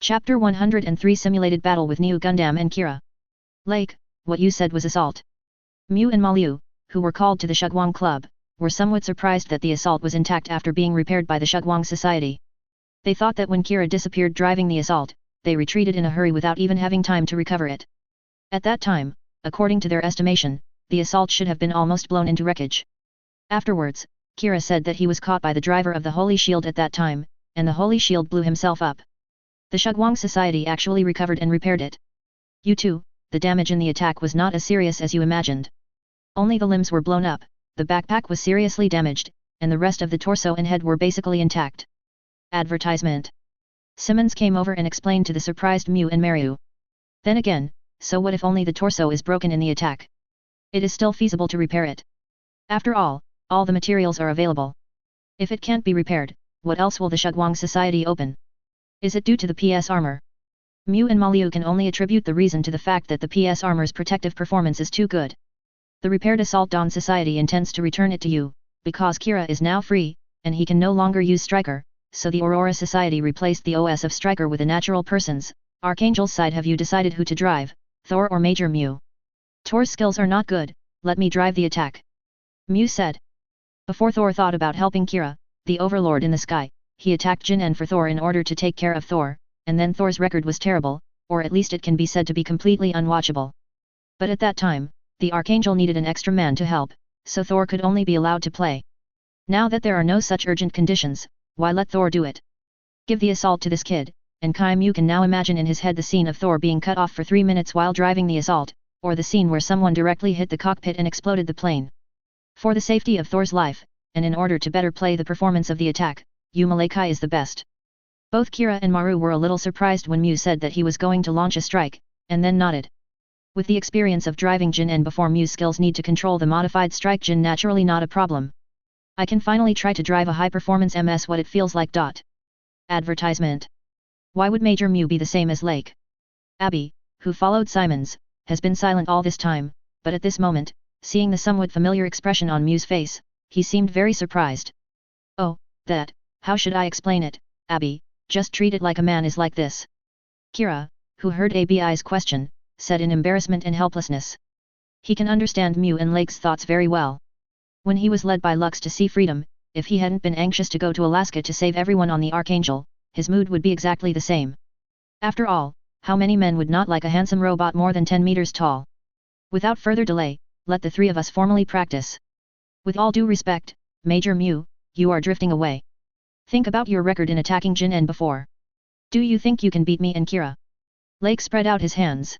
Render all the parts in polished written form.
Chapter 103 Simulated Battle with New Gundam and Kira. Lake, what you said was assault. Mu and Malu, who were called to the Shugwang Club, were somewhat surprised that the assault was intact after being repaired by the Shugwang Society. They thought that when Kira disappeared driving the assault, they retreated in a hurry without even having time to recover it. At that time, according to their estimation, the assault should have been almost blown into wreckage. Afterwards, Kira said that he was caught by the driver of the Holy Shield at that time, and the Holy Shield blew himself up. The Shugwang Society actually recovered and repaired it. You too, the damage in the attack was not as serious as you imagined. Only the limbs were blown up, the backpack was seriously damaged, and the rest of the torso and head were basically intact. Advertisement. Simmons came over and explained to the surprised Mu and Maru. Then again, so what if only the torso is broken in the attack? It is still feasible to repair it. After all the materials are available. If it can't be repaired, what else will the Shugwang Society open? Is it due to the PS armor? Mu and Malu can only attribute the reason to the fact that the PS armor's protective performance is too good. The repaired Assault Dawn Society intends to return it to you, because Kira is now free, and he can no longer use Striker, so the Aurora Society replaced the OS of Striker with a natural person's. Archangel's side, have you decided who to drive, Thor or Major Mu? Thor's skills are not good, let me drive the attack. Mu said. Before Thor thought about helping Kira, the Overlord in the sky, he attacked Jin-En for Thor in order to take care of Thor, and then Thor's record was terrible, or at least it can be said to be completely unwatchable. But at that time, the Archangel needed an extra man to help, so Thor could only be allowed to play. Now that there are no such urgent conditions, why let Thor do it? Give the assault to this kid, and Kai Mu can now imagine in his head the scene of Thor being cut off for 3 minutes while driving the assault, or the scene where someone directly hit the cockpit and exploded the plane. For the safety of Thor's life, and in order to better play the performance of the attack, Malakai is the best. Both Kira and Maru were a little surprised when Mu said that he was going to launch a strike, and then nodded. With the experience of driving Jin-En before, Mu's skills need to control the modified strike Jin, naturally not a problem. I can finally try to drive a high-performance MS, what it feels like. Advertisement. Why would Major Mu be the same as Lake? Abby, who followed Simons, has been silent all this time, but at this moment, seeing the somewhat familiar expression on Mu's face, he seemed very surprised. Oh, that. How should I explain it, Abby? Just treat it like a man is like this. Kira, who heard Abi's question, said in embarrassment and helplessness. He can understand Mu and Lake's thoughts very well. When he was led by Lux to see freedom, if he hadn't been anxious to go to Alaska to save everyone on the Archangel, his mood would be exactly the same. After all, how many men would not like a handsome robot more than 10 meters tall? Without further delay, let the three of us formally practice. With all due respect, Major Mu, you are drifting away. Think about your record in attacking Jin-En before. Do you think you can beat me and Kira? Lake spread out his hands.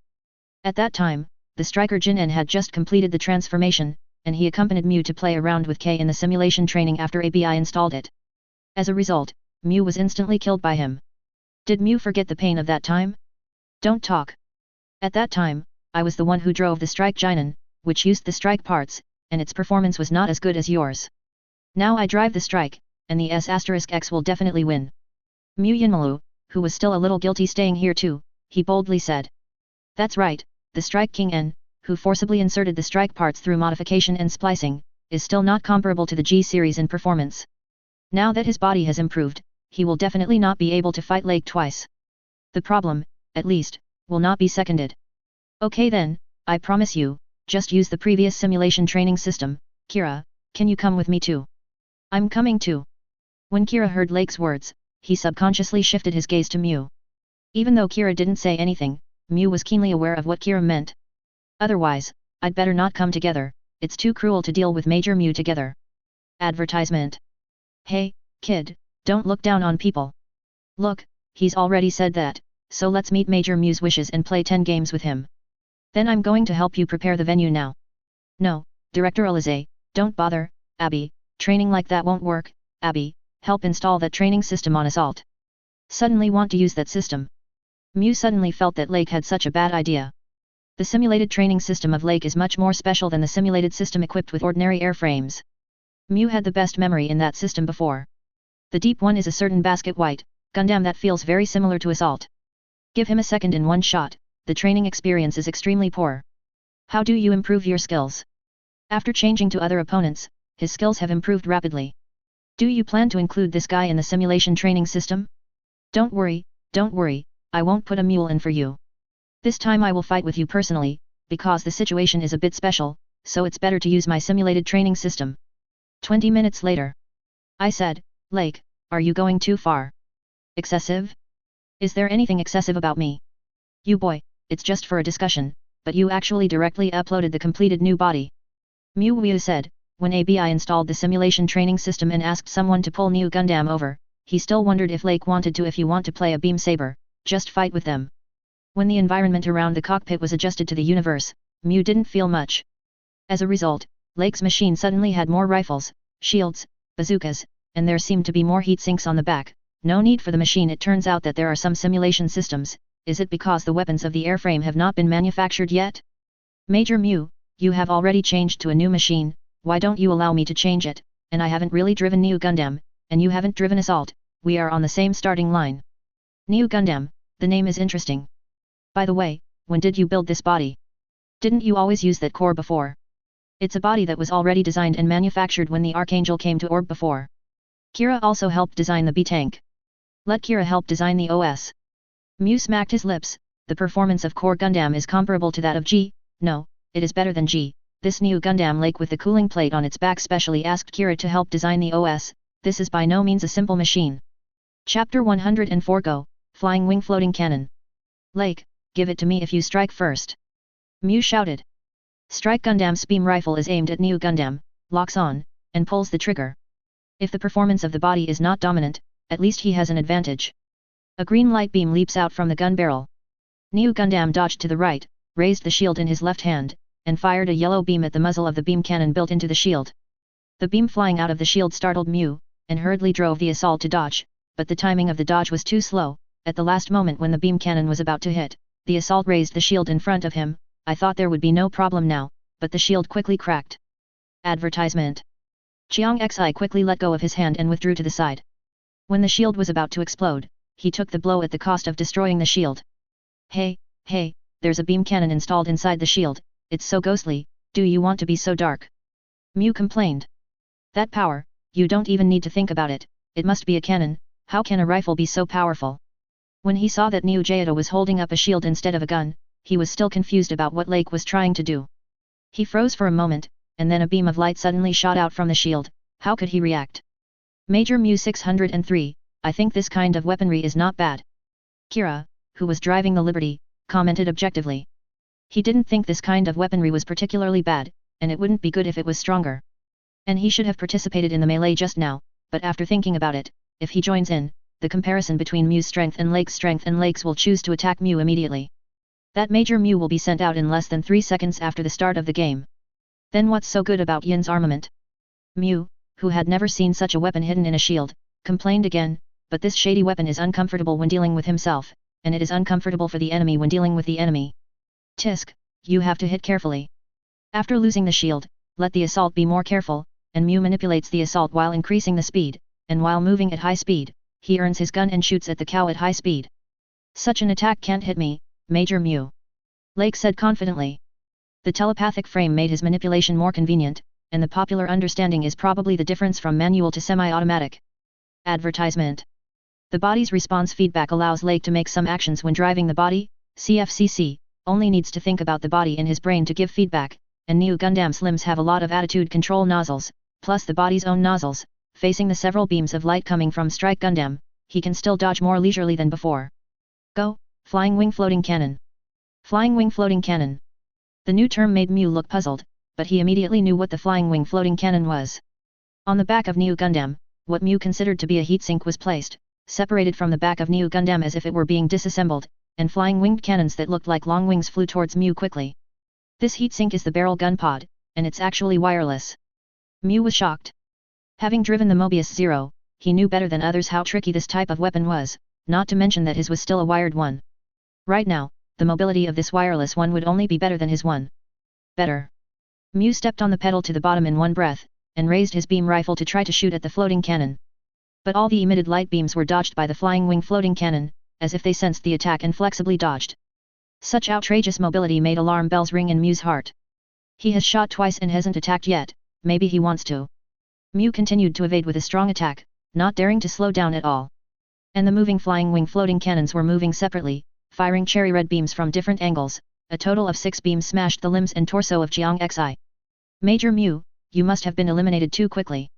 At that time, the striker Jin-En had just completed the transformation, and he accompanied Mu to play around with K in the simulation training after Abi installed it. As a result, Mu was instantly killed by him. Did Mu forget the pain of that time? Don't talk. At that time, I was the one who drove the strike Jin-En, which used the strike parts, and its performance was not as good as yours. Now I drive the strike, and the S*X will definitely win. Mu Yinmalu, who was still a little guilty staying here too, he boldly said. That's right, the Strike King N, who forcibly inserted the strike parts through modification and splicing, is still not comparable to the G-series in performance. Now that his body has improved, he will definitely not be able to fight Lake twice. The problem, at least, will not be seconded. Okay then, I promise you, just use the previous simulation training system. Kira, can you come with me too? I'm coming too. When Kira heard Lake's words, he subconsciously shifted his gaze to Mu. Even though Kira didn't say anything, Mu was keenly aware of what Kira meant. Otherwise, I'd better not come together, it's too cruel to deal with Major Mu together. Advertisement. Hey, kid, don't look down on people. Look, he's already said that, so let's meet Major Mu's wishes and play 10 games with him. Then I'm going to help you prepare the venue now. No, Director Alize, don't bother, Abby, training like that won't work, Abby. Help install that training system on Assault. Suddenly want to use that system. Mu suddenly felt that Lake had such a bad idea. The simulated training system of Lake is much more special than the simulated system equipped with ordinary airframes. Mu had the best memory in that system before. The deep one is a certain basket white Gundam that feels very similar to Assault. Give him a second in one shot, the training experience is extremely poor. How do you improve your skills? After changing to other opponents, his skills have improved rapidly. Do you plan to include this guy in the simulation training system? Don't worry, I won't put a mule in for you. This time I will fight with you personally, because the situation is a bit special, so it's better to use my simulated training system. 20 minutes later. I said, Lake, are you going too far? Excessive? Is there anything excessive about me? You boy, it's just for a discussion, but you actually directly uploaded the completed new body. Mu Wu said, when ABI installed the simulation training system and asked someone to pull New Gundam over, he still wondered if Lake wanted to. If you want to play a beam saber, just fight with them. When the environment around the cockpit was adjusted to the universe, Mu didn't feel much. As a result, Lake's machine suddenly had more rifles, shields, bazookas, and there seemed to be more heat sinks on the back. No need for the machine. It turns out that there are some simulation systems. Is it because the weapons of the airframe have not been manufactured yet? Major Mu, you have already changed to a new machine, why don't you allow me to change it? And I haven't really driven New Gundam, and you haven't driven Assault, we are on the same starting line. New Gundam, the name is interesting. By the way, when did you build this body? Didn't you always use that core before? It's a body that was already designed and manufactured when the Archangel came to Orb before. Kira also helped design the B-Tank. Let Kira help design the OS. Mu smacked his lips. The performance of Core Gundam is comparable to that of G. No, it is better than G. This new Gundam Lake with the cooling plate on its back specially asked Kira to help design the OS. This is by no means a simple machine. Chapter 104 Go, Flying Wing Floating Cannon. Lake, give it to me if you strike first. Mu shouted. Strike Gundam's beam rifle is aimed at New Gundam, locks on, and pulls the trigger. If the performance of the body is not dominant, at least he has an advantage. A green light beam leaps out from the gun barrel. New Gundam dodged to the right, raised the shield in his left hand, and fired a yellow beam at the muzzle of the beam cannon built into the shield. The beam flying out of the shield startled Mu, and hurriedly drove the Assault to dodge, but the timing of the dodge was too slow. At the last moment when the beam cannon was about to hit, the Assault raised the shield in front of him. I thought there would be no problem now, but the shield quickly cracked. Advertisement. Chiang Xi quickly let go of his hand and withdrew to the side. When the shield was about to explode, he took the blow at the cost of destroying the shield. Hey, there's a beam cannon installed inside the shield, it's so ghostly, do you want to be so dark? Mu complained. That power, you don't even need to think about it, it must be a cannon, how can a rifle be so powerful? When he saw that New Jayata was holding up a shield instead of a gun, he was still confused about what Lake was trying to do. He froze for a moment, and then a beam of light suddenly shot out from the shield. How could he react? Major Mu 603, I think this kind of weaponry is not bad. Kira, who was driving the Liberty, commented objectively. He didn't think this kind of weaponry was particularly bad, and it wouldn't be good if it was stronger. And he should have participated in the melee just now, but after thinking about it, if he joins in, the comparison between Mu's strength and Lake's will choose to attack Mu immediately. That Major Mu will be sent out in less than 3 seconds after the start of the game. Then what's so good about Yin's armament? Mu, who had never seen such a weapon hidden in a shield, complained again, but this shady weapon is uncomfortable when dealing with himself, and it is uncomfortable for the enemy when dealing with the enemy. Tisk, you have to hit carefully. After losing the shield, let the Assault be more careful, and Mu manipulates the Assault while increasing the speed, and while moving at high speed, he earns his gun and shoots at the cow at high speed. Such an attack can't hit me, Major Mu. Lake said confidently. The telepathic frame made his manipulation more convenient, and the popular understanding is probably the difference from manual to semi-automatic. Advertisement. The body's response feedback allows Lake to make some actions when driving the body. CFCC only needs to think about the body in his brain to give feedback, and New Gundam's limbs have a lot of attitude control nozzles, plus the body's own nozzles. Facing the several beams of light coming from Strike Gundam, he can still dodge more leisurely than before. Go, Flying Wing Floating Cannon. Flying Wing Floating Cannon. The new term made Mu look puzzled, but he immediately knew what the Flying Wing Floating Cannon was. On the back of New Gundam, what Mu considered to be a heatsink was placed, separated from the back of New Gundam as if it were being disassembled, and flying winged cannons that looked like long wings flew towards Mu quickly. This heatsink is the barrel gun pod, and it's actually wireless. Mu was shocked. Having driven the Mobius Zero, he knew better than others how tricky this type of weapon was, not to mention that his was still a wired one. Right now, the mobility of this wireless one would only be better than his one. Better. Mu stepped on the pedal to the bottom in one breath, and raised his beam rifle to try to shoot at the floating cannon. But all the emitted light beams were dodged by the flying wing floating cannon, as if they sensed the attack and flexibly dodged. Such outrageous mobility made alarm bells ring in Mu's heart. He has shot twice and hasn't attacked yet, maybe he wants to. Mu continued to evade with a strong attack, not daring to slow down at all. And the moving flying wing floating cannons were moving separately, firing cherry red beams from different angles. A total of 6 beams smashed the limbs and torso of Jiang Xi. Major Mu, you must have been eliminated too quickly.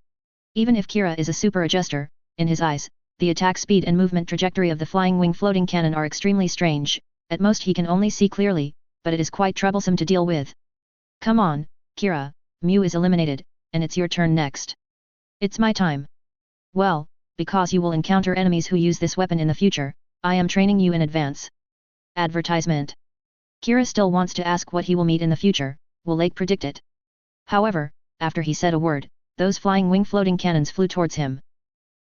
Even if Kira is a super adjuster, in his eyes, the attack speed and movement trajectory of the flying wing floating cannon are extremely strange. At most he can only see clearly, but it is quite troublesome to deal with. Come on, Kira, Mu is eliminated, and it's your turn next. It's my time. Well, because you will encounter enemies who use this weapon in the future, I am training you in advance. Advertisement. Kira still wants to ask what he will meet in the future. Will Lake predict it? However, after he said a word, those flying wing floating cannons flew towards him.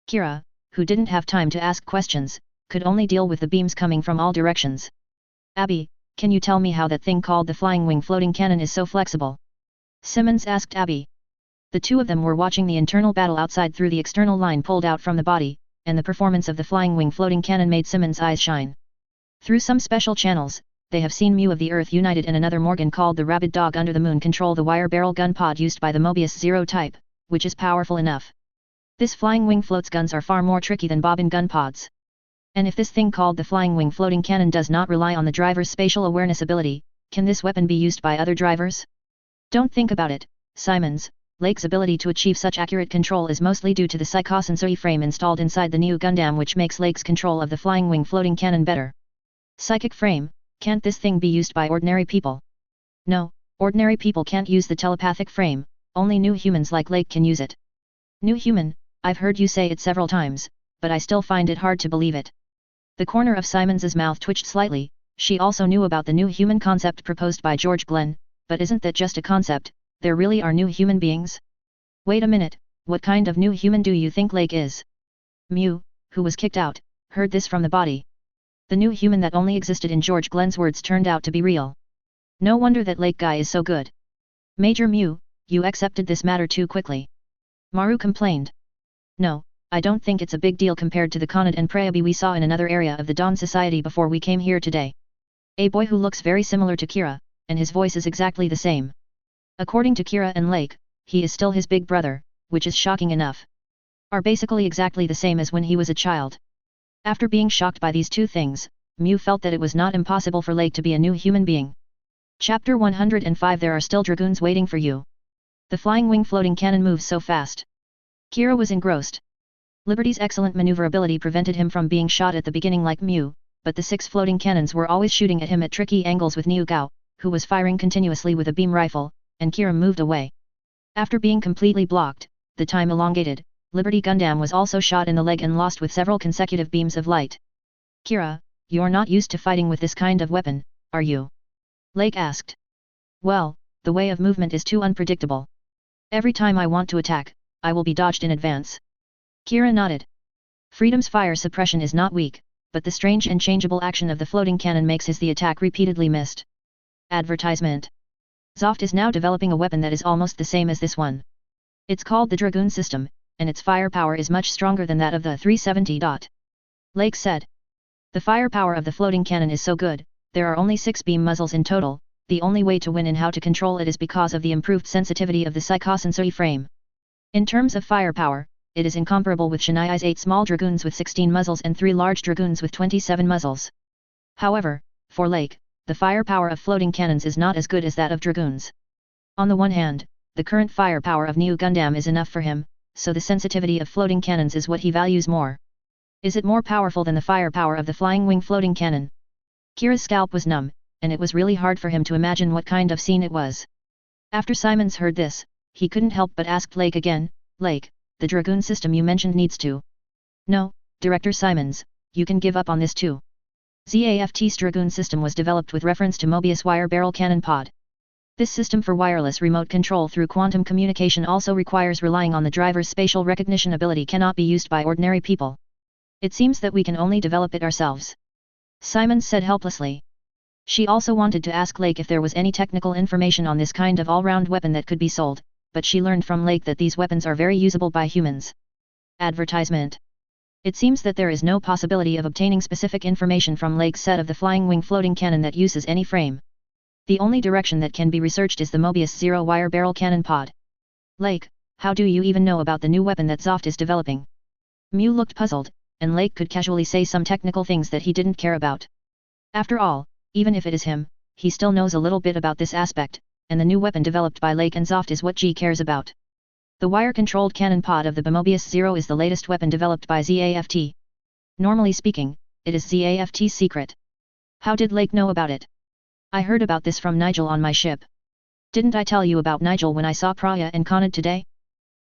Kira, who didn't have time to ask questions, could only deal with the beams coming from all directions. Abby, can you tell me how that thing called the flying wing floating cannon is so flexible? Simmons asked Abby. The two of them were watching the internal battle outside through the external line pulled out from the body, and the performance of the flying wing floating cannon made Simmons' eyes shine. Through some special channels, they have seen Mu of the Earth United and another Morgan called the Rabid Dog under the Moon control the wire barrel gun pod used by the Mobius Zero type, which is powerful enough. This flying wing floats guns are far more tricky than bobbin gun pods. And if this thing called the flying wing floating cannon does not rely on the driver's spatial awareness ability, can this weapon be used by other drivers? Don't think about it, Simons. Lake's ability to achieve such accurate control is mostly due to the psychosensory frame installed inside the new Gundam, which makes Lake's control of the flying wing floating cannon better. Psychic frame, can't this thing be used by ordinary people? No, ordinary people can't use the telepathic frame, only new humans like Lake can use it. New human, I've heard you say it several times, but I still find it hard to believe it. The corner of Simons's mouth twitched slightly. She also knew about the new human concept proposed by George Glenn, but isn't that just a concept? There really are new human beings? Wait a minute, what kind of new human do you think Lake is? Mu, who was kicked out, heard this from the body. The new human that only existed in George Glenn's words turned out to be real. No wonder that Lake guy is so good. Major Mu, you accepted this matter too quickly. Maru complained. No, I don't think it's a big deal compared to the Khanad and Prayabi we saw in another area of the Dawn Society before we came here today. A boy who looks very similar to Kira, and his voice is exactly the same. According to Kira and Lake, he is still his big brother, which is shocking enough. Are basically exactly the same as when he was a child. After being shocked by these two things, Mu felt that it was not impossible for Lake to be a new human being. Chapter 105 There are still dragoons waiting for you. The flying wing floating cannon moves so fast. Kira was engrossed. Liberty's excellent maneuverability prevented him from being shot at the beginning like Mu, but the 6 floating cannons were always shooting at him at tricky angles with Niu Gao, who was firing continuously with a beam rifle, and Kira moved away. After being completely blocked, the time elongated. Liberty Gundam was also shot in the leg and lost with several consecutive beams of light. Kira, you're not used to fighting with this kind of weapon, are you? Lake asked. Well, the way of movement is too unpredictable. Every time I want to attack, I will be dodged in advance. Kira nodded. Freedom's fire suppression is not weak, but the strange and changeable action of the floating cannon makes the attack repeatedly missed. Advertisement. Zoft is now developing a weapon that is almost the same as this one. It's called the Dragoon system, and its firepower is much stronger than that of the 370. Lake said. The firepower of the floating cannon is so good, there are only 6 beam muzzles in total. The only way to win and how to control it is because of the improved sensitivity of the psychosensory frame. In terms of firepower, it is incomparable with Shanai's 8 small dragoons with 16 muzzles and 3 large dragoons with 27 muzzles. However, for Lake, the firepower of floating cannons is not as good as that of dragoons. On the one hand, the current firepower of New Gundam is enough for him, so the sensitivity of floating cannons is what he values more. Is it more powerful than the firepower of the flying wing floating cannon? Kira's scalp was numb, and it was really hard for him to imagine what kind of scene it was. After Simons heard this, he couldn't help but ask Lake again, Lake, the Dragoon system you mentioned needs to. No, Director Simons, you can give up on this too. ZAFT's Dragoon system was developed with reference to Mobius wire barrel cannon pod. This system for wireless remote control through quantum communication also requires relying on the driver's spatial recognition ability cannot be used by ordinary people. It seems that we can only develop it ourselves. Simons said helplessly. She also wanted to ask Lake if there was any technical information on this kind of all-round weapon that could be sold, but she learned from Lake that these weapons are very usable by humans. Advertisement. It seems that there is no possibility of obtaining specific information from Lake's set of the flying wing floating cannon that uses any frame. The only direction that can be researched is the Mobius Zero wire barrel cannon pod. Lake, how do you even know about the new weapon that Zoft is developing? Mu looked puzzled, and Lake could casually say some technical things that he didn't care about. After all, even if it is him, he still knows a little bit about this aspect, and the new weapon developed by Lake and Zoft is what G cares about. The wire-controlled cannon pod of the Mobius Zero is the latest weapon developed by ZAFT. Normally speaking, it is ZAFT's secret. How did Lake know about it? I heard about this from Nigel on my ship. Didn't I tell you about Nigel when I saw Praya and Conad today?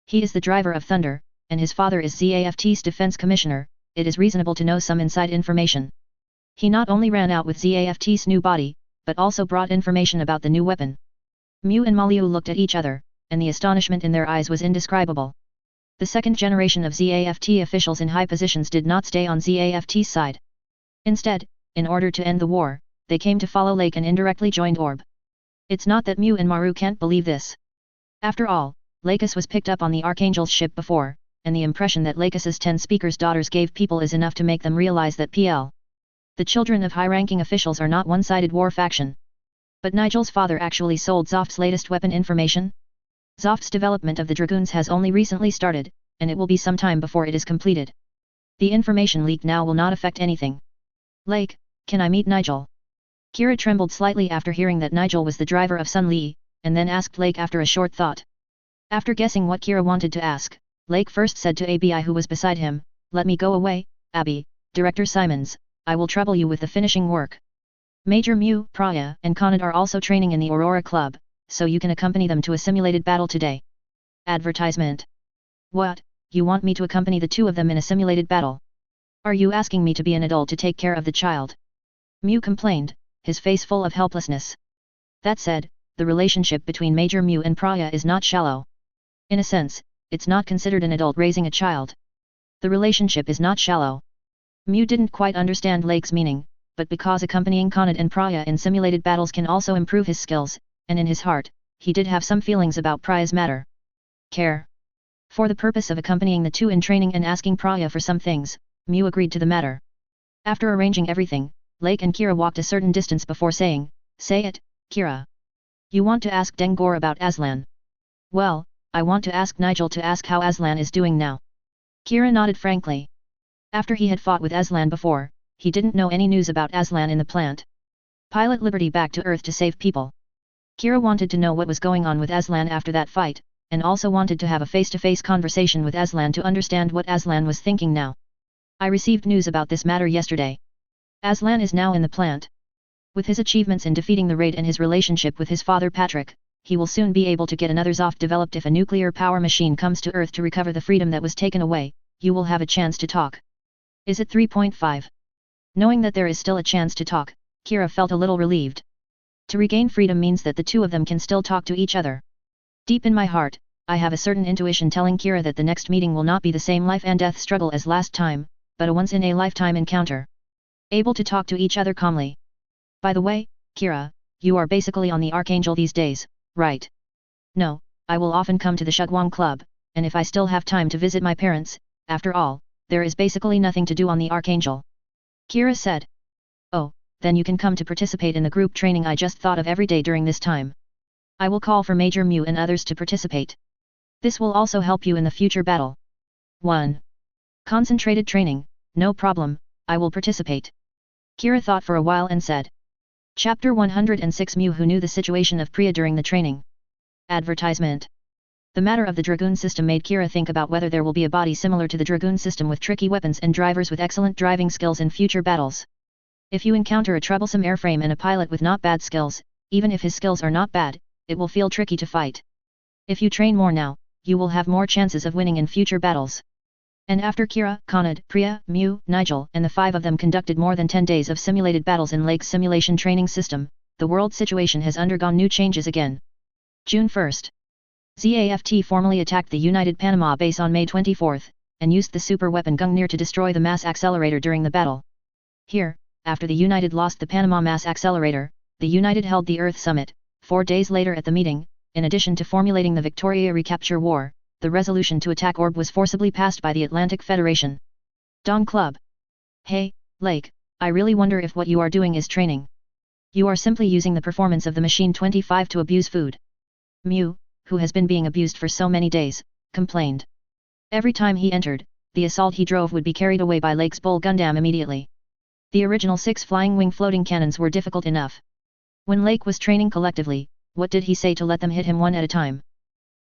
He is the driver of Thunder, and his father is ZAFT's defense commissioner. It is reasonable to know some inside information. He not only ran out with ZAFT's new body, but also brought information about the new weapon. Mew and Maliu looked at each other, and the astonishment in their eyes was indescribable. The second generation of ZAFT officials in high positions did not stay on ZAFT's side. Instead, in order to end the war, they came to follow Lake and indirectly joined Orb. It's not that Mew and Maru can't believe this. After all, Lakis was picked up on the Archangel's ship before, and the impression that Lakis's 10 speakers' daughters gave people is enough to make them realize that the children of high-ranking officials are not one-sided war faction. But Nigel's father actually sold Zoft's latest weapon information? Zoft's development of the Dragoons has only recently started, and it will be some time before it is completed. The information leaked now will not affect anything. Lake, can I meet Nigel? Kira trembled slightly after hearing that Nigel was the driver of Sun Li, and then asked Lake after a short thought. After guessing what Kira wanted to ask, Lake first said to Abi who was beside him, "Let me go away, Abi, Director Simons, I will trouble you with the finishing work. Major Mew, Praya, and Conad are also training in the Aurora Club, so you can accompany them to a simulated battle today." Advertisement. What, you want me to accompany the two of them in a simulated battle? Are you asking me to be an adult to take care of the child? Mew complained, his face full of helplessness. That said, the relationship between Major Mew and Praya is not shallow. In a sense, it's not considered an adult raising a child. The relationship is not shallow. Mew didn't quite understand Lake's meaning, but because accompanying Conad and Praya in simulated battles can also improve his skills, and in his heart, he did have some feelings about Praya's matter. Care. For the purpose of accompanying the two in training and asking Praya for some things, Mew agreed to the matter. After arranging everything, Lake and Kira walked a certain distance before saying, "Say it, Kira. You want to ask Dengor about Aslan." "Well, I want to ask Nigel to ask how Aslan is doing now." Kira nodded frankly. After he had fought with Aslan before, he didn't know any news about Aslan in the plant. Pilot Liberty back to Earth to save people. Kira wanted to know what was going on with Aslan after that fight, and also wanted to have a face-to-face conversation with Aslan to understand what Aslan was thinking now. "I received news about this matter yesterday. Aslan is now in the plant. With his achievements in defeating the raid and his relationship with his father Patrick, he will soon be able to get another Zoft developed. If a nuclear power machine comes to Earth to recover the freedom that was taken away, you will have a chance to talk." Is it 3.5? Knowing that there is still a chance to talk, Kira felt a little relieved. To regain freedom means that the two of them can still talk to each other. Deep in my heart, I have a certain intuition telling Kira that the next meeting will not be the same life and death struggle as last time, but a once-in-a-lifetime encounter. Able to talk to each other calmly. By the way, Kira, you are basically on the Archangel these days, right? No, I will often come to the Shugwang Club, and if I still have time to visit my parents, after all, there is basically nothing to do on the Archangel. Kira said. Oh, then you can come to participate in the group training I just thought of every day during this time. I will call for Major Mew and others to participate. This will also help you in the future battle. 1. Concentrated training, no problem, I will participate. Kira thought for a while and said. Chapter 106 Mew who knew the situation of Priya during the training. Advertisement. The matter of the Dragoon system made Kira think about whether there will be a body similar to the Dragoon system with tricky weapons and drivers with excellent driving skills in future battles. If you encounter a troublesome airframe and a pilot with not bad skills, even if his skills are not bad, it will feel tricky to fight. If you train more now, you will have more chances of winning in future battles. And after Kira, Conad, Priya, Mew, Nigel and the 5 of them conducted more than 10 days of simulated battles in Lake's simulation training system, the world situation has undergone new changes again. June 1st. ZAFT formally attacked the United Panama base on May 24th, and used the super weapon Gungnir to destroy the mass accelerator during the battle. Here, after the United lost the Panama mass accelerator, the United held the Earth Summit. 4 days later at the meeting, in addition to formulating the Victoria recapture war, the resolution to attack Orb was forcibly passed by the Atlantic Federation. Dong Club. Hey, Lake, I really wonder if what you are doing is training. You are simply using the performance of the Machine 25 to abuse food. Mew, who has been being abused for so many days, complained. Every time he entered, the assault he drove would be carried away by Lake's Bull Gundam immediately. The original 6 flying wing floating cannons were difficult enough. When Lake was training collectively, what did he say to let them hit him one at a time?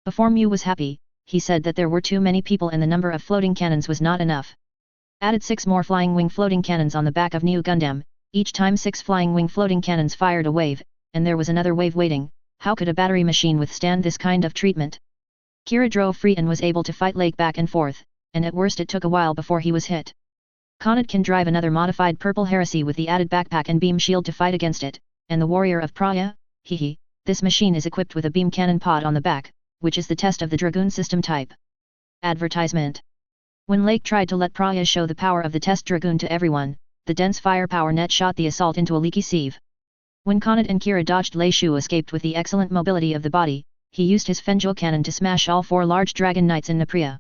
Before Mew was happy, he said that there were too many people and the number of floating cannons was not enough. Added 6 more flying wing floating cannons on the back of New Gundam, each time 6 flying wing floating cannons fired a wave, and there was another wave waiting. How could a battery machine withstand this kind of treatment? Kira drove free and was able to fight Lake back and forth, and at worst it took a while before he was hit. Conrad can drive another modified Purple Heresy with the added backpack and beam shield to fight against it, and the Warrior of Praya, this machine is equipped with a beam cannon pod on the back, which is the test of the Dragoon system type. Advertisement. When Lake tried to let Praya show the power of the test Dragoon to everyone, the dense firepower net shot the assault into a leaky sieve. When Conrad and Kira dodged, Lei Shu escaped with the excellent mobility of the body. He used his Fenjul cannon to smash all 4 large dragon knights in Napria.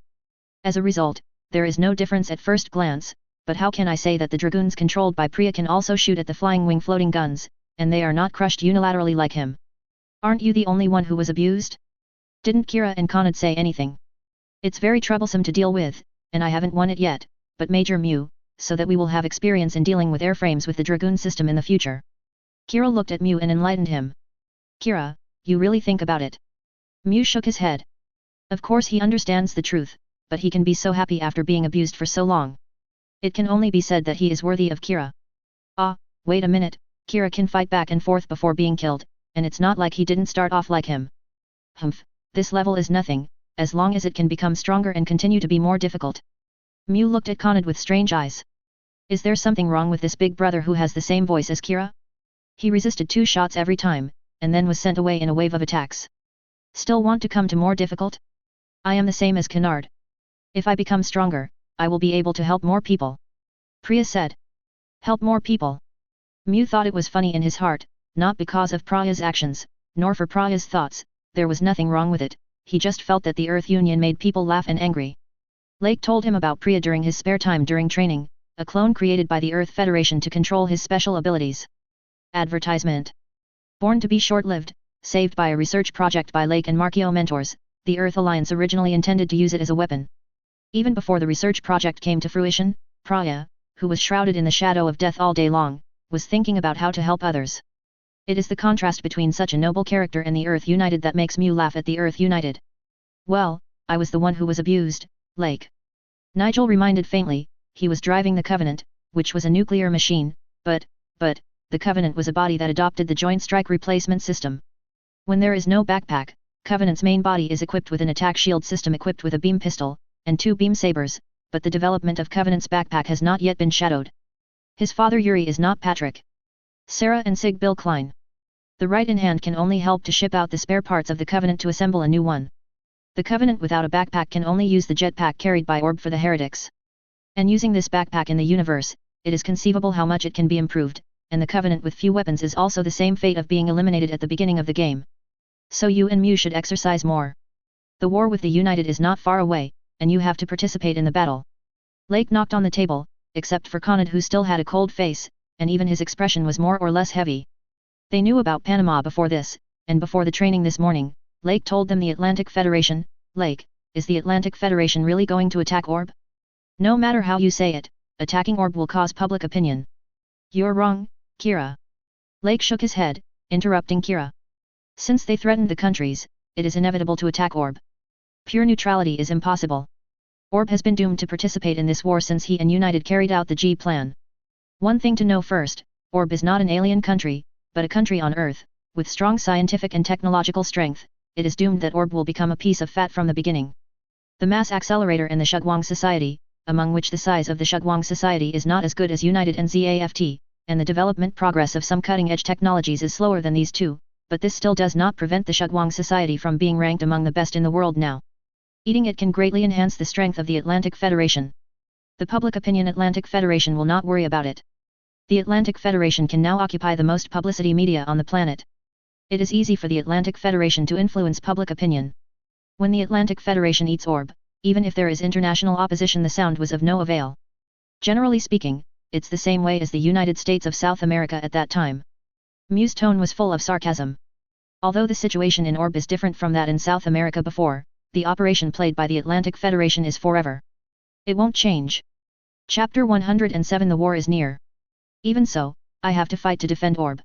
As a result, there is no difference at first glance, but how can I say that the Dragoons controlled by Priya can also shoot at the flying wing floating guns, and they are not crushed unilaterally like him? Aren't you the only one who was abused? Didn't Kira and Conrad say anything? It's very troublesome to deal with, and I haven't won it yet, but Major Mew, so that we will have experience in dealing with airframes with the Dragoon system in the future. Kira looked at Mew and enlightened him. Kira, you really think about it? Mew shook his head. Of course he understands the truth, but he can be so happy after being abused for so long. It can only be said that he is worthy of Kira. Ah, wait a minute, Kira can fight back and forth before being killed, and it's not like he didn't start off like him. Humph, this level is nothing, as long as it can become stronger and continue to be more difficult. Mew looked at Conrad with strange eyes. Is there something wrong with this big brother who has the same voice as Kira? He resisted 2 shots every time, and then was sent away in a wave of attacks. Still want to come to more difficult? I am the same as Kennard. If I become stronger, I will be able to help more people. Priya said. Help more people. Mew thought it was funny in his heart, not because of Praya's actions, nor for Praya's thoughts. There was nothing wrong with it, he just felt that the Earth Union made people laugh and angry. Lake told him about Priya during his spare time during training, a clone created by the Earth Federation to control his special abilities. Advertisement. Born to be short-lived, saved by a research project by Lake and Markio mentors, the Earth Alliance originally intended to use it as a weapon. Even before the research project came to fruition, Praya, who was shrouded in the shadow of death all day long, was thinking about how to help others. It is the contrast between such a noble character and the Earth United that makes Mew laugh at the Earth United. Well, I was the one who was abused, Lake. Nigel reminded faintly. He was driving the Covenant, which was a nuclear machine, but, the Covenant was a body that adopted the Joint Strike Replacement System. When there is no backpack, Covenant's main body is equipped with an attack shield system equipped with a beam pistol, and 2 beam sabers, but the development of Covenant's backpack has not yet been shadowed. His father Yuri is not Patrick. Sarah and Sig Bill Klein. The right-in-hand can only help to ship out the spare parts of the Covenant to assemble a new one. The Covenant without a backpack can only use the jetpack carried by Orb for the heretics. And using this backpack in the universe, it is conceivable how much it can be improved, and the Covenant with few weapons is also the same fate of being eliminated at the beginning of the game. So you and Mew should exercise more. The war with the United is not far away, and you have to participate in the battle. Lake knocked on the table, except for Conrad who still had a cold face, and even his expression was more or less heavy. They knew about Panama before this, and before the training this morning, Lake told them the Atlantic Federation. Lake, is the Atlantic Federation really going to attack Orb? No matter how you say it, attacking Orb will cause public opinion. You're wrong, Kira. Lake shook his head, interrupting Kira. Since they threatened the countries, it is inevitable to attack Orb. Pure neutrality is impossible. Orb has been doomed to participate in this war since he and United carried out the G plan. One thing to know first, Orb is not an alien country, but a country on Earth, with strong scientific and technological strength. It is doomed that Orb will become a piece of fat from the beginning. The mass accelerator in the Shugwang Society, among which the size of the Shugwang Society is not as good as United and ZAFT, and the development progress of some cutting-edge technologies is slower than these two, but this still does not prevent the Shugwang Society from being ranked among the best in the world now. Eating it can greatly enhance the strength of the Atlantic Federation. The public opinion Atlantic Federation will not worry about it. The Atlantic Federation can now occupy the most publicity media on the planet. It is easy for the Atlantic Federation to influence public opinion. When the Atlantic Federation eats Orb, even if there is international opposition, the sound was of no avail. Generally speaking, it's the same way as the United States of South America at that time. Mew's tone was full of sarcasm. Although the situation in Orb is different from that in South America before, the operation played by the Atlantic Federation is forever. It won't change. Chapter 107 The war is near. Even so, I have to fight to defend Orb.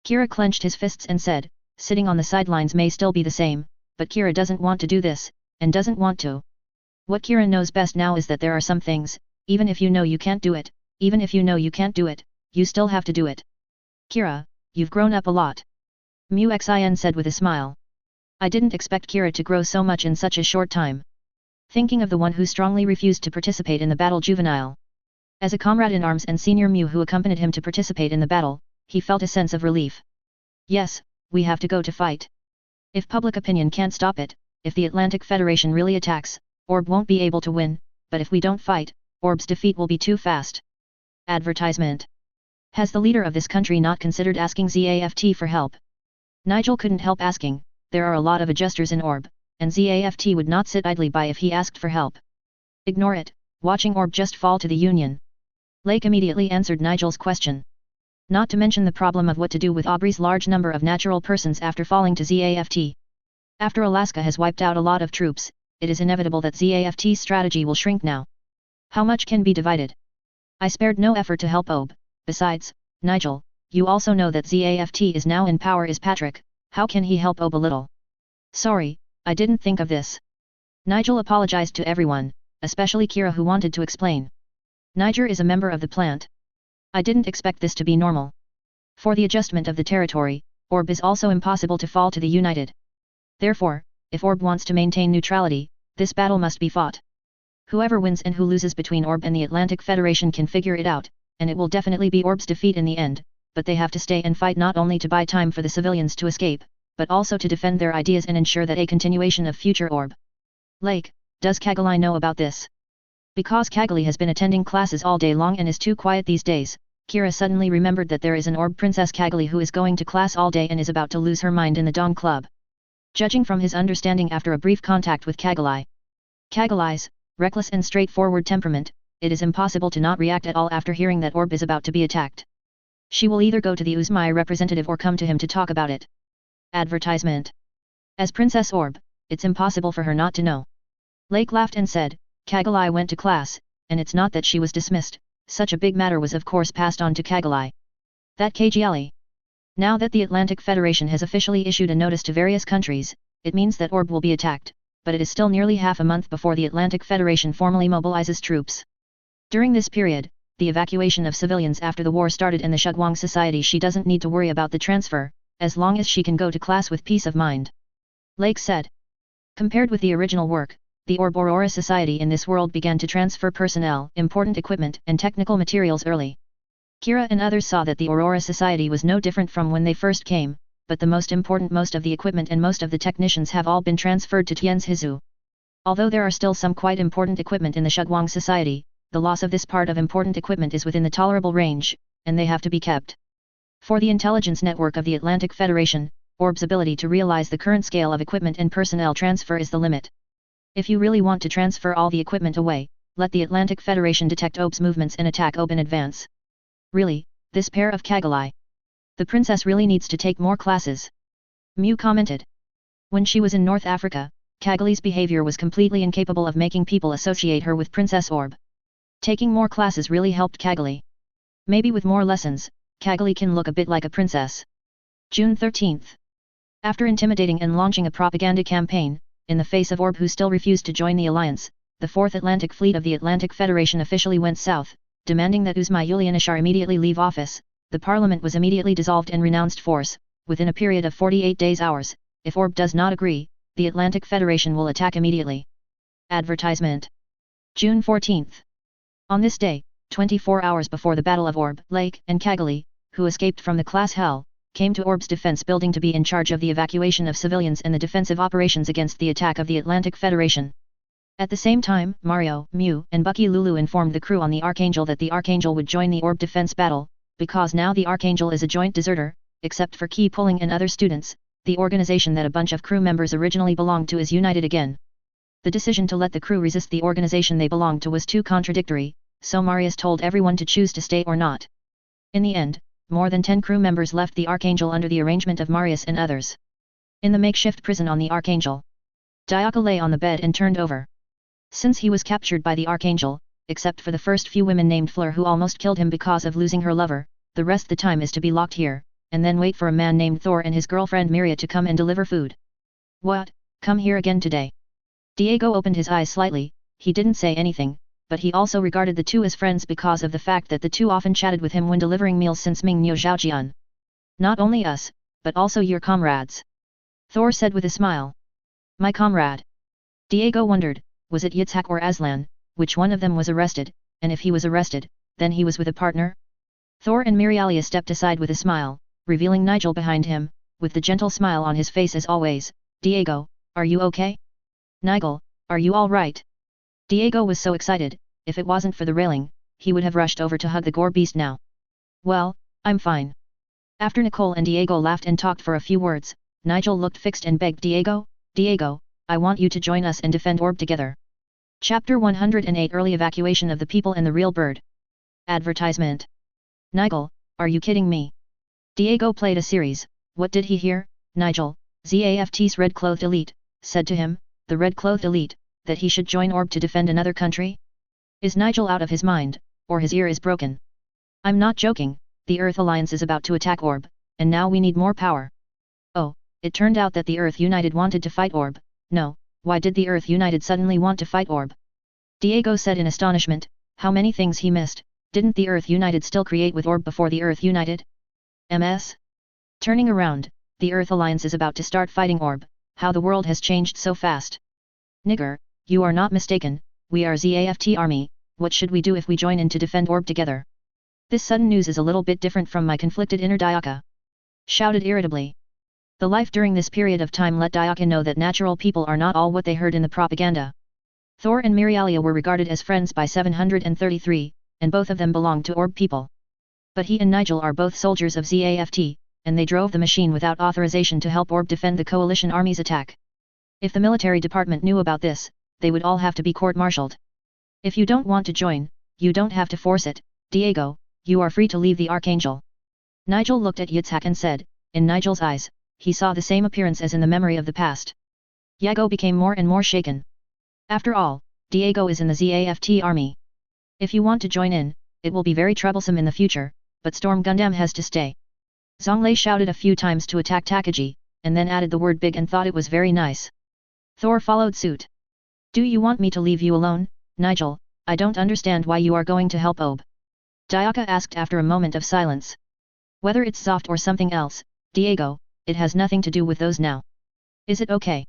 Kira clenched his fists and said, sitting on the sidelines may still be the same, but Kira doesn't want to do this, and doesn't want to. What Kira knows best now is that there are some things, even if you know you can't do it, even if you know you can't do it, you still have to do it. Kira, you've grown up a lot. Mu Xin said with a smile. I didn't expect Kira to grow so much in such a short time. Thinking of the one who strongly refused to participate in the battle juvenile. As a comrade in arms and senior Mu who accompanied him to participate in the battle, he felt a sense of relief. Yes, we have to go to fight. If public opinion can't stop it, if the Atlantic Federation really attacks, Orb won't be able to win, but if we don't fight, Orb's defeat will be too fast. Advertisement. Has the leader of this country not considered asking ZAFT for help? Nigel couldn't help asking, there are a lot of adjusters in Orb, and ZAFT would not sit idly by if he asked for help. Ignore it, watching Orb just fall to the Union. Lake immediately answered Nigel's question. Not to mention the problem of what to do with Aubrey's large number of natural persons after falling to ZAFT. After Alaska has wiped out a lot of troops, it is inevitable that ZAFT's strategy will shrink now. How much can be divided? I spared no effort to help Ob. Besides, Nigel, you also know that ZAFT is now in power is Patrick, how can he help Ob a little? Sorry, I didn't think of this. Nigel apologized to everyone, especially Kira who wanted to explain. Niger is a member of the plant. I didn't expect this to be normal. For the adjustment of the territory, Orb is also impossible to fall to the United. Therefore, if Orb wants to maintain neutrality, this battle must be fought. Whoever wins and who loses between Orb and the Atlantic Federation can figure it out, and it will definitely be Orb's defeat in the end, but they have to stay and fight not only to buy time for the civilians to escape, but also to defend their ideas and ensure that a continuation of future Orb. Lake, does Kagali know about this? Because Kagali has been attending classes all day long and is too quiet these days, Kira suddenly remembered that there is an Orb Princess Kagali who is going to class all day and is about to lose her mind in the Dawn Club. Judging from his understanding after a brief contact with Kagali's reckless and straightforward temperament, it is impossible to not react at all after hearing that Orb is about to be attacked. She will either go to the Uzmai representative or come to him to talk about it. Advertisement. As Princess Orb, it's impossible for her not to know. Lake laughed and said, Kagali went to class, and it's not that she was dismissed, such a big matter was of course passed on to Kagali. That Kagli. Now that the Atlantic Federation has officially issued a notice to various countries, it means that Orb will be attacked, but it is still nearly half a month before the Atlantic Federation formally mobilizes troops. During this period, the evacuation of civilians after the war started in the Shugwang Society, she doesn't need to worry about the transfer, as long as she can go to class with peace of mind. Lake said. Compared with the original work, the Orb Aurora Society in this world began to transfer personnel, important equipment and technical materials early. Kira and others saw that the Aurora Society was no different from when they first came, but the most of the equipment and most of the technicians have all been transferred to Tianzhizu. Although there are still some quite important equipment in the Shugwang Society, the loss of this part of important equipment is within the tolerable range, and they have to be kept. For the intelligence network of the Atlantic Federation, Orb's ability to realize the current scale of equipment and personnel transfer is the limit. If you really want to transfer all the equipment away, let the Atlantic Federation detect Ob's movements and attack Ob in advance. Really, this pair of Kagali. The princess really needs to take more classes. Mu commented. When she was in North Africa, Kagali's behavior was completely incapable of making people associate her with Princess Orb. Taking more classes really helped Kagali. Maybe with more lessons, Kagali can look a bit like a princess. June 13th. After intimidating and launching a propaganda campaign, in the face of Orb who still refused to join the alliance, the 4th Atlantic Fleet of the Atlantic Federation officially went south, demanding that Uzma Yulianishar immediately leave office. The parliament was immediately dissolved and renounced force, within a period of 48 days hours. If Orb does not agree, the Atlantic Federation will attack immediately. Advertisement. June 14th. On this day, 24 hours before the Battle of Orb, Lake and Kagali, who escaped from the class hell, came to Orb's defense building to be in charge of the evacuation of civilians and the defensive operations against the attack of the Atlantic Federation. At the same time, Mario, Mu, and Bucky Lulu informed the crew on the Archangel that the Archangel would join the Orb defense battle, because now the Archangel is a joint deserter, except for Key Pulling and other students. The organization that a bunch of crew members originally belonged to is united again. The decision to let the crew resist the organization they belonged to was too contradictory, so Marius told everyone to choose to stay or not. In the end, more than 10 crew members left the Archangel under the arrangement of Marius and others. In the makeshift prison on the Archangel, Diaka lay on the bed and turned over. Since he was captured by the Archangel, except for the first few women named Fleur who almost killed him because of losing her lover, the rest the time is to be locked here, and then wait for a man named Thor and his girlfriend Miria to come and deliver food. What, come here again today? Diego opened his eyes slightly, he didn't say anything, but he also regarded the two as friends because of the fact that the two often chatted with him when delivering meals since Ming Niu Zhaojian. Not only us, but also your comrades. Thor said with a smile. My comrade. Diego wondered, was it Yitzhak or Aslan, which one of them was arrested, and if he was arrested, then he was with a partner? Thor and Mirialia stepped aside with a smile, revealing Nigel behind him, with the gentle smile on his face as always. Diego, are you okay? Nigel, are you all right? Diego was so excited, if it wasn't for the railing, he would have rushed over to hug the gore beast now. Well, I'm fine. After Nicole and Diego laughed and talked for a few words, Nigel looked fixed and begged Diego, Diego, I want you to join us and defend Orb together. Chapter 108 Early Evacuation of the People and the Real Bird. Advertisement. Nigel, are you kidding me? Diego played a series. What did he hear? Nigel, ZAFT's red-clothed elite, said to him, the red-clothed elite, that he should join Orb to defend another country? Is Nigel out of his mind, or his ear is broken? I'm not joking, the Earth Alliance is about to attack Orb, and now we need more power. Oh, it turned out that the Earth United wanted to fight Orb. No, why did the Earth United suddenly want to fight Orb? Diego said in astonishment, how many things he missed. Didn't the Earth United still create with Orb before the Earth United? MS? Turning around, the Earth Alliance is about to start fighting Orb, how the world has changed so fast. Nigger, you are not mistaken, we are ZAFT Army, what should we do if we join in to defend Orb together? This sudden news is a little bit different from my conflicted inner Dayaka. Shouted irritably. The life during this period of time let Dayaka know that natural people are not all what they heard in the propaganda. Thor and Mirialia were regarded as friends by 733, and both of them belonged to Orb people. But he and Nigel are both soldiers of ZAFT, and they drove the machine without authorization to help Orb defend the coalition army's attack. If the military department knew about this, they would all have to be court-martialed. If you don't want to join, you don't have to force it, Diego, you are free to leave the Archangel. Nigel looked at Yitzhak and said, in Nigel's eyes, he saw the same appearance as in the memory of the past. Yago became more and more shaken. After all, Diego is in the ZAFT army. If you want to join in, it will be very troublesome in the future, but Storm Gundam has to stay. Zonglei shouted a few times to attack Takagi, and then added the word big and thought it was very nice. Thor followed suit. Do you want me to leave you alone, Nigel? I don't understand why you are going to help Ob. Dayaka asked after a moment of silence. Whether it's soft or something else, Diego, it has nothing to do with those now. Is it okay?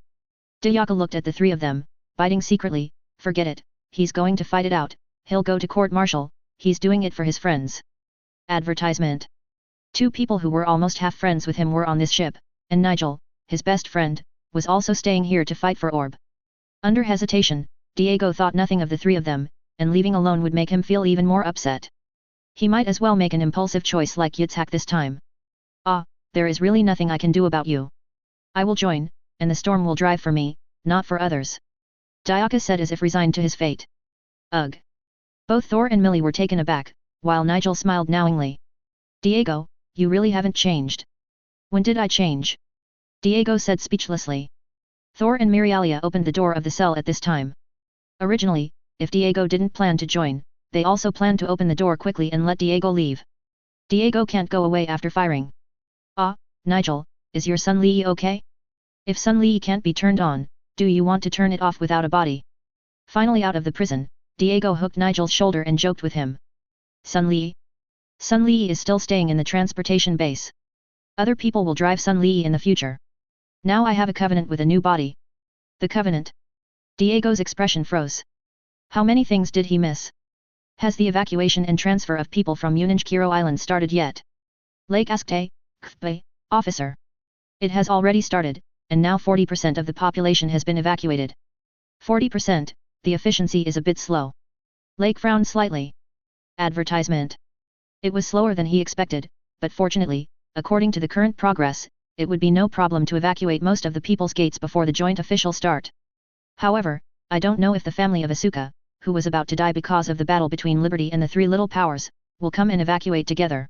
Dayaka looked at the three of them, biting secretly, forget it, he's going to fight it out, he'll go to court-martial, he's doing it for his friends. Advertisement. Two people who were almost half friends with him were on this ship, and Nigel, his best friend, was also staying here to fight for Orb. Under hesitation, Diego thought nothing of the three of them, and leaving alone would make him feel even more upset. He might as well make an impulsive choice like Yitzhak this time. Ah, there is really nothing I can do about you. I will join, and the storm will drive for me, not for others. Dayaka said as if resigned to his fate. Ugh. Both Thor and Millie were taken aback, while Nigel smiled knowingly. Diego, you really haven't changed. When did I change? Diego said speechlessly. Thor and Mirialia opened the door of the cell at this time. Originally, if Diego didn't plan to join, they also planned to open the door quickly and let Diego leave. Diego can't go away after firing. Ah, Nigel, is your Sun Li okay? If Sun Li can't be turned on, do you want to turn it off without a body? Finally out of the prison, Diego hooked Nigel's shoulder and joked with him. Sun Li? Sun Li is still staying in the transportation base. Other people will drive Sun Li in the future. Now I have a covenant with a new body. The covenant? Diego's expression froze. How many things did he miss? Has the evacuation and transfer of people from Uninjkiro Island started yet? Lake asked a KFB officer. It has already started, and now 40% of the population has been evacuated. 40%, the efficiency is a bit slow. Lake frowned slightly. Advertisement. It was slower than he expected, but fortunately, according to the current progress, it would be no problem to evacuate most of the people's gates before the joint official start. However, I don't know if the family of Asuka, who was about to die because of the battle between Liberty and the three little powers, will come and evacuate together.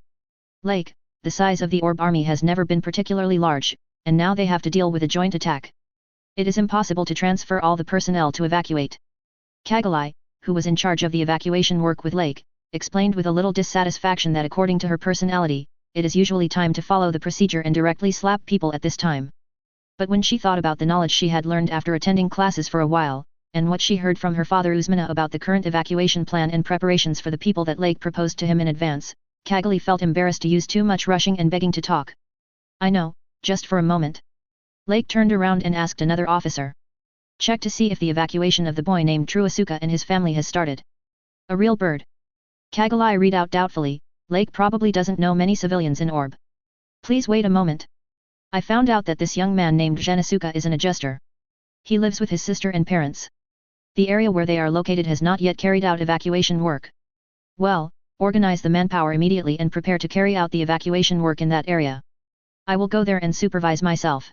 Lake, the size of the Orb army has never been particularly large, and now they have to deal with a joint attack. It is impossible to transfer all the personnel to evacuate. Kagalai, who was in charge of the evacuation work with Lake, explained with a little dissatisfaction that according to her personality, it is usually time to follow the procedure and directly slap people at this time. But when she thought about the knowledge she had learned after attending classes for a while, and what she heard from her father Usmana about the current evacuation plan and preparations for the people that Lake proposed to him in advance, Kagali felt embarrassed to use too much rushing and begging to talk. I know, just for a moment. Lake turned around and asked another officer. Check to see if the evacuation of the boy named Truasuka and his family has started. A real bird. Kagali read out doubtfully, Lake probably doesn't know many civilians in Orb. Please wait a moment. I found out that this young man named Genasuka is an adjuster. He lives with his sister and parents. The area where they are located has not yet carried out evacuation work. Well, organize the manpower immediately and prepare to carry out the evacuation work in that area. I will go there and supervise myself.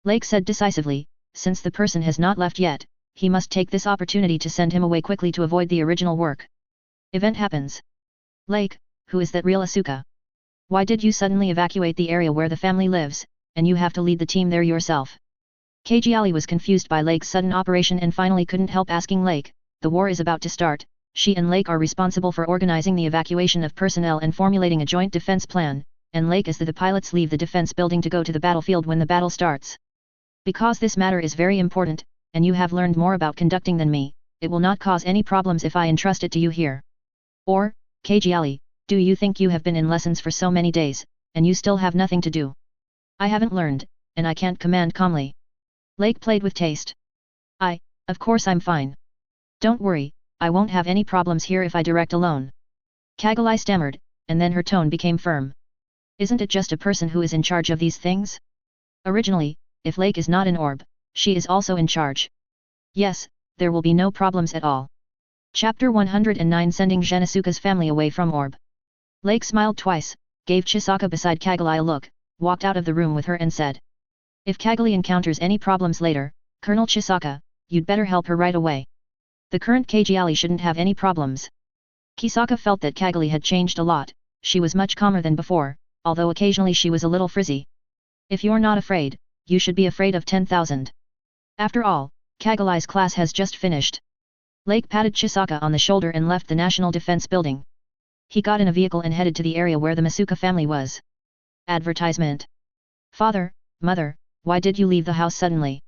Lake said decisively, since the person has not left yet, he must take this opportunity to send him away quickly to avoid the original work. Event happens. Lake, who is that real Asuka? Why did you suddenly evacuate the area where the family lives, and you have to lead the team there yourself? Kajiali was confused by Lake's sudden operation and finally couldn't help asking Lake, the war is about to start, she and Lake are responsible for organizing the evacuation of personnel and formulating a joint defense plan, and Lake is the pilots leave the defense building to go to the battlefield when the battle starts. Because this matter is very important, and you have learned more about conducting than me, it will not cause any problems if I entrust it to you here. Or, Kajiali, do you think you have been in lessons for so many days, and you still have nothing to do? I haven't learned, and I can't command calmly. Lake played with taste. Of course I'm fine. Don't worry, I won't have any problems here if I direct alone. Kagali stammered, and then her tone became firm. Isn't it just a person who is in charge of these things? Originally, if Lake is not in Orb, she is also in charge. Yes, there will be no problems at all. Chapter 109 Sending Genasuka's family away from Orb. Lake smiled twice, gave Chisaka beside Kagali a look, walked out of the room with her and said. If Kagali encounters any problems later, Colonel Chisaka, you'd better help her right away. The current Kagali shouldn't have any problems. Chisaka felt that Kagali had changed a lot, she was much calmer than before, although occasionally she was a little frizzy. If you're not afraid, you should be afraid of 10,000. After all, Kagali's class has just finished. Lake patted Chisaka on the shoulder and left the National Defense Building. He got in a vehicle and headed to the area where the Masuka family was. Advertisement. Father, Mother, why did you leave the house suddenly?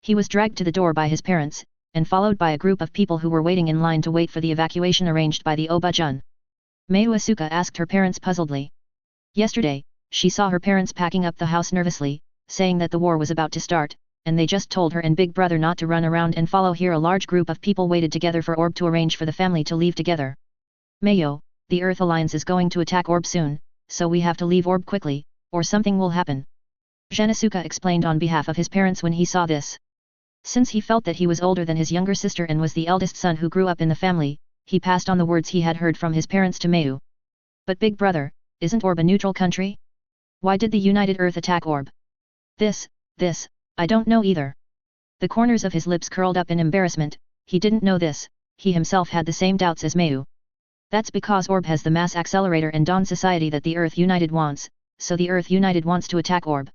He was dragged to the door by his parents, and followed by a group of people who were waiting in line to wait for the evacuation arranged by the Obajun. Mayu Asuka asked her parents puzzledly. Yesterday, she saw her parents packing up the house nervously, saying that the war was about to start, and they just told her and Big Brother not to run around and follow here. A large group of people waited together for Orb to arrange for the family to leave together. Mayo, the Earth Alliance is going to attack Orb soon, so we have to leave Orb quickly, or something will happen. Genasuka explained on behalf of his parents when he saw this. Since he felt that he was older than his younger sister and was the eldest son who grew up in the family, he passed on the words he had heard from his parents to Mayu. But Big Brother, isn't Orb a neutral country? Why did the United Earth attack Orb? This, I don't know either. The corners of his lips curled up in embarrassment, he didn't know this, he himself had the same doubts as Mayu. That's because Orb has the mass accelerator and Dawn society that the Earth United wants, so the Earth United wants to attack Orb.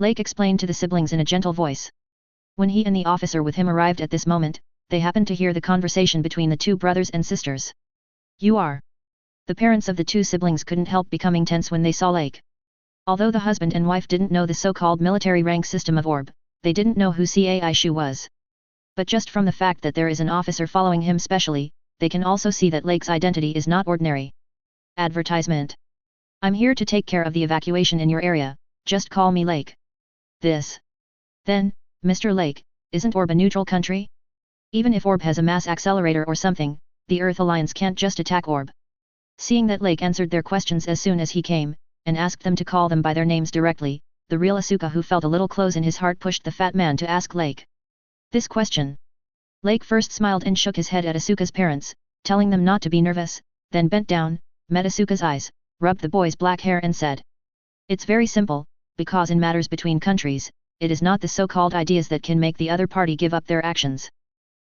Lake explained to the siblings in a gentle voice. When he and the officer with him arrived at this moment, they happened to hear the conversation between the two brothers and sisters. You are. The parents of the two siblings couldn't help becoming tense when they saw Lake. Although the husband and wife didn't know the so-called military rank system of Orb, they didn't know who Cai Shu was. But just from the fact that there is an officer following him specially, they can also see that Lake's identity is not ordinary. Advertisement. I'm here to take care of the evacuation in your area, just call me Lake. Then, Mr. Lake, isn't Orb a neutral country? Even if Orb has a mass accelerator or something, the Earth Alliance can't just attack Orb. Seeing that Lake answered their questions as soon as he came, and asked them to call them by their names directly, the real Asuka who felt a little close in his heart pushed the fat man to ask Lake this question. Lake first smiled and shook his head at Asuka's parents, telling them not to be nervous, then bent down, met Asuka's eyes, rubbed the boy's black hair and said. It's very simple, because in matters between countries, it is not the so-called ideas that can make the other party give up their actions.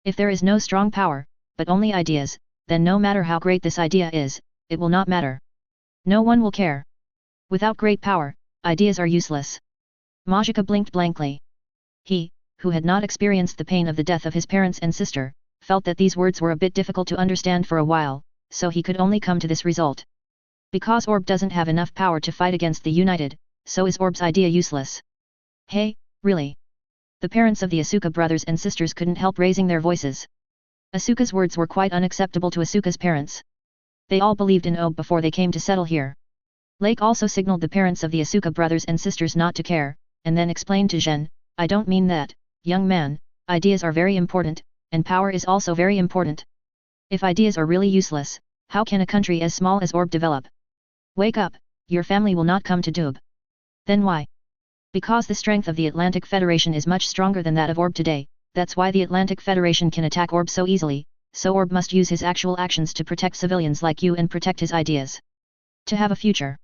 If there is no strong power, but only ideas, then no matter how great this idea is, it will not matter. No one will care. Without great power, ideas are useless. Majika blinked blankly. He, who had not experienced the pain of the death of his parents and sister, felt that these words were a bit difficult to understand for a while, so he could only come to this result. Because Orb doesn't have enough power to fight against the United, so is Orb's idea useless. Hey, really? The parents of the Asuka brothers and sisters couldn't help raising their voices. Asuka's words were quite unacceptable to Asuka's parents. They all believed in Orb before they came to settle here. Lake also signaled the parents of the Asuka brothers and sisters not to care, and then explained to Zhen, I don't mean that, young man, ideas are very important, and power is also very important. If ideas are really useless, how can a country as small as Orb develop? Wake up, your family will not come to Dub. Then why? Because the strength of the Atlantic Federation is much stronger than that of Orb today, that's why the Atlantic Federation can attack Orb so easily, so Orb must use his actual actions to protect civilians like you and protect his ideas. To have a future.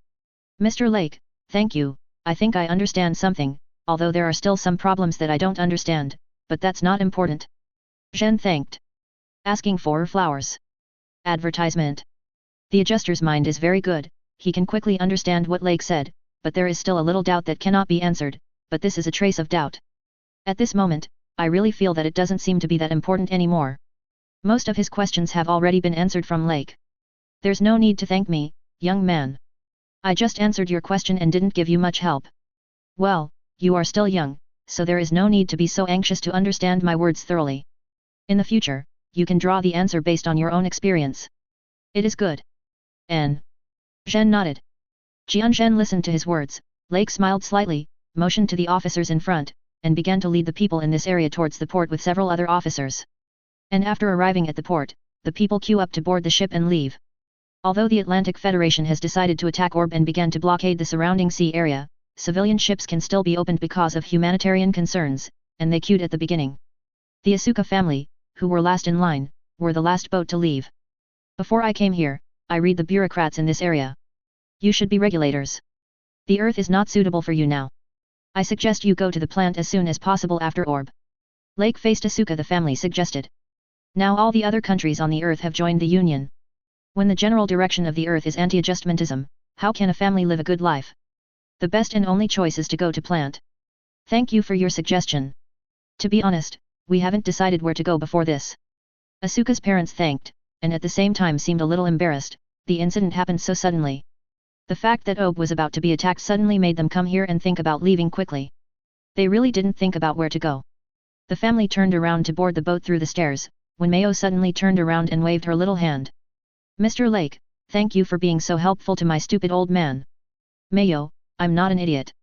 Mr. Lake, thank you, I think I understand something, although there are still some problems that I don't understand, but that's not important. Zhen thanked. Asking for flowers. Advertisement. The adjuster's mind is very good, he can quickly understand what Lake said, but there is still a little doubt that cannot be answered, but this is a trace of doubt. At this moment, I really feel that it doesn't seem to be that important anymore. Most of his questions have already been answered from Lake. There's no need to thank me, young man. I just answered your question and didn't give you much help. Well, you are still young, so there is no need to be so anxious to understand my words thoroughly. In the future, you can draw the answer based on your own experience. It is good. N. Zhen nodded. Zhen listened to his words, Lake smiled slightly, motioned to the officers in front, and began to lead the people in this area towards the port with several other officers. And after arriving at the port, the people queue up to board the ship and leave. Although the Atlantic Federation has decided to attack Orb and began to blockade the surrounding sea area, civilian ships can still be opened because of humanitarian concerns, and they queued at the beginning. The Asuka family, who were last in line, were the last boat to leave. Before I came here, I read the bureaucrats in this area. You should be regulators. The Earth is not suitable for you now. I suggest you go to the plant as soon as possible after Orb. Lake faced Asuka, the family suggested. Now all the other countries on the Earth have joined the Union. When the general direction of the Earth is anti-adjustmentism, how can a family live a good life? The best and only choice is to go to plant. Thank you for your suggestion. To be honest, we haven't decided where to go before this. Asuka's parents thanked, and at the same time seemed a little embarrassed, the incident happened so suddenly. The fact that Ob was about to be attacked suddenly made them come here and think about leaving quickly. They really didn't think about where to go. The family turned around to board the boat through the stairs, when Mayo suddenly turned around and waved her little hand. Mr. Lake, thank you for being so helpful to my stupid old man. Mayo, I'm not an idiot.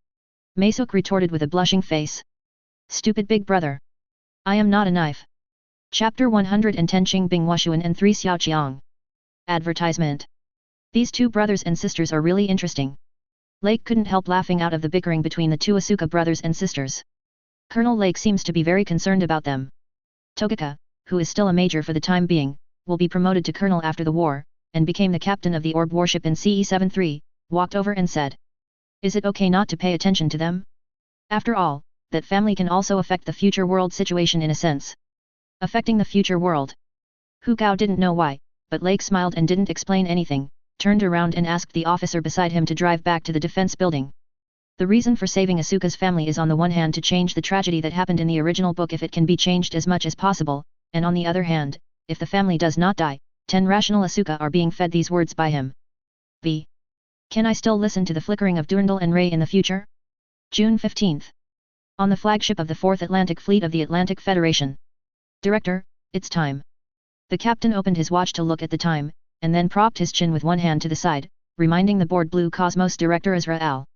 Maesuk retorted with a blushing face. Stupid big brother. I am not a knife. Chapter 110 Qing Bing Washuan and 3 Xiaoqiang. Advertisement. These two brothers and sisters are really interesting. Lake couldn't help laughing out of the bickering between the two Asuka brothers and sisters. Colonel Lake seems to be very concerned about them. Togaka, who is still a major for the time being, will be promoted to colonel after the war, and became the captain of the Orb warship in CE-73, walked over and said. Is it okay not to pay attention to them? After all, that family can also affect the future world situation in a sense. Affecting the future world. Hu Gao didn't know why, but Lake smiled and didn't explain anything, turned around and asked the officer beside him to drive back to the defense building. The reason for saving Asuka's family is on the one hand to change the tragedy that happened in the original book if it can be changed as much as possible, and on the other hand, if the family does not die, 10 rational Asuka are being fed these words by him. B. Can I still listen to the flickering of Durandal and Ray in the future? June 15th. On the flagship of the 4th Atlantic Fleet of the Atlantic Federation. Director, it's time. The captain opened his watch to look at the time, and then propped his chin with one hand to the side, reminding the bored Blue Cosmos Director Azrael.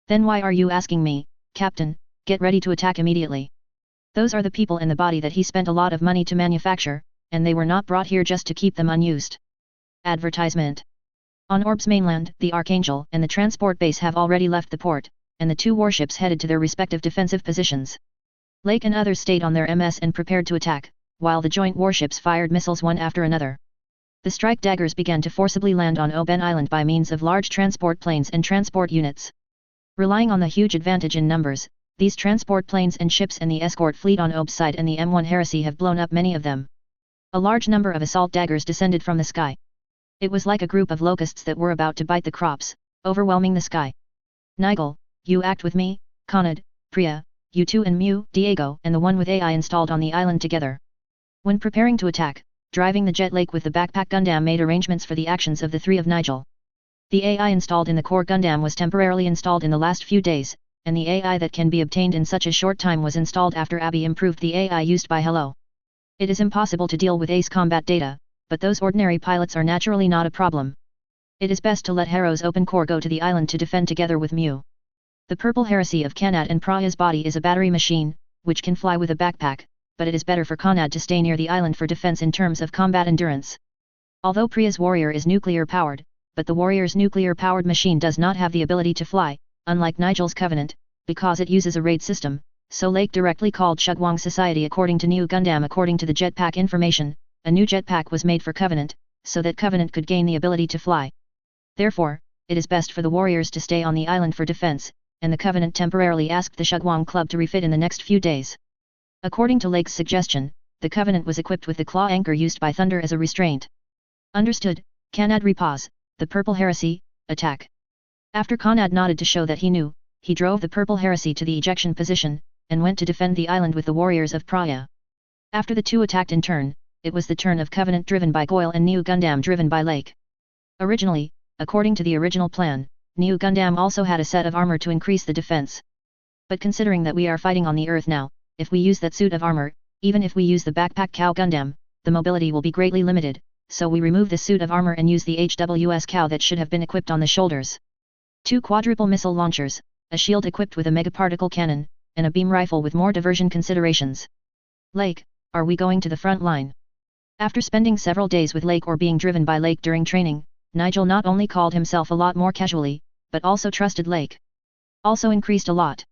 Then why are you asking me, Captain, get ready to attack immediately. Those are the people in the body that he spent a lot of money to manufacture, and they were not brought here just to keep them unused. Advertisement. On Orb's mainland, the Archangel and the transport base have already left the port, and the two warships headed to their respective defensive positions. Lake and others stayed on their MS and prepared to attack, while the joint warships fired missiles one after another. The strike daggers began to forcibly land on Oben Island by means of large transport planes and transport units. Relying on the huge advantage in numbers, these transport planes and ships and the escort fleet on Ob's side and the M1 Heresy have blown up many of them. A large number of assault daggers descended from the sky. It was like a group of locusts that were about to bite the crops, overwhelming the sky. Nigel, you act with me, Conrad, Priya, you two and Mew, Diego and the one with AI installed on the island together. When preparing to attack, driving the jet Lake with the backpack Gundam made arrangements for the actions of the three of Nigel. The AI installed in the core Gundam was temporarily installed in the last few days, and the AI that can be obtained in such a short time was installed after Abby improved the AI used by Hello. It is impossible to deal with ace combat data, but those ordinary pilots are naturally not a problem. It is best to let Hero's open core go to the island to defend together with Mew. The purple heresy of Kanad and Praya's body is a battery machine, which can fly with a backpack, but it is better for Kanad to stay near the island for defense in terms of combat endurance. Although Priya's warrior is nuclear-powered, but the warrior's nuclear-powered machine does not have the ability to fly, unlike Nigel's Covenant, because it uses a raid system, so Lake directly called Shugwang Society according to New Gundam. According to the jetpack information, a new jetpack was made for Covenant, so that Covenant could gain the ability to fly. Therefore, it is best for the warriors to stay on the island for defense, and the Covenant temporarily asked the Shugwang Club to refit in the next few days. According to Lake's suggestion, the Covenant was equipped with the claw anchor used by Thunder as a restraint. Understood, Kanad repause, the Purple Heresy, attack. After Kanad nodded to show that he knew, he drove the Purple Heresy to the ejection position, and went to defend the island with the warriors of Praya. After the two attacked in turn, it was the turn of Covenant driven by Goyle and New Gundam driven by Lake. Originally, according to the original plan, New Gundam also had a set of armor to increase the defense. But considering that we are fighting on the Earth now, if we use that suit of armor, even if we use the backpack cow Gundam, the mobility will be greatly limited, so we remove the suit of armor and use the HWS cow that should have been equipped on the shoulders. 2 quadruple missile launchers, a shield equipped with a megaparticle cannon, and a beam rifle with more diversion considerations. Lake, are we going to the front line? After spending several days with Lake or being driven by Lake during training, Nigel not only called himself a lot more casually, but also trusted Lake. Also increased a lot.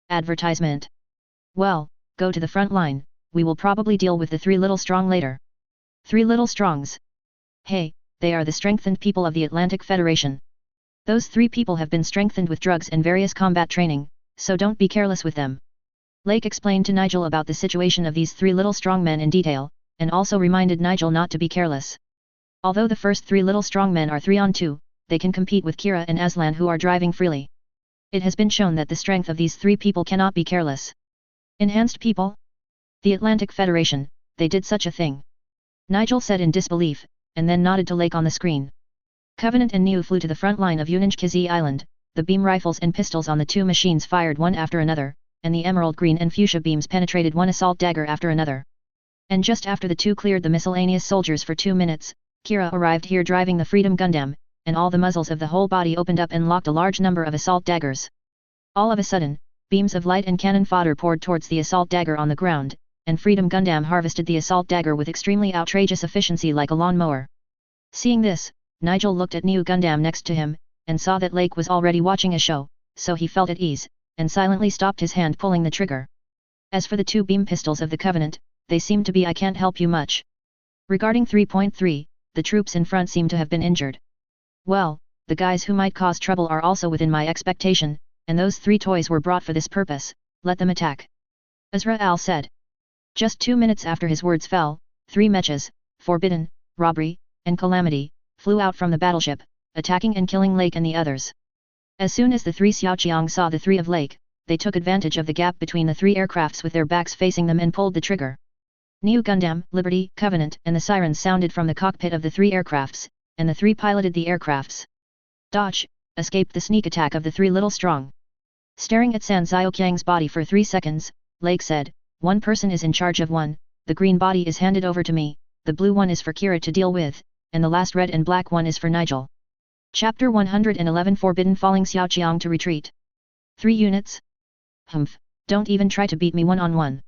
Advertisement. Well, go to the front line, we will probably deal with the 3 little strong later. 3 little strongs. Hey, they are the strengthened people of the Atlantic Federation. Those 3 people have been strengthened with drugs and various combat training, so don't be careless with them. Lake explained to Nigel about the situation of these 3 little strong men in detail, and also reminded Nigel not to be careless. Although the first 3 little strong men are 3 on 2, they can compete with Kira and Aslan who are driving freely. It has been shown that the strength of these 3 people cannot be careless. Enhanced people? The Atlantic Federation, they did such a thing. Nigel said in disbelief, and then nodded to Lake on the screen. Covenant and New flew to the front line of Unanchkizi Island, the beam rifles and pistols on the 2 machines fired one after another, and the emerald green and fuchsia beams penetrated one assault dagger after another. And just after the 2 cleared the miscellaneous soldiers for 2 minutes, Kira arrived here driving the Freedom Gundam, and all the muzzles of the whole body opened up and locked a large number of assault daggers. All of a sudden, beams of light and cannon fodder poured towards the assault dagger on the ground, and Freedom Gundam harvested the assault dagger with extremely outrageous efficiency like a lawnmower. Seeing this, Nigel looked at New Gundam next to him, and saw that Lake was already watching a show, so he felt at ease, and silently stopped his hand pulling the trigger. As for the 2 beam pistols of the Covenant, they seem to be I can't help you much. Regarding 3.3, the troops in front seem to have been injured. Well, the guys who might cause trouble are also within my expectation, and those 3 toys were brought for this purpose, let them attack. Azrael said. Just 2 minutes after his words fell, 3 mechas, Forbidden, Robbery, and Calamity, flew out from the battleship, attacking and killing Lake and the others. As soon as the 3 Xiaoqiang saw the 3 of Lake, they took advantage of the gap between the 3 aircrafts with their backs facing them and pulled the trigger. New Gundam, Liberty, Covenant and the sirens sounded from the cockpit of the 3 aircrafts, and the 3 piloted the aircrafts. Dodge, escaped the sneak attack of the 3 little strong. Staring at San Xiaoqiang's body for 3 seconds, Lake said, one person is in charge of one, the green body is handed over to me, the blue one is for Kira to deal with, and the last red and black one is for Nigel. Chapter 111 Forbidden Falling Xiaoqiang to retreat. 3 units? Humph, don't even try to beat me one-on-one.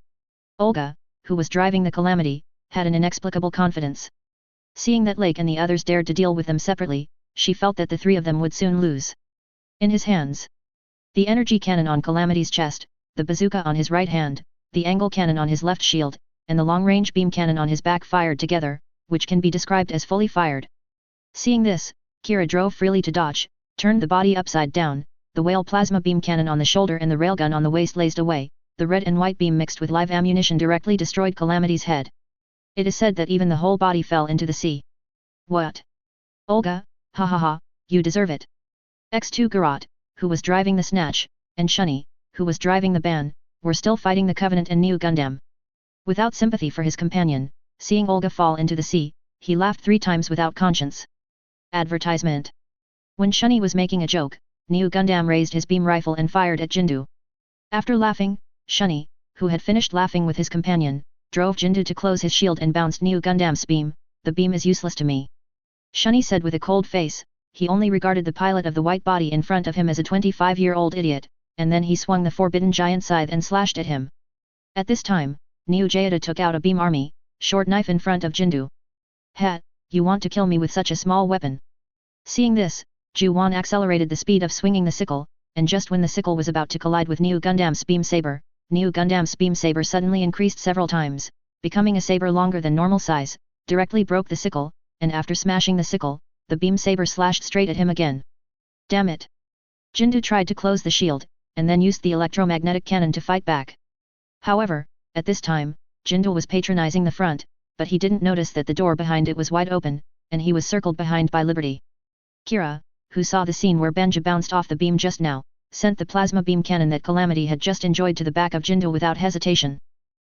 Olga, who was driving the Calamity, had an inexplicable confidence. Seeing that Lake and the others dared to deal with them separately, she felt that the 3 of them would soon lose. In his hands, the energy cannon on Calamity's chest, the bazooka on his right hand, the angle cannon on his left shield, and the long-range beam cannon on his back fired together, which can be described as fully fired. Seeing this, Kira drove freely to dodge, turned the body upside down, the whale plasma beam cannon on the shoulder and the railgun on the waist blazed away, the red and white beam mixed with live ammunition directly destroyed Calamity's head. It is said that even the whole body fell into the sea. What? Olga, ha ha ha, you deserve it. X2 Garat, who was driving the Snatch, and Shunny, who was driving the Ban, were still fighting the Covenant and New Gundam. Without sympathy for his companion, Seeing Olga fall into the sea, he laughed 3 times without conscience. Advertisement. When Shunny was making a joke, New Gundam raised his beam rifle and fired at Jindu. After laughing, Shunny, who had finished laughing with his companion, drove Jindu to close his shield and bounced New Gundam's beam. The beam is useless to me. Shunny said with a cold face. He only regarded the pilot of the white body in front of him as a 25-year-old idiot, and then he swung the forbidden giant scythe and slashed at him. At this time, Neo Jayata took out a beam army, short knife in front of Jindu. "Ha, you want to kill me with such a small weapon?" Seeing this, Ju-Wan accelerated the speed of swinging the sickle, and just when the sickle was about to collide with Neo Gundam's beam saber, Neo Gundam's beam saber suddenly increased several times, becoming a saber longer than normal size, directly broke the sickle, and after smashing the sickle, the beam saber slashed straight at him again. Damn it! Jindu tried to close the shield, and then used the electromagnetic cannon to fight back. However, at this time, Jindu was patronizing the front, but he didn't notice that the door behind it was wide open, and he was circled behind by Liberty. Kira, who saw the scene where Benja bounced off the beam just now, sent the plasma beam cannon that Calamity had just enjoyed to the back of Jindu without hesitation.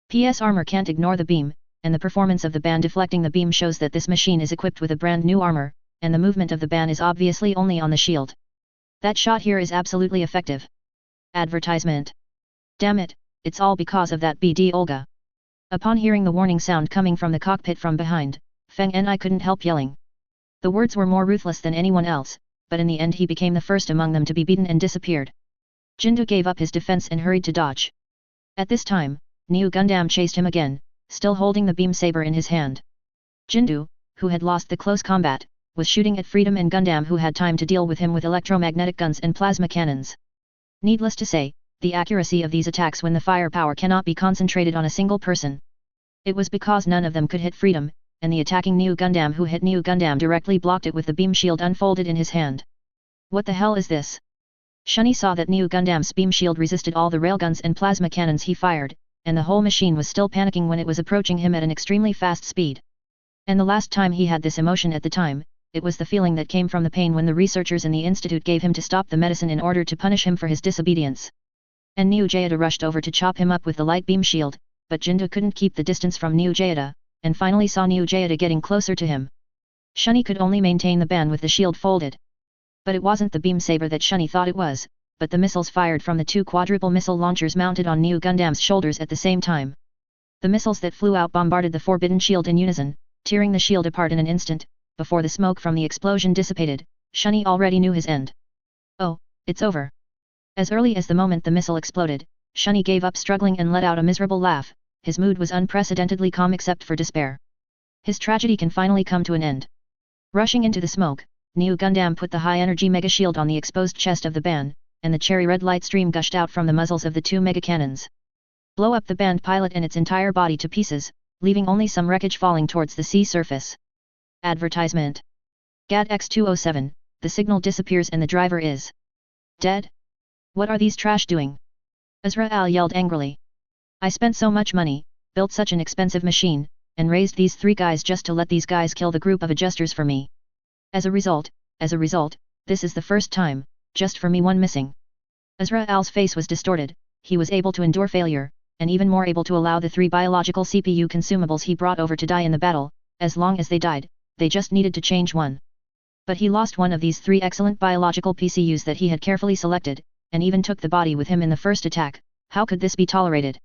PS armor can't ignore the beam, and the performance of the band deflecting the beam shows that this machine is equipped with a brand new armor, and the movement of the band is obviously only on the shield. That shot here is absolutely effective. Advertisement. Damn it, it's all because of that BD Olga. Upon hearing the warning sound coming from the cockpit from behind, Feng Ni couldn't help yelling. The words were more ruthless than anyone else, but in the end he became the first among them to be beaten and disappeared. Jindu gave up his defense and hurried to dodge. At this time, Neo Gundam chased him again, still holding the beam saber in his hand. Jindu, who had lost the close combat, was shooting at Freedom and Gundam, who had time to deal with him with electromagnetic guns and plasma cannons. Needless to say, the accuracy of these attacks when the firepower cannot be concentrated on a single person. It was because none of them could hit Freedom, and the attacking Neo Gundam who hit Neo Gundam directly blocked it with the beam shield unfolded in his hand. What the hell is this? Shunny saw that Neo Gundam's beam shield resisted all the railguns and plasma cannons he fired, and the whole machine was still panicking when it was approaching him at an extremely fast speed. And the last time he had this emotion at the time, it was the feeling that came from the pain when the researchers in the institute gave him to stop the medicine in order to punish him for his disobedience. And Neo Jayata rushed over to chop him up with the light beam shield, but Jindu couldn't keep the distance from Neo Jayata, and finally saw Neo Jayata getting closer to him. Shunny could only maintain the band with the shield folded. But it wasn't the beam saber that Shunny thought it was, but the missiles fired from the 2 quadruple missile launchers mounted on Neo Gundam's shoulders at the same time. The missiles that flew out bombarded the forbidden shield in unison, tearing the shield apart in an instant. Before the smoke from the explosion dissipated, Shunny already knew his end. Oh, it's over. As early as the moment the missile exploded, Shunny gave up struggling and let out a miserable laugh. His mood was unprecedentedly calm except for despair. His tragedy can finally come to an end. Rushing into the smoke, Neo Gundam put the high-energy mega shield on the exposed chest of the band, and the cherry red light stream gushed out from the muzzles of the 2 mega cannons. Blow up the band pilot and its entire body to pieces, leaving only some wreckage falling towards the sea surface. Advertisement. GAD X207, the signal disappears and the driver is dead? What are these trash doing? Azrael yelled angrily. I spent so much money, built such an expensive machine, and raised these 3 guys just to let these guys kill the group of adjusters for me. As a result, this is the first time, just for me one missing. Azrael's face was distorted, he was able to endure failure, and even more able to allow the 3 biological CPU consumables he brought over to die in the battle. As long as they died, they just needed to change one. But he lost one of these 3 excellent biological PCUs that he had carefully selected, and even took the body with him in the first attack. How could this be tolerated?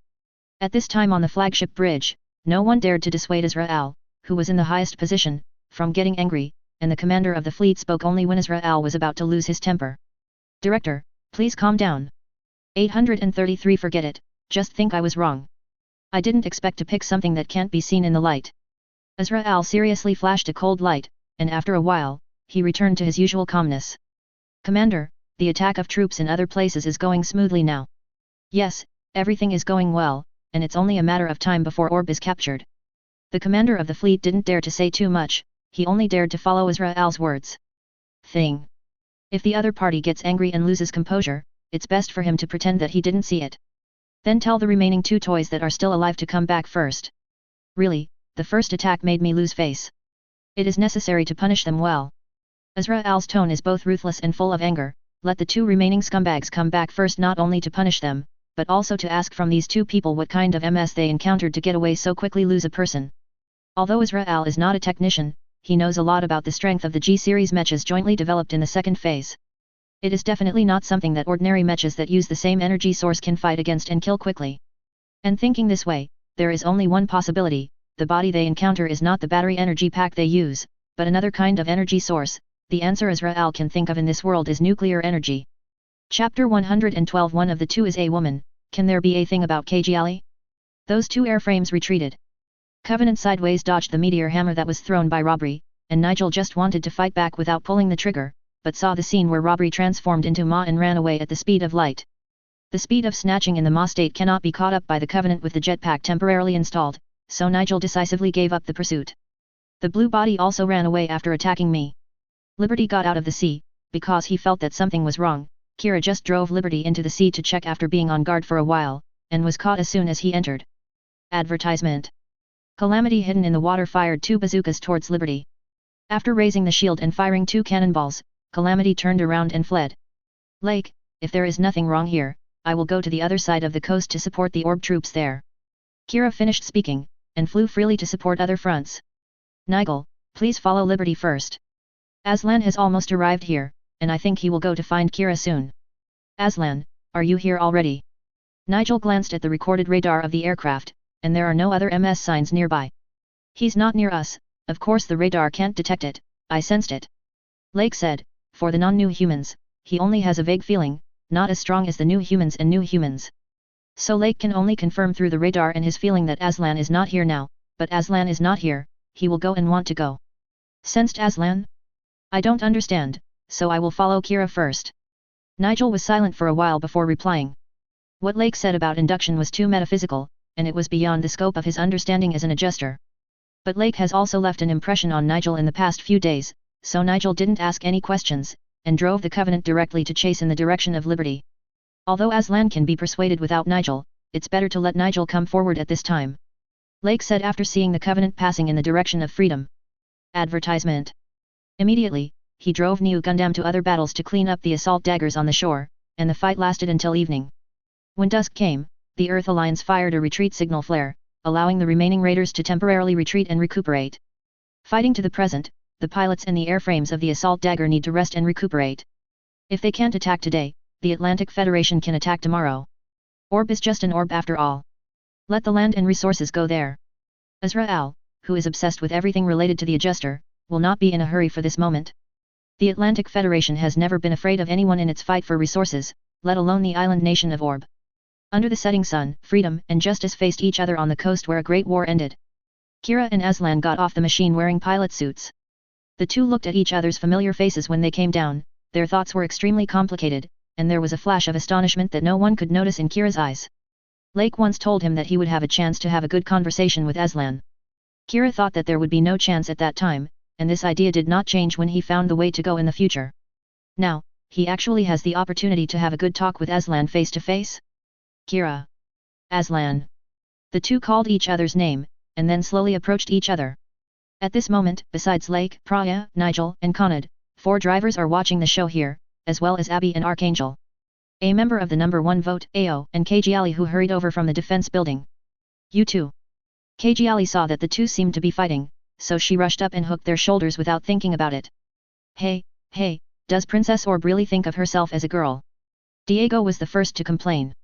At this time on the flagship bridge, no one dared to dissuade Azrael, who was in the highest position, from getting angry, and the commander of the fleet spoke only when Azrael was about to lose his temper. Director, please calm down. 833 Forget it, just think I was wrong. I didn't expect to pick something that can't be seen in the light. Azrael seriously flashed a cold light, and after a while, he returned to his usual calmness. Commander, the attack of troops in other places is going smoothly now. Yes, everything is going well, and it's only a matter of time before Orb is captured. The commander of the fleet didn't dare to say too much, he only dared to follow Azrael's words. If the other party gets angry and loses composure, it's best for him to pretend that he didn't see it. Then tell the remaining 2 toys that are still alive to come back first. Really, the first attack made me lose face. It is necessary to punish them well. Azrael's tone is both ruthless and full of anger. Let the 2 remaining scumbags come back first, not only to punish them, but also to ask from these 2 people what kind of MS they encountered to get away so quickly. Lose a person. Although Israel is not a technician, he knows a lot about the strength of the G-series mechas jointly developed in the second phase. It is definitely not something that ordinary mechas that use the same energy source can fight against and kill quickly. And thinking this way, there is only one possibility: the body they encounter is not the battery energy pack they use, but another kind of energy source. The answer Israel can think of in this world is nuclear energy. Chapter 112. One of the two is a woman. Can there be a thing about Kajali? Those two airframes retreated. Covenant sideways dodged the meteor hammer that was thrown by Robbery, and Nigel just wanted to fight back without pulling the trigger, but saw the scene where Robbery transformed into Ma and ran away at the speed of light. The speed of snatching in the Ma state cannot be caught up by the Covenant with the jetpack temporarily installed, so Nigel decisively gave up the pursuit. The blue body also ran away after attacking me. Liberty got out of the sea, because he felt that something was wrong. Kira just drove Liberty into the sea to check after being on guard for a while, and was caught as soon as he entered. Advertisement. Calamity hidden in the water fired 2 bazookas towards Liberty. After raising the shield and firing 2 cannonballs, Calamity turned around and fled. Lake, if there is nothing wrong here, I will go to the other side of the coast to support the orb troops there. Kira finished speaking, and flew freely to support other fronts. Nigel, please follow Liberty first. Aslan has almost arrived here, and I think he will go to find Kira soon. Aslan, are you here already? Nigel glanced at the recorded radar of the aircraft, and there are no other MS signs nearby. He's not near us, of course the radar can't detect it, I sensed it. Lake said, for the non-new humans, he only has a vague feeling, not as strong as the new humans and new humans. So Lake can only confirm through the radar and his feeling that Aslan is not here now, but Aslan is not here, he will go and want to go. Sensed Aslan? I don't understand, so I will follow Kira first. Nigel was silent for a while before replying. What Lake said about induction was too metaphysical, and it was beyond the scope of his understanding as an adjuster. But Lake has also left an impression on Nigel in the past few days, so Nigel didn't ask any questions, and drove the Covenant directly to chase in the direction of Liberty. Although Aslan can be persuaded without Nigel, it's better to let Nigel come forward at this time. Lake said after seeing the Covenant passing in the direction of freedom. Advertisement. Immediately, he drove New Gundam to other battles to clean up the assault daggers on the shore, and the fight lasted until evening. When dusk came, the Earth Alliance fired a retreat signal flare, allowing the remaining raiders to temporarily retreat and recuperate. Fighting to the present, the pilots and the airframes of the assault dagger need to rest and recuperate. If they can't attack today, the Atlantic Federation can attack tomorrow. Orb is just an orb after all. Let the land and resources go there. Israel, who is obsessed with everything related to the adjuster, will not be in a hurry for this moment. The Atlantic Federation has never been afraid of anyone in its fight for resources, let alone the island nation of Orb. Under the setting sun, freedom and justice faced each other on the coast where a great war ended. Kira and Aslan got off the machine wearing pilot suits. The two looked at each other's familiar faces when they came down, their thoughts were extremely complicated, and there was a flash of astonishment that no one could notice in Kira's eyes. Lake once told him that he would have a chance to have a good conversation with Aslan. Kira thought that there would be no chance at that time, and this idea did not change when he found the way to go in the future. Now, he actually has the opportunity to have a good talk with Aslan face to face. Kira. Aslan. The two called each other's name, and then slowly approached each other. At this moment, besides Lake, Praya, Nigel, and Conrad, 4 drivers are watching the show here, as well as Abby and Archangel. A member of the number 1 vote, AO, and Kajali who hurried over from the defense building. You too. Kajali saw that the two seemed to be fighting, so she rushed up and hooked their shoulders without thinking about it. Hey, does Princess Orb really think of herself as a girl? Diego was the first to complain.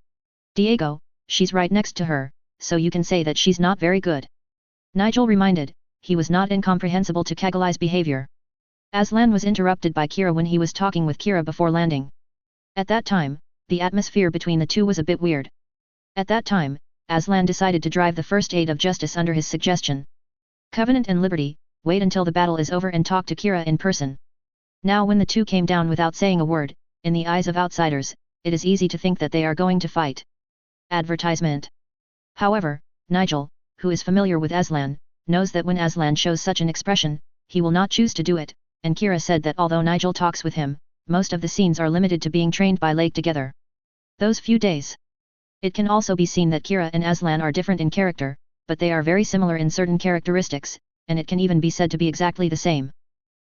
Diego, she's right next to her, so you can say that she's not very good. Nigel reminded, he was not incomprehensible to Kajali's behavior. Aslan was interrupted by Kira when he was talking with Kira before landing. At that time, the atmosphere between the two was a bit weird. At that time, Aslan decided to drive the first aid of justice under his suggestion. Covenant and Liberty, wait until the battle is over and talk to Kira in person. Now when the two came down without saying a word, in the eyes of outsiders, it is easy to think that they are going to fight. Advertisement. However, Nigel, who is familiar with Aslan, knows that when Aslan shows such an expression, he will not choose to do it, and Kira said that although Nigel talks with him, most of the scenes are limited to being trained by Lake together. Those few days. It can also be seen that Kira and Aslan are different in character, but they are very similar in certain characteristics, and it can even be said to be exactly the same.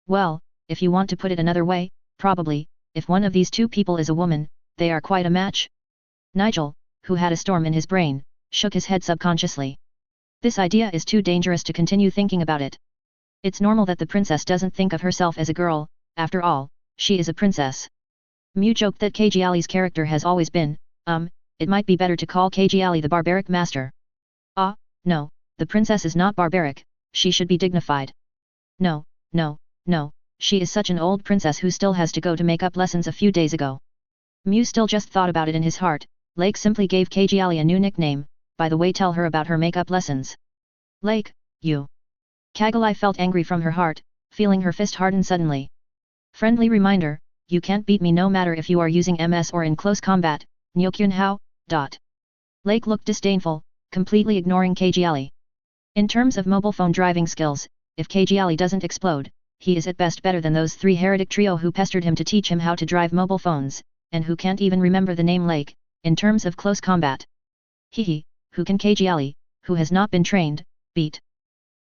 Well, if you want to put it another way, probably, if one of these two people is a woman, they are quite a match. Nigel, who had a storm in his brain, shook his head subconsciously. This idea is too dangerous to continue thinking about it. It's normal that the princess doesn't think of herself as a girl, after all, she is a princess. Mew joked that Kajali's character has always been, it might be better to call Kajali the barbaric master. Ah, no, the princess is not barbaric, she should be dignified. No, she is such an old princess who still has to go to makeup lessons a few days ago. Mew still just thought about it in his heart. Lake simply gave Kajali a new nickname. By the way, tell her about her makeup lessons. Lake, you. Kajali felt angry from her heart, feeling her fist harden suddenly. Friendly reminder, you can't beat me no matter if you are using MS or in close combat, Nyokyun Hao. Lake looked disdainful, completely ignoring Kajali. In terms of mobile phone driving skills, if Kajali doesn't explode, he is at best better than those three heretic trio who pestered him to teach him how to drive mobile phones, and who can't even remember the name Lake, in terms of close combat. Hehe, who can Kajali, who has not been trained, beat?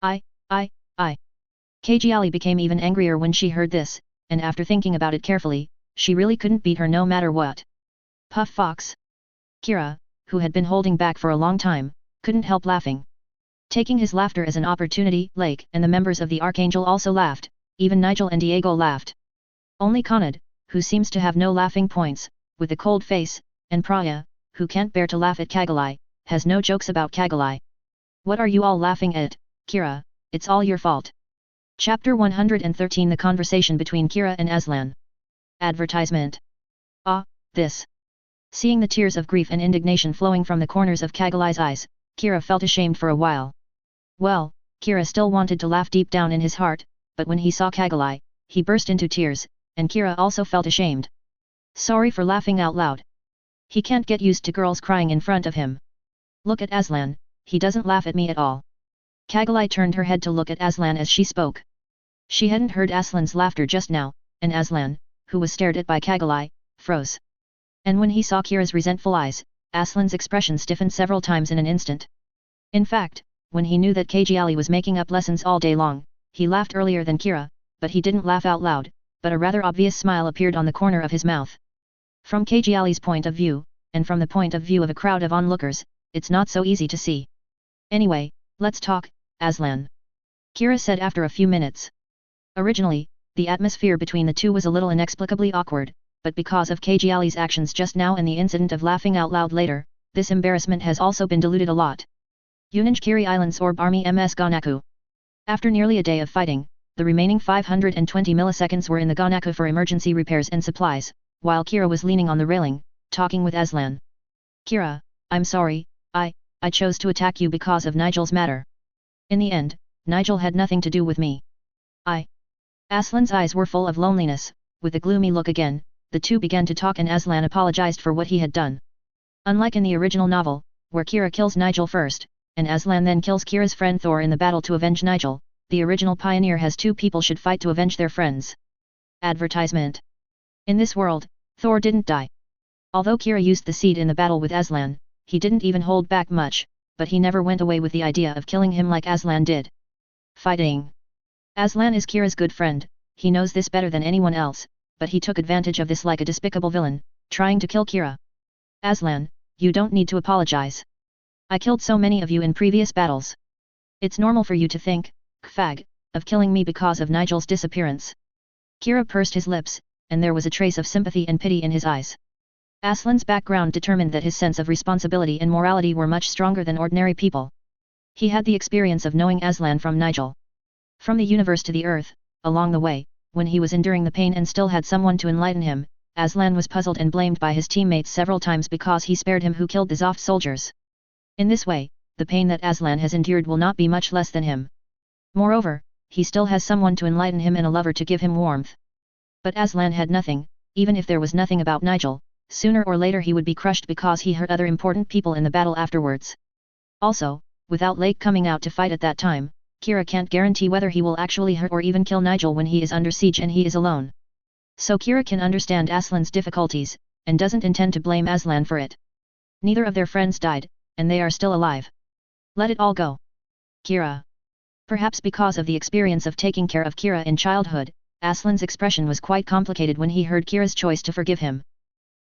I. Kajali became even angrier when she heard this, and after thinking about it carefully, she really couldn't beat her no matter what. Puff Fox. Kira, who had been holding back for a long time, couldn't help laughing. Taking his laughter as an opportunity, Lake and the members of the Archangel also laughed, even Nigel and Diego laughed. Only Conrad, who seems to have no laughing points, with a cold face, and Praya, who can't bear to laugh at Kajali, has no jokes about Kajali. What are you all laughing at, Kira? It's all your fault. Chapter 113 The conversation between Kira and Aslan. Advertisement. This. Seeing the tears of grief and indignation flowing from the corners of Kajali's eyes, Kira felt ashamed for a while. Well, Kira still wanted to laugh deep down in his heart, but when he saw Kajali, he burst into tears, and Kira also felt ashamed. Sorry for laughing out loud. He can't get used to girls crying in front of him. Look at Aslan, he doesn't laugh at me at all. Kajali turned her head to look at Aslan as she spoke. She hadn't heard Aslan's laughter just now, and Aslan, who was stared at by Kajali, froze. And when he saw Kira's resentful eyes, Aslan's expression stiffened several times in an instant. In fact, when he knew that Kajali was making up lessons all day long, he laughed earlier than Kira, but he didn't laugh out loud, but a rather obvious smile appeared on the corner of his mouth. From Kajali's point of view, and from the point of view of a crowd of onlookers, it's not so easy to see. Anyway, let's talk, Aslan. Kira said after a few minutes. Originally, the atmosphere between the two was a little inexplicably awkward, but because of Kajali's actions just now and the incident of laughing out loud later, this embarrassment has also been diluted a lot. Uninjkiri Islands Orb Army MS Gonaku. After nearly a day of fighting, the remaining 520 milliseconds were in the Gonaku for emergency repairs and supplies, while Kira was leaning on the railing, talking with Aslan. Kira, I'm sorry, I chose to attack you because of Nigel's matter. In the end, Nigel had nothing to do with me. Aslan's eyes were full of loneliness. With a gloomy look again, the two began to talk and Aslan apologized for what he had done. Unlike in the original novel, where Kira kills Nigel first, and Aslan then kills Kira's friend Thor in the battle to avenge Nigel, the original pioneer has two people should fight to avenge their friends. Advertisement. In this world, Thor didn't die. Although Kira used the seed in the battle with Aslan, he didn't even hold back much, but he never went away with the idea of killing him like Aslan did. Fighting. Aslan is Kira's good friend, he knows this better than anyone else, but he took advantage of this like a despicable villain, trying to kill Kira. Aslan, you don't need to apologize. I killed so many of you in previous battles. It's normal for you to think, Kfag, of killing me because of Nigel's disappearance. Kira pursed his lips, and there was a trace of sympathy and pity in his eyes. Aslan's background determined that his sense of responsibility and morality were much stronger than ordinary people. He had the experience of knowing Aslan from Nigel. From the universe to the earth, along the way, when he was enduring the pain and still had someone to enlighten him, Aslan was puzzled and blamed by his teammates several times because he spared him who killed the Zoft soldiers. In this way, the pain that Aslan has endured will not be much less than him. Moreover, he still has someone to enlighten him and a lover to give him warmth. But Aslan had nothing, even if there was nothing about Nigel. Sooner or later he would be crushed because he hurt other important people in the battle afterwards. Also, without Lake coming out to fight at that time, Kira can't guarantee whether he will actually hurt or even kill Nigel when he is under siege and he is alone. So Kira can understand Aslan's difficulties, and doesn't intend to blame Aslan for it. Neither of their friends died, and they are still alive. Let it all go. Kira. Perhaps because of the experience of taking care of Kira in childhood, Aslan's expression was quite complicated when he heard Kira's choice to forgive him.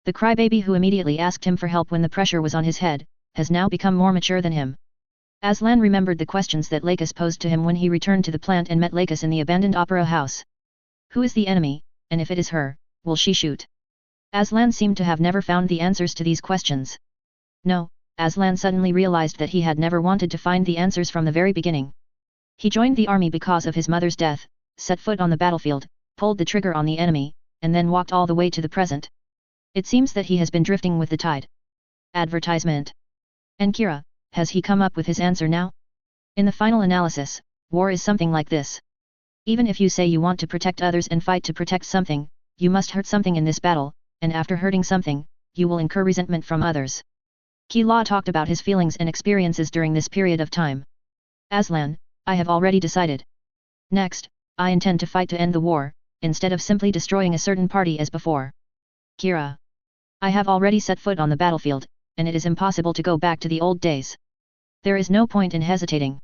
The crybaby who immediately asked him for help when the pressure was on his head, has now become more mature than him. Aslan remembered the questions that Lakis posed to him when he returned to the plant and met Lakis in the abandoned opera house. Who is the enemy, and if it is her, will she shoot? Aslan seemed to have never found the answers to these questions. No, Aslan suddenly realized that he had never wanted to find the answers from the very beginning. He joined the army because of his mother's death, set foot on the battlefield, pulled the trigger on the enemy, and then walked all the way to the present. It seems that he has been drifting with the tide. Advertisement. And Kira, has he come up with his answer now? In the final analysis, war is something like this. Even if you say you want to protect others and fight to protect something, you must hurt something in this battle, and after hurting something, you will incur resentment from others. Ki La talked about his feelings and experiences during this period of time. Aslan, I have already decided. Next, I intend to fight to end the war, instead of simply destroying a certain party as before. Kira. I have already set foot on the battlefield, and it is impossible to go back to the old days. There is no point in hesitating.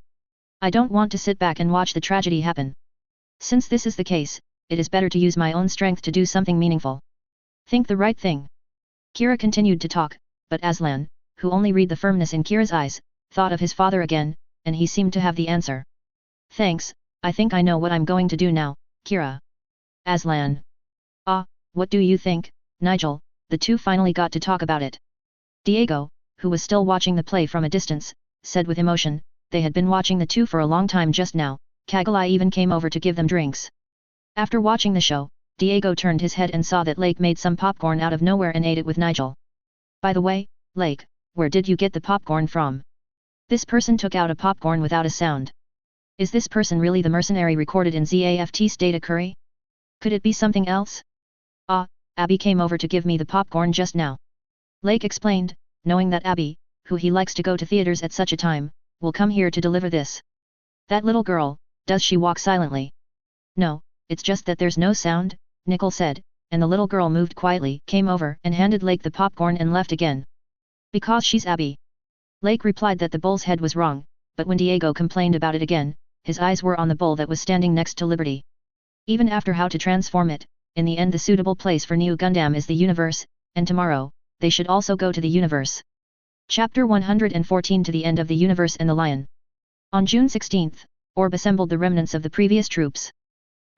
I don't want to sit back and watch the tragedy happen. Since this is the case, it is better to use my own strength to do something meaningful. Think the right thing. Kira continued to talk, but Aslan, who only read the firmness in Kira's eyes, thought of his father again, and he seemed to have the answer. Thanks, I think I know what I'm going to do now, Kira. Aslan. Ah, what do you think, Nigel? The two finally got to talk about it. Diego, who was still watching the play from a distance, said with emotion, they had been watching the two for a long time just now, Cagalai even came over to give them drinks. After watching the show, Diego turned his head and saw that Lake made some popcorn out of nowhere and ate it with Nigel. By the way, Lake, where did you get the popcorn from? This person took out a popcorn without a sound. Is this person really the mercenary recorded in ZAFT's data curry? Could it be something else? Ah, Abby came over to give me the popcorn just now. Lake explained, knowing that Abby, who he likes to go to theaters at such a time, will come here to deliver this. That little girl, does she walk silently? No, it's just that there's no sound, Nickel said, and the little girl moved quietly, came over and handed Lake the popcorn and left again. Because she's Abby. Lake replied that the bull's head was wrong, but when Diego complained about it again, his eyes were on the bull that was standing next to Liberty. Even after how to transform it, in the end the suitable place for New Gundam is the universe, and tomorrow, they should also go to the universe. Chapter 114 To the End of the Universe and the Lion. On June 16, Orb assembled the remnants of the previous troops.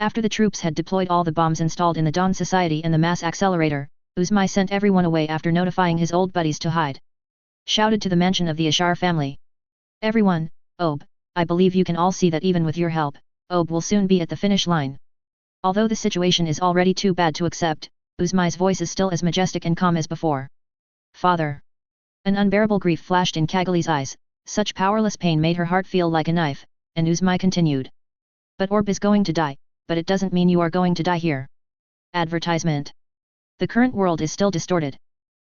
After the troops had deployed all the bombs installed in the Dawn Society and the mass accelerator, Uzmai sent everyone away after notifying his old buddies to hide. Shouted to the mansion of the Ashar family. Everyone, Ob, I believe you can all see that even with your help, Ob will soon be at the finish line. Although the situation is already too bad to accept, Uzmai's voice is still as majestic and calm as before. Father. An unbearable grief flashed in Kagali's eyes, such powerless pain made her heart feel like a knife, and Uzmai continued. But Orb is going to die, but it doesn't mean you are going to die here. Advertisement. The current world is still distorted.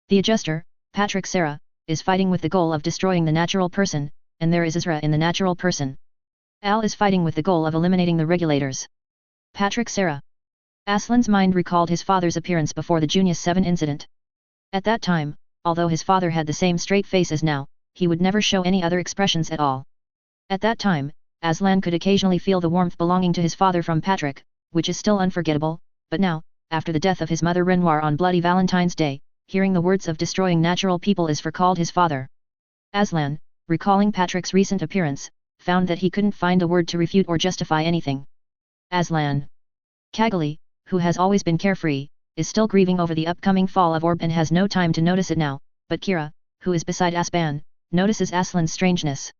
The adjuster, Patrick Sarah, is fighting with the goal of destroying the natural person, and there is Isra in the natural person. Al is fighting with the goal of eliminating the regulators. Patrick Sarah. Aslan's mind recalled his father's appearance before the Junius 7 incident. At that time, although his father had the same straight face as now, he would never show any other expressions at all. At that time, Aslan could occasionally feel the warmth belonging to his father from Patrick, which is still unforgettable, but now, after the death of his mother Renoir on Bloody Valentine's Day, hearing the words of destroying natural people is for called his father. Aslan, recalling Patrick's recent appearance, found that he couldn't find a word to refute or justify anything. Aslan. Cagali, who has always been carefree, is still grieving over the upcoming fall of Orb and has no time to notice it now, but Kira, who is beside Asban, notices Aslan's strangeness.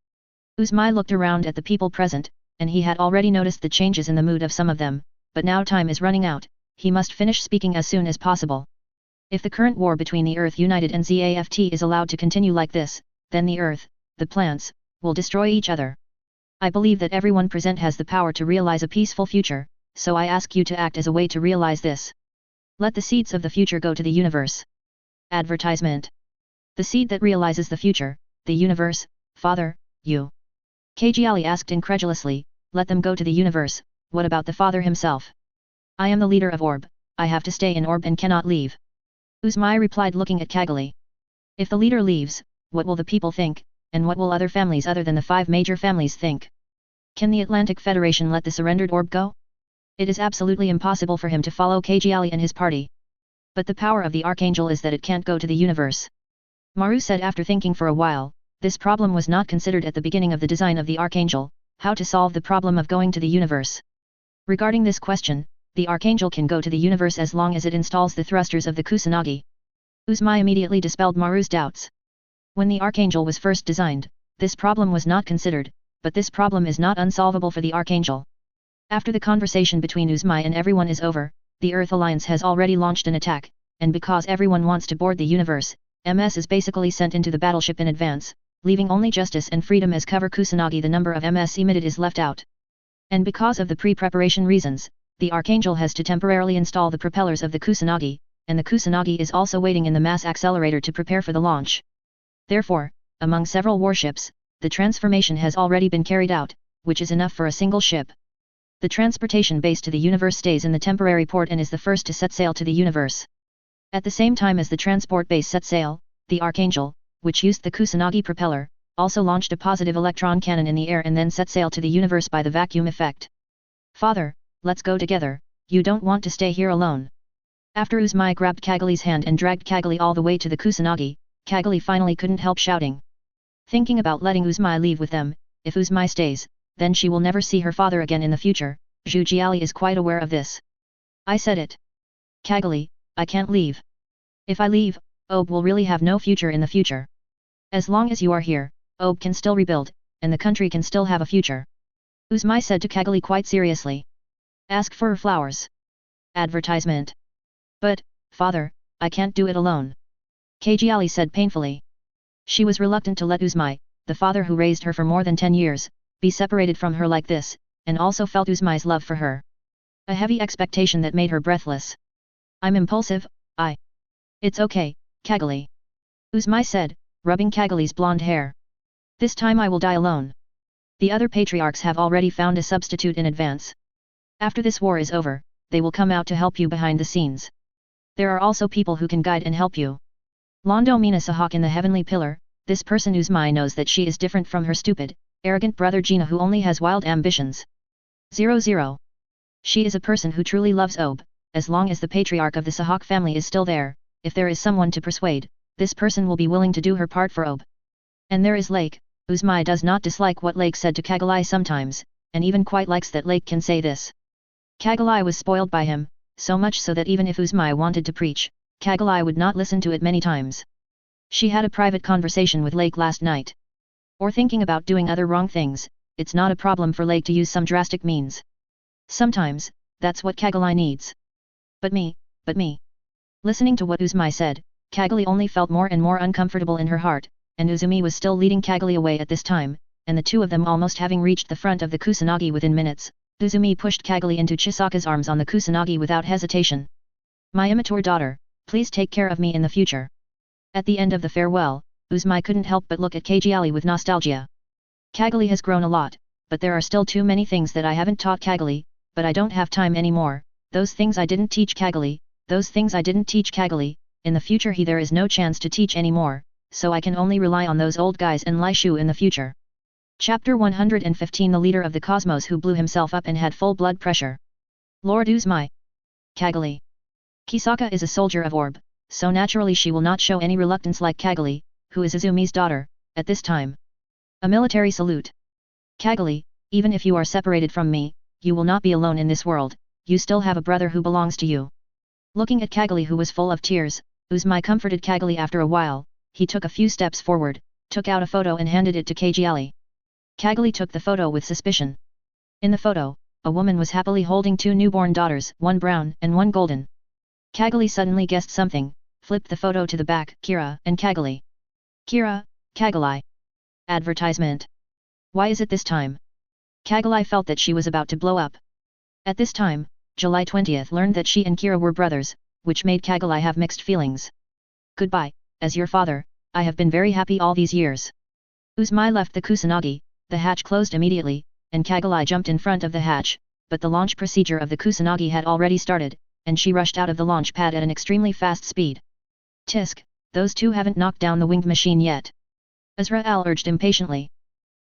Uzmai looked around at the people present, and he had already noticed the changes in the mood of some of them, but now time is running out, he must finish speaking as soon as possible. If the current war between the Earth United and ZAFT is allowed to continue like this, then the Earth, the plants, will destroy each other. I believe that everyone present has the power to realize a peaceful future, so I ask you to act as a way to realize this. Let the seeds of the future go to the universe. Advertisement. The seed that realizes the future, the universe, Father, you. Kajiali asked incredulously, let them go to the universe, what about the father himself? I am the leader of Orb, I have to stay in Orb and cannot leave. Uzmai replied looking at Cagali. If the leader leaves, what will the people think, and what will other families other than the 5 major families think? Can the Atlantic Federation let the surrendered Orb go? It is absolutely impossible for him to follow Kajiali and his party. But the power of the Archangel is that it can't go to the universe. Maru said after thinking for a while, This problem was not considered at the beginning of the design of the Archangel, how to solve the problem of going to the universe. Regarding this question, the Archangel can go to the universe as long as it installs the thrusters of the Kusanagi. Uzumai immediately dispelled Maru's doubts. When the Archangel was first designed, this problem was not considered, but this problem is not unsolvable for the Archangel. After the conversation between Uzumai and everyone is over, the Earth Alliance has already launched an attack, and because everyone wants to board the universe, MS is basically sent into the battleship in advance, leaving only justice and freedom as cover Kusanagi. The number of MS emitted is left out. And because of the pre-preparation reasons, the Archangel has to temporarily install the propellers of the Kusanagi, and the Kusanagi is also waiting in the mass accelerator to prepare for the launch. Therefore, among several warships, the transformation has already been carried out, which is enough for a single ship. The transportation base to the universe stays in the temporary port and is the first to set sail to the universe. At the same time as the transport base set sail, the Archangel, which used the Kusanagi propeller, also launched a positive electron cannon in the air and then set sail to the universe by the vacuum effect. "Father, let's go together, you don't want to stay here alone." After Uzumai grabbed Kagali's hand and dragged Kagali all the way to the Kusanagi, Kagali finally couldn't help shouting. Thinking about letting Uzumai leave with them, if Uzumai stays, then she will never see her father again in the future. Zhu Jiali is quite aware of this. "I said it. Kagali, I can't leave. If I leave, Ob will really have no future in the future. As long as you are here, Ob can still rebuild, and the country can still have a future." Uzumai said to Kagali quite seriously. "Ask for her flowers. Advertisement." "But, father, I can't do it alone," Kagali said painfully. She was reluctant to let Uzumai, the father who raised her for more than 10 years, be separated from her like this, and also felt Uzumai's love for her. A heavy expectation that made her breathless. "I'm impulsive, It's okay, Kagali," Uzumai said, rubbing Kagali's blonde hair. "This time I will die alone. The other patriarchs have already found a substitute in advance. After this war is over, they will come out to help you behind the scenes. There are also people who can guide and help you. Londo Mina Sahak in the Heavenly Pillar, this person Uzumai knows that she is different from her stupid, arrogant brother Gina who only has wild ambitions. 00. She is a person who truly loves Ob, as long as the patriarch of the Sahak family is still there, if there is someone to persuade, this person will be willing to do her part for Ob. And there is Lake. Uzumai does not dislike what Lake said to Kagali sometimes, and even quite likes that Lake can say this. Kagali was spoiled by him, so much so that even if Uzumai wanted to preach, Kagali would not listen to it many times. She had a private conversation with Lake last night. Or thinking about doing other wrong things, it's not a problem for Lake to use some drastic means. Sometimes, that's what Kagali needs. But me. Listening to what Uzumai said, Kagali only felt more and more uncomfortable in her heart, and Uzumi was still leading Kagali away at this time, and the two of them almost having reached the front of the Kusanagi within minutes, Uzumi pushed Kagali into Chisaka's arms on the Kusanagi without hesitation. "My immature daughter, please take care of me in the future." At the end of the farewell, Uzumai couldn't help but look at Kagali with nostalgia. Kagali has grown a lot, but there are still too many things that I haven't taught Kagali, but I don't have time anymore. Those things I didn't teach Kagali, in the future there is no chance to teach anymore, so I can only rely on those old guys and Lai Shu in the future. Chapter 115 The leader of the cosmos who blew himself up and had full blood pressure. Lord Uzumai. Kagali. Kisaka is a soldier of Orb, so naturally she will not show any reluctance like Kagali, who is Uzumi's daughter, at this time. A military salute. Kagali, even if you are separated from me, you will not be alone in this world, you still have a brother who belongs to you. Looking at Kagali who was full of tears, Uzumai comforted Kagali after a while. He took a few steps forward, took out a photo and handed it to Kagali. Kagali took the photo with suspicion. In the photo, a woman was happily holding two newborn daughters, one brown and one golden. Kagali suddenly guessed something, flipped the photo to the back. Kira and Kagali. Kira, Kagali. Advertisement. Why is it this time? Kagali felt that she was about to blow up. At this time, July 20th learned that she and Kira were brothers, which made Kagali have mixed feelings. "Goodbye, as your father, I have been very happy all these years." Uzumai left the Kusanagi, the hatch closed immediately, and Kagali jumped in front of the hatch, but the launch procedure of the Kusanagi had already started, and she rushed out of the launch pad at an extremely fast speed. "Tisk, those two haven't knocked down the winged machine yet," Azrael urged impatiently.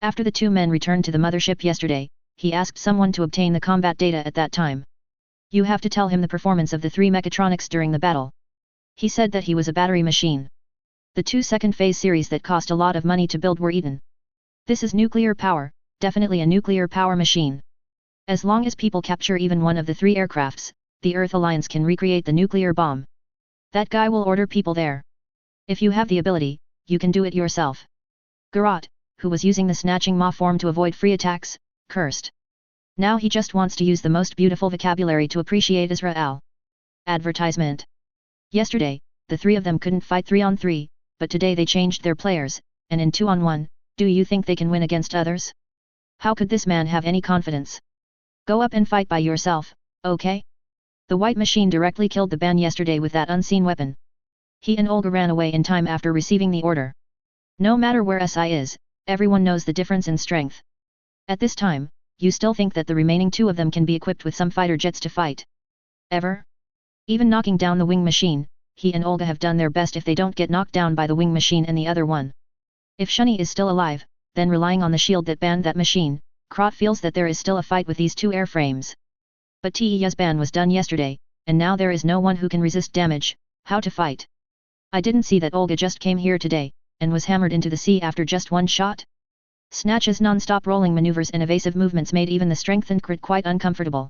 After the two men returned to the mothership yesterday, he asked someone to obtain the combat data at that time. "You have to tell him the performance of the three mechatronics during the battle." He said that he was a battery machine. The 2 second phase series that cost a lot of money to build were eaten. This is nuclear power, definitely a nuclear power machine. As long as people capture even one of the 3 aircrafts, the Earth Alliance can recreate the nuclear bomb. That guy will order people there. If you have the ability, you can do it yourself. Garrot, who was using the snatching Ma form to avoid free attacks, cursed. Now he just wants to use the most beautiful vocabulary to appreciate Israel. Advertisement. Yesterday, the 3 of them couldn't fight 3-on-3, but today they changed their players, and in 2-on-1, do you think they can win against others? How could this man have any confidence? Go up and fight by yourself, okay? The white machine directly killed the ban yesterday with that unseen weapon. He and Olga ran away in time after receiving the order. No matter where SI is, everyone knows the difference in strength. At this time, you still think that the remaining 2 of them can be equipped with some fighter jets to fight? Ever? Even knocking down the wing machine, he and Olga have done their best if they don't get knocked down by the wing machine and the other one. If Shunny is still alive, then relying on the shield that banned that machine, Krot feels that there is still a fight with these 2 airframes. But Te's ban was done yesterday, and now there is no one who can resist damage. How to fight? I didn't see that Olga just came here today, and was hammered into the sea after just 1 shot? Snatch's non-stop rolling maneuvers and evasive movements made even the strengthened Krit quite uncomfortable.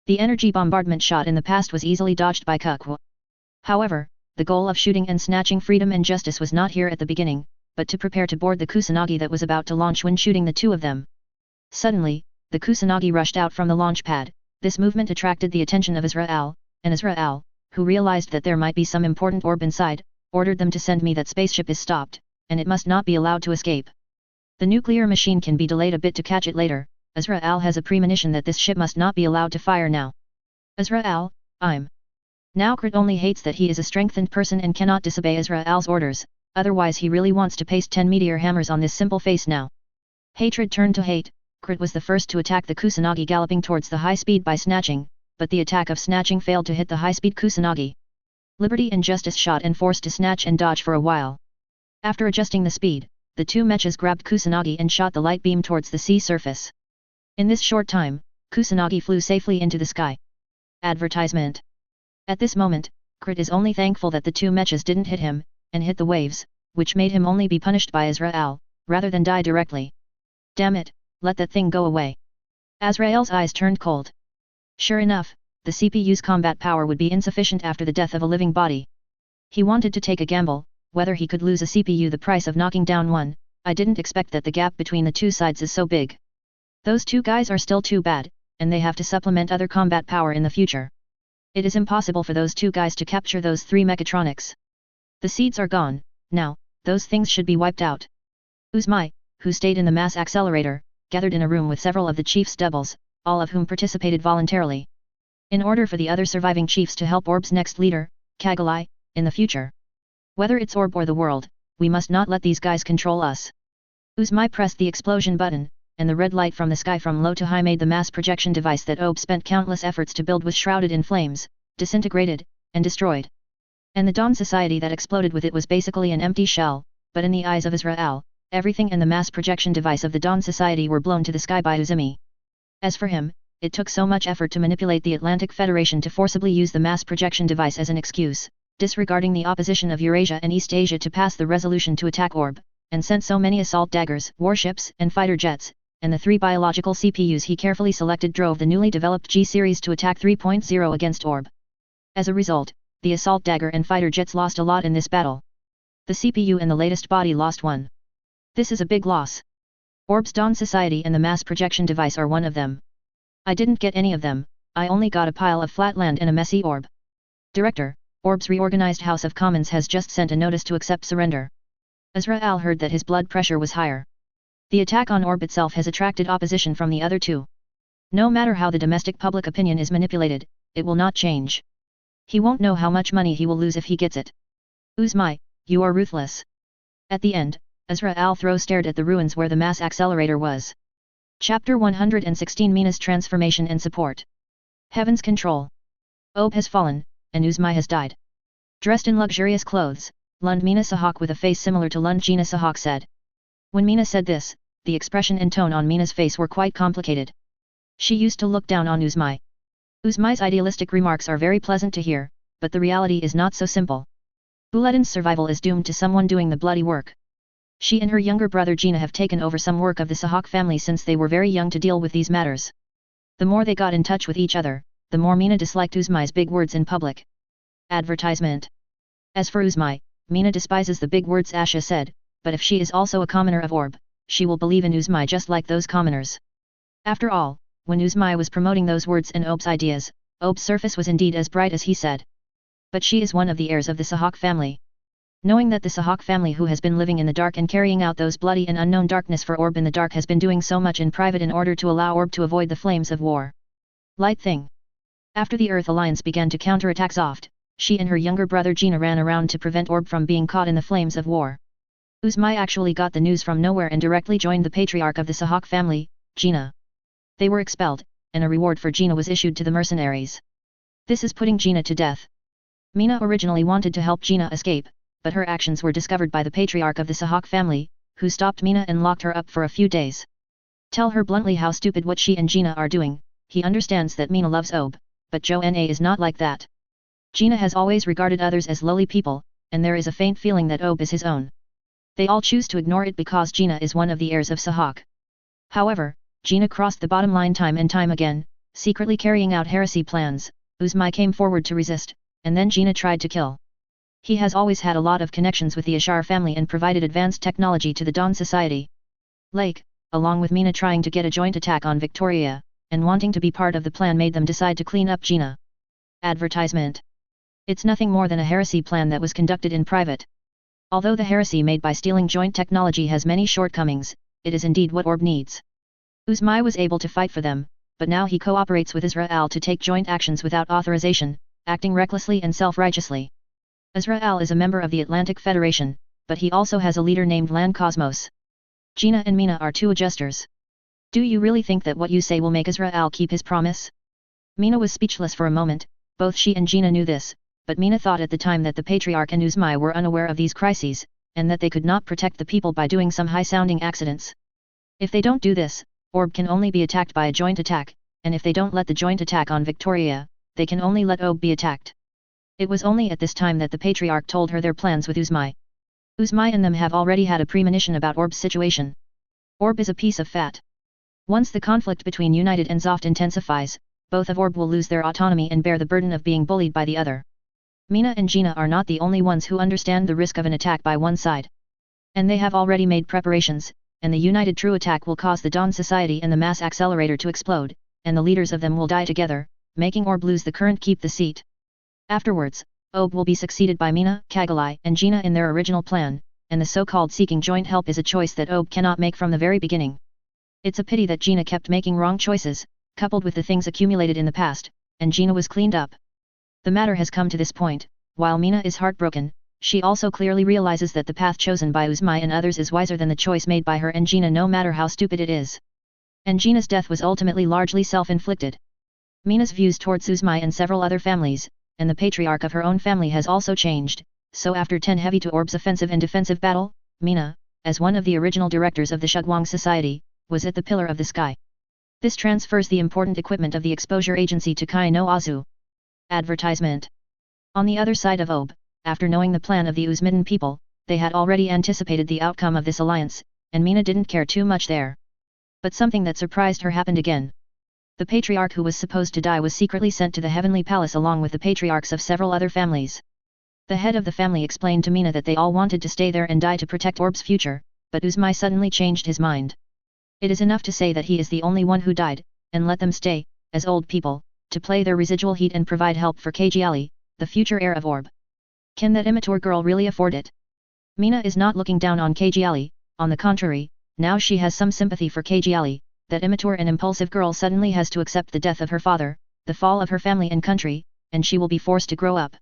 The energy bombardment shot in the past was easily dodged by Kukwa. However, the goal of shooting and snatching freedom and justice was not here at the beginning, but to prepare to board the Kusanagi that was about to launch when shooting the 2 of them. Suddenly, the Kusanagi rushed out from the launch pad. This movement attracted the attention of Israel, and Israel, who realized that there might be some important orb inside, ordered them to send me that spaceship is stopped, and it must not be allowed to escape. The nuclear machine can be delayed a bit to catch it later. Israel has a premonition that this ship must not be allowed to fire now. Israel, I'm. Now Krit only hates that he is a strengthened person and cannot disobey Israel's orders, otherwise he really wants to paste 10 meteor hammers on this simple face now. Hatred turned to hate. Krit was the first to attack the Kusanagi galloping towards the high speed by snatching, but the attack of snatching failed to hit the high-speed Kusanagi. Liberty and Justice shot and forced to snatch and dodge for a while. After adjusting the speed, the 2 mechas grabbed Kusanagi and shot the light beam towards the sea surface. In this short time, Kusanagi flew safely into the sky. Advertisement. At this moment, Krit is only thankful that the 2 mechas didn't hit him, and hit the waves, which made him only be punished by Azrael, rather than die directly. Damn it, let that thing go away. Azrael's eyes turned cold. Sure enough, the CPU's combat power would be insufficient after the death of a living body. He wanted to take a gamble, whether he could lose a CPU the price of knocking down one. I didn't expect that the gap between the 2 sides is so big. Those 2 guys are still too bad, and they have to supplement other combat power in the future. It is impossible for those 2 guys to capture those 3 mechatronics. The seeds are gone, now, those things should be wiped out. Uzmai, who stayed in the mass accelerator, gathered in a room with several of the chief's doubles, all of whom participated voluntarily. In order for the other surviving chiefs to help Orb's next leader, Kagalai, in the future. Whether it's Orb or the world, we must not let these guys control us. Uzmai pressed the explosion button, and the red light from the sky from low to high made the mass projection device that Orb spent countless efforts to build was shrouded in flames, disintegrated, and destroyed. And the Dawn Society that exploded with it was basically an empty shell, but in the eyes of Israel, everything and the mass projection device of the Dawn Society were blown to the sky by Uzumi. As for him, it took so much effort to manipulate the Atlantic Federation to forcibly use the mass projection device as an excuse, disregarding the opposition of Eurasia and East Asia to pass the resolution to attack Orb, and sent so many assault daggers, warships, and fighter jets, and the 3 biological CPUs he carefully selected drove the newly developed G-series to attack 3.0 against Orb. As a result, the assault dagger and fighter jets lost a lot in this battle. The CPU and the latest body lost 1. This is a big loss. Orb's Dawn Society and the mass projection device are one of them. I didn't get any of them, I only got a pile of flat land and a messy orb. Director, Orb's reorganized House of Commons has just sent a notice to accept surrender. Azrael heard that his blood pressure was higher. The attack on Orb itself has attracted opposition from the other 2. No matter how the domestic public opinion is manipulated, it will not change. He won't know how much money he will lose if he gets it. Uzmai, you are ruthless. At the end, Azrael stared at the ruins where the mass accelerator was. Chapter 116 Mina's Transformation and Support. Heaven's Control. Orb has fallen, and Uzmai has died. Dressed in luxurious clothes, Lund Mina Sahak with a face similar to Lund Gina Sahak said. When Mina said this, the expression and tone on Mina's face were quite complicated. She used to look down on Uzmai. Uzmai's idealistic remarks are very pleasant to hear, but the reality is not so simple. Uleden's survival is doomed to someone doing the bloody work. She and her younger brother Gina have taken over some work of the Sahak family since they were very young to deal with these matters. The more they got in touch with each other, the more Mina disliked Uzmai's big words in public. Advertisement. As for Uzmai, Mina despises the big words Asha said, but if she is also a commoner of Orb, she will believe in Uzmai just like those commoners. After all, when Uzmai was promoting those words and Ob's ideas, Ob's surface was indeed as bright as he said. But she is one of the heirs of the Sahak family. Knowing that the Sahak family who has been living in the dark and carrying out those bloody and unknown darkness for Orb in the dark has been doing so much in private in order to allow Orb to avoid the flames of war. Light thing. After the Earth Alliance began to counterattack Zoft, she and her younger brother Gina ran around to prevent Orb from being caught in the flames of war. Uzmai actually got the news from nowhere and directly joined the patriarch of the Sahak family, Gina. They were expelled, and a reward for Gina was issued to the mercenaries. This is putting Gina to death. Mina originally wanted to help Gina escape, but her actions were discovered by the patriarch of the Sahak family, who stopped Mina and locked her up for a few days. Tell her bluntly how stupid what she and Gina are doing. He understands that Mina loves Ob, but Joanna is not like that. Gina has always regarded others as lowly people, and there is a faint feeling that Ob is his own. They all choose to ignore it because Gina is one of the heirs of Sahak. However, Gina crossed the bottom line time and time again, secretly carrying out heresy plans. Uzmai came forward to resist, and then Gina tried to kill. He has always had a lot of connections with the Ashar family and provided advanced technology to the Dawn Society. Lake, along with Mina trying to get a joint attack on Victoria, and wanting to be part of the plan made them decide to clean up Gina. Advertisement. It's nothing more than a heresy plan that was conducted in private. Although the heresy made by stealing joint technology has many shortcomings, it is indeed what Orb needs. Uzmai was able to fight for them, but now he cooperates with Israel to take joint actions without authorization, acting recklessly and self-righteously. Israel is a member of the Atlantic Federation, but he also has a leader named Lan Cosmos. Gina and Mina are two adjusters. Do you really think that what you say will make Israel keep his promise? Mina was speechless for a moment. Both she and Gina knew this, but Mina thought at the time that the Patriarch and Uzmai were unaware of these crises, and that they could not protect the people by doing some high-sounding accidents. If they don't do this, Orb can only be attacked by a joint attack, and if they don't let the joint attack on Victoria, they can only let Ob be attacked. It was only at this time that the Patriarch told her their plans with Uzmai. Uzmai and them have already had a premonition about Orb's situation. Orb is a piece of fat. Once the conflict between United and Zoft intensifies, both of Orb will lose their autonomy and bear the burden of being bullied by the other. Mina and Gina are not the only ones who understand the risk of an attack by one side. And they have already made preparations, and the united true attack will cause the Dawn Society and the Mass Accelerator to explode, and the leaders of them will die together, making Orb lose the current keep the seat. Afterwards, Ob will be succeeded by Mina, Kagalai, and Gina in their original plan, and the so-called seeking joint help is a choice that Ob cannot make from the very beginning. It's a pity that Gina kept making wrong choices, coupled with the things accumulated in the past, and Gina was cleaned up. The matter has come to this point. While Mina is heartbroken, she also clearly realizes that the path chosen by Uzmai and others is wiser than the choice made by her and Gina, no matter how stupid it is. And Gina's death was ultimately largely self-inflicted. Mina's views towards Uzmai and several other families, and the patriarch of her own family has also changed, so after 10 heavy to Orb's offensive and defensive battle, Mina, as one of the original directors of the Shugwang Society, was at the Pillar of the Sky. This transfers the important equipment of the exposure agency to Kai no Azu. Advertisement. On the other side of Ob, after knowing the plan of the Uzmiden people, they had already anticipated the outcome of this alliance, and Mina didn't care too much there. But something that surprised her happened again. The patriarch who was supposed to die was secretly sent to the Heavenly Palace along with the patriarchs of several other families. The head of the family explained to Mina that they all wanted to stay there and die to protect Orb's future, but Uzmai suddenly changed his mind. It is enough to say that he is the only one who died, and let them stay, as old people, to play their residual heat and provide help for Kajali, the future heir of Orb. Can that immature girl really afford it? Mina is not looking down on Kajali, on the contrary, now she has some sympathy for Kajali. That immature and impulsive girl suddenly has to accept the death of her father, the fall of her family and country, and she will be forced to grow up.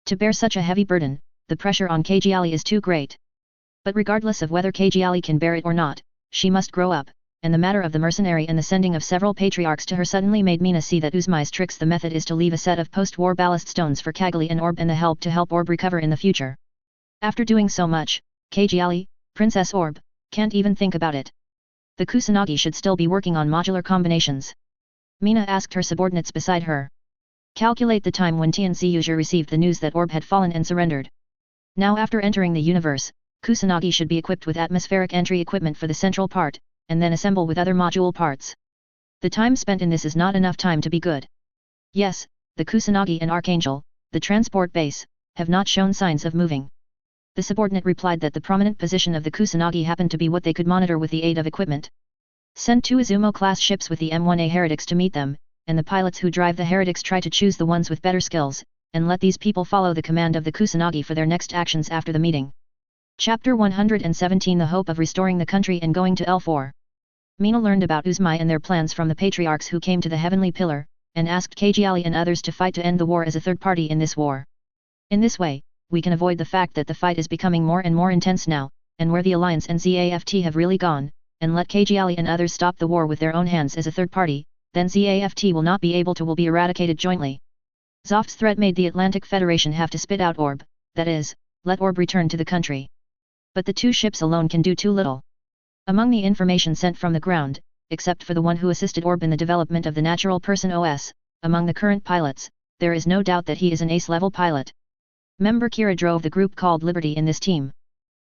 To bear such a heavy burden, the pressure on Kajali is too great. But regardless of whether Kajali can bear it or not, she must grow up, and the matter of the mercenary and the sending of several patriarchs to her suddenly made Mina see that Uzmai's tricks the method is to leave a set of post-war ballast stones for Kagali and Orb and the help to help Orb recover in the future. After doing so much, Kajali, Princess Orb, can't even think about it. The Kusanagi should still be working on modular combinations. Mina asked her subordinates beside her. Calculate the time when Tianzi Yuzhi received the news that Orb had fallen and surrendered. Now after entering the universe, Kusanagi should be equipped with atmospheric entry equipment for the central part, and then assemble with other module parts. The time spent in this is not enough time to be good. Yes, the Kusanagi and Archangel, the transport base, have not shown signs of moving. The subordinate replied that the prominent position of the Kusanagi happened to be what they could monitor with the aid of equipment. Send 2 Izumo-class ships with the M1A heretics to meet them, and the pilots who drive the heretics try to choose the ones with better skills, and let these people follow the command of the Kusanagi for their next actions after the meeting. Chapter 117 The Hope of Restoring the Country and Going to L4. Mina learned about Uzumai and their plans from the patriarchs who came to the Heavenly Pillar, and asked Kajiali and others to fight to end the war as a third party in this war. In this way, we can avoid the fact that the fight is becoming more and more intense now, and where the Alliance and ZAFT have really gone, and let Kajiali and others stop the war with their own hands as a third party, then ZAFT will not be able to will be eradicated jointly. Zoft's threat made the Atlantic Federation have to spit out Orb, that is, let Orb return to the country. But the 2 ships alone can do too little. Among the information sent from the ground, except for the one who assisted Orb in the development of the Natural Person OS, among the current pilots, there is no doubt that he is an ace-level pilot. Member Kira drove the group called Liberty in this team.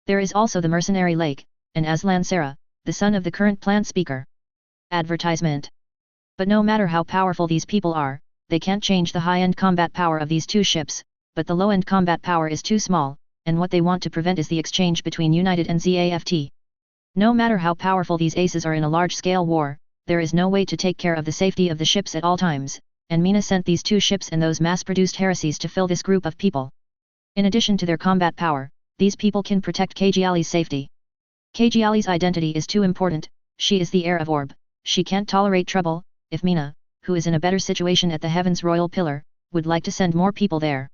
There is also the mercenary Lake, and Aslan Sarah, the son of the current plant speaker. Advertisement. But no matter how powerful these people are, they can't change the high-end combat power of these 2 ships, but the low-end combat power is too small, and what they want to prevent is the exchange between United and ZAFT. No matter how powerful these aces are in a large-scale war, there is no way to take care of the safety of the ships at all times, and Mina sent these 2 ships and those mass-produced heresies to fill this group of people. In addition to their combat power, these people can protect Kajiali's safety. Kajiali's identity is too important, she is the heir of Orb, she can't tolerate trouble. If Mina, who is in a better situation at the Heaven's Royal Pillar, would like to send more people there.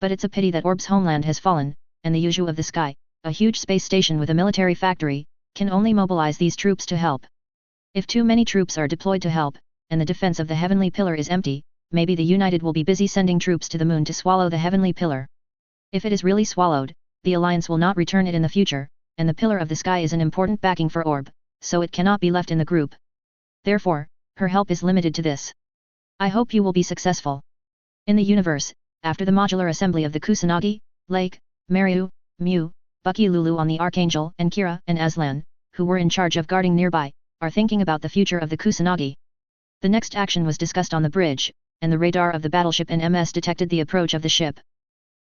But it's a pity that Orb's homeland has fallen, and the Yuju of the Sky, a huge space station with a military factory, can only mobilize these troops to help. If too many troops are deployed to help, and the defense of the Heavenly Pillar is empty, maybe the United will be busy sending troops to the moon to swallow the Heavenly Pillar. If it is really swallowed, the Alliance will not return it in the future, and the Pillar of the Sky is an important backing for Orb, so it cannot be left in the group. Therefore, her help is limited to this. I hope you will be successful. In the universe, after the modular assembly of the Kusanagi, Lake, Mariu, Mew, Bucky Lulu on the Archangel and Kira and Aslan, who were in charge of guarding nearby, are thinking about the future of the Kusanagi. The next action was discussed on the bridge, and the radar of the battleship and MS detected the approach of the ship.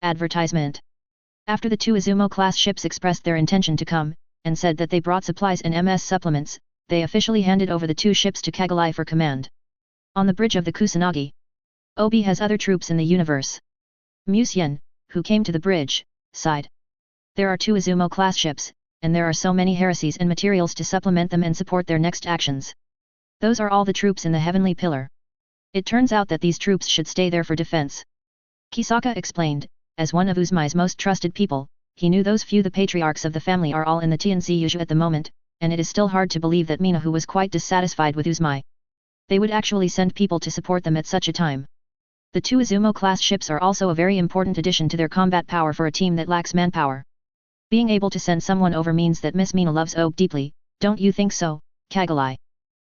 Advertisement. After the 2 Izumo-class ships expressed their intention to come, and said that they brought supplies and MS supplements, they officially handed over the 2 ships to Kagalai for command. On the bridge of the Kusanagi, Obi has other troops in the universe. Musien, who came to the bridge, sighed. There are 2 Izumo-class ships, and there are so many heresies and materials to supplement them and support their next actions. Those are all the troops in the Heavenly Pillar. It turns out that these troops should stay there for defense. Kisaka explained, as one of Uzumai's most trusted people, he knew those few the patriarchs of the family are all in the TNC Yuju at the moment, and it is still hard to believe that Mina who was quite dissatisfied with Uzumai. They would actually send people to support them at such a time. The 2 Izumo-class ships are also a very important addition to their combat power for a team that lacks manpower. Being able to send someone over means that Miss Mina loves Ob deeply, don't you think so, Kagalai?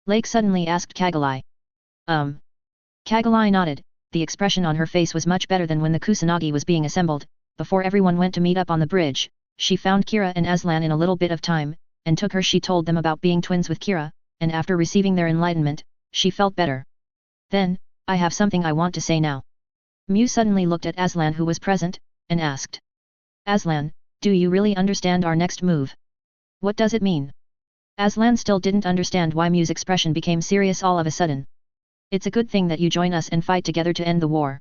Lake suddenly asked Kagalai. Kagalai nodded, the expression on her face was much better than when the Kusanagi was being assembled. Before everyone went to meet up on the bridge, she found Kira and Aslan in a little bit of time, and took her. She told them about being twins with Kira, and after receiving their enlightenment, she felt better. Then, I have something I want to say now. Mew suddenly looked at Aslan who was present, and asked. Aslan, do you really understand our next move? What does it mean? Aslan still didn't understand why Mew's expression became serious all of a sudden. It's a good thing that you join us and fight together to end the war.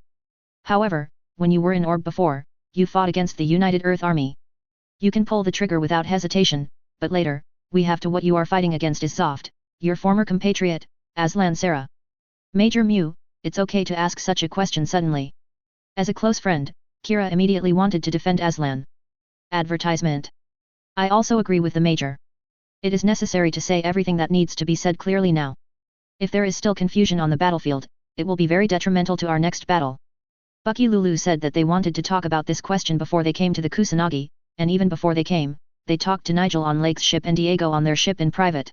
However, when you were in Orb before, you fought against the United Earth Army. You can pull the trigger without hesitation, but later, we have to what you are fighting against is Zoft, your former compatriot, Aslan Sarah. Major Mew, it's okay to ask such a question suddenly. As a close friend, Kira immediately wanted to defend Aslan. Advertisement. I also agree with the Major. It is necessary to say everything that needs to be said clearly now. If there is still confusion on the battlefield, it will be very detrimental to our next battle. Bucky Lulu said that they wanted to talk about this question before they came to the Kusanagi, and even before they came, they talked to Nigel on Lake's ship and Diego on their ship in private.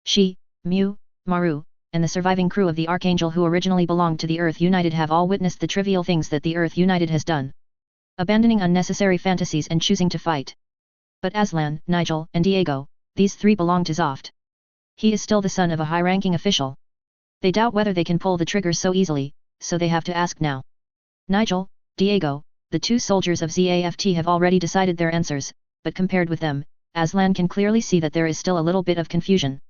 She, Mew, Maru, and the surviving crew of the Archangel who originally belonged to the Earth United have all witnessed the trivial things that the Earth United has done. abandoning unnecessary fantasies and choosing to fight. But Aslan, Nigel, and Diego, these three belong to Zoft. He is still the son of a high-ranking official. They doubt whether they can pull the trigger so easily, so they have to ask now. Nigel, Diego, the two soldiers of ZAFT have already decided their answers, but compared with them, Aslan can clearly see that there is still a little bit of confusion.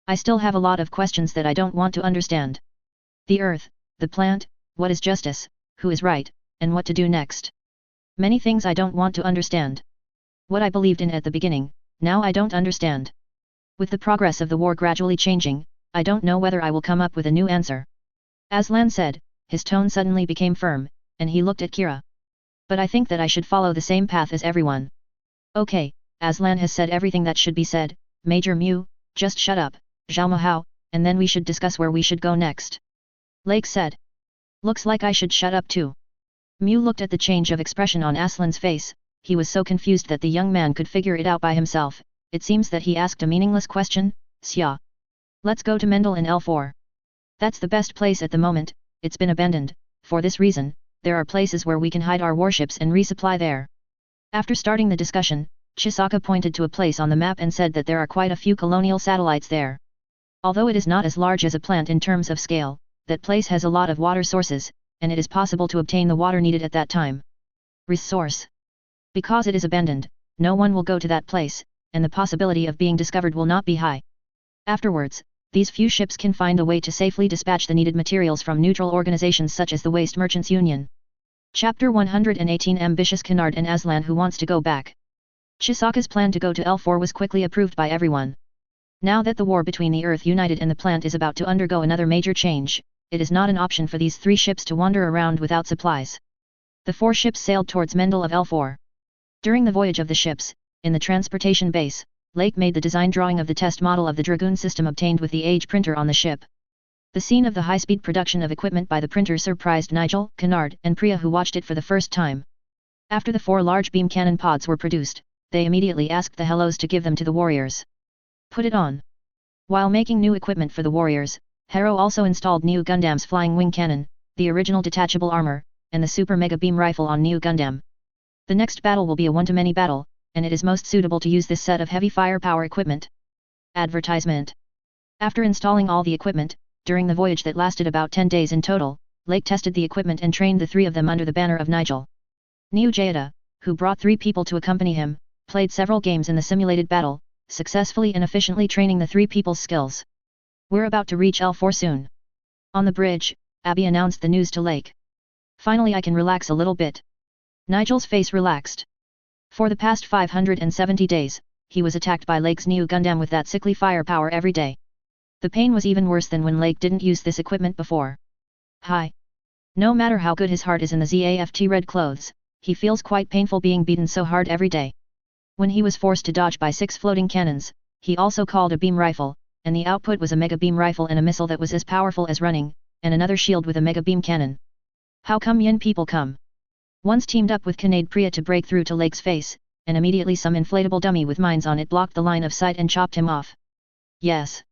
I still have a lot of questions that I don't want to understand. The earth, the plant, what is justice, who is right, and what to do next. Many things I don't want to understand. What I believed in at the beginning, now I don't understand. With the progress of the war gradually changing, I don't know whether I will come up with a new answer. Aslan said, his tone suddenly became firm, and he looked at Kira. But I think that I should follow the same path as everyone. Okay, Aslan has said everything that should be said, Major Mew, just shut up, Zhao Mahao, and then we should discuss where we should go next. Lake said. Looks like I should shut up too. Mew looked at the change of expression on Aslan's face, he was so confused that the young man could figure it out by himself, it seems that he asked a meaningless question, Xia. Let's go to Mendel in L4. That's the best place at the moment, it's been abandoned, for this reason, there are places where we can hide our warships and resupply there. After starting the discussion, Chisaka pointed to a place on the map and said that there are quite a few colonial satellites there. Although it is not as large as a plant in terms of scale, that place has a lot of water sources, and it is possible to obtain the water needed at that time. Resource. Because it is abandoned, no one will go to that place, and the possibility of being discovered will not be high. Afterwards, these few ships can find a way to safely dispatch the needed materials from neutral organizations such as the Waste Merchants Union. Chapter 118 Ambitious Kennard and Aslan who wants to go back. Chisaka's plan to go to L4 was quickly approved by everyone. Now that the war between the Earth United and the plant is about to undergo another major change, it is not an option for these three ships to wander around without supplies. The four ships sailed towards Mendel of L4. During the voyage of the ships, in the transportation base, Lake made the design drawing of the test model of the Dragoon system obtained with the Age printer on the ship. The scene of the high-speed production of equipment by the printer surprised Nigel, Kennard, and Priya who watched it for the first time. After the 4 large beam cannon pods were produced, they immediately asked the Hellos to give them to the warriors. Put it on. While making new equipment for the warriors, Hero also installed New Gundam's flying wing cannon, the original detachable armor, and the super mega beam rifle on New Gundam. The next battle will be a one-to-many battle, and it is most suitable to use this set of heavy firepower equipment. Advertisement. After installing all the equipment, during the voyage that lasted about 10 days in total, Lake tested the equipment and trained the 3 of them under the banner of Nigel. Neo Jayada, who brought 3 people to accompany him, played several games in the simulated battle, successfully and efficiently training the 3 people's skills. We're about to reach L4 soon. On the bridge, Abby announced the news to Lake. Finally I can relax a little bit. Nigel's face relaxed. For the past 570 days, he was attacked by Lake's New Gundam with that sickly firepower every day. The pain was even worse than when Lake didn't use this equipment before. Hi. No matter how good his heart is in the ZAFT red clothes, he feels quite painful being beaten so hard every day. When he was forced to dodge by 6 floating cannons, he also called a beam rifle, and the output was a mega beam rifle and a missile that was as powerful as running, and another shield with a mega beam cannon. How come yin people come? Once teamed up with Kinade Priya to break through to Lake's face, and immediately some inflatable dummy with mines on it blocked the line of sight and chopped him off. Yes.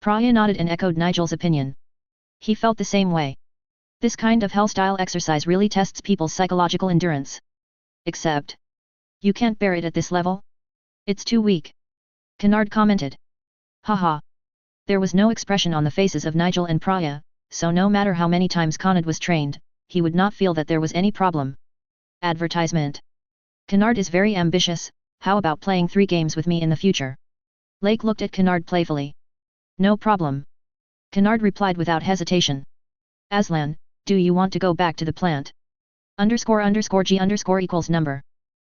Priya nodded and echoed Nigel's opinion. He felt the same way. This kind of hell-style exercise really tests people's psychological endurance. Except, you can't bear it at this level? It's too weak. Kennard commented. Haha. There was no expression on the faces of Nigel and Priya, so no matter how many times Kennard was trained, he would not feel that there was any problem. Advertisement. Kennard is very ambitious, how about playing 3 games with me in the future? Lake looked at Kennard playfully. No problem. Kennard replied without hesitation. Aslan, do you want to go back to the plant? __G =number.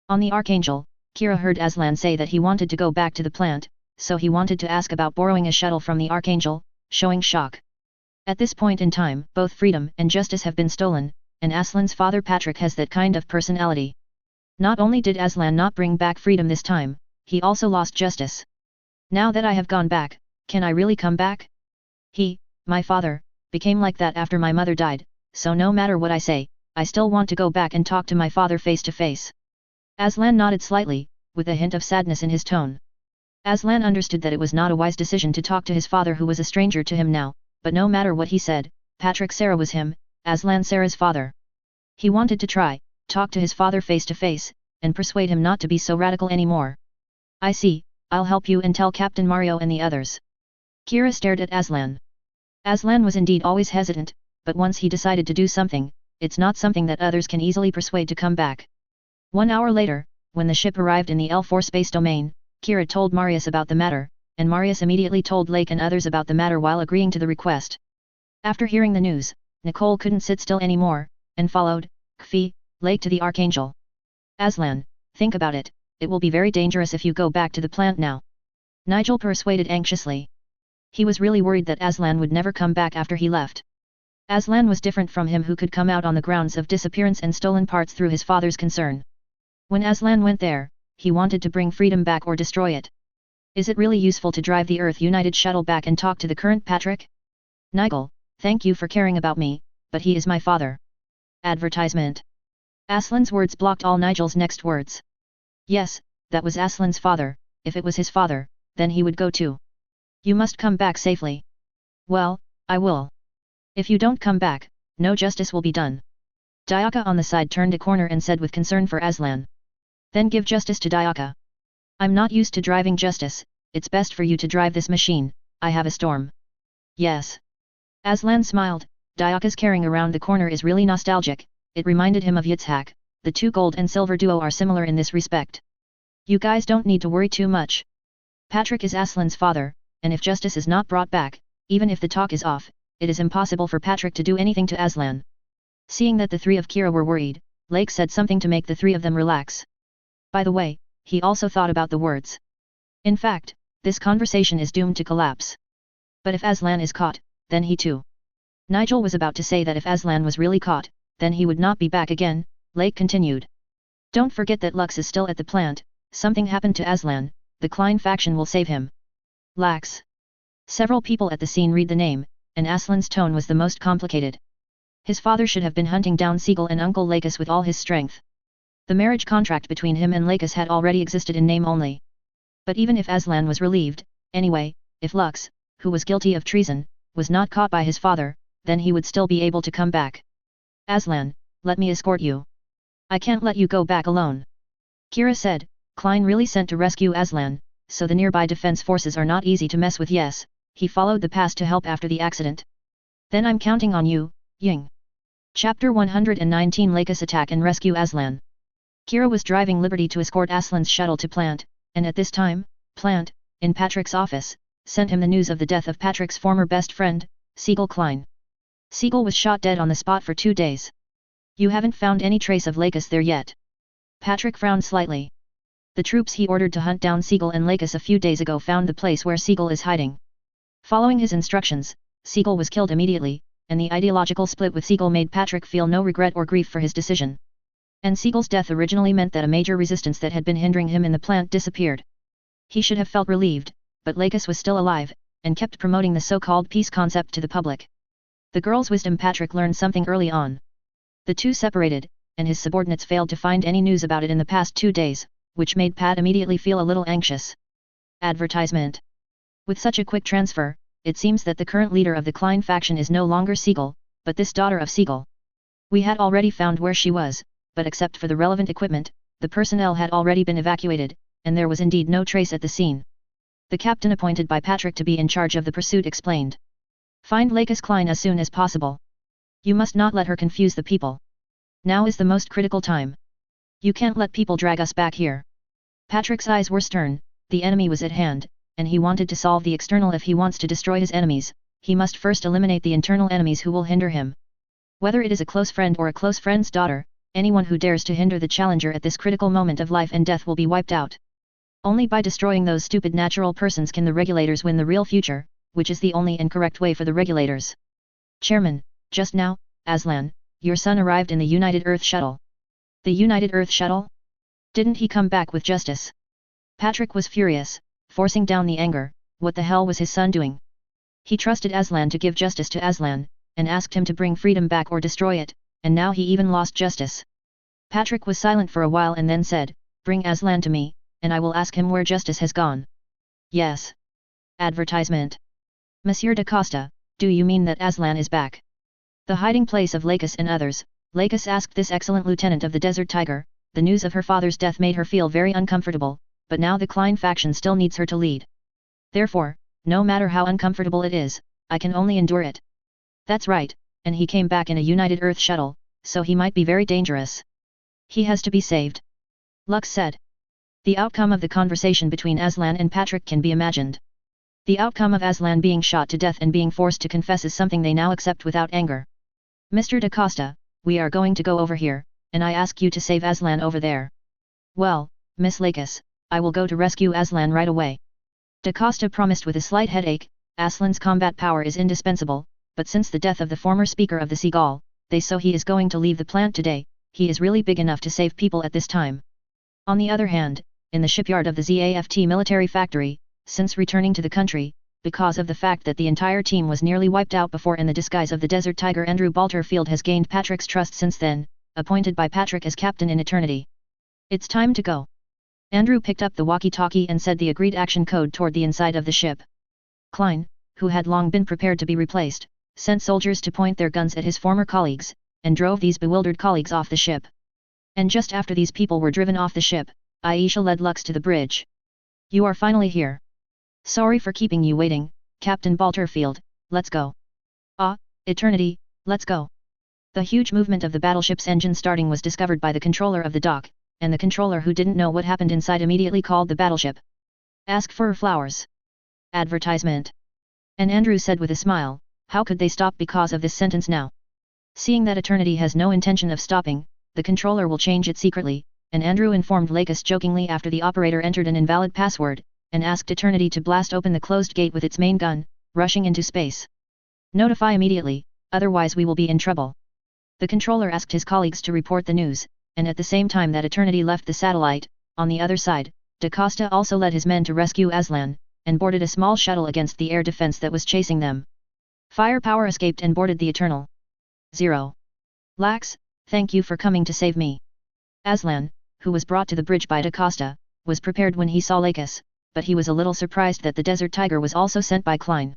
On the Archangel, Kira heard Aslan say that he wanted to go back to the plant, so he wanted to ask about borrowing a shuttle from the Archangel, showing shock. At this point in time, both freedom and justice have been stolen, and Aslan's father Patrick has that kind of personality. Not only did Aslan not bring back freedom this time, he also lost justice. Now that I have gone back, can I really come back? He, my father, became like that after my mother died, so no matter what I say, I still want to go back and talk to my father face to face. Aslan nodded slightly, with a hint of sadness in his tone. Aslan understood that it was not a wise decision to talk to his father who was a stranger to him now, but no matter what he said, Patrick Sarah was him, Aslan Sarah's father. He wanted to try, talk to his father face to face, and persuade him not to be so radical anymore. I see, I'll help you and tell Captain Mario and the others. Kira stared at Aslan. Aslan was indeed always hesitant, but once he decided to do something, it's not something that others can easily persuade to come back. 1 hour later, when the ship arrived in the L4 space domain, Kira told Marius about the matter, and Marius immediately told Lake and others about the matter while agreeing to the request. After hearing the news, Nicole couldn't sit still anymore, and followed Kfi, Lake to the Archangel. Aslan, think about it, it will be very dangerous if you go back to the plant now. Nigel persuaded anxiously. He was really worried that Aslan would never come back after he left. Aslan was different from him who could come out on the grounds of disappearance and stolen parts through his father's concern. When Aslan went there, he wanted to bring freedom back or destroy it. Is it really useful to drive the Earth United shuttle back and talk to the current Patrick? Nigel, thank you for caring about me, but he is my father. Advertisement. Aslan's words blocked all Nigel's next words. Yes, that was Aslan's father, if it was his father, then he would go too. You must come back safely. Well, I will. If you don't come back, no justice will be done. Dayaka on the side turned a corner and said with concern for Aslan. Then give justice to Dayaka. I'm not used to driving justice, it's best for you to drive this machine, I have a storm. Yes. Aslan smiled, Dayaka's carrying around the corner is really nostalgic, it reminded him of Yitzhak, the two gold and silver duo are similar in this respect. You guys don't need to worry too much. Patrick is Aslan's father, and if justice is not brought back, even if the talk is off, it is impossible for Patrick to do anything to Aslan. Seeing that the three of Kira were worried, Lake said something to make the three of them relax. By the way, he also thought about the words. In fact, this conversation is doomed to collapse. But if Aslan is caught, then he too. Nigel was about to say that if Aslan was really caught, then he would not be back again, Lake continued. Don't forget that Lux is still at the plant, something happened to Aslan, the Klein faction will save him. Lax. Several people at the scene read the name, and Aslan's tone was the most complicated. His father should have been hunting down Siegel and Uncle Lakis with all his strength. The marriage contract between him and Lakis had already existed in name only. But even if Aslan was relieved, anyway, if Lux, who was guilty of treason, was not caught by his father, then he would still be able to come back. Aslan, let me escort you. I can't let you go back alone. Kira said, Klein really sent to rescue Aslan, so the nearby defense forces are not easy to mess with. Yes, he followed the past to help after the accident. Then I'm counting on you, Ying. Chapter 119 Lakis attack and rescue Aslan. Kira was driving Liberty to escort Aslan's shuttle to Plant, and at this time, Plant, in Patrick's office, sent him the news of the death of Patrick's former best friend, Siegel Klein. Siegel was shot dead on the spot for 2 days. You haven't found any trace of Lakis there yet. Patrick frowned slightly. The troops he ordered to hunt down Siegel and Lakis a few days ago found the place where Siegel is hiding. Following his instructions, Siegel was killed immediately, and the ideological split with Siegel made Patrick feel no regret or grief for his decision. And Siegel's death originally meant that a major resistance that had been hindering him in the plant disappeared. He should have felt relieved, but Lakis was still alive, and kept promoting the so-called peace concept to the public. The girl's wisdom. Patrick learned something early on. The two separated, and his subordinates failed to find any news about it in the past 2 days, which made Pat immediately feel a little anxious. Advertisement. With such a quick transfer, it seems that the current leader of the Klein faction is no longer Siegel, but this daughter of Siegel. We had already found where she was, but except for the relevant equipment, the personnel had already been evacuated, and there was indeed no trace at the scene. The captain appointed by Patrick to be in charge of the pursuit explained. Find Lakis Klein as soon as possible. You must not let her confuse the people. Now is the most critical time. You can't let people drag us back here. Patrick's eyes were stern, the enemy was at hand, and he wanted to solve the external. If he wants to destroy his enemies, he must first eliminate the internal enemies who will hinder him. Whether it is a close friend or a close friend's daughter, anyone who dares to hinder the challenger at this critical moment of life and death will be wiped out. Only by destroying those stupid natural persons can the regulators win the real future, which is the only and correct way for the regulators. Chairman, just now, Aslan, your son arrived in the United Earth Shuttle. The United Earth Shuttle? Didn't he come back with justice? Patrick was furious, forcing down the anger. What the hell was his son doing? He trusted Aslan to give justice to Aslan, and asked him to bring freedom back or destroy it, and now he even lost justice. Patrick was silent for a while and then said, Bring Aslan to me, and I will ask him where justice has gone. Yes. Advertisement. Monsieur da Costa, do you mean that Aslan is back? The hiding place of Lakis and others, Lakis asked this excellent lieutenant of the Desert Tiger. The news of her father's death made her feel very uncomfortable, but now the Klein faction still needs her to lead. Therefore, no matter how uncomfortable it is, I can only endure it. That's right, and he came back in a United Earth shuttle, so he might be very dangerous. He has to be saved. Lux said. The outcome of the conversation between Aslan and Patrick can be imagined. The outcome of Aslan being shot to death and being forced to confess is something they now accept without anger. Mr. da Costa, we are going to go over here, and I ask you to save Aslan over there. Well, Miss Lakis, I will go to rescue Aslan right away. Da Costa promised with a slight headache. Aslan's combat power is indispensable, but since the death of the former speaker of the Seagull, they so he is going to leave the plant today. He is really big enough to save people at this time. On the other hand, in the shipyard of the ZAFT military factory, since returning to the country, because of the fact that the entire team was nearly wiped out before in the disguise of the Desert Tiger, Andrew Balterfield has gained Patrick's trust since then, appointed by Patrick as captain in eternity. It's time to go. Andrew picked up the walkie-talkie and said the agreed action code toward the inside of the ship. Klein, who had long been prepared to be replaced, sent soldiers to point their guns at his former colleagues, and drove these bewildered colleagues off the ship. And just after these people were driven off the ship, Aisha led Lux to the bridge. You are finally here. Sorry for keeping you waiting, Captain Balterfield, let's go. Ah, Eternity, let's go. The huge movement of the battleship's engine starting was discovered by the controller of the dock, and the controller, who didn't know what happened inside, immediately called the battleship. Ask for flowers. Advertisement. And Andrew said with a smile, how could they stop because of this sentence now? Seeing that Eternity has no intention of stopping, the controller will change it secretly, and Andrew informed Lakis jokingly after the operator entered an invalid password, and asked Eternity to blast open the closed gate with its main gun, rushing into space. Notify immediately, otherwise we will be in trouble. The controller asked his colleagues to report the news, and at the same time that Eternity left the satellite, on the other side, da Costa also led his men to rescue Aslan, and boarded a small shuttle against the air defense that was chasing them. Firepower escaped and boarded the Eternal. 0. Lax, thank you for coming to save me. Aslan, who was brought to the bridge by da Costa, was prepared when he saw Lakis, but he was a little surprised that the Desert Tiger was also sent by Klein.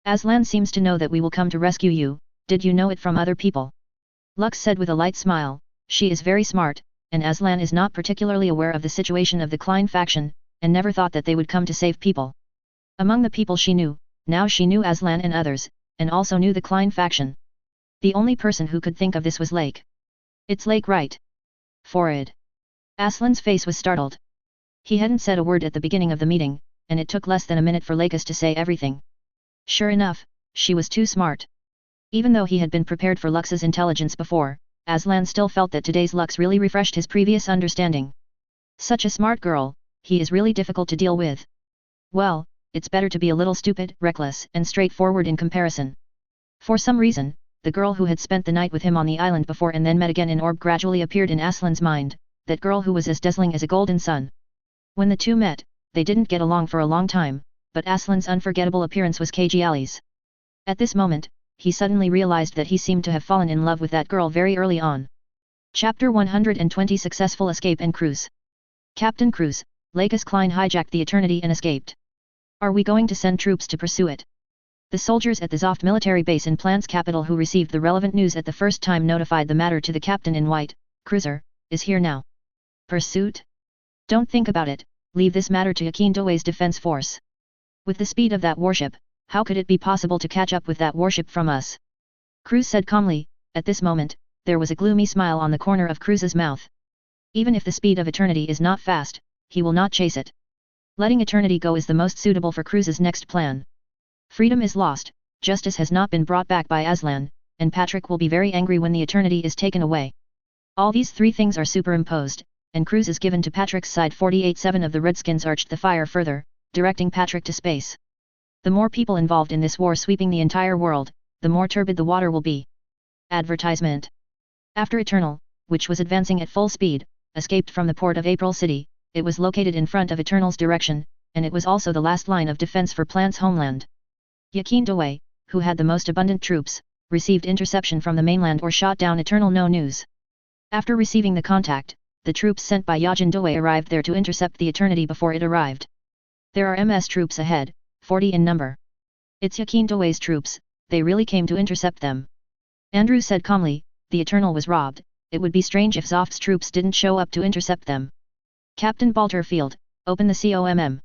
Aslan seems to know that we will come to rescue you. Did you know it from other people? Lux said with a light smile. She is very smart, and Aslan is not particularly aware of the situation of the Klein faction, and never thought that they would come to save people. Among the people she knew, now she knew Aslan and others, and also knew the Klein faction. The only person who could think of this was Lake. It's Lake, right? Forward. Aslan's face was startled. He hadn't said a word at the beginning of the meeting, and it took less than a minute for Lakis to say everything. Sure enough, she was too smart. Even though he had been prepared for Lux's intelligence before, Aslan still felt that today's Lux really refreshed his previous understanding. Such a smart girl, he is really difficult to deal with. Well, it's better to be a little stupid, reckless, and straightforward in comparison. For some reason, the girl who had spent the night with him on the island before and then met again in Orb gradually appeared in Aslan's mind, that girl who was as dazzling as a golden sun. When the two met, they didn't get along for a long time, but Aslan's unforgettable appearance was Kajali's. At this moment, he suddenly realized that he seemed to have fallen in love with that girl very early on. Chapter 120 Successful Escape and Cruise. Captain Cruz, Lakis Klein hijacked the Eternity and escaped. Are we going to send troops to pursue it? The soldiers at the Zoft military base in Plant's capital who received the relevant news at the first time notified the matter to the captain in white. Cruiser, is here now. Pursuit? Don't think about it, leave this matter to Yakin Dowei's defense force. With the speed of that warship, how could it be possible to catch up with that warship from us? Cruz said calmly. At this moment, there was a gloomy smile on the corner of Cruz's mouth. Even if the speed of Eternity is not fast, he will not chase it. Letting Eternity go is the most suitable for Cruz's next plan. Freedom is lost, justice has not been brought back by Aslan, and Patrick will be very angry when the Eternity is taken away. All these three things are superimposed, and Cruz is given to Patrick's side. 48-7 of the Redskins arched the fire further, directing Patrick to space. The more people involved in this war sweeping the entire world, the more turbid the water will be. Advertisement. After Eternal, which was advancing at full speed, escaped from the port of April City, it was located in front of Eternal's direction, and it was also the last line of defense for Plant's homeland. Yakin Dowei, who had the most abundant troops, received interception from the mainland or shot down Eternal. No news. After receiving the contact, the troops sent by Yajin Dowei arrived there to intercept the Eternity before it arrived. There are MS troops ahead, 40 in number. It's Yakin Dowei's troops, they really came to intercept them. Andrew said calmly. the Eternal was robbed. It would be strange if Zoft's troops didn't show up to intercept them. Captain Balterfield, open the COMM.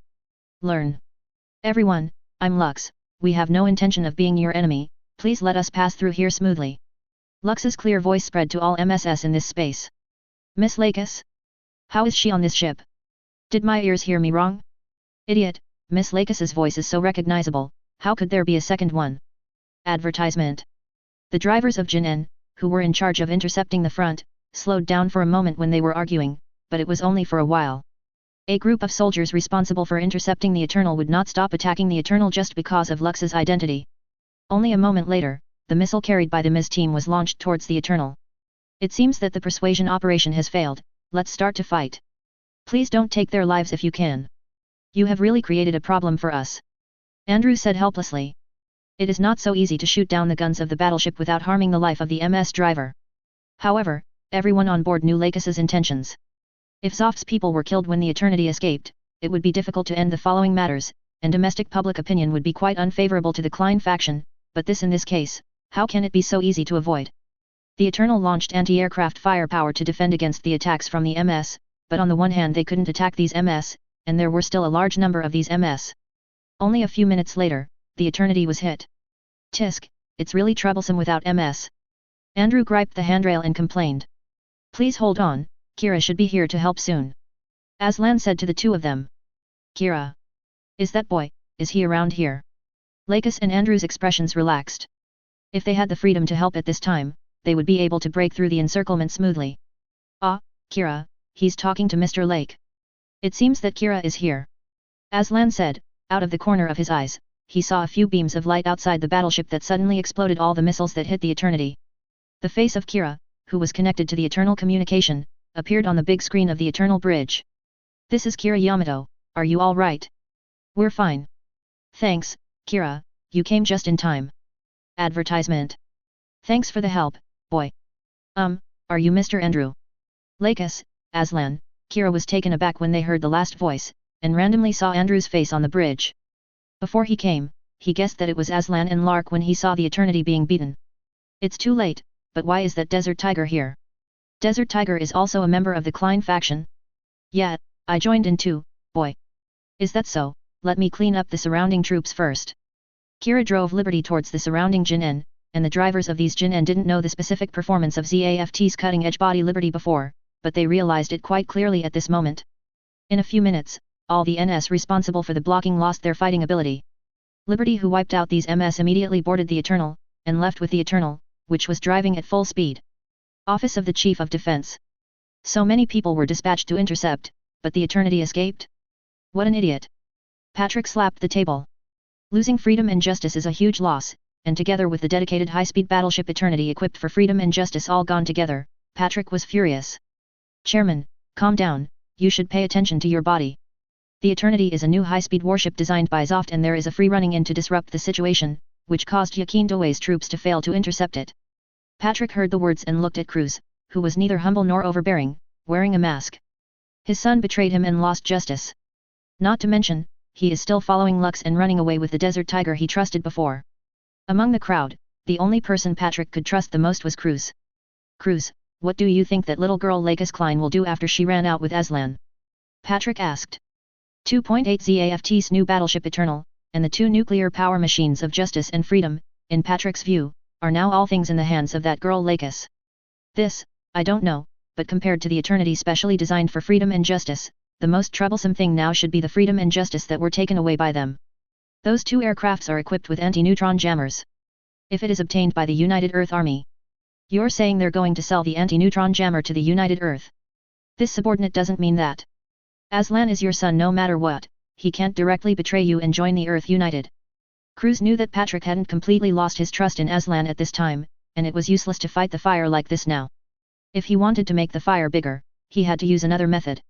Learn. Everyone, I'm Lux, we have no intention of being your enemy, please let us pass through here smoothly. Lux's clear voice spread to all MSS in this space. Miss Lakis? How is she on this ship? Did my ears hear me wrong? Idiot, Miss Lakis's voice is so recognizable, how could there be a second one? Advertisement. The drivers of Jin-En, who were in charge of intercepting the front, slowed down for a moment when they were arguing, but it was only for a while. A group of soldiers responsible for intercepting the Eternal would not stop attacking the Eternal just because of Lux's identity. Only a moment later, the missile carried by the Ms team was launched towards the Eternal. It seems that the persuasion operation has failed, let's start to fight. Please don't take their lives if you can. You have really created a problem for us. Andrew said helplessly. It is not so easy to shoot down the guns of the battleship without harming the life of the MS driver. However, everyone on board knew Lakis's intentions. If Zoft's people were killed when the Eternity escaped, it would be difficult to end the following matters, and domestic public opinion would be quite unfavorable to the Klein faction, but in this case, how can it be so easy to avoid? The Eternal launched anti-aircraft firepower to defend against the attacks from the MS, but on the one hand they couldn't attack these MS, and there were still a large number of these MS. Only a few minutes later, the Eternity was hit. Tisk, it's really troublesome without MS. Andrew griped the handrail and complained. Please hold on, Kira should be here to help soon. Aslan said to the two of them. Kira. Is that boy, is he around here? Lakis and Andrew's expressions relaxed. If they had the freedom to help at this time, they would be able to break through the encirclement smoothly. Ah, Kira, he's talking to Mr. Lake. It seems that Kira is here. Aslan said, out of the corner of his eyes, he saw a few beams of light outside the battleship that suddenly exploded all the missiles that hit the Eternity. The face of Kira, who was connected to the Eternal communication, appeared on the big screen of the Eternal bridge. This is Kira Yamato, are you all right? We're fine. Thanks, Kira, you came just in time. Advertisement. Thanks for the help, boy. Are you Mr. Andrew? Lakis, Aslan, Kira was taken aback when they heard the last voice, and randomly saw Andrew's face on the bridge. Before he came, he guessed that it was Aslan and Lark when he saw the Eternity being beaten. It's too late, but why is that Desert Tiger here? Desert Tiger is also a member of the Klein faction? Yeah, I joined in too, boy. Is that so? Let me clean up the surrounding troops first. Kira drove Liberty towards the surrounding Jin-En, and the drivers of these Jin-En didn't know the specific performance of ZAFT's cutting-edge body Liberty before, but they realized it quite clearly at this moment. In a few minutes, all the NS responsible for the blocking lost their fighting ability. Liberty, who wiped out these MS, immediately boarded the Eternal, and left with the Eternal, which was driving at full speed. Office of the Chief of Defense. So many people were dispatched to intercept, but the Eternity escaped? What an idiot. Patrick slapped the table. Losing freedom and justice is a huge loss, and together with the dedicated high-speed battleship Eternity equipped for freedom and justice all gone together, Patrick was furious. Chairman, calm down, you should pay attention to your body. The Eternity is a new high-speed warship designed by Zoft, and there is a free running in to disrupt the situation, which caused Yakin Dawei's troops to fail to intercept it. Patrick heard the words and looked at Cruz, who was neither humble nor overbearing, wearing a mask. His son betrayed him and lost justice. Not to mention, he is still following Lux and running away with the Desert Tiger he trusted before. Among the crowd, the only person Patrick could trust the most was Cruz. Cruz, what do you think that little girl Lakis Klein will do after she ran out with Aslan? Patrick asked. 2.8 ZAFT's new battleship Eternal, and the two nuclear power machines of justice and freedom, in Patrick's view, are now all things in the hands of that girl Lakis. This, I don't know, but compared to the Eternity specially designed for freedom and justice, the most troublesome thing now should be the freedom and justice that were taken away by them. Those two aircrafts are equipped with anti-neutron jammers. If it is obtained by the United Earth Army. You're saying they're going to sell the anti-neutron jammer to the United Earth? This subordinate doesn't mean that. Aslan is your son no matter what, he can't directly betray you and join the Earth United. Cruz knew that Patrick hadn't completely lost his trust in Aslan at this time, and it was useless to fight the fire like this now. If he wanted to make the fire bigger, he had to use another method.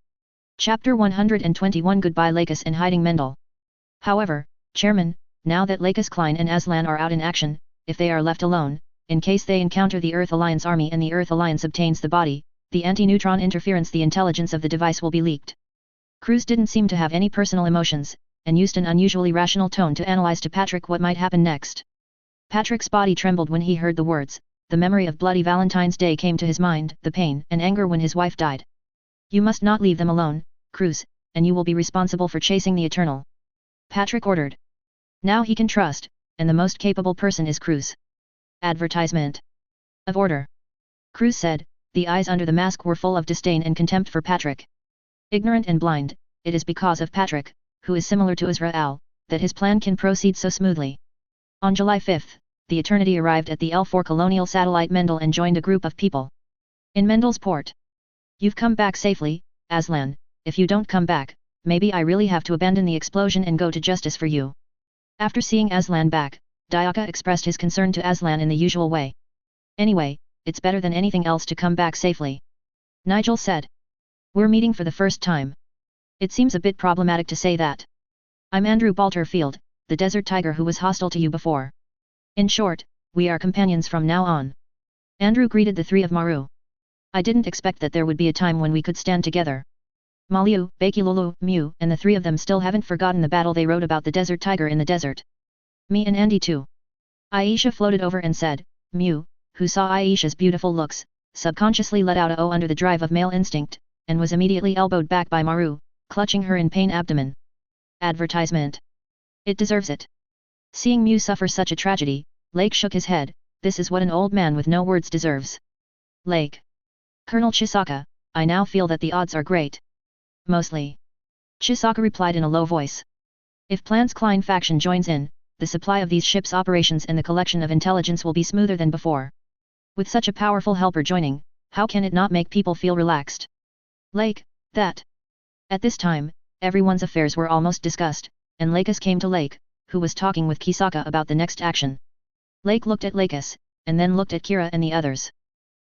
Chapter 121 Goodbye Lakis and Hiding Mendel. However, Chairman, now that Lakis Klein and Aslan are out in action, if they are left alone, in case they encounter the Earth Alliance army and the Earth Alliance obtains the body, the anti-neutron interference, the intelligence of the device will be leaked. Cruz didn't seem to have any personal emotions, and used an unusually rational tone to analyze to Patrick what might happen next. Patrick's body trembled when he heard the words, the memory of bloody Valentine's Day came to his mind, the pain and anger when his wife died. You must not leave them alone, Cruz, and you will be responsible for chasing the Eternal. Patrick ordered. Now he can trust, and the most capable person is Cruz. Advertisement. Of order. Cruz said, the eyes under the mask were full of disdain and contempt for Patrick. Ignorant and blind, it is because of Patrick, who is similar to Israel, that his plan can proceed so smoothly. On July 5, the Eternity arrived at the L4 colonial satellite Mendel and joined a group of people. In Mendel's port. You've come back safely, Aslan. If you don't come back, maybe I really have to abandon the explosion and go to justice for you. After seeing Aslan back, Diaka expressed his concern to Aslan in the usual way. Anyway, it's better than anything else to come back safely. Nigel said. We're meeting for the first time. It seems a bit problematic to say that. I'm Andrew Balterfield, the desert tiger who was hostile to you before. In short, we are companions from now on. Andrew greeted the three of Maru. I didn't expect that there would be a time when we could stand together. Maliu, Bakilulu, Mew, and the three of them still haven't forgotten the battle they wrote about the desert tiger in the desert. Me and Andy too. Aisha floated over and said, Mew, who saw Aisha's beautiful looks, subconsciously let out a "oh" under the drive of male instinct, and was immediately elbowed back by Maru, clutching her in pain abdomen. Advertisement. It deserves it. Seeing Mew suffer such a tragedy, Lake shook his head. This is what an old man with no words deserves. Lake. Colonel Chisaka, I now feel that the odds are great. Mostly. Chisaka replied in a low voice. If Plan's Klein faction joins in, the supply of these ships' operations and the collection of intelligence will be smoother than before. With such a powerful helper joining, how can it not make people feel relaxed? Lake, that. At this time, everyone's affairs were almost discussed, and Lakis came to Lake, who was talking with Kisaka about the next action. Lake looked at Lakis, and then looked at Kira and the others.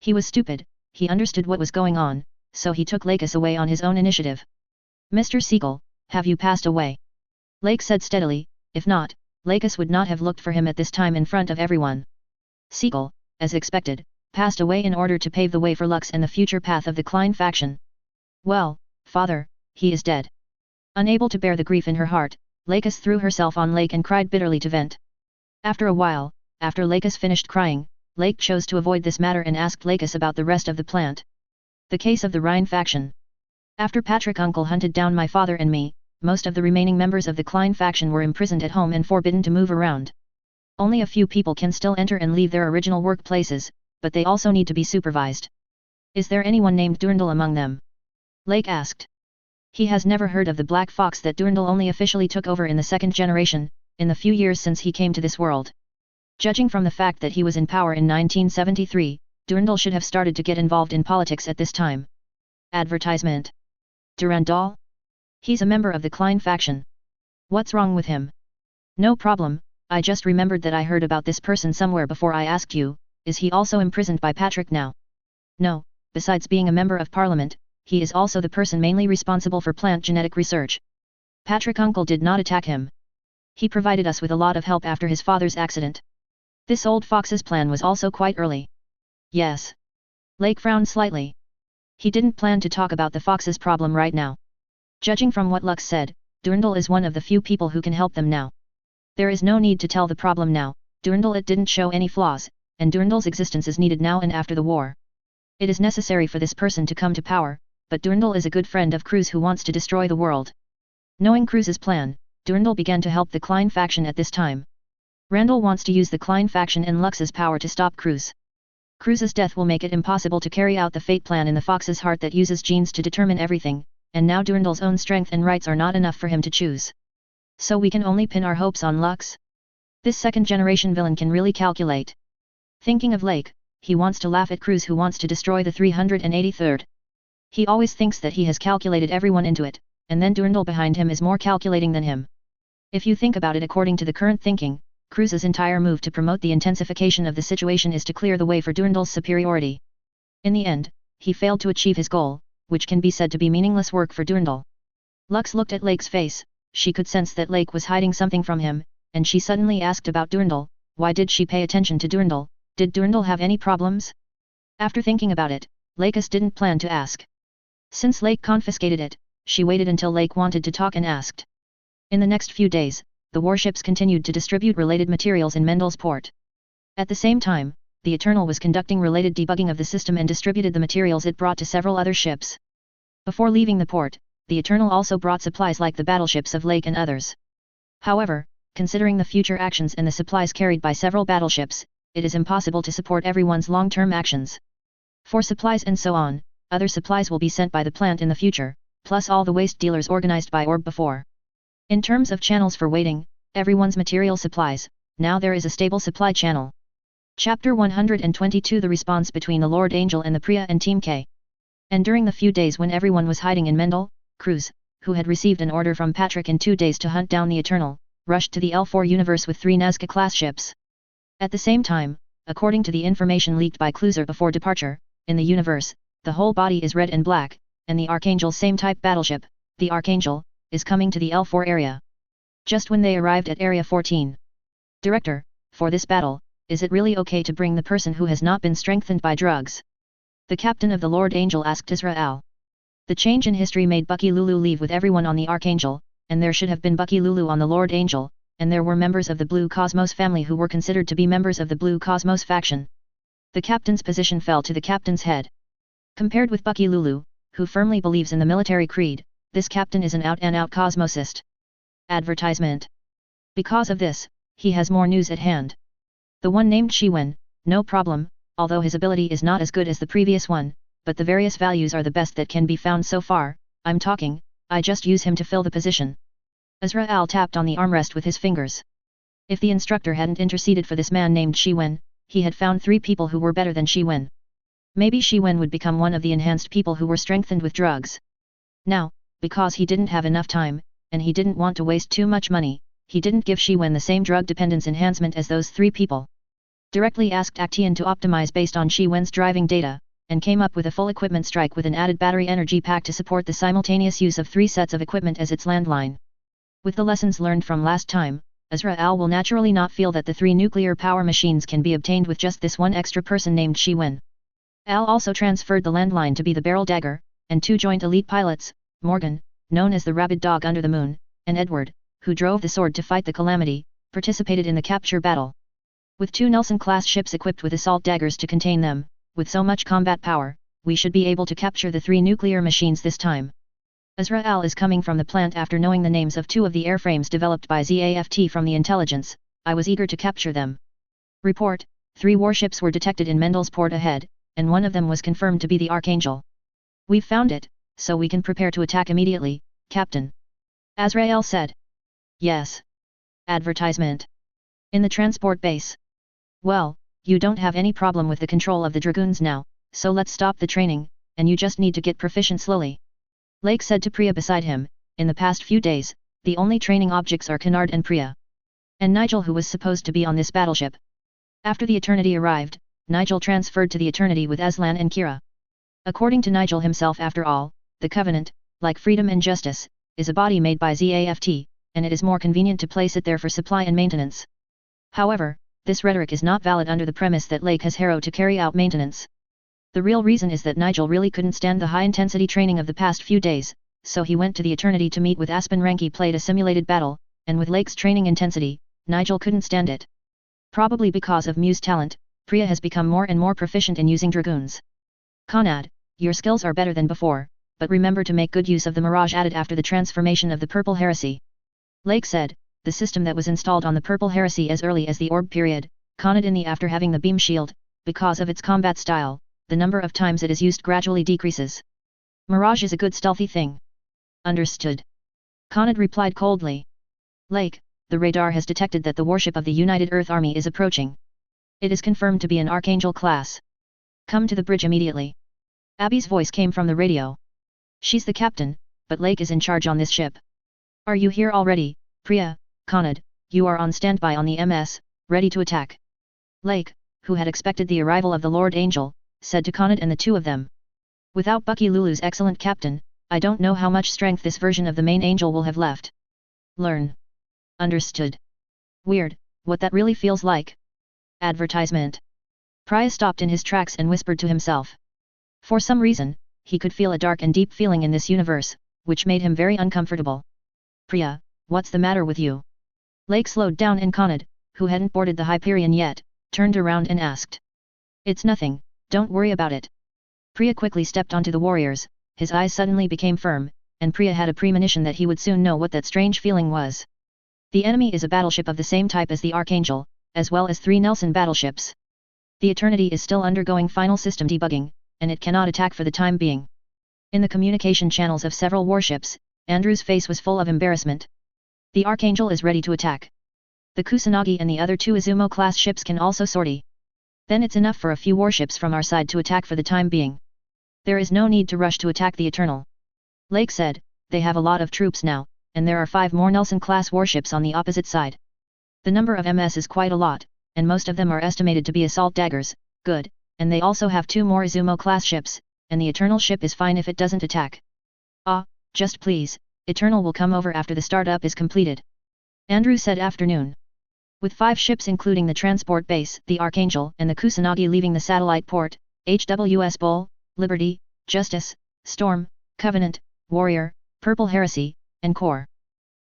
He was stupid, he understood what was going on, so he took Lakis away on his own initiative. Mr. Siegel, have you passed away? Lake said steadily, if not, Lakis would not have looked for him at this time in front of everyone. Siegel, as expected, passed away in order to pave the way for Lux and the future path of the Klein faction. Well, father, he is dead. Unable to bear the grief in her heart, Lakis threw herself on Lake and cried bitterly to vent. After a while, after Lakis finished crying, Lake chose to avoid this matter and asked Lakis about the rest of the plant. The case of the Rhine faction. After Patrick Uncle hunted down my father and me, most of the remaining members of the Klein faction were imprisoned at home and forbidden to move around. Only a few people can still enter and leave their original workplaces, but they also need to be supervised. Is there anyone named Durandal among them? Lake asked. He has never heard of the Black Fox that Durandal only officially took over in the second generation, in the few years since he came to this world. Judging from the fact that he was in power in 1973, Durandal should have started to get involved in politics at this time. Advertisement. Durandal? He's a member of the Klein faction. What's wrong with him? No problem, I just remembered that I heard about this person somewhere before I asked you. Is he also imprisoned by Patrick now? No, besides being a member of parliament, he is also the person mainly responsible for plant genetic research. Patrick Uncle did not attack him. He provided us with a lot of help after his father's accident. This old fox's plan was also quite early. Yes. Lake frowned slightly. He didn't plan to talk about the fox's problem right now. Judging from what Lux said, Durandal is one of the few people who can help them now. There is no need to tell the problem now. Durandal it didn't show any flaws, and Durandal's existence is needed now and after the war. It is necessary for this person to come to power, but Durandal is a good friend of Cruz who wants to destroy the world. Knowing Cruz's plan, Durandal began to help the Klein faction at this time. Randall wants to use the Klein faction and Lux's power to stop Cruz. Cruz's death will make it impossible to carry out the fate plan in the Fox's heart that uses genes to determine everything, and now Durandal's own strength and rights are not enough for him to choose. So we can only pin our hopes on Lux? This second-generation villain can really calculate. Thinking of Lake, he wants to laugh at Cruz who wants to destroy the 383rd. He always thinks that he has calculated everyone into it, and then Durandal behind him is more calculating than him. If you think about it according to the current thinking, Cruz's entire move to promote the intensification of the situation is to clear the way for Durandal's superiority. In the end, he failed to achieve his goal, which can be said to be meaningless work for Durandal. Lux looked at Lake's face, she could sense that Lake was hiding something from him, and she suddenly asked about Durandal. Why did she pay attention to Durandal? Did Durandal have any problems? After thinking about it, Lakis didn't plan to ask. Since Lake confiscated it, she waited until Lake wanted to talk and asked. In the next few days, the warships continued to distribute related materials in Mendel's port. At the same time, the Eternal was conducting related debugging of the system and distributed the materials it brought to several other ships. Before leaving the port, the Eternal also brought supplies like the battleships of Lake and others. However, considering the future actions and the supplies carried by several battleships, it is impossible to support everyone's long-term actions. For supplies and so on, other supplies will be sent by the plant in the future, plus all the waste dealers organized by Orb before. In terms of channels for waiting, everyone's material supplies, now there is a stable supply channel. Chapter 122 The response between the Lord Angel and the Priya and Team K. And during the few days when everyone was hiding in Mendel, Cruz, who had received an order from Patrick in 2 days to hunt down the Eternal, rushed to the L4 universe with 3 Nazca-class ships. At the same time, according to the information leaked by Cluser before departure, in the universe, the whole body is red and black, and the Archangel's same type battleship, the Archangel, is coming to the L4 area. Just when they arrived at Area 14. Director, for this battle, is it really okay to bring the person who has not been strengthened by drugs? The captain of the Lord Angel asked Israel. The change in history made Bucky Lulu leave with everyone on the Archangel, and there should have been Bucky Lulu on the Lord Angel, and there were members of the Blue Cosmos family who were considered to be members of the Blue Cosmos faction. The captain's position fell to the captain's head. Compared with Bucky Lulu, who firmly believes in the military creed, this captain is an out-and-out cosmosist. Advertisement. Because of this, he has more news at hand. The one named Shiwen, no problem, although his ability is not as good as the previous one, but the various values are the best that can be found so far. I just use him to fill the position. Israel tapped on the armrest with his fingers. If the instructor hadn't interceded for this man named Shiwen, he had found 3 people who were better than Shiwen. Maybe Shiwen would become one of the enhanced people who were strengthened with drugs. Now, because he didn't have enough time, and he didn't want to waste too much money, he didn't give Shiwen the same drug dependence enhancement as those 3 people. Directly asked Actian to optimize based on Shiwen's driving data, and came up with a full equipment strike with an added battery energy pack to support the simultaneous use of 3 sets of equipment as its landline. With the lessons learned from last time, Israel will naturally not feel that the 3 nuclear power machines can be obtained with just this one extra person named Shiwen. Al also transferred the landline to be the Barrel Dagger, and 2 joint elite pilots, Morgan, known as the Rabid Dog Under the Moon, and Edward, who drove the Sword to fight the Calamity, participated in the capture battle. With 2 Nelson-class ships equipped with assault daggers to contain them, with so much combat power, we should be able to capture the 3 nuclear machines this time. Israel is coming from the plant after knowing the names of 2 of the airframes developed by ZAFT from the intelligence. I was eager to capture them. Report, 3 warships were detected in Mendel's port ahead, and one of them was confirmed to be the Archangel. We've found it, so we can prepare to attack immediately, Captain. Azrael said. Yes. Advertisement. In the transport base. Well, you don't have any problem with the control of the Dragoons now, so let's stop the training, and you just need to get proficient slowly. Lake said to Priya beside him. In the past few days, the only training objects are Kennard and Priya. And Nigel, who was supposed to be on this battleship. After the Eternity arrived, Nigel transferred to the Eternity with Aslan and Kira. According to Nigel himself, after all, the Covenant, like freedom and justice, is a body made by ZAFT, and it is more convenient to place it there for supply and maintenance. However, this rhetoric is not valid under the premise that Lake has Harrow to carry out maintenance. The real reason is that Nigel really couldn't stand the high-intensity training of the past few days, so he went to the Eternity to meet with Aspen. Ranky played a simulated battle, and with Lake's training intensity, Nigel couldn't stand it. Probably because of Mew's talent, Priya has become more and more proficient in using Dragoons. Conrad, your skills are better than before, but remember to make good use of the Mirage added after the transformation of the Purple Heresy. Lake said, the system that was installed on the Purple Heresy as early as the Orb period, Conrad in the after having the beam shield, because of its combat style, the number of times it is used gradually decreases. Mirage is a good stealthy thing. Understood. Conrad replied coldly. Lake, the radar has detected that the warship of the United Earth Army is approaching. It is confirmed to be an Archangel class. Come to the bridge immediately. Abby's voice came from the radio. She's the captain, but Lake is in charge on this ship. Are you here already, Priya? Conrad, you are on standby on the MS, ready to attack. Lake, who had expected the arrival of the Lord Angel, said to Conrad and the 2 of them. Without Bucky Lulu's excellent captain, I don't know how much strength this version of the main angel will have left. Learn. Understood. Weird, what that really feels like. Advertisement. Priya stopped in his tracks and whispered to himself. For some reason, he could feel a dark and deep feeling in this universe, which made him very uncomfortable. Priya, what's the matter with you? Lake slowed down and Conrad, who hadn't boarded the Hyperion yet, turned around and asked. It's nothing, don't worry about it. Priya quickly stepped onto the warriors, his eyes suddenly became firm, and Priya had a premonition that he would soon know what that strange feeling was. The enemy is a battleship of the same type as the Archangel, as well as 3 Nelson battleships. The Eternity is still undergoing final system debugging, and it cannot attack for the time being. In the communication channels of several warships, Andrew's face was full of embarrassment. The Archangel is ready to attack. The Kusanagi and the other 2 Izumo-class ships can also sortie. Then it's enough for a few warships from our side to attack for the time being. There is no need to rush to attack the Eternal. Lake said, they have a lot of troops now, and there are 5 more Nelson-class warships on the opposite side. The number of MS is quite a lot, and most of them are estimated to be assault daggers, good, and they also have 2 more Izumo-class ships, and the Eternal ship is fine if it doesn't attack. Ah, just please, Eternal will come over after the startup is completed. Andrew said afternoon. With 5 ships including the transport base, the Archangel and the Kusanagi leaving the satellite port, HWS Bull, Liberty, Justice, Storm, Covenant, Warrior, Purple Heresy, and Core.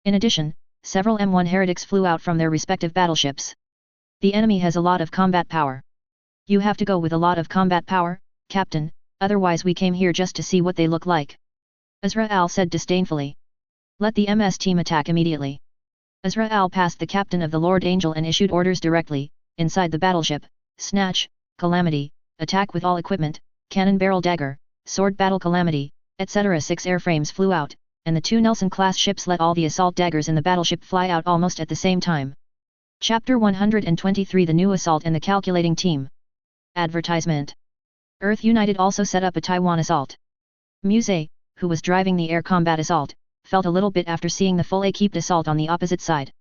In addition, several M1 heretics flew out from their respective battleships. The enemy has a lot of combat power. You have to go with a lot of combat power, Captain, otherwise we came here just to see what they look like. Azrael said disdainfully. Let the MS team attack immediately. Azrael passed the captain of the Lord Angel and issued orders directly, inside the battleship, Snatch, Calamity, attack with all equipment, cannon barrel dagger, sword battle Calamity, etc. 6 airframes flew out, and the 2 Nelson-class ships let all the assault daggers in the battleship fly out almost at the same time. Chapter 123 The New Assault and the Calculating Team. Advertisement. Earth United also set up a Taiwan assault. Muse, who was driving the air combat assault, felt a little bit after seeing the full equipped assault on the opposite side.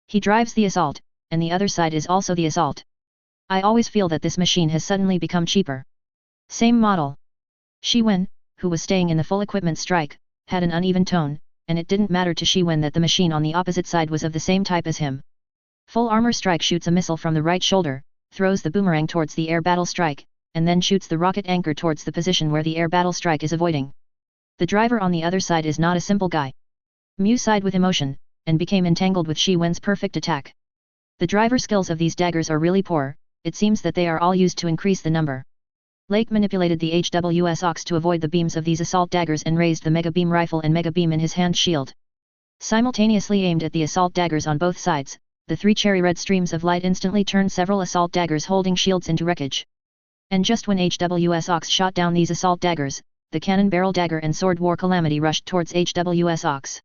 He drives the assault, and the other side is also the assault. I always feel that this machine has suddenly become cheaper. Same model. Shi Wen, who was staying in the full equipment strike, had an uneven tone, and it didn't matter to Shi Wen that the machine on the opposite side was of the same type as him. Full armor strike shoots a missile from the right shoulder, throws the boomerang towards the air battle strike, and then shoots the rocket anchor towards the position where the air battle strike is avoiding. The driver on the other side is not a simple guy. Mew sighed with emotion, and became entangled with Shi Wen's perfect attack. The driver skills of these daggers are really poor, it seems that they are all used to increase the number. Lake manipulated the HWS Ox to avoid the beams of these assault daggers and raised the Mega Beam rifle and Mega Beam in his hand shield. Simultaneously aimed at the assault daggers on both sides, the 3 cherry red streams of light instantly turned several assault daggers holding shields into wreckage. And just when HWS Ox shot down these assault daggers, the cannon barrel dagger and sword war Calamity rushed towards HWS Ox.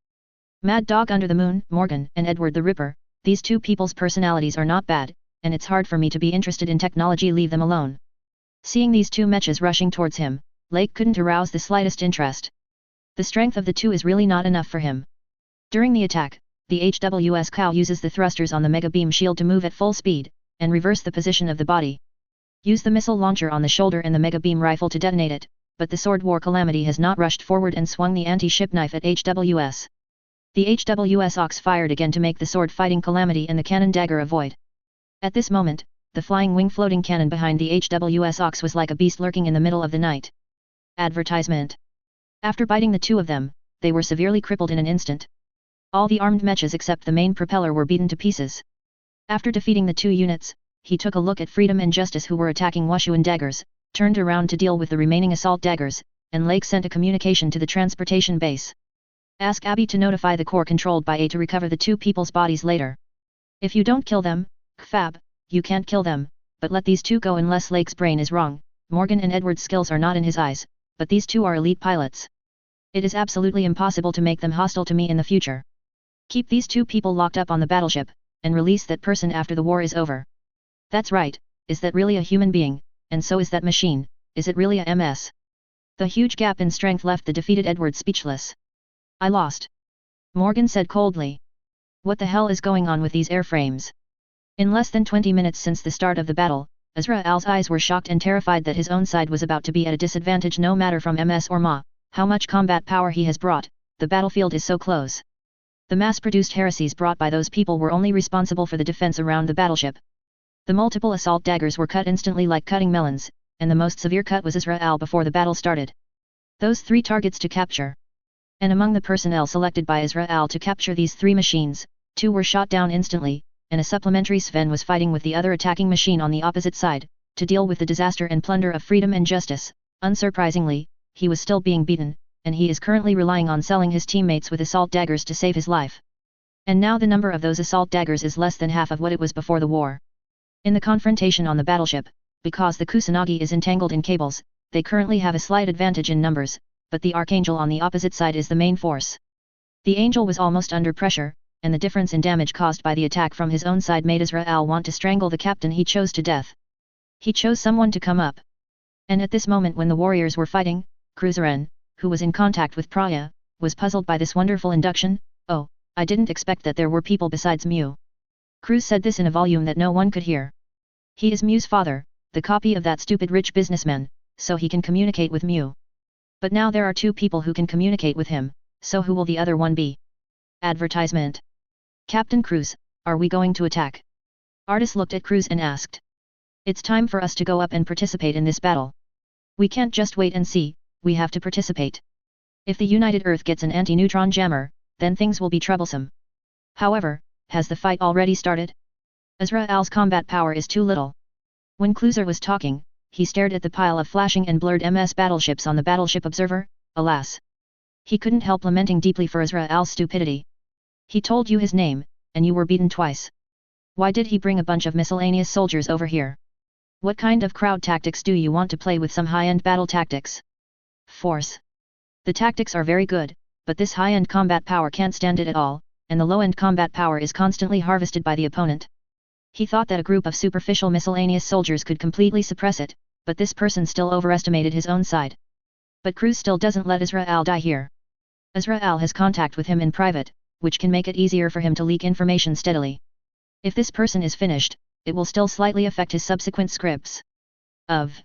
Mad Dog Under the Moon, Morgan, and Edward the Ripper, these 2 people's personalities are not bad, and it's hard for me to be interested in technology, leave them alone. Seeing these 2 mechas rushing towards him, Lake couldn't arouse the slightest interest. The strength of the 2 is really not enough for him. During the attack, the HWS Cow uses the thrusters on the Mega Beam shield to move at full speed, and reverse the position of the body. Use the missile launcher on the shoulder and the Mega Beam rifle to detonate it, but the Sword War Calamity has not rushed forward and swung the anti-ship knife at HWS. The HWS Ox fired again to make the sword fighting Calamity and the cannon dagger avoid. At this moment, the flying wing floating cannon behind the HWS Ox was like a beast lurking in the middle of the night. Advertisement. After biting the 2 of them, they were severely crippled in an instant. All the armed mechas except the main propeller were beaten to pieces. After defeating the 2 units, he took a look at Freedom and Justice who were attacking Washuan daggers, turned around to deal with the remaining assault daggers, and Lake sent a communication to the transportation base. Ask Abby to notify the core controlled by A to recover the 2 people's bodies later. If you don't kill them, Kfab, you can't kill them, but let these 2 go unless Lake's brain is wrong. Morgan and Edward's skills are not in his eyes, but these 2 are elite pilots. It is absolutely impossible to make them hostile to me in the future. Keep these 2 people locked up on the battleship, and release that person after the war is over. That's right, is that really a human being? And so is that machine, is it really a MS? The huge gap in strength left the defeated Edward speechless. I lost. Morgan said coldly. What the hell is going on with these airframes? In less than 20 minutes since the start of the battle, Azrael's eyes were shocked and terrified that his own side was about to be at a disadvantage no matter from MS or Ma, how much combat power he has brought, the battlefield is so close. The mass-produced heresies brought by those people were only responsible for the defense around the battleship. The multiple assault daggers were cut instantly like cutting melons, and the most severe cut was Azrael before the battle started. Those 3 targets to capture. And among the personnel selected by Azrael to capture these 3 machines, 2 were shot down instantly, and a supplementary Sven was fighting with the other attacking machine on the opposite side, to deal with the disaster and plunder of freedom and justice. Unsurprisingly, he was still being beaten, and he is currently relying on selling his teammates with assault daggers to save his life. And now the number of those assault daggers is less than half of what it was before the war. In the confrontation on the battleship, because the Kusanagi is entangled in cables, they currently have a slight advantage in numbers, but the Archangel on the opposite side is the main force. The Angel was almost under pressure, and the difference in damage caused by the attack from his own side made Israel want to strangle the captain he chose to death. He chose someone to come up. And at this moment when the warriors were fighting, Cruzaren, who was in contact with Praya, was puzzled by this wonderful induction. "Oh, I didn't expect that there were people besides Mew." Cruz said this in a volume that no one could hear. He is Mew's father, the copy of that stupid rich businessman, so he can communicate with Mew. But now there are two people who can communicate with him, so who will the other one be? Advertisement. Captain Cruz, are we going to attack? Artis looked at Cruz and asked. It's time for us to go up and participate in this battle. We can't just wait and see, we have to participate. If the United Earth gets an anti-neutron jammer, then things will be troublesome. However, has the fight already started? Israel's combat power is too little. When Kluser was talking, he stared at the pile of flashing and blurred MS battleships on the battleship observer. Alas! He couldn't help lamenting deeply for Israel's stupidity. He told you his name, and you were beaten twice. Why did he bring a bunch of miscellaneous soldiers over here? What kind of crowd tactics do you want to play with some high-end battle tactics? Force. The tactics are very good, but this high-end combat power can't stand it at all, and the low-end combat power is constantly harvested by the opponent. He thought that a group of superficial miscellaneous soldiers could completely suppress it, but this person still overestimated his own side. But Cruz still doesn't let Israel die here. Israel has contact with him in private, which can make it easier for him to leak information steadily. If this person is finished, it will still slightly affect his subsequent scripts. Of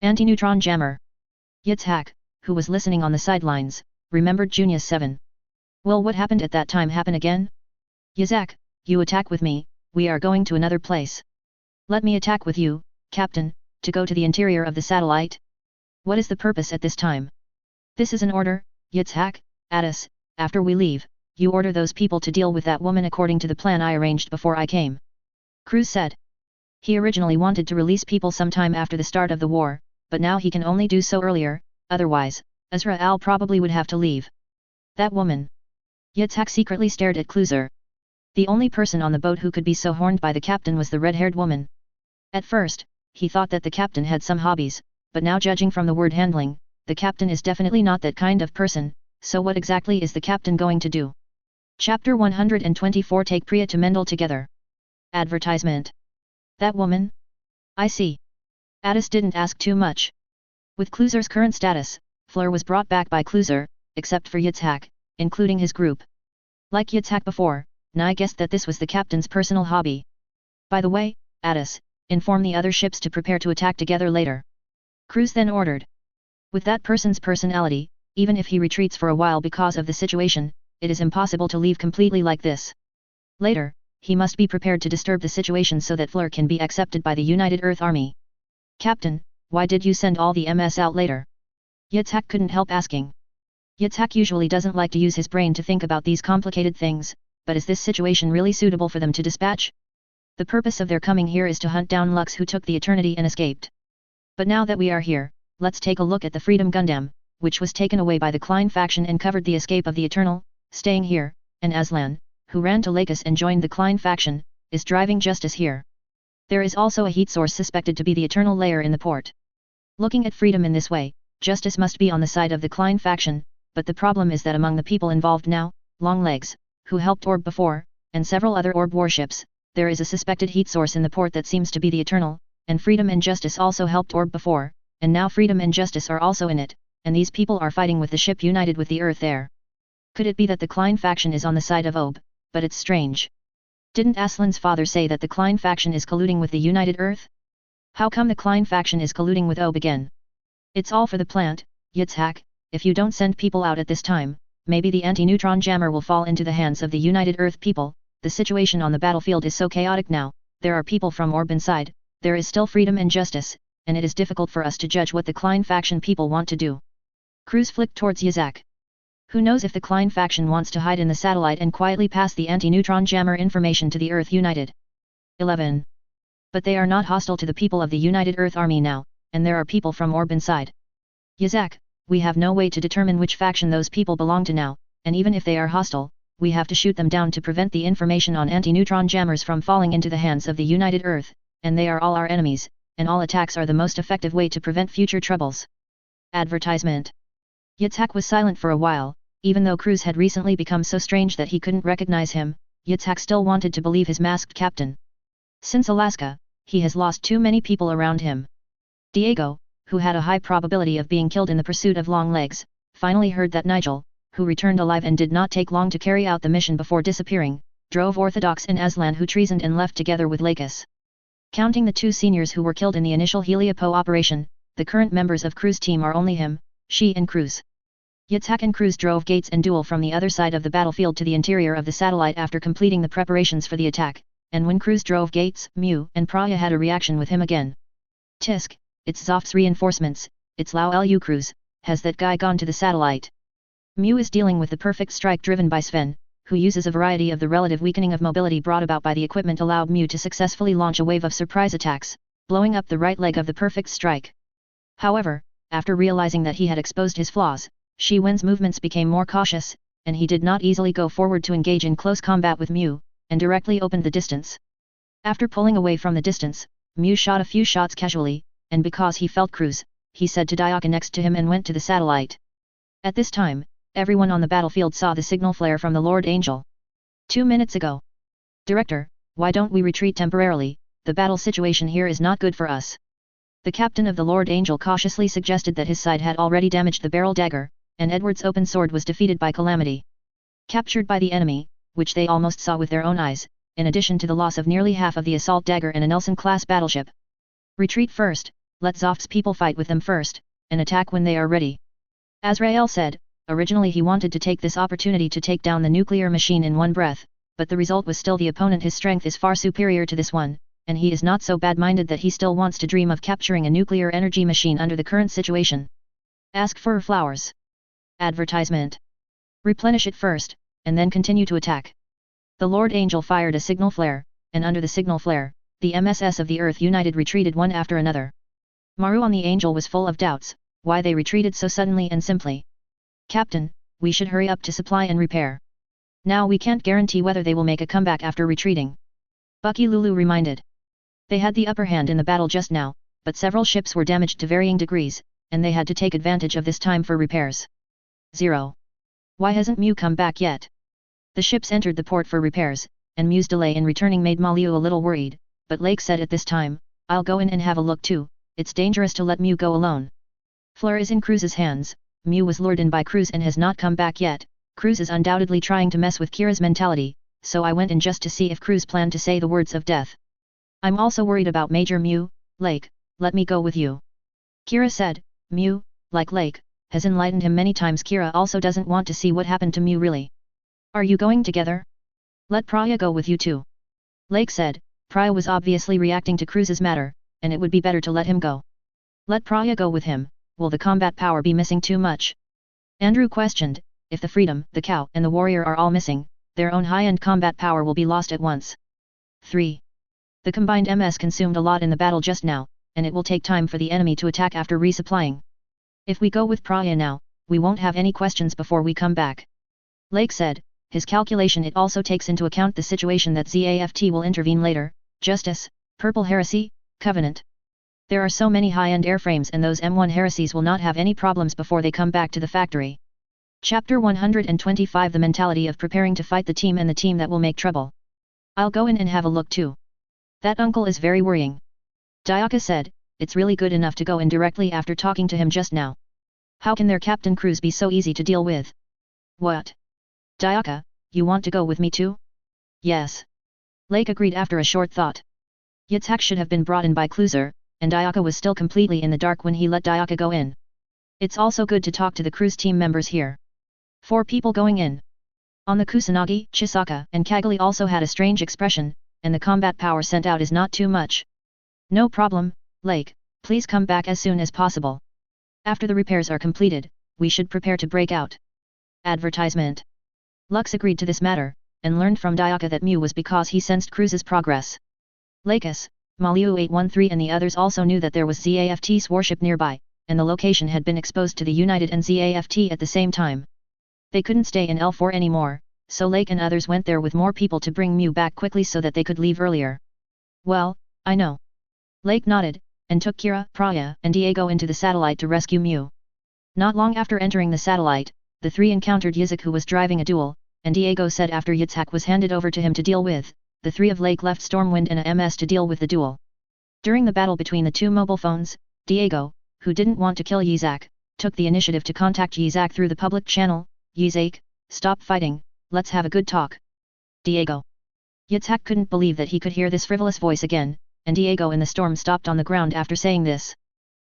anti-neutron jammer. Yitzhak, who was listening on the sidelines, remembered Junius 7. Will what happened at that time happen again? Yitzhak, you attack with me, we are going to another place. Let me attack with you, Captain, to go to the interior of the satellite. What is the purpose at this time? This is an order, Yitzhak, Addis, after we leave, you order those people to deal with that woman according to the plan I arranged before I came. Cruz said. He originally wanted to release people sometime after the start of the war, but now he can only do so earlier, otherwise, Israel probably would have to leave. That woman. Yitzhak secretly stared at Kluser. The only person on the boat who could be so horned by the captain was the red-haired woman. At first, he thought that the captain had some hobbies, but now judging from the word handling, the captain is definitely not that kind of person, so what exactly is the captain going to do? Chapter 124 Take Priya to Mendel together. Advertisement. That woman? I see. Addis didn't ask too much. With Kluser's current status, Fleur was brought back by Kluser, except for Yitzhak, including his group. Like Yitzhak before, Nye guessed that this was the captain's personal hobby. By the way, Addis, inform the other ships to prepare to attack together later. Cruz then ordered. With that person's personality, even if he retreats for a while because of the situation, it is impossible to leave completely like this. Later, he must be prepared to disturb the situation so that Fleur can be accepted by the United Earth Army. Captain, why did you send all the MS out later? Yitzhak couldn't help asking. Yitzhak usually doesn't like to use his brain to think about these complicated things, but is this situation really suitable for them to dispatch? The purpose of their coming here is to hunt down Lux who took the Eternity and escaped. But now that we are here, let's take a look at the Freedom Gundam, which was taken away by the Klein faction and covered the escape of the Eternal, staying here, and Aslan, who ran to Lakis and joined the Klein faction, is driving Justice here. There is also a heat source suspected to be the Eternal layer in the port. Looking at Freedom in this way, Justice must be on the side of the Klein faction, but the problem is that among the people involved now, Longlegs, who helped Orb before, and several other Orb warships, there is a suspected heat source in the port that seems to be the Eternal, and Freedom and Justice also helped Orb before, and now Freedom and Justice are also in it, and these people are fighting with the ship united with the Earth there. Could it be that the Klein faction is on the side of Ob? But it's strange. Didn't Aslan's father say that the Klein faction is colluding with the United Earth? How come the Klein faction is colluding with Ob again? It's all for the plant, Yitzhak. If you don't send people out at this time, maybe the anti-neutron jammer will fall into the hands of the United Earth people. The situation on the battlefield is so chaotic now, there are people from Orb inside, there is still Freedom and Justice, and it is difficult for us to judge what the Klein faction people want to do. Cruz flicked towards Yitzhak. Who knows if the Klein faction wants to hide in the satellite and quietly pass the anti-neutron jammer information to the Earth United. 11. But they are not hostile to the people of the United Earth Army now, and there are people from Orb inside. Yazak, we have no way to determine which faction those people belong to now, and even if they are hostile, we have to shoot them down to prevent the information on anti-neutron jammers from falling into the hands of the United Earth, and they are all our enemies, and all attacks are the most effective way to prevent future troubles. Advertisement. Yitzhak was silent for a while, even though Cruz had recently become so strange that he couldn't recognize him. Yitzhak still wanted to believe his masked captain. Since Alaska, he has lost too many people around him. Diego, who had a high probability of being killed in the pursuit of long legs, finally heard that Nigel, who returned alive and did not take long to carry out the mission before disappearing, drove Orthodox and Aslan who treasoned and left together with Lakis. Counting the 2 seniors who were killed in the initial Heliopo operation, the current members of Cruz team are only him, she and Cruz. Yitzhak and Cruz drove Gates and Duel from the other side of the battlefield to the interior of the satellite after completing the preparations for the attack, and when Cruz drove Gates, Mew and Praya had a reaction with him again. Tisk, it's Zoft's reinforcements, it's Lao Lu Cruz, has that guy gone to the satellite? Mew is dealing with the perfect strike driven by Sven, who uses a variety of the relative weakening of mobility brought about by the equipment allowed Mew to successfully launch a wave of surprise attacks, blowing up the right leg of the perfect strike. However, after realizing that he had exposed his flaws, Shi Wen's movements became more cautious, and he did not easily go forward to engage in close combat with Mew, and directly opened the distance. After pulling away from the distance, Mew shot a few shots casually, and because he felt Cruz, he said to Diaka next to him and went to the satellite. At this time, everyone on the battlefield saw the signal flare from the Lord Angel. 2 minutes ago. Director, why don't we retreat temporarily, the battle situation here is not good for us. The captain of the Lord Angel cautiously suggested that his side had already damaged the barrel dagger, and Edward's open sword was defeated by Calamity. Captured by the enemy, which they almost saw with their own eyes, in addition to the loss of nearly half of the assault dagger and a Nelson-class battleship. Retreat first, let Zoft's people fight with them first, and attack when they are ready. Azrael said, originally he wanted to take this opportunity to take down the nuclear machine in one breath, but the result was still the opponent. His strength is far superior to this one, and he is not so bad-minded that he still wants to dream of capturing a nuclear energy machine under the current situation. Ask for flowers. Advertisement. Replenish it first, and then continue to attack. The Lord Angel fired a signal flare, and under the signal flare, the MSS of the Earth United retreated one after another. Maru on the Angel was full of doubts, why they retreated so suddenly and simply. Captain, we should hurry up to supply and repair. Now we can't guarantee whether they will make a comeback after retreating. Bucky Lulu reminded. They had the upper hand in the battle just now, but several ships were damaged to varying degrees, and they had to take advantage of this time for repairs. 0. Why hasn't Mew come back yet? The ships entered the port for repairs, and Mew's delay in returning made Maliu a little worried, but Lake said at this time, I'll go in and have a look too, it's dangerous to let Mew go alone. Fleur is in Cruz's hands, Mew was lured in by Cruz and has not come back yet. Cruz is undoubtedly trying to mess with Kira's mentality, so I went in just to see if Cruz planned to say the words of death. I'm also worried about Major Mew, Lake, let me go with you. Kira said, Mew, like Lake, has enlightened him many times. Kira also doesn't want to see what happened to Mew really. Are you going together? Let Praya go with you too. Lake said, Praya was obviously reacting to Cruz's matter, and it would be better to let him go. Let Praya go with him, will the combat power be missing too much? Andrew questioned, if the Freedom, the Cow and the Warrior are all missing, their own high-end combat power will be lost at once. 3. The combined MS consumed a lot in the battle just now, and it will take time for the enemy to attack after resupplying. If we go with Praya now, we won't have any questions before we come back. Lake said, his calculation it also takes into account the situation that ZAFT will intervene later, Justice, Purple Heresy, Covenant. There are so many high-end airframes and those M1 heresies will not have any problems before they come back to the factory. Chapter 125 The mentality of preparing to fight the team and the team that will make trouble. I'll go in and have a look too. That uncle is very worrying. Diaka said, it's really good enough to go in directly after talking to him just now. How can their Captain Cruz be so easy to deal with? What? Diaka, you want to go with me too? Yes. Lake agreed after a short thought. Yitzhak should have been brought in by Kluser, and Diaka was still completely in the dark when he let Diaka go in. It's also good to talk to the Cruz team members here. 4 people going in. On the Kusanagi, Chisaka and Kagali also had a strange expression, and the combat power sent out is not too much. No problem, Lake, please come back as soon as possible. After the repairs are completed, we should prepare to break out. Advertisement. Lux agreed to this matter, and learned from Diaka that Mew was because he sensed Cruz's progress. Lakis, Malu 813 and the others also knew that there was ZAFT's warship nearby, and the location had been exposed to the United and ZAFT at the same time. They couldn't stay in L4 anymore, so Lake and others went there with more people to bring Mew back quickly so that they could leave earlier. Well, I know. Lake nodded, and took Kira, Praya, and Diego into the satellite to rescue Mew. Not long after entering the satellite, the three encountered Yitzhak, who was driving a duel, and Diego said after Yitzhak was handed over to him to deal with, the three of Lake left Stormwind and a MS to deal with the duel. During the battle between the two mobile phones, Diego, who didn't want to kill Yitzhak, took the initiative to contact Yitzhak through the public channel. Yitzhak, stop fighting, let's have a good talk. Diego. Yitzhak couldn't believe that he could hear this frivolous voice again, and Diego in the storm stopped on the ground after saying this.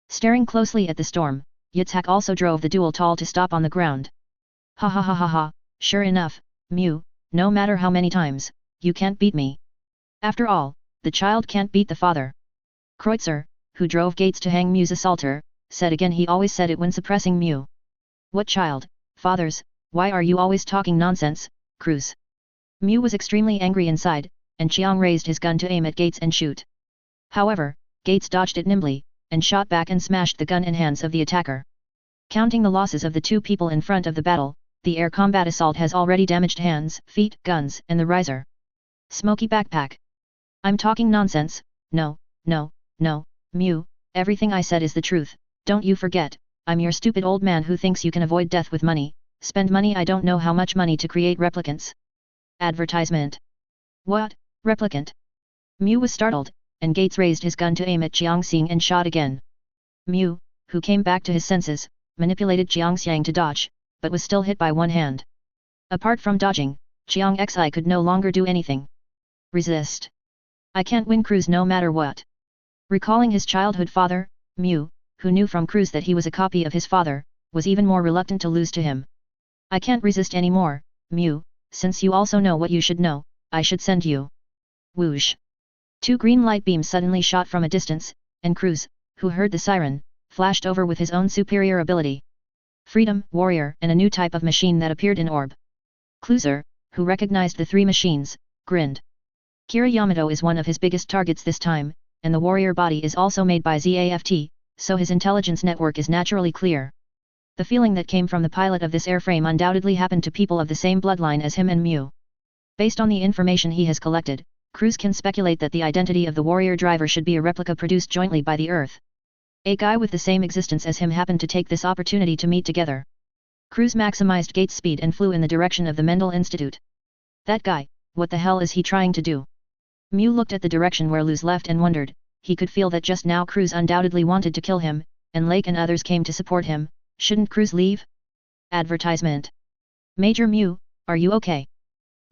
Staring closely at the storm, Yitzhak also drove the dual tall to stop on the ground. Ha ha ha ha ha, sure enough, Mew, no matter how many times, you can't beat me. After all, the child can't beat the father. Kreutzer, who drove Gates to hang Mew's assaulter, said again. He always said it when suppressing Mew. What child, fathers, why are you always talking nonsense, Cruz? Mew was extremely angry inside, and Chiang raised his gun to aim at Gates and shoot. However, Gates dodged it nimbly, and shot back and smashed the gun in hands of the attacker. Counting the losses of the two people in front of the battle, the air combat assault has already damaged hands, feet, guns, and the riser. Smoky backpack. I'm talking nonsense, no, Mew, everything I said is the truth, don't you forget, I'm your stupid old man who thinks you can avoid death with money, spend money I don't know how much money to create replicants. Advertisement. What, replicant? Mew was startled, and Gates raised his gun to aim at Chiang Xing and shot again. Mew, who came back to his senses, manipulated Chiang Xiang to dodge, but was still hit by one hand. Apart from dodging, Chiang Xi could no longer do anything. Resist. I can't win Cruz no matter what. Recalling his childhood father, Mew, who knew from Cruz that he was a copy of his father, was even more reluctant to lose to him. I can't resist anymore, Mew, since you also know what you should know, I should send you. Whoosh. Two green light beams suddenly shot from a distance, and Cruz, who heard the siren, flashed over with his own superior ability. Freedom, warrior, and a new type of machine that appeared in orb. Kluser, who recognized the three machines, grinned. Kira Yamato is one of his biggest targets this time, and the warrior body is also made by ZAFT, so his intelligence network is naturally clear. The feeling that came from the pilot of this airframe undoubtedly happened to people of the same bloodline as him and Mew. Based on the information he has collected, Cruz can speculate that the identity of the warrior driver should be a replica produced jointly by the Earth. A guy with the same existence as him happened to take this opportunity to meet together. Cruz maximized Gates' speed and flew in the direction of the Mendel Institute. That guy, what the hell is he trying to do? Mew looked at the direction where Luz left and wondered. He could feel that just now Cruz undoubtedly wanted to kill him, and Lake and others came to support him. Shouldn't Cruz leave? Advertisement. Major Mew, are you okay?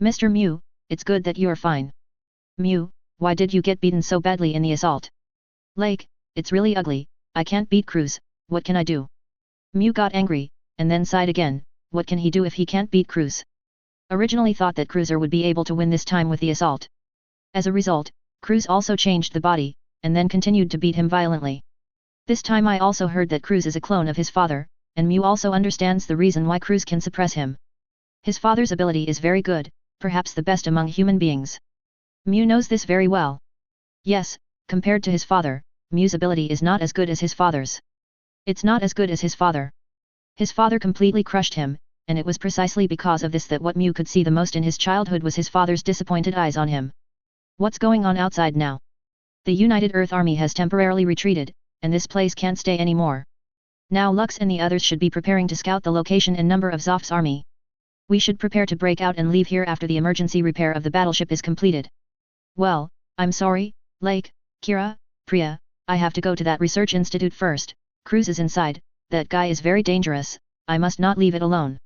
Mr. Mew, it's good that you're fine. Mew, why did you get beaten so badly in the assault? Lake, it's really ugly, I can't beat Cruz, what can I do? Mew got angry, and then sighed again. What can he do if he can't beat Cruz? Originally thought that Cruiser would be able to win this time with the assault. As a result, Cruz also changed the body, and then continued to beat him violently. This time I also heard that Cruz is a clone of his father, and Mew also understands the reason why Cruz can suppress him. His father's ability is very good, perhaps the best among human beings. Mew knows this very well. Yes, compared to his father, Mew's ability is not as good as his father's. It's not as good as his father. His father completely crushed him, and it was precisely because of this that what Mew could see the most in his childhood was his father's disappointed eyes on him. What's going on outside now? The United Earth Army has temporarily retreated, and this place can't stay anymore. Now Lux and the others should be preparing to scout the location and number of Zoph's army. We should prepare to break out and leave here after the emergency repair of the battleship is completed. Well, I'm sorry, Lake, Kira, Priya, I have to go to that research institute first. Cruz is inside, that guy is very dangerous, I must not leave it alone.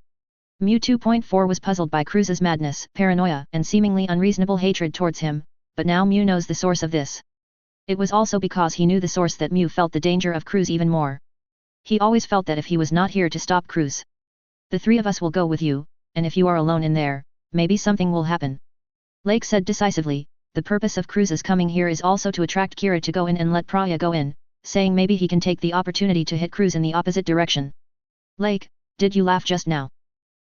Mew 2.4 was puzzled by Cruz's madness, paranoia, and seemingly unreasonable hatred towards him, but now Mew knows the source of this. It was also because he knew the source that Mew felt the danger of Cruz even more. He always felt that if he was not here to stop Cruz, the three of us will go with you, and if you are alone in there, maybe something will happen. Lake said decisively. The purpose of Cruz's coming here is also to attract Kira to go in and let Praya go in, saying maybe he can take the opportunity to hit Cruz in the opposite direction. Lake, did you laugh just now?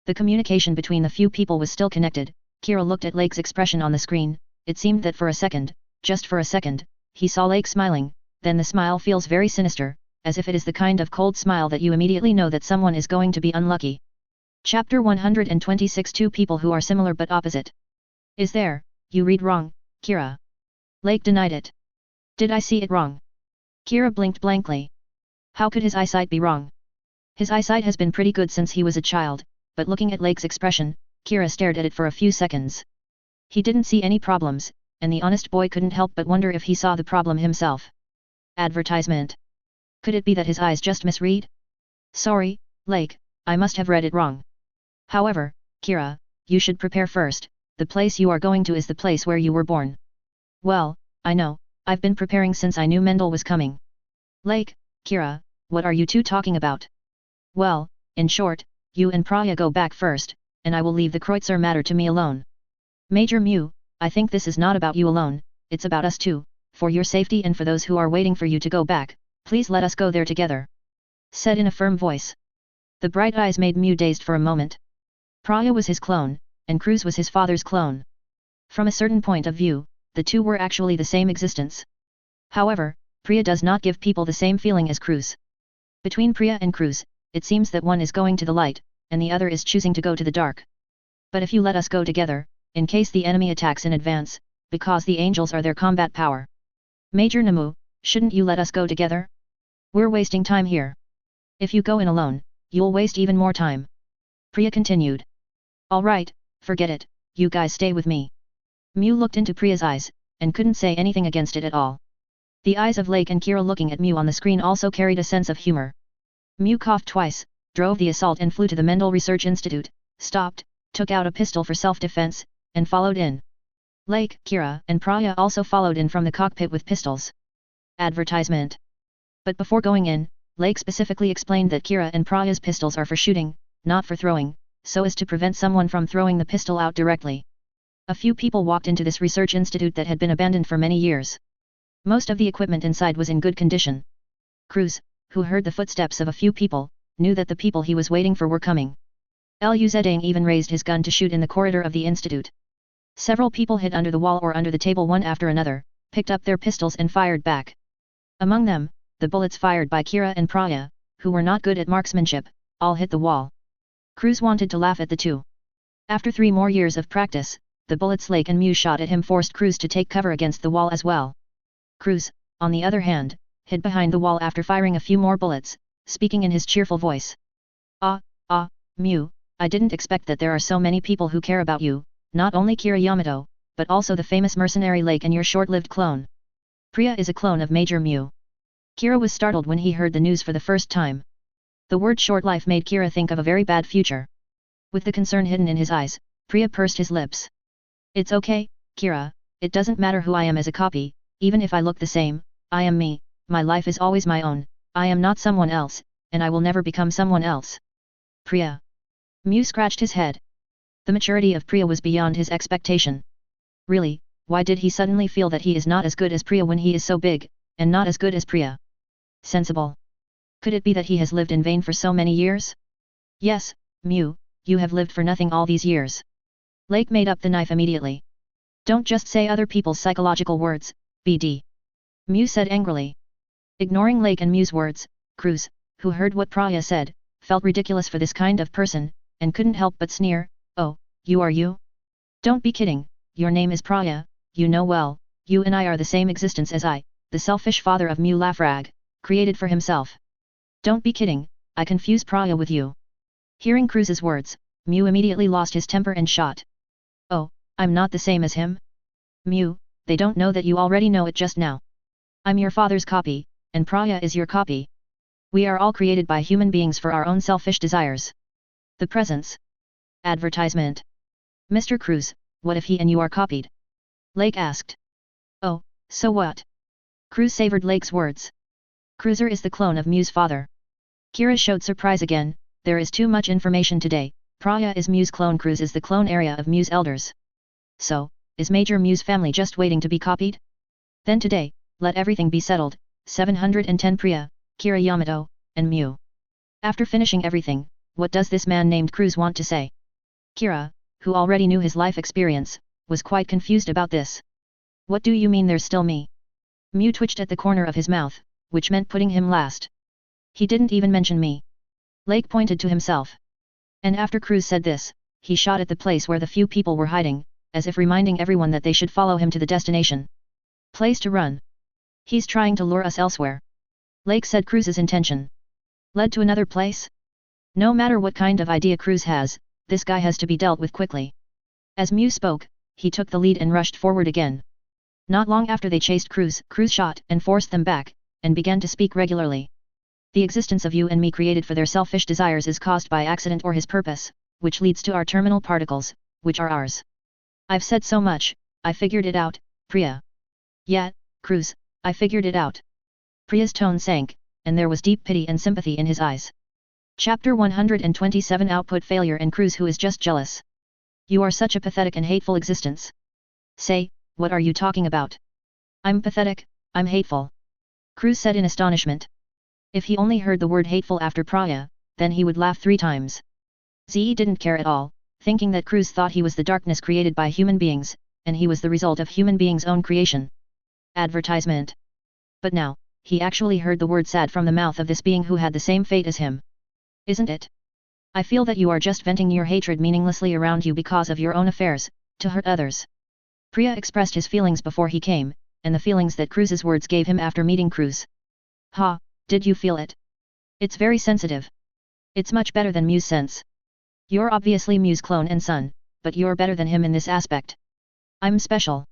The communication between the few people was still connected. Kira looked at Lake's expression on the screen. It seemed that for a second, just for a second, he saw Lake smiling, then the smile feels very sinister, as if it is the kind of cold smile that you immediately know that someone is going to be unlucky. Chapter 126. Two people who are similar but opposite. Is there, you read wrong, Kira. Lake denied it. Did I see it wrong? Kira blinked blankly. How could his eyesight be wrong? His eyesight has been pretty good since he was a child, but looking at Lake's expression, Kira stared at it for a few seconds. He didn't see any problems, and the honest boy couldn't help but wonder if he saw the problem himself. Advertisement. Could it be that his eyes just misread? Sorry, Lake, I must have read it wrong. However, Kira, you should prepare first, the place you are going to is the place where you were born. Well, I know, I've been preparing since I knew Mendel was coming. Lake, Kira, what are you two talking about? Well, in short, you and Praya go back first, and I will leave the Kreutzer matter to me alone. Major Mew, I think this is not about you alone, it's about us too, for your safety and for those who are waiting for you to go back, please let us go there together. Said in a firm voice. The bright eyes made Mew dazed for a moment. Praya was his clone, and Cruz was his father's clone. From a certain point of view, the two were actually the same existence. However, Priya does not give people the same feeling as Cruz. Between Priya and Cruz, it seems that one is going to the light, and the other is choosing to go to the dark. But if you let us go together, in case the enemy attacks in advance, because the angels are their combat power. Major Namu, shouldn't you let us go together? We're wasting time here. If you go in alone, you'll waste even more time. Priya continued. Alright, forget it, you guys stay with me. Mew looked into Priya's eyes, and couldn't say anything against it at all. The eyes of Lake and Kira looking at Mew on the screen also carried a sense of humor. Mew coughed twice, drove the assault and flew to the Mendel Research Institute, stopped, took out a pistol for self-defense, and followed in. Lake, Kira and Praya also followed in from the cockpit with pistols. Advertisement. But before going in, Lake specifically explained that Kira and Praya's pistols are for shooting, not for throwing, so as to prevent someone from throwing the pistol out directly. A few people walked into this research institute that had been abandoned for many years. Most of the equipment inside was in good condition. Cruz, who heard the footsteps of a few people, knew that the people he was waiting for were coming. Luzedang even raised his gun to shoot in the corridor of the institute. Several people hid under the wall or under the table one after another, picked up their pistols and fired back. Among them, the bullets fired by Kira and Praya, who were not good at marksmanship, all hit the wall. Cruz wanted to laugh at the two. After 3 more years of practice, the bullets Lake and Mew shot at him forced Cruz to take cover against the wall as well. Cruz, on the other hand, hid behind the wall after firing a few more bullets, speaking in his cheerful voice. Mew, I didn't expect that there are so many people who care about you, not only Kira Yamato, but also the famous mercenary Lake and your short-lived clone. Priya is a clone of Major Mew. Kira was startled when he heard the news for the first time. The word short life made Kira think of a very bad future. With the concern hidden in his eyes, Priya pursed his lips. It's okay, Kira, it doesn't matter who I am as a copy, even if I look the same, I am me, my life is always my own, I am not someone else, and I will never become someone else. Priya. Mew scratched his head. The maturity of Priya was beyond his expectation. Really, why did he suddenly feel that he is not as good as Priya when he is so big, and not as good as Priya? Sensible. Could it be that he has lived in vain for so many years? Yes, Mew, you have lived for nothing all these years. Lake made up the knife immediately. Don't just say other people's psychological words, BD. Mew said angrily. Ignoring Lake and Mew's words, Cruz, who heard what Praya said, felt ridiculous for this kind of person, and couldn't help but sneer, oh, you are you? Don't be kidding, your name is Praya, you know well, you and I are the same existence as I, the selfish father of Mew Lafrag, created for himself. Don't be kidding, I confuse Praya with you. Hearing Cruz's words, Mew immediately lost his temper and shot. Oh, I'm not the same as him? Mew, they don't know that you already know it just now. I'm your father's copy, and Praya is your copy. We are all created by human beings for our own selfish desires. The presence. Advertisement. Mr. Cruz, what if he and you are copied? Lake asked. Oh, so what? Cruz savored Lake's words. Cruiser is the clone of Mew's father. Kira showed surprise again, there is too much information today, Praya is Mew's clone, Cruz is the clone area of Mew's elders. So, is Major Mew's family just waiting to be copied? Then today, let everything be settled, 710 Priya, Kira Yamato, and Mew. After finishing everything, what does this man named Cruz want to say? Kira, who already knew his life experience, was quite confused about this. What do you mean there's still me? Mew twitched at the corner of his mouth, which meant putting him last. He didn't even mention me. Lake pointed to himself. And after Cruz said this, he shot at the place where the few people were hiding, as if reminding everyone that they should follow him to the destination. Place to run. He's trying to lure us elsewhere. Lake said Cruz's intention. Led to another place? No matter what kind of idea Cruz has, this guy has to be dealt with quickly. As Mew spoke, he took the lead and rushed forward again. Not long after they chased Cruz shot and forced them back, and began to speak regularly. The existence of you and me created for their selfish desires is caused by accident or his purpose, which leads to our terminal particles, which are ours. I've said so much, I figured it out, Priya. Yeah, Cruz, I figured it out. Priya's tone sank, and there was deep pity and sympathy in his eyes. Chapter 127 Output Failure and Cruz who is just jealous. You are such a pathetic and hateful existence. Say, what are you talking about? I'm pathetic, I'm hateful. Cruz said in astonishment. If he only heard the word hateful after Priya, then he would laugh 3 times. Ze didn't care at all, thinking that Cruz thought he was the darkness created by human beings, and he was the result of human beings' own creation. Advertisement. But now, he actually heard the word sad from the mouth of this being who had the same fate as him. Isn't it? I feel that you are just venting your hatred meaninglessly around you because of your own affairs, to hurt others. Priya expressed his feelings before he came, and the feelings that Cruz's words gave him after meeting Cruz. Ha, did you feel it? It's very sensitive. It's much better than Mew's sense. You're obviously Mew's clone and son, but you're better than him in this aspect. I'm special.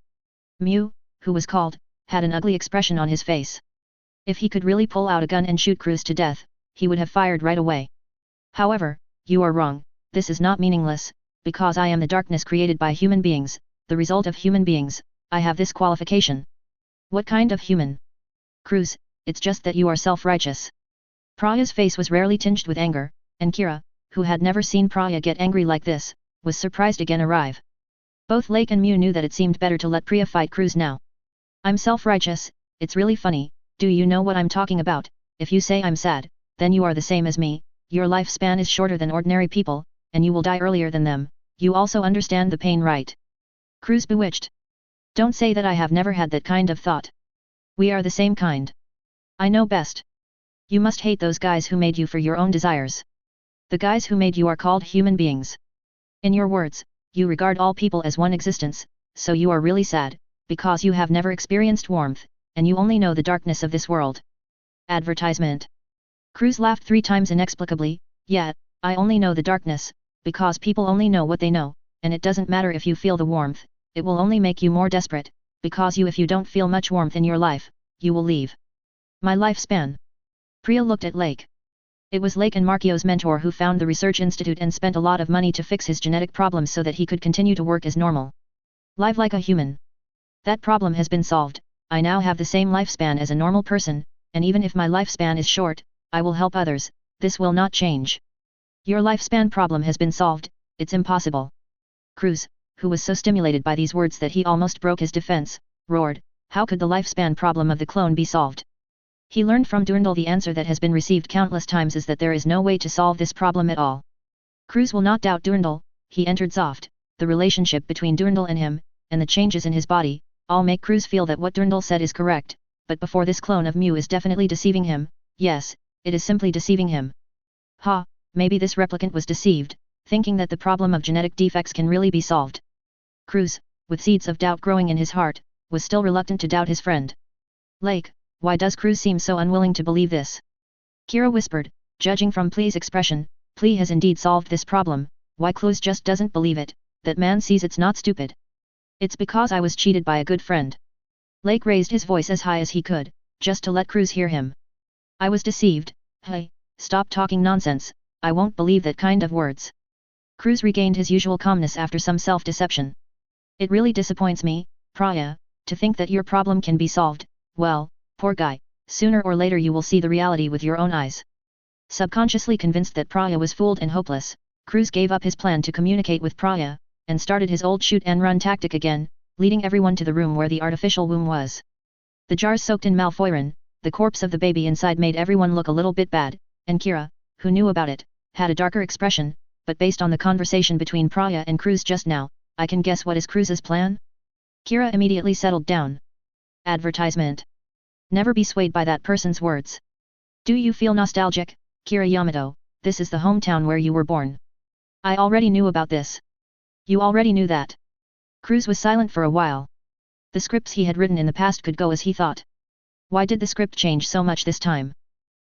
Mew, who was called, had an ugly expression on his face. If he could really pull out a gun and shoot Cruz to death, he would have fired right away. However, you are wrong, this is not meaningless, because I am the darkness created by human beings, the result of human beings, I have this qualification. What kind of human? Cruz, it's just that you are self-righteous. Priya's face was rarely tinged with anger, and Kira, who had never seen Priya get angry like this, was surprised again arrive. Both Lake and Mew knew that it seemed better to let Priya fight Cruz now. I'm self-righteous, it's really funny, do you know what I'm talking about? If you say I'm sad, then you are the same as me, your lifespan is shorter than ordinary people, and you will die earlier than them, you also understand the pain, right? Cruz bewitched. Don't say that I have never had that kind of thought. We are the same kind. I know best. You must hate those guys who made you for your own desires. The guys who made you are called human beings. In your words, you regard all people as one existence, so you are really sad, because you have never experienced warmth, and you only know the darkness of this world. Advertisement. Cruz laughed 3 times inexplicably. Yeah, I only know the darkness, because people only know what they know, and it doesn't matter if you feel the warmth, it will only make you more desperate, because if you don't feel much warmth in your life, you will leave. My lifespan. Priya looked at Lake. It was Lake and Markio's mentor who found the research institute and spent a lot of money to fix his genetic problems so that he could continue to work as normal. Live like a human. That problem has been solved, I now have the same lifespan as a normal person, and even if my lifespan is short, I will help others, this will not change. Your lifespan problem has been solved, it's impossible. Cruz, who was so stimulated by these words that he almost broke his defense, roared, how could the lifespan problem of the clone be solved? He learned from Durandal the answer that has been received countless times is that there is no way to solve this problem at all. Cruz will not doubt Durandal, he entered Zoft, the relationship between Durandal and him, and the changes in his body, all make Cruz feel that what Durandal said is correct, but before this clone of Mew is definitely deceiving him, yes, it is simply deceiving him. Ha, maybe this replicant was deceived, thinking that the problem of genetic defects can really be solved. Cruz, with seeds of doubt growing in his heart, was still reluctant to doubt his friend. Lake, why does Cruz seem so unwilling to believe this? Kira whispered, judging from Plee's expression, Plee has indeed solved this problem, why Cruz just doesn't believe it, that man sees it's not stupid. It's because I was cheated by a good friend. Lake raised his voice as high as he could, just to let Cruz hear him. I was deceived, hey, stop talking nonsense, I won't believe that kind of words. Cruz regained his usual calmness after some self-deception. It really disappoints me, Priya, to think that your problem can be solved, well, poor guy, sooner or later you will see the reality with your own eyes. Subconsciously convinced that Priya was fooled and hopeless, Cruz gave up his plan to communicate with Priya, and started his old shoot-and-run tactic again, leading everyone to the room where the artificial womb was. The jars soaked in malfoyrin, the corpse of the baby inside made everyone look a little bit bad, and Kira, who knew about it, had a darker expression, but based on the conversation between Priya and Cruz just now, I can guess what is Cruz's plan? Kira immediately settled down. Advertisement. Never be swayed by that person's words. Do you feel nostalgic, Kira Yamato? This is the hometown where you were born. I already knew about this. You already knew that. Cruz was silent for a while. The scripts he had written in the past could go as he thought. Why did the script change so much this time?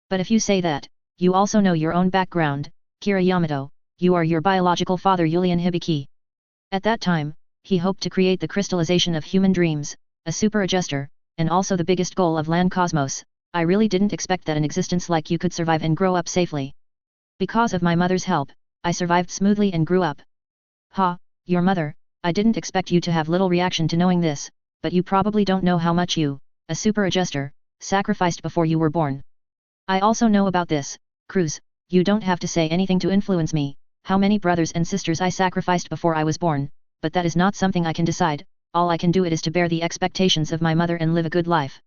But if you say that, you also know your own background, Kira Yamato, you are your biological father Yulian Hibiki. At that time, he hoped to create the crystallization of human dreams, a super adjuster, and also the biggest goal of Land Cosmos. I really didn't expect that an existence like you could survive and grow up safely. Because of my mother's help, I survived smoothly and grew up. Ha, your mother, I didn't expect you to have little reaction to knowing this, but you probably don't know how much you, a super adjuster, sacrificed before you were born. I also know about this, Cruz, you don't have to say anything to influence me, how many brothers and sisters I sacrificed before I was born, but that is not something I can decide, all I can do it is to bear the expectations of my mother and live a good life.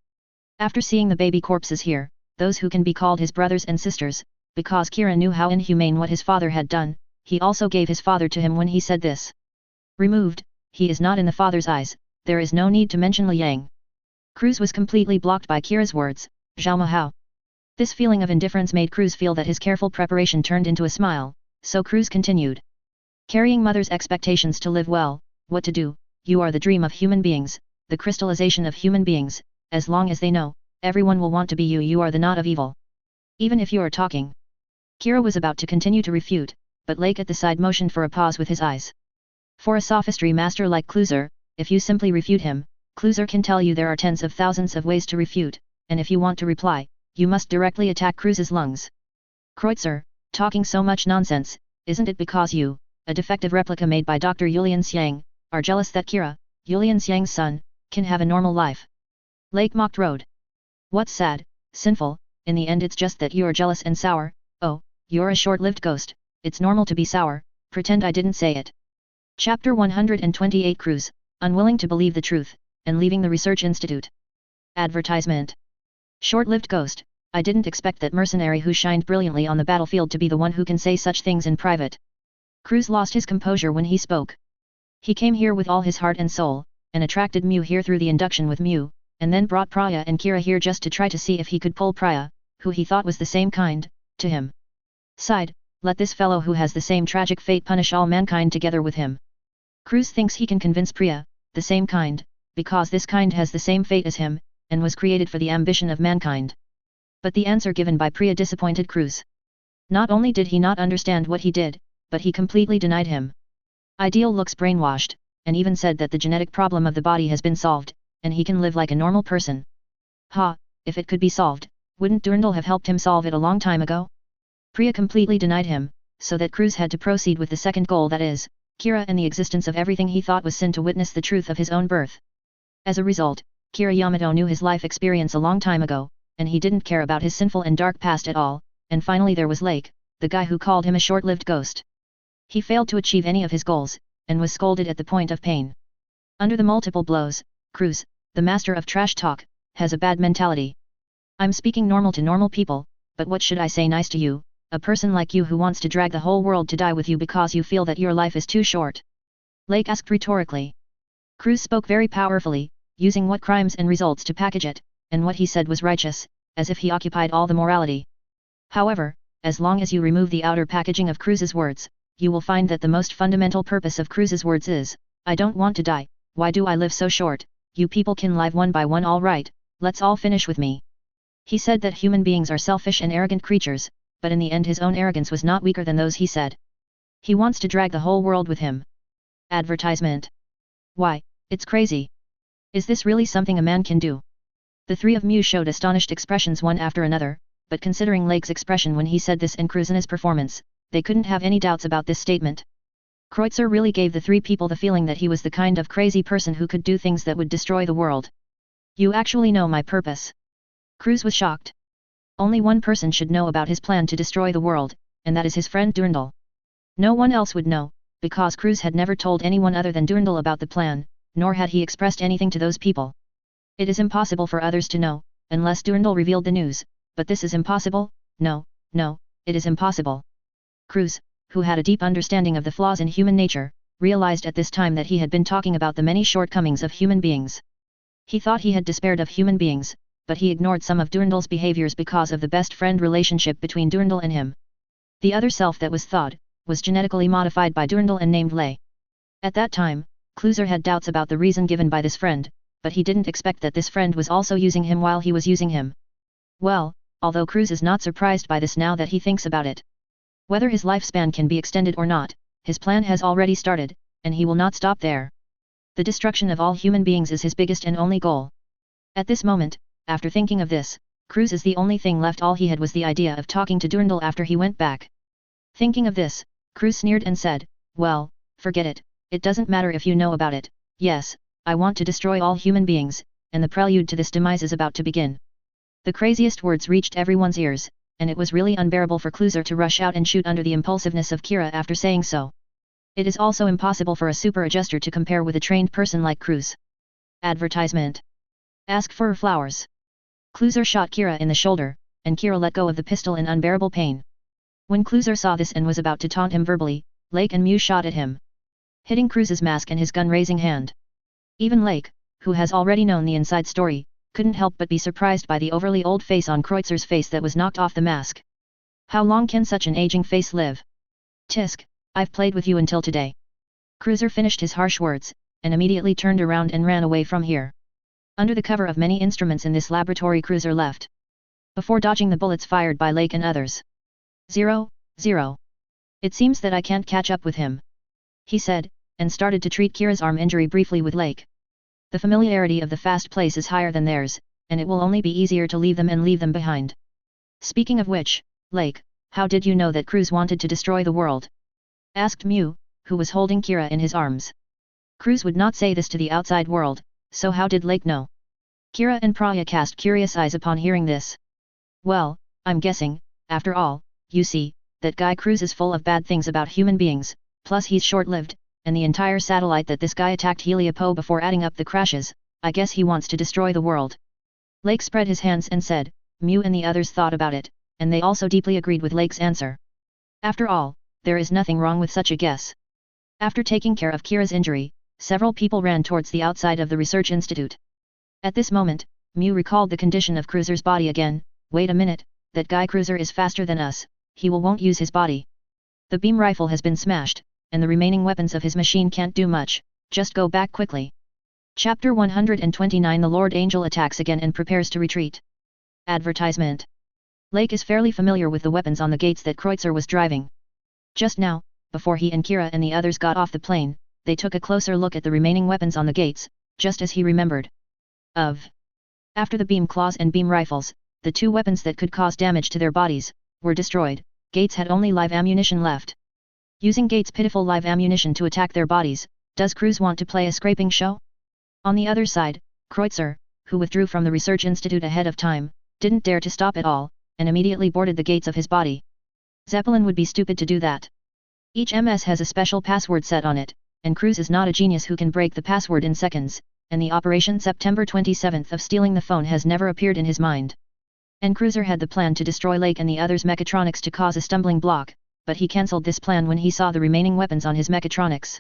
After seeing the baby corpses here, those who can be called his brothers and sisters, because Kira knew how inhumane what his father had done, he also gave his father to him when he said this. Removed, he is not in the father's eyes, there is no need to mention Liang. Cruz was completely blocked by Kira's words, Zhao Mahao. This feeling of indifference made Cruz feel that his careful preparation turned into a smile, so Cruz continued. Carrying mother's expectations to live well, what to do, you are the dream of human beings, the crystallization of human beings, as long as they know, everyone will want to be you, you are the knot of evil. Even if you are talking. Kira was about to continue to refute, but Lake at the side motioned for a pause with his eyes. For a sophistry master like Kluser, if you simply refute him, Kluser can tell you there are tens of thousands of ways to refute, and if you want to reply, you must directly attack Cruz's lungs. Kreutzer, talking so much nonsense, isn't it because you, a defective replica made by Dr. Yulian Xiang, are jealous that Kira, Yulian Xiang's son, can have a normal life? Lake mocked Road. What's sad, sinful, in the end it's just that you're jealous and sour, oh, you're a short-lived ghost, it's normal to be sour, pretend I didn't say it. Chapter 128 Cruz, unwilling to believe the truth, and leaving the research institute. Advertisement. Short-lived ghost, I didn't expect that mercenary who shined brilliantly on the battlefield to be the one who can say such things in private. Cruz lost his composure when he spoke. He came here with all his heart and soul, and attracted Mew here through the induction with Mew, and then brought Praya and Kira here just to try to see if he could pull Praya, who he thought was the same kind, to him. Sighed, let this fellow who has the same tragic fate punish all mankind together with him. Cruz thinks he can convince Priya, the same kind, because this kind has the same fate as him, and was created for the ambition of mankind. But the answer given by Priya disappointed Cruz. Not only did he not understand what he did, but he completely denied him. Ideal looks brainwashed, and even said that the genetic problem of the body has been solved, and he can live like a normal person. Ha, if it could be solved, wouldn't Durandal have helped him solve it a long time ago? Priya completely denied him, so that Cruz had to proceed with the second goal, that is, Kira and the existence of everything he thought was sin, to witness the truth of his own birth. As a result, Kira Yamato knew his life experience a long time ago, and he didn't care about his sinful and dark past at all, and finally there was Lake, the guy who called him a short-lived ghost. He failed to achieve any of his goals, and was scolded at the point of pain. Under the multiple blows, Cruz, the master of trash talk, has a bad mentality. I'm speaking normal to normal people, but what should I say nice to you, a person like you who wants to drag the whole world to die with you because you feel that your life is too short? Lake asked rhetorically. Cruz spoke very powerfully, using what crimes and results to package it, and what he said was righteous, as if he occupied all the morality. However, as long as you remove the outer packaging of Cruz's words, you will find that the most fundamental purpose of Cruz's words is, I don't want to die, why do I live so short, you people can live one by one, all right, let's all finish with me. He said that human beings are selfish and arrogant creatures, but in the end his own arrogance was not weaker than those he said. He wants to drag the whole world with him. Advertisement. Why, it's crazy. Is this really something a man can do? The three of Mew showed astonished expressions one after another, but considering Lake's expression when he said this and Cruz's performance, they couldn't have any doubts about this statement. Kreutzer really gave the three people the feeling that he was the kind of crazy person who could do things that would destroy the world. You actually know my purpose. Cruz was shocked. Only one person should know about his plan to destroy the world, and that is his friend Durandal. No one else would know, because Cruz had never told anyone other than Durandal about the plan, nor had he expressed anything to those people. It is impossible for others to know, unless Durandal revealed the news, but this is impossible, no, it is impossible. Cruz, who had a deep understanding of the flaws in human nature, realized at this time that he had been talking about the many shortcomings of human beings. He thought he had despaired of human beings, but he ignored some of Durandal's behaviors because of the best friend relationship between Durandal and him. The other self that was thawed, was genetically modified by Durandal and named Lei. At that time, Cluser had doubts about the reason given by this friend, but he didn't expect that this friend was also using him while he was using him. Well, although Cruz is not surprised by this now that he thinks about it. Whether his lifespan can be extended or not, his plan has already started, and he will not stop there. The destruction of all human beings is his biggest and only goal. At this moment, after thinking of this, Cruz is the only thing left. All he had was the idea of talking to Durandal after he went back. Thinking of this, Cruz sneered and said, "Well, forget it, it doesn't matter if you know about it. Yes, I want to destroy all human beings, and the prelude to this demise is about to begin." The craziest words reached everyone's ears, and it was really unbearable for Cluser to rush out and shoot under the impulsiveness of Kira after saying so. It is also impossible for a super adjuster to compare with a trained person like Cruz. Advertisement. Ask for flowers. Cluser shot Kira in the shoulder, and Kira let go of the pistol in unbearable pain. When Cluser saw this and was about to taunt him verbally, Lake and Mew shot at him, hitting Cruz's mask and his gun-raising hand. Even Lake, who has already known the inside story, couldn't help but be surprised by the overly old face on Kreutzer's face that was knocked off the mask. How long can such an aging face live? Tisk, I've played with you until today. Cruiser finished his harsh words, and immediately turned around and ran away from here. Under the cover of many instruments in this laboratory, Cruiser left, before dodging the bullets fired by Lake and others. 0, 0. It seems that I can't catch up with him, he said, and started to treat Kira's arm injury briefly with Lake. The familiarity of the fast place is higher than theirs, and it will only be easier to leave them behind. Speaking of which, Lake, how did you know that Cruz wanted to destroy the world? Asked Mew, who was holding Kira in his arms. Cruz would not say this to the outside world, so how did Lake know? Kira and Praya cast curious eyes upon hearing this. Well, I'm guessing, after all, you see, that guy Cruz is full of bad things about human beings, plus he's short-lived, and the entire satellite that this guy attacked Heliopo before adding up the crashes, I guess he wants to destroy the world. Lake spread his hands and said. Mew and the others thought about it, and they also deeply agreed with Lake's answer. After all, there is nothing wrong with such a guess. After taking care of Kira's injury, several people ran towards the outside of the research institute. At this moment, Mew recalled the condition of Cruiser's body again. Wait a minute, that guy Cruiser is faster than us, he won't use his body. The beam rifle has been smashed, and the remaining weapons of his machine can't do much, just go back quickly. Chapter 129. The Lord Angel attacks again and prepares to retreat. Advertisement. Lake is fairly familiar with the weapons on the gates that Kreutzer was driving. Just now, before he and Kira and the others got off the plane, they took a closer look at the remaining weapons on the gates, just as he remembered. After the beam claws and beam rifles, the two weapons that could cause damage to their bodies, were destroyed. Gates had only live ammunition left. Using Gates' pitiful live ammunition to attack their bodies, does Cruz want to play a scraping show? On the other side, Kreutzer, who withdrew from the research institute ahead of time, didn't dare to stop at all, and immediately boarded the gates of his body. Zeppelin would be stupid to do that. Each MS has a special password set on it, and Cruz is not a genius who can break the password in seconds, and the operation September 27th of stealing the phone has never appeared in his mind. And Cruiser had the plan to destroy Lake and the others' mechatronics to cause a stumbling block, but he cancelled this plan when he saw the remaining weapons on his mechatronics.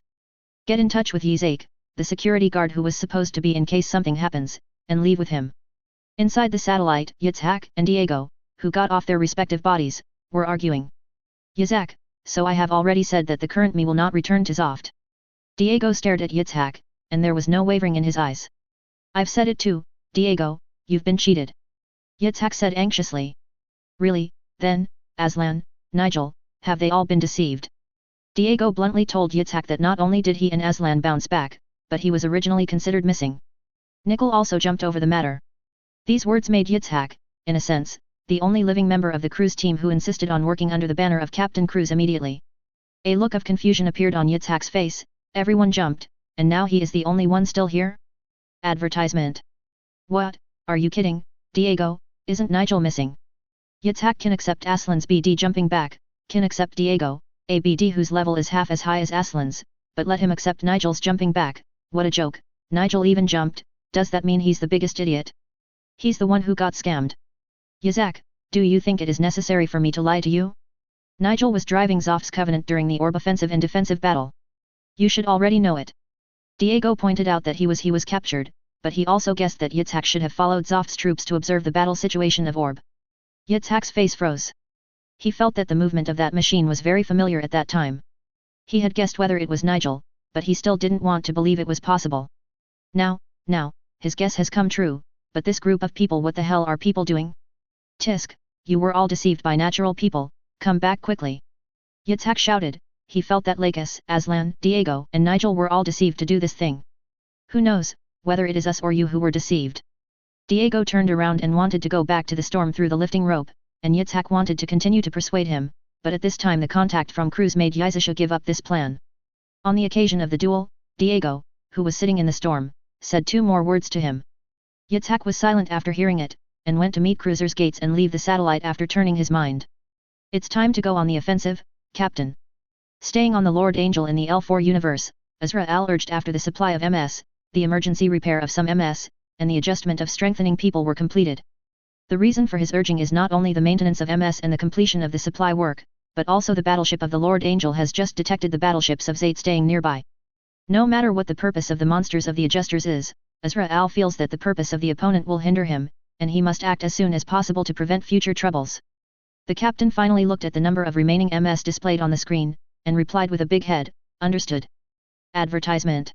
Get in touch with Yizake, the security guard who was supposed to be in case something happens, and leave with him. Inside the satellite, Yitzhak and Diego, who got off their respective bodies, were arguing. Yitzhak, so I have already said that the current me will not return to Zoft. Diego stared at Yitzhak, and there was no wavering in his eyes. I've said it too, Diego, you've been cheated. Yitzhak said anxiously. Really, then, Aslan, Nigel, have they all been deceived? Diego bluntly told Yitzhak that not only did he and Aslan bounce back, but he was originally considered missing. Nickel also jumped over the matter. These words made Yitzhak, in a sense, the only living member of the Cruz team who insisted on working under the banner of Captain Cruz immediately. A look of confusion appeared on Yitzhak's face. Everyone jumped, and now he is the only one still here? Advertisement. What, are you kidding, Diego, isn't Nigel missing? Yitzhak can accept Aslan's BD jumping back, can accept Diego, a BD whose level is half as high as Aslan's, but let him accept Nigel's jumping back. What a joke, Nigel even jumped, does that mean he's the biggest idiot? He's the one who got scammed. Yitzhak, do you think it is necessary for me to lie to you? Nigel was driving Zoft's Covenant during the orb offensive and defensive battle. You should already know it. Diego pointed out that he was captured, but he also guessed that Yitzhak should have followed Zoph's troops to observe the battle situation of Orb. Yitzhak's face froze. He felt that the movement of that machine was very familiar at that time. He had guessed whether it was Nigel, but he still didn't want to believe it was possible. Now, his guess has come true, but this group of people, what the hell are people doing? Tisk, you were all deceived by natural people, come back quickly. Yitzhak shouted. He felt that Lakis, Aslan, Diego, and Nigel were all deceived to do this thing. Who knows, whether it is us or you who were deceived. Diego turned around and wanted to go back to the storm through the lifting rope, and Yitzhak wanted to continue to persuade him, but at this time the contact from Cruz made Yizisha give up this plan. On the occasion of the duel, Diego, who was sitting in the storm, said 2 more words to him. Yitzhak was silent after hearing it, and went to meet Cruzer's gates and leave the satellite after turning his mind. It's time to go on the offensive, Captain. Staying on the Lord Angel in the L4 universe, Azrael urged after the supply of MS, the emergency repair of some MS, and the adjustment of strengthening people were completed. The reason for his urging is not only the maintenance of MS and the completion of the supply work, but also the battleship of the Lord Angel has just detected the battleships of Zate staying nearby. No matter what the purpose of the monsters of the adjusters is, Azrael feels that the purpose of the opponent will hinder him, and he must act as soon as possible to prevent future troubles. The captain finally looked at the number of remaining MS displayed on the screen, and replied with a big head, understood. Advertisement.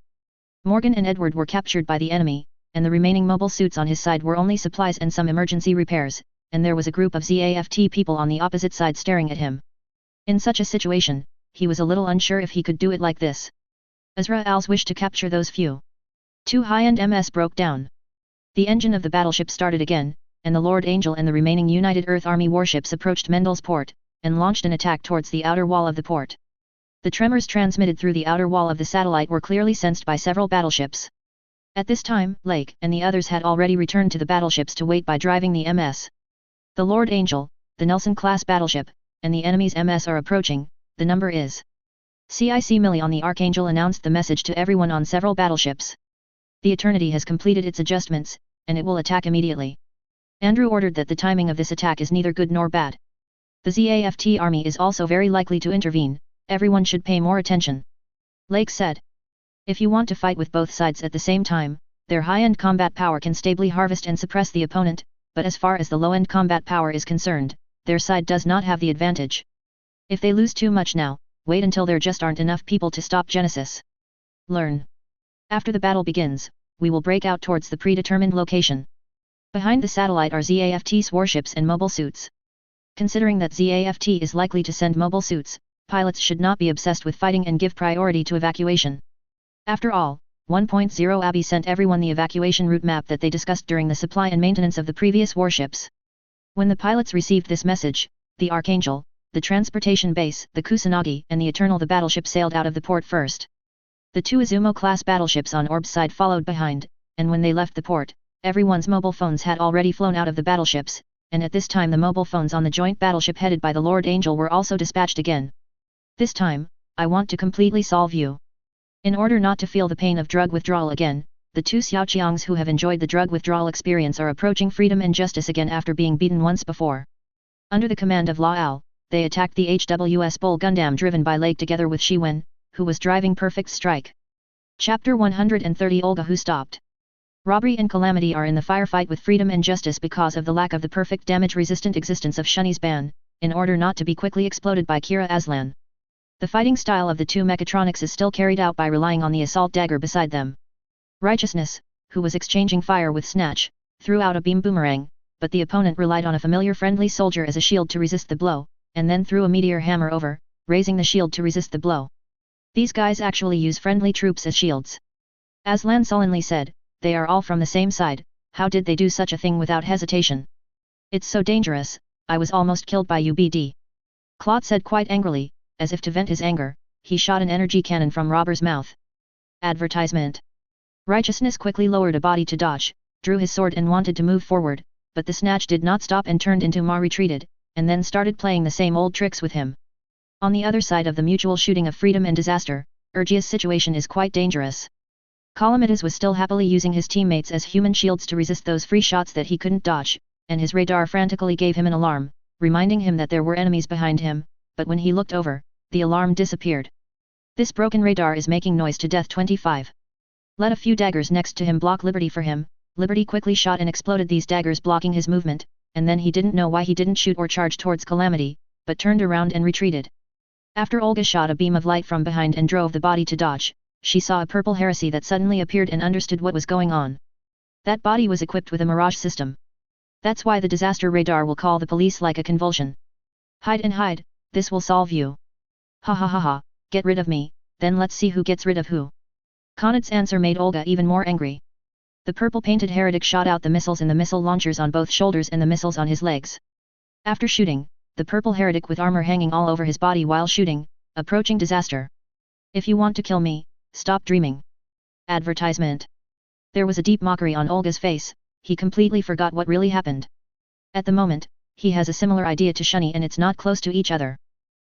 Morgan and Edward were captured by the enemy, and the remaining mobile suits on his side were only supplies and some emergency repairs, and there was a group of ZAFT people on the opposite side staring at him. In such a situation, he was a little unsure if he could do it like this. Azrael's wish to capture those few 2 high-end MS broke down. The engine of the battleship started again, and the Lord Angel and the remaining United Earth Army warships approached Mendel's port, and launched an attack towards the outer wall of the port. The tremors transmitted through the outer wall of the satellite were clearly sensed by several battleships. At this time, Lake and the others had already returned to the battleships to wait by driving the MS. The Lord Angel, the Nelson-class battleship, and the enemy's MS are approaching. The number is CIC Millie on the Archangel announced the message to everyone on several battleships. The Eternity has completed its adjustments, and it will attack immediately. Andrew ordered that the timing of this attack is neither good nor bad. The ZAFT army is also very likely to intervene. Everyone should pay more attention. Lake said. If you want to fight with both sides at the same time, their high-end combat power can stably harvest and suppress the opponent, but as far as the low-end combat power is concerned, their side does not have the advantage. If they lose too much now, wait until there just aren't enough people to stop Genesis. Learn. After the battle begins, we will break out towards the predetermined location. Behind the satellite are ZAFT's warships and mobile suits. Considering that ZAFT is likely to send mobile suits, pilots should not be obsessed with fighting and give priority to evacuation. After all, 1.0 Abby sent everyone the evacuation route map that they discussed during the supply and maintenance of the previous warships. When the pilots received this message, the Archangel, the transportation base, the Kusanagi, and the Eternal the battleship sailed out of the port first. The 2 Izumo-class battleships on Orb's side followed behind, and when they left the port, everyone's mobile phones had already flown out of the battleships, and at this time the mobile phones on the joint battleship headed by the Lord Angel were also dispatched again. This time, I want to completely solve you. In order not to feel the pain of drug withdrawal again, the 2 Xiaoqiangs who have enjoyed the drug withdrawal experience are approaching freedom and justice again after being beaten once before. Under the command of La Al, they attacked the HWS Bull Gundam driven by Lake together with Shiwen, who was driving Perfect Strike. Chapter 130 Olga Who Stopped. Robbery and Calamity are in the firefight with freedom and justice because of the lack of the perfect damage-resistant existence of Shunny's ban, in order not to be quickly exploded by Kira Aslan. The fighting style of the 2 mechatronics is still carried out by relying on the assault dagger beside them. Righteousness, who was exchanging fire with Snatch, threw out a beam boomerang, but the opponent relied on a familiar friendly soldier as a shield to resist the blow, and then threw a meteor hammer over, raising the shield to resist the blow. These guys actually use friendly troops as shields. Aslan sullenly said, they are all from the same side, how did they do such a thing without hesitation? It's so dangerous, I was almost killed by UBD. Claude said quite angrily, as if to vent his anger, he shot an energy cannon from Robber's mouth. Advertisement. Righteousness quickly lowered a body to dodge, drew his sword and wanted to move forward, but the Snatch did not stop and turned into Ma retreated, and then started playing the same old tricks with him. On the other side of the mutual shooting of freedom and disaster, Urgia's situation is quite dangerous. Calamitas was still happily using his teammates as human shields to resist those free shots that he couldn't dodge, and his radar frantically gave him an alarm, reminding him that there were enemies behind him, but when he looked over, the alarm disappeared. This broken radar is making noise to death 25. Let a few daggers next to him block Liberty for him. Liberty quickly shot and exploded these daggers blocking his movement, and then he didn't know why he didn't shoot or charge towards Calamity, but turned around and retreated. After Olga shot a beam of light from behind and drove the body to dodge, she saw a purple heresy that suddenly appeared and understood what was going on. That body was equipped with a mirage system. That's why the disaster radar will call the police like a convulsion. Hide and hide, this will solve you. Ha ha ha ha, get rid of me, then let's see who gets rid of who. Khanad's answer made Olga even more angry. The purple-painted heretic shot out the missiles in the missile launchers on both shoulders and the missiles on his legs. After shooting, the purple heretic with armor hanging all over his body while shooting, approaching disaster. If you want to kill me, stop dreaming. Advertisement. There was a deep mockery on Olga's face, he completely forgot what really happened. At the moment, he has a similar idea to Shunny and it's not close to each other.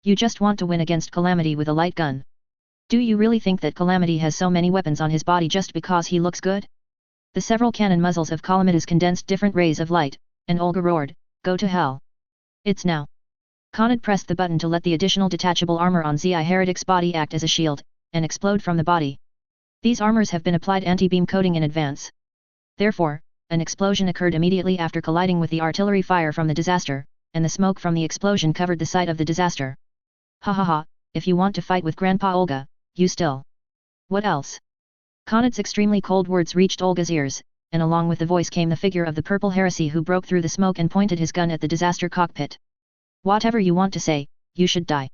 You just want to win against Calamity with a light gun. Do you really think that Calamity has so many weapons on his body just because he looks good? The several cannon muzzles of Calamity's condensed different rays of light, and Olga roared, go to hell. It's now. Khanad pressed the button to let the additional detachable armor on Zi Heretic's body act as a shield, and explode from the body. These armors have been applied anti-beam coating in advance. Therefore, an explosion occurred immediately after colliding with the artillery fire from the disaster, and the smoke from the explosion covered the site of the disaster. Ha ha ha, if you want to fight with Grandpa Olga, you still. What else? Khanad's extremely cold words reached Olga's ears, and along with the voice came the figure of the purple heresy who broke through the smoke and pointed his gun at the disaster cockpit. Whatever you want to say, you should die.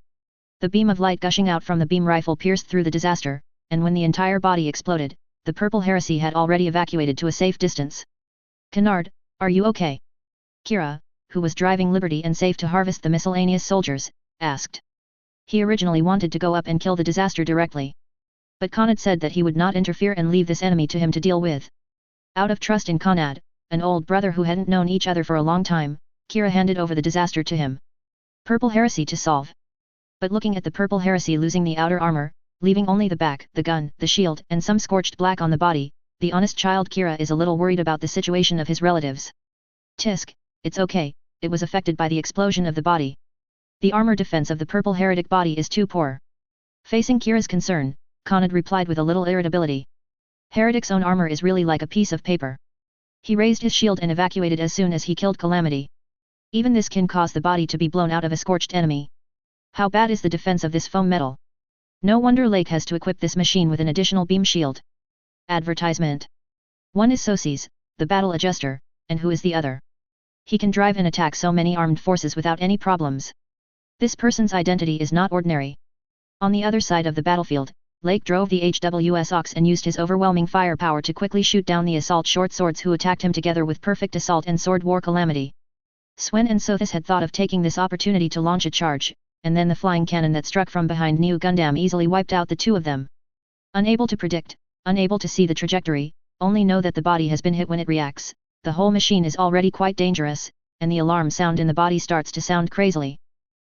The beam of light gushing out from the beam rifle pierced through the disaster, and when the entire body exploded, the purple heresy had already evacuated to a safe distance. Khanad, are you okay? Kira, who was driving Liberty and safe to harvest the miscellaneous soldiers, asked. He originally wanted to go up and kill the disaster directly. But Khanad said that he would not interfere and leave this enemy to him to deal with. Out of trust in Khanad, an old brother who hadn't known each other for a long time, Kira handed over the disaster to him. Purple heresy to solve. But looking at the purple heresy losing the outer armor, leaving only the back, the gun, the shield and some scorched black on the body, the honest child Kira is a little worried about the situation of his relatives. Tisk, it's okay, it was affected by the explosion of the body. The armor defense of the purple heretic body is too poor. Facing Kira's concern, Khanad replied with a little irritability. Heretic's own armor is really like a piece of paper. He raised his shield and evacuated as soon as he killed Calamity. Even this can cause the body to be blown out of a scorched enemy. How bad is the defense of this foam metal? No wonder Lake has to equip this machine with an additional beam shield. Advertisement. One is Sosis, the battle adjuster, and who is the other? He can drive and attack so many armed forces without any problems. This person's identity is not ordinary. On the other side of the battlefield, Lake drove the HWS Ox and used his overwhelming firepower to quickly shoot down the assault short swords who attacked him together with perfect assault and sword war Calamity. Swen and Sothis had thought of taking this opportunity to launch a charge, and then the flying cannon that struck from behind New Gundam easily wiped out the two of them. Unable to predict, unable to see the trajectory, only know that the body has been hit when it reacts, the whole machine is already quite dangerous, and the alarm sound in the body starts to sound crazily.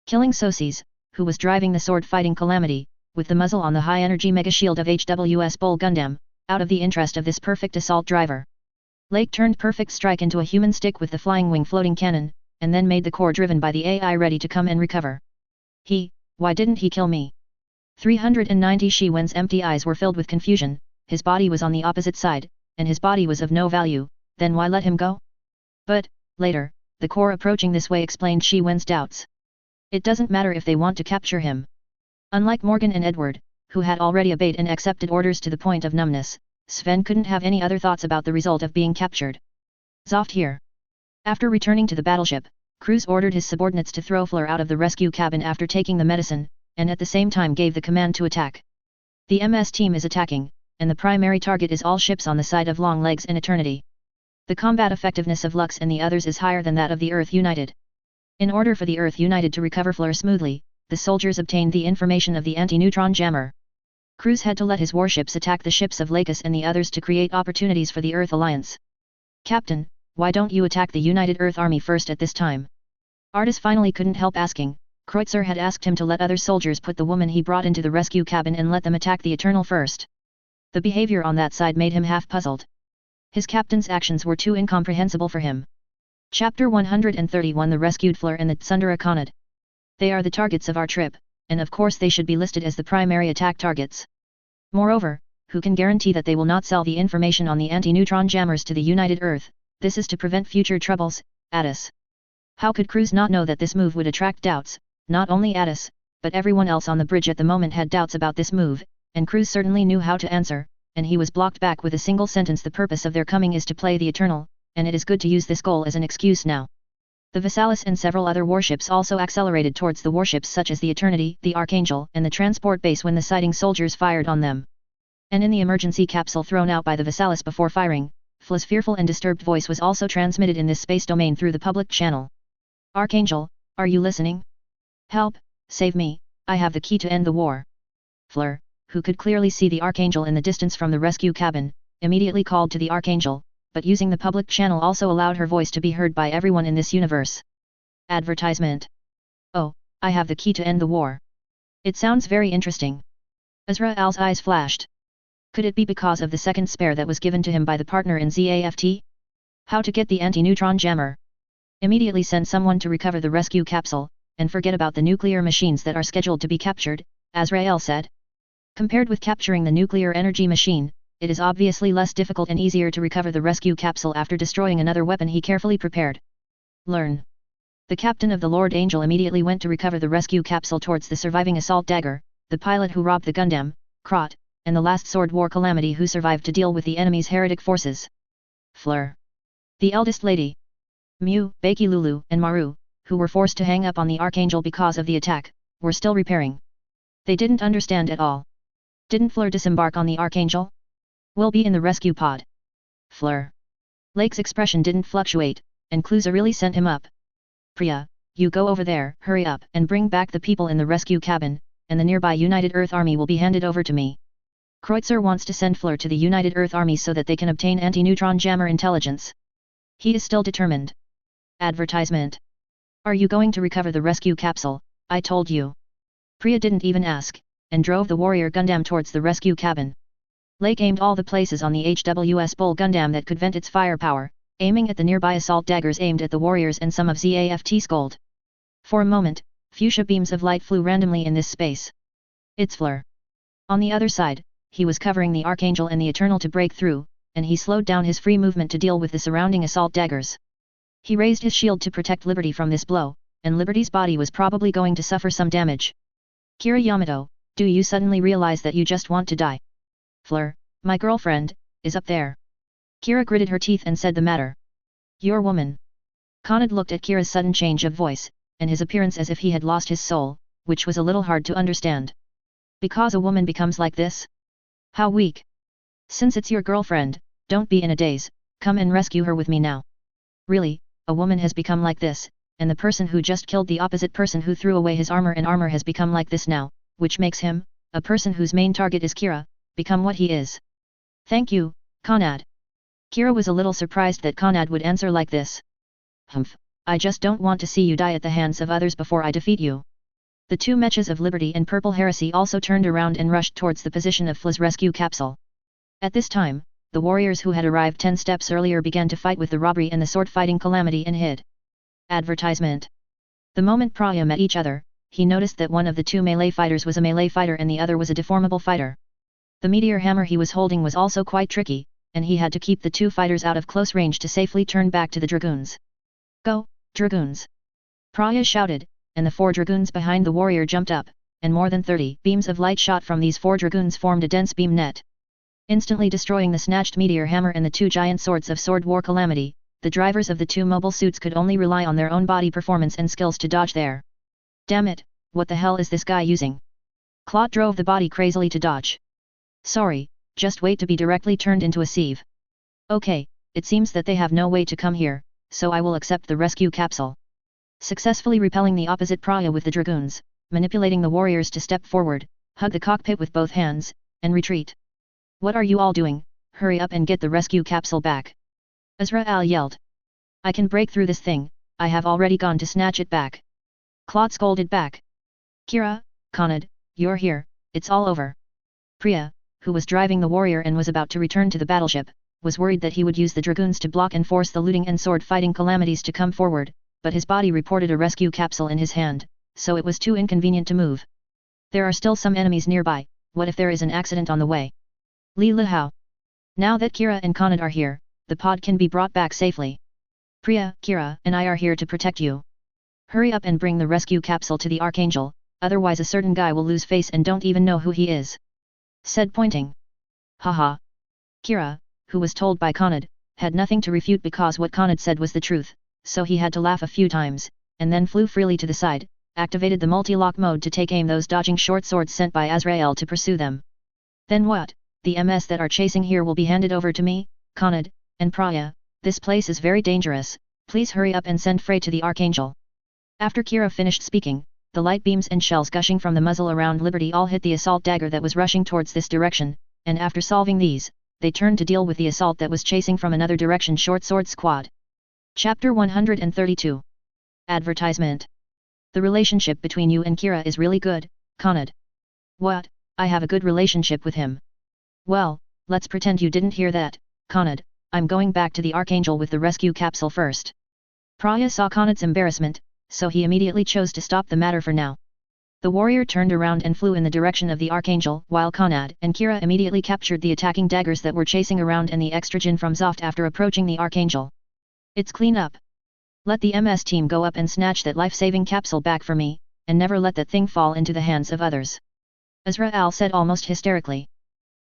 Killing Sosis, who was driving the sword-fighting Calamity, with the muzzle on the high-energy mega shield of HWS Bull Gundam, out of the interest of this perfect assault driver. Lake turned perfect strike into a human stick with the flying wing floating cannon, and then made the core driven by the AI ready to come and recover. Why didn't he kill me? 390 Shi Wen's empty eyes were filled with confusion, his body was on the opposite side, and his body was of no value, then why let him go? But, later, the core approaching this way explained Shi Wen's doubts. It doesn't matter if they want to capture him. Unlike Morgan and Edward, who had already obeyed and accepted orders to the point of numbness, Sven couldn't have any other thoughts about the result of being captured. Zoft here. After returning to the battleship, Cruz ordered his subordinates to throw Fleur out of the rescue cabin after taking the medicine, and at the same time gave the command to attack. The MS team is attacking, and the primary target is all ships on the side of Long Legs and Eternity. The combat effectiveness of Lux and the others is higher than that of the Earth United. In order for the Earth United to recover Fleur smoothly, the soldiers obtained the information of the anti-neutron jammer. Cruz had to let his warships attack the ships of Lakis and the others to create opportunities for the Earth Alliance. Captain, why don't you attack the United Earth Army first at this time? Artis finally couldn't help asking. Kreutzer had asked him to let other soldiers put the woman he brought into the rescue cabin and let them attack the Eternal first. The behavior on that side made him half puzzled. His captain's actions were too incomprehensible for him. Chapter 131 The Rescued Fleur and the Tsundere Khanad. They are the targets of our trip, and of course they should be listed as the primary attack targets. Moreover, who can guarantee that they will not sell the information on the anti-neutron jammers to the United Earth? This is to prevent future troubles, Addis. How could Cruz not know that this move would attract doubts? Not only Addis, but everyone else on the bridge at the moment had doubts about this move, and Cruz certainly knew how to answer, and he was blocked back with a single sentence: the purpose of their coming is to play the Eternal, and it is good to use this goal as an excuse now. The Visalis and several other warships also accelerated towards the warships such as the Eternity, the Archangel, and the transport base when the sighting soldiers fired on them. And in the emergency capsule thrown out by the Visalis before firing, Fla's fearful and disturbed voice was also transmitted in this space domain through the public channel. Archangel, are you listening? Help, save me, I have the key to end the war. Fleur, who could clearly see the Archangel in the distance from the rescue cabin, immediately called to the Archangel, but using the public channel also allowed her voice to be heard by everyone in this universe. Advertisement. Oh, I have the key to end the war. It sounds very interesting. Azrael's eyes flashed. Could it be because of the second spare that was given to him by the partner in ZAFT? How to get the anti-neutron jammer? Immediately send someone to recover the rescue capsule, and forget about the nuclear machines that are scheduled to be captured, Azrael said. Compared with capturing the nuclear energy machine, it is obviously less difficult and easier to recover the rescue capsule after destroying another weapon he carefully prepared. Learn. The captain of the Lord Angel immediately went to recover the rescue capsule towards the surviving assault dagger, the pilot who robbed the Gundam, Krot, and the last Sword War Calamity who survived to deal with the enemy's heretic forces. Fleur. The eldest lady. Mew, Baki Lulu, and Maru, who were forced to hang up on the Archangel because of the attack, were still repairing. They didn't understand at all. Didn't Fleur disembark on the Archangel? We'll be in the rescue pod. Fleur. Lake's expression didn't fluctuate, and Cluza really sent him up. Priya, you go over there, hurry up, and bring back the people in the rescue cabin, and the nearby United Earth Army will be handed over to me. Kreutzer wants to send Fleur to the United Earth Army so that they can obtain anti-neutron jammer intelligence. He is still determined. Advertisement. Are you going to recover the rescue capsule? I told you. Priya didn't even ask, and drove the warrior Gundam towards the rescue cabin. Lake aimed all the places on the HWS Bull Gundam that could vent its firepower, aiming at the nearby assault daggers aimed at the warriors and some of ZAFT's gold. For a moment, fuchsia beams of light flew randomly in this space. It's Fleur. On the other side, he was covering the Archangel and the Eternal to break through, and he slowed down his free movement to deal with the surrounding assault daggers. He raised his shield to protect Liberty from this blow, and Liberty's body was probably going to suffer some damage. Kira Yamato, do you suddenly realize that you just want to die? Fleur, my girlfriend, is up there. Kira gritted her teeth and said the matter. Your woman. Conrad looked at Kira's sudden change of voice, and his appearance as if he had lost his soul, which was a little hard to understand. Because a woman becomes like this? How weak. Since it's your girlfriend, don't be in a daze, come and rescue her with me now. Really, a woman has become like this, and the person who just killed the opposite person who threw away his armor and armor has become like this now, which makes him, a person whose main target is Kira, become what he is. Thank you, Conrad. Kira was a little surprised that Conrad would answer like this. Humph, I just don't want to see you die at the hands of others before I defeat you. The two mechas of Liberty and Purple Heresy also turned around and rushed towards the position of Fla's rescue capsule. At this time, the warriors who had arrived 10 steps earlier began to fight with the robbery and the sword-fighting Calamity and hid. Advertisement. The moment Praya met each other, he noticed that one of the two melee fighters was a melee fighter and the other was a deformable fighter. The meteor hammer he was holding was also quite tricky, and he had to keep the two fighters out of close range to safely turn back to the dragoons. Go, dragoons! Praya shouted, and the 4 dragoons behind the warrior jumped up, and more than 30 beams of light shot from these 4 dragoons formed a dense beam net. Instantly destroying the snatched meteor hammer and the 2 giant swords of Sword War Calamity, the drivers of the 2 mobile suits could only rely on their own body performance and skills to dodge there. Damn it, what the hell is this guy using? Claude drove the body crazily to dodge. Sorry, just wait to be directly turned into a sieve. Okay, it seems that they have no way to come here, so I will accept the rescue capsule. Successfully repelling the opposite Praya with the dragoons, manipulating the warriors to step forward, hug the cockpit with both hands, and retreat. What are you all doing? Hurry up and get the rescue capsule back. Azrael yelled. I can break through this thing, I have already gone to snatch it back. Claude scolded back. Kira, Conrad, you're here, it's all over. Priya, who was driving the warrior and was about to return to the battleship, was worried that he would use the dragoons to block and force the looting and sword-fighting Calamities to come forward, but his body reported a rescue capsule in his hand, so it was too inconvenient to move. There are still some enemies nearby, what if there is an accident on the way? Li Lihao. Now that Kira and Conrad are here, the pod can be brought back safely. Priya, Kira, and I are here to protect you. Hurry up and bring the rescue capsule to the Archangel, otherwise a certain guy will lose face and don't even know who he is. Said pointing. Haha. Kira, who was told by Conrad, had nothing to refute because what Conrad said was the truth, so he had to laugh a few times, and then flew freely to the side, activated the multi-lock mode to take aim those dodging short swords sent by Azrael to pursue them. Then what? The MS that are chasing here will be handed over to me, Conrad, and Priya. This place is very dangerous, please hurry up and send Frey to the Archangel. After Kira finished speaking, the light beams and shells gushing from the muzzle around Liberty all hit the assault dagger that was rushing towards this direction, and after solving these, they turned to deal with the assault that was chasing from another direction short sword squad. Chapter 132. Advertisement. The relationship between you and Kira is really good, Conrad. What? I have a good relationship with him. Well, let's pretend you didn't hear that, Conrad. I'm going back to the Archangel with the rescue capsule first. Priya saw Conrad's embarrassment, so he immediately chose to stop the matter for now. The warrior turned around and flew in the direction of the Archangel, while Conrad and Kira immediately captured the attacking daggers that were chasing around and the extragen from Zoft after approaching the Archangel. It's clean up. Let the MS team go up and snatch that life-saving capsule back for me, and never let that thing fall into the hands of others. Azrael said almost hysterically.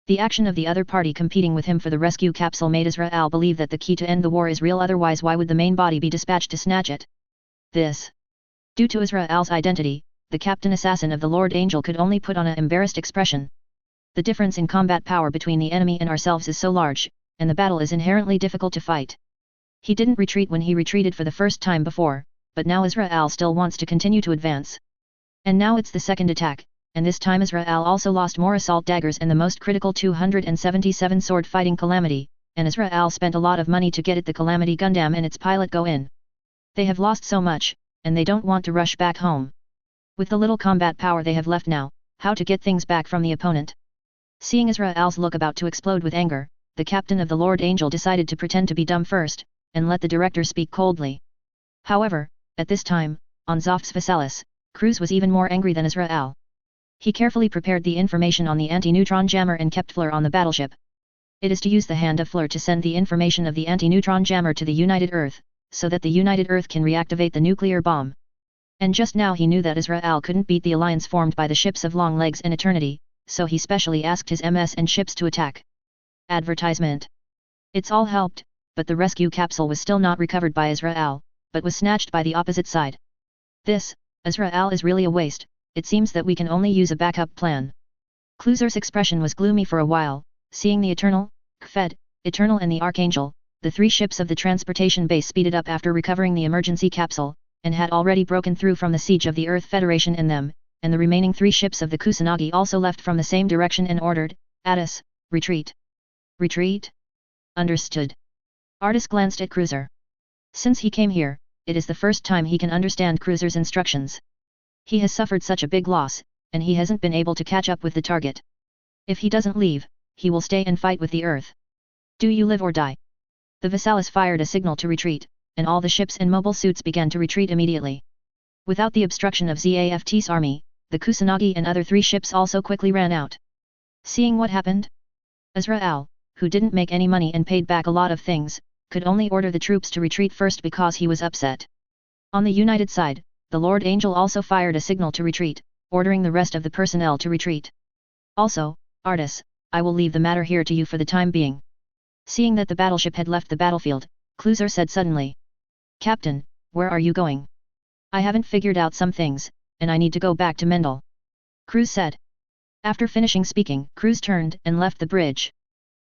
The action of the other party competing with him for the rescue capsule made Azrael believe that the key to end the war is real, otherwise why would the main body be dispatched to snatch it? Due to Azrael's identity, the captain assassin of the Lord Angel could only put on an embarrassed expression. The difference in combat power between the enemy and ourselves is so large, and the battle is inherently difficult to fight. He didn't retreat when he retreated for the first time before, but now Azrael still wants to continue to advance. And now it's the second attack, and this time Azrael also lost more assault daggers and the most critical 277 sword fighting Calamity, and Azrael spent a lot of money to get it the Calamity Gundam and its pilot go in. They have lost so much, and they don't want to rush back home. With the little combat power they have left now, how to get things back from the opponent? Seeing Azrael's look about to explode with anger, the captain of the Lord Angel decided to pretend to be dumb first, and let the director speak coldly. However, at this time, on Zoft's Vasalis, Cruz was even more angry than Azrael. He carefully prepared the information on the anti-neutron jammer and kept Fleur on the battleship. It is to use the hand of Fleur to send the information of the anti-neutron jammer to the United Earth, so that the United Earth can reactivate the nuclear bomb. And just now he knew that Azrael couldn't beat the alliance formed by the ships of Long Legs and Eternity, so he specially asked his MS and ships to attack. Advertisement. It's all helped, but the rescue capsule was still not recovered by Azrael, but was snatched by the opposite side. This, Azrael is really a waste. It seems that we can only use a backup plan. Cluzer's expression was gloomy for a while, seeing the Eternal, Kfed, Eternal and the Archangel, the three ships of the transportation base speeded up after recovering the emergency capsule, and had already broken through from the siege of the Earth Federation and them, and the remaining three ships of the Kusanagi also left from the same direction and ordered, Addis, retreat. Retreat? Understood. Artis glanced at Cruiser. Since he came here, it is the first time he can understand Cruiser's instructions. He has suffered such a big loss, and he hasn't been able to catch up with the target. If he doesn't leave, he will stay and fight with the Earth. Do you live or die? The Vasalis fired a signal to retreat, and all the ships in mobile suits began to retreat immediately. Without the obstruction of Zaft's army, the Kusanagi and other three ships also quickly ran out. Seeing what happened? Azrael, who didn't make any money and paid back a lot of things, could only order the troops to retreat first because he was upset. On the United side, the Lord Angel also fired a signal to retreat, ordering the rest of the personnel to retreat. Also, Artis, I will leave the matter here to you for the time being. Seeing that the battleship had left the battlefield, Cluzer said suddenly. Captain, where are you going? I haven't figured out some things, and I need to go back to Mendel. Cruz said. After finishing speaking, Cruz turned and left the bridge.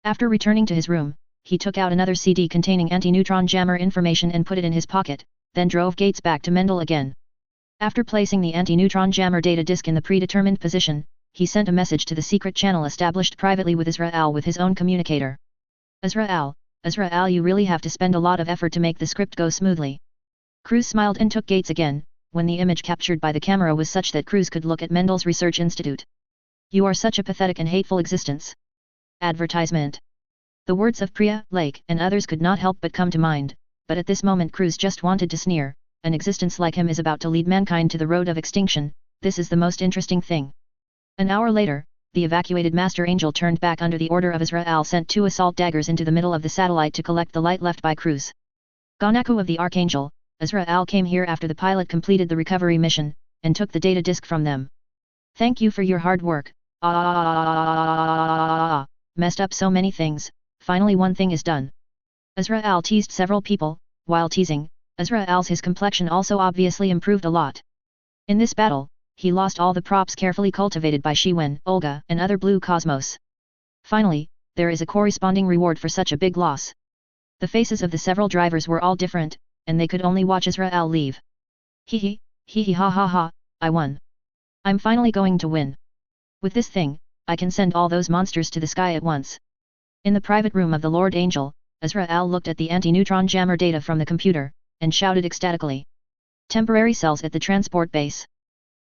After returning to his room, he took out another CD containing anti-neutron jammer information and put it in his pocket, then drove Gates back to Mendel again. After placing the anti-neutron jammer data disk in the predetermined position, he sent a message to the secret channel established privately with Azrael with his own communicator. Azrael, you really have to spend a lot of effort to make the script go smoothly. Cruz smiled and took Gates again, when the image captured by the camera was such that Cruz could look at Mendel's research institute. You are such a pathetic and hateful existence. Advertisement. The words of Priya, Lake, and others could not help but come to mind, but at this moment Cruz just wanted to sneer. An existence like him is about to lead mankind to the road of extinction, this is the most interesting thing. An hour later, the evacuated Master Angel turned back under the order of Israel, sent 2 assault daggers into the middle of the satellite to collect the light left by Cruz. Ganaku of the Archangel, Israel came here after the pilot completed the recovery mission, and took the data disk from them. Thank you for your hard work. Messed up so many things, finally one thing is done. Israel teased several people, while teasing, his complexion also obviously improved a lot. In this battle, he lost all the props carefully cultivated by Shiwen, Olga, and other Blue Cosmos. Finally, there is a corresponding reward for such a big loss. The faces of the several drivers were all different, and they could only watch Israel leave. Hee hee ha ha ha, I won. I'm finally going to win. With this thing, I can send all those monsters to the sky at once. In the private room of the Lord Angel, Israel looked at the anti-neutron jammer data from the computer, and shouted ecstatically. Temporary cells at the transport base.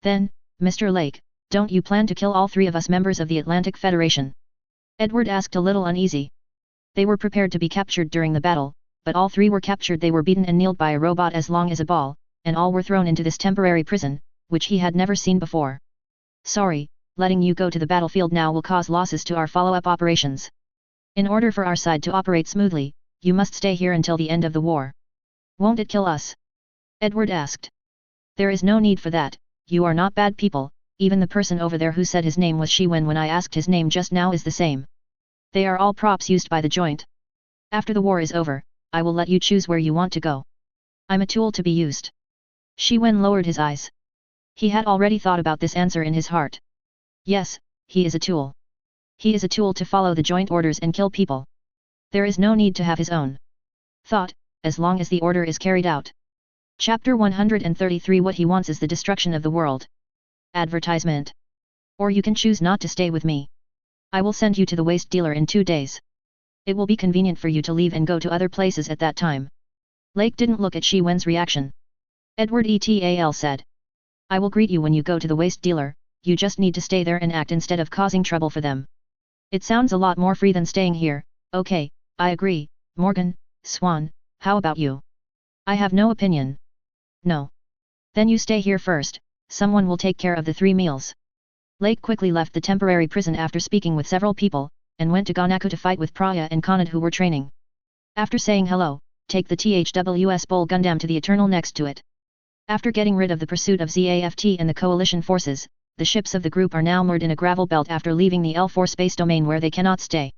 Then, Mr. Lake, don't you plan to kill all 3 of us members of the Atlantic Federation? Edward asked a little uneasy. They were prepared to be captured during the battle, but all 3 were captured. They were beaten and kneeled by a robot as long as a ball, and all were thrown into this temporary prison, which he had never seen before. Sorry, letting you go to the battlefield now will cause losses to our follow-up operations. In order for our side to operate smoothly, you must stay here until the end of the war. Won't it kill us? Edward asked. There is no need for that, you are not bad people, even the person over there who said his name was Shiwen when I asked his name just now is the same. They are all props used by the joint. After the war is over, I will let you choose where you want to go. I'm a tool to be used. Shiwen lowered his eyes. He had already thought about this answer in his heart. Yes, he is a tool. He is a tool to follow the joint orders and kill people. There is no need to have his own thought, as long as the order is carried out. Chapter 133 What he wants is the destruction of the world. Advertisement. Or you can choose not to stay with me. I will send you to the waste dealer in 2 days. It will be convenient for you to leave and go to other places at that time. Lake didn't look at Shiwen's reaction. Edward ETAL said. I will greet you when you go to the waste dealer, you just need to stay there and act instead of causing trouble for them. It sounds a lot more free than staying here. Okay, I agree. Morgan, Swan, how about you? I have no opinion. No. Then you stay here first, someone will take care of the 3 meals. Lake quickly left the temporary prison after speaking with several people, and went to Ganaku to fight with Praya and Kanad who were training. After saying hello, take the THWS Bull Gundam to the Eternal next to it. After getting rid of the pursuit of ZAFT and the coalition forces, the ships of the group are now moored in a gravel belt after leaving the L4 space domain where they cannot stay.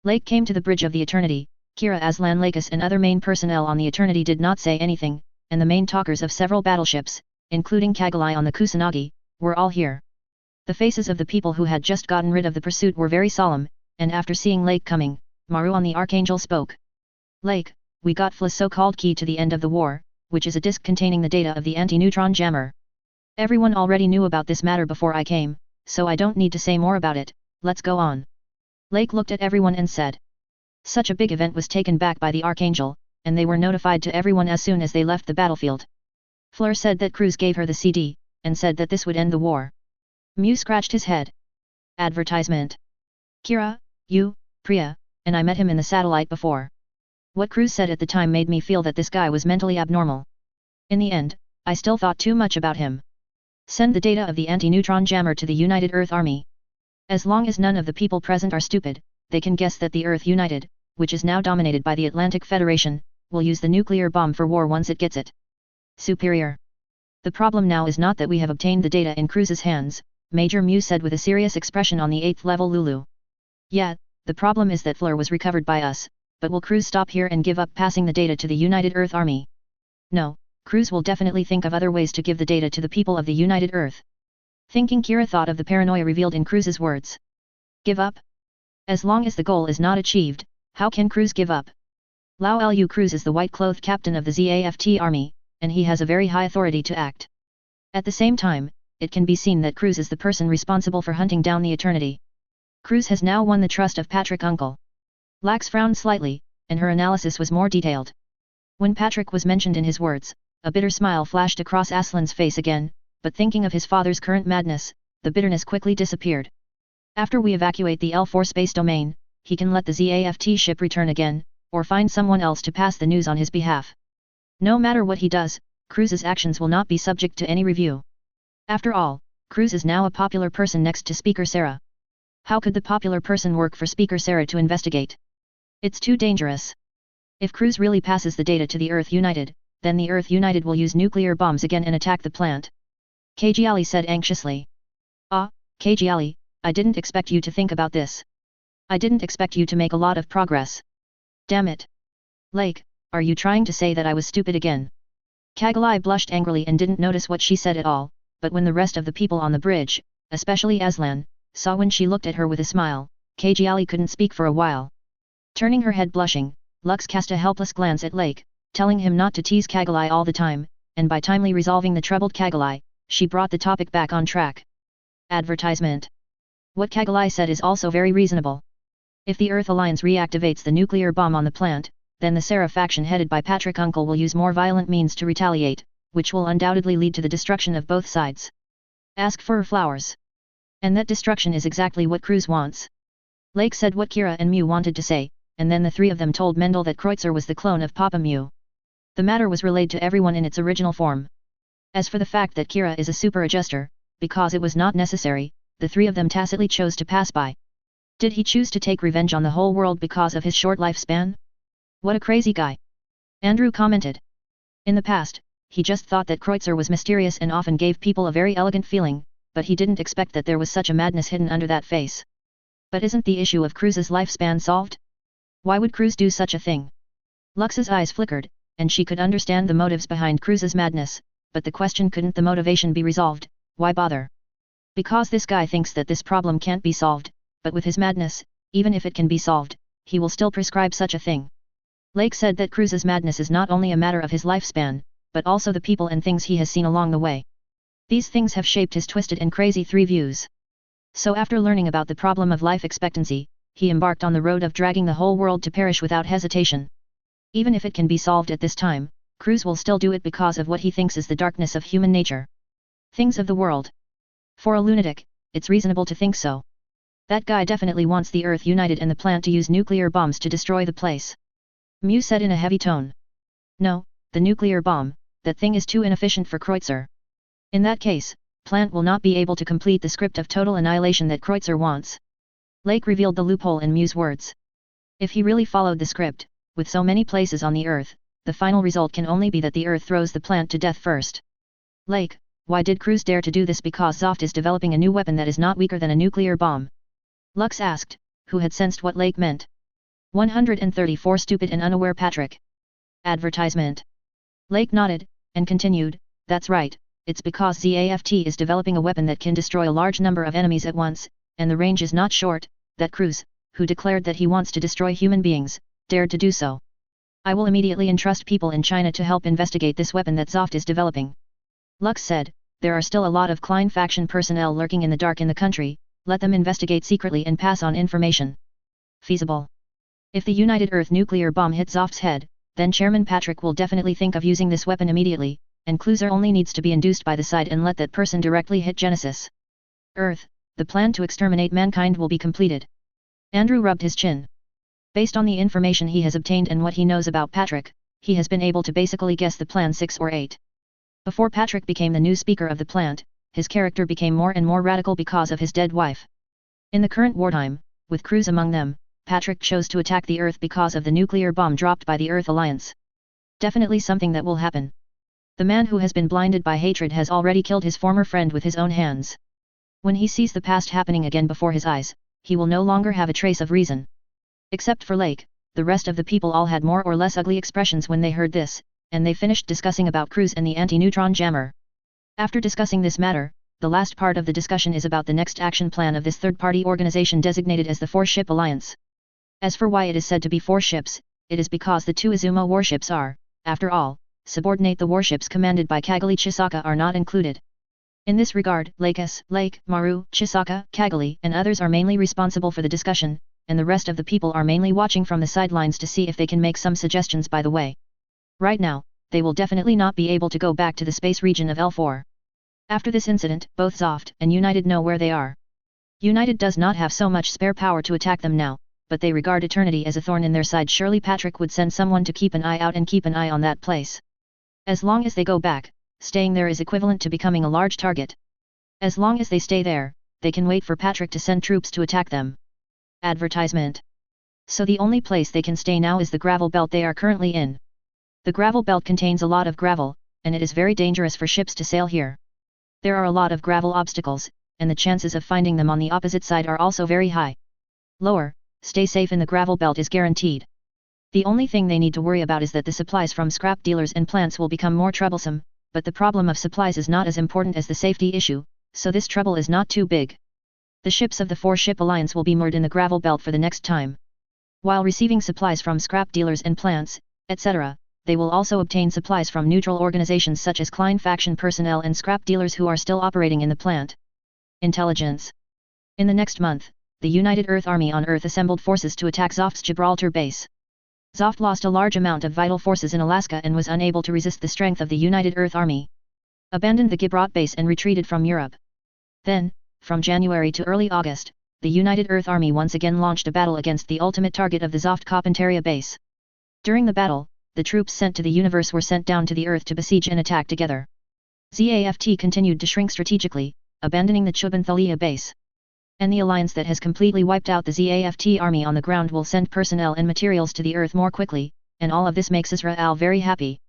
Lake came to the Bridge of the Eternity. Kira Aslan Lakis and other main personnel on the Eternity did not say anything, and the main talkers of several battleships, including Kagalai on the Kusanagi, were all here. The faces of the people who had just gotten rid of the pursuit were very solemn, and after seeing Lake coming, Maru on the Archangel spoke. Lake, we got Fla's so-called key to the end of the war, which is a disk containing the data of the anti-neutron jammer. Everyone already knew about this matter before I came, so I don't need to say more about it, let's go on. Lake looked at everyone and said. Such a big event was taken back by the Archangel, and they were notified to everyone as soon as they left the battlefield. Fleur said that Cruz gave her the CD, and said that this would end the war. Mew scratched his head. Advertisement. Kira, you, Priya, and I met him in the satellite before. What Cruz said at the time made me feel that this guy was mentally abnormal. In the end, I still thought too much about him. Send the data of the anti-neutron jammer to the United Earth Army. As long as none of the people present are stupid, they can guess that the Earth United, which is now dominated by the Atlantic Federation, will use the nuclear bomb for war once it gets it. Superior. The problem now is not that we have obtained the data in Cruz's hands, Major Mew said with a serious expression on the 8th level Lulu. Yeah, the problem is that Fleur was recovered by us, but will Cruz stop here and give up passing the data to the United Earth Army? No, Cruz will definitely think of other ways to give the data to the people of the United Earth. Thinking, Kira thought of the paranoia revealed in Cruz's words. Give up? As long as the goal is not achieved, how can Cruz give up? Lao Lu Cruz is the white-clothed captain of the ZAFT army, and he has a very high authority to act. At the same time, it can be seen that Cruz is the person responsible for hunting down the Eternity. Cruz has now won the trust of Patrick Uncle. Lax frowned slightly, and her analysis was more detailed. When Patrick was mentioned in his words, a bitter smile flashed across Aslan's face again, but thinking of his father's current madness, the bitterness quickly disappeared. After we evacuate the L4 space domain, he can let the ZAFT ship return again, or find someone else to pass the news on his behalf. No matter what he does, Cruz's actions will not be subject to any review. After all, Cruz is now a popular person next to Speaker Sarah. How could the popular person work for Speaker Sarah to investigate? It's too dangerous. If Cruz really passes the data to the Earth United, then the Earth United will use nuclear bombs again and attack the plant. Kajali said anxiously. Ah, Kajali, I didn't expect you to think about this. I didn't expect you to make a lot of progress. Damn it. Lake, are you trying to say that I was stupid again? Kajali blushed angrily and didn't notice what she said at all, but when the rest of the people on the bridge, especially Aslan, saw when she looked at her with a smile, Kajali couldn't speak for a while. Turning her head blushing, Lux cast a helpless glance at Lake, telling him not to tease Kajali all the time, and by timely resolving the troubled Kajali, she brought the topic back on track. Advertisement. What Kajali said is also very reasonable. If the Earth Alliance reactivates the nuclear bomb on the plant, then the Sarah faction headed by Patrick Uncle will use more violent means to retaliate, which will undoubtedly lead to the destruction of both sides. Ask for flowers. And that destruction is exactly what Cruz wants. Lake said what Kira and Mew wanted to say, and then the three of them told Mendel that Kreutzer was the clone of Papa Mew. The matter was relayed to everyone in its original form. As for the fact that Kira is a super adjuster, because it was not necessary, the three of them tacitly chose to pass by. Did he choose to take revenge on the whole world because of his short lifespan? What a crazy guy! Andrew commented. In the past, he just thought that Kreutzer was mysterious and often gave people a very elegant feeling, but he didn't expect that there was such a madness hidden under that face. But isn't the issue of Cruz's lifespan solved? Why would Cruz do such a thing? Lux's eyes flickered, and she could understand the motives behind Cruz's madness, but the question couldn't the motivation be resolved, why bother? Because this guy thinks that this problem can't be solved, but with his madness, even if it can be solved, he will still prescribe such a thing. Lake said that Cruz's madness is not only a matter of his lifespan, but also the people and things he has seen along the way. These things have shaped his twisted and crazy three views. So after learning about the problem of life expectancy, he embarked on the road of dragging the whole world to perish without hesitation. Even if it can be solved at this time, Cruz will still do it because of what he thinks is the darkness of human nature. Things of the world. For a lunatic, it's reasonable to think so. That guy definitely wants the Earth United and the plant to use nuclear bombs to destroy the place. Mew said in a heavy tone. No, the nuclear bomb, that thing is too inefficient for Kreutzer. In that case, plant will not be able to complete the script of total annihilation that Kreutzer wants. Lake revealed the loophole in Mew's words. If he really followed the script, with so many places on the Earth, the final result can only be that the Earth throws the plant to death first. Lake, why did Cruz dare to do this? Because Zoft is developing a new weapon that is not weaker than a nuclear bomb. Lux asked, who had sensed what Lake meant. 134 Stupid and unaware Patrick. Advertisement. Lake nodded, and continued, that's right, it's because ZAFT is developing a weapon that can destroy a large number of enemies at once, and the range is not short, that Cruz, who declared that he wants to destroy human beings, dared to do so. I will immediately entrust people in China to help investigate this weapon that Zoft is developing. Lux said, there are still a lot of Klein faction personnel lurking in the dark in the country, let them investigate secretly and pass on information. Feasible. If the United Earth nuclear bomb hits Zoft's head, then Chairman Patrick will definitely think of using this weapon immediately, and Kluser only needs to be induced by the side and let that person directly hit Genesis Earth. The plan to exterminate mankind will be completed. Andrew rubbed his chin. Based on the information he has obtained and what he knows about Patrick, he has been able to basically guess the plan 6 or 8. Before Patrick became the new speaker of the plant, his character became more and more radical because of his dead wife. In the current wartime, with Cruz among them, Patrick chose to attack the Earth because of the nuclear bomb dropped by the Earth Alliance. Definitely something that will happen. The man who has been blinded by hatred has already killed his former friend with his own hands. When he sees the past happening again before his eyes, he will no longer have a trace of reason. Except for Lake, the rest of the people all had more or less ugly expressions when they heard this, and they finished discussing about Cruz and the anti-neutron jammer. After discussing this matter, the last part of the discussion is about the next action plan of this third-party organization designated as the Four-Ship Alliance. As for why it is said to be 4 ships, it is because the 2 Izuma warships are, after all, subordinate. The warships commanded by Kagali Chisaka are not included. In this regard, Lake, Maru, Chisaka, Kagali and others are mainly responsible for the discussion, and the rest of the people are mainly watching from the sidelines to see if they can make some suggestions by the way. Right now, they will definitely not be able to go back to the space region of L4. After this incident, both Zoft and United know where they are. United does not have so much spare power to attack them now, but they regard eternity as a thorn in their side. Surely Patrick would send someone to keep an eye out and keep an eye on that place. As long as they go back, staying there is equivalent to becoming a large target. As long as they stay there, they can wait for Patrick to send troops to attack them. Advertisement. So the only place they can stay now is the gravel belt they are currently in. The gravel belt contains a lot of gravel, and it is very dangerous for ships to sail here. There are a lot of gravel obstacles, and the chances of finding them on the opposite side are also very high. Lower, stay safe in the gravel belt is guaranteed. The only thing they need to worry about is that the supplies from scrap dealers and plants will become more troublesome, but the problem of supplies is not as important as the safety issue, so this trouble is not too big. The ships of the 4-ship alliance will be moored in the gravel belt for the next time. While receiving supplies from scrap dealers and plants, etc., they will also obtain supplies from neutral organizations such as Klein faction personnel and scrap dealers who are still operating in the plant. Intelligence. In the next month, the United Earth Army on Earth assembled forces to attack Zoft's Gibraltar base. Zoft lost a large amount of vital forces in Alaska and was unable to resist the strength of the United Earth Army. Abandoned the Gibraltar base and retreated from Europe. Then, from January to early August, the United Earth Army once again launched a battle against the ultimate target of the Zoft Carpentaria base. During the battle, the troops sent to the universe were sent down to the Earth to besiege and attack together. ZAFT continued to shrink strategically, abandoning the Chubanthalia base. And the alliance that has completely wiped out the ZAFT army on the ground will send personnel and materials to the Earth more quickly, and all of this makes Israel very happy.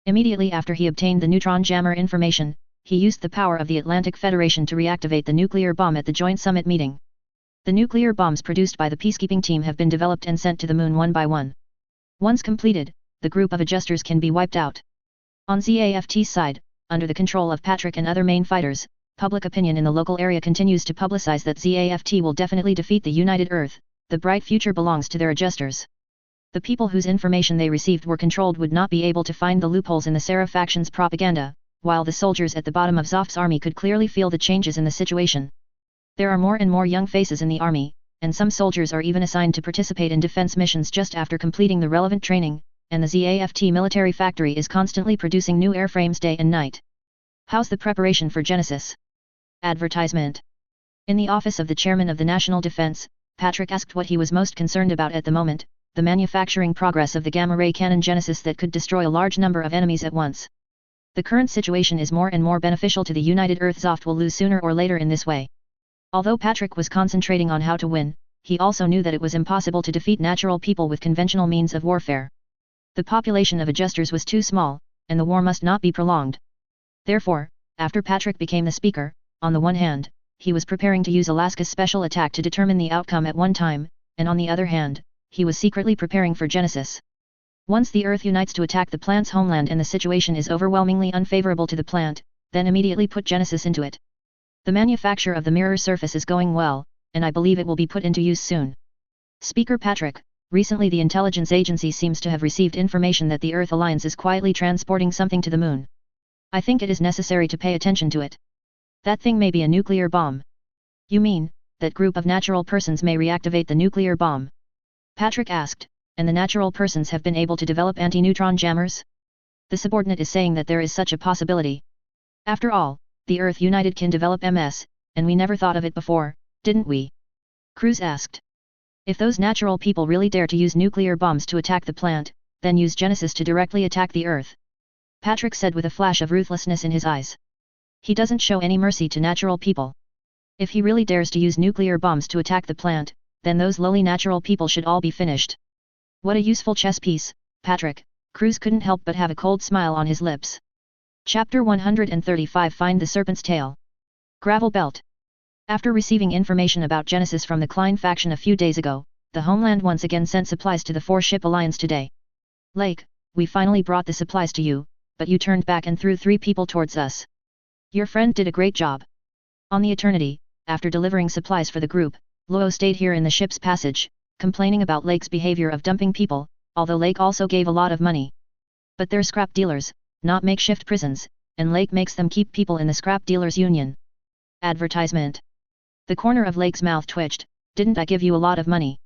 Immediately after he obtained the neutron jammer information, he used the power of the Atlantic Federation to reactivate the nuclear bomb at the joint summit meeting. The nuclear bombs produced by the peacekeeping team have been developed and sent to the moon one by one. Once completed, the group of adjusters can be wiped out. On ZAFT's side, under the control of Patrick and other main fighters, public opinion in the local area continues to publicize that ZAFT will definitely defeat the United Earth. The bright future belongs to their adjusters. The people whose information they received were controlled would not be able to find the loopholes in the Sarah faction's propaganda, while the soldiers at the bottom of Zoft's army could clearly feel the changes in the situation. There are more and more young faces in the army, and some soldiers are even assigned to participate in defense missions just after completing the relevant training, and the ZAFT military factory is constantly producing new airframes day and night. How's the preparation for Genesis? Advertisement. In the office of the chairman of the National Defense, Patrick asked what he was most concerned about at the moment, the manufacturing progress of the gamma-ray cannon Genesis that could destroy a large number of enemies at once. The current situation is more and more beneficial to the United Earth. Zoft will lose sooner or later in this way. Although Patrick was concentrating on how to win, he also knew that it was impossible to defeat natural people with conventional means of warfare. The population of adjusters was too small, and the war must not be prolonged. Therefore, after Patrick became the speaker, on the one hand, he was preparing to use Alaska's special attack to determine the outcome at one time, and on the other hand, he was secretly preparing for Genesis. Once the Earth unites to attack the plant's homeland and the situation is overwhelmingly unfavorable to the plant, then immediately put Genesis into it. The manufacture of the mirror surface is going well, and I believe it will be put into use soon. Speaker Patrick, recently the intelligence agency seems to have received information that the Earth Alliance is quietly transporting something to the moon. I think it is necessary to pay attention to it. That thing may be a nuclear bomb. You mean, that group of natural persons may reactivate the nuclear bomb? Patrick asked, and the natural persons have been able to develop anti-neutron jammers? The subordinate is saying that there is such a possibility. After all, the Earth United can develop MS, and we never thought of it before, didn't we? Cruz asked. If those natural people really dare to use nuclear bombs to attack the plant, then use Genesis to directly attack the Earth. Patrick said with a flash of ruthlessness in his eyes. He doesn't show any mercy to natural people. If he really dares to use nuclear bombs to attack the plant, then those lowly natural people should all be finished. What a useful chess piece, Patrick. Cruz couldn't help but have a cold smile on his lips. Chapter 135 Find the Serpent's Tail. Gravel Belt. After receiving information about Genesis from the Klein faction a few days ago, the Homeland once again sent supplies to the 4-ship alliance today. Lake, we finally brought the supplies to you, but you turned back and threw 3 people towards us. Your friend did a great job. On the Eternity, after delivering supplies for the group, Luo stayed here in the ship's passage, complaining about Lake's behavior of dumping people, although Lake also gave a lot of money. But they're scrap dealers, not makeshift prisons, and Lake makes them keep people in the scrap dealers union. Advertisement. The corner of Lake's mouth twitched. Didn't I give you a lot of money?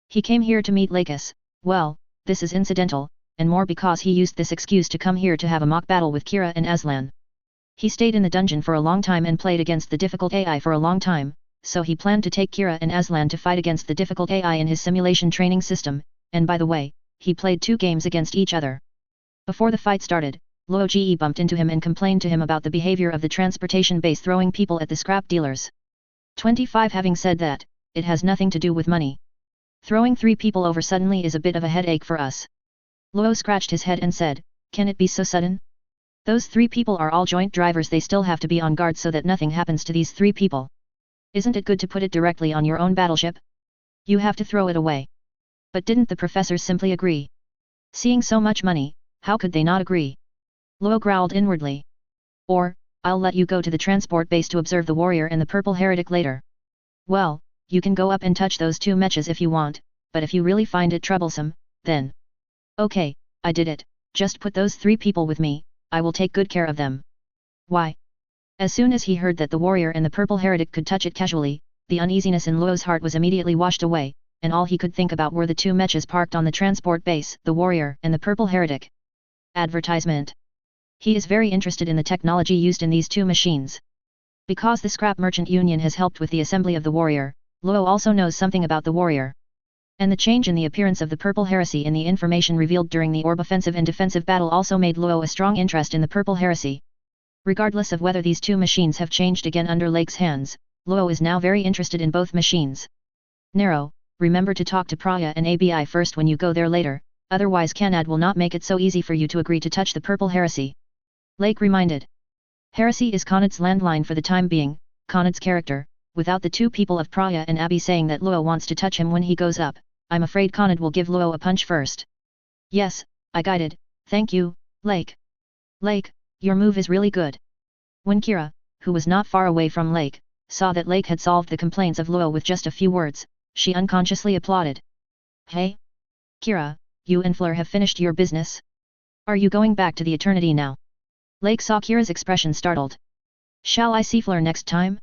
He came here to meet Lakis. Well, this is incidental, and more because he used this excuse to come here to have a mock battle with Kira and Aslan. He stayed in the dungeon for a long time and played against the difficult AI for a long time, so he planned to take Kira and Aslan to fight against the difficult AI in his simulation training system, and by the way, he played 2 games against each other. Before the fight started, Luo Ge bumped into him and complained to him about the behavior of the transportation base throwing people at the scrap dealers. 25. Having said that, it has nothing to do with money. Throwing 3 people over suddenly is a bit of a headache for us. Luo scratched his head and said, can it be so sudden? Those 3 people are all joint drivers, they still have to be on guard so that nothing happens to these 3 people. Isn't it good to put it directly on your own battleship? You have to throw it away. But didn't the professors simply agree? Seeing so much money, how could they not agree? Luo growled inwardly. Or, I'll let you go to the transport base to observe the warrior and the purple heretic later. Well, you can go up and touch those 2 mechas if you want, but if you really find it troublesome, then... Okay, I did it, just put those 3 people with me, I will take good care of them. Why? As soon as he heard that the warrior and the purple heretic could touch it casually, the uneasiness in Luo's heart was immediately washed away, and all he could think about were the 2 mechas parked on the transport base, the warrior and the purple heretic. Advertisement. He is very interested in the technology used in these 2 machines. Because the Scrap Merchant Union has helped with the assembly of the warrior, Luo also knows something about the warrior. And the change in the appearance of the Purple Heresy in the information revealed during the orb offensive and defensive battle also made Luo a strong interest in the Purple Heresy. Regardless of whether these 2 machines have changed again under Lake's hands, Luo is now very interested in both machines. Nero, remember to talk to Praya and ABI first when you go there later, otherwise Kanad will not make it so easy for you to agree to touch the Purple Heresy. Lake reminded. Heresy is Kanad's landline for the time being, Kanad's character, without the 2 people of Praya and Abby saying that Luo wants to touch him when he goes up, I'm afraid Kanad will give Luo a punch first. Yes, I guided, thank you, Lake. Lake, your move is really good. When Kira, who was not far away from Lake, saw that Lake had solved the complaints of Luo with just a few words, she unconsciously applauded. Hey? Kira, you and Fleur have finished your business? Are you going back to the Eternity now? Lake saw Kira's expression startled. Shall I see Fleur next time?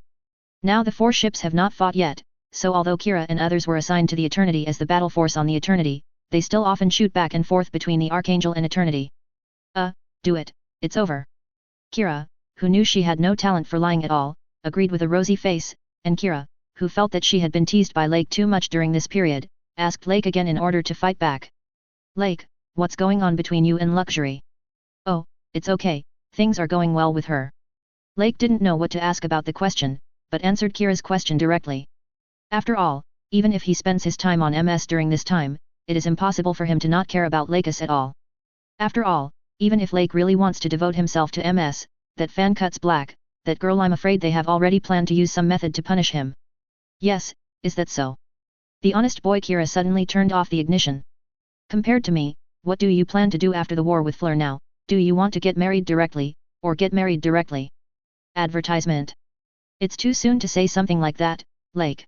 Now the 4 ships have not fought yet, so although Kira and others were assigned to the Eternity as the battle force on the Eternity, they still often shoot back and forth between the Archangel and Eternity. Do it, it's over. Kira, who knew she had no talent for lying at all, agreed with a rosy face, and Kira, who felt that she had been teased by Lake too much during this period, asked Lake again in order to fight back. Lake, what's going on between you and Luxury? Oh, it's okay, things are going well with her. Lake didn't know what to ask about the question, but answered Kira's question directly. After all, even if he spends his time on MS during this time, it is impossible for him to not care about Lakis at all. After all, even if Lake really wants to devote himself to MS, that fan cuts black, that girl, I'm afraid they have already planned to use some method to punish him. Yes, is that so? The honest boy Kira suddenly turned off the ignition. Compared to me, what do you plan to do after the war with Fleur now? Do you want to get married directly, or get married directly? Advertisement. It's too soon to say something like that, Lake.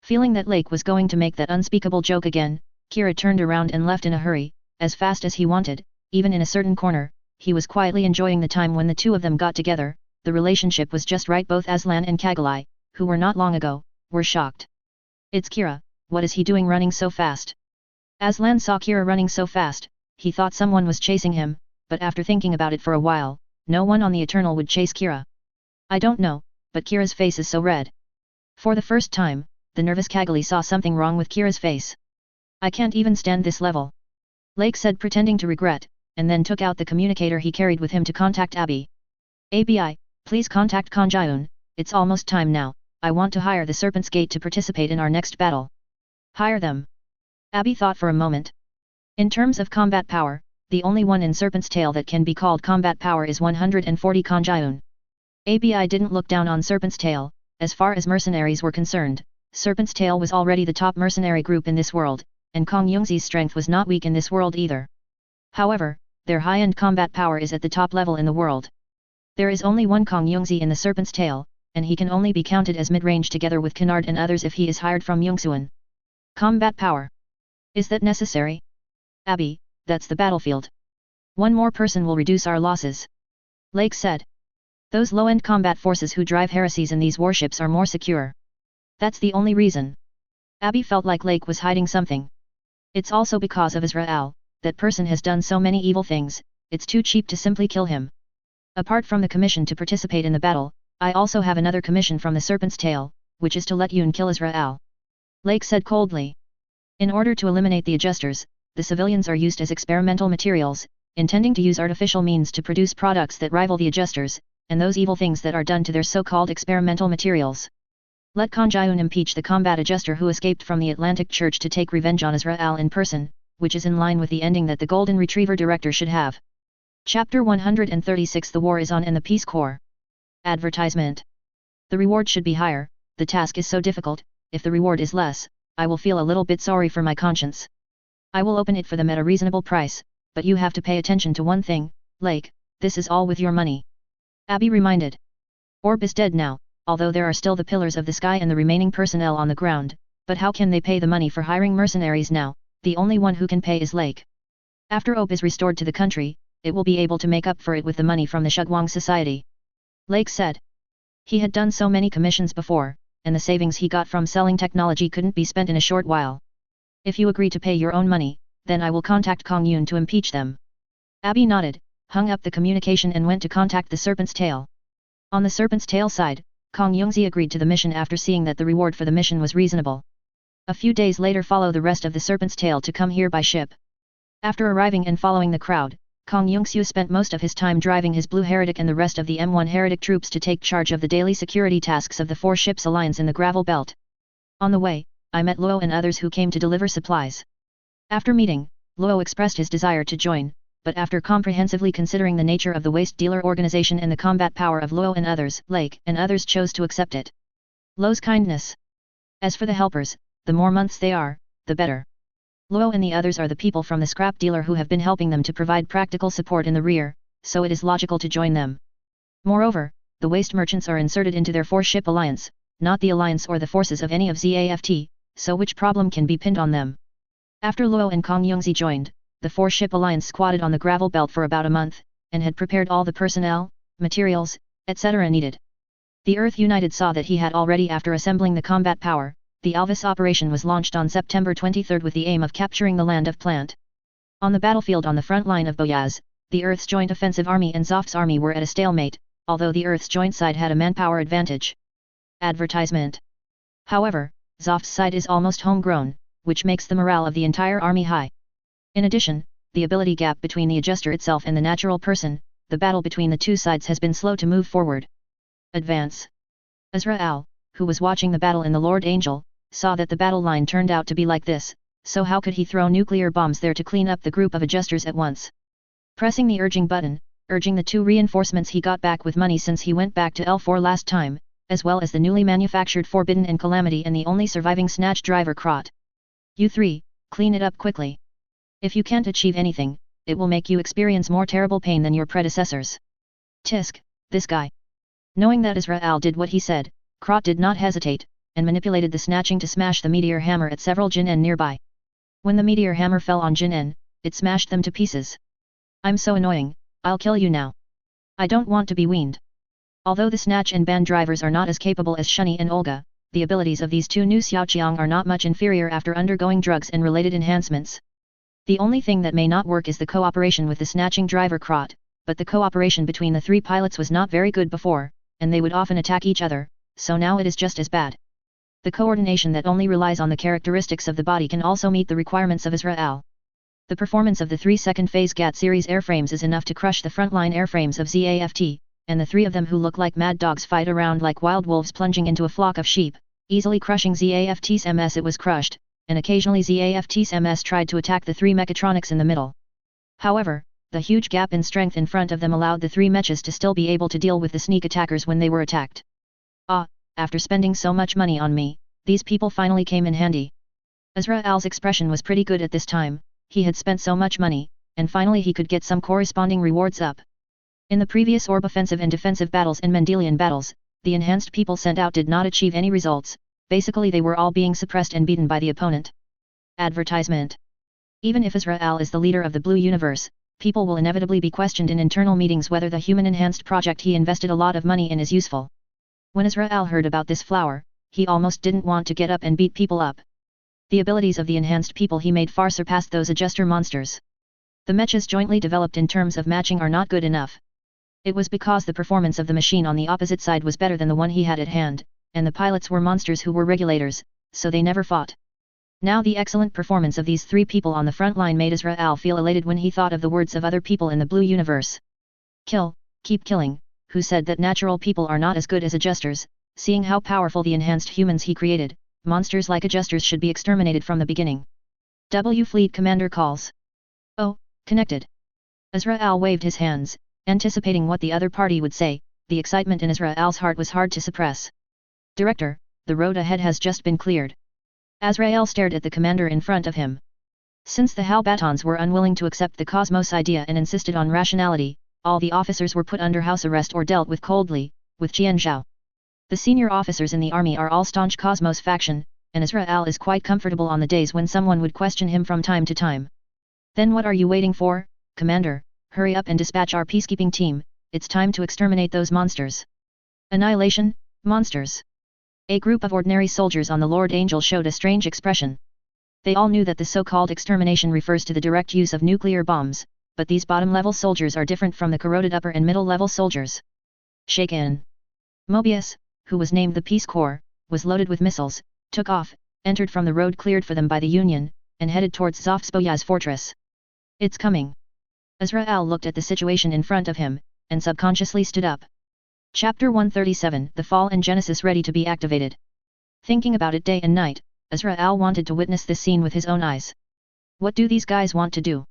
Feeling that Lake was going to make that unspeakable joke again, Kira turned around and left in a hurry, as fast as he wanted. Even in a certain corner, he was quietly enjoying the time when the 2 of them got together. The relationship was just right. Both Aslan and Kagalai, who were not long ago, were shocked. It's Kira, what is he doing running so fast? Aslan saw Kira running so fast, he thought someone was chasing him, but after thinking about it for a while, no one on the Eternal would chase Kira. I don't know, but Kira's face is so red. For the first time, the nervous Kagali saw something wrong with Kira's face. I can't even stand this level. Lake said, pretending to regret, and then took out the communicator he carried with him to contact Abby. ABI, please contact Kanjayun, it's almost time now, I want to hire the Serpent's Gate to participate in our next battle. Hire them. Abby thought for a moment. In terms of combat power, the only one in Serpent's Tail that can be called combat power is 140 Kanjayun. ABI didn't look down on Serpent's Tail. As far as mercenaries were concerned, Serpent's Tail was already the top mercenary group in this world, and Kong Yungzi's strength was not weak in this world either. However, their high-end combat power is at the top level in the world. There is only one Kong Yungzi in the Serpent's Tail, and he can only be counted as mid-range together with Kennard and others if he is hired from Yungsuan. Combat power. Is that necessary? Abby, that's the battlefield. One more person will reduce our losses. Lake said. Those low-end combat forces who drive heresies in these warships are more secure. That's the only reason. Abby felt like Lake was hiding something. It's also because of Israel. That person has done so many evil things, it's too cheap to simply kill him. Apart from the commission to participate in the battle, I also have another commission from the Serpent's Tail, which is to let Yoon kill Israel. Lake said coldly. In order to eliminate the adjusters, the civilians are used as experimental materials, intending to use artificial means to produce products that rival the adjusters, and those evil things that are done to their so-called experimental materials. Let Kang Jiun impeach the combat adjuster who escaped from the Atlantic Church to take revenge on Israel in person, which is in line with the ending that the Golden Retriever director should have. Chapter 136 The War is on and the Peace Corps. Advertisement. The reward should be higher, the task is so difficult, if the reward is less, I will feel a little bit sorry for my conscience. I will open it for them at a reasonable price, but you have to pay attention to one thing, Lake, this is all with your money. Abby reminded. Orb is dead now, although there are still the pillars of the sky and the remaining personnel on the ground, but how can they pay the money for hiring mercenaries now? The only one who can pay is Lake. After Orb is restored to the country, it will be able to make up for it with the money from the Shugwang Society. Lake said. He had done so many commissions before, and the savings he got from selling technology couldn't be spent in a short while. If you agree to pay your own money, then I will contact Kang Yun to impeach them. Abby nodded, hung up the communication and went to contact the Serpent's Tail. On the Serpent's Tail side, Kang Yungzi agreed to the mission after seeing that the reward for the mission was reasonable. A few days later follow the rest of the Serpent's Tail to come here by ship. After arriving and following the crowd, Kang Yungsu spent most of his time driving his Blue Heretic and the rest of the M1 Heretic troops to take charge of the daily security tasks of the 4 ships alliance in the gravel belt. On the way, I met Luo and others who came to deliver supplies. After meeting, Luo expressed his desire to join, but after comprehensively considering the nature of the waste dealer organization and the combat power of Luo and others, Lake and others chose to accept it. Luo's kindness. As for the helpers, the more months they are, the better. Luo and the others are the people from the scrap dealer who have been helping them to provide practical support in the rear, so it is logical to join them. Moreover, the waste merchants are inserted into their 4-ship alliance, not the alliance or the forces of any of ZAFT, so which problem can be pinned on them. After Luo and Kang Yungzi joined, the 4-ship alliance squatted on the gravel belt for about a month, and had prepared all the personnel, materials, etc. needed. The Earth United saw that he had already after assembling the combat power. The Alvis operation was launched on September 23 with the aim of capturing the land of Plant. On the battlefield on the front line of Boyaz, the Earth's Joint Offensive Army and Zoft's army were at a stalemate, although the Earth's joint side had a manpower advantage. Advertisement. However, Zoft's side is almost homegrown, which makes the morale of the entire army high. In addition, the ability gap between the adjuster itself and the natural person, the battle between the two sides has been slow to move forward. Advance. Azrael, who was watching the battle in the Lord Angel, saw that the battle line turned out to be like this, so how could he throw nuclear bombs there to clean up the group of adjusters at once? Pressing the urging button, urging the 2 reinforcements he got back with money since he went back to L4 last time, as well as the newly manufactured Forbidden and Calamity and the only surviving Snatch driver Krot. You 3, clean it up quickly. If you can't achieve anything, it will make you experience more terrible pain than your predecessors. Tisk, this guy. Knowing that Israel did what he said, Krot did not hesitate, and manipulated the snatching to smash the meteor hammer at several Jin-en nearby. When the meteor hammer fell on Jin-en, it smashed them to pieces. I'm so annoying, I'll kill you now. I don't want to be weaned. Although the snatch and band drivers are not as capable as Shunny and Olga, the abilities of these 2 new Xiaoqiang are not much inferior after undergoing drugs and related enhancements. The only thing that may not work is the cooperation with the snatching driver Krot, but the cooperation between the 3 pilots was not very good before, and they would often attack each other, so now it is just as bad. The coordination that only relies on the characteristics of the body can also meet the requirements of Israel. The performance of the 3 second-phase GAT series airframes is enough to crush the frontline airframes of ZAFT, and the 3 of them who look like mad dogs fight around like wild wolves plunging into a flock of sheep, easily crushing ZAFT's MS. It was crushed, and occasionally ZAFT's MS tried to attack the 3 mechatronics in the middle. However, the huge gap in strength in front of them allowed the 3 mechas to still be able to deal with the sneak attackers when they were attacked. After spending so much money on me, these people finally came in handy. Azrael's expression was pretty good at this time, he had spent so much money, and finally he could get some corresponding rewards up. In the previous orb offensive and defensive battles and Mendelian battles, the enhanced people sent out did not achieve any results, basically they were all being suppressed and beaten by the opponent. Advertisement. Even if Azrael is the leader of the Blue Universe, people will inevitably be questioned in internal meetings whether the human enhanced project he invested a lot of money in is useful. When Israel heard about this flower, he almost didn't want to get up and beat people up. The abilities of the enhanced people he made far surpassed those adjuster monsters. The mechas jointly developed in terms of matching are not good enough. It was because the performance of the machine on the opposite side was better than the one he had at hand, and the pilots were monsters who were regulators, so they never fought. Now the excellent performance of these 3 people on the front line made Israel feel elated when he thought of the words of other people in the Blue Universe. Kill, keep killing. Who said that natural people are not as good as adjusters, seeing how powerful the enhanced humans he created, monsters like adjusters should be exterminated from the beginning. W Fleet Commander calls. Oh, connected. Azrael waved his hands, anticipating what the other party would say. The excitement in Azrael's heart was hard to suppress. Director, the road ahead has just been cleared. Azrael stared at the commander in front of him. Since the Halbatons were unwilling to accept the Cosmos idea and insisted on rationality, all the officers were put under house arrest or dealt with coldly, with Jian Zhao. The senior officers in the army are all staunch Cosmos faction, and Azrael is quite comfortable on the days when someone would question him from time to time. Then what are you waiting for, Commander? Hurry up and dispatch our peacekeeping team, it's time to exterminate those monsters. Annihilation, monsters. A group of ordinary soldiers on the Lord Angel showed a strange expression. They all knew that the so-called extermination refers to the direct use of nuclear bombs, but these bottom-level soldiers are different from the corroded upper and middle-level soldiers. Shaken. Mobius, who was named the Peace Corps, was loaded with missiles, took off, entered from the road cleared for them by the Union, and headed towards Zofspoya's fortress. It's coming. Azrael looked at the situation in front of him, and subconsciously stood up. Chapter 137, The Fall and Genesis ready to be activated. Thinking about it day and night, Azrael wanted to witness this scene with his own eyes. What do these guys want to do?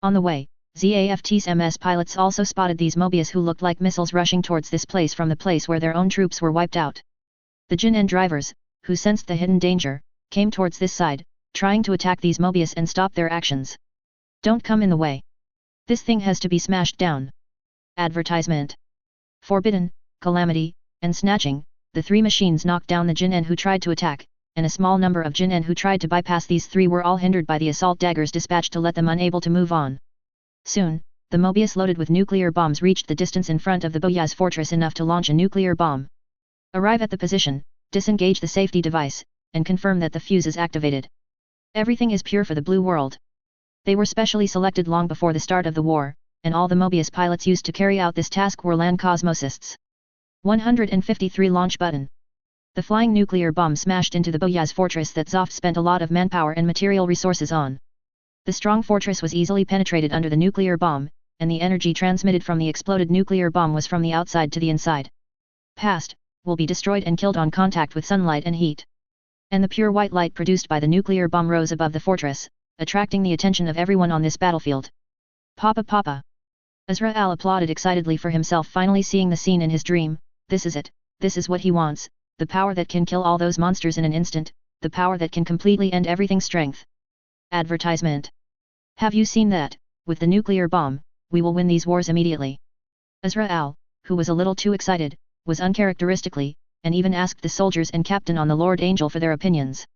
On the way, ZAFT's MS pilots also spotted these Mobius who looked like missiles rushing towards this place from the place where their own troops were wiped out. The Jin and drivers, who sensed the hidden danger, came towards this side, trying to attack these Mobius and stop their actions. Don't come in the way. This thing has to be smashed down. Advertisement. Forbidden, Calamity, and Snatching, the three machines knocked down the Jin who tried to attack, and a small number of Jin who tried to bypass these three were all hindered by the assault daggers dispatched to let them unable to move on. Soon, the Mobius loaded with nuclear bombs reached the distance in front of the Boyaz fortress enough to launch a nuclear bomb. Arrive at the position, disengage the safety device, and confirm that the fuse is activated. Everything is pure for the blue world. They were specially selected long before the start of the war, and all the Mobius pilots used to carry out this task were land cosmosists. 153 Launch button. The flying nuclear bomb smashed into the Boyaz fortress that Zoft spent a lot of manpower and material resources on. The strong fortress was easily penetrated under the nuclear bomb, and the energy transmitted from the exploded nuclear bomb was from the outside to the inside. Past, will be destroyed and killed on contact with sunlight and heat. And the pure white light produced by the nuclear bomb rose above the fortress, attracting the attention of everyone on this battlefield. Papa Papa. Azrael applauded excitedly for himself finally seeing the scene in his dream. This is it, this is what he wants, the power that can kill all those monsters in an instant, the power that can completely end everything's strength. Advertisement. Have you seen that? With the nuclear bomb, we will win these wars immediately. Azrael, who was a little too excited, was uncharacteristically, and even asked the soldiers and captain on the Lord Angel for their opinions.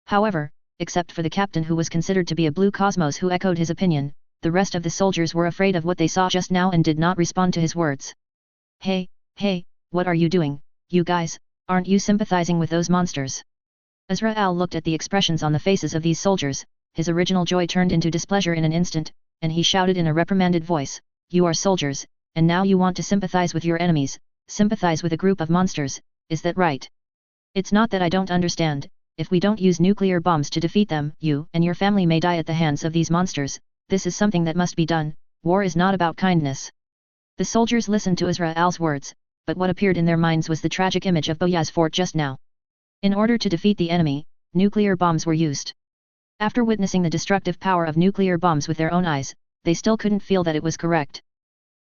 However, except for the captain who was considered to be a blue cosmos who echoed his opinion, the rest of the soldiers were afraid of what they saw just now and did not respond to his words. Hey, what are you doing, you guys, aren't you sympathizing with those monsters? Azrael looked at the expressions on the faces of these soldiers. His original joy turned into displeasure in an instant, and he shouted in a reprimanded voice, "You are soldiers, and now you want to sympathize with your enemies, sympathize with a group of monsters, is that right? It's not that I don't understand, if we don't use nuclear bombs to defeat them, you and your family may die at the hands of these monsters, this is something that must be done, war is not about kindness." The soldiers listened to Azrael's words, but what appeared in their minds was the tragic image of Boyaz fort just now. In order to defeat the enemy, nuclear bombs were used. After witnessing the destructive power of nuclear bombs with their own eyes, they still couldn't feel that it was correct.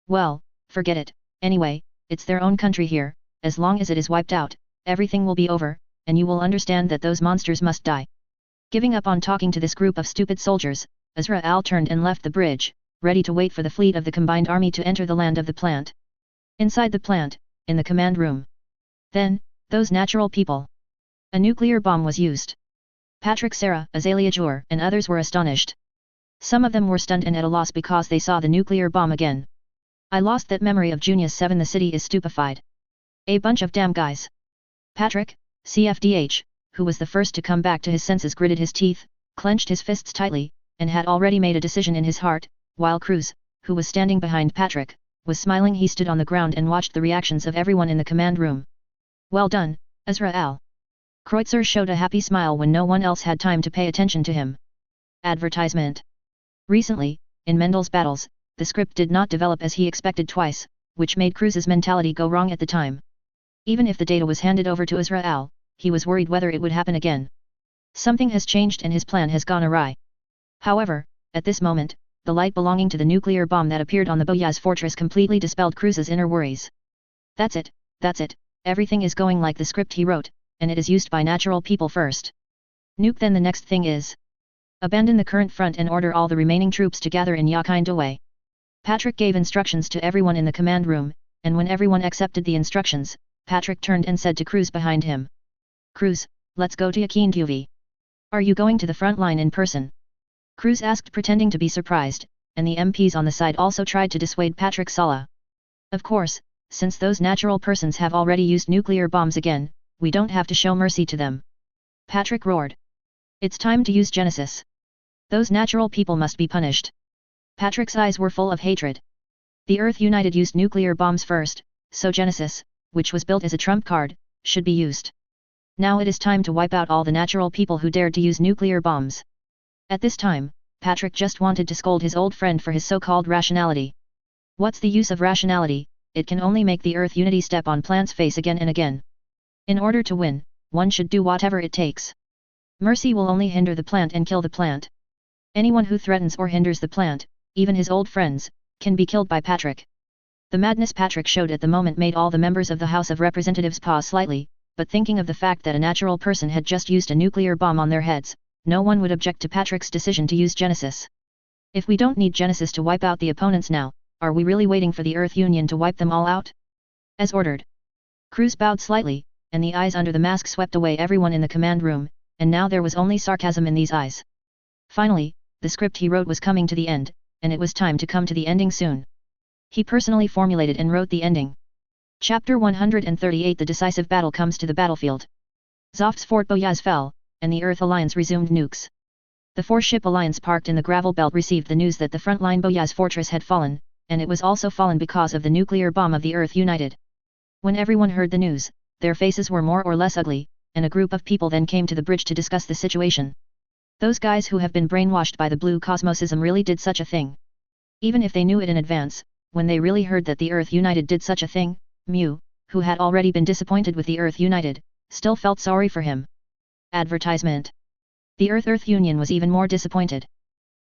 Well, forget it, anyway, it's their own country here, as long as it is wiped out, everything will be over, and you will understand that those monsters must die. Giving up on talking to this group of stupid soldiers, Azrael turned and left the bridge, ready to wait for the fleet of the combined army to enter the land of the plant. Inside the plant, in the command room. Then, those natural people. A nuclear bomb was used. Patrick, Sarah, Azalea Jur, and others were astonished. Some of them were stunned and at a loss because they saw the nuclear bomb again. I lost that memory of Junius 7. The city is stupefied. A bunch of damn guys. Patrick, CFDH, who was the first to come back to his senses, gritted his teeth, clenched his fists tightly, and had already made a decision in his heart, while Cruz, who was standing behind Patrick, was smiling. He stood on the ground and watched the reactions of everyone in the command room. Well done, Azrael. Kreutzer showed a happy smile when no one else had time to pay attention to him. Advertisement. Recently, in Mendel's battles, the script did not develop as he expected twice, which made Cruz's mentality go wrong at the time. Even if the data was handed over to Israel, he was worried whether it would happen again. Something has changed and his plan has gone awry. However, at this moment, the light belonging to the nuclear bomb that appeared on the Boyaz fortress completely dispelled Cruz's inner worries. That's it, everything is going like the script he wrote, and it is used by natural people first. Nuke then the next thing is. Abandon the current front and order all the remaining troops to gather in Yakindawe. Patrick gave instructions to everyone in the command room, and when everyone accepted the instructions, Patrick turned and said to Cruz behind him. Cruz, let's go to Yakindawe. Are you going to the front line in person? Cruz asked pretending to be surprised, and the MPs on the side also tried to dissuade Patrick Sala. Of course, since those natural persons have already used nuclear bombs again, we don't have to show mercy to them. Patrick roared. It's time to use Genesis. Those natural people must be punished. Patrick's eyes were full of hatred. The Earth United used nuclear bombs first, so Genesis, which was built as a trump card, should be used. Now it is time to wipe out all the natural people who dared to use nuclear bombs. At this time, Patrick just wanted to scold his old friend for his so-called rationality. What's the use of rationality? It can only make the Earth Unity step on plant's face again and again. In order to win, one should do whatever it takes. Mercy will only hinder the plant and kill the plant. Anyone who threatens or hinders the plant, even his old friends, can be killed by Patrick. The madness Patrick showed at the moment made all the members of the House of Representatives pause slightly, but thinking of the fact that a natural person had just used a nuclear bomb on their heads, no one would object to Patrick's decision to use Genesis. If we don't need Genesis to wipe out the opponents now, are we really waiting for the Earth Union to wipe them all out? As ordered. Cruz bowed slightly, and the eyes under the mask swept away everyone in the command room, and now there was only sarcasm in these eyes. Finally, the script he wrote was coming to the end, and it was time to come to the ending soon. He personally formulated and wrote the ending. Chapter 138 The decisive battle comes to the battlefield. Zoft's Fort Boyaz fell, and the Earth Alliance resumed nukes. The four-ship alliance parked in the gravel belt received the news that the frontline Boyaz fortress had fallen, and it was also fallen because of the nuclear bomb of the Earth United. When everyone heard the news, their faces were more or less ugly, and a group of people then came to the bridge to discuss the situation. Those guys who have been brainwashed by the blue cosmosism really did such a thing. Even if they knew it in advance, when they really heard that the Earth United did such a thing, Mew, who had already been disappointed with the Earth United, still felt sorry for him. Advertisement. The Earth Union was even more disappointed.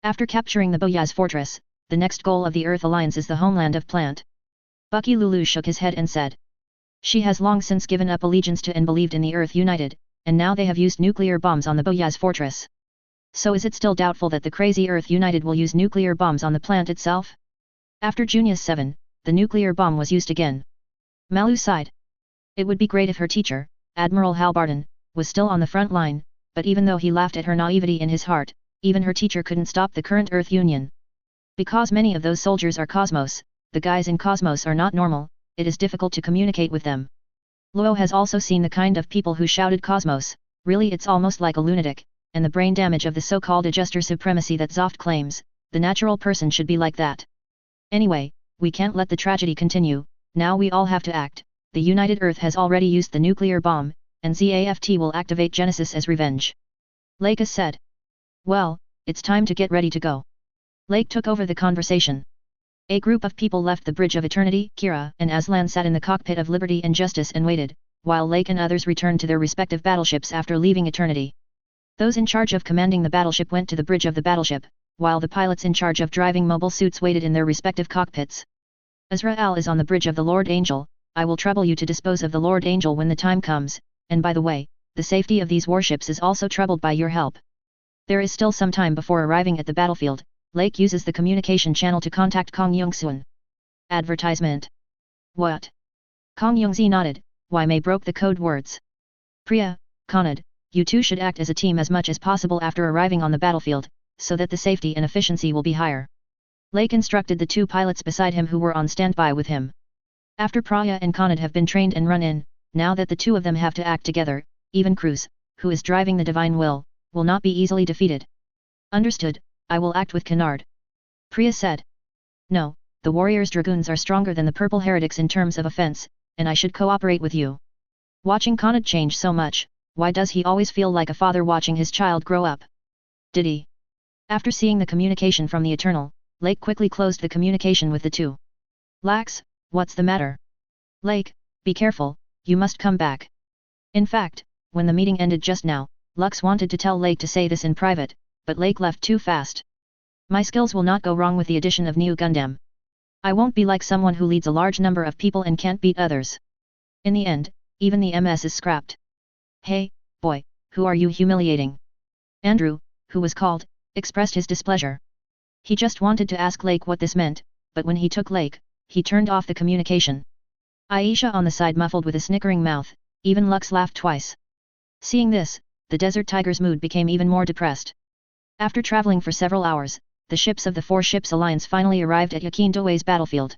After capturing the Boyaz fortress, the next goal of the Earth Alliance is the homeland of Plant. Bucky Lulu shook his head and said. She has long since given up allegiance to and believed in the Earth United, and now they have used nuclear bombs on the Boyaz fortress. So is it still doubtful that the crazy Earth United will use nuclear bombs on the plant itself? After Junius 7, the nuclear bomb was used again. Malu sighed. It would be great if her teacher, Admiral Halbarden, was still on the front line, but even though he laughed at her naivety in his heart, even her teacher couldn't stop the current Earth Union. Because many of those soldiers are Cosmos, the guys in Cosmos are not normal, it is difficult to communicate with them. Luo has also seen the kind of people who shouted Cosmos, really it's almost like a lunatic, and the brain damage of the so-called adjuster supremacy that Zoft claims, the natural person should be like that. Anyway, we can't let the tragedy continue, now we all have to act. The United Earth has already used the nuclear bomb, and ZAFT will activate Genesis as revenge. Leica said. Well, it's time to get ready to go. Lake took over the conversation. A group of people left the Bridge of Eternity. Kira and Aslan sat in the cockpit of Liberty and Justice and waited, while Lake and others returned to their respective battleships after leaving Eternity. Those in charge of commanding the battleship went to the bridge of the battleship, while the pilots in charge of driving mobile suits waited in their respective cockpits. Azrael is on the bridge of the Lord Angel. I will trouble you to dispose of the Lord Angel when the time comes, and by the way, the safety of these warships is also troubled by your help. There is still some time before arriving at the battlefield. Lake uses the communication channel to contact Kong Yongsun. Advertisement. What? Kong Yongzi nodded, Why May broke the code words. Priya, Conad, you two should act as a team as much as possible after arriving on the battlefield, so that the safety and efficiency will be higher. Lake instructed the two pilots beside him who were on standby with him. After Priya and Conad have been trained and run in, now that the two of them have to act together, even Cruz, who is driving the Divine Will, will not be easily defeated. Understood, I will act with Kennard. Priya said. No, the warriors' dragoons are stronger than the purple heretics in terms of offense, and I should cooperate with you. Watching Conad change so much, why does he always feel like a father watching his child grow up? Did he? After seeing the communication from the Eternal, Lake quickly closed the communication with the two. Lax, what's the matter? Lake, be careful, You must come back. In fact, when the meeting ended just now, Lux wanted to tell Lake to say this in private, but Lake left too fast. My skills will not go wrong with the addition of new Gundam. I won't be like someone who leads a large number of people and can't beat others. In the end, even the MS is scrapped. Hey, boy, who are you humiliating? Andrew, who was called, expressed his displeasure. He just wanted to ask Lake what this meant, but when he took Lake, he turned off the communication. Aisha on the side muffled with a snickering mouth, even Lux laughed twice. Seeing this, the Desert Tiger's mood became even more depressed. After traveling for several hours, the ships of the Four Ships Alliance finally arrived at Yakindoe's battlefield.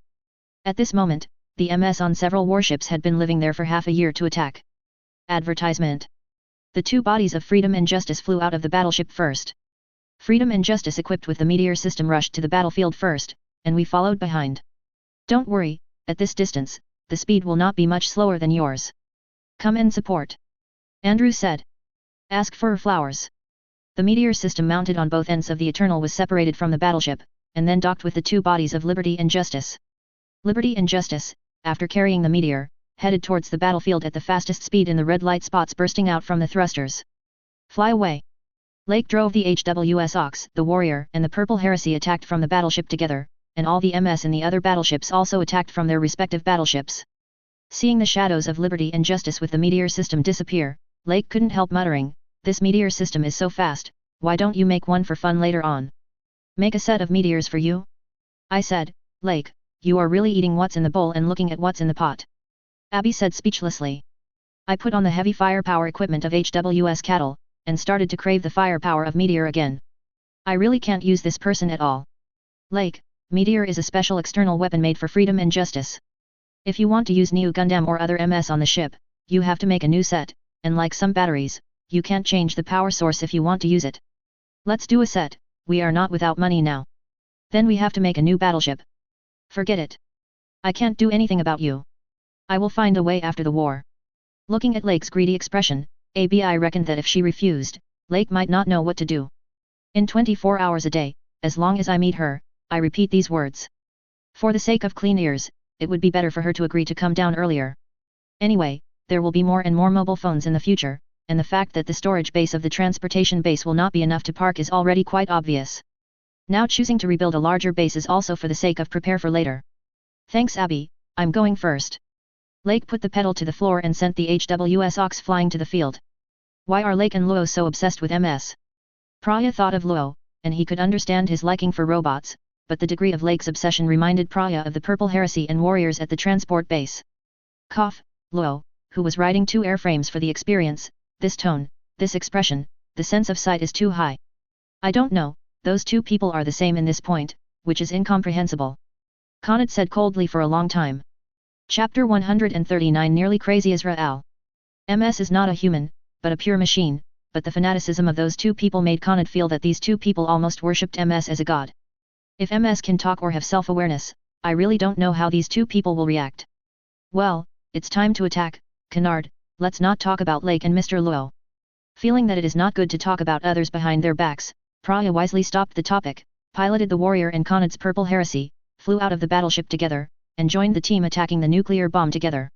At this moment, the MS on several warships had been living there for half a year to attack. Advertisement. The two bodies of Freedom and Justice flew out of the battleship first. Freedom and Justice equipped with the meteor system rushed to the battlefield first, and we followed behind. Don't worry, at this distance, the speed will not be much slower than yours. Come and support. Andrew said. Ask for flowers. The meteor system mounted on both ends of the Eternal was separated from the battleship, and then docked with the two bodies of Liberty and Justice. Liberty and Justice, after carrying the meteor, headed towards the battlefield at the fastest speed in the red light spots bursting out from the thrusters. Fly away. Lake drove the HWS Ox, the Warrior, and the Purple Heresy attacked from the battleship together, and all the MS in the other battleships also attacked from their respective battleships. Seeing the shadows of Liberty and Justice with the meteor system disappear, Lake couldn't help muttering, "This meteor system is so fast, why don't you make one for fun later on? Make a set of meteors for you?" I said, "Lake, you are really eating what's in the bowl and looking at what's in the pot." Abby said speechlessly. I put on the heavy firepower equipment of HWS Cattle, and started to crave the firepower of Meteor again. I really can't use this person at all. Lake, Meteor is a special external weapon made for Freedom and Justice. If you want to use new Gundam or other MS on the ship, you have to make a new set, and like some batteries, you can't change the power source if you want to use it. Let's do a set, we are not without money now. Then we have to make a new battleship. Forget it. I can't do anything about you. I will find a way after the war. Looking at Lake's greedy expression, ABI reckoned that if she refused, Lake might not know what to do. In 24 hours a day, as long as I meet her, I repeat these words. For the sake of clean ears, it would be better for her to agree to come down earlier. Anyway, there will be more and more mobile phones in the future, and the fact that the storage base of the transportation base will not be enough to park is already quite obvious. Now choosing to rebuild a larger base is also for the sake of prepare for later. Thanks Abby, I'm going first. Lake put the pedal to the floor and sent the HWS Ox flying to the field. Why are Lake and Luo so obsessed with MS? Praya thought of Luo, and he could understand his liking for robots, but the degree of Lake's obsession reminded Praya of the Purple Heresy and warriors at the transport base. Cough, Luo, who was riding two airframes for the experience, this tone, this expression, the sense of sight is too high. I don't know, those two people are the same in this point, which is incomprehensible. Khanat said coldly for a long time. Chapter 139 Nearly Crazy Israel. MS is not a human, but a pure machine, but the fanaticism of those two people made Khanat feel that these two people almost worshipped MS as a god. If MS can talk or have self-awareness, I really don't know how these two people will react. Well, it's time to attack, Canard, let's not talk about Lake and Mr. Luo. Feeling that it is not good to talk about others behind their backs, Praya wisely stopped the topic, piloted the warrior and Khanat's Purple Heresy, flew out of the battleship together, and joined the team attacking the nuclear bomb together.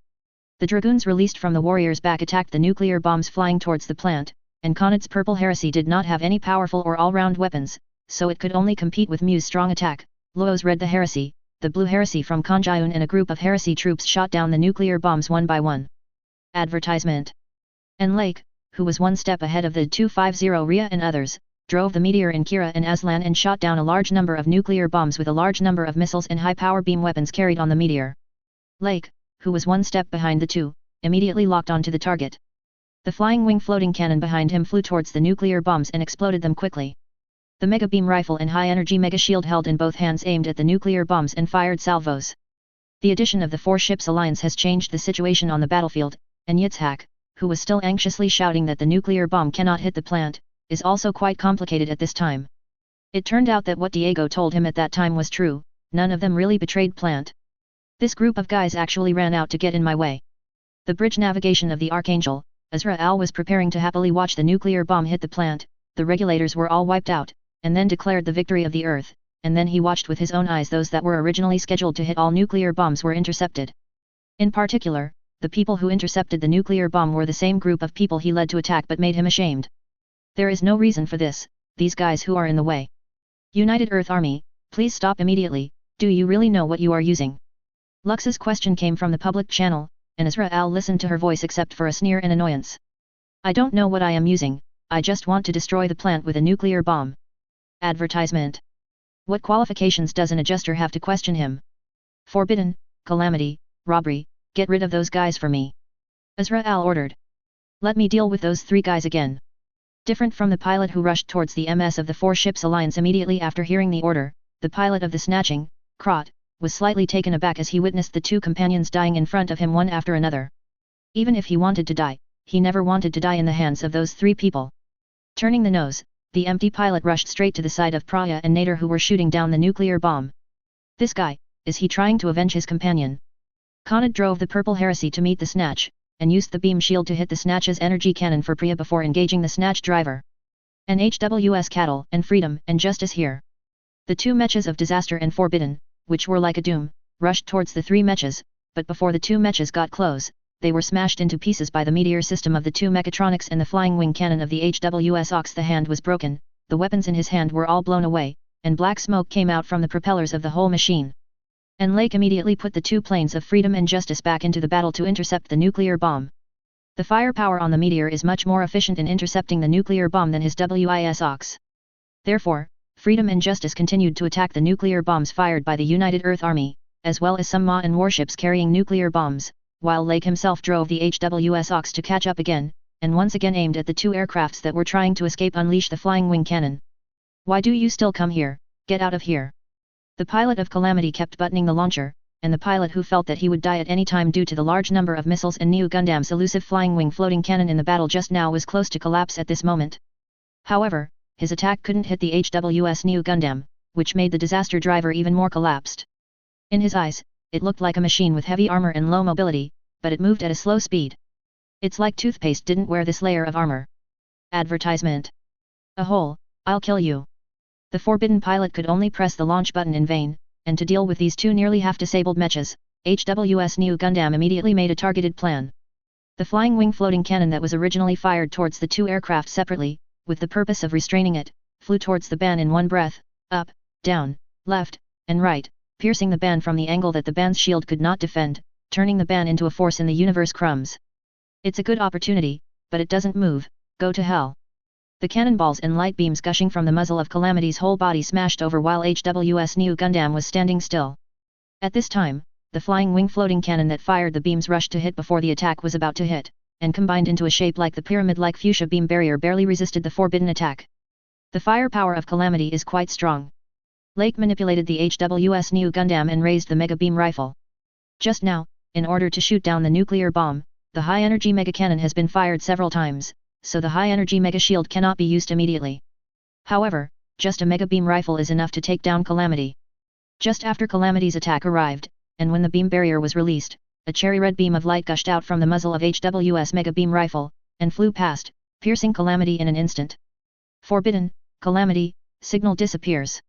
The dragoons released from the warrior's back attacked the nuclear bombs flying towards the plant, and Khanat's Purple Heresy did not have any powerful or all-round weapons, so it could only compete with Mu's strong attack. Luo's Red the Heresy, the Blue Heresy from Kanjayun and a group of Heresy troops shot down the nuclear bombs one by one. Advertisement. And Lake, who was one step ahead of the 250 Rhea and others, drove the meteor in Kira and Aslan and shot down a large number of nuclear bombs with a large number of missiles and high-power beam weapons carried on the meteor. Lake, who was one step behind the two, immediately locked onto the target. The flying wing floating cannon behind him flew towards the nuclear bombs and exploded them quickly. The mega beam rifle and high-energy mega shield held in both hands aimed at the nuclear bombs and fired salvos. The addition of the Four Ships Alliance has changed the situation on the battlefield, and Yitzhak, who was still anxiously shouting that the nuclear bomb cannot hit the plant, is also quite complicated at this time. It turned out that what Diego told him at that time was true, none of them really betrayed plant. This group of guys actually ran out to get in my way. The bridge navigation of the Archangel, Azrael was preparing to happily watch the nuclear bomb hit the plant, the regulators were all wiped out, and then declared the victory of the Earth, and then he watched with his own eyes those that were originally scheduled to hit all nuclear bombs were intercepted. In particular, the people who intercepted the nuclear bomb were the same group of people he led to attack but made him ashamed. There is no reason for this, these guys who are in the way. United Earth Army, please stop immediately, do you really know what you are using? Lux's question came from the public channel, and Israel listened to her voice except for a sneer and annoyance. I don't know what I am using, I just want to destroy the plant with a nuclear bomb. Advertisement. What qualifications does an adjuster have to question him? Forbidden, calamity, robbery, get rid of those guys for me. Israel ordered. Let me deal with those 3 guys again. Different from the pilot who rushed towards the MS of the 4 ships alliance immediately after hearing the order, the pilot of the snatching, Krot, was slightly taken aback as he witnessed the 2 companions dying in front of him one after another. Even if he wanted to die, he never wanted to die in the hands of those 3 people. Turning the nose, the empty pilot rushed straight to the side of Praya and Nader who were shooting down the nuclear bomb. This guy, is he trying to avenge his companion? Khanad drove the purple heresy to meet the snatch, and used the beam shield to hit the snatch's energy cannon for Priya before engaging the snatch driver. NHWS Cattle and Freedom and Justice here. The 2 mechas of Disaster and Forbidden, which were like a doom, rushed towards the 3 mechas, but before the 2 mechas got close, they were smashed into pieces by the meteor system of the 2 mechatronics and the flying wing cannon of the HWS Ox. The hand was broken, the weapons in his hand were all blown away, and black smoke came out from the propellers of the whole machine. And Lake immediately put the 2 planes of Freedom and Justice back into the battle to intercept the nuclear bomb. The firepower on the meteor is much more efficient in intercepting the nuclear bomb than his WIS Ox. Therefore, Freedom and Justice continued to attack the nuclear bombs fired by the United Earth Army, as well as some Ma'an warships carrying nuclear bombs, while Lake himself drove the HWS Ox to catch up again, and once again aimed at the 2 aircrafts that were trying to escape unleash the flying wing cannon. Why do you still come here, get out of here? The pilot of Calamity kept buttoning the launcher, and the pilot who felt that he would die at any time due to the large number of missiles and Neo Gundam's elusive flying wing floating cannon in the battle just now was close to collapse at this moment. However, his attack couldn't hit the HWS Neo Gundam, which made the disaster driver even more collapsed. In his eyes, it looked like a machine with heavy armor and low mobility, but it moved at a slow speed. It's like toothpaste didn't wear this layer of armor. Advertisement. A hole, I'll kill you. The forbidden pilot could only press the launch button in vain, and to deal with these 2 nearly half-disabled mechas, HWS Neo Gundam immediately made a targeted plan. The flying wing floating cannon that was originally fired towards the 2 aircraft separately, with the purpose of restraining it, flew towards the ban in one breath, up, down, left, and right, piercing the ban from the angle that the ban's shield could not defend, turning the ban into a force in the universe crumbs. It's a good opportunity, but it doesn't move, go to hell. The cannonballs and light beams gushing from the muzzle of Calamity's whole body smashed over while HWS Neo Gundam was standing still. At this time, the flying wing floating cannon that fired the beams rushed to hit before the attack was about to hit, and combined into a shape like the pyramid-like fuchsia beam barrier barely resisted the forbidden attack. The firepower of Calamity is quite strong. Lake manipulated the HWS Neo Gundam and raised the Mega Beam Rifle. Just now, in order to shoot down the nuclear bomb, the high-energy Mega Cannon has been fired several times, so the high-energy Mega Shield cannot be used immediately. However, just a Mega Beam Rifle is enough to take down Calamity. Just after Calamity's attack arrived, and when the beam barrier was released, a cherry red beam of light gushed out from the muzzle of HWS Mega Beam Rifle, and flew past, piercing Calamity in an instant. Forbidden, Calamity, signal disappears.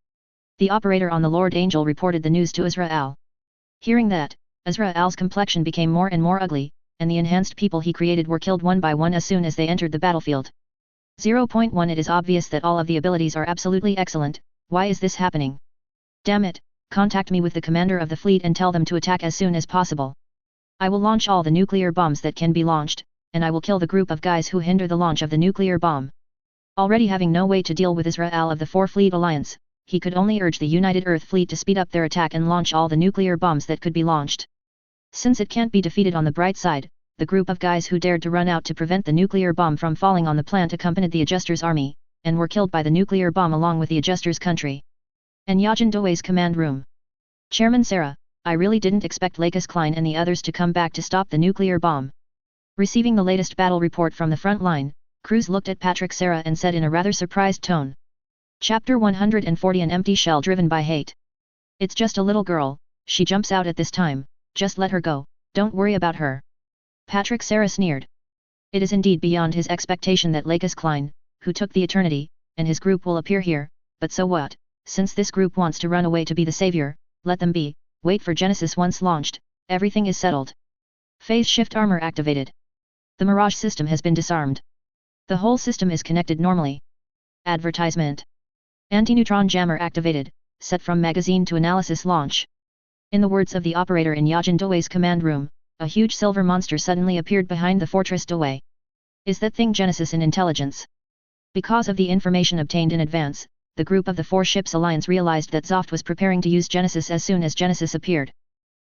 The operator on the Lord Angel reported the news to Israel. Hearing that, Israel's complexion became more and more ugly, and the enhanced people he created were killed one by one as soon as they entered the battlefield. 0.1 It is obvious that all of the abilities are absolutely excellent, why is this happening? Damn it, contact me with the commander of the fleet and tell them to attack as soon as possible. I will launch all the nuclear bombs that can be launched, and I will kill the group of guys who hinder the launch of the nuclear bomb. Already having no way to deal with Israel of the 4 Fleet Alliance, he could only urge the United Earth Fleet to speed up their attack and launch all the nuclear bombs that could be launched. Since it can't be defeated on the bright side, the group of guys who dared to run out to prevent the nuclear bomb from falling on the plant accompanied the Adjuster's army, and were killed by the nuclear bomb along with the Adjuster's country. And Yajin Doe's command room. Chairman Sarah, I really didn't expect Lakis Klein and the others to come back to stop the nuclear bomb. Receiving the latest battle report from the front line, Cruz looked at Patrick Sarah and said in a rather surprised tone. Chapter 140 An empty shell driven by hate. It's just a little girl, she jumps out at this time, just let her go, don't worry about her. Patrick Sarah sneered. It is indeed beyond his expectation that Lakis Klein, who took the Eternity, and his group will appear here, but so what, since this group wants to run away to be the savior, let them be, wait for Genesis once launched, everything is settled. Phase shift armor activated. The Mirage system has been disarmed. The whole system is connected normally. Advertisement. Anti-neutron jammer activated, set from magazine to analysis launch. In the words of the operator in Yajin Dowei's command room, a huge silver monster suddenly appeared behind the fortress Dowei. Is that thing Genesis in intelligence? Because of the information obtained in advance, the group of the 4 ships alliance realized that Zoft was preparing to use Genesis as soon as Genesis appeared.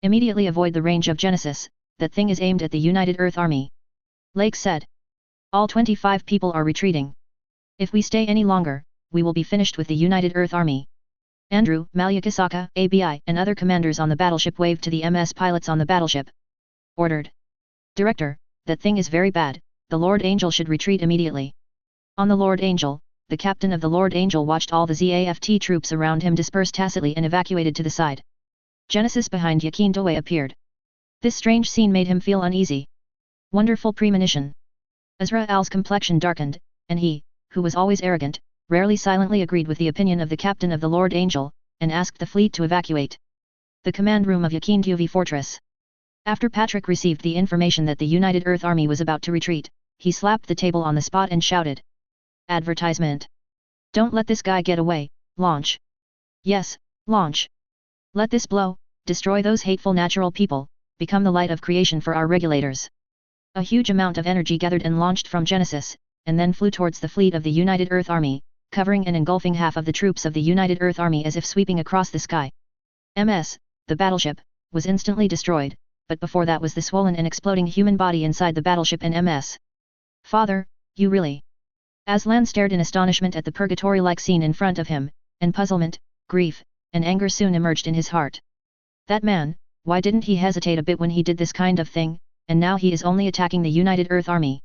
Immediately avoid the range of Genesis, that thing is aimed at the United Earth Army. Lake said. All 25 people are retreating. If we stay any longer, we will be finished with the United Earth Army. Andrew, Malyakisaka, ABI, and other commanders on the battleship waved to the MS pilots on the battleship. Ordered. Director, that thing is very bad, the Lord Angel should retreat immediately. On the Lord Angel, the captain of the Lord Angel watched all the ZAFT troops around him disperse tacitly and evacuated to the side. Genesis behind Yakin Dowei appeared. This strange scene made him feel uneasy. Wonderful premonition. Azra Al's complexion darkened, and he, who was always arrogant, rarely silently agreed with the opinion of the captain of the Lord Angel, and asked the fleet to evacuate the command room of Yakin Dowei Fortress. After Patrick received the information that the United Earth Army was about to retreat, he slapped the table on the spot and shouted. Advertisement. Don't let this guy get away, launch. Yes, launch. Let this blow, destroy those hateful natural people, become the light of creation for our regulators. A huge amount of energy gathered and launched from Genesis, and then flew towards the fleet of the United Earth Army, covering and engulfing half of the troops of the United Earth Army as if sweeping across the sky. MS, the battleship, was instantly destroyed, but before that was the swollen and exploding human body inside the battleship and MS. Father, you really... Aslan stared in astonishment at the purgatory-like scene in front of him, and puzzlement, grief, and anger soon emerged in his heart. That man, why didn't he hesitate a bit when he did this kind of thing, and now he is only attacking the United Earth Army.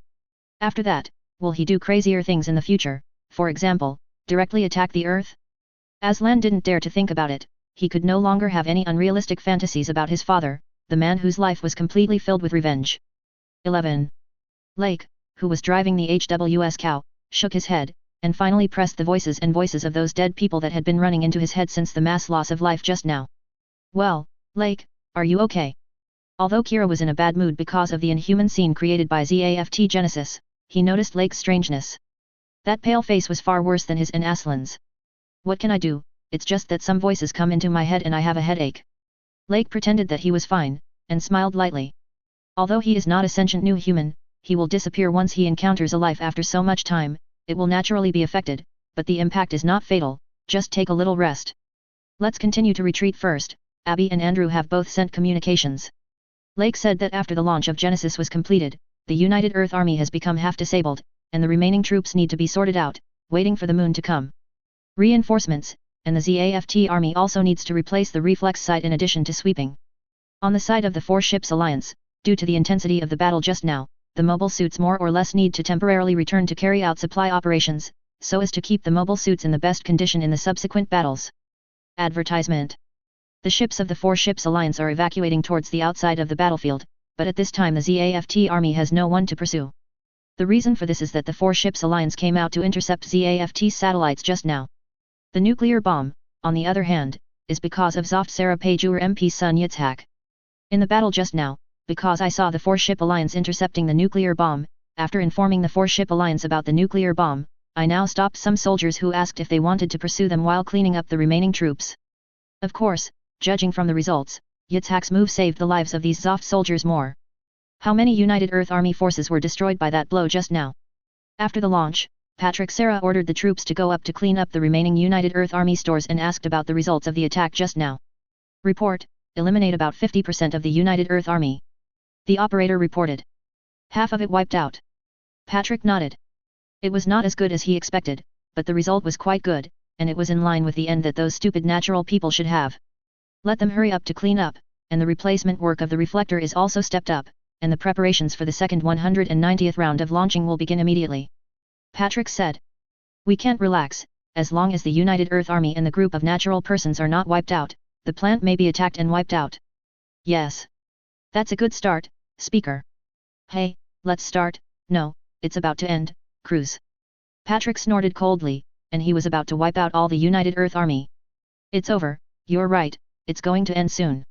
After that, will he do crazier things in the future, for example, directly attack the Earth? Aslan didn't dare to think about it, he could no longer have any unrealistic fantasies about his father, the man whose life was completely filled with revenge. 11. Lake, who was driving the HWS cow, shook his head, and finally pressed the voices of those dead people that had been running into his head since the mass loss of life just now. Well, Lake, are you okay? Although Kira was in a bad mood because of the inhuman scene created by ZAFT Genesis, he noticed Lake's strangeness. That pale face was far worse than his and Aslan's. What can I do, it's just that some voices come into my head and I have a headache. Lake pretended that he was fine, and smiled lightly. Although he is not a sentient new human, he will disappear once he encounters a life after so much time, it will naturally be affected, but the impact is not fatal, just take a little rest. Let's continue to retreat first, Abby and Andrew have both sent communications. Lake said that after the launch of Genesis was completed, the United Earth Army has become half disabled, and the remaining troops need to be sorted out, waiting for the moon to come. Reinforcements, and the ZAFT Army also needs to replace the reflex sight in addition to sweeping. On the side of the 4 ships alliance, due to the intensity of the battle just now, the mobile suits more or less need to temporarily return to carry out supply operations, so as to keep the mobile suits in the best condition in the subsequent battles. Advertisement. The ships of the 4 ships alliance are evacuating towards the outside of the battlefield, but at this time the ZAFT army has no one to pursue. The reason for this is that the 4 ships alliance came out to intercept ZAFT's satellites just now. The nuclear bomb, on the other hand, is because of Zoft Sarapajur MP's son Yitzhak. In the battle just now, because I saw the 4-ship alliance intercepting the nuclear bomb, after informing the 4-ship alliance about the nuclear bomb, I now stopped some soldiers who asked if they wanted to pursue them while cleaning up the remaining troops. Of course, judging from the results, Yitzhak's move saved the lives of these Zoft soldiers more. How many United Earth Army forces were destroyed by that blow just now? After the launch, Patrick Sarah ordered the troops to go up to clean up the remaining United Earth Army stores and asked about the results of the attack just now. Report, eliminate about 50% of the United Earth Army. The operator reported. Half of it wiped out. Patrick nodded. It was not as good as he expected, but the result was quite good, and it was in line with the end that those stupid natural people should have. Let them hurry up to clean up, and the replacement work of the reflector is also stepped up, and the preparations for the second 190th round of launching will begin immediately. Patrick said. We can't relax, as long as the United Earth Army and the group of natural persons are not wiped out, the plant may be attacked and wiped out. Yes. That's a good start, Speaker. Hey, let's start. No, it's about to end, Cruz. Patrick snorted coldly, and he was about to wipe out all the United Earth Army. It's over, you're right, it's going to end soon.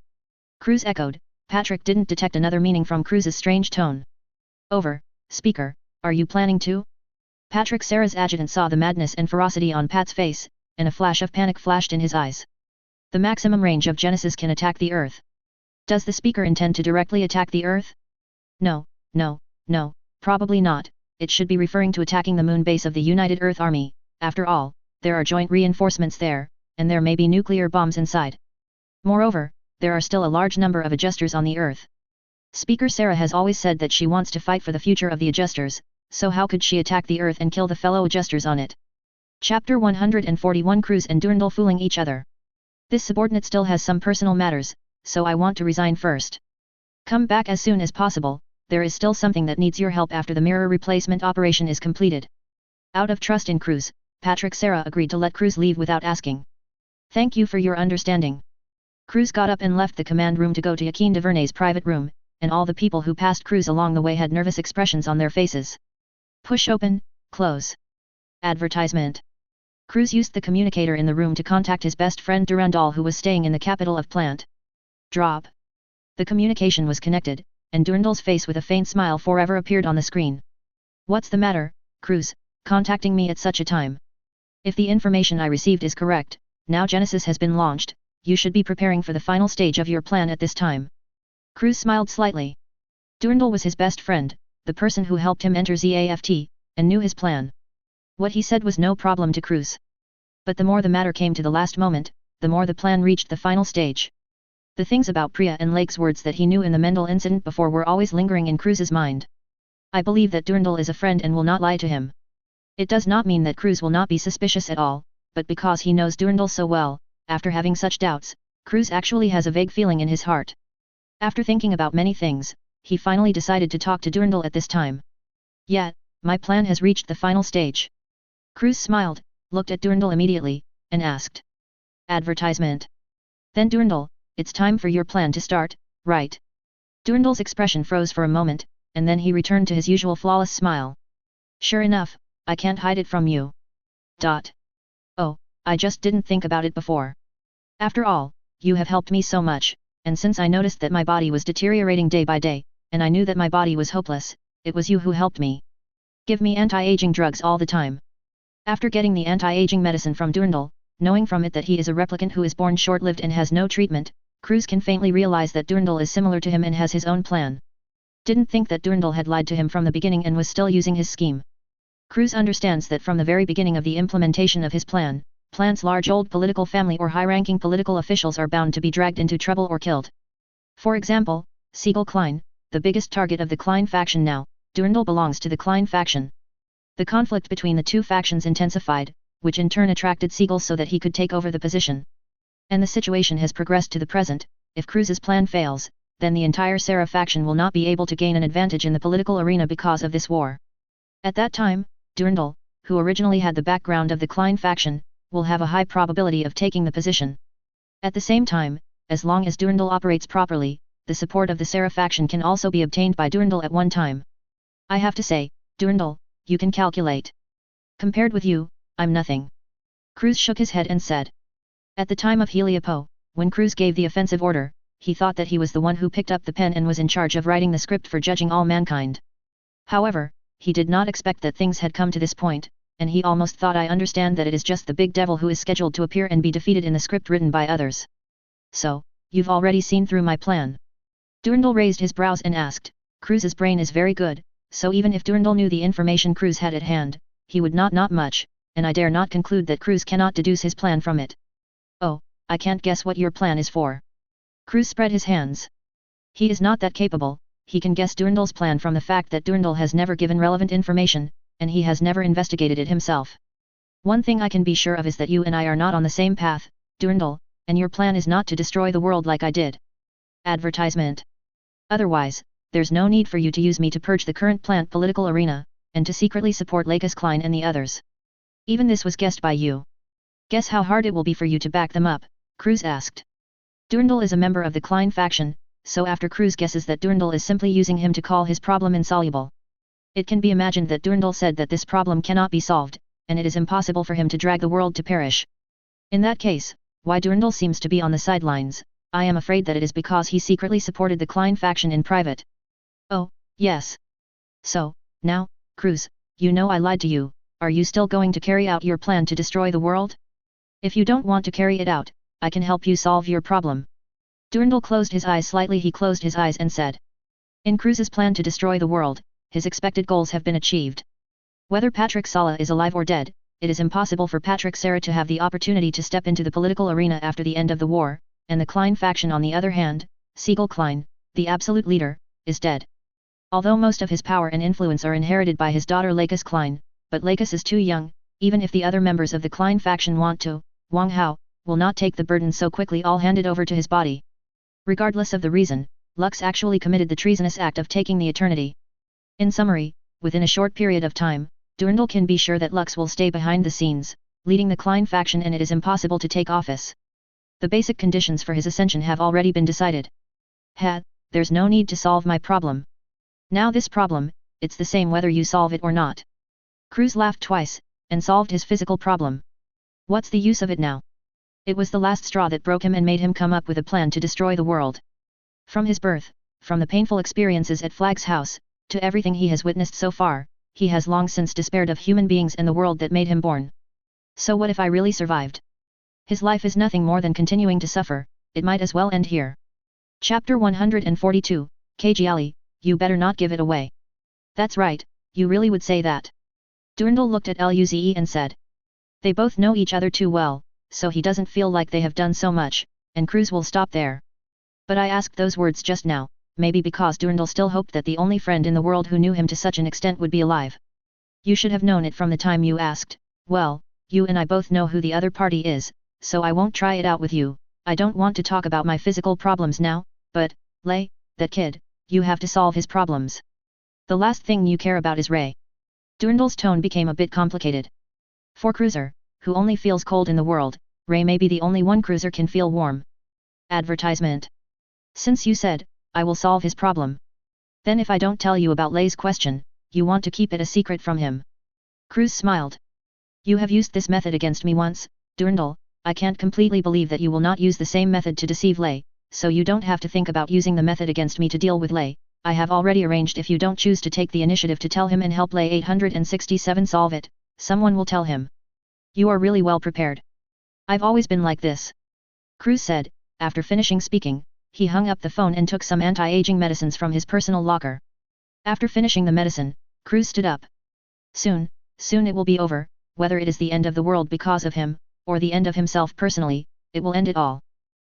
Cruz echoed, Patrick didn't detect another meaning from Cruz's strange tone. Over, speaker, are you planning to? Patrick Sarah's adjutant saw the madness and ferocity on Pat's face, and a flash of panic flashed in his eyes. The maximum range of Genesis can attack the Earth. Does the speaker intend to directly attack the Earth? No, probably not. It should be referring to attacking the moon base of the United Earth Army. After all, there are joint reinforcements there, and there may be nuclear bombs inside. Moreover, there are still a large number of adjusters on the Earth. Speaker Sarah has always said that she wants to fight for the future of the adjusters, so how could she attack the Earth and kill the fellow adjusters on it? Chapter 141 Cruz and Durandal fooling each other. This subordinate still has some personal matters, so I want to resign first. Come back as soon as possible, there is still something that needs your help after the mirror replacement operation is completed. Out of trust in Cruz, Patrick Sarah agreed to let Cruz leave without asking. Thank you for your understanding. Cruz got up and left the command room to go to Joaquin Duvernay's private room, and all the people who passed Cruz along the way had nervous expressions on their faces. Push open, close. Advertisement. Cruz used the communicator in the room to contact his best friend Durandal, who was staying in the capital of Plant. Drop. The communication was connected, and Durandal's face with a faint smile forever appeared on the screen. What's the matter, Cruz, contacting me at such a time? If the information I received is correct, now Genesis has been launched, you should be preparing for the final stage of your plan at this time. Cruz smiled slightly. Durandal was his best friend, the person who helped him enter ZAFT, and knew his plan. What he said was no problem to Cruz. But the more the matter came to the last moment, the more the plan reached the final stage. The things about Priya and Lake's words that he knew in the Mendel incident before were always lingering in Cruz's mind. I believe that Durandal is a friend and will not lie to him. It does not mean that Cruz will not be suspicious at all, but because he knows Durandal so well, after having such doubts, Cruz actually has a vague feeling in his heart. After thinking about many things, he finally decided to talk to Durandal at this time. Yet, my plan has reached the final stage. Cruz smiled, looked at Durandal immediately, and asked. Advertisement. Then Durandal, it's time for your plan to start, right? Durandal's expression froze for a moment, and then he returned to his usual flawless smile. Sure enough, I can't hide it from you. Oh, I just didn't think about it before. After all, you have helped me so much, and since I noticed that my body was deteriorating day by day, and I knew that my body was hopeless, it was you who helped me. Give me anti-aging drugs all the time. After getting the anti-aging medicine from Durandal, knowing from it that he is a replicant who is born short-lived and has no treatment, Cruz can faintly realize that Durandal is similar to him and has his own plan. Didn't think that Durandal had lied to him from the beginning and was still using his scheme. Cruz understands that from the very beginning of the implementation of his plan, Plant's large old political family or high-ranking political officials are bound to be dragged into trouble or killed. For example, Siegel Klein, the biggest target of the Klein faction now, Durandal belongs to the Klein faction. The conflict between the two factions intensified, which in turn attracted Siegel so that he could take over the position. And the situation has progressed to the present. If Cruz's plan fails, then the entire Sarah faction will not be able to gain an advantage in the political arena because of this war. At that time, Durandal, who originally had the background of the Klein faction, will have a high probability of taking the position. At the same time, as long as Durandal operates properly, the support of the Sarah faction can also be obtained by Durandal at one time. I have to say, Durandal, you can calculate. Compared with you, I'm nothing. Cruz shook his head and said. At the time of Heliopo, when Cruz gave the offensive order, he thought that he was the one who picked up the pen and was in charge of writing the script for judging all mankind. However, he did not expect that things had come to this point, and he almost thought I understand that it is just the big devil who is scheduled to appear and be defeated in the script written by others. So, you've already seen through my plan. Durandal raised his brows and asked. Cruz's brain is very good, so even if Durandal knew the information Cruz had at hand, he would not much, and I dare not conclude that Cruz cannot deduce his plan from it. Oh, I can't guess what your plan is for. Cruz spread his hands. He is not that capable. He can guess Durandal's plan from the fact that Durandal has never given relevant information, and he has never investigated it himself. One thing I can be sure of is that you and I are not on the same path, Durandal, and your plan is not to destroy the world like I did. Advertisement. Otherwise, there's no need for you to use me to purge the current plant political arena, and to secretly support Lakes Klein and the others. Even this was guessed by you. Guess how hard it will be for you to back them up, Cruz asked. Durandal is a member of the Klein faction, so after Cruz guesses that Durandal is simply using him to call his problem insoluble. It can be imagined that Durandal said that this problem cannot be solved, and it is impossible for him to drag the world to perish. In that case, why Durandal seems to be on the sidelines, I am afraid that it is because he secretly supported the Klein faction in private. Oh, yes. So, now, Cruz, you know I lied to you, are you still going to carry out your plan to destroy the world? If you don't want to carry it out, I can help you solve your problem. Durandal closed his eyes slightly. He closed his eyes and said. In Cruz's plan to destroy the world, his expected goals have been achieved. Whether Patrick Sala is alive or dead, it is impossible for Patrick Serra to have the opportunity to step into the political arena after the end of the war, and the Klein faction on the other hand, Siegel Klein, the absolute leader, is dead. Although most of his power and influence are inherited by his daughter Lakis Klein, but Lakis is too young, even if the other members of the Klein faction want to, Wang Hao will not take the burden so quickly all handed over to his body. Regardless of the reason, Lux actually committed the treasonous act of taking the eternity. In summary, within a short period of time, Durandal can be sure that Lux will stay behind the scenes, leading the Klein faction, and it is impossible to take office. The basic conditions for his ascension have already been decided. There's no need to solve my problem. Now this problem, it's the same whether you solve it or not. Cruz laughed twice, and solved his physical problem. What's the use of it now? It was the last straw that broke him and made him come up with a plan to destroy the world. From his birth, from the painful experiences at Flag's house, to everything he has witnessed so far, he has long since despaired of human beings and the world that made him born. So what if I really survived? His life is nothing more than continuing to suffer, it might as well end here. Chapter 142, Kajali, you better not give it away. That's right, you really would say that. Durandal looked at Luze and said. They both know each other too well, so he doesn't feel like they have done so much, and Cruz will stop there. But I asked those words just now, maybe because Durandal still hoped that the only friend in the world who knew him to such an extent would be alive. You should have known it from the time you asked. Well, you and I both know who the other party is, so I won't try it out with you. I don't want to talk about my physical problems now, but, Lei, that kid, you have to solve his problems. The last thing you care about is Ray. Durandal's tone became a bit complicated. For Cruiser, who only feels cold in the world, Ray may be the only one Cruiser can feel warm. Advertisement. Since you said, I will solve his problem. Then if I don't tell you about Lei's question, you want to keep it a secret from him. Cruz smiled. You have used this method against me once, Durandal. I can't completely believe that you will not use the same method to deceive Lei, so you don't have to think about using the method against me to deal with Lei. I have already arranged if you don't choose to take the initiative to tell him and help Lei 867 solve it, someone will tell him. You are really well prepared. I've always been like this. Cruz said. After finishing speaking, he hung up the phone and took some anti-aging medicines from his personal locker. After finishing the medicine, Cruz stood up. Soon it will be over, whether it is the end of the world because of him, or the end of himself personally, it will end it all.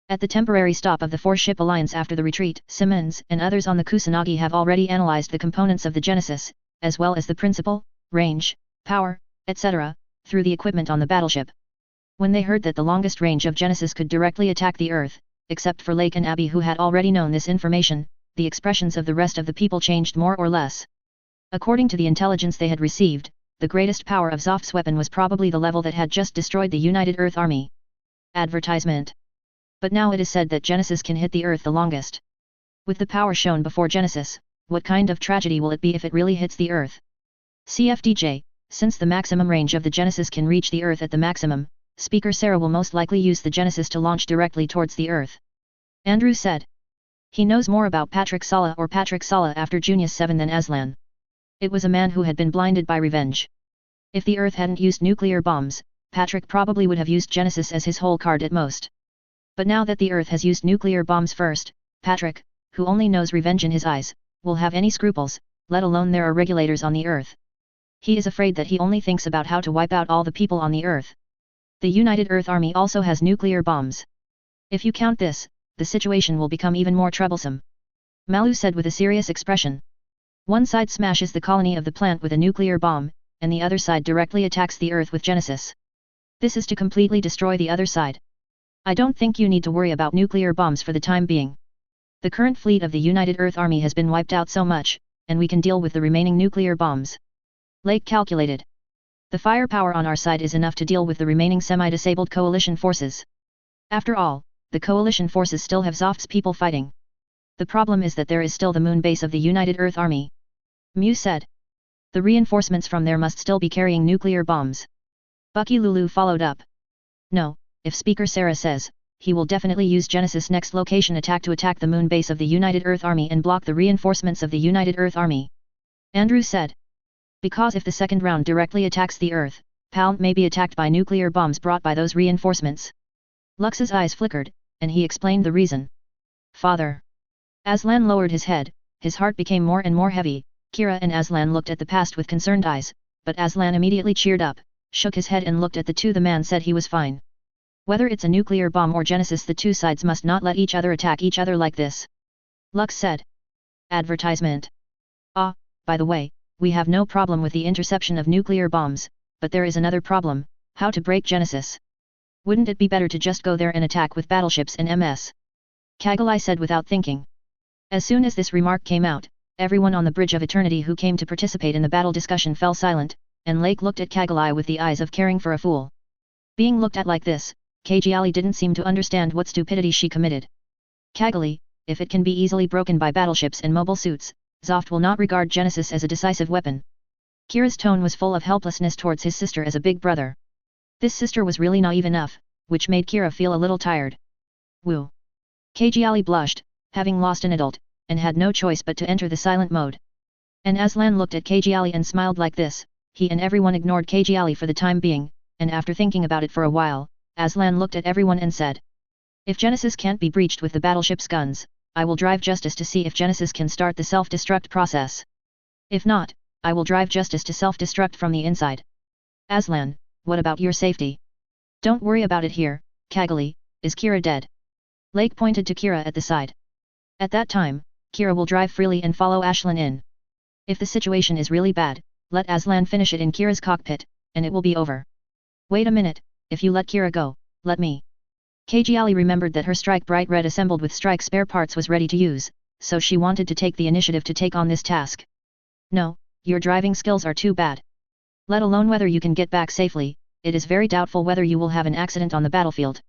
At the temporary stop of the four-ship alliance after the retreat, Simmons and others on the Kusanagi have already analyzed the components of the Genesis, as well as the principle, range, power, etc., through the equipment on the battleship. When they heard that the longest range of Genesis could directly attack the Earth, except for Lake and Abby who had already known this information, the expressions of the rest of the people changed more or less. According to the intelligence they had received, the greatest power of Zoph's weapon was probably the level that had just destroyed the United Earth Army. Advertisement. But now it is said that Genesis can hit the Earth the longest. With the power shown before Genesis, what kind of tragedy will it be if it really hits the Earth? CFDJ, since the maximum range of the Genesis can reach the Earth at the maximum, Speaker Sarah will most likely use the Genesis to launch directly towards the Earth. Andrew said. He knows more about Patrick Sala after Junius 7 than Aslan. It was a man who had been blinded by revenge. If the Earth hadn't used nuclear bombs, Patrick probably would have used Genesis as his whole card at most. But now that the Earth has used nuclear bombs first, Patrick, who only knows revenge in his eyes, will have any scruples, let alone there are regulators on the Earth. He is afraid that he only thinks about how to wipe out all the people on the Earth. The United Earth Army also has nuclear bombs. If you count this, the situation will become even more troublesome. Malu said with a serious expression. One side smashes the colony of the plant with a nuclear bomb, and the other side directly attacks the Earth with Genesis. This is to completely destroy the other side. I don't think you need to worry about nuclear bombs for the time being. The current fleet of the United Earth Army has been wiped out so much, and we can deal with the remaining nuclear bombs. Lake calculated. The firepower on our side is enough to deal with the remaining semi-disabled coalition forces. After all, the coalition forces still have Zoph's people fighting. The problem is that there is still the moon base of the United Earth Army. Mew said. The reinforcements from there must still be carrying nuclear bombs. Bucky Lulu followed up. No, if Speaker Sarah says, he will definitely use Genesis' next location attack to attack the moon base of the United Earth Army and block the reinforcements of the United Earth Army. Andrew said. Because if the second round directly attacks the Earth, PAL may be attacked by nuclear bombs brought by those reinforcements. Lux's eyes flickered, and he explained the reason. Father. Aslan lowered his head, his heart became more and more heavy. Kira and Aslan looked at the past with concerned eyes, but Aslan immediately cheered up, shook his head and looked at the two. The man said he was fine. Whether it's a nuclear bomb or Genesis, the two sides must not let each other attack each other like this. Lux said. Advertisement. Ah, by the way, we have no problem with the interception of nuclear bombs, but there is another problem, how to break Genesis. Wouldn't it be better to just go there and attack with battleships and MS? Kagalai said without thinking. As soon as this remark came out, everyone on the Bridge of Eternity who came to participate in the battle discussion fell silent, and Lake looked at Kagalai with the eyes of caring for a fool. Being looked at like this, Kajiali didn't seem to understand what stupidity she committed. Kagali, if it can be easily broken by battleships and mobile suits, Zoft will not regard Genesis as a decisive weapon. Kira's tone was full of helplessness towards his sister as a big brother. This sister was really naive enough, which made Kira feel a little tired. Woo. Kajiali blushed, having lost an adult, and had no choice but to enter the silent mode. And Aslan looked at Kajiali and smiled like this. He and everyone ignored Kajiali for the time being, and after thinking about it for a while, Aslan looked at everyone and said. If Genesis can't be breached with the battleship's guns, I will drive Justice to see if Genesis can start the self-destruct process. If not, I will drive Justice to self-destruct from the inside. Aslan, what about your safety? Don't worry about it here, Kagali. Is Kira dead? Lake pointed to Kira at the side. At that time, Kira will drive freely and follow Ashlyn in. If the situation is really bad, let Aslan finish it in Kira's cockpit, and it will be over. Wait a minute, if you let Kira go, let me. Kajiali remembered that her Strike Bright Red assembled with Strike spare parts was ready to use, so she wanted to take the initiative to take on this task. No, your driving skills are too bad. Let alone whether you can get back safely, it is very doubtful whether you will have an accident on the battlefield.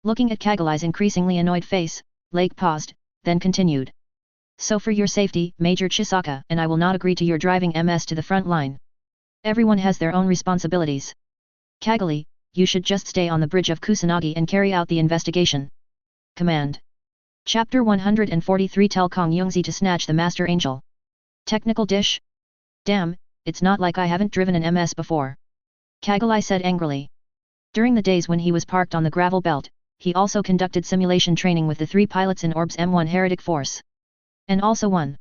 Looking at Kagalai's increasingly annoyed face, Lake paused, then continued. So for your safety, Major Chisaka and I will not agree to your driving MS to the front line. Everyone has their own responsibilities. Kagali, you should just stay on the bridge of Kusanagi and carry out the investigation. Command. Chapter 143 Tell Kong Yongzi to snatch the Master Angel. Technical dish? Damn, it's not like I haven't driven an MS before. Kagalai said angrily. During the days when he was parked on the gravel belt, he also conducted simulation training with the 3 pilots in Orb's M1 Heretic Force. And also one.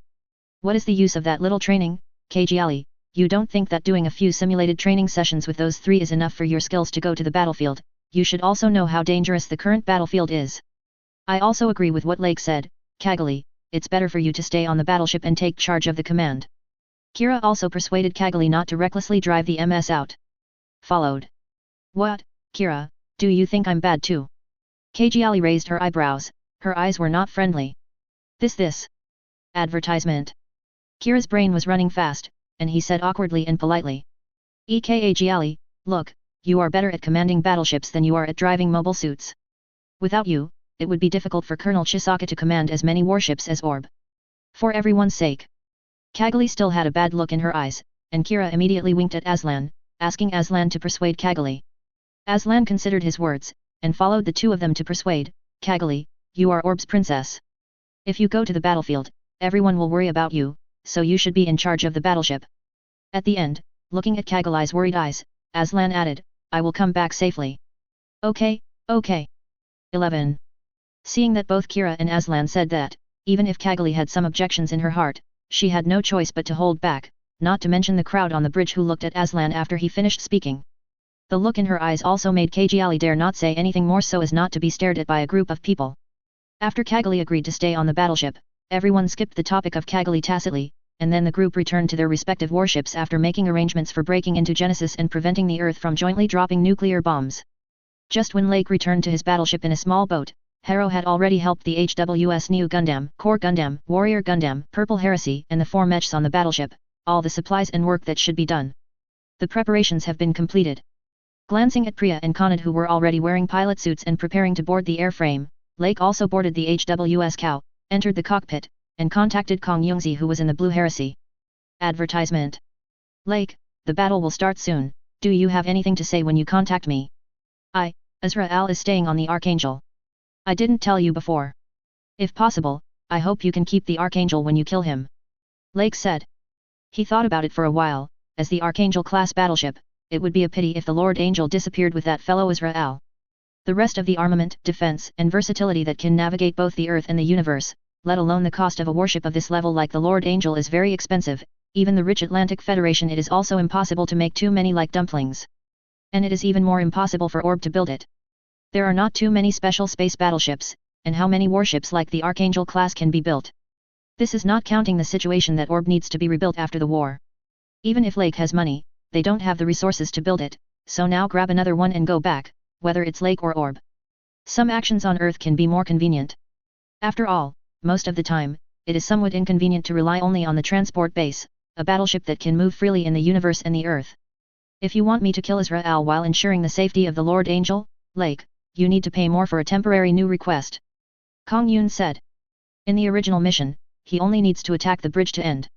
What is the use of that little training, Kajiali? You don't think that doing a few simulated training sessions with those 3 is enough for your skills to go to the battlefield? You should also know how dangerous the current battlefield is. I also agree with what Lake said, Kagali, it's better for you to stay on the battleship and take charge of the command. Kira also persuaded Kagali not to recklessly drive the MS out. Followed. What, Kira, do you think I'm bad too? Kajiali raised her eyebrows, her eyes were not friendly. This. Advertisement. Kira's brain was running fast, and he said awkwardly and politely. Eka Giali, look, you are better at commanding battleships than you are at driving mobile suits. Without you, it would be difficult for Colonel Chisaka to command as many warships as Orb. For everyone's sake. Kagali still had a bad look in her eyes, and Kira immediately winked at Aslan, asking Aslan to persuade Kagali. Aslan considered his words, and followed the two of them to persuade, Kagali, you are Orb's princess. If you go to the battlefield, everyone will worry about you, so you should be in charge of the battleship. At the end, looking at Kagalai's worried eyes, Aslan added, I will come back safely. Okay. 11. Seeing that both Kira and Aslan said that, even if Kagali had some objections in her heart, she had no choice but to hold back, not to mention the crowd on the bridge who looked at Aslan after he finished speaking. The look in her eyes also made Kagali dare not say anything more so as not to be stared at by a group of people. After Kagali agreed to stay on the battleship, everyone skipped the topic of Kagali tacitly, and then the group returned to their respective warships after making arrangements for breaking into Genesis and preventing the Earth from jointly dropping nuclear bombs. Just when Lake returned to his battleship in a small boat, Harrow had already helped the HWS New Gundam, Core Gundam, Warrior Gundam, Purple Heresy and the 4 mechs on the battleship, all the supplies and work that should be done. The preparations have been completed. Glancing at Priya and Kanad who were already wearing pilot suits and preparing to board the airframe, Lake also boarded the HWS Cow, entered the cockpit, and contacted Kong Yongzi who was in the Blue Heresy. Advertisement. Lake, the battle will start soon, do you have anything to say when you contact me? Azrael is staying on the Archangel. I didn't tell you before. If possible, I hope you can keep the Archangel when you kill him. Lake said. He thought about it for a while. As the Archangel-class battleship, it would be a pity if the Lord Angel disappeared with that fellow Israel. The rest of the armament, defense, and versatility that can navigate both the Earth and the universe, let alone the cost of a warship of this level like the Lord Angel is very expensive. Even the rich Atlantic Federation, it is also impossible to make too many like dumplings. And it is even more impossible for Orb to build it. There are not too many special space battleships, and how many warships like the Archangel class can be built? This is not counting the situation that Orb needs to be rebuilt after the war. Even if Lake has money, they don't have the resources to build it, so now grab another one and go back, whether it's Lake or Orb. Some actions on Earth can be more convenient. After all, most of the time, it is somewhat inconvenient to rely only on the transport base, a battleship that can move freely in the universe and the Earth. If you want me to kill Israel while ensuring the safety of the Lord Angel, Lake, you need to pay more for a temporary new request. Kong Yun said. In the original mission, he only needs to attack the bridge to end.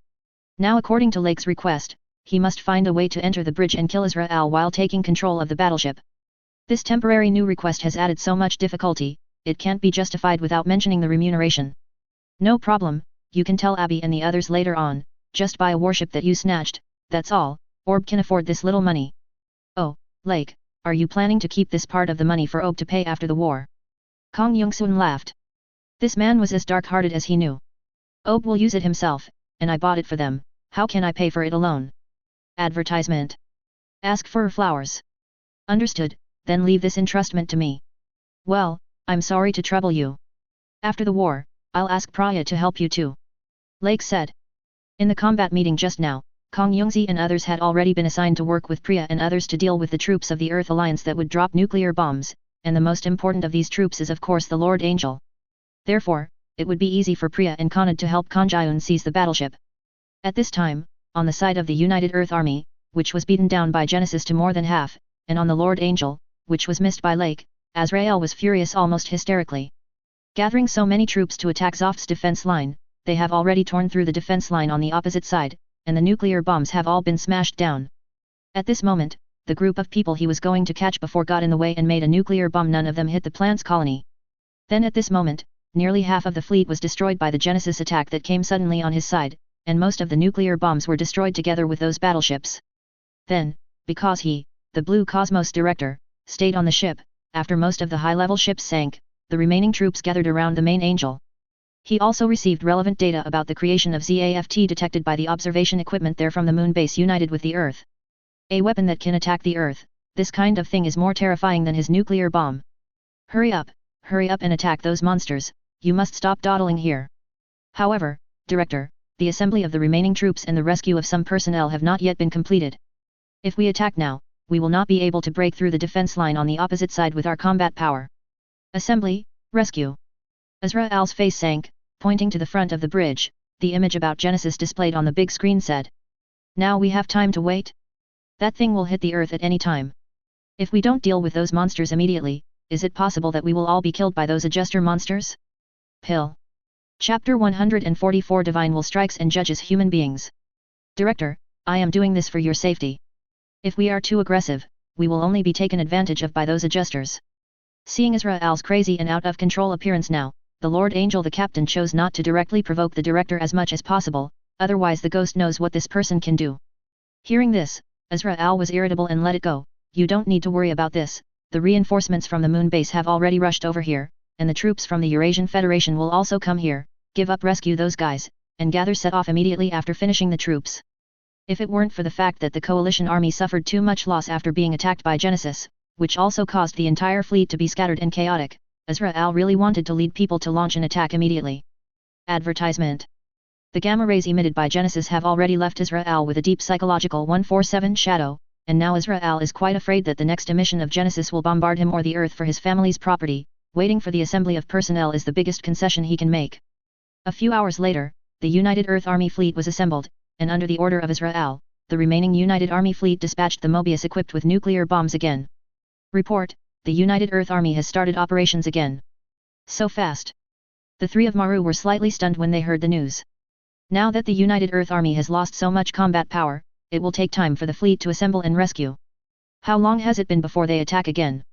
Now according to Lake's request, he must find a way to enter the bridge and kill Israel while taking control of the battleship. This temporary new request has added so much difficulty, it can't be justified without mentioning the remuneration. No problem, you can tell Abby and the others later on, just buy a warship that you snatched, that's all, Orb can afford this little money. Oh, Lake, are you planning to keep this part of the money for Orb to pay after the war? Kong Youngsoon laughed. This man was as dark-hearted as he knew. Orb will use it himself, and I bought it for them, how can I pay for it alone? Advertisement. Ask for flowers. Understood, then leave this entrustment to me. Well, I'm sorry to trouble you. After the war, I'll ask Praya to help you too. Lake said. In the combat meeting just now, Kong Yongzi and others had already been assigned to work with Priya and others to deal with the troops of the Earth Alliance that would drop nuclear bombs, and the most important of these troops is of course the Lord Angel. Therefore, it would be easy for Priya and Kanad to help Kanjayun seize the battleship. At this time, on the side of the United Earth Army, which was beaten down by Genesis to more than half, and on the Lord Angel, which was missed by Lake, Azrael was furious almost hysterically. Gathering so many troops to attack Zoft's defense line, they have already torn through the defense line on the opposite side, and the nuclear bombs have all been smashed down. At this moment, the group of people he was going to catch before got in the way and made a nuclear bomb. None of them hit the plant's colony. Then at this moment, nearly half of the fleet was destroyed by the Genesis attack that came suddenly on his side, and most of the nuclear bombs were destroyed together with those battleships. Then, because he, the Blue Cosmos director, stayed on the ship, after most of the high-level ships sank, the remaining troops gathered around the main angel. He also received relevant data about the creation of ZAFT detected by the observation equipment there from the moon base united with the Earth. A weapon that can attack the Earth, this kind of thing is more terrifying than his nuclear bomb. Hurry up and attack those monsters, you must stop dawdling here. However, Director, the assembly of the remaining troops and the rescue of some personnel have not yet been completed. If we attack now, we will not be able to break through the defense line on the opposite side with our combat power. Assembly, rescue. Azrael's face sank, pointing to the front of the bridge, the image about Genesis displayed on the big screen said. Now we have time to wait? That thing will hit the Earth at any time. If we don't deal with those monsters immediately, is it possible that we will all be killed by those adjuster monsters? Pill. Chapter 144 Divine Will strikes and judges human beings. Director, I am doing this for your safety. If we are too aggressive, we will only be taken advantage of by those adjusters. Seeing Israel's crazy and out of control appearance now, the Lord Angel the captain chose not to directly provoke the director as much as possible, otherwise the ghost knows what this person can do. Hearing this, Israel was irritable and let it go. You don't need to worry about this, the reinforcements from the moon base have already rushed over here, and the troops from the Eurasian Federation will also come here, give up, rescue those guys, and gather set off immediately after finishing the troops. If it weren't for the fact that the coalition army suffered too much loss after being attacked by Genesis, which also caused the entire fleet to be scattered and chaotic, Azrael really wanted to lead people to launch an attack immediately. Advertisement. The gamma rays emitted by Genesis have already left Azrael with a deep psychological 147 shadow, and now Azrael is quite afraid that the next emission of Genesis will bombard him or the Earth for his family's property. Waiting for the assembly of personnel is the biggest concession he can make. A few hours later, the United Earth Army fleet was assembled, and under the order of Azrael, the remaining United Army fleet dispatched the Mobius equipped with nuclear bombs again. Report, the United Earth Army has started operations again. So fast. The three of Maru were slightly stunned when they heard the news. Now that the United Earth Army has lost so much combat power, it will take time for the fleet to assemble and rescue. How long has it been before they attack again?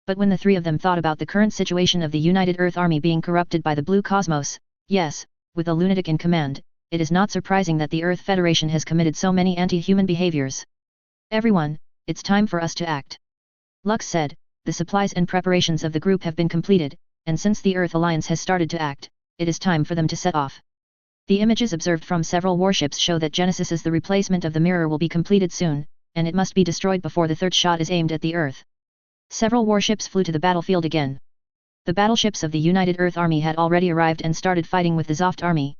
But when the three of them thought about the current situation of the United Earth Army being corrupted by the Blue Cosmos, yes, with a lunatic in command, it is not surprising that the Earth Federation has committed so many anti-human behaviors. Everyone, it's time for us to act. Lux said, the supplies and preparations of the group have been completed, and since the Earth Alliance has started to act, it is time for them to set off. The images observed from several warships show that Genesis's the replacement of the mirror will be completed soon, and it must be destroyed before the third shot is aimed at the Earth. Several warships flew to the battlefield again. The battleships of the United Earth Army had already arrived and started fighting with the Zoft Army.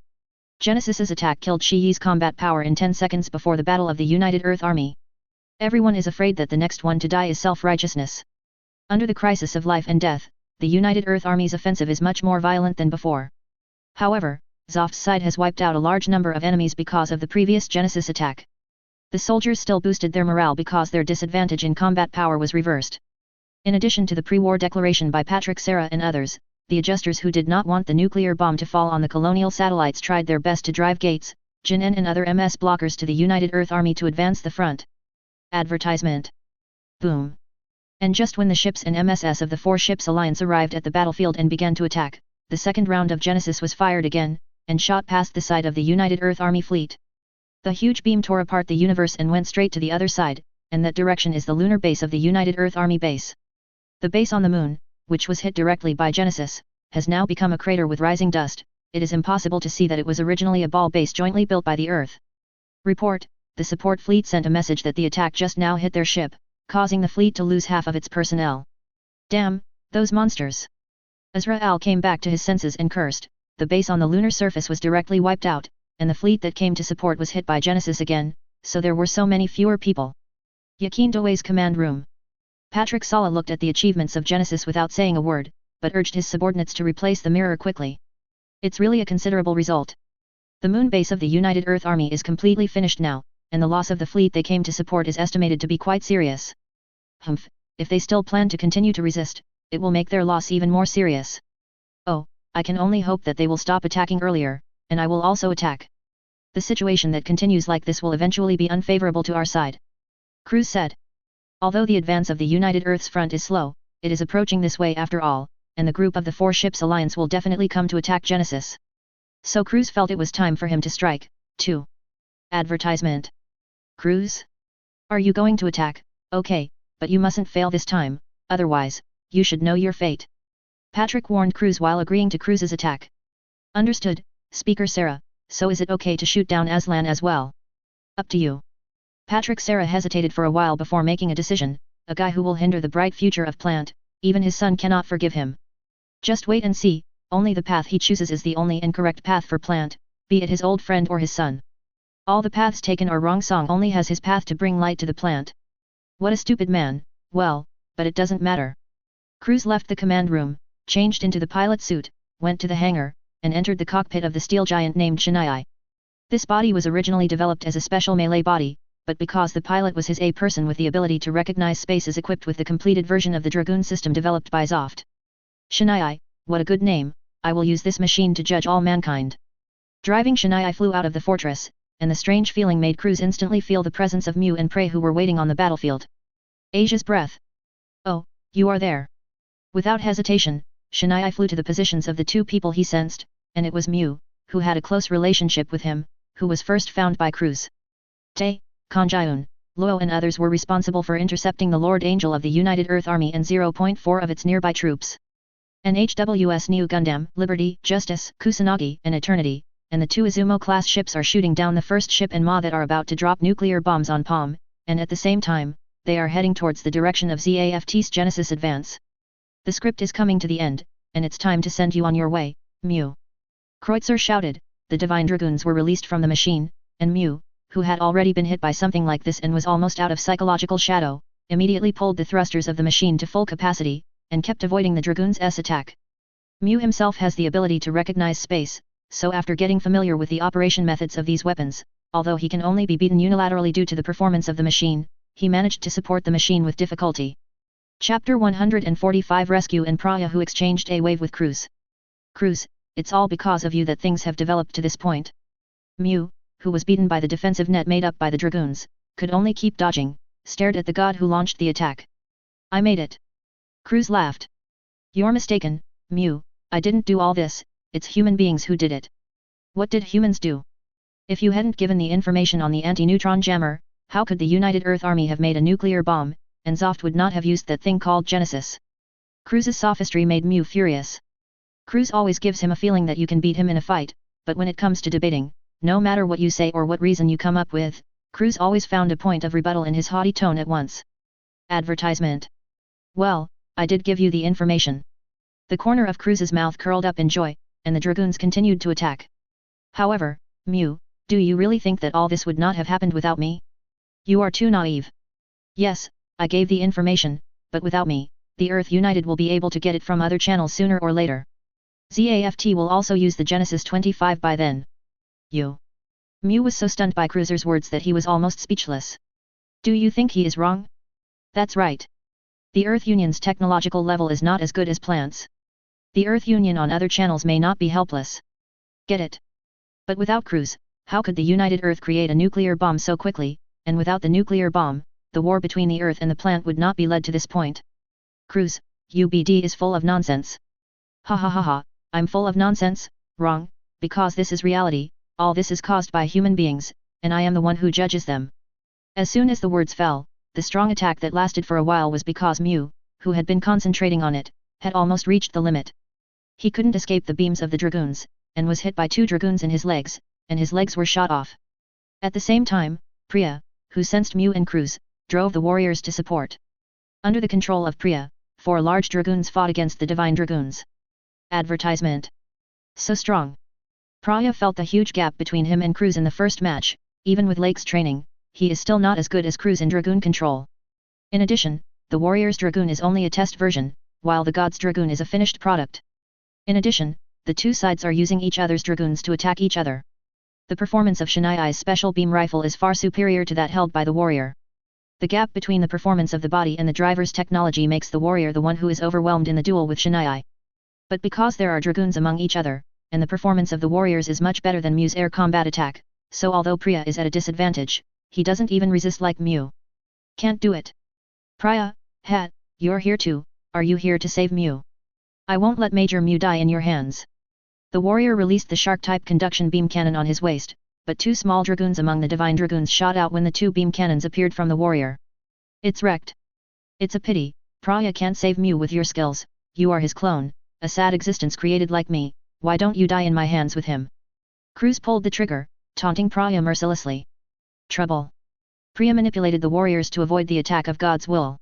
Genesis's attack killed Shi Yi's combat power in 10 seconds before the battle of the United Earth Army. Everyone is afraid that the next one to die is self-righteousness. Under the crisis of life and death, the United Earth Army's offensive is much more violent than before. However, Zoft's side has wiped out a large number of enemies because of the previous Genesis attack. The soldiers still boosted their morale because their disadvantage in combat power was reversed. In addition to the pre-war declaration by Patrick Serra and others, the adjusters who did not want the nuclear bomb to fall on the colonial satellites tried their best to drive Gates, Jin and other MS blockers to the United Earth Army to advance the front. Advertisement. Boom. And just when the ships and MSS of the four ships alliance arrived at the battlefield and began to attack, the second round of Genesis was fired again, and shot past the side of the United Earth Army fleet. The huge beam tore apart the universe and went straight to the other side, and that direction is the lunar base of the United Earth Army base. The base on the moon, which was hit directly by Genesis, has now become a crater with rising dust. It is impossible to see that it was originally a ball base jointly built by the Earth. Report, the support fleet sent a message that the attack just now hit their ship, causing the fleet to lose half of its personnel. Damn, those monsters. Azrael came back to his senses and cursed. The base on the lunar surface was directly wiped out, and the fleet that came to support was hit by Genesis again, so there were so many fewer people. Yakin Dawei's command room. Patrick Sala looked at the achievements of Genesis without saying a word, but urged his subordinates to replace the mirror quickly. It's really a considerable result. The moon base of the United Earth Army is completely finished now, and the loss of the fleet they came to support is estimated to be quite serious. Humph, if they still plan to continue to resist, it will make their loss even more serious. Oh, I can only hope that they will stop attacking earlier, and I will also attack. The situation that continues like this will eventually be unfavorable to our side. Cruz said. Although the advance of the United Earth's front is slow, it is approaching this way after all, and the group of the four ships alliance will definitely come to attack Genesis. So Cruz felt it was time for him to strike, too. Advertisement. Cruz? Are you going to attack? Okay, but you mustn't fail this time, otherwise, you should know your fate. Patrick warned Cruz while agreeing to Cruz's attack. Understood, Speaker Sarah, so is it okay to shoot down Aslan as well? Up to you. Patrick Serra hesitated for a while before making a decision. A guy who will hinder the bright future of Plant, even his son cannot forgive him. Just wait and see, only the path he chooses is the only incorrect path for Plant, be it his old friend or his son. All the paths taken are wrong. Song only has his path to bring light to the Plant. What a stupid man, well, but it doesn't matter. Cruz left the command room, changed into the pilot suit, went to the hangar, and entered the cockpit of the steel giant named Shinai. This body was originally developed as a special melee body, but because the pilot was a person with the ability to recognize space is equipped with the completed version of the Dragoon system developed by Zoft. Shinai, what a good name, I will use this machine to judge all mankind. Driving Shinai flew out of the fortress, and the strange feeling made Cruz instantly feel the presence of Mew and Prey who were waiting on the battlefield. Asia's breath. Oh, you are there. Without hesitation, Shinai flew to the positions of the two people he sensed, and it was Mew, who had a close relationship with him, who was first found by Cruz. Tay, Kanjayun, Luo and others were responsible for intercepting the Lord Angel of the United Earth Army and 0.4 of its nearby troops. NHWS New Gundam, Liberty, Justice, Kusanagi, and Eternity, and the two Izumo-class ships are shooting down the first ship and Ma that are about to drop nuclear bombs on Palm, and at the same time, they are heading towards the direction of ZAFT's Genesis advance. The script is coming to the end, and it's time to send you on your way, Mew. Kreutzer shouted. The Divine Dragoons were released from the machine, and Mew, who had already been hit by something like this and was almost out of psychological shadow, immediately pulled the thrusters of the machine to full capacity, and kept avoiding the Dragoons' attack. Mew himself has the ability to recognize space, so after getting familiar with the operation methods of these weapons, although he can only be beaten unilaterally due to the performance of the machine, he managed to support the machine with difficulty. Chapter 145 Rescue and Praya who exchanged a wave with Cruz. Cruz, it's all because of you that things have developed to this point. Mew, who was beaten by the defensive net made up by the Dragoons, could only keep dodging, stared at the god who launched the attack. I made it. Cruz laughed. You're mistaken, Mew, I didn't do all this, it's human beings who did it. What did humans do? If you hadn't given the information on the anti-neutron jammer, how could the United Earth Army have made a nuclear bomb, and Zoft would not have used that thing called Genesis? Cruz's sophistry made Mew furious. Cruz always gives him a feeling that you can beat him in a fight, but when it comes to debating, no matter what you say or what reason you come up with, Cruz always found a point of rebuttal in his haughty tone at once. Advertisement. Well, I did give you the information. The corner of Cruz's mouth curled up in joy, and the dragoons continued to attack. However, Mew, do you really think that all this would not have happened without me? You are too naive. Yes, I gave the information, but without me, the Earth United will be able to get it from other channels sooner or later. ZAFT will also use the Genesis 25 by then. You. Mew was so stunned by Cruz's words that he was almost speechless. Do you think he is wrong? That's right. The Earth Union's technological level is not as good as plants. The Earth Union on other channels may not be helpless. Get it? But without Cruz, how could the United Earth create a nuclear bomb so quickly, and without the nuclear bomb, the war between the Earth and the plant would not be led to this point. Cruz, UBD is full of nonsense. Ha ha ha ha, I'm full of nonsense, wrong, because this is reality, all this is caused by human beings, and I am the one who judges them. As soon as the words fell, the strong attack that lasted for a while was because Mew, who had been concentrating on it, had almost reached the limit. He couldn't escape the beams of the dragoons, and was hit by 2 dragoons in his legs, and his legs were shot off. At the same time, Priya, who sensed Mew and Cruz, drove the warriors to support. Under the control of Priya, 4 large dragoons fought against the divine dragoons. Advertisement. So strong. Priya felt the huge gap between him and Cruz in the first match. Even with Lake's training, he is still not as good as Cruz in dragoon control. In addition, the warrior's dragoon is only a test version, while the god's dragoon is a finished product. In addition, the 2 sides are using each other's dragoons to attack each other. The performance of Shaniai's special beam rifle is far superior to that held by the warrior. The gap between the performance of the body and the driver's technology makes the warrior the one who is overwhelmed in the duel with Shaniai. But because there are dragoons among each other, and the performance of the warriors is much better than Mew's air combat attack, so although Priya is at a disadvantage, he doesn't even resist like Mew. Can't do it. Priya, Hat, you're here too, are you here to save Mew? I won't let Major Mew die in your hands. The warrior released the shark-type conduction beam cannon on his waist, but 2 small dragoons among the divine dragoons shot out when the 2 beam cannons appeared from the warrior. It's wrecked. It's a pity, Priya can't save Mew with your skills, you are his clone, a sad existence created like me, why don't you die in my hands with him? Cruz pulled the trigger, taunting Priya mercilessly. Trouble. Priya manipulated the warriors to avoid the attack of God's will.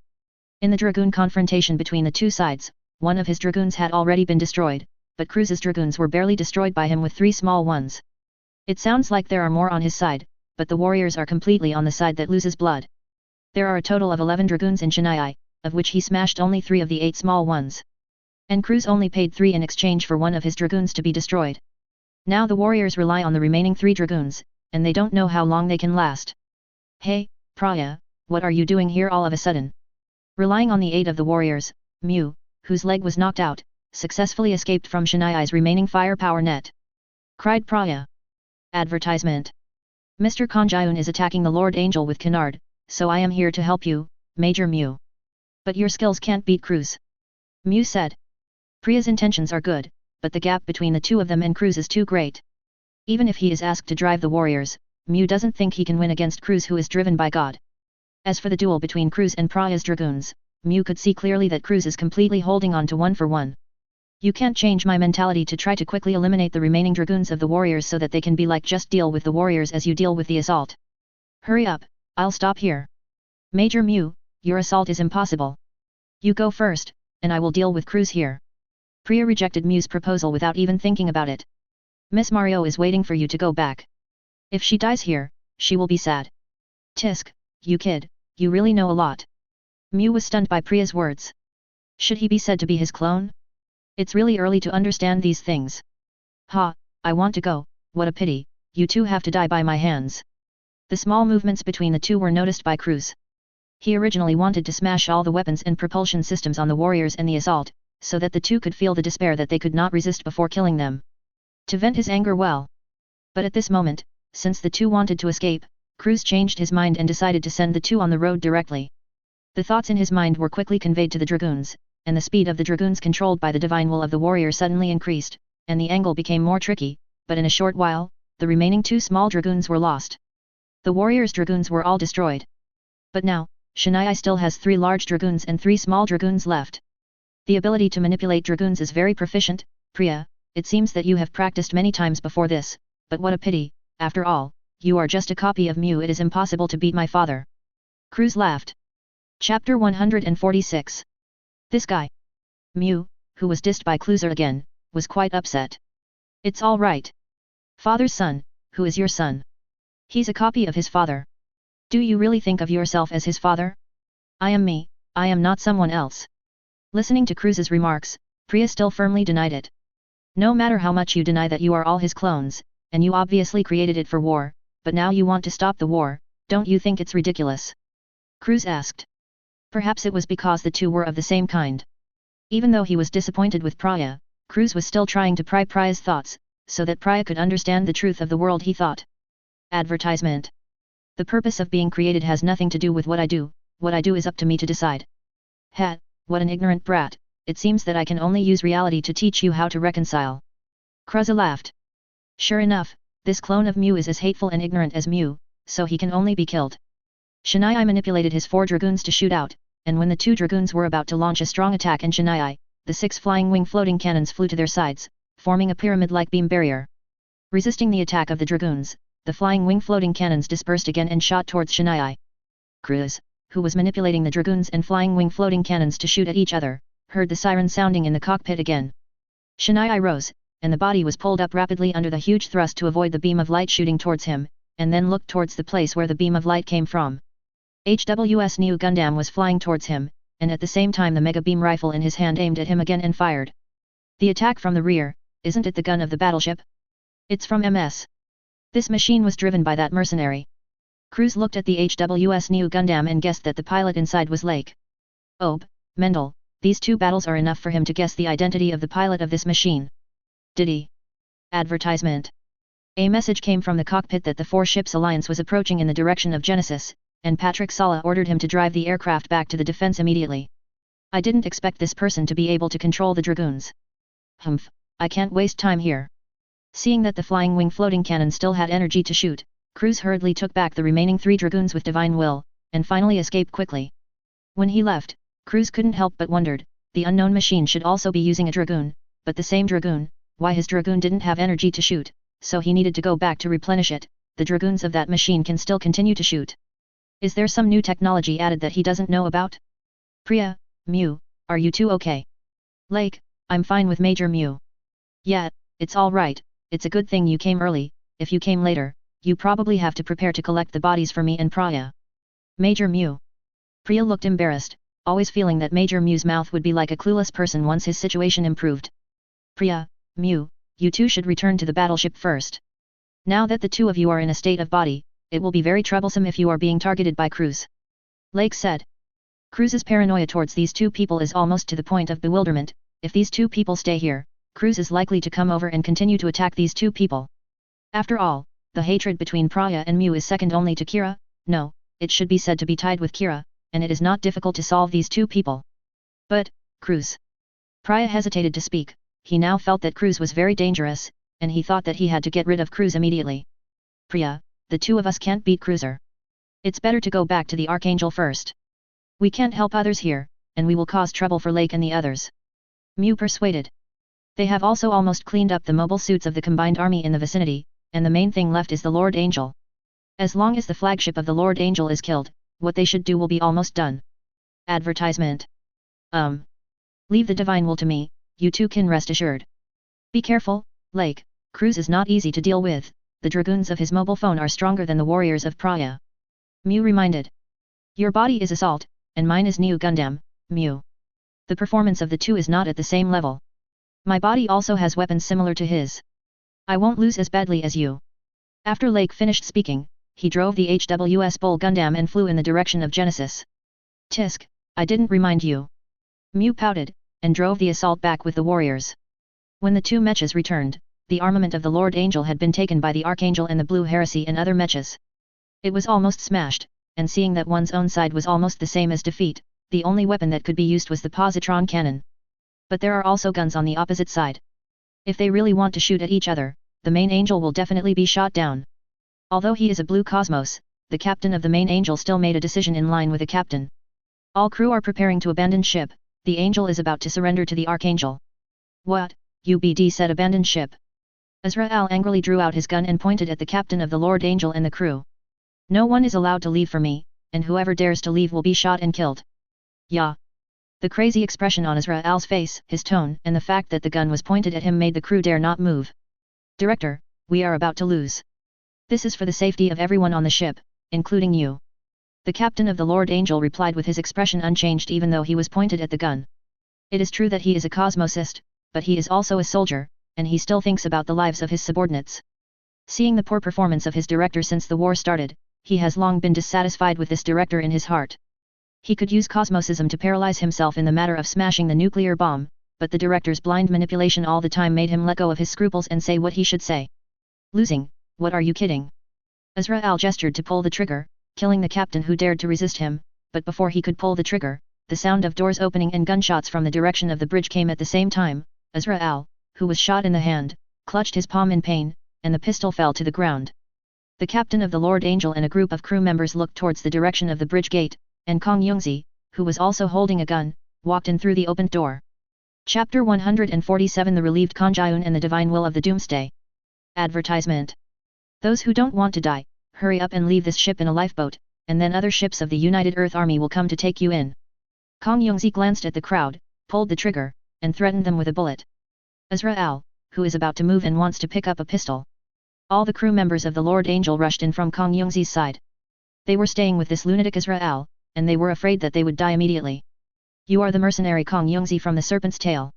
In the dragoon confrontation between the 2 sides, one of his dragoons had already been destroyed, but Cruz's dragoons were barely destroyed by him with 3 small ones. It sounds like there are more on his side, but the warriors are completely on the side that loses blood. There are a total of 11 dragoons in Chennai, of which he smashed only 3 of the 8 small ones. And Cruz only paid 3 in exchange for one of his dragoons to be destroyed. Now the warriors rely on the remaining 3 dragoons, and they don't know how long they can last. Hey, Priya, what are you doing here all of a sudden? Relying on the aid of the warriors, Mew, whose leg was knocked out, successfully escaped from Shaniai's remaining firepower net. Cried Priya. Advertisement. Mr. Conjayun is attacking the Lord Angel with Canard, so I am here to help you, Major Mew. But your skills can't beat Cruz. Mew said. Priya's intentions are good, but the gap between the 2 of them and Cruz is too great. Even if he is asked to drive the warriors, Mew doesn't think he can win against Cruz, who is driven by God. As for the duel between Cruz and Priya's dragoons, Mew could see clearly that Cruz is completely holding on to 1 for 1. You can't change my mentality to try to quickly eliminate the remaining dragoons of the warriors so that they can be like just deal with the warriors as you deal with the assault. Hurry up, I'll stop here. Major Mew, your assault is impossible. You go first, and I will deal with Cruz here. Priya rejected Mew's proposal without even thinking about it. Miss Mario is waiting for you to go back. If she dies here, she will be sad. Tisk, you kid, you really know a lot. Mew was stunned by Priya's words. Should he be said to be his clone? It's really early to understand these things. Ha, I want to go, what a pity, you 2 have to die by my hands. The small movements between the 2 were noticed by Cruz. He originally wanted to smash all the weapons and propulsion systems on the warriors and the assault, so that the 2 could feel the despair that they could not resist before killing them. To vent his anger well. But at this moment, since the 2 wanted to escape, Cruz changed his mind and decided to send the 2 on the road directly. The thoughts in his mind were quickly conveyed to the dragoons, and the speed of the dragoons controlled by the divine will of the warrior suddenly increased, and the angle became more tricky, but in a short while, the remaining 2 small dragoons were lost. The warrior's dragoons were all destroyed. But now, Shinai still has 3 large dragoons and 3 small dragoons left. The ability to manipulate dragoons is very proficient, Priya. It seems that you have practiced many times before this, but what a pity, after all, you are just a copy of Mu. It is impossible to beat my father. Cruz laughed. Chapter 146. This guy, Mu, who was dissed by Cluzer again, was quite upset. It's all right. Father's son, who is your son? He's a copy of his father. Do you really think of yourself as his father? I am me, I am not someone else. Listening to Cruz's remarks, Priya still firmly denied it. No matter how much you deny that you are all his clones, and you obviously created it for war, but now you want to stop the war, don't you think it's ridiculous? Cruz asked. Perhaps it was because the 2 were of the same kind. Even though he was disappointed with Priya, Cruz was still trying to pry Priya's thoughts, so that Priya could understand the truth of the world, he thought. Advertisement. The purpose of being created has nothing to do with what I do is up to me to decide. Ha, what an ignorant brat, it seems that I can only use reality to teach you how to reconcile. Cruz laughed. Sure enough, this clone of Mu is as hateful and ignorant as Mu, so he can only be killed. Shinai manipulated his 4 dragoons to shoot out, and when the 2 dragoons were about to launch a strong attack in Shinai, the 6 flying wing floating cannons flew to their sides, forming a pyramid-like beam barrier. Resisting the attack of the dragoons, the flying wing floating cannons dispersed again and shot towards Shinai. Cruz, who was manipulating the dragoons and flying wing floating cannons to shoot at each other, heard the siren sounding in the cockpit again. Shinai rose, and the body was pulled up rapidly under the huge thrust to avoid the beam of light shooting towards him, and then looked towards the place where the beam of light came from. HWS New Gundam was flying towards him, and at the same time the mega beam rifle in his hand aimed at him again and fired. The attack from the rear, isn't it the gun of the battleship? It's from MS. This machine was driven by that mercenary. Cruz looked at the HWS New Gundam and guessed that the pilot inside was Lake. Oh, Mendel, these 2 battles are enough for him to guess the identity of the pilot of this machine. Did he? Advertisement. A message came from the cockpit that the 4 ships alliance was approaching in the direction of Genesis, and Patrick Sala ordered him to drive the aircraft back to the defense immediately. I didn't expect this person to be able to control the dragoons. Humph, I can't waste time here. Seeing that the flying wing floating cannon still had energy to shoot, Cruz hurriedly took back the remaining 3 dragoons with divine will, and finally escaped quickly. When he left, Cruz couldn't help but wondered, the unknown machine should also be using a dragoon, but the same dragoon, why his dragoon didn't have energy to shoot, so he needed to go back to replenish it. The dragoons of that machine can still continue to shoot. Is there some new technology added that he doesn't know about? Priya, Mu, are you 2 okay? Lake, I'm fine with Major Mu. Yeah, it's all right, it's a good thing you came early. If you came later, you probably have to prepare to collect the bodies for me and Priya. Major Mu. Priya looked embarrassed, always feeling that Major Mu's mouth would be like a clueless person once his situation improved. Priya, Mu, you 2 should return to the battleship first. Now that the 2 of you are in a state of body, it will be very troublesome if you are being targeted by Cruz. Lake said. Cruz's paranoia towards these 2 people is almost to the point of bewilderment. If these 2 people stay here, Cruz is likely to come over and continue to attack these 2 people. After all, the hatred between Priya and Mu is second only to Kira. No, it should be said to be tied with Kira, and it is not difficult to solve these 2 people. But, Cruz. Priya hesitated to speak. He now felt that Cruz was very dangerous, and he thought that he had to get rid of Cruz immediately. Priya, the 2 of us can't beat Cruiser. It's better to go back to the Archangel first. We can't help others here, and we will cause trouble for Lake and the others. Mu persuaded. They have also almost cleaned up the mobile suits of the combined army in the vicinity, and the main thing left is the Lord Angel. As long as the flagship of the Lord Angel is killed, what they should do will be almost done. Advertisement. Leave the divine will to me, you 2 can rest assured. Be careful, Lake, Cruz is not easy to deal with. The dragoons of his mobile phone are stronger than the warriors of Priya. Mu reminded. Your body is assault, and mine is New Gundam, Mu. The performance of the 2 is not at the same level. My body also has weapons similar to his. I won't lose as badly as you. After Lake finished speaking, he drove the HWS Bull Gundam and flew in the direction of Genesis. Tisk, I didn't remind you. Mu pouted, and drove the assault back with the warriors. When the 2 mechas returned, the armament of the Lord Angel had been taken by the Archangel and the Blue Heresy and other mechas. It was almost smashed, and seeing that one's own side was almost the same as defeat, the only weapon that could be used was the positron cannon. But there are also guns on the opposite side. If they really want to shoot at each other, the main angel will definitely be shot down. Although he is a blue cosmos, the captain of the main angel still made a decision in line with the captain. All crew are preparing to abandon ship, the angel is about to surrender to the archangel. What? UBD said abandon ship. Azrael angrily drew out his gun and pointed at the captain of the Lord Angel and the crew. No one is allowed to leave for me, and whoever dares to leave will be shot and killed. Yeah. The crazy expression on Azrael's face, his tone, and the fact that the gun was pointed at him made the crew dare not move. Director, we are about to lose. This is for the safety of everyone on the ship, including you. The captain of the Lord Angel replied with his expression unchanged even though he was pointed at the gun. It is true that he is a cosmosist, but he is also a soldier, and he still thinks about the lives of his subordinates. Seeing the poor performance of his director since the war started, he has long been dissatisfied with this director in his heart. He could use cosmosism to paralyze himself in the matter of smashing the nuclear bomb, but the director's blind manipulation all the time made him let go of his scruples and say what he should say. Losing? What are you kidding? Azrael gestured to pull the trigger, killing the captain who dared to resist him, but before he could pull the trigger, the sound of doors opening and gunshots from the direction of the bridge came at the same time. Azrael, who was shot in the hand, clutched his palm in pain, and the pistol fell to the ground. The captain of the Lord Angel and a group of crew members looked towards the direction of the bridge gate, and Kong Yongzi, who was also holding a gun, walked in through the opened door. Chapter 147 The Relieved Kanjayun and the Divine Will of the Doomsday. Advertisement. Those who don't want to die, hurry up and leave this ship in a lifeboat, and then other ships of the United Earth Army will come to take you in. Kong Yongzi glanced at the crowd, pulled the trigger, and threatened them with a bullet. Azrael, who is about to move and wants to pick up a pistol. All the crew members of the Lord Angel rushed in from Kong Yongzi's side. They were staying with this lunatic Azrael, and they were afraid that they would die immediately. You are the mercenary Kong Yongzi from the Serpent's Tail.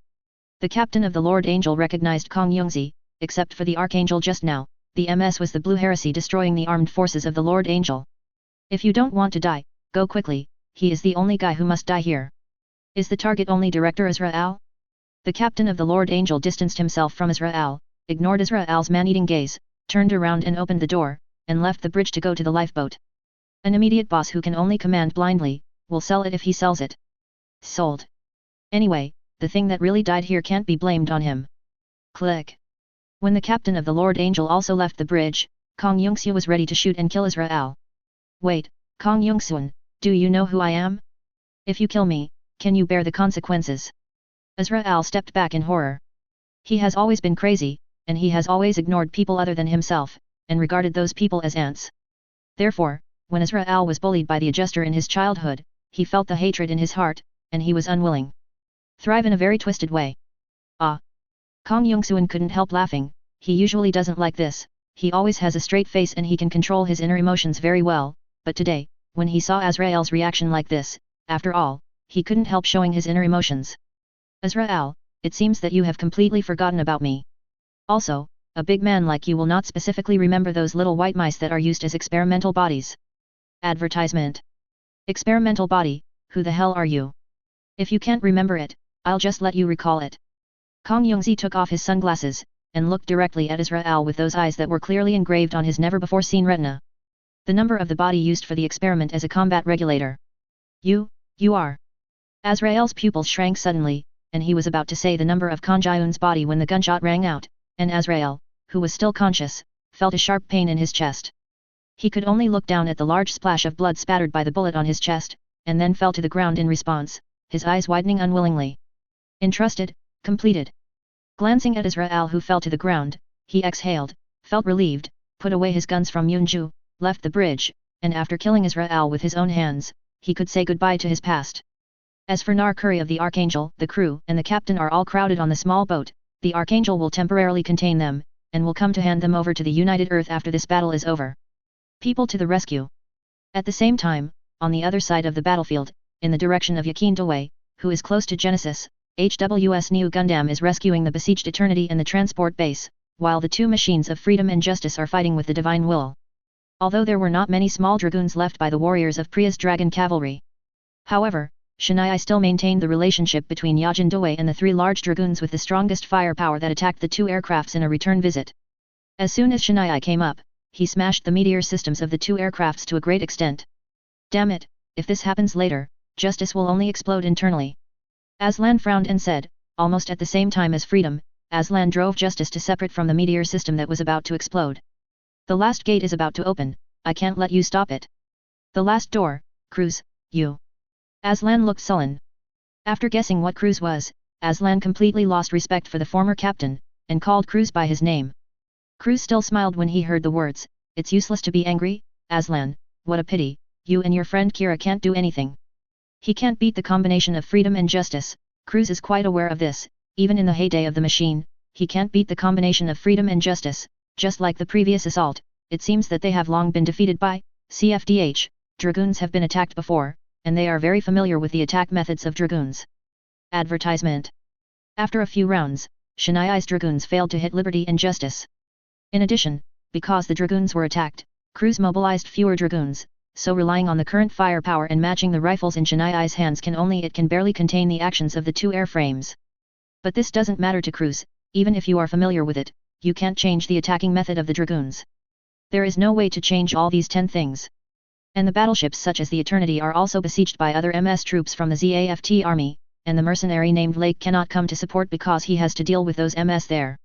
The captain of the Lord Angel recognized Kong Yongzi, except for the Archangel just now, the MS was the Blue Heresy destroying the armed forces of the Lord Angel. If you don't want to die, go quickly, he is the only guy who must die here. Is the target only Director Azrael? The captain of the Lord Angel distanced himself from Azrael, ignored Azrael's man-eating gaze, turned around and opened the door, and left the bridge to go to the lifeboat. An immediate boss who can only command blindly, will sell it if he sells it. Sold. Anyway, the thing that really died here can't be blamed on him. Click. When the captain of the Lord Angel also left the bridge, Kong Yongsu was ready to shoot and kill Azrael. Wait, Kong Yongsun, do you know who I am? If you kill me, can you bear the consequences? Azrael stepped back in horror. He has always been crazy, and he has always ignored people other than himself, and regarded those people as ants. Therefore, when Azrael was bullied by the adjuster in his childhood, he felt the hatred in his heart, and he was unwilling. Thrive in a very twisted way. Ah! Kong Yongsuan couldn't help laughing, he usually doesn't like this, he always has a straight face and he can control his inner emotions very well, but today, when he saw Azrael's reaction like this, after all, he couldn't help showing his inner emotions. Azrael, it seems that you have completely forgotten about me. Also, a big man like you will not specifically remember those little white mice that are used as experimental bodies. Advertisement. Experimental body, who the hell are you? If you can't remember it, I'll just let you recall it. Kong Yongzi took off his sunglasses, and looked directly at Azrael with those eyes that were clearly engraved on his never-before-seen retina. The number of the body used for the experiment as a combat regulator. You are. Azrael's pupils shrank suddenly, and he was about to say the number of Kanjayun's body when the gunshot rang out, and Azrael, who was still conscious, felt a sharp pain in his chest. He could only look down at the large splash of blood spattered by the bullet on his chest, and then fell to the ground in response, his eyes widening unwillingly. Entrusted, completed. Glancing at Azrael who fell to the ground, he exhaled, felt relieved, put away his guns from Yunju, left the bridge, and after killing Azrael with his own hands, he could say goodbye to his past. As for Narkuri of the Archangel, the crew and the captain are all crowded on the small boat, the Archangel will temporarily contain them, and will come to hand them over to the United Earth after this battle is over. People to the rescue. At the same time, on the other side of the battlefield, in the direction of Yakin Dawei, who is close to Genesis, HWS New Gundam is rescuing the besieged Eternity and the transport base, while the two machines of freedom and justice are fighting with the Divine Will. Although there were not many small dragoons left by the warriors of Priya's Dragon Cavalry. However, Shinai still maintained the relationship between Yajin Dawei and the three large dragoons with the strongest firepower that attacked the two aircrafts in a return visit. As soon as Shinai came up, he smashed the meteor systems of the two aircrafts to a great extent. Damn it, if this happens later, justice will only explode internally. Aslan frowned and said, almost at the same time as freedom, Aslan drove justice to separate from the meteor system that was about to explode. The last gate is about to open, I can't let you stop it. The last door, Cruz, you. Aslan looked sullen. After guessing what Cruz was, Aslan completely lost respect for the former captain, and called Cruz by his name. Cruz still smiled when he heard the words, it's useless to be angry, Aslan, what a pity, you and your friend Kira can't do anything. He can't beat the combination of freedom and justice, Cruz is quite aware of this, even in the heyday of the machine, he can't beat the combination of freedom and justice, just like the previous assault, it seems that they have long been defeated by CFDH, Dragoons have been attacked before, and they are very familiar with the attack methods of Dragoons. Advertisement. After a few rounds, Shanai's Dragoons failed to hit Liberty and Justice. In addition, because the Dragoons were attacked, Cruz mobilized fewer Dragoons, so relying on the current firepower and matching the rifles in Shanai's hands can barely contain the actions of the two airframes. But this doesn't matter to Cruz, even if you are familiar with it, you can't change the attacking method of the Dragoons. There is no way to change all these 10 things. And the battleships such as the Eternity are also besieged by other MS troops from the ZAFT army, and the mercenary named Lake cannot come to support because he has to deal with those MS there.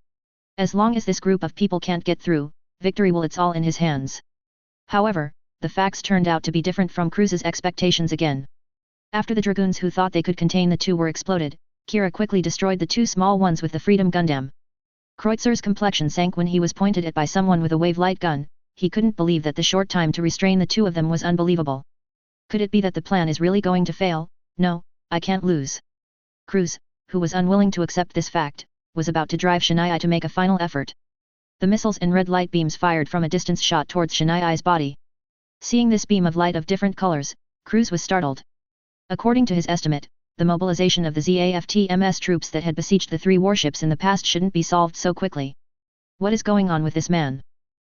As long as this group of people can't get through, victory will it's all in his hands. However, the facts turned out to be different from Cruz's expectations again. After the Dragoons who thought they could contain the two were exploded, Kira quickly destroyed the two small ones with the Freedom Gundam. Kreutzer's complexion sank when he was pointed at by someone with a wave light gun, he couldn't believe that the short time to restrain the two of them was unbelievable. Could it be that the plan is really going to fail? No, I can't lose. Cruz, who was unwilling to accept this fact, was about to drive Shanai to make a final effort. The missiles and red light beams fired from a distance shot towards Shanai's body. Seeing this beam of light of different colors, Cruz was startled. According to his estimate, the mobilization of the ZAFT MS troops that had besieged the 3 warships in the past shouldn't be solved so quickly. What is going on with this man?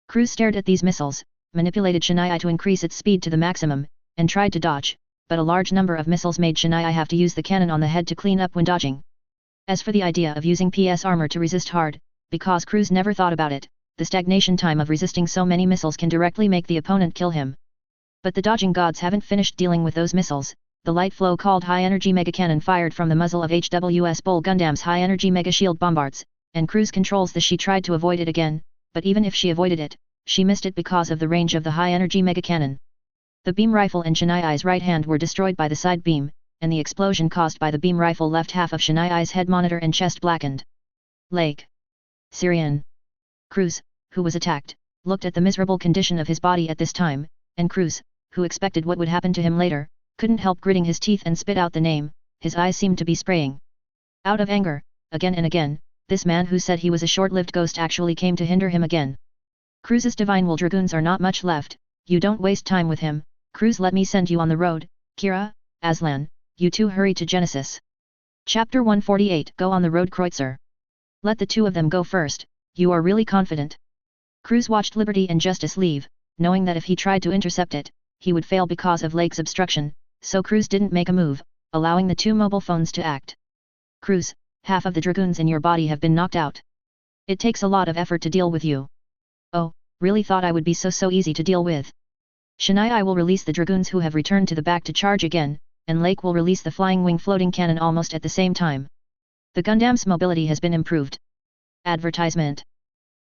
Cruz stared at these missiles, manipulated Shanai to increase its speed to the maximum, and tried to dodge, but a large number of missiles made Shanai have to use the cannon on the head to clean up when dodging. As for the idea of using PS armor to resist hard, because Cruz never thought about it, the stagnation time of resisting so many missiles can directly make the opponent kill him. But the dodging gods haven't finished dealing with those missiles. The light flow called high-energy mega cannon fired from the muzzle of HWS Bull Gundam's high-energy mega shield bombards, and Cruz controls the she tried to avoid it again, but even if she avoided it, she missed it because of the range of the high-energy mega cannon. The beam rifle in Shanai's right hand were destroyed by the side beam, and the explosion caused by the beam rifle left half of Shanai's head monitor and chest blackened. Lake. Syrian. Cruz, who was attacked, looked at the miserable condition of his body at this time, and Cruz, who expected what would happen to him later, couldn't help gritting his teeth and spit out the name, his eyes seemed to be spraying. Out of anger, again and again, this man who said he was a short-lived ghost actually came to hinder him again. Cruz's Divine Will Dragoons are not much left, you don't waste time with him, Cruz, let me send you on the road, Kira, Aslan, you two hurry to Genesis. Chapter 148 Go on the road Kreutzer. Let the two of them go first, you are really confident. Cruz watched Liberty and Justice leave, knowing that if he tried to intercept it, he would fail because of Lake's obstruction, so Cruz didn't make a move, allowing the two mobile phones to act. Cruz, half of the Dragoons in your body have been knocked out. It takes a lot of effort to deal with you. Oh, really thought I would be so easy to deal with. Shanai will release the Dragoons who have returned to the back to charge again, and Lake will release the flying wing floating cannon almost at the same time. The Gundam's mobility has been improved. Advertisement.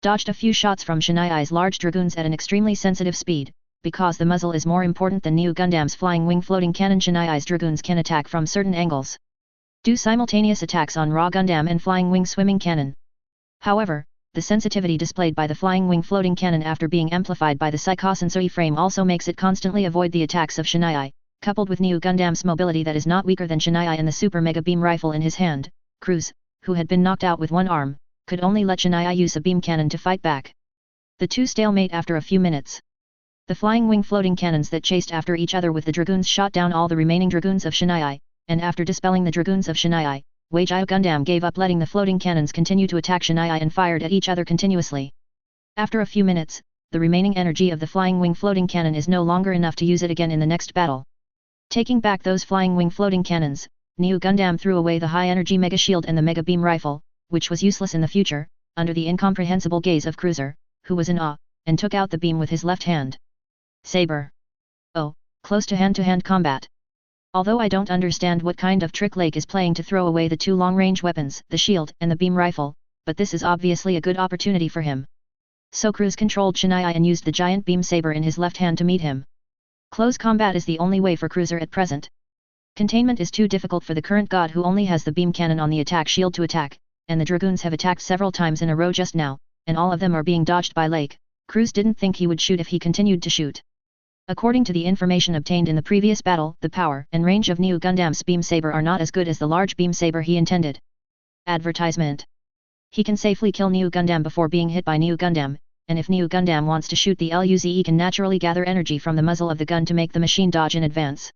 Dodged a few shots from Shanai's large Dragoons at an extremely sensitive speed, because the muzzle is more important than New Gundam's flying wing floating cannon. Shanai's Dragoons can attack from certain angles. Do simultaneous attacks on Raw Gundam and flying wing swimming cannon. However, the sensitivity displayed by the flying wing floating cannon after being amplified by the psychosensori frame also makes it constantly avoid the attacks of Shanai, coupled with New Gundam's mobility that is not weaker than Shanai and the super mega beam rifle in his hand. Cruz, who had been knocked out with one arm, could only let Shanai use a beam cannon to fight back. The two stalemate after a few minutes. The flying wing floating cannons that chased after each other with the Dragoons shot down all the remaining Dragoons of Shanai, and after dispelling the Dragoons of Shanai, Wage-Io Gundam gave up letting the floating cannons continue to attack Shanai and fired at each other continuously. After a few minutes, the remaining energy of the flying wing floating cannon is no longer enough to use it again in the next battle. Taking back those flying wing floating cannons, New Gundam threw away the high-energy mega shield and the mega beam rifle, which was useless in the future, under the incomprehensible gaze of Cruiser, who was in awe, and took out the beam with his left hand. Saber. Oh, close to hand-combat. Although I don't understand what kind of trick Lake is playing to throw away the 2 long-range weapons, the shield and the beam rifle, but this is obviously a good opportunity for him. So Cruz controlled Shania and used the giant beam saber in his left hand to meet him. Close combat is the only way for Cruiser at present. Containment is too difficult for the current god who only has the beam cannon on the attack shield to attack, and the dragoons have attacked several times in a row just now, and all of them are being dodged by Lake. Cruz didn't think he would shoot if he continued to shoot. According to the information obtained in the previous battle, the power and range of New Gundam's beam saber are not as good as the large beam saber he intended. Advertisement. He can safely kill New Gundam before being hit by New Gundam, and if New Gundam wants to shoot the LUZE can naturally gather energy from the muzzle of the gun to make the machine dodge in advance.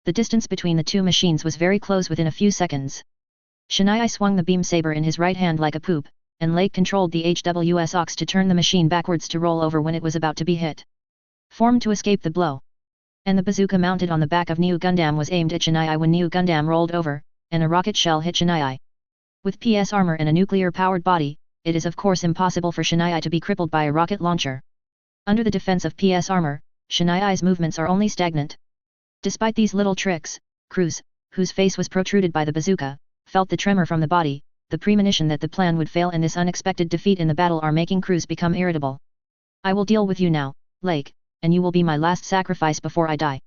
The distance between the 2 machines was very close within a few seconds. Shania swung the beam saber in his right hand like a poop, and Lake controlled the HWS ox to turn the machine backwards to roll over when it was about to be hit. Formed to escape the blow. And the bazooka mounted on the back of New Gundam was aimed at Shania when New Gundam rolled over, and a rocket shell hit Shania. With PS armor and a nuclear-powered body, it is of course impossible for Shania to be crippled by a rocket launcher. Under the defense of PS armor, Shania's movements are only stagnant. Despite these little tricks, Cruz, whose face was protruded by the bazooka, felt the tremor from the body. The premonition that the plan would fail and this unexpected defeat in the battle are making Cruz become irritable. I will deal with you now, Lake, and you will be my last sacrifice before I die.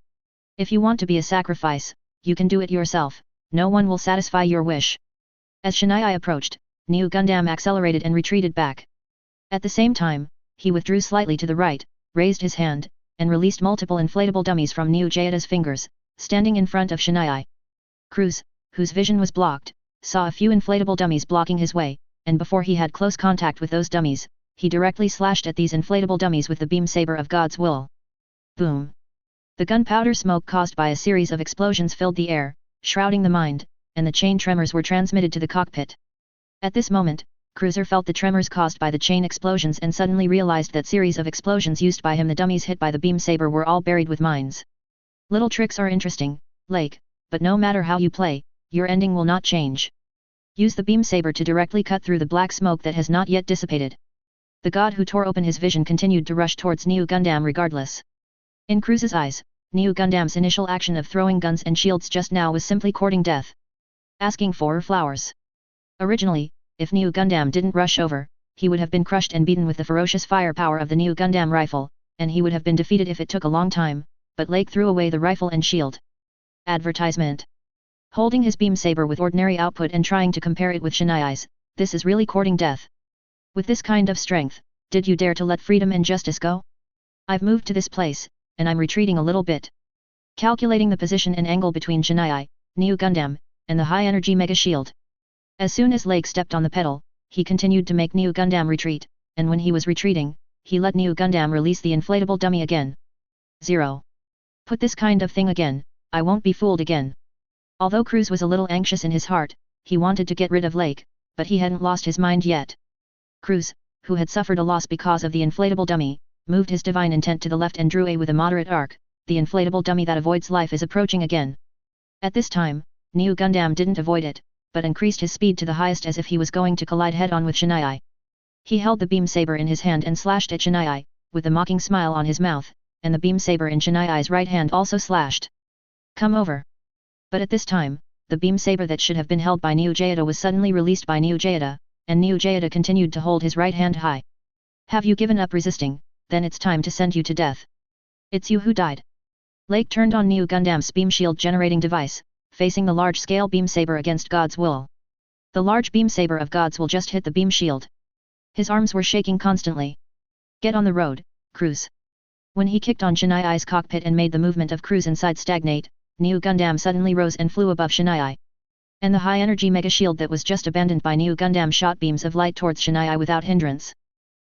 If you want to be a sacrifice, you can do it yourself, no one will satisfy your wish. As Shania approached, New Gundam accelerated and retreated back. At the same time, he withdrew slightly to the right, raised his hand, and released multiple inflatable dummies from New Jaida's fingers, standing in front of Shania. Cruz, whose vision was blocked, saw a few inflatable dummies blocking his way, and before he had close contact with those dummies, he directly slashed at these inflatable dummies with the beam saber of God's will. Boom! The gunpowder smoke caused by a series of explosions filled the air, shrouding the mind, and the chain tremors were transmitted to the cockpit. At this moment, Cruiser felt the tremors caused by the chain explosions and suddenly realized that series of explosions used by him, the dummies hit by the beam saber, were all buried with mines. Little tricks are interesting, Lake, but no matter how you play, your ending will not change. Use the beam saber to directly cut through the black smoke that has not yet dissipated. The god who tore open his vision continued to rush towards New Gundam regardless. In Cruz's eyes, New Gundam's initial action of throwing guns and shields just now was simply courting death. Asking for flowers. Originally, if New Gundam didn't rush over, he would have been crushed and beaten with the ferocious firepower of the New Gundam rifle, and he would have been defeated if it took a long time, but Lake threw away the rifle and shield. Advertisement. Holding his beam saber with ordinary output and trying to compare it with Shania's, this is really courting death. With this kind of strength, did you dare to let freedom and justice go? I've moved to this place, and I'm retreating a little bit. Calculating the position and angle between Shania, New Gundam, and the high-energy mega shield. As soon as Lake stepped on the pedal, he continued to make New Gundam retreat, and when he was retreating, he let New Gundam release the inflatable dummy again. 0. Put this kind of thing again, I won't be fooled again. Although Cruz was a little anxious in his heart, he wanted to get rid of Lake, but he hadn't lost his mind yet. Cruz, who had suffered a loss because of the inflatable dummy, moved his divine intent to the left and drew A with a moderate arc. The inflatable dummy that avoids life is approaching again. At this time, New Gundam didn't avoid it, but increased his speed to the highest as if he was going to collide head-on with Shania. He held the beam saber in his hand and slashed at Shania, with a mocking smile on his mouth, and the beam saber in Shania's right hand also slashed. Come over. But at this time, the beam saber that should have been held by New Jaida was suddenly released by New Jaida, and New Jaida continued to hold his right hand high. Have you given up resisting? Then it's time to send you to death. It's you who died. Lake turned on New Gundam's beam shield generating device, facing the large-scale beam saber against God's will. The large beam saber of God's will just hit the beam shield. His arms were shaking constantly. Get on the road, Cruz. When he kicked on Shania's cockpit and made the movement of Cruz inside stagnate, New Gundam suddenly rose and flew above Shania. And the high-energy mega shield that was just abandoned by New Gundam shot beams of light towards Shania without hindrance.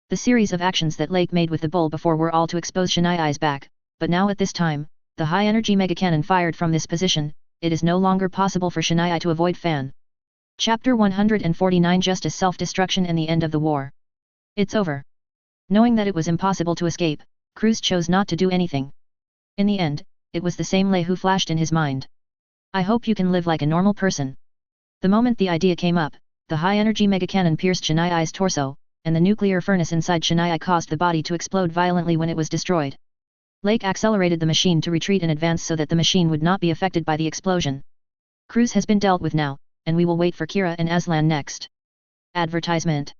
The series of actions that Lake made with the bull before were all to expose Shania's back, but now at this time, the high-energy mega cannon fired from this position, it is no longer possible for Shania to avoid Fan. Chapter 149 Justice, Self-Destruction and the End of the War. It's over. Knowing that it was impossible to escape, Cruz chose not to do anything. In the end, it was the same Lei who flashed in his mind. I hope you can live like a normal person. The moment the idea came up, the high-energy mega cannon pierced Shania's torso, and the nuclear furnace inside Shania caused the body to explode violently when it was destroyed. Lake accelerated the machine to retreat in advance so that the machine would not be affected by the explosion. Cruz has been dealt with now, and we will wait for Kira and Aslan next. Advertisement.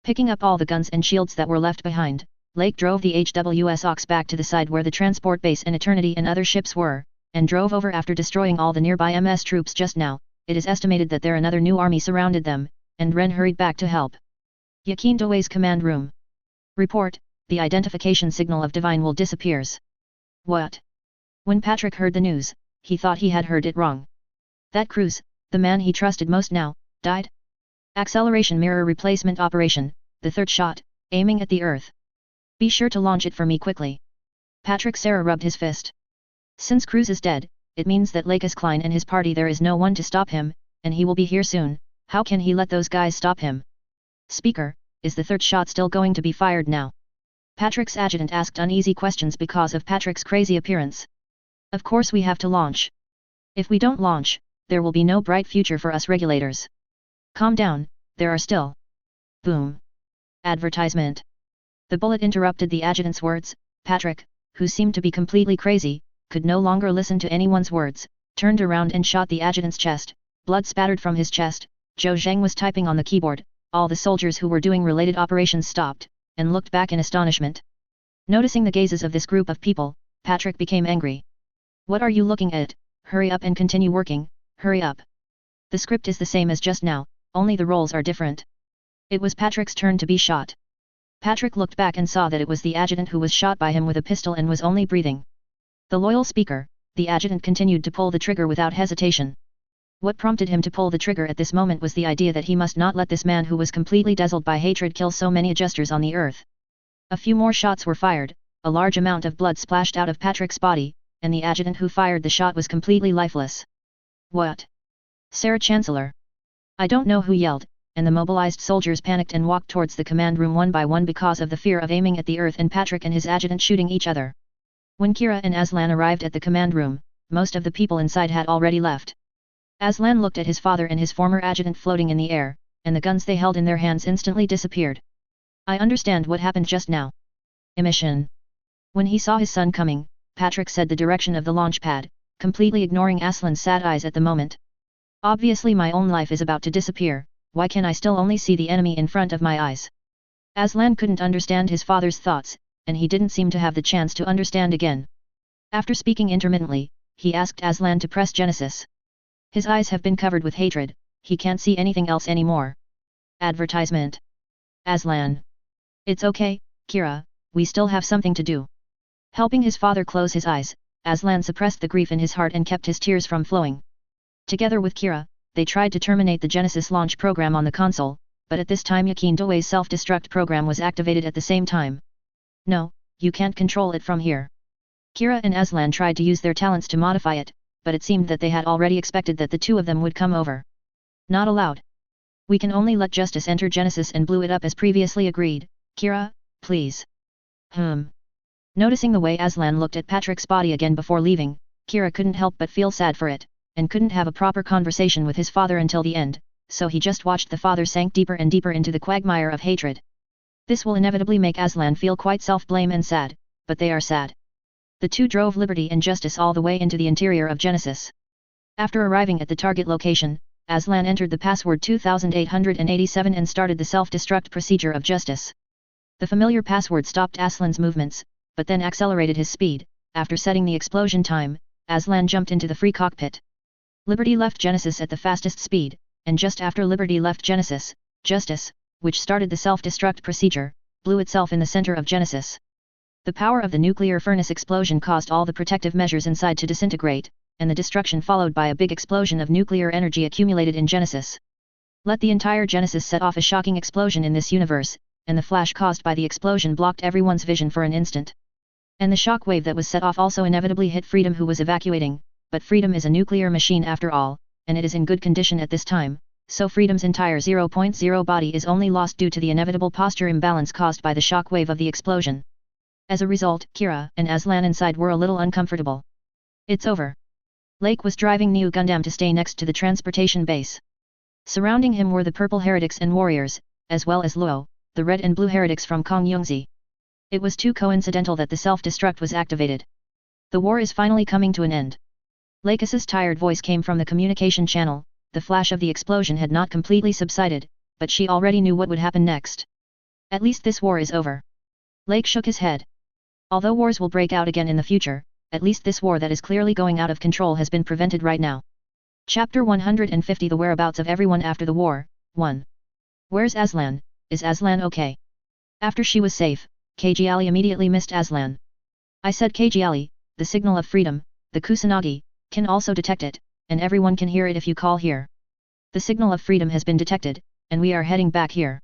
Picking up all the guns and shields that were left behind, Lake drove the HWS Ox back to the side where the transport base and Eternity and other ships were, and drove over after destroying all the nearby MS troops just now. It is estimated that another new army surrounded them, and Ren hurried back to help. Yakin Dawei's command room. Report, the identification signal of Divine Will disappears. What? When Patrick heard the news, he thought he had heard it wrong. That Cruz, the man he trusted most now, died? Acceleration mirror replacement operation, the third shot, aiming at the Earth. Be sure to launch it for me quickly. Patrick Sarah rubbed his fist. Since Cruz is dead, it means that Lakes Klein and his party there is no one to stop him, and he will be here soon. How can he let those guys stop him? Speaker, is the third shot still going to be fired now? Patrick's adjutant asked uneasy questions because of Patrick's crazy appearance. Of course we have to launch. If we don't launch, there will be no bright future for us regulators. Calm down, there are still. Boom. Advertisement. The bullet interrupted the adjutant's words. Patrick, who seemed to be completely crazy, could no longer listen to anyone's words, turned around and shot the adjutant's chest. Blood spattered from his chest. Zhou Zheng was typing on the keyboard. All the soldiers who were doing related operations stopped, and looked back in astonishment. Noticing the gazes of this group of people, Patrick became angry. What are you looking at? Hurry up and continue working, hurry up. The script is the same as just now, only the roles are different. It was Patrick's turn to be shot. Patrick looked back and saw that it was the adjutant who was shot by him with a pistol and was only breathing. The loyal speaker, the adjutant continued to pull the trigger without hesitation. What prompted him to pull the trigger at this moment was the idea that he must not let this man who was completely dazzled by hatred kill so many adjusters on the earth. A few more shots were fired, a large amount of blood splashed out of Patrick's body, and the adjutant who fired the shot was completely lifeless. What? Sarah Chancellor. I don't know who yelled, and the mobilized soldiers panicked and walked towards the command room one by one because of the fear of aiming at the earth and Patrick and his adjutant shooting each other. When Kira and Aslan arrived at the command room, most of the people inside had already left. Aslan looked at his father and his former adjutant floating in the air, and the guns they held in their hands instantly disappeared. I understand what happened just now. Emission. When he saw his son coming, Patrick said the direction of the launch pad, completely ignoring Aslan's sad eyes at the moment. Obviously my own life is about to disappear, why can I still only see the enemy in front of my eyes? Aslan couldn't understand his father's thoughts, and he didn't seem to have the chance to understand again. After speaking intermittently, he asked Aslan to press Genesis. His eyes have been covered with hatred, he can't see anything else anymore. Advertisement. Aslan. It's okay, Kira, we still have something to do. Helping his father close his eyes, Aslan suppressed the grief in his heart and kept his tears from flowing. Together with Kira, they tried to terminate the Genesis launch program on the console, but at this time Yakin Dawei's self-destruct program was activated at the same time. No, you can't control it from here. Kira and Aslan tried to use their talents to modify it, but it seemed that they had already expected that the two of them would come over. Not allowed. We can only let Justice enter Genesis and blew it up as previously agreed. Kira, please. Noticing the way Aslan looked at Patrick's body again before leaving, Kira couldn't help but feel sad for it, and couldn't have a proper conversation with his father until the end, so he just watched the father sank deeper and deeper into the quagmire of hatred. This will inevitably make Aslan feel quite self-blame and sad, but they are sad. The two drove Liberty and Justice all the way into the interior of Genesis. After arriving at the target location, Aslan entered the password 2887 and started the self-destruct procedure of Justice. The familiar password stopped Aslan's movements, but then accelerated his speed. After setting the explosion time, Aslan jumped into the free cockpit. Liberty left Genesis at the fastest speed, and just after Liberty left Genesis, Justice, which started the self-destruct procedure, blew itself in the center of Genesis. The power of the nuclear furnace explosion caused all the protective measures inside to disintegrate, and the destruction followed by a big explosion of nuclear energy accumulated in Genesis. Let the entire Genesis set off a shocking explosion in this universe, and the flash caused by the explosion blocked everyone's vision for an instant. And the shock wave that was set off also inevitably hit Freedom, who was evacuating, but Freedom is a nuclear machine after all, and it is in good condition at this time, so Freedom's entire 0.0 body is only lost due to the inevitable posture imbalance caused by the shock wave of the explosion. As a result, Kira and Aslan inside were a little uncomfortable. It's over. Lake was driving New Gundam to stay next to the transportation base. Surrounding him were the purple heretics and warriors, as well as Luo, the red and blue heretics from Kongyungzi. It was too coincidental that the self-destruct was activated. The war is finally coming to an end. Lakis's tired voice came from the communication channel. The flash of the explosion had not completely subsided, but she already knew what would happen next. At least this war is over. Lake shook his head. Although wars will break out again in the future, at least this war that is clearly going out of control has been prevented right now. Chapter 150 The whereabouts of everyone after the war, 1. Where's Aslan? Is Aslan okay? After she was safe, KG Ali immediately missed Aslan. I said KG Ali, the signal of freedom, the Kusanagi, can also detect it, and everyone can hear it if you call here. The signal of freedom has been detected, and we are heading back here.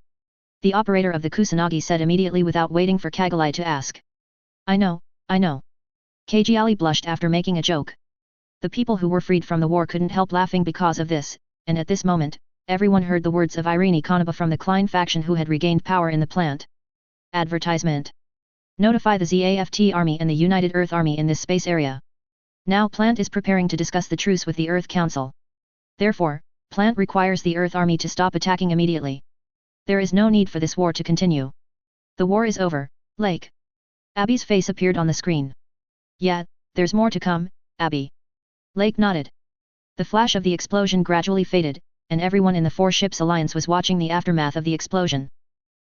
The operator of the Kusanagi said immediately without waiting for Kagalai to ask. I know. KG Ali blushed after making a joke. The people who were freed from the war couldn't help laughing because of this, and at this moment, everyone heard the words of Irene Kanaba from the Klein faction who had regained power in the plant. Advertisement. Notify the ZAFT Army and the United Earth Army in this space area. Now Plant is preparing to discuss the truce with the Earth Council. Therefore, Plant requires the Earth Army to stop attacking immediately. There is no need for this war to continue. The war is over, Lake. Abby's face appeared on the screen. Yeah, there's more to come, Abby. Lake nodded. The flash of the explosion gradually faded, and everyone in the Four Ships Alliance was watching the aftermath of the explosion.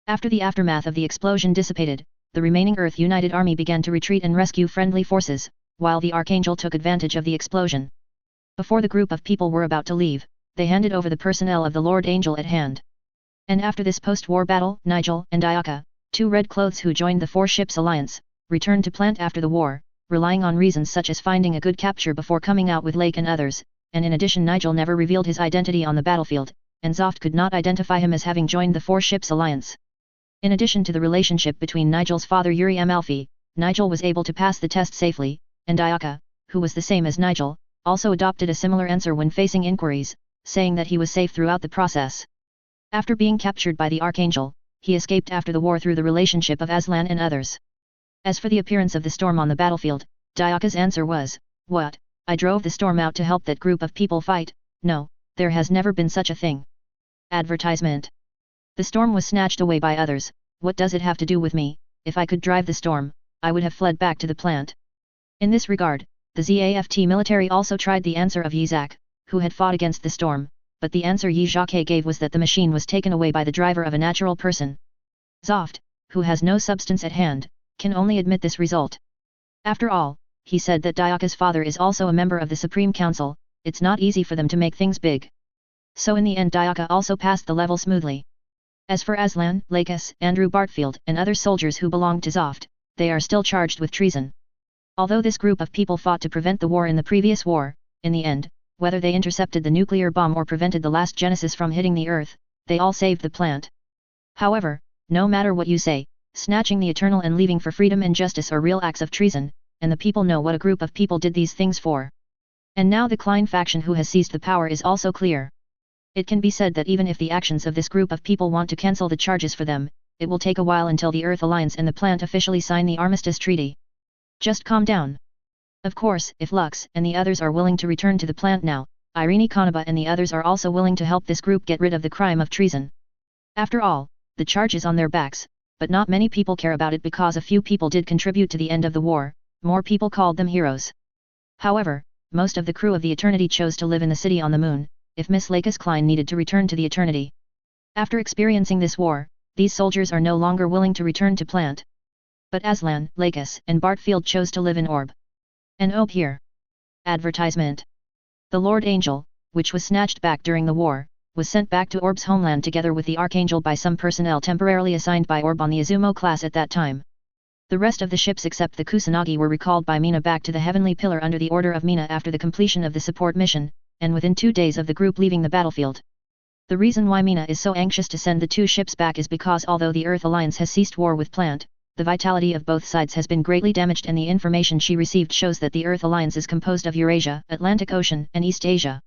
After the aftermath of the explosion dissipated, the remaining Earth United Army began to retreat and rescue friendly forces, while the Archangel took advantage of the explosion. Before the group of people were about to leave, they handed over the personnel of the Lord Angel at hand. And after this post-war battle, Nigel and Ayaka, two red clothes who joined the Four Ships Alliance, returned to Plant after the war, relying on reasons such as finding a good capture before coming out with Lake and others, and in addition Nigel never revealed his identity on the battlefield, and Zoft could not identify him as having joined the Four Ships Alliance. In addition to the relationship between Nigel's father Yuri Amalfi, Nigel was able to pass the test safely, and Ayaka, who was the same as Nigel, also adopted a similar answer when facing inquiries, saying that he was safe throughout the process. After being captured by the Archangel, he escaped after the war through the relationship of Aslan and others. As for the appearance of the storm on the battlefield, Dayaka's answer was, "What? I drove the storm out to help that group of people fight? No, there has never been such a thing." Advertisement. The storm was snatched away by others. What does it have to do with me? If I could drive the storm, I would have fled back to the plant. In this regard, the ZAFT military also tried the answer of Yizak, who had fought against the storm, but the answer Yizake gave was that the machine was taken away by the driver of a natural person. Zoft, who has no substance at hand, can only admit this result. After all, he said that Dayaka's father is also a member of the Supreme Council. It's not easy for them to make things big. So in the end Dayaka also passed the level smoothly. As for Aslan, Lakis, Andrew Bartfield and other soldiers who belonged to Zoft, they are still charged with treason. Although this group of people fought to prevent the war in the previous war, in the end, whether they intercepted the nuclear bomb or prevented the last Genesis from hitting the Earth, they all saved the plant. However, no matter what you say, snatching the Eternal and leaving for freedom and justice are real acts of treason, and the people know what a group of people did these things for. And now the Klein faction who has seized the power is also clear. It can be said that even if the actions of this group of people want to cancel the charges for them, it will take a while until the Earth Alliance and the plant officially sign the Armistice Treaty. Just calm down. Of course, if Lux and the others are willing to return to the plant now, Irene Kanaba and the others are also willing to help this group get rid of the crime of treason. After all, the charge is on their backs, but not many people care about it because a few people did contribute to the end of the war. More people called them heroes. However, most of the crew of the Eternity chose to live in the city on the moon, if Miss Lakis Klein needed to return to the Eternity. After experiencing this war, these soldiers are no longer willing to return to plant. But Aslan, Lakis and Bartfield chose to live in Orb. And Orb here. Advertisement. The Lord Angel, which was snatched back during the war, was sent back to Orb's homeland together with the Archangel by some personnel temporarily assigned by Orb on the Izumo class at that time. The rest of the ships except the Kusanagi were recalled by Mina back to the Heavenly Pillar under the order of Mina after the completion of the support mission, and within 2 days of the group leaving the battlefield. The reason why Mina is so anxious to send the 2 ships back is because although the Earth Alliance has ceased war with Plant, the vitality of both sides has been greatly damaged and the information she received shows that the Earth Alliance is composed of Eurasia, Atlantic Ocean and East Asia.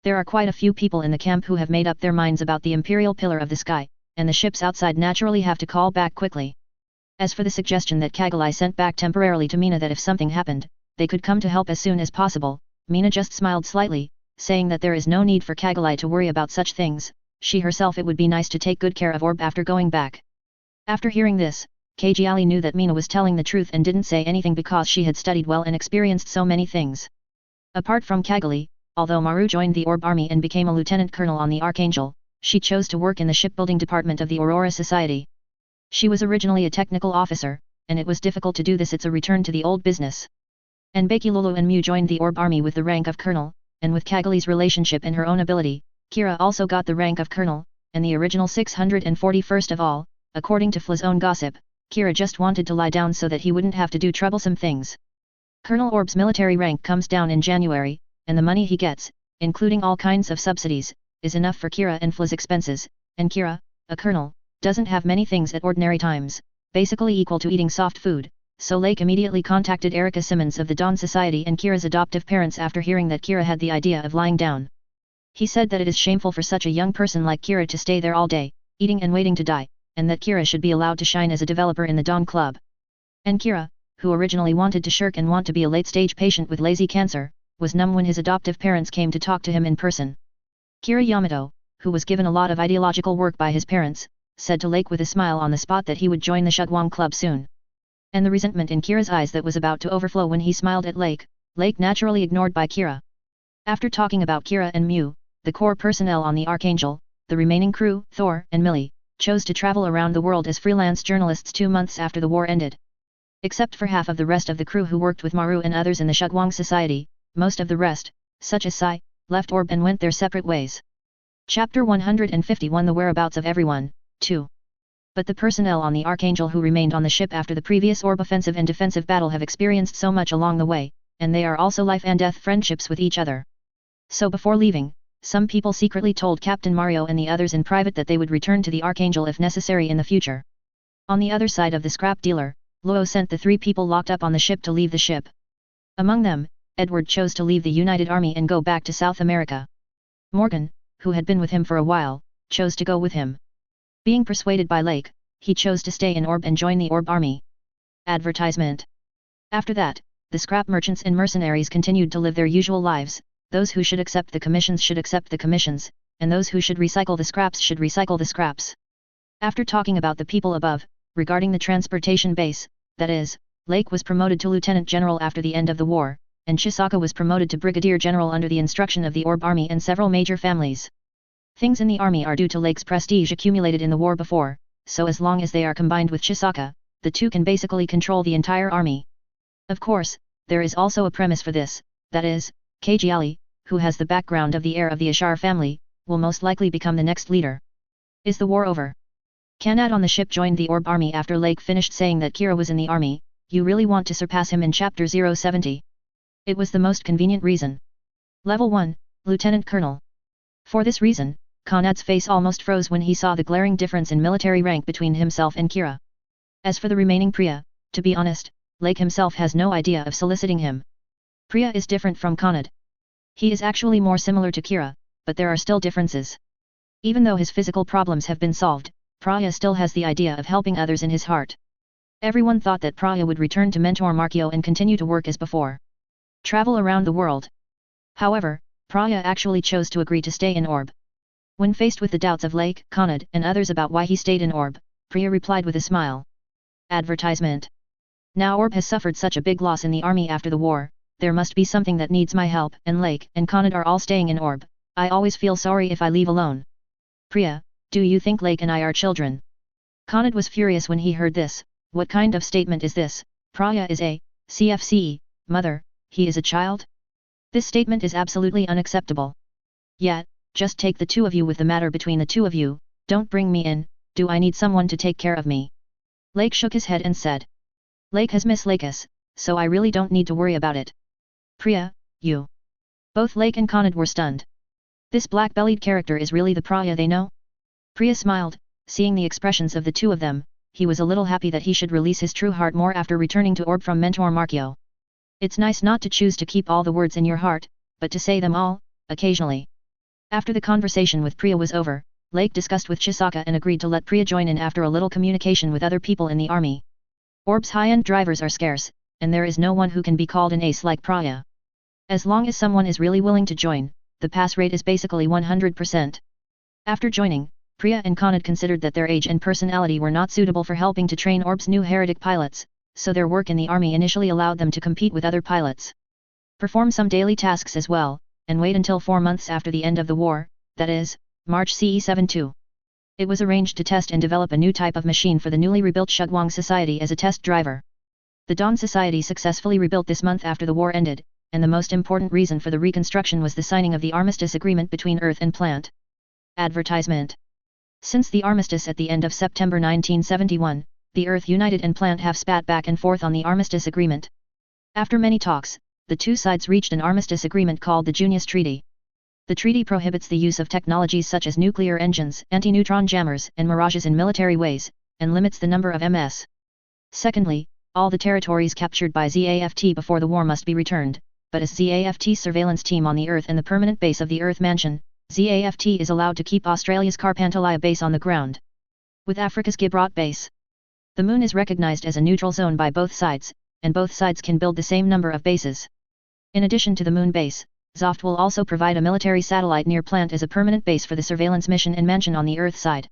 There are quite a few people in the camp who have made up their minds about the Imperial Pillar of the Sky, and the ships outside naturally have to call back quickly. As for the suggestion that Kagalai sent back temporarily to Mina that if something happened, they could come to help as soon as possible, Mina just smiled slightly, saying that there is no need for Kagalai to worry about such things. She herself it would be nice to take good care of Orb after going back. After hearing this, Kajali knew that Mina was telling the truth and didn't say anything because she had studied well and experienced so many things. Apart from Kagali, although Maru joined the Orb Army and became a lieutenant colonel on the Archangel, she chose to work in the shipbuilding department of the Aurora Society. She was originally a technical officer, and it was difficult to do this. It's a return to the old business. And Bakilulu and Mu joined the Orb Army with the rank of colonel, and with Kagali's relationship and her own ability, Kira also got the rank of colonel, and the original 641st of all, according to Fla's own gossip. Kira just wanted to lie down so that he wouldn't have to do troublesome things. Colonel Orb's military rank comes down in January, and the money he gets, including all kinds of subsidies, is enough for Kira and Fla's expenses, and Kira, a colonel, doesn't have many things at ordinary times, basically equal to eating soft food, so Lake immediately contacted Erica Simmons of the Dawn Society and Kira's adoptive parents after hearing that Kira had the idea of lying down. He said that it is shameful for such a young person like Kira to stay there all day, eating and waiting to die, and that Kira should be allowed to shine as a developer in the Dawn Club. And Kira, who originally wanted to shirk and want to be a late-stage patient with lazy cancer, was numb when his adoptive parents came to talk to him in person. Kira Yamato, who was given a lot of ideological work by his parents, said to Lake with a smile on the spot that he would join the Shugwang Club soon. And the resentment in Kira's eyes that was about to overflow when he smiled at Lake, Lake naturally ignored by Kira. After talking about Kira and Mu, the core personnel on the Archangel, the remaining crew, Thor and Millie, chose to travel around the world as freelance journalists 2 months after the war ended. Except for half of the rest of the crew who worked with Maru and others in the Shugwang Society, most of the rest, such as Sai, left Orb and went their separate ways. Chapter 151 The Whereabouts of Everyone, 2. But the personnel on the Archangel who remained on the ship after the previous Orb offensive and defensive battle have experienced so much along the way, and they are also life and death friendships with each other. So before leaving, some people secretly told Captain Mario and the others in private that they would return to the Archangel if necessary in the future. On the other side of the scrap dealer, Luo sent the 3 people locked up on the ship to leave the ship. Among them, Edward chose to leave the United Army and go back to South America. Morgan, who had been with him for a while, chose to go with him. Being persuaded by Lake, he chose to stay in Orb and join the Orb Army. Advertisement. After that, the scrap merchants and mercenaries continued to live their usual lives. Those who should accept the commissions should accept the commissions, and those who should recycle the scraps should recycle the scraps. After talking about the people above, regarding the transportation base, that is, Lake was promoted to Lieutenant General after the end of the war, and Chisaka was promoted to Brigadier General under the instruction of the Orb Army and several major families. Things in the army are due to Lake's prestige accumulated in the war before, so as long as they are combined with Chisaka, the two can basically control the entire army. Of course, there is also a premise for this, that is, Kajiali, who has the background of the heir of the Ashar family, will most likely become the next leader. Is the war over? Kanad on the ship joined the Orb Army after Lake finished saying that Kira was in the army. You really want to surpass him in Chapter 070. It was the most convenient reason. Level 1, Lieutenant Colonel. For this reason, Kanad's face almost froze when he saw the glaring difference in military rank between himself and Kira. As for the remaining Priya, to be honest, Lake himself has no idea of soliciting him. Priya is different from Kanad. He is actually more similar to Kira, but there are still differences. Even though his physical problems have been solved, Priya still has the idea of helping others in his heart. Everyone thought that Priya would return to mentor Markio and continue to work as before. Travel around the world. However, Priya actually chose to agree to stay in Orb. When faced with the doubts of Lake, Kanad, and others about why he stayed in Orb, Priya replied with a smile. Advertisement. Now Orb has suffered such a big loss in the army after the war. There must be something that needs my help, and Lake and Kanad are all staying in Orb. I always feel sorry if I leave alone. Priya, do you think Lake and I are children? Kanad was furious when he heard this. What kind of statement is this? Priya is a CFCE, mother, he is a child? This statement is absolutely unacceptable. Yet, just take the two of you with the matter between the two of you, don't bring me in. Do I need someone to take care of me? Lake shook his head and said. Lake has Miss Lakis, so I really don't need to worry about it. Priya, you. Both Lake and Kanad were stunned. This black-bellied character is really the Priya they know? Priya smiled, seeing the expressions of the two of them. He was a little happy that he should release his true heart more after returning to Orb from mentor Markio. It's nice not to choose to keep all the words in your heart, but to say them all, occasionally. After the conversation with Priya was over, Lake discussed with Chisaka and agreed to let Priya join in after a little communication with other people in the army. Orb's high-end drivers are scarce, and there is no one who can be called an ace like Priya. As long as someone is really willing to join, the pass rate is basically 100%. After joining, Priya and Khanad considered that their age and personality were not suitable for helping to train Orb's new heretic pilots, so their work in the army initially allowed them to compete with other pilots. Perform some daily tasks as well, and wait until 4 months after the end of the war, that is, March CE 72. It was arranged to test and develop a new type of machine for the newly rebuilt Shugwang Society as a test driver. The Dawn Society successfully rebuilt this month after the war ended, and the most important reason for the reconstruction was the signing of the armistice agreement between Earth and Plant. Advertisement. Since the armistice at the end of September 1971, the Earth United and Plant have spat back and forth on the armistice agreement. After many talks, the two sides reached an armistice agreement called the Junius Treaty. The treaty prohibits the use of technologies such as nuclear engines, anti-neutron jammers and mirages in military ways, and limits the number of MS. Secondly, all the territories captured by ZAFT before the war must be returned, but as ZAFT's surveillance team on the Earth and the permanent base of the Earth Mansion, ZAFT is allowed to keep Australia's Carpentalia base on the ground. With Africa's Gibraltar base, the Moon is recognized as a neutral zone by both sides, and both sides can build the same number of bases. In addition to the Moon base, ZAFT will also provide a military satellite near Plant as a permanent base for the surveillance mission and mansion on the Earth side.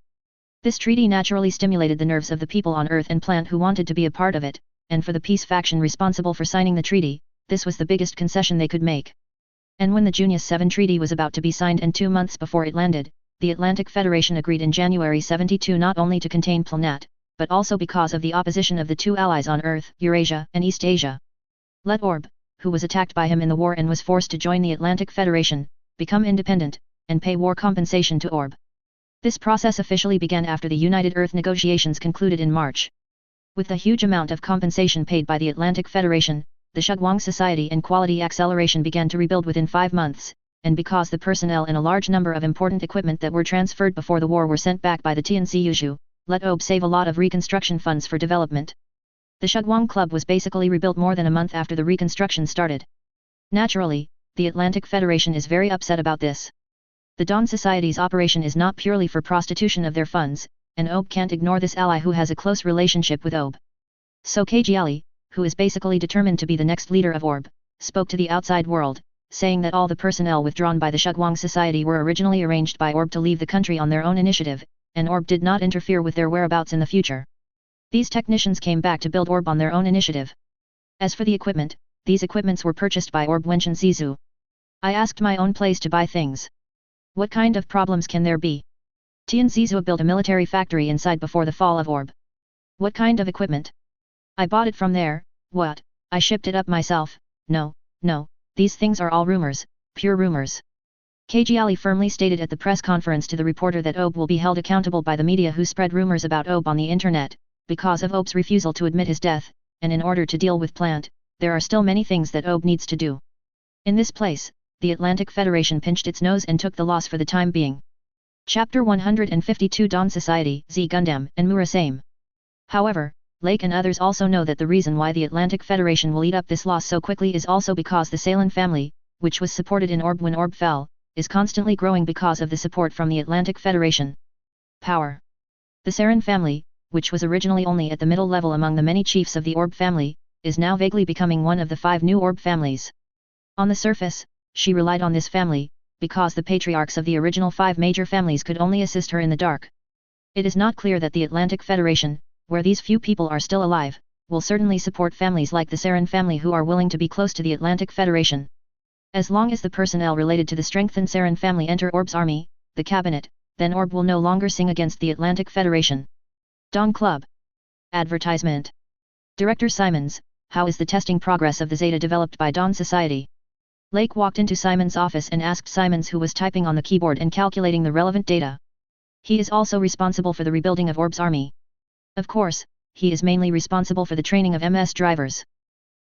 This treaty naturally stimulated the nerves of the people on Earth and Plant who wanted to be a part of it, and for the peace faction responsible for signing the treaty, this was the biggest concession they could make. And when the Junius 7 treaty was about to be signed and 2 months before it landed, the Atlantic Federation agreed in January 72 not only to contain Planet, but also because of the opposition of the two allies on Earth, Eurasia and East Asia. Let Orb, who was attacked by him in the war and was forced to join the Atlantic Federation, become independent, and pay war compensation to Orb. This process officially began after the United Earth negotiations concluded in March. With the huge amount of compensation paid by the Atlantic Federation, the Shugwang Society and Quality Acceleration began to rebuild within 5 months, and because the personnel and a large number of important equipment that were transferred before the war were sent back by the TNC let Orb save a lot of reconstruction funds for development. The Shugwang Club was basically rebuilt more than a month after the reconstruction started. Naturally, the Atlantic Federation is very upset about this. The Dawn Society's operation is not purely for prostitution of their funds, and Orb can't ignore this ally who has a close relationship with Orb. So Kajiali, who is basically determined to be the next leader of Orb, spoke to the outside world, saying that all the personnel withdrawn by the Shugwang Society were originally arranged by Orb to leave the country on their own initiative, and Orb did not interfere with their whereabouts in the future. These technicians came back to build Orb on their own initiative. As for the equipment, these equipments were purchased by Orb Wenchen Zizu. I asked my own place to buy things. What kind of problems can there be? Tian Zizu built a military factory inside before the fall of Orb. What kind of equipment? I bought it from there. What? I shipped it up myself. No, these things are all rumors, pure rumors. Kajiali firmly stated at the press conference to the reporter that Orb will be held accountable by the media who spread rumors about Orb on the internet, because of Orb's refusal to admit his death, and in order to deal with Plant, there are still many things that Orb needs to do. In this place, the Atlantic Federation pinched its nose and took the loss for the time being. Chapter 152 Dawn Society, Z Gundam, and Murasame. However, Lake and others also know that the reason why the Atlantic Federation will eat up this loss so quickly is also because the Salen family, which was supported in Orb when Orb fell, is constantly growing because of the support from the Atlantic Federation. Power. The Saren family, which was originally only at the middle level among the many chiefs of the Orb family, is now vaguely becoming one of the 5 new Orb families. On the surface, she relied on this family, because the patriarchs of the original 5 major families could only assist her in the dark. It is not clear that the Atlantic Federation, where these few people are still alive, will certainly support families like the Saren family who are willing to be close to the Atlantic Federation. As long as the personnel related to the strengthened Saren family enter Orb's army, the cabinet, then Orb will no longer sing against the Atlantic Federation. Dawn Club. Advertisement. Director Simons, how is the testing progress of the Zeta developed by Dawn Society? Lake walked into Simons' office and asked Simons, who was typing on the keyboard and calculating the relevant data. He is also responsible for the rebuilding of Orb's army. Of course, he is mainly responsible for the training of MS drivers.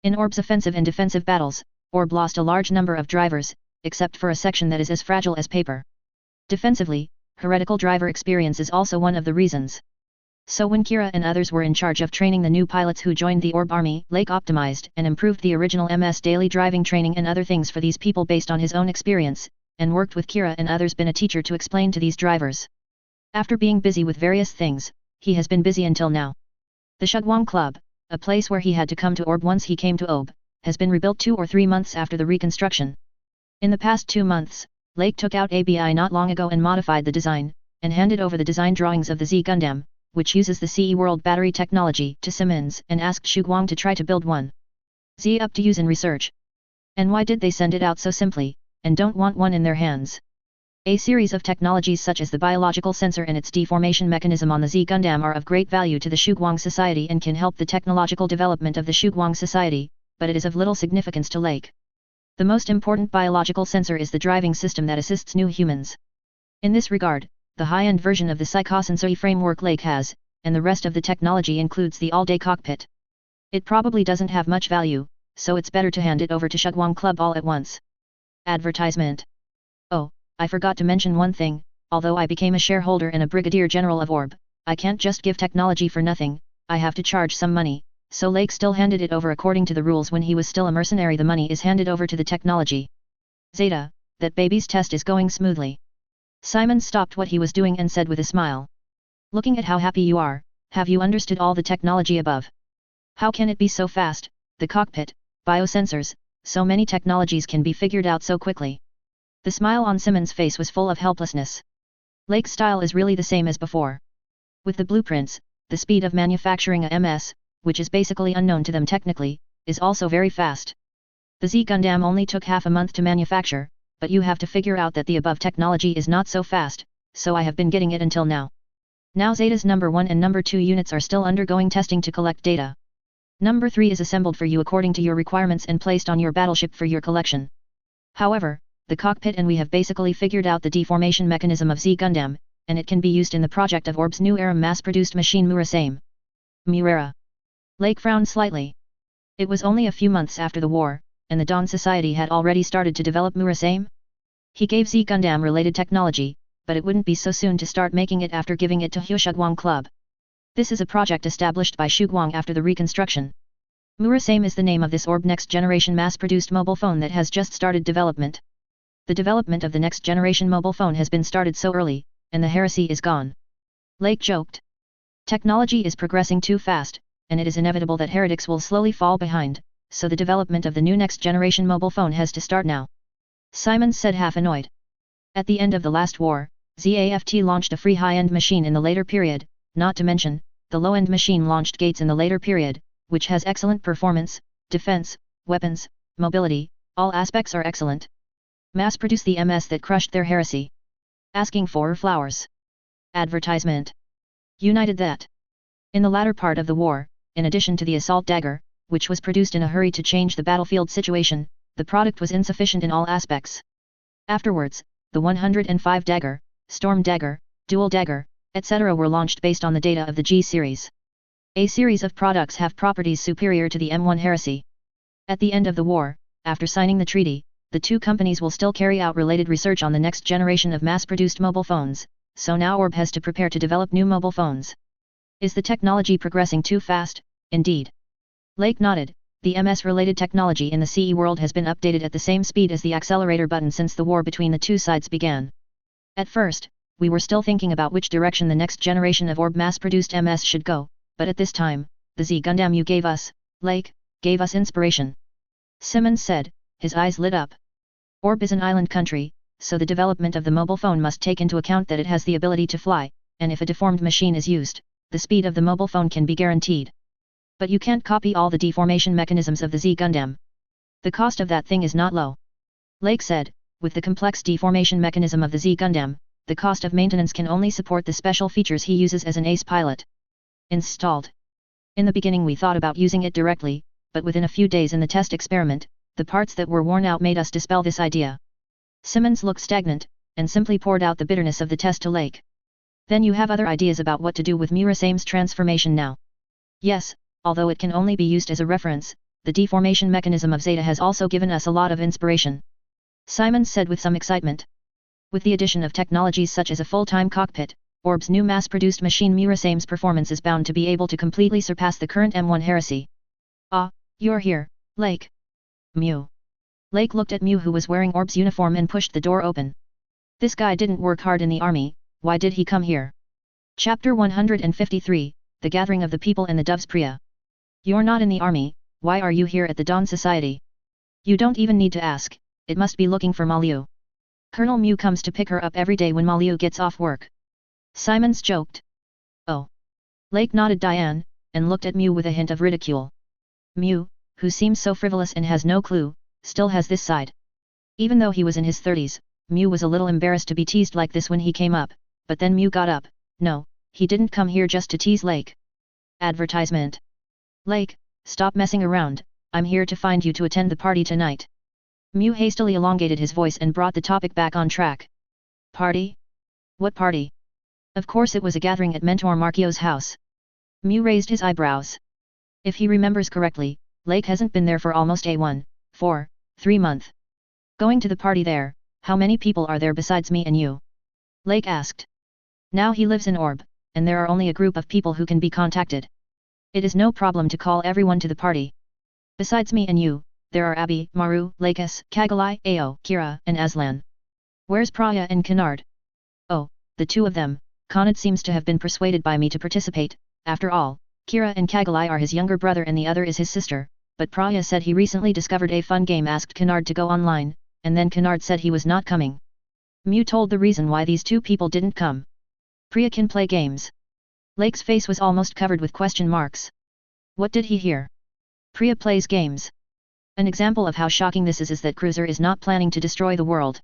In Orb's offensive and defensive battles, Orb lost a large number of drivers, except for a section that is as fragile as paper. Defensively, heretical driver experience is also one of the reasons. So when Kira and others were in charge of training the new pilots who joined the Orb army, Lake optimized and improved the original MS daily driving training and other things for these people based on his own experience, and worked with Kira and others been a teacher to explain to these drivers. After being busy with various things, he has been busy until now. The Shugwang Club, a place where he had to come to Orb once he came to Orb, has been rebuilt 2 or 3 months after the reconstruction. In the past 2 months, Lake took out ABI not long ago and modified the design, and handed over the design drawings of the Z Gundam, which uses the CE World battery technology, to Simmons and asked Guang to try to build one. Z up to use in research. And why did they send it out so simply, and don't want one in their hands? A series of technologies such as the biological sensor and its deformation mechanism on the Z Gundam are of great value to the Guang society and can help the technological development of the Guang society, but it is of little significance to Lake. The most important biological sensor is the driving system that assists new humans. In this regard, the high-end version of the psychosensory framework Lake has, and the rest of the technology includes the all-day cockpit. It probably doesn't have much value, so it's better to hand it over to Guang Club all at once. Advertisement. Oh, I forgot to mention one thing, although I became a shareholder and a brigadier general of Orb, I can't just give technology for nothing, I have to charge some money, so Lake still handed it over according to the rules. When he was still a mercenary, the money is handed over to the technology. Zeta, that baby's test is going smoothly. Simon stopped what he was doing and said with a smile. Looking at how happy you are, have you understood all the technology above? How can it be so fast, the cockpit, biosensors, so many technologies can be figured out so quickly? The smile on Simmons' face was full of helplessness. Lake's style is really the same as before. With the blueprints, the speed of manufacturing a MS, which is basically unknown to them technically, is also very fast. The Z Gundam only took half a month to manufacture, but you have to figure out that the above technology is not so fast, so I have been getting it until now. Now Zeta's number 1 and number 2 units are still undergoing testing to collect data. Number 3 is assembled for you according to your requirements and placed on your battleship for your collection. However, the cockpit and we have basically figured out the deformation mechanism of Z Gundam, and it can be used in the project of Orb's new era mass-produced machine Murasame. Murera. Lake frowned slightly. It was only a few months after the war, and the Dawn Society had already started to develop Murasame. He gave Z Gundam related technology, but it wouldn't be so soon to start making it after giving it to Guang Club. This is a project established by Guang after the reconstruction. Murasame is the name of this Orb next generation mass-produced mobile phone that has just started development. The development of the next generation mobile phone has been started so early, and the heresy is gone. Lake joked. Technology is progressing too fast, and it is inevitable that heretics will slowly fall behind, so the development of the new next generation mobile phone has to start now. Simon said, half annoyed. At the end of the last war, ZAFT launched a free high-end machine in the later period, not to mention, the low-end machine launched Gates in the later period, which has excellent performance, defense, weapons, mobility, all aspects are excellent. Mass-produce the MS that crushed their heresy. Asking for flowers. Advertisement. United that. In the latter part of the war, in addition to the assault dagger, which was produced in a hurry to change the battlefield situation, the product was insufficient in all aspects. Afterwards, the 105 dagger, storm dagger, dual dagger, etc. were launched based on the data of the G series. A series of products have properties superior to the M1 heresy. At the end of the war, after signing the treaty, the two companies will still carry out related research on the next generation of mass-produced mobile phones, so now Orb has to prepare to develop new mobile phones. Is the technology progressing too fast? Indeed. Lake nodded. The MS-related technology in the CE world has been updated at the same speed as the accelerator button since the war between the two sides began. At first, we were still thinking about which direction the next generation of Orb mass-produced MS should go, but at this time, the Z Gundam you gave us, Lake, gave us inspiration. Simmons said, his eyes lit up. Orb is an island country, so the development of the mobile phone must take into account that it has the ability to fly, and if a deformed machine is used, the speed of the mobile phone can be guaranteed. But you can't copy all the deformation mechanisms of the Z Gundam. The cost of that thing is not low. Lake said, with the complex deformation mechanism of the Z Gundam, the cost of maintenance can only support the special features he uses as an ace pilot. Installed. In the beginning we thought about using it directly, but within a few days in the test experiment, the parts that were worn out made us dispel this idea. Simmons looked stagnant, and simply poured out the bitterness of the test to Lake. Then you have other ideas about what to do with Murasame's transformation now? Yes, although it can only be used as a reference, the deformation mechanism of Zeta has also given us a lot of inspiration. Simon said with some excitement. With the addition of technologies such as a full-time cockpit, Orb's new mass-produced machine Murasame's performance is bound to be able to completely surpass the current M1 heresy. Ah, you're here, Lake. Mew. Lake looked at Mew, who was wearing Orb's uniform, and pushed the door open. This guy didn't work hard in the army, why did he come here? Chapter 153, The Gathering of the People and the Doves. Priya. You're not in the army, why are you here at the Dawn Society? You don't even need to ask, it must be looking for Maliu. Colonel Mew comes to pick her up every day when Maliu gets off work. Simons joked. Oh. Lake nodded Diane, and looked at Mew with a hint of ridicule. Mew, who seems so frivolous and has no clue, still has this side. Even though he was in his 30s, Mew was a little embarrassed to be teased like this when he came up, but then Mew got up. No, he didn't come here just to tease Lake. Advertisement. Lake, stop messing around, I'm here to find you to attend the party tonight. Mew hastily elongated his voice and brought the topic back on track. Party? What party? Of course it was a gathering at Mentor Markio's house. Mew raised his eyebrows. If he remembers correctly, Lake hasn't been there for almost 3 month. Going to the party there, how many people are there besides me and you? Lake asked. Now he lives in Orb, and there are only a group of people who can be contacted. It is no problem to call everyone to the party. Besides me and you, there are Abby, Maru, Lakis, Kagalai, Ao, Kira, and Aslan. Where's Praya and Kennard? Oh, the two of them. Kennard seems to have been persuaded by me to participate. After all, Kira and Kagalai are his younger brother and the other is his sister, but Praya said he recently discovered a fun game, asked Kennard to go online, and then Kennard said he was not coming. Mew told the reason why these two people didn't come. Priya can play games. Lake's face was almost covered with question marks. What did he hear? Priya plays games. An example of how shocking this is that Cruiser is not planning to destroy the world.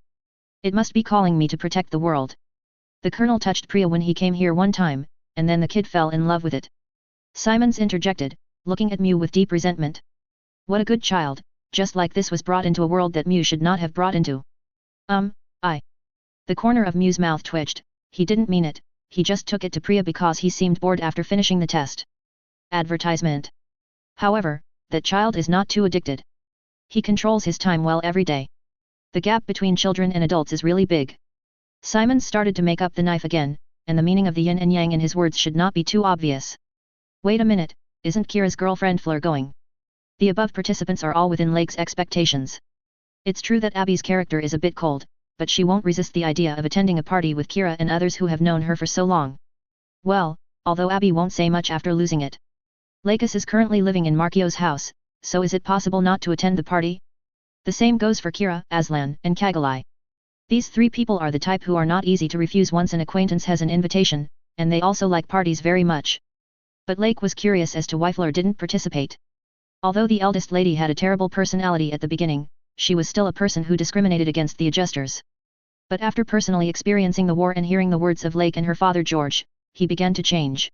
It must be calling me to protect the world. The colonel touched Priya when he came here one time, and then the kid fell in love with it. Simons interjected, looking at Mew with deep resentment. What a good child, just like this was brought into a world that Mew should not have brought into. The corner of Mew's mouth twitched. He didn't mean it, he just took it to Priya because he seemed bored after finishing the test. Advertisement. However, that child is not too addicted. He controls his time well every day. The gap between children and adults is really big. Simons started to make up the knife again, and the meaning of the yin and yang in his words should not be too obvious. Wait a minute, isn't Kira's girlfriend Fleur going? The above participants are all within Lake's expectations. It's true that Abby's character is a bit cold, but she won't resist the idea of attending a party with Kira and others who have known her for so long. Well, although Abby won't say much after losing it. Lakis is currently living in Markio's house, so is it possible not to attend the party? The same goes for Kira, Aslan, and Kagalai. These three people are the type who are not easy to refuse once an acquaintance has an invitation, and they also like parties very much. But Lake was curious as to why Fleur didn't participate. Although the eldest lady had a terrible personality at the beginning, she was still a person who discriminated against the adjusters. But after personally experiencing the war and hearing the words of Lake and her father George, he began to change.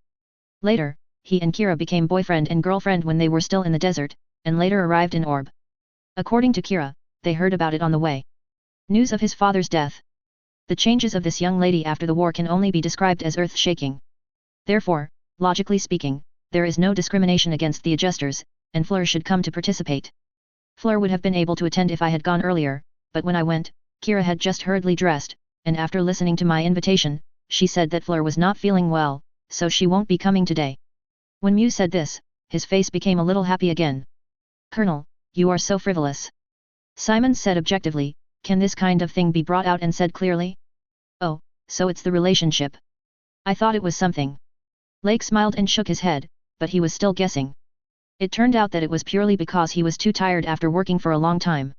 Later, he and Kira became boyfriend and girlfriend when they were still in the desert, and later arrived in Orb. According to Kira, they heard about it on the way. News of his father's death. The changes of this young lady after the war can only be described as earth-shaking. Therefore, logically speaking, there is no discrimination against the adjusters, and Fleur should come to participate. Fleur would have been able to attend if I had gone earlier, but when I went, Kira had just hurriedly dressed, and after listening to my invitation, she said that Fleur was not feeling well, so she won't be coming today. When Mew said this, his face became a little happy again. Colonel, you are so frivolous. Simons said objectively, can this kind of thing be brought out and said clearly? Oh, so it's the relationship. I thought it was something. Lake smiled and shook his head, but he was still guessing. It turned out that it was purely because he was too tired after working for a long time.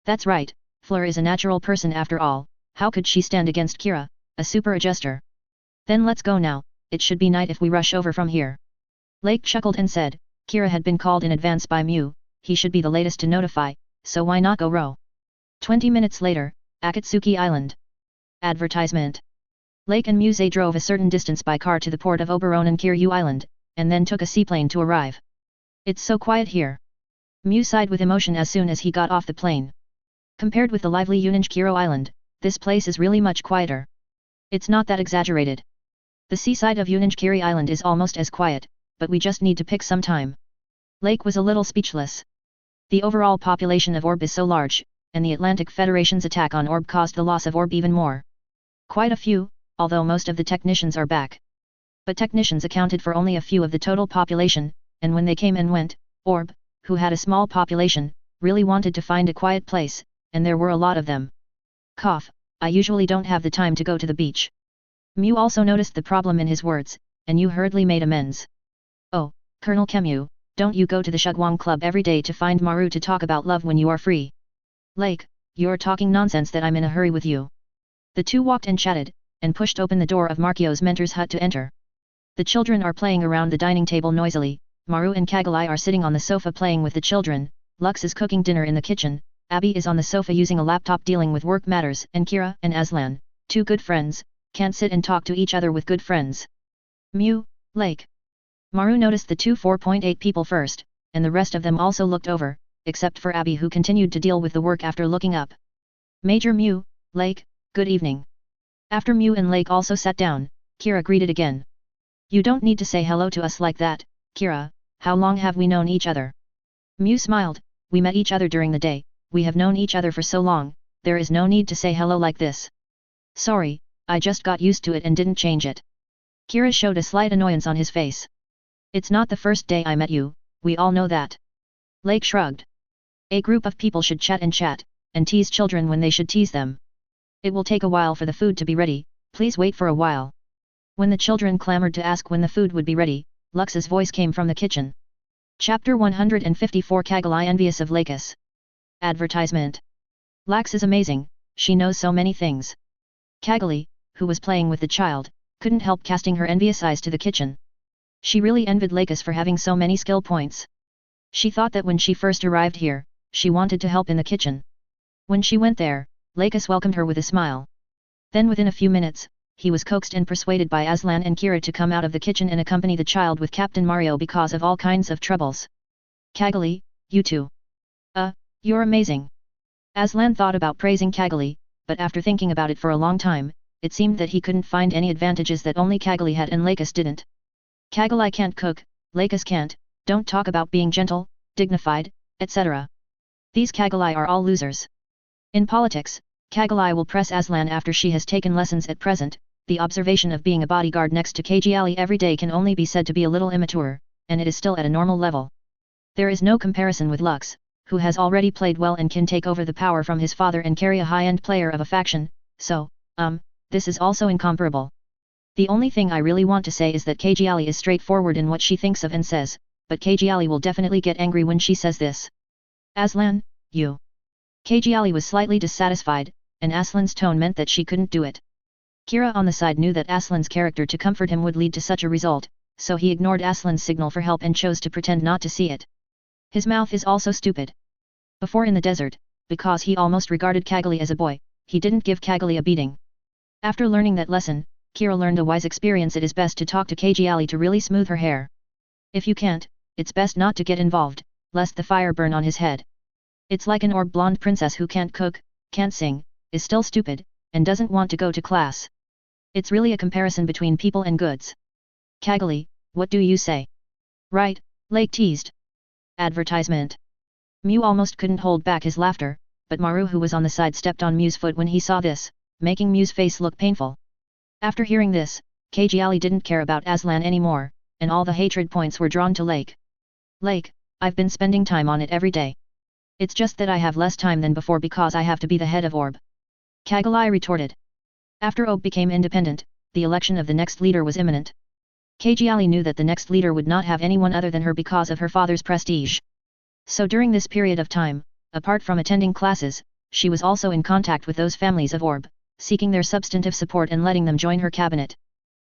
That's right, Fleur is a natural person after all, how could she stand against Kira, a super adjuster? Then let's go now, it should be night if we rush over from here. Lake chuckled and said, Kira had been called in advance by Mew, he should be the latest to notify, so why not go row? 20 minutes later, Akatsuki Island. Advertisement. Lake and Muse drove a certain distance by car to the port of Oberon and Kiryu Island, and then took a seaplane to arrive. It's so quiet here. Mew sighed with emotion as soon as he got off the plane. Compared with the lively Uninjkiro Island, this place is really much quieter. It's not that exaggerated. The seaside of Uninjkiri Island is almost as quiet, but we just need to pick some time. Lake was a little speechless. The overall population of Orb is so large, and the Atlantic Federation's attack on Orb caused the loss of Orb even more. Quite a few, although most of the technicians are back. But technicians accounted for only a few of the total population, and when they came and went, Orb, who had a small population, really wanted to find a quiet place, and there were a lot of them. Cough, I usually don't have the time to go to the beach. Mew also noticed the problem in his words, and you hurriedly made amends. Oh, Colonel Kemu, don't you go to the Shugwang Club every day to find Maru to talk about love when you are free? Lake, you're talking nonsense that I'm in a hurry with you. The two walked and chatted, and pushed open the door of Markio's mentor's hut to enter. The children are playing around the dining table noisily, Maru and Kagalai are sitting on the sofa playing with the children, Lux is cooking dinner in the kitchen, Abby is on the sofa using a laptop dealing with work matters, and Kira and Aslan, two good friends, can't sit and talk to each other with good friends. Mew, Lake. Maru noticed the two 4.8 people first, and the rest of them also looked over, except for Abby who continued to deal with the work after looking up. Major Mew, Lake, good evening. After Mew and Lake also sat down, Kira greeted again. You don't need to say hello to us like that, Kira, how long have we known each other? Mew smiled, we met each other during the day, we have known each other for so long, there is no need to say hello like this. Sorry, I just got used to it and didn't change it. Kira showed a slight annoyance on his face. It's not the first day I met you, we all know that. Lake shrugged. A group of people should chat, and tease children when they should tease them. It will take a while for the food to be ready, please wait for a while. When the children clamored to ask when the food would be ready, Lux's voice came from the kitchen. Chapter 154 Kagalai envious of Lakis. Advertisement. Lux is amazing, she knows so many things. Kagali, who was playing with the child, couldn't help casting her envious eyes to the kitchen. She really envied Lakis for having so many skill points. She thought that when she first arrived here, she wanted to help in the kitchen. When she went there, Lakis welcomed her with a smile. Then within a few minutes, he was coaxed and persuaded by Aslan and Kira to come out of the kitchen and accompany the child with Captain Mario because of all kinds of troubles. Kagali, you too. You're amazing. Aslan thought about praising Kagali, but after thinking about it for a long time, it seemed that he couldn't find any advantages that only Kagali had and Lakis didn't. Kagali can't cook, Lakis can't, don't talk about being gentle, dignified, etc. These Kagali are all losers. In politics, Kagali will press Aslan after she has taken lessons at present. The observation of being a bodyguard next to Kagali every day can only be said to be a little immature, and it is still at a normal level. There is no comparison with Lux, who has already played well and can take over the power from his father and carry a high-end player of a faction, so, this is also incomparable. The only thing I really want to say is that Kagali is straightforward in what she thinks of and says, but Kagali will definitely get angry when she says this. Aslan, you. Kagali was slightly dissatisfied, and Aslan's tone meant that she couldn't do it. Kira on the side knew that Aslan's character to comfort him would lead to such a result, so he ignored Aslan's signal for help and chose to pretend not to see it. His mouth is also stupid. Before in the desert, because he almost regarded Kagali as a boy, he didn't give Kagali a beating. After learning that lesson, Kira learned a wise experience: it is best to talk to Kagali to really smooth her hair. If you can't, it's best not to get involved, lest the fire burn on his head. It's like an orb blonde princess who can't cook, can't sing, is still stupid, and doesn't want to go to class. It's really a comparison between people and goods. Kagali, what do you say? Right, Lake teased. Advertisement. Mew almost couldn't hold back his laughter, but Maru who was on the side stepped on Mew's foot when he saw this, making Mew's face look painful. After hearing this, Kagali didn't care about Aslan anymore, and all the hatred points were drawn to Lake. Lake, I've been spending time on it every day. It's just that I have less time than before because I have to be the head of Orb. Kagali retorted. After Orb became independent, the election of the next leader was imminent. Kagali knew that the next leader would not have anyone other than her because of her father's prestige. So during this period of time, apart from attending classes, she was also in contact with those families of Orb, seeking their substantive support and letting them join her cabinet.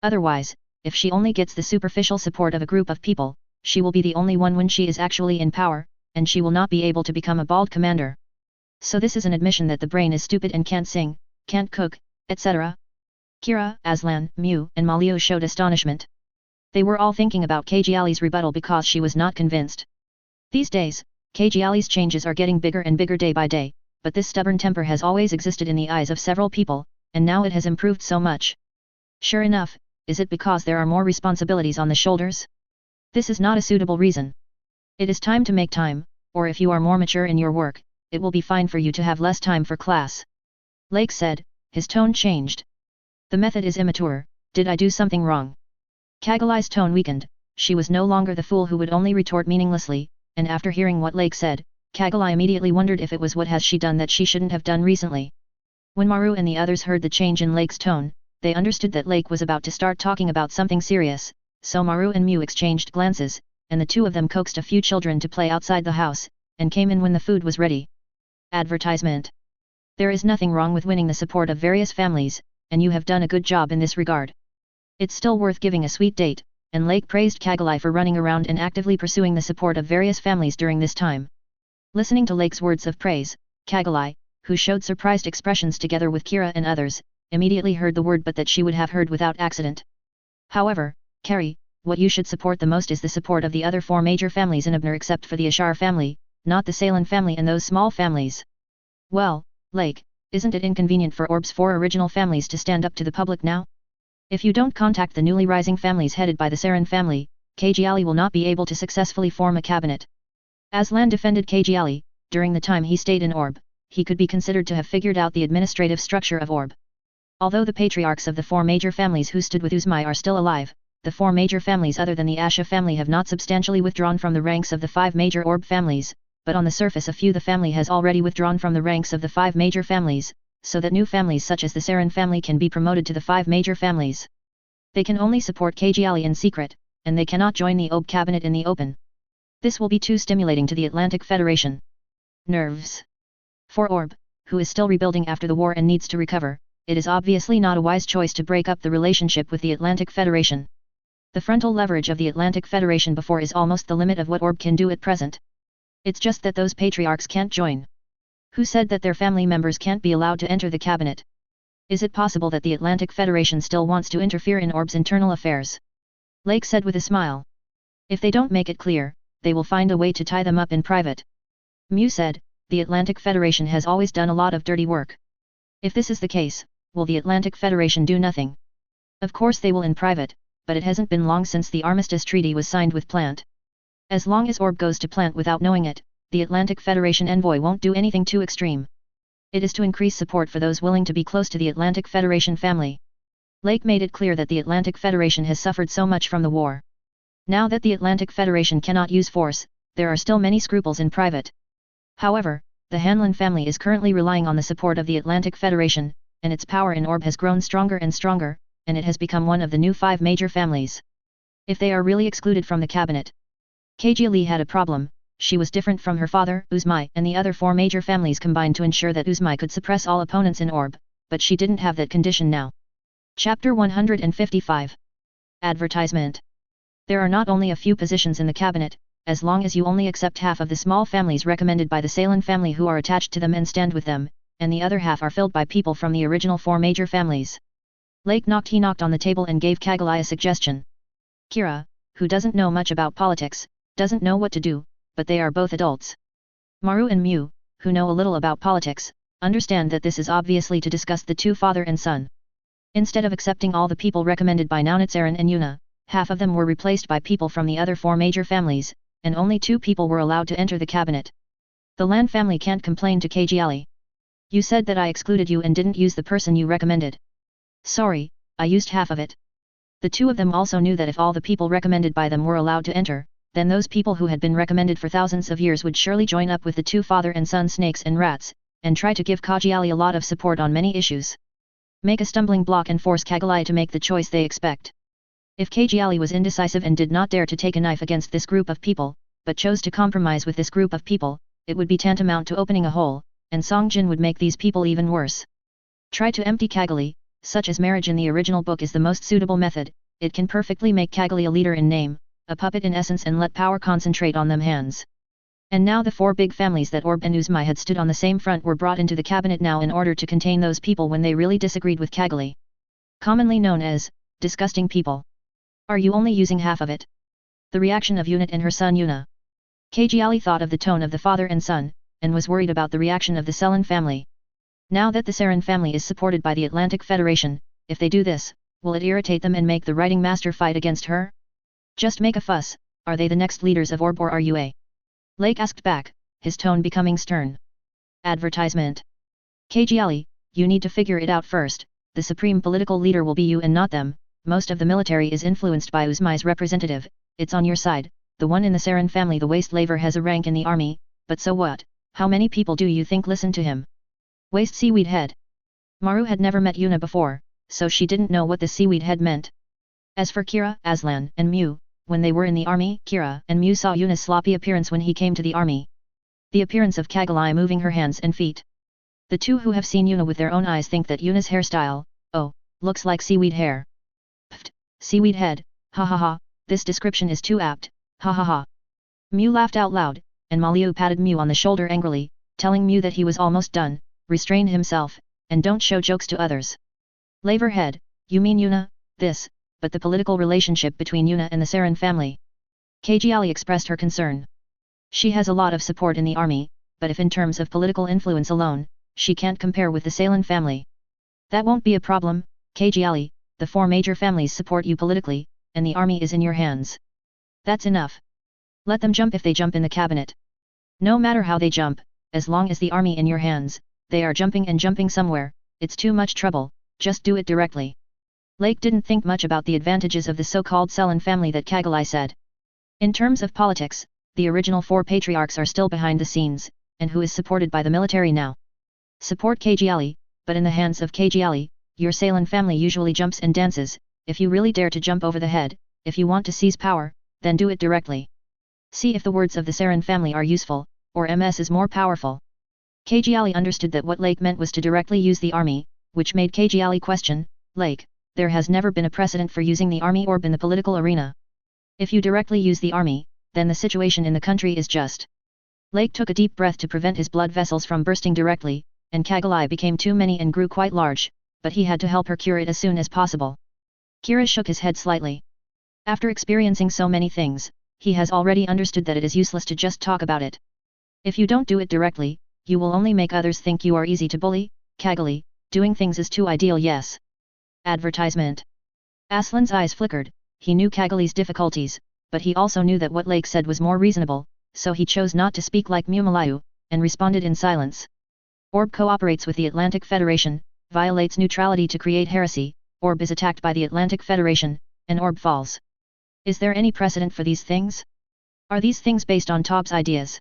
Otherwise, if she only gets the superficial support of a group of people, she will be the only one when she is actually in power, and she will not be able to become a bald commander. So this is an admission that the brain is stupid and can't sing, can't cook, etc. Kira, Aslan, Mew, and Malio showed astonishment. They were all thinking about Kagali's rebuttal because she was not convinced. These days, Kagali's changes are getting bigger and bigger day by day, but this stubborn temper has always existed in the eyes of several people, and now it has improved so much. Sure enough, is it because there are more responsibilities on the shoulders? This is not a suitable reason. It is time to make time, or if you are more mature in your work, it will be fine for you to have less time for class. Lake said, his tone changed. The method is immature, did I do something wrong? Kagali's tone weakened, she was no longer the fool who would only retort meaninglessly, and after hearing what Lake said, Kagali immediately wondered if it was what has she done that she shouldn't have done recently. When Maru and the others heard the change in Lake's tone, they understood that Lake was about to start talking about something serious, so Maru and Mew exchanged glances, and the two of them coaxed a few children to play outside the house, and came in when the food was ready. Advertisement. There is nothing wrong with winning the support of various families, and you have done a good job in this regard. It's still worth giving a sweet date, and Lake praised Kagalai for running around and actively pursuing the support of various families during this time. Listening to Lake's words of praise, Kagalai, who showed surprised expressions together with Kira and others, immediately heard the word but that she would have heard without accident. However, Carrie, what you should support the most is the support of the other 4 major families in Abner except for the Ashar family, not the Salen family and those small families. Well, Lake, isn't it inconvenient for Orb's 4 original families to stand up to the public now? If you don't contact the newly rising families headed by the Saren family, Kajiali will not be able to successfully form a cabinet. Aslan defended Kajiali. During the time he stayed in Orb, he could be considered to have figured out the administrative structure of Orb. Although the patriarchs of the 4 major families who stood with Uzmai are still alive, the 4 major families other than the Asha family have not substantially withdrawn from the ranks of the 5 major Orb families, but on the surface a few the family has already withdrawn from the ranks of the 5 major families, so that new families such as the Saren family can be promoted to the 5 major families. They can only support Kajiali in secret, and they cannot join the Orb cabinet in the open. This will be too stimulating to the Atlantic Federation. Nerves. For Orb, who is still rebuilding after the war and needs to recover, it is obviously not a wise choice to break up the relationship with the Atlantic Federation. The frontal leverage of the Atlantic Federation before is almost the limit of what Orb can do at present. It's just that those patriarchs can't join. Who said that their family members can't be allowed to enter the cabinet? Is it possible that the Atlantic Federation still wants to interfere in Orb's internal affairs? Lake said with a smile. If they don't make it clear, they will find a way to tie them up in private. Mew said, the Atlantic Federation has always done a lot of dirty work. If this is the case, will the Atlantic Federation do nothing? Of course they will in private, but it hasn't been long since the Armistice Treaty was signed with Plant. As long as Orb goes to Plant without knowing it, the Atlantic Federation envoy won't do anything too extreme. It is to increase support for those willing to be close to the Atlantic Federation family. Lake made it clear that the Atlantic Federation has suffered so much from the war. Now that the Atlantic Federation cannot use force, there are still many scruples in private. However, the Hanlon family is currently relying on the support of the Atlantic Federation, and its power in Orb has grown stronger and stronger, and it has become one of the new 5 major families. If they are really excluded from the cabinet. Kajiali had a problem. She was different from her father, Uzmai, and the other 4 major families combined to ensure that Uzmai could suppress all opponents in Orb, but she didn't have that condition now. Chapter 155. Advertisement. There are not only a few positions in the cabinet, as long as you only accept half of the small families recommended by the Salen family who are attached to them and stand with them, and the other half are filled by people from the original 4 major families. Lake knocked on the table and gave Kagalai a suggestion. Kira, who doesn't know much about politics, doesn't know what to do, but they are both adults. Maru and Mew, who know a little about politics, understand that this is obviously to discuss the 2 father and son. Instead of accepting all the people recommended by Naunitsaran and Yuna, half of them were replaced by people from the other 4 major families, and only 2 people were allowed to enter the cabinet. The Lan family can't complain to Kajiali. You said that I excluded you and didn't use the person you recommended. Sorry, I used half of it. The 2 of them also knew that if all the people recommended by them were allowed to enter, then those people who had been recommended for thousands of years would surely join up with the 2 father and son snakes and rats, and try to give Kajiali a lot of support on many issues. Make a stumbling block and force Kagalai to make the choice they expect. If Kajiali was indecisive and did not dare to take a knife against this group of people, but chose to compromise with this group of people, it would be tantamount to opening a hole, and Songjin would make these people even worse. Try to empty Kagali, such as marriage in the original book is the most suitable method. It can perfectly make Kagali a leader in name, a puppet in essence, and let power concentrate on them hands. And now the 4 big families that Orb and Uzmai had stood on the same front were brought into the cabinet now in order to contain those people when they really disagreed with Kagali. Commonly known as, disgusting people. Are you only using half of it? The reaction of Unit and her son Yuna. Kajiali thought of the tone of the father and son, and was worried about the reaction of the Selen family. Now that the Saren family is supported by the Atlantic Federation, if they do this, will it irritate them and make the writing master fight against her? Just make a fuss. Are they the next leaders of Orb or are you a? Lake asked back, his tone becoming stern. Advertisement. Kajiali, you need to figure it out first. The supreme political leader will be you and not them. Most of the military is influenced by Uzmai's representative. It's on your side. The one in the Saren family, the waste laver, has a rank in the army, but so what? How many people do you think listen to him? Waste seaweed head. Maru had never met Yuna before, so she didn't know what the seaweed head meant. As for Kira, Aslan, and Mew, when they were in the army, Kira and Mew saw Yuna's sloppy appearance when he came to the army. The appearance of Kagalai moving her hands and feet. The 2 who have seen Yuna with their own eyes think that Yuna's hairstyle, oh, looks like seaweed hair. Pfft, seaweed head, ha ha ha, this description is too apt, ha ha ha. Mew laughed out loud, and Maliu patted Mew on the shoulder angrily, telling Mew that he was almost done, restrain himself, and don't show jokes to others. Laverhead, you mean Yuna, this, but the political relationship between Yuna and the Saren family. Kajali expressed her concern. She has a lot of support in the army, but if in terms of political influence alone, she can't compare with the Salen family. That won't be a problem, Kajali, the 4 major families support you politically, and the army is in your hands. That's enough. Let them jump if they jump in the cabinet. No matter how they jump, as long as the army in your hands, they are jumping and jumping somewhere, it's too much trouble, just do it directly. Lake didn't think much about the advantages of the so-called Selen family that Kagalai said. In terms of politics, the original 4 patriarchs are still behind the scenes, and who is supported by the military now. Support Kajali, but in the hands of Kajali, your Salen family usually jumps and dances, if you really dare to jump over the head, if you want to seize power, then do it directly. See if the words of the Saren family are useful, or MS is more powerful. Kajali understood that what Lake meant was to directly use the army, which made Kajali question, Lake, there has never been a precedent for using the army orb in the political arena. If you directly use the army, then the situation in the country is just. Lake took a deep breath to prevent his blood vessels from bursting directly, and Kagalai became too many and grew quite large, but he had to help her cure it as soon as possible. Kira shook his head slightly. After experiencing so many things, he has already understood that it is useless to just talk about it. If you don't do it directly, you will only make others think you are easy to bully, Kagali, doing things is too ideal, yes. Advertisement. Aslan's eyes flickered, he knew Kagali's difficulties, but he also knew that what Lake said was more reasonable, so he chose not to speak like Mumalayu, and responded in silence. Orb cooperates with the Atlantic Federation, violates neutrality to create heresy, Orb is attacked by the Atlantic Federation, and Orb falls. Is there any precedent for these things? Are these things based on Tob's ideas?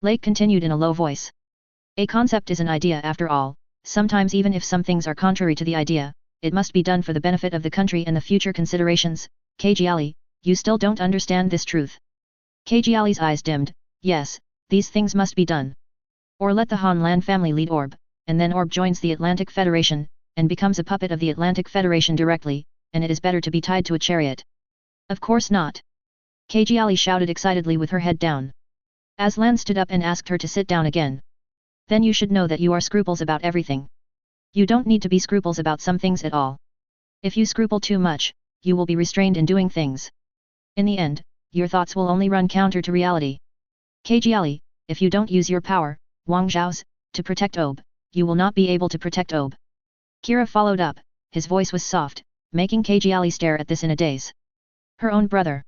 Lake continued in a low voice. A concept is an idea after all, sometimes even if some things are contrary to the idea, it must be done for the benefit of the country and the future considerations. Kajali, you still don't understand this truth. Kajali's eyes dimmed, yes, these things must be done. Or let the Han Lan family lead Orb, and then Orb joins the Atlantic Federation, and becomes a puppet of the Atlantic Federation directly, and it is better to be tied to a chariot. Of course not. Kajali shouted excitedly with her head down. Aslan stood up and asked her to sit down again. Then you should know that you are scruples about everything. You don't need to be scruples about some things at all. If you scruple too much, you will be restrained in doing things. In the end, your thoughts will only run counter to reality. Kajali, if you don't use your power, Wang Zhao's, to protect Ob, you will not be able to protect Ob. Kira followed up, his voice was soft, making Kajali stare at this in a daze. Her own brother.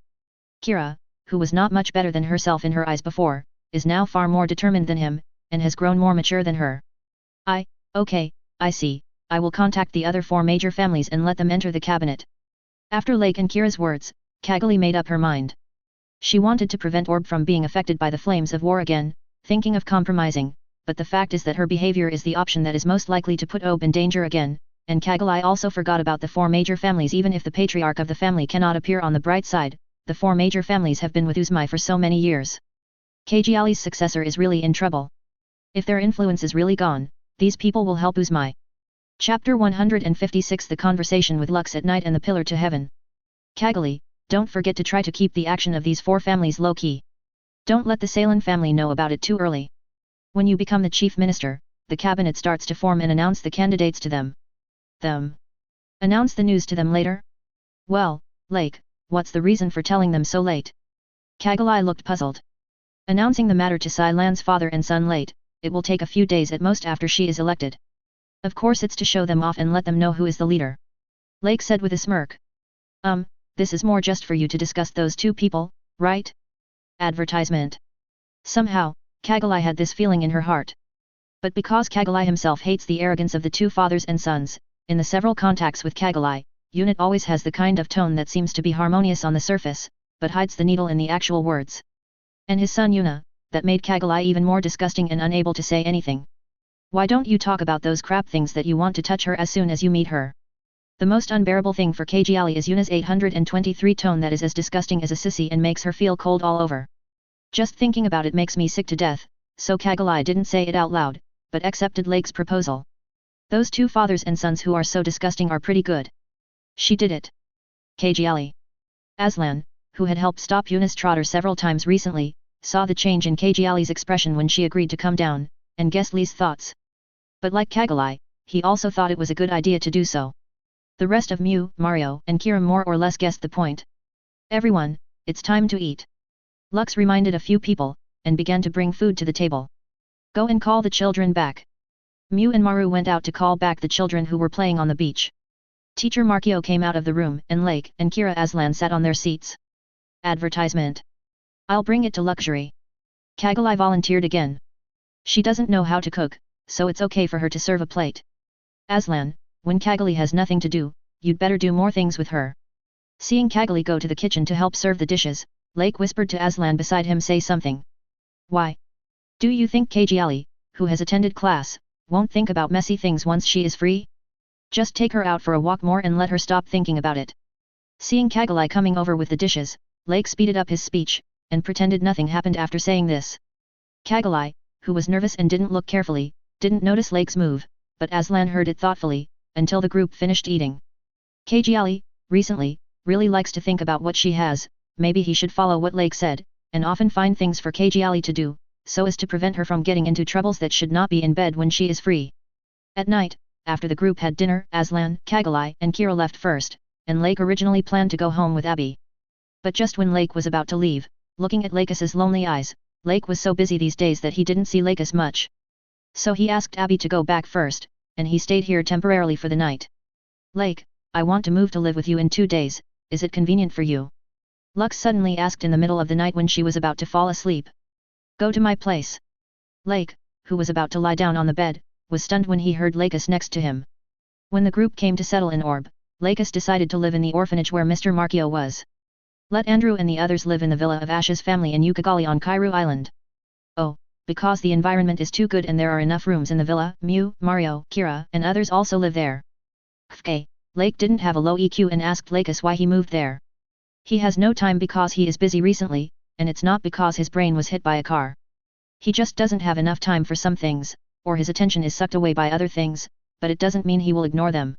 Kira, who was not much better than herself in her eyes before, is now far more determined than him, and has grown more mature than her. Okay, I see, I will contact the other 4 major families and let them enter the cabinet. After Lake and Kira's words, Kagali made up her mind. She wanted to prevent Orb from being affected by the flames of war again, thinking of compromising, but the fact is that her behavior is the option that is most likely to put Ob in danger again, and Kagali also forgot about the 4 major families. Even if the patriarch of the family cannot appear on the bright side, the 4 major families have been with Uzmai for so many years. Kajali's successor is really in trouble. If their influence is really gone, these people will help Uzmai. Chapter 156 The Conversation with Lux at Night and the Pillar to Heaven. Kagali, don't forget to try to keep the action of these 4 families low-key. Don't let the Salen family know about it too early. When you become the chief minister, the cabinet starts to form and announce the candidates to them. Announce the news to them later? Well, Lake, what's the reason for telling them so late? Kagali looked puzzled. Announcing the matter to Sai Lan's father and son late, it will take a few days at most after she is elected. Of course it's to show them off and let them know who is the leader. Lake said with a smirk. This is more just for you to discuss those 2 people, right? Advertisement. Somehow, Kagali had this feeling in her heart. But because Kagali himself hates the arrogance of the 2 fathers and sons, in the several contacts with Kagali, Unit always has the kind of tone that seems to be harmonious on the surface, but hides the needle in the actual words. And his son Yuna, that made Kagali even more disgusting and unable to say anything. Why don't you talk about those crap things that you want to touch her as soon as you meet her? The most unbearable thing for Kajali is Yuna's 823 tone that is as disgusting as a sissy and makes her feel cold all over. Just thinking about it makes me sick to death, so Kagali didn't say it out loud, but accepted Lake's proposal. Those two fathers and sons who are so disgusting are pretty good. She did it. Kajali. Aslan, who had helped stop Eunice Trotter several times recently, saw the change in Kajali's expression when she agreed to come down, and guessed Lee's thoughts. But like Kajali, he also thought it was a good idea to do so. The rest of Mew, Mario, and Kira more or less guessed the point. Everyone, it's time to eat. Lux reminded a few people, and began to bring food to the table. Go and call the children back. Mew and Maru went out to call back the children who were playing on the beach. Teacher Markio came out of the room, and Lake and Kira Aslan sat on their seats. Advertisement. I'll bring it to luxury. Kajali volunteered again. She doesn't know how to cook, so it's okay for her to serve a plate. Aslan, when Kajali has nothing to do, you'd better do more things with her. Seeing Kajali go to the kitchen to help serve the dishes, Lake whispered to Aslan beside him, say something. Why? Do you think Kajali, who has attended class, won't think about messy things once she is free? Just take her out for a walk more and let her stop thinking about it. Seeing Kajali coming over with the dishes, Lake speeded up his speech, and pretended nothing happened after saying this. Kajali, who was nervous and didn't look carefully, didn't notice Lake's move, but Aslan heard it thoughtfully, until the group finished eating. Kajali, recently, really likes to think about what she has, maybe he should follow what Lake said, and often find things for Kajali to do, so as to prevent her from getting into troubles that should not be in bed when she is free. At night, after the group had dinner, Aslan, Kajali, and Kira left first, and Lake originally planned to go home with Abby. But just when Lake was about to leave, looking at Lakis's lonely eyes, Lake was so busy these days that he didn't see Lakis much. So he asked Abby to go back first, and he stayed here temporarily for the night. Lake, I want to move to live with you in 2 days, is it convenient for you? Lux suddenly asked in the middle of the night when she was about to fall asleep. Go to my place. Lake, who was about to lie down on the bed, was stunned when he heard Lakis next to him. When the group came to settle in Orb, Lakis decided to live in the orphanage where Mr. Markio was. Let Andrew and the others live in the villa of Ash's family in Ukigali on Kairu Island. Oh, because the environment is too good and there are enough rooms in the villa, Mew, Mario, Kira, and others also live there. Kfk, Lake didn't have a low EQ and asked Lakis why he moved there. He has no time because he is busy recently, and it's not because his brain was hit by a car. He just doesn't have enough time for some things, or his attention is sucked away by other things, but it doesn't mean he will ignore them.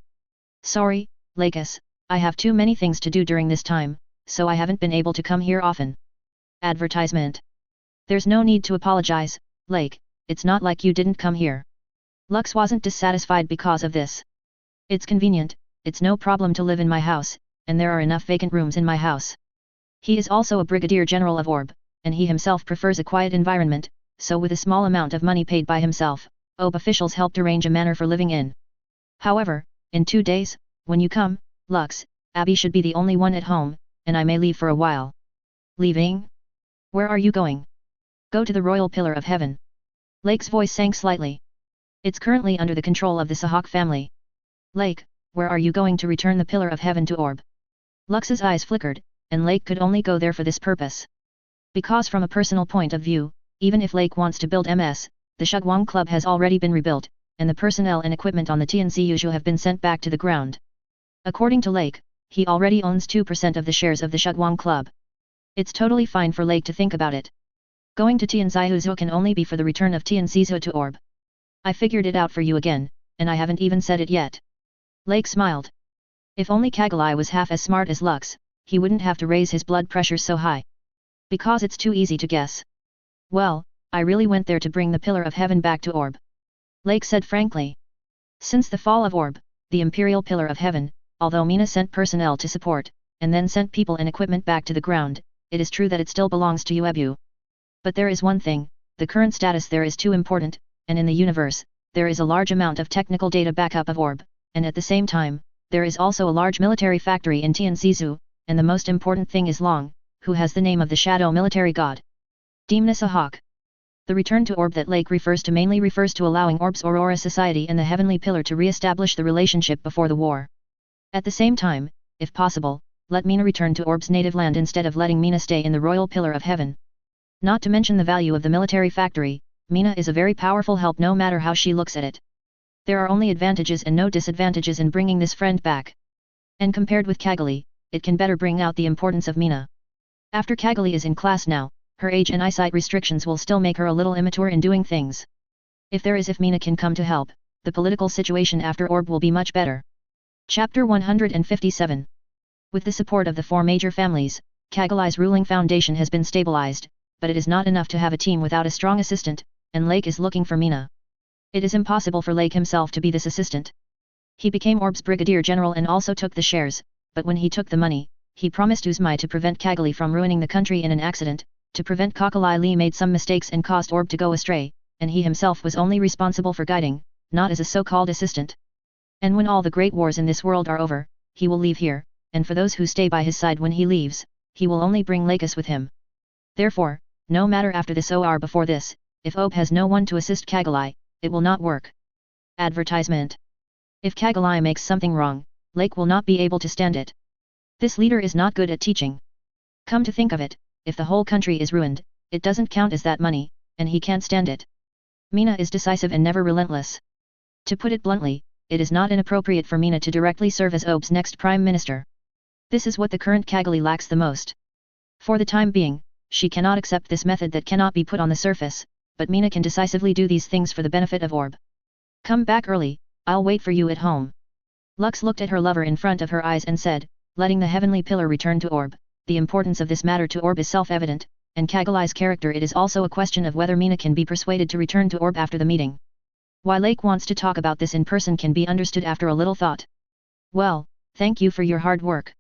Sorry, Lakis, I have too many things to do during this time, so I haven't been able to come here often. Advertisement. There's no need to apologize, Lake, it's not like you didn't come here. Lux wasn't dissatisfied because of this. It's convenient, it's no problem to live in my house, and there are enough vacant rooms in my house. He is also a brigadier general of Orb, and he himself prefers a quiet environment, so with a small amount of money paid by himself, Orb officials helped arrange a manor for living in. However, in 2 days, when you come, Lux, Abby should be the only one at home, and I may leave for a while. Leaving? Where are you going? Go to the Royal Pillar of Heaven. Lake's voice sank slightly. It's currently under the control of the Sahak family. Lake, where are you going to return the Pillar of Heaven to Orb? Lux's eyes flickered, and Lake could only go there for this purpose. Because from a personal point of view, even if Lake wants to build MS, the Shugwang Club has already been rebuilt, and the personnel and equipment on the TNCUSU have been sent back to the ground. According to Lake, he already owns 2% of the shares of the Shugwang Club. It's totally fine for Lake to think about it. Going to TNCUSU can only be for the return of TNCUSU to Orb. I figured it out for you again, and I haven't even said it yet. Lake smiled. If only Kajali was half as smart as Lux, he wouldn't have to raise his blood pressure so high. Because it's too easy to guess. Well, I really went there to bring the Pillar of Heaven back to Orb. Lake said frankly. Since the fall of Orb, the Imperial Pillar of Heaven, although Mina sent personnel to support, and then sent people and equipment back to the ground, it is true that it still belongs to Uebu. But there is one thing, the current status there is too important, and in the universe, there is a large amount of technical data backup of Orb, and at the same time, there is also a large military factory in TNCUSU, and the most important thing is Long, who has the name of the shadow military god. Demna Sahak. The return to Orb that Lake refers to mainly refers to allowing Orb's Aurora Society and the Heavenly Pillar to re-establish the relationship before the war. At the same time, if possible, let Mina return to Orb's native land instead of letting Mina stay in the Royal Pillar of Heaven. Not to mention the value of the military factory, Mina is a very powerful help no matter how she looks at it. There are only advantages and no disadvantages in bringing this friend back. And compared with Kajali, it can better bring out the importance of Mina. After Kajali is in class now, her age and eyesight restrictions will still make her a little immature in doing things. If Mina can come to help, the political situation after Orb will be much better. Chapter 157. With the support of the four major families, Kagalai's ruling foundation has been stabilized, but it is not enough to have a team without a strong assistant, and Lake is looking for Mina. It is impossible for Lake himself to be this assistant. He became Orb's brigadier general and also took the shares, but when he took the money, he promised Uzumai to prevent Kagali from ruining the country in an accident. To prevent Kagalai Lee made some mistakes and caused Orb to go astray, and he himself was only responsible for guiding, not as a so-called assistant. And when all the great wars in this world are over, he will leave here, and for those who stay by his side when he leaves, he will only bring Lakis with him. Therefore, no matter after this or before this, if Ob has no one to assist Kagalai, it will not work. Advertisement. If Kagalai makes something wrong, Lake will not be able to stand it. This leader is not good at teaching. Come to think of it, if the whole country is ruined, it doesn't count as that money, and he can't stand it. Mina is decisive and never relentless. To put it bluntly, it is not inappropriate for Mina to directly serve as Ob's next prime minister. This is what the current Kagali lacks the most. For the time being, she cannot accept this method that cannot be put on the surface, but Mina can decisively do these things for the benefit of Orb. Come back early, I'll wait for you at home. Lux looked at her lover in front of her eyes and said, letting the heavenly pillar return to Orb, the importance of this matter to Orb is self-evident, and Kagalai's character it is also a question of whether Mina can be persuaded to return to Orb after the meeting. Why Lake wants to talk about this in person can be understood after a little thought. Well, thank you for your hard work.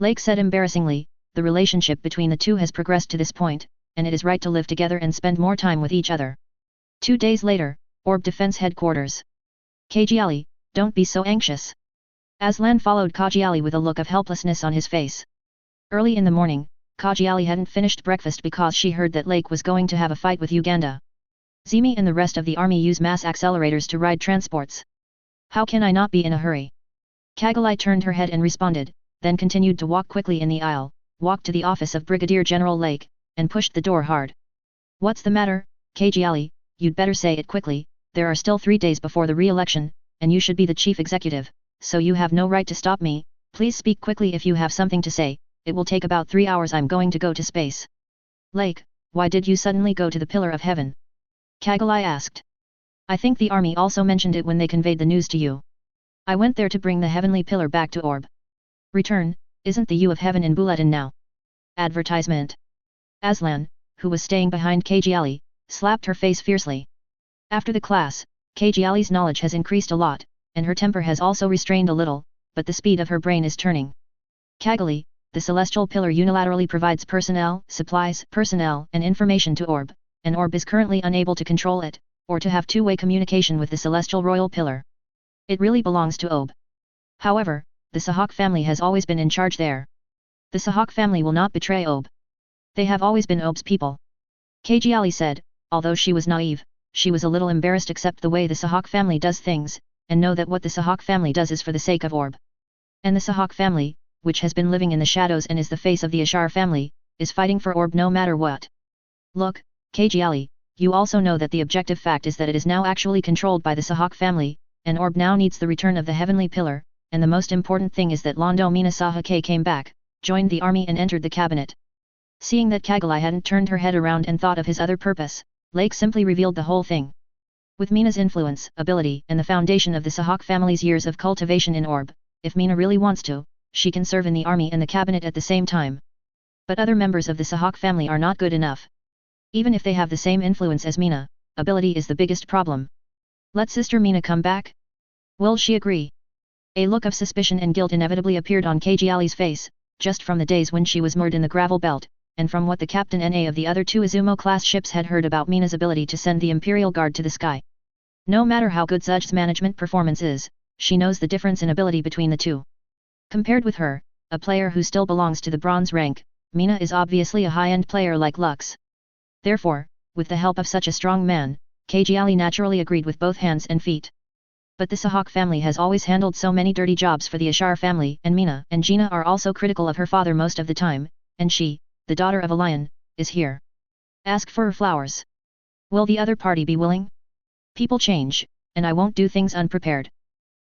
Lake said embarrassingly, the relationship between the two has progressed to this point, and it is right to live together and spend more time with each other. 2 days later, Orb Defense Headquarters. Kajiali, don't be so anxious. Aslan followed Kajiali with a look of helplessness on his face. Early in the morning, Kajiali hadn't finished breakfast because she heard that Lake was going to have a fight with Uganda. Zimi and the rest of the army use mass accelerators to ride transports. How can I not be in a hurry? Kagalai turned her head and responded, then continued to walk quickly in the aisle, walked to the office of Brigadier General Lake, and pushed the door hard. What's the matter, Kajiali? You'd better say it quickly, there are still 3 days before the re-election, and you should be the chief executive, so you have no right to stop me. Please speak quickly if you have something to say, it will take about 3 hours. I'm going to go to space. Lake, why did you suddenly go to the Pillar of Heaven? Kagalai asked. I think the army also mentioned it when they conveyed the news to you. I went there to bring the heavenly pillar back to Orb. Return, isn't the U of Heaven in Bulletin now? Advertisement. Aslan, who was staying behind Kajiali, slapped her face fiercely. After the class, Kajiali's knowledge has increased a lot, and her temper has also restrained a little, but the speed of her brain is turning. Kagali, the celestial pillar unilaterally provides personnel, supplies, personnel, and information to Orb, and Orb is currently unable to control it, or to have two-way communication with the celestial royal pillar. It really belongs to Orb. However, the Sahak family has always been in charge there. The Sahak family will not betray Orb. They have always been Ob's people. Kajiali said, although she was naive, she was a little embarrassed accept the way the Sahak family does things, and know that what the Sahak family does is for the sake of Orb. And the Sahak family, which has been living in the shadows and is the face of the Ashar family, is fighting for Orb no matter what. Look, Kajiali, you also know that the objective fact is that it is now actually controlled by the Sahak family, and Orb now needs the return of the heavenly pillar, and the most important thing is that Londo Mina Sahake came back, joined the army and entered the cabinet. Seeing that Kagalai hadn't turned her head around and thought of his other purpose, Lake simply revealed the whole thing. With Mina's influence, ability, and the foundation of the Sahak family's years of cultivation in Orb, if Mina really wants to, she can serve in the army and the cabinet at the same time. But other members of the Sahak family are not good enough. Even if they have the same influence as Mina, ability is the biggest problem. Let Sister Mina come back? Will she agree? A look of suspicion and guilt inevitably appeared on Kajiali's face, just from the days when she was moored in the gravel belt, and from what the Captain Na of the other two Izumo-class ships had heard about Mina's ability to send the Imperial Guard to the sky. No matter how good Zuj's management performance is, she knows the difference in ability between the two. Compared with her, a player who still belongs to the bronze rank, Mina is obviously a high-end player like Lux. Therefore, with the help of such a strong man, Kajiali naturally agreed with both hands and feet. But the Sahak family has always handled so many dirty jobs for the Ashar family, and Mina and Gina are also critical of her father most of the time, and she, the daughter of a lion, is here. Ask for her flowers. Will the other party be willing? People change, and I won't do things unprepared.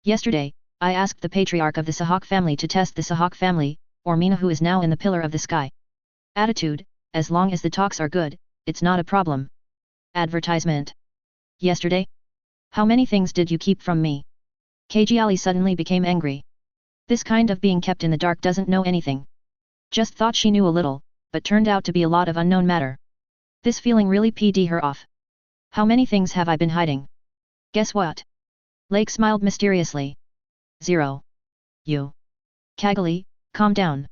Yesterday, I asked the patriarch of the Sahak family to test the Sahak family, or Mina who is now in the pillar of the sky. Attitude, as long as the talks are good, it's not a problem. Advertisement. Yesterday? How many things did you keep from me? Kajali suddenly became angry. This kind of being kept in the dark doesn't know anything. Just thought she knew a little, but turned out to be a lot of unknown matter. This feeling really p'd her off. How many things have I been hiding? Guess what? Lake smiled mysteriously. 0. You. Kajali, calm down.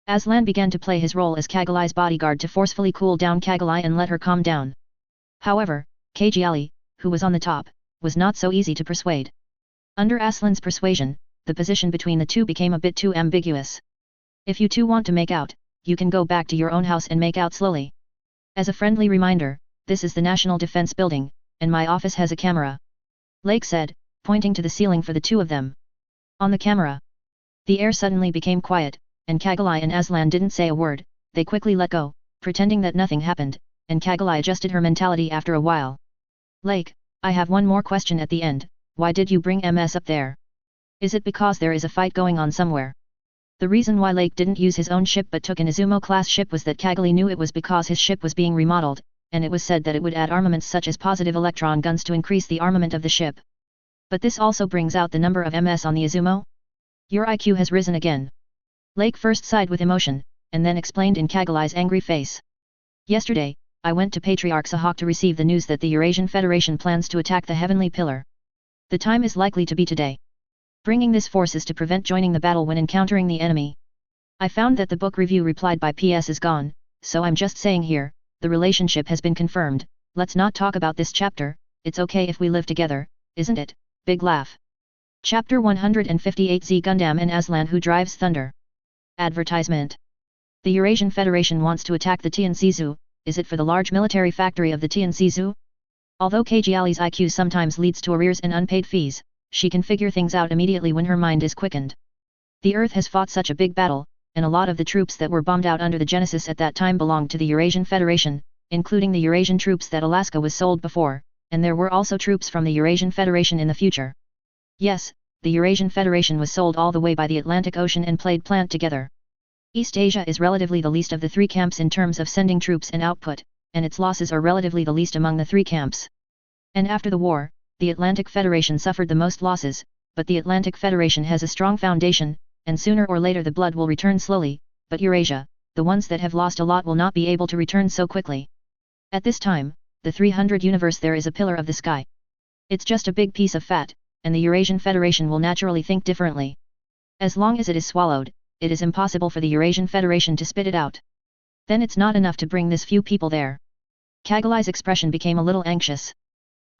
Aslan began to play his role as Kagali's bodyguard to forcefully cool down Kajali and let her calm down. However, Kajali, who was on the top, was not so easy to persuade. Under Aslan's persuasion, the position between the two became a bit too ambiguous. If you two want to make out, you can go back to your own house and make out slowly. As a friendly reminder, this is the National Defense Building, and my office has a camera. Lake said, pointing to the ceiling for the two of them. On the camera. The air suddenly became quiet, and Kajali and Aslan didn't say a word. They quickly let go, pretending that nothing happened, and Kajali adjusted her mentality after a while. Lake, I have one more question at the end. Why did you bring MS up there? Is it because there is a fight going on somewhere? The reason why Lake didn't use his own ship but took an Izumo-class ship was that Kajali knew it was because his ship was being remodeled, and it was said that it would add armaments such as positive electron guns to increase the armament of the ship. But this also brings out the number of MS on the Izumo? Your IQ has risen again. Lake first sighed with emotion, and then explained in Kagali's angry face. Yesterday, I went to Patriarch Sahak to receive the news that the Eurasian Federation plans to attack the Heavenly Pillar. The time is likely to be today. Bringing this force is to prevent joining the battle when encountering the enemy. I found that the book review replied by PS is gone, so I'm just saying here, the relationship has been confirmed. Let's not talk about this chapter. It's okay if we live together, isn't it? Big laugh. Chapter 158 Z Gundam and Aslan Who Drives Thunder. Advertisement. The Eurasian Federation wants to attack the Tianzi. Is it for the large military factory of the Tianzi? Although Kajali's IQ sometimes leads to arrears and unpaid fees, she can figure things out immediately when her mind is quickened. The Earth has fought such a big battle, and a lot of the troops that were bombed out under the Genesis at that time belonged to the Eurasian Federation, including the Eurasian troops that Alaska was sold before, and there were also troops from the Eurasian Federation in the future. Yes, the Eurasian Federation was sold all the way by the Atlantic Ocean and played plant together. East Asia is relatively the least of the three camps in terms of sending troops and output, and its losses are relatively the least among the three camps. And after the war, the Atlantic Federation suffered the most losses, but the Atlantic Federation has a strong foundation, and sooner or later the blood will return slowly, but Eurasia, the ones that have lost a lot will not be able to return so quickly. At this time, the 300 universe there is a pillar of the sky. It's just a big piece of fat, and the Eurasian Federation will naturally think differently. As long as it is swallowed, it is impossible for the Eurasian Federation to spit it out. Then it's not enough to bring this few people there. Kagali's expression became a little anxious.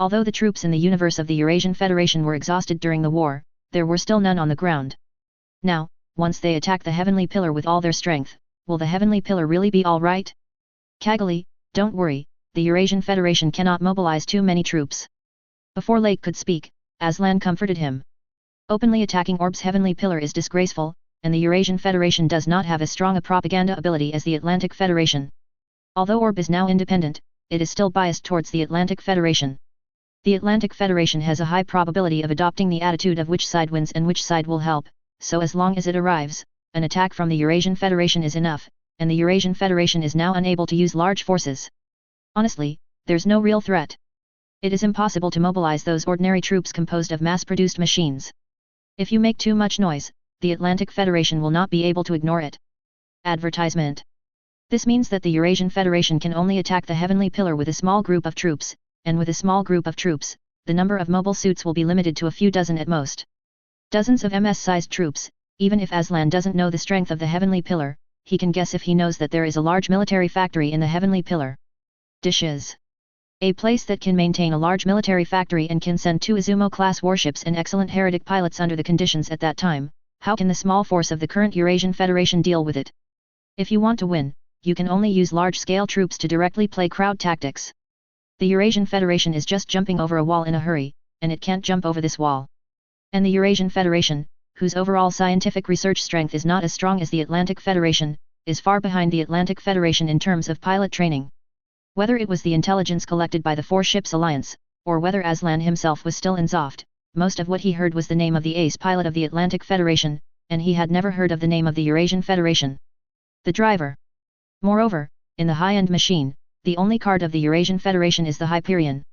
Although the troops in the universe of the Eurasian Federation were exhausted during the war, there were still none on the ground. Now, once they attack the Heavenly Pillar with all their strength, will the Heavenly Pillar really be all right? Kajali, don't worry, the Eurasian Federation cannot mobilize too many troops. Before Lake could speak, Aslan comforted him. Openly attacking Orb's Heavenly Pillar is disgraceful, and the Eurasian Federation does not have as strong a propaganda ability as the Atlantic Federation. Although Orb is now independent, it is still biased towards the Atlantic Federation. The Atlantic Federation has a high probability of adopting the attitude of which side wins and which side will help, so as long as it arrives, an attack from the Eurasian Federation is enough, and the Eurasian Federation is now unable to use large forces. Honestly, there's no real threat. It is impossible to mobilize those ordinary troops composed of mass-produced machines. If you make too much noise, the Atlantic Federation will not be able to ignore it. Advertisement. This means that the Eurasian Federation can only attack the Heavenly Pillar with a small group of troops, and with a small group of troops, the number of mobile suits will be limited to a few dozen at most. Dozens of MS-sized troops. Even if Aslan doesn't know the strength of the Heavenly Pillar, he can guess if he knows that there is a large military factory in the Heavenly Pillar. Dishes. A place that can maintain a large military factory and can send 2 Izumo-class warships and excellent heretic pilots under the conditions at that time. How can the small force of the current Eurasian Federation deal with it? If you want to win, you can only use large-scale troops to directly play crowd tactics. The Eurasian Federation is just jumping over a wall in a hurry, and it can't jump over this wall. And the Eurasian Federation, whose overall scientific research strength is not as strong as the Atlantic Federation, is far behind the Atlantic Federation in terms of pilot training. Whether it was the intelligence collected by the Four Ships Alliance, or whether Aslan himself was still in Zoft, most of what he heard was the name of the ace pilot of the Atlantic Federation, and he had never heard of the name of the Eurasian Federation. The driver. Moreover, in the high-end machine, the only card of the Eurasian Federation is the Hyperion.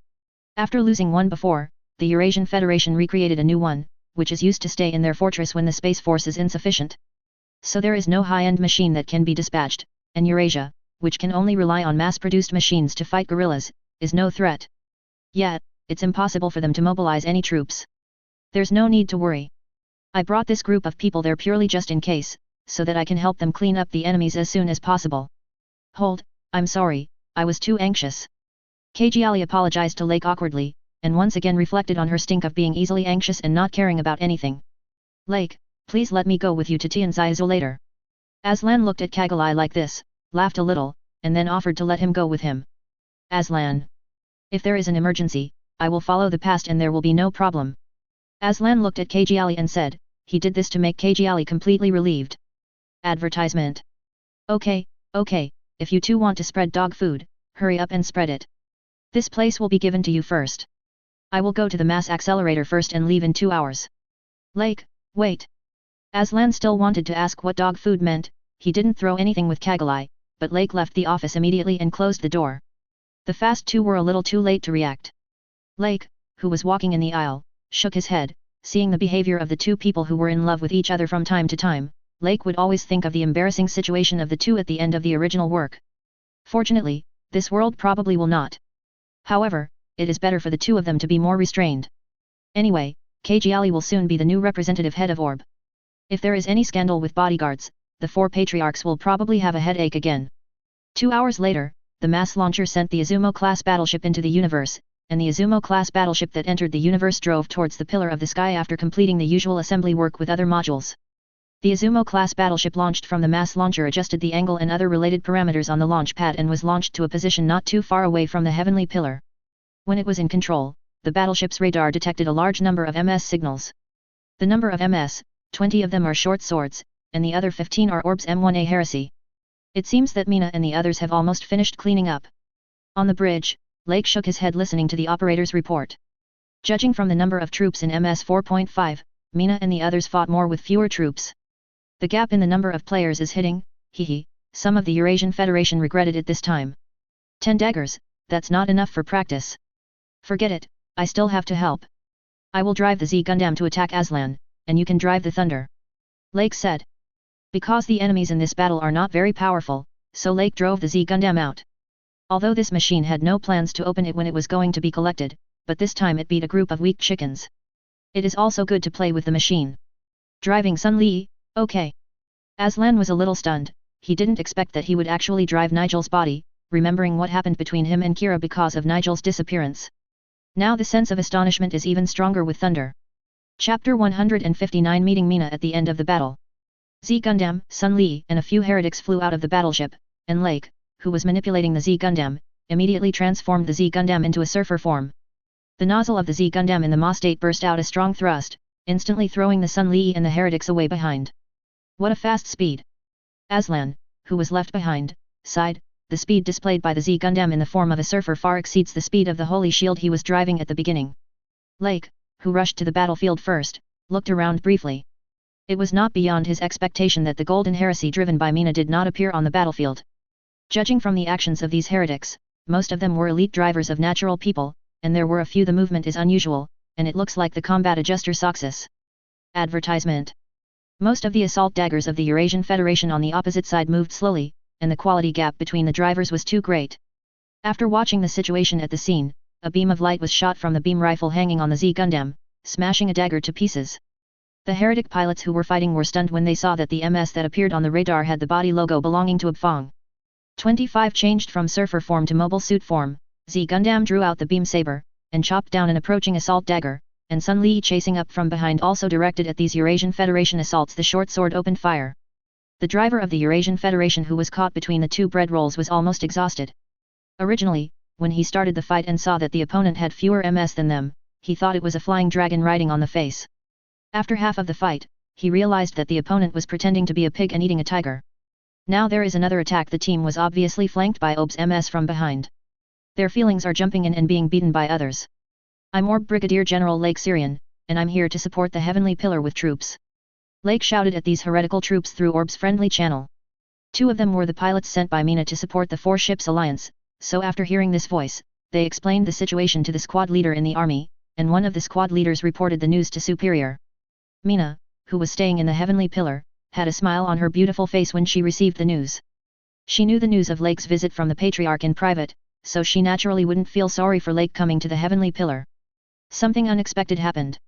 After losing one before, the Eurasian Federation recreated a new one, which is used to stay in their fortress when the space force is insufficient. So there is no high-end machine that can be dispatched, and Eurasia, which can only rely on mass-produced machines to fight guerrillas, is no threat. Yet, it's impossible for them to mobilize any troops. There's no need to worry. I brought this group of people there purely just in case, so that I can help them clean up the enemies as soon as possible. Hold, I'm sorry, I was too anxious. Kajali apologized to Lake awkwardly, and once again reflected on her stink of being easily anxious and not caring about anything. Lake, please let me go with you to Tianzaizu later. Aslan looked at Kagalai like this, laughed a little, and then offered to let him go with him. Aslan. If there is an emergency, I will follow the past and there will be no problem. Aslan looked at Kajali and said, he did this to make Kajali completely relieved. Advertisement. Okay, if you two want to spread dog food, hurry up and spread it. This place will be given to you first. I will go to the mass accelerator first and leave in 2 hours. Lake, wait. Aslan still wanted to ask what dog food meant, he didn't throw anything with Kagalai, but Lake left the office immediately and closed the door. The fast two were a little too late to react. Lake, who was walking in the aisle, shook his head, seeing the behavior of the two people who were in love with each other from time to time. Lake would always think of the embarrassing situation of the two at the end of the original work. Fortunately, this world probably will not. However, it is better for the two of them to be more restrained. Anyway, Kajali will soon be the new representative head of Orb. If there is any scandal with bodyguards, the 4 patriarchs will probably have a headache again. 2 hours later, the mass launcher sent the Izumo-class battleship into the universe, and the Izumo-class battleship that entered the universe drove towards the pillar of the sky after completing the usual assembly work with other modules. The Izumo-class battleship launched from the mass launcher adjusted the angle and other related parameters on the launch pad and was launched to a position not too far away from the heavenly pillar. When it was in control, the battleship's radar detected a large number of MS signals. The number of MS, 20 of them are short swords, and the other 15 are Orb's M1A heresy. It seems that Mina and the others have almost finished cleaning up. On the bridge, Lake shook his head listening to the operator's report. Judging from the number of troops in MS 4.5, Mina and the others fought more with fewer troops. The gap in the number of players is hitting, some of the Eurasian Federation regretted it this time. 10 daggers, that's not enough for practice. Forget it, I still have to help. I will drive the Z Gundam to attack Aslan, and you can drive the Thunder. Lake said. Because the enemies in this battle are not very powerful, so Lake drove the Z Gundam out. Although this machine had no plans to open it when it was going to be collected, but this time it beat a group of weak chickens. It is also good to play with the machine. Driving Sun Li, okay. Aslan was a little stunned, he didn't expect that he would actually drive Nigel's body, remembering what happened between him and Kira because of Nigel's disappearance. Now the sense of astonishment is even stronger with Thunder. Chapter 159 Meeting Mina at the end of the battle. Z Gundam, Sun Li and a few heretics flew out of the battleship, and Lake, who was manipulating the Z Gundam, immediately transformed the Z Gundam into a surfer form. The nozzle of the Z Gundam in the Ma state burst out a strong thrust, instantly throwing the Sun Li and the heretics away behind. What a fast speed! Aslan, who was left behind, sighed, the speed displayed by the Z Gundam in the form of a surfer far exceeds the speed of the holy shield he was driving at the beginning. Lake, who rushed to the battlefield first, looked around briefly. It was not beyond his expectation that the Golden Heresy driven by Mina did not appear on the battlefield. Judging from the actions of these heretics, most of them were elite drivers of natural people, and there were a few the movement is unusual, and it looks like the combat adjuster Soxus. Advertisement. Most of the assault daggers of the Eurasian Federation on the opposite side moved slowly, and the quality gap between the drivers was too great. After watching the situation at the scene, a beam of light was shot from the beam rifle hanging on the Z Gundam, smashing a dagger to pieces. The heretic pilots who were fighting were stunned when they saw that the MS that appeared on the radar had the body logo belonging to Abfong. 25 changed from surfer form to mobile suit form, Z Gundam drew out the beam saber, and chopped down an approaching assault dagger, and Sun Li chasing up from behind also directed at these Eurasian Federation assaults the short sword opened fire. The driver of the Eurasian Federation who was caught between the two bread rolls was almost exhausted. Originally, when he started the fight and saw that the opponent had fewer MS than them, he thought it was a flying dragon riding on the face. After half of the fight, he realized that the opponent was pretending to be a pig and eating a tiger. Now there is another attack. The team was obviously flanked by Ob's MS from behind. Their feelings are jumping in and being beaten by others. I'm Orb Brigadier General Lake Syrian, and I'm here to support the Heavenly Pillar with troops. Lake shouted at these heretical troops through Orb's friendly channel. 2 of them were the pilots sent by Mina to support the 4 ships alliance, so after hearing this voice, they explained the situation to the squad leader in the army, and one of the squad leaders reported the news to superior. Mina, who was staying in the heavenly pillar, had a smile on her beautiful face when she received the news. She knew the news of Lake's visit from the Patriarch in private, so she naturally wouldn't feel sorry for Lake coming to the heavenly pillar. Something unexpected happened.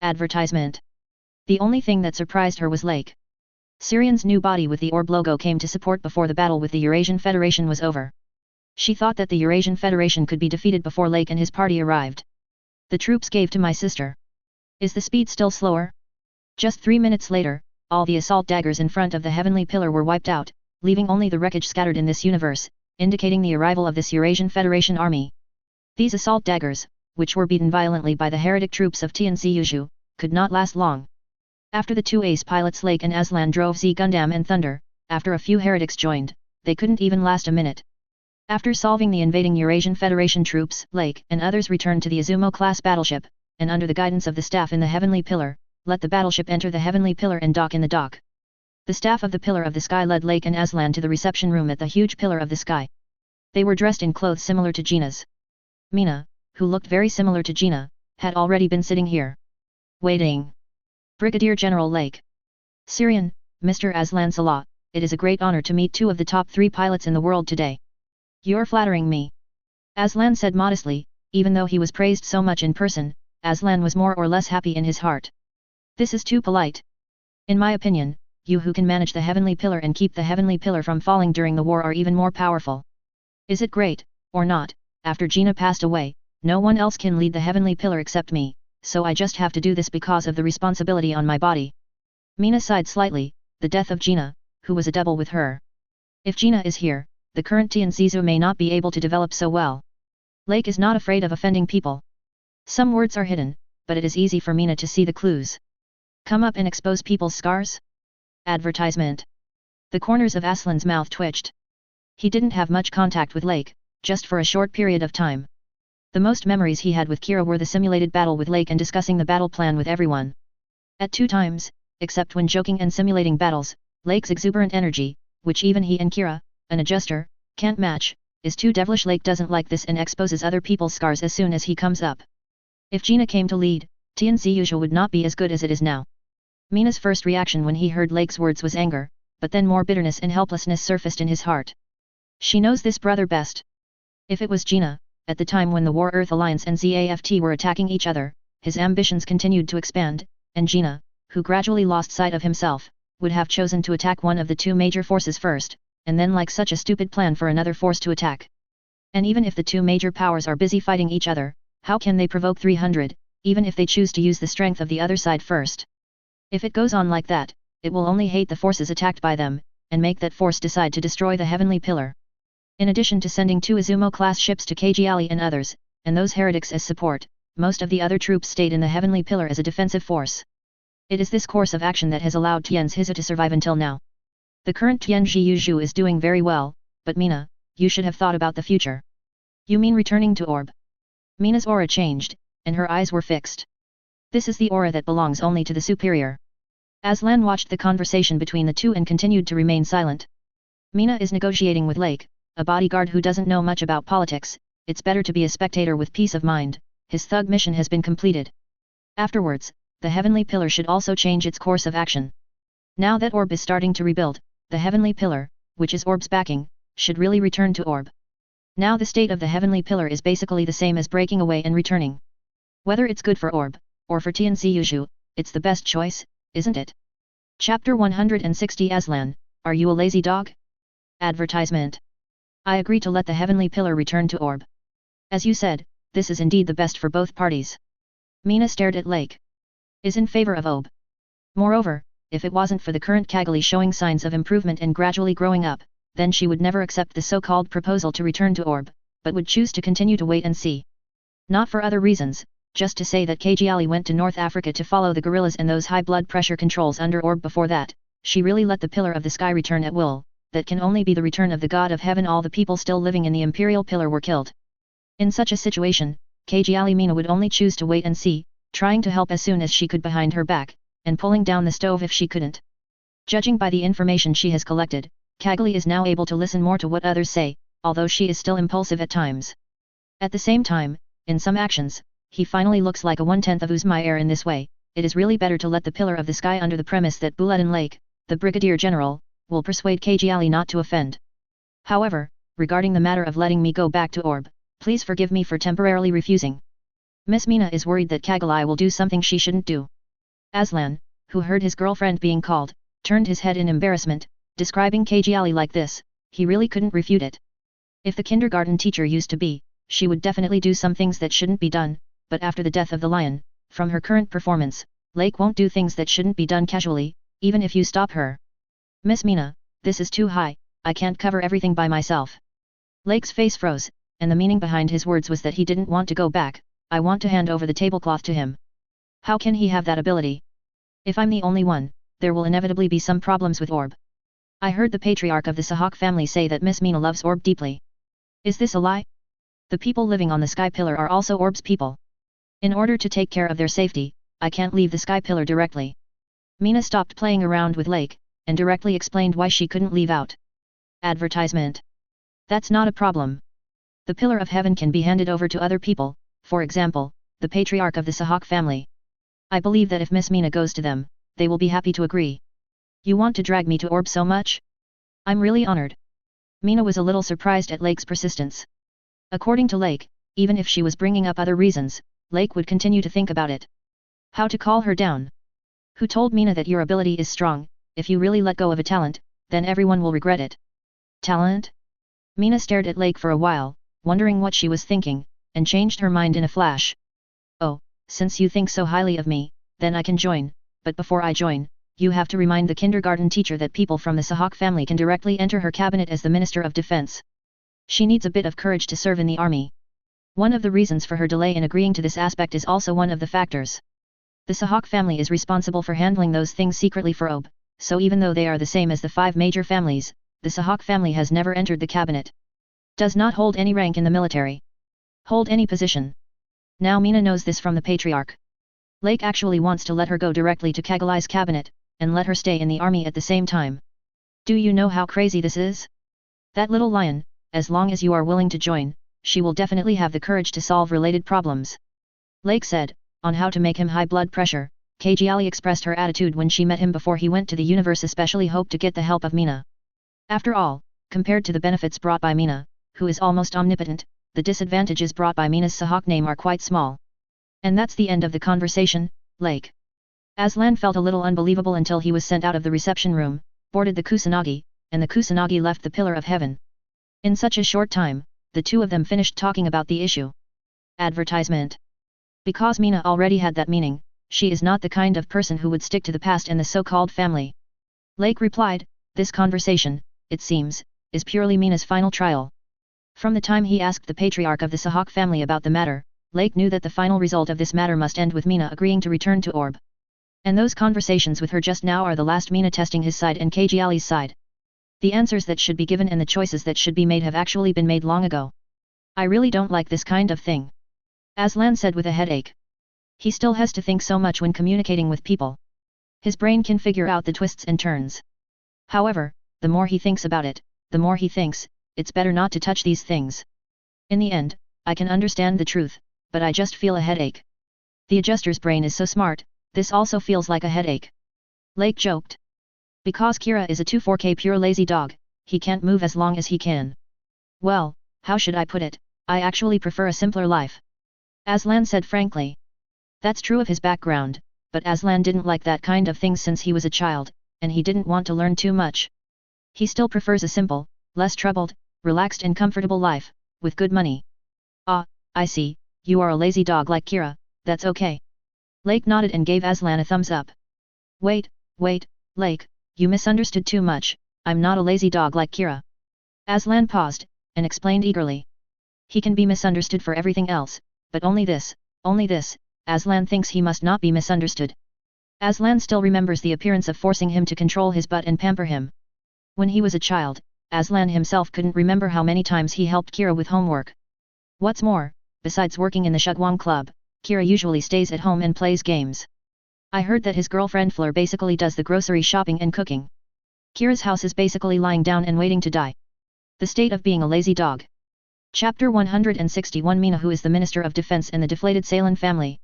Advertisement. The only thing that surprised her was Lake. Syrian's new body with the orb logo came to support before the battle with the Eurasian Federation was over. She thought that the Eurasian Federation could be defeated before Lake and his party arrived. The troops gave to my sister. Is the speed still slower? Just 3 minutes later, all the assault daggers in front of the heavenly pillar were wiped out, leaving only the wreckage scattered in this universe, indicating the arrival of this Eurasian Federation army. These assault daggers, which were beaten violently by the heretic troops of Tianzi, could not last long. After the two ace pilots Lake and Aslan drove Z Gundam and Thunder, after a few heretics joined, they couldn't even last a minute. After solving the invading Eurasian Federation troops, Lake and others returned to the Izumo-class battleship, and under the guidance of the staff in the Heavenly Pillar, let the battleship enter the Heavenly Pillar and dock in the dock. The staff of the Pillar of the Sky led Lake and Aslan to the reception room at the huge Pillar of the Sky. They were dressed in clothes similar to Gina's. Mina, who looked very similar to Gina, had already been sitting here. Waiting. Brigadier General Lake. Syrian, Mr. Aslan Salah, it is a great honor to meet two of the top 3 pilots in the world today. You're flattering me. Aslan said modestly, even though he was praised so much in person, Aslan was more or less happy in his heart. This is too polite. In my opinion, you who can manage the Heavenly Pillar and keep the Heavenly Pillar from falling during the war are even more powerful. Is it great, or not? After Gina passed away, no one else can lead the Heavenly Pillar except me, so I just have to do this because of the responsibility on my body. Mina sighed slightly, the death of Gina, who was a double with her. If Gina is here, the current Tianzi may not be able to develop so well. Lake is not afraid of offending people. Some words are hidden, but it is easy for Mina to see the clues. Come up and expose people's scars? Advertisement. The corners of Aslan's mouth twitched. He didn't have much contact with Lake, just for a short period of time. The most memories he had with Kira were the simulated battle with Lake and discussing the battle plan with everyone. At 2 times, except when joking and simulating battles, Lake's exuberant energy, which even he and Kira, an adjuster, can't match, is too devilish. Lake doesn't like this and exposes other people's scars as soon as he comes up. If Gina came to lead, Tianzi would not be as good as it is now. Mina's first reaction when he heard Lake's words was anger, but then more bitterness and helplessness surfaced in his heart. She knows this brother best. If it was Gina, at the time when the War Earth Alliance and ZAFT were attacking each other, his ambitions continued to expand, and Gina, who gradually lost sight of himself, would have chosen to attack one of the 2 major forces first, and then like such a stupid plan for another force to attack. And even if the 2 major powers are busy fighting each other, how can they provoke 300, even if they choose to use the strength of the other side first? If it goes on like that, it will only hate the forces attacked by them, and make that force decide to destroy the Heavenly Pillar. In addition to sending 2 Izumo-class ships to Kajali and others, and those heretics as support, most of the other troops stayed in the Heavenly Pillar as a defensive force. It is this course of action that has allowed Tianzi to survive until now. The current Tianzi is doing very well, but Mina, you should have thought about the future. You mean returning to Orb? Mina's aura changed, and her eyes were fixed. This is the aura that belongs only to the superior. Aslan watched the conversation between the two and continued to remain silent. Mina is negotiating with Lake, a bodyguard who doesn't know much about politics. It's better to be a spectator with peace of mind. His thug mission has been completed. Afterwards, the Heavenly Pillar should also change its course of action. Now that Orb is starting to rebuild, the Heavenly Pillar, which is Orb's backing, should really return to Orb. Now the state of the Heavenly Pillar is basically the same as breaking away and returning. Whether it's good for Orb, or for Tianzi, it's the best choice, isn't it? Chapter 160 Aslan, are you a lazy dog? Advertisement. I agree to let the Heavenly Pillar return to Orb. As you said, this is indeed the best for both parties. Mina stared at Lake. Is in favor of Orb. Moreover, if it wasn't for the current Kagali showing signs of improvement and gradually growing up, then she would never accept the so-called proposal to return to Orb, but would choose to continue to wait and see. Not for other reasons, just to say that Kajali went to North Africa to follow the guerrillas and those high blood pressure controls under Orb before that, she really let the Pillar of the Sky return at will, that can only be the return of the God of Heaven. All the people still living in the Imperial Pillar were killed. In such a situation, Kajali Mina would only choose to wait and see, trying to help as soon as she could behind her back, and pulling down the stove if she couldn't. Judging by the information she has collected, Kagali is now able to listen more to what others say, although she is still impulsive at times. At the same time, in some actions, he finally looks like a 1/10 of Uzma heir in this way. It is really better to let the pillar of the sky under the premise that Bulletin Lake, the Brigadier General, will persuade Kajali not to offend. However, regarding the matter of letting me go back to Orb, please forgive me for temporarily refusing. Miss Mina is worried that Kagali will do something she shouldn't do. Aslan, who heard his girlfriend being called, turned his head in embarrassment, describing Kajali like this, he really couldn't refute it. If the kindergarten teacher used to be, she would definitely do some things that shouldn't be done, but after the death of the lion, from her current performance, Lake won't do things that shouldn't be done casually, even if you stop her. Miss Mina, this is too high, I can't cover everything by myself. Lake's face froze, and the meaning behind his words was that he didn't want to go back. I want to hand over the tablecloth to him. How can he have that ability? If I'm the only one, there will inevitably be some problems with Orb. I heard the patriarch of the Sahak family say that Miss Mina loves Orb deeply. Is this a lie? The people living on the Sky Pillar are also Orb's people. In order to take care of their safety, I can't leave the Sky Pillar directly. Mina stopped playing around with Lake, and directly explained why she couldn't leave out. Advertisement. That's not a problem. The Pillar of Heaven can be handed over to other people, for example, the patriarch of the Sahak family. I believe that if Miss Mina goes to them, they will be happy to agree. You want to drag me to Orb so much? I'm really honored. Mina was a little surprised at Lake's persistence. According to Lake, even if she was bringing up other reasons, Lake would continue to think about it. How to call her down? Who told Mina that your ability is strong? If you really let go of a talent, then everyone will regret it. Talent? Mina stared at Lake for a while, wondering what she was thinking, and changed her mind in a flash. Oh, since you think so highly of me, then I can join, but before I join, you have to remind the kindergarten teacher that people from the Sahak family can directly enter her cabinet as the Minister of Defense. She needs a bit of courage to serve in the army. One of the reasons for her delay in agreeing to this aspect is also one of the factors. The Sahak family is responsible for handling those things secretly for Ob, so even though they are the same as the 5 major families, the Sahak family has never entered the cabinet. Does not hold any rank in the military. Hold any position. Now Mina knows this from the patriarch. Lake actually wants to let her go directly to Kagali's cabinet, and let her stay in the army at the same time. Do you know how crazy this is? That little lion, as long as you are willing to join, she will definitely have the courage to solve related problems. Lake said, on how to make him high blood pressure. Kajali expressed her attitude when she met him before he went to the universe, especially hoped to get the help of Mina. After all, compared to the benefits brought by Mina, who is almost omnipotent, the disadvantages brought by Mina's Sahak name are quite small. And that's the end of the conversation, Lake. Aslan felt a little unbelievable until he was sent out of the reception room, boarded the Kusanagi, and the Kusanagi left the Pillar of Heaven. In such a short time, the two of them finished talking about the issue. Advertisement. Because Mina already had that meaning, she is not the kind of person who would stick to the past and the so-called family. Lake replied, this conversation, it seems, is purely Mina's final trial. From the time he asked the patriarch of the Sahak family about the matter, Lake knew that the final result of this matter must end with Mina agreeing to return to Orb. And those conversations with her just now are the last Mina testing his side and Kajali's side. The answers that should be given and the choices that should be made have actually been made long ago. I really don't like this kind of thing. Aslan said with a headache. He still has to think so much when communicating with people. His brain can figure out the twists and turns. However, the more he thinks about it, the more he thinks, it's better not to touch these things. In the end, I can understand the truth, but I just feel a headache. The adjuster's brain is so smart, this also feels like a headache. Lake joked. Because Kira is a 2-4K pure lazy dog, he can't move as long as he can. Well, how should I put it, I actually prefer a simpler life. Aslan said frankly. That's true of his background, but Aslan didn't like that kind of thing since he was a child, and he didn't want to learn too much. He still prefers a simple, less troubled, relaxed and comfortable life, with good money. Ah, I see, you are a lazy dog like Kira, that's okay. Lake nodded and gave Aslan a thumbs up. Wait, Lake, you misunderstood too much, I'm not a lazy dog like Kira. Aslan paused, and explained eagerly. He can be misunderstood for everything else, but only this, Aslan thinks he must not be misunderstood. Aslan still remembers the appearance of forcing him to control his butt and pamper him. When he was a child, Aslan himself couldn't remember how many times he helped Kira with homework. What's more, besides working in the Shugwang Club, Kira usually stays at home and plays games. I heard that his girlfriend Fleur basically does the grocery shopping and cooking. Kira's house is basically lying down and waiting to die. The state of being a lazy dog. Chapter 161 Mina, who is the Minister of Defense in the deflated Salen family.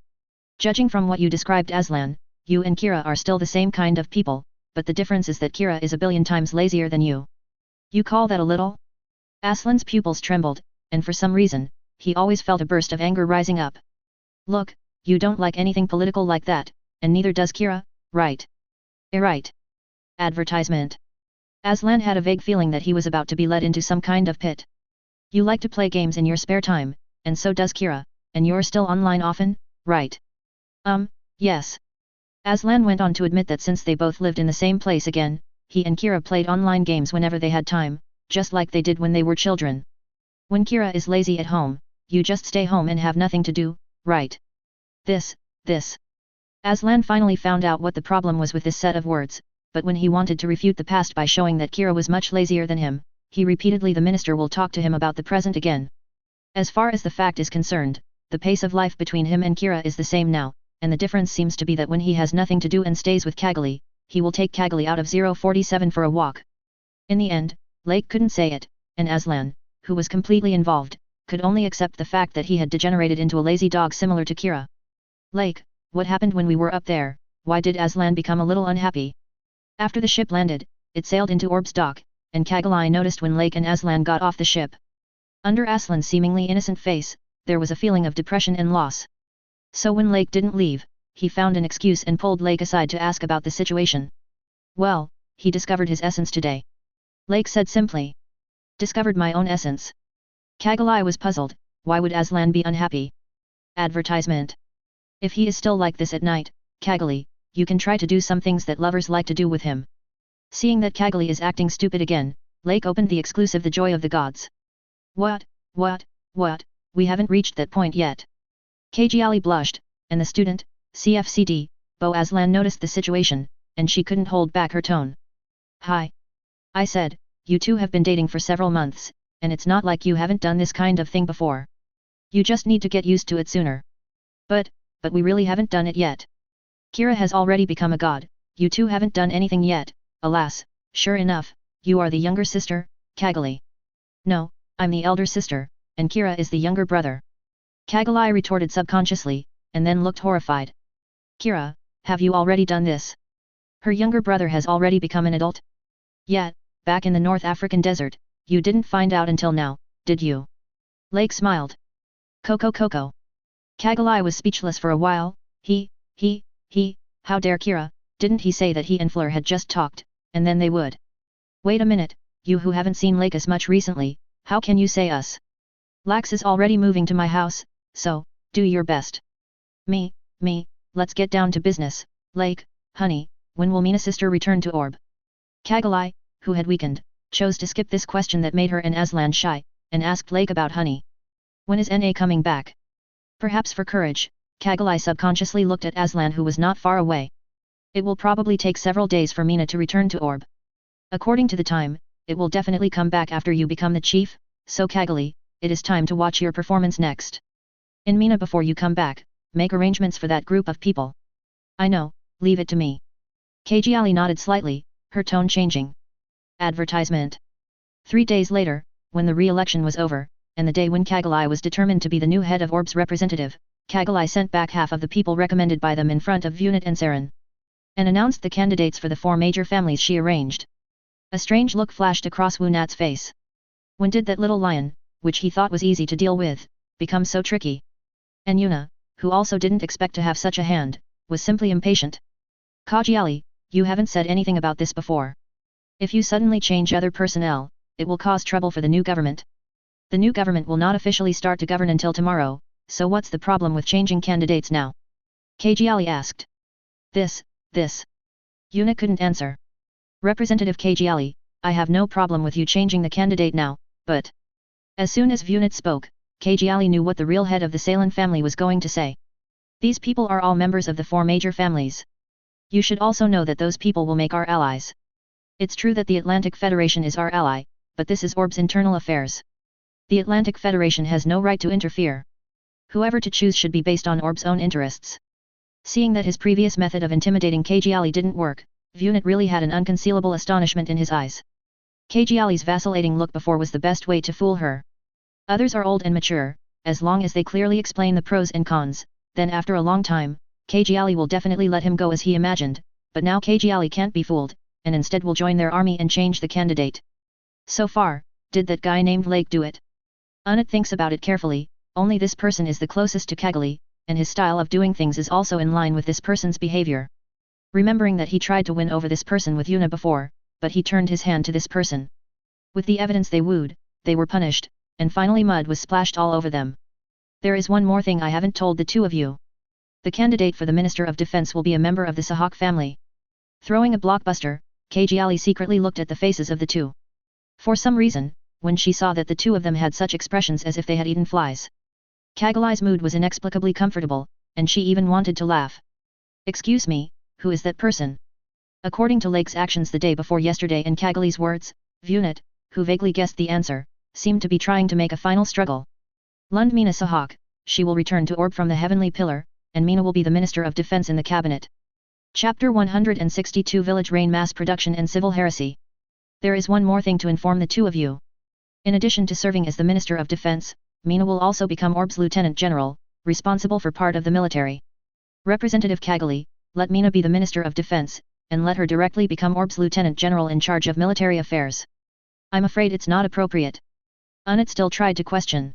Judging from what you described, Aslan, you and Kira are still the same kind of people, but the difference is that Kira is a billion times lazier than you. You call that a little? Aslan's pupils trembled, and for some reason, he always felt a burst of anger rising up. Look, you don't like anything political like that, and neither does Kira, right? Right. Advertisement. Aslan had a vague feeling that he was about to be led into some kind of pit. You like to play games in your spare time, and so does Kira, and you're still online often, right? Yes. Aslan went on to admit that since they both lived in the same place again, he and Kira played online games whenever they had time, just like they did when they were children. When Kira is lazy at home, you just stay home and have nothing to do, right? This. Aslan finally found out what the problem was with this set of words, but when he wanted to refute the past by showing that Kira was much lazier than him, he repeatedly the minister will talk to him about the present again. As far as the fact is concerned, the pace of life between him and Kira is the same now, and the difference seems to be that when he has nothing to do and stays with Cagali, he will take Cagali out of 047 for a walk. In the end, Lake couldn't say it, and Aslan, who was completely involved, could only accept the fact that he had degenerated into a lazy dog similar to Kira. Lake, what happened when we were up there? Why did Aslan become a little unhappy? After the ship landed, it sailed into Orb's dock, and Cagali noticed when Lake and Aslan got off the ship. Under Aslan's seemingly innocent face, there was a feeling of depression and loss. So when Lake didn't leave, he found an excuse and pulled Lake aside to ask about the situation. Well, he discovered his essence today. Lake said simply. Discovered my own essence. Cagali was puzzled, why would Aslan be unhappy? Advertisement. If he is still like this at night, Cagali, you can try to do some things that lovers like to do with him. Seeing that Cagali is acting stupid again, Lake opened the exclusive The Joy of the Gods. What, we haven't reached that point yet. Cagali blushed, and the student, CFCD, Bo Aslan noticed the situation, and she couldn't hold back her tone. Hi. I said, you two have been dating for several months, and it's not like you haven't done this kind of thing before. You just need to get used to it sooner. But we really haven't done it yet. Kira has already become a god, you two haven't done anything yet, alas, sure enough, you are the younger sister, Cagali. No, I'm the elder sister, and Kira is the younger brother. Cagali retorted subconsciously, and then looked horrified. Kira, have you already done this? Her younger brother has already become an adult? Yet, back in the North African desert, you didn't find out until now, did you? Lake smiled. Coco. Cagali was speechless for a while. How dare Kira, didn't he say that he and Fleur had just talked, and then they would? Wait a minute, you who haven't seen Lake as much recently, how can you say us? Lax is already moving to my house, so, do your best. Me, let's get down to business. Lake, honey, when will Mina's sister return to Orb? Cagali, who had weakened, chose to skip this question that made her and Aslan shy, and asked Lake about honey. When is Na coming back? Perhaps for courage, Cagali subconsciously looked at Aslan, who was not far away. It will probably take several days for Mina to return to Orb. According to the time, it will definitely come back after you become the chief, so Cagali, it is time to watch your performance next. In Mina before you come back, make arrangements for that group of people. I know, leave it to me. Cagali nodded slightly, her tone changing. Advertisement. 3 days later, when the re-election was over, and the day when Cagali was determined to be the new head of Orb's representative, Cagali sent back half of the people recommended by them in front of Vunit and Saren, and announced the candidates for the 4 major families she arranged. A strange look flashed across Wunat's face. When did that little lion, which he thought was easy to deal with, become so tricky? And Yuna, who also didn't expect to have such a hand, was simply impatient. Cagali, you haven't said anything about this before. If you suddenly change other personnel, it will cause trouble for the new government. The new government will not officially start to govern until tomorrow, so what's the problem with changing candidates now? Cagali asked. This. Yuna couldn't answer. Representative Cagali, I have no problem with you changing the candidate now, but... As soon as Vunit spoke, Cagali knew what the real head of the Salen family was going to say. These people are all members of the 4 major families. You should also know that those people will make our allies. It's true that the Atlantic Federation is our ally, but this is Orb's internal affairs. The Atlantic Federation has no right to interfere. Whoever to choose should be based on Orb's own interests. Seeing that his previous method of intimidating Cagali didn't work, Vunit really had an unconcealable astonishment in his eyes. Cagali's vacillating look before was the best way to fool her. Others are old and mature, as long as they clearly explain the pros and cons, then after a long time, Kajali will definitely let him go as he imagined, but now Kajali can't be fooled, and instead will join their army and change the candidate. So far, did that guy named Lake do it? Unit thinks about it carefully, only this person is the closest to Kajali, and his style of doing things is also in line with this person's behavior. Remembering that he tried to win over this person with Yuna before, but he turned his hand to this person. With the evidence they wooed, they were punished, and finally mud was splashed all over them. There is one more thing I haven't told the two of you. The candidate for the Minister of Defense will be a member of the Sahak family. Throwing a blockbuster, Kajali secretly looked at the faces of the two. For some reason, when she saw that the two of them had such expressions as if they had eaten flies, Kajali's mood was inexplicably comfortable, and she even wanted to laugh. Excuse me, who is that person? According to Lake's actions the day before yesterday and Kajali's words, Vunit, who vaguely guessed the answer, seemed to be trying to make a final struggle. Lund Mina Sahak, she will return to Orb from the Heavenly Pillar, and Mina will be the Minister of Defense in the cabinet. Chapter 162 Village Rain Mass Production and Civil Heresy. There is one more thing to inform the two of you. In addition to serving as the Minister of Defense, Mina will also become Orb's Lieutenant General, responsible for part of the military. Representative Kajali, let Mina be the Minister of Defense, and let her directly become Orb's Lieutenant General in charge of military affairs. I'm afraid it's not appropriate. Unit still tried to question.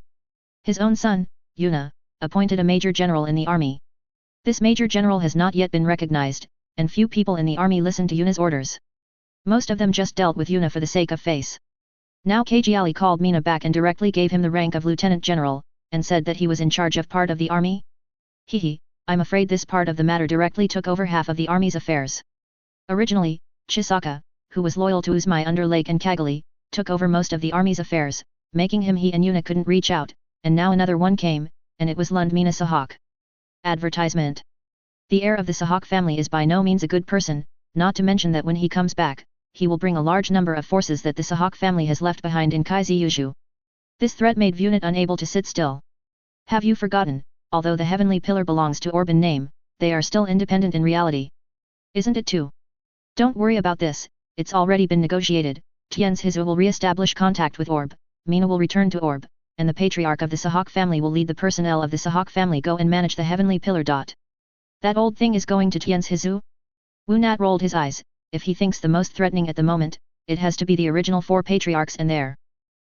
His own son, Yuna, appointed a Major General in the army. This Major General has not yet been recognized, and few people in the army listen to Yuna's orders. Most of them just dealt with Yuna for the sake of face. Now Kajali called Mina back and directly gave him the rank of Lieutenant General, and said that he was in charge of part of the army? Hehe, I'm afraid this part of the matter directly took over half of the army's affairs. Originally, Chisaka, who was loyal to Uzumai under Lake and Kajali, took over most of the army's affairs, making him he and Yuna couldn't reach out, and now another one came, and it was Lund Mina Sahak. Advertisement. The heir of the Sahak family is by no means a good person, not to mention that when he comes back, he will bring a large number of forces that the Sahak family has left behind in Kaiziyuju. This threat made Vunit unable to sit still. Have you forgotten, although the Heavenly Pillar belongs to Orb in name, they are still independent in reality. Isn't it too? Don't worry about this, it's already been negotiated. Tian's Hizu will re-establish contact with Orb, Mina will return to Orb, and the Patriarch of the Sahak family will lead the personnel of the Sahak family go and manage the Heavenly Pillar. That old thing is going to Tian's Hizu? Wu Nat rolled his eyes. If he thinks the most threatening at the moment, it has to be the original 4 patriarchs and their.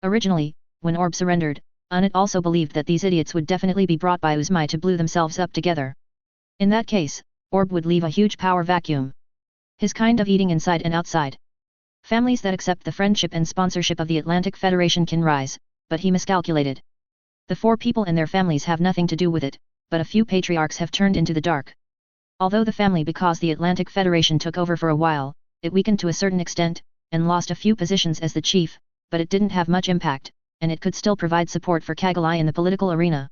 Originally, when Orb surrendered, Unit also believed that these idiots would definitely be brought by Uzumai to glue themselves up together. In that case, Orb would leave a huge power vacuum. His kind of eating inside and outside. Families that accept the friendship and sponsorship of the Atlantic Federation can rise, but he miscalculated. The 4 people and their families have nothing to do with it, but a few patriarchs have turned into the dark. Although the family because the Atlantic Federation took over for a while, it weakened to a certain extent, and lost a few positions as the chief, but it didn't have much impact, and it could still provide support for Kajali in the political arena.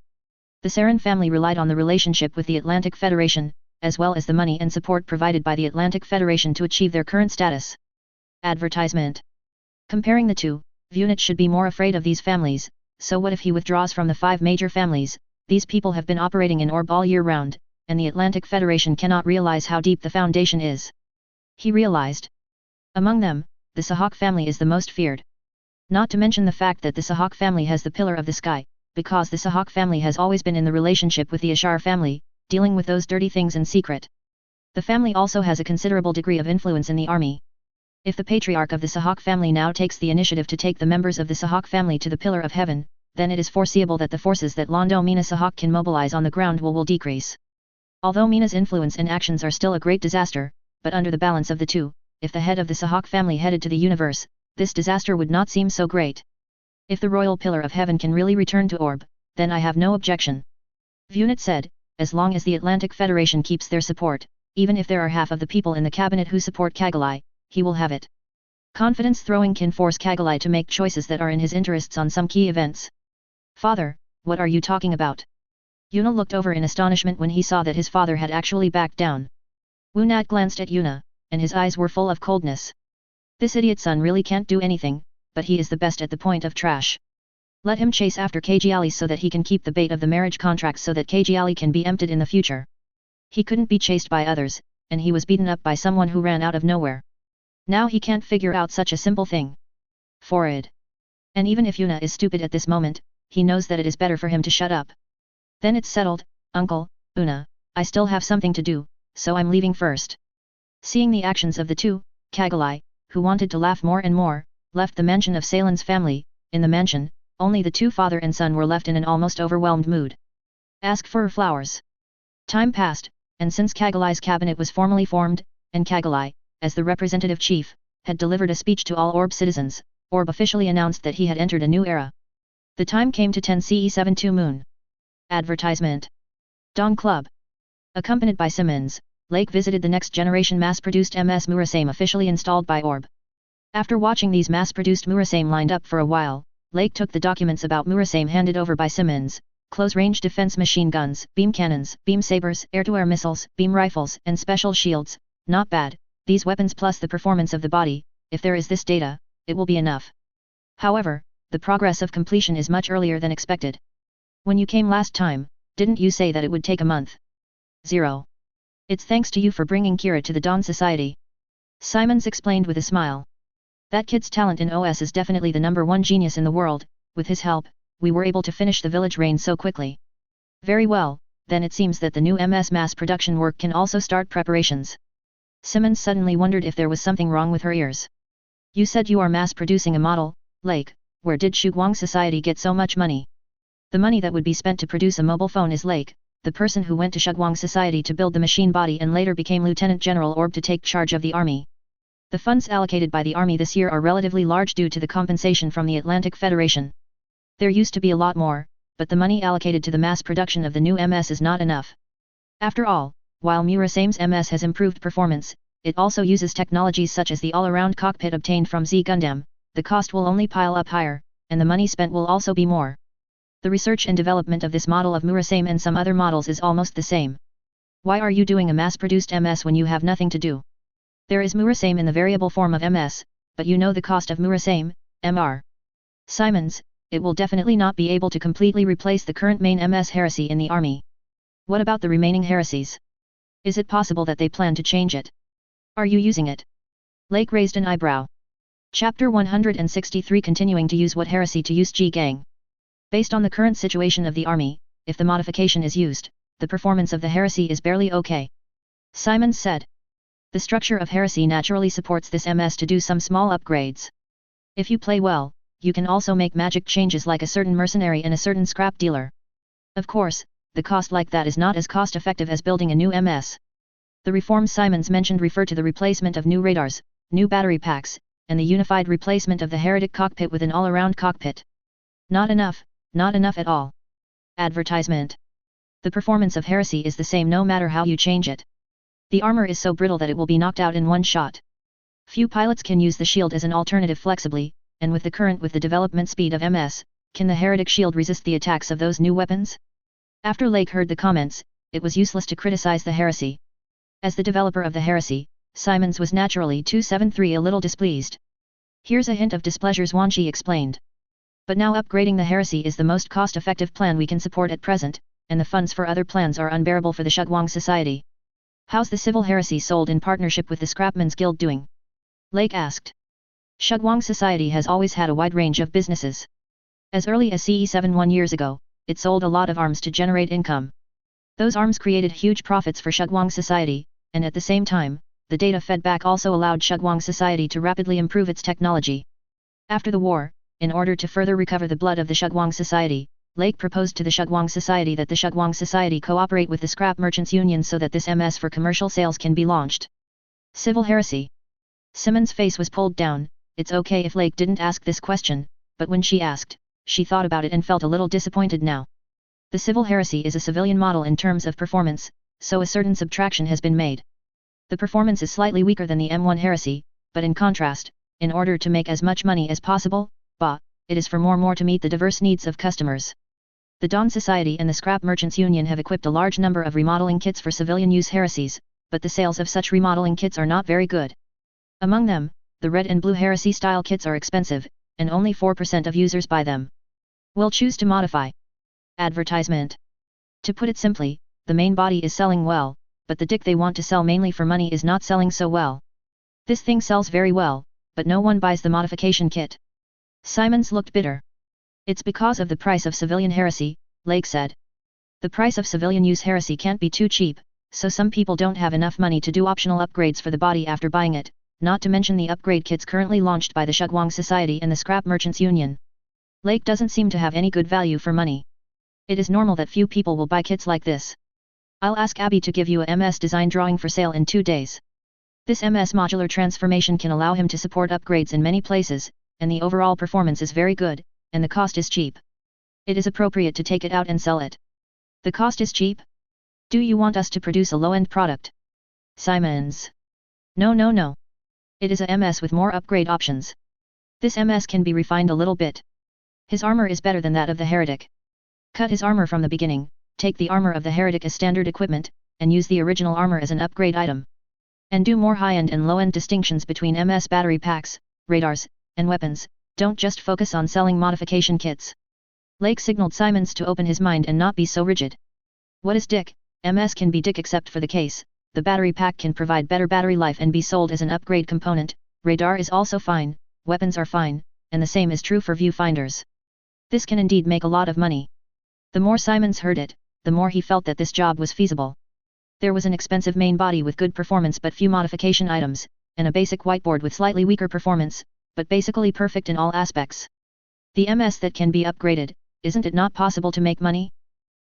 The Sarin family relied on the relationship with the Atlantic Federation, as well as the money and support provided by the Atlantic Federation to achieve their current status. Advertisement. Comparing the two, Vunit should be more afraid of these families, so what if he withdraws from the 5 major families? These people have been operating in Orb all year round, and the Atlantic Federation cannot realize how deep the foundation is. He realized. Among them, the Sahak family is the most feared. Not to mention the fact that the Sahak family has the Pillar of the Sky, because the Sahak family has always been in the relationship with the Ashar family, dealing with those dirty things in secret. The family also has a considerable degree of influence in the army. If the Patriarch of the Sahak family now takes the initiative to take the members of the Sahak family to the Pillar of Heaven, then it is foreseeable that the forces that Londo Mina Sahak can mobilize on the ground will decrease. Although Mina's influence and actions are still a great disaster, but under the balance of the two, if the head of the Sahak family headed to the universe, this disaster would not seem so great. If the Royal Pillar of Heaven can really return to Orb, then I have no objection. Vunit said, as long as the Atlantic Federation keeps their support, even if there are half of the people in the cabinet who support Kajali, he will have it. Confidence throwing can force Kajali to make choices that are in his interests on some key events. Father, what are you talking about? Yuna looked over in astonishment when he saw that his father had actually backed down. Wu Nat glanced at Yuna, and his eyes were full of coldness. This idiot son really can't do anything, but he is the best at the point of trash. Let him chase after Kajali so that he can keep the bait of the marriage contract so that Kajali can be emptied in the future. He couldn't be chased by others, and he was beaten up by someone who ran out of nowhere. Now he can't figure out such a simple thing. Forward. And even if Yuna is stupid at this moment, he knows that it is better for him to shut up. Then it's settled, Uncle, Una, I still have something to do, so I'm leaving first. Seeing the actions of the two, Kagalai, who wanted to laugh more and more, left the mansion of Salen's family. In the mansion, only the two father and son were left in an almost overwhelmed mood. Ask for flowers. Time passed, and since Kagalai's cabinet was formally formed, and Kagalai, as the representative chief, had delivered a speech to all Orb citizens, Orb officially announced that he had entered a new era. The time came to 10 CE72 Moon. Advertisement. Dong Club. Accompanied by Simmons, Lake visited the next generation mass-produced MS Murasame officially installed by Orb. After watching these mass-produced Murasame lined up for a while, Lake took the documents about Murasame handed over by Simmons: close-range defense machine guns, beam cannons, beam sabers, air-to-air missiles, beam rifles, and special shields. Not bad, these weapons plus the performance of the body. If there is this data, it will be enough. However, the progress of completion is much earlier than expected. When you came last time, didn't you say that it would take a month? 0. It's thanks to you for bringing Kira to the Dawn Society. Simons explained with a smile. That kid's talent in OS is definitely the #1 genius in the world. With his help, we were able to finish the village reign so quickly. Very well, then it seems that the new MS mass production work can also start preparations. Simmons suddenly wondered if there was something wrong with her ears. You said you are mass producing a model, Lake. Where did Shugwang Society get so much money? The money that would be spent to produce a mobile phone is Lake, the person who went to Shugwang Society to build the machine body and later became Lieutenant General Orb to take charge of the army. The funds allocated by the army this year are relatively large due to the compensation from the Atlantic Federation. There used to be a lot more, but the money allocated to the mass production of the new MS is not enough. After all, while Murasame's MS has improved performance, it also uses technologies such as the all-around cockpit obtained from Z Gundam. The cost will only pile up higher, and the money spent will also be more. The research and development of this model of Murasame and some other models is almost the same. Why are you doing a mass-produced MS when you have nothing to do? There is Murasame in the variable form of MS, but you know the cost of Murasame, Mr. Simons. It will definitely not be able to completely replace the current main MS heresy in the army. What about the remaining heresies? Is it possible that they plan to change it? Are you using it? Lake raised an eyebrow. Chapter 163 Continuing to use what heresy to use G-Gang. Based on the current situation of the army, if the modification is used, the performance of the heresy is barely okay. Simons said. The structure of heresy naturally supports this MS to do some small upgrades. If you play well, you can also make magic changes like a certain mercenary and a certain scrap dealer. Of course, the cost like that is not as cost-effective as building a new MS. The reforms Simons mentioned refer to the replacement of new radars, new battery packs, and the unified replacement of the heretic cockpit with an all-around cockpit. Not enough at all. Advertisement. The performance of heresy is the same no matter how you change it. The armor is so brittle that it will be knocked out in one shot. Few pilots can use the shield as an alternative flexibly, and with the development speed of MS, can the heretic shield resist the attacks of those new weapons? After Lake heard the comments, it was useless to criticize the heresy. As the developer of the heresy, Simons was naturally 273 a little displeased. Here's a hint of displeasure, Zhuangqi explained. But now upgrading the heresy is the most cost-effective plan we can support at present, and the funds for other plans are unbearable for the Shugwang Society. How's the civil heresy sold in partnership with the Scrapmen's Guild doing? Lake asked. Shugwang Society has always had a wide range of businesses. As early as CE71 years ago, it sold a lot of arms to generate income. Those arms created huge profits for Shugwang Society, and at the same time, the data fed back also allowed Shugwang Society to rapidly improve its technology. After the war, in order to further recover the blood of the Shugwang Society, Lake proposed to the Shugwang Society that the Shugwang Society cooperate with the Scrap Merchants Union so that this MS for commercial sales can be launched. Civil heresy. Simmons' face was pulled down. It's okay if Lake didn't ask this question, but when she asked, she thought about it and felt a little disappointed now. The civil heresy is a civilian model in terms of performance, so a certain subtraction has been made. The performance is slightly weaker than the M1 heresy, but in contrast, in order to make as much money as possible, it is for more to meet the diverse needs of customers. The Dawn Society and the Scrap Merchants Union have equipped a large number of remodeling kits for civilian use heresies, but the sales of such remodeling kits are not very good. Among them, the red and blue heresy style kits are expensive, and only 4% of users buy them. Will choose to modify. Advertisement. To put it simply, the main body is selling well, but the dick they want to sell mainly for money is not selling so well. This thing sells very well, but no one buys the modification kit. Simons looked bitter. It's because of the price of civilian heresy, Lake said. The price of civilian use heresy can't be too cheap, so some people don't have enough money to do optional upgrades for the body after buying it, not to mention the upgrade kits currently launched by the Shugwang Society and the Scrap Merchants Union. Lake doesn't seem to have any good value for money. It is normal that few people will buy kits like this. I'll ask Abby to give you a MS design drawing for sale in 2 days. This MS modular transformation can allow him to support upgrades in many places, and the overall performance is very good, and the cost is cheap. It is appropriate to take it out and sell it. The cost is cheap? Do you want us to produce a low-end product? Simons. No. It is a MS with more upgrade options. This MS can be refined a little bit. His armor is better than that of the heretic. Cut his armor from the beginning, take the armor of the heretic as standard equipment, and use the original armor as an upgrade item. And do more high-end and low-end distinctions between MS battery packs, radars, and weapons, don't just focus on selling modification kits. Lake signaled Simons to open his mind and not be so rigid. What is DIC? MS can be DIC except for the case, the battery pack can provide better battery life and be sold as an upgrade component, radar is also fine, weapons are fine, and the same is true for viewfinders. This can indeed make a lot of money. The more Simons heard it, the more he felt that this job was feasible. There was an expensive main body with good performance but few modification items, and a basic whiteboard with slightly weaker performance, but basically perfect in all aspects. The MS that can be upgraded, isn't it not possible to make money?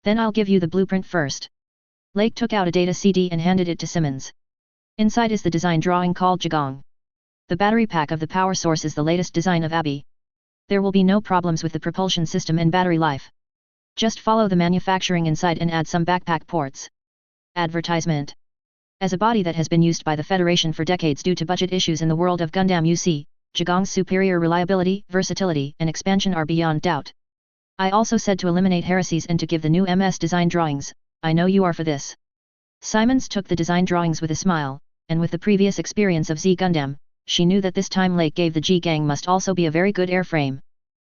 Then I'll give you the blueprint first. Lake took out a data CD and handed it to Simmons. Inside is the design drawing called Jigong. The battery pack of the power source is the latest design of Abby. There will be no problems with the propulsion system and battery life. Just follow the manufacturing inside and add some backpack ports. Advertisement. As a body that has been used by the Federation for decades due to budget issues in the world of Gundam UC, Jigong's superior reliability, versatility, and expansion are beyond doubt. I also said to eliminate heresies and to give the new MS design drawings. I know you are for this. Simons took the design drawings with a smile, and with the previous experience of Z Gundam, she knew that this time Lake gave the G-Gang must also be a very good airframe.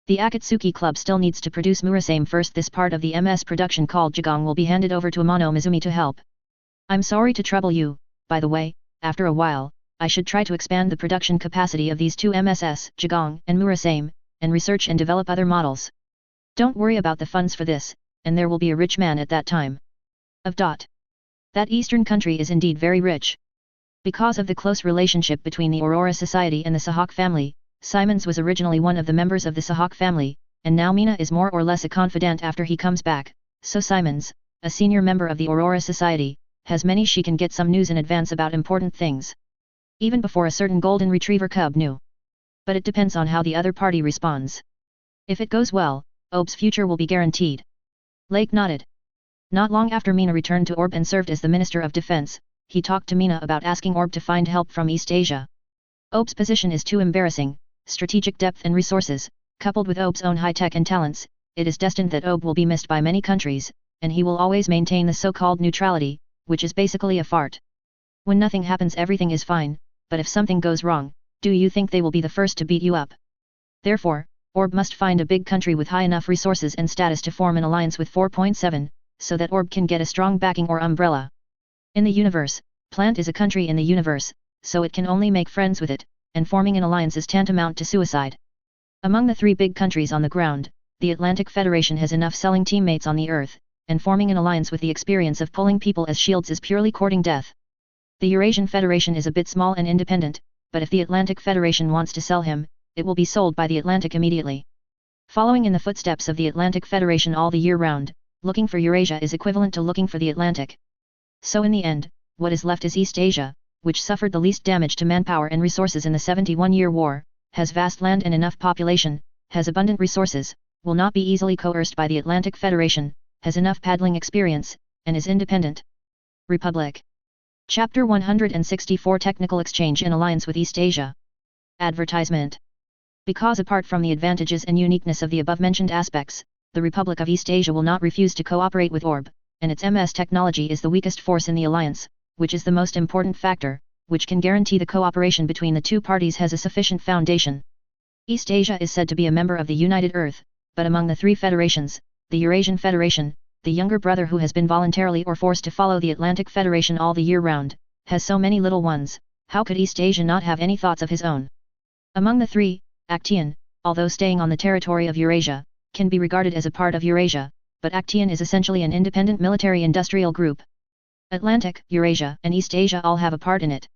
The Akatsuki Club still needs to produce Murasame first. This part of the MS production called Jigong will be handed over to Amano Mizumi to help. I'm sorry to trouble you, by the way, after a while, I should try to expand the production capacity of these two MSs, Jigong and Murasame, and research and develop other models. Don't worry about the funds for this, and there will be a rich man at that time. That eastern country is indeed very rich. Because of the close relationship between the Aurora Society and the Sahak family, Simons was originally one of the members of the Sahak family, and now Mina is more or less a confidant after he comes back, so Simons, a senior member of the Aurora Society, has many she can get some news in advance about important things. Even before a certain golden retriever cub knew. But it depends on how the other party responds. If it goes well, Ob's future will be guaranteed. Lake nodded. Not long after Mina returned to Orb and served as the Minister of Defense, he talked to Mina about asking Orb to find help from East Asia. Ob's position is too embarrassing, strategic depth and resources, coupled with Ob's own high-tech and talents, it is destined that Ob will be missed by many countries, and he will always maintain the so-called neutrality, which is basically a fart. When nothing happens everything is fine, but if something goes wrong, do you think they will be the first to beat you up? Therefore, Orb must find a big country with high enough resources and status to form an alliance with 4.7, so that Orb can get a strong backing or umbrella. In the universe, Plant is a country in the universe, so it can only make friends with it, and forming an alliance is tantamount to suicide. Among the three big countries on the ground, the Atlantic Federation has enough selling teammates on the Earth, and forming an alliance with the experience of pulling people as shields is purely courting death. The Eurasian Federation is a bit small and independent, but if the Atlantic Federation wants to sell him, it will be sold by the Atlantic immediately. Following in the footsteps of the Atlantic Federation all the year round, looking for Eurasia is equivalent to looking for the Atlantic. So in the end, what is left is East Asia, which suffered the least damage to manpower and resources in the 71-year war, has vast land and enough population, has abundant resources, will not be easily coerced by the Atlantic Federation, has enough paddling experience, and is independent. Republic. Chapter 164 Technical Exchange in Alliance with East Asia. Advertisement. Because apart from the advantages and uniqueness of the above-mentioned aspects, the Republic of East Asia will not refuse to cooperate with Orb, and its MS technology is the weakest force in the alliance, which is the most important factor, which can guarantee the cooperation between the two parties has a sufficient foundation. East Asia is said to be a member of the United Earth, but among the three federations, the Eurasian Federation, the younger brother who has been voluntarily or forced to follow the Atlantic Federation all the year round, has so many little ones, how could East Asia not have any thoughts of his own? Among the three, Acteon, although staying on the territory of Eurasia, can be regarded as a part of Eurasia, but Acteon is essentially an independent military-industrial group. Atlantic, Eurasia, and East Asia all have a part in it.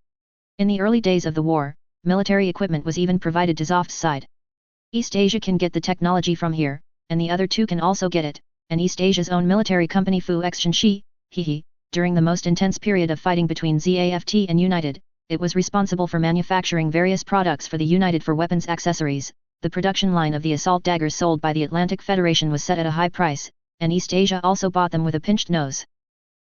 In the early days of the war, military equipment was even provided to Zoft's side. East Asia can get the technology from here, and the other two can also get it, and East Asia's own military company Fu Xinshi, during the most intense period of fighting between ZAFT and United, it was responsible for manufacturing various products for the United for weapons accessories. The production line of the assault daggers sold by the Atlantic Federation was set at a high price, and East Asia also bought them with a pinched nose.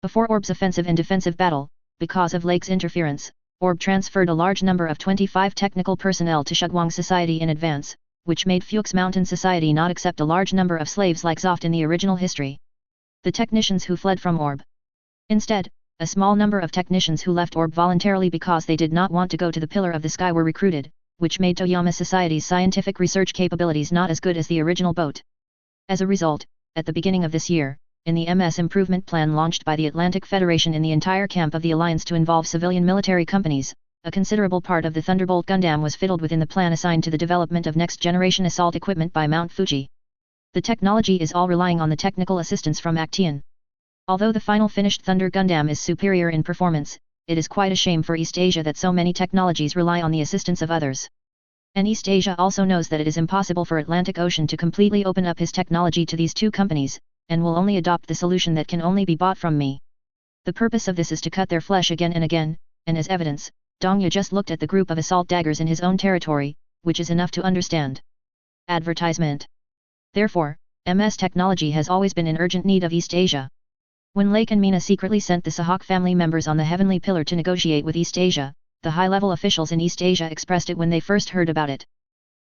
Before Orb's offensive and defensive battle, because of Lake's interference, Orb transferred a large number of 25 technical personnel to Shugwang Society in advance, which made Fuchs Mountain Society not accept a large number of slaves like Zoft in the original history. The technicians who fled from Orb. Instead, a small number of technicians who left Orb voluntarily because they did not want to go to the Pillar of the Sky were recruited, which made Toyama Society's scientific research capabilities not as good as the original boat. As a result, at the beginning of this year, in the MS improvement plan launched by the Atlantic Federation in the entire camp of the Alliance to involve civilian military companies, a considerable part of the Thunderbolt Gundam was fiddled within the plan assigned to the development of next-generation assault equipment by Mount Fuji. The technology is all relying on the technical assistance from Acteon. Although the final finished Thunder Gundam is superior in performance, it is quite a shame for East Asia that so many technologies rely on the assistance of others. And East Asia also knows that it is impossible for Atlantic Ocean to completely open up his technology to these two companies, and will only adopt the solution that can only be bought from me. The purpose of this is to cut their flesh again and again, and as evidence, Dongya just looked at the group of assault daggers in his own territory, which is enough to understand. Advertisement. Therefore, MS technology has always been in urgent need of East Asia. When Lake and Mina secretly sent the Sahak family members on the Heavenly Pillar to negotiate with East Asia, the high-level officials in East Asia expressed it when they first heard about it.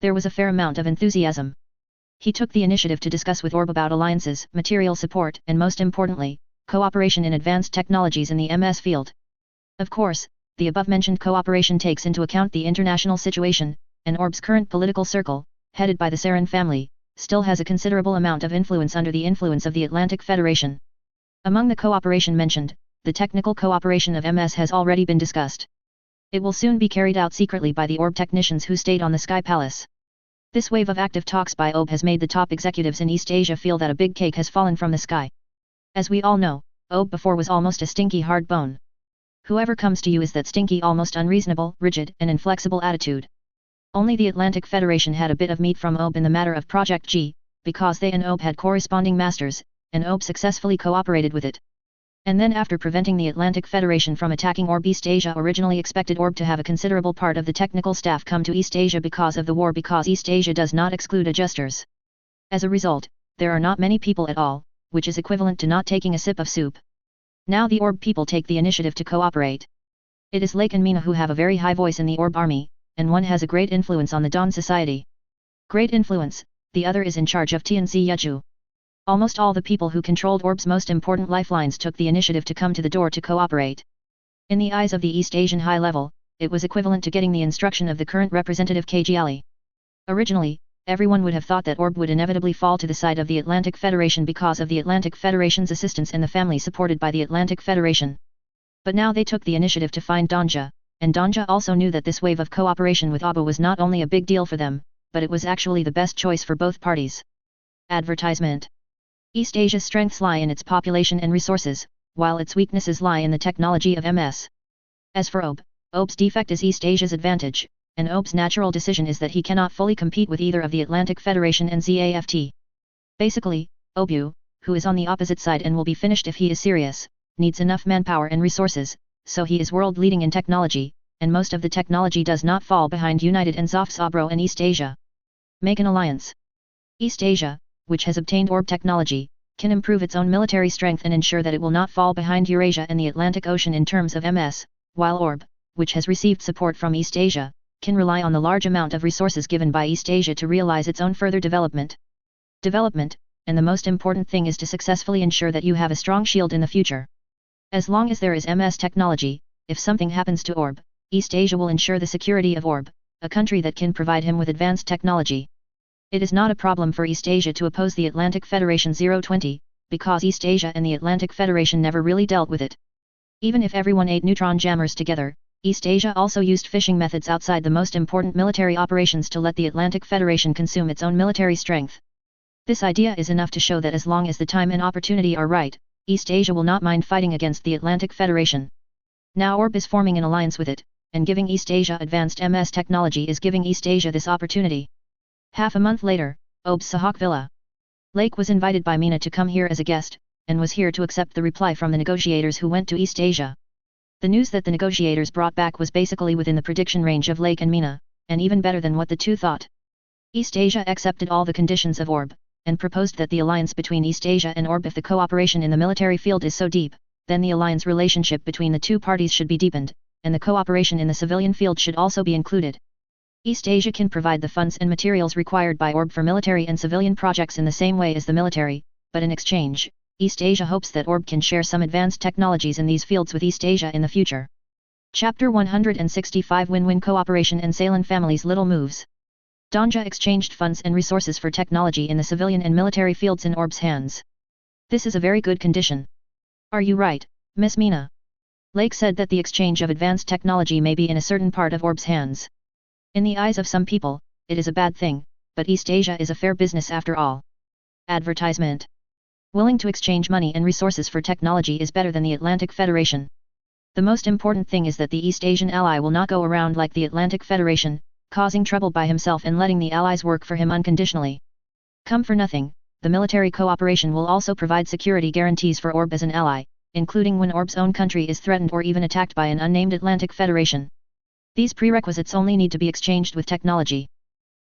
There was a fair amount of enthusiasm. He took the initiative to discuss with Orb about alliances, material support, and most importantly, cooperation in advanced technologies in the MS field. Of course, the above-mentioned cooperation takes into account the international situation, and Orb's current political circle, headed by the Sarin family, still has a considerable amount of influence under the influence of the Atlantic Federation. Among the cooperation mentioned, the technical cooperation of MS has already been discussed. It will soon be carried out secretly by the Orb technicians who stayed on the Sky Palace. This wave of active talks by Orb has made the top executives in East Asia feel that a big cake has fallen from the sky. As we all know, Orb before was almost a stinky hard bone. Whoever comes to you is that stinky almost unreasonable, rigid, and inflexible attitude. Only the Atlantic Federation had a bit of meat from Orb in the matter of Project G, because they and Orb had corresponding masters, and Orb successfully cooperated with it. And then after preventing the Atlantic Federation from attacking Orb, East Asia originally expected Orb to have a considerable part of the technical staff come to East Asia because of the war, because East Asia does not exclude adjusters. As a result, there are not many people at all, which is equivalent to not taking a sip of soup. Now the Orb people take the initiative to cooperate. It is Lake and Mina who have a very high voice in the Orb army, and one has a great influence on the Dawn Society. Great influence, the other is in charge of Tianzi Yeju. Almost all the people who controlled Orb's most important lifelines took the initiative to come to the door to cooperate. In the eyes of the East Asian high level, it was equivalent to getting the instruction of the current representative Kjiali. Originally, everyone would have thought that Orb would inevitably fall to the side of the Atlantic Federation because of the Atlantic Federation's assistance and the family supported by the Atlantic Federation. But now they took the initiative to find Dongya, and Dongya also knew that this wave of cooperation with Abu was not only a big deal for them, but it was actually the best choice for both parties. Advertisement. East Asia's strengths lie in its population and resources, while its weaknesses lie in the technology of MS. As for Ob's defect is East Asia's advantage, and Ob's natural decision is that he cannot fully compete with either of the Atlantic Federation and ZAFT. Basically, Obu, who is on the opposite side and will be finished if he is serious, needs enough manpower and resources, so he is world-leading in technology, and most of the technology does not fall behind United and Zoft's Abro and East Asia. Make an alliance. East Asia, which has obtained Orb technology, can improve its own military strength and ensure that it will not fall behind Eurasia and the Atlantic Ocean in terms of MS, while Orb, which has received support from East Asia, can rely on the large amount of resources given by East Asia to realize its own further development. And the most important thing is to successfully ensure that you have a strong shield in the future. As long as there is MS technology, if something happens to Orb, East Asia will ensure the security of Orb, a country that can provide him with advanced technology. It is not a problem for East Asia to oppose the Atlantic Federation 020, because East Asia and the Atlantic Federation never really dealt with it. Even if everyone ate neutron jammers together, East Asia also used fishing methods outside the most important military operations to let the Atlantic Federation consume its own military strength. This idea is enough to show that as long as the time and opportunity are right, East Asia will not mind fighting against the Atlantic Federation. Now Orb is forming an alliance with it, and giving East Asia advanced MS technology is giving East Asia this opportunity. Half a month later, Orb's Sahak Villa. Lake was invited by Mina to come here as a guest, and was here to accept the reply from the negotiators who went to East Asia. The news that the negotiators brought back was basically within the prediction range of Lake and Mina, and even better than what the two thought. East Asia accepted all the conditions of Orb, and proposed that the alliance between East Asia and Orb, if the cooperation in the military field is so deep, then the alliance relationship between the two parties should be deepened, and the cooperation in the civilian field should also be included. East Asia can provide the funds and materials required by Orb for military and civilian projects in the same way as the military, but in exchange, East Asia hopes that Orb can share some advanced technologies in these fields with East Asia in the future. Chapter 165 Win-Win Cooperation and Ceylon Families Little Moves. Danja exchanged funds and resources for technology in the civilian and military fields in Orb's hands. This is a very good condition. Are you right, Miss Mina? Lake said that the exchange of advanced technology may be in a certain part of Orb's hands. In the eyes of some people, it is a bad thing, but East Asia is a fair business after all. Advertisement. Willing to exchange money and resources for technology is better than the Atlantic Federation. The most important thing is that the East Asian ally will not go around like the Atlantic Federation, causing trouble by himself and letting the allies work for him unconditionally. Come for nothing, the military cooperation will also provide security guarantees for Orb as an ally, including when Orb's own country is threatened or even attacked by an unnamed Atlantic Federation. These prerequisites only need to be exchanged with technology.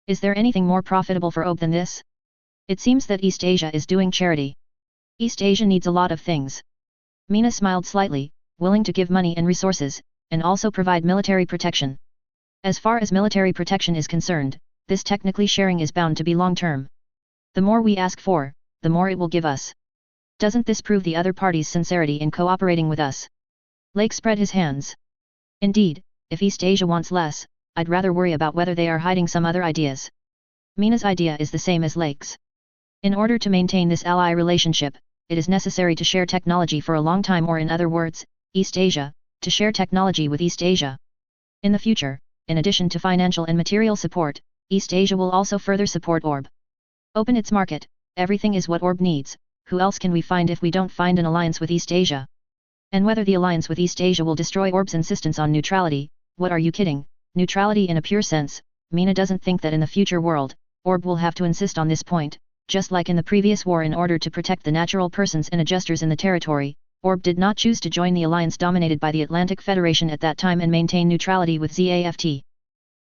Is there anything more profitable for Orb than this? It seems that East Asia is doing charity. East Asia needs a lot of things. Mina smiled slightly, willing to give money and resources, and also provide military protection. As far as military protection is concerned, this technically sharing is bound to be long-term. The more we ask for, the more it will give us. Doesn't this prove the other party's sincerity in cooperating with us? Lake spread his hands. Indeed, if East Asia wants less, I'd rather worry about whether they are hiding some other ideas. Mina's idea is the same as Lake's. In order to maintain this ally relationship, it is necessary to share technology for a long time, or in other words, East Asia, to share technology with East Asia. In the future, in addition to financial and material support, East Asia will also further support Orb. Open its market, everything is what Orb needs, who else can we find if we don't find an alliance with East Asia? And whether the alliance with East Asia will destroy Orb's insistence on neutrality, what are you kidding, neutrality in a pure sense, Mina doesn't think that in the future world, Orb will have to insist on this point, just like in the previous war in order to protect the natural persons and adjusters in the territory. Orb did not choose to join the alliance dominated by the Atlantic Federation at that time and maintain neutrality with ZAFT.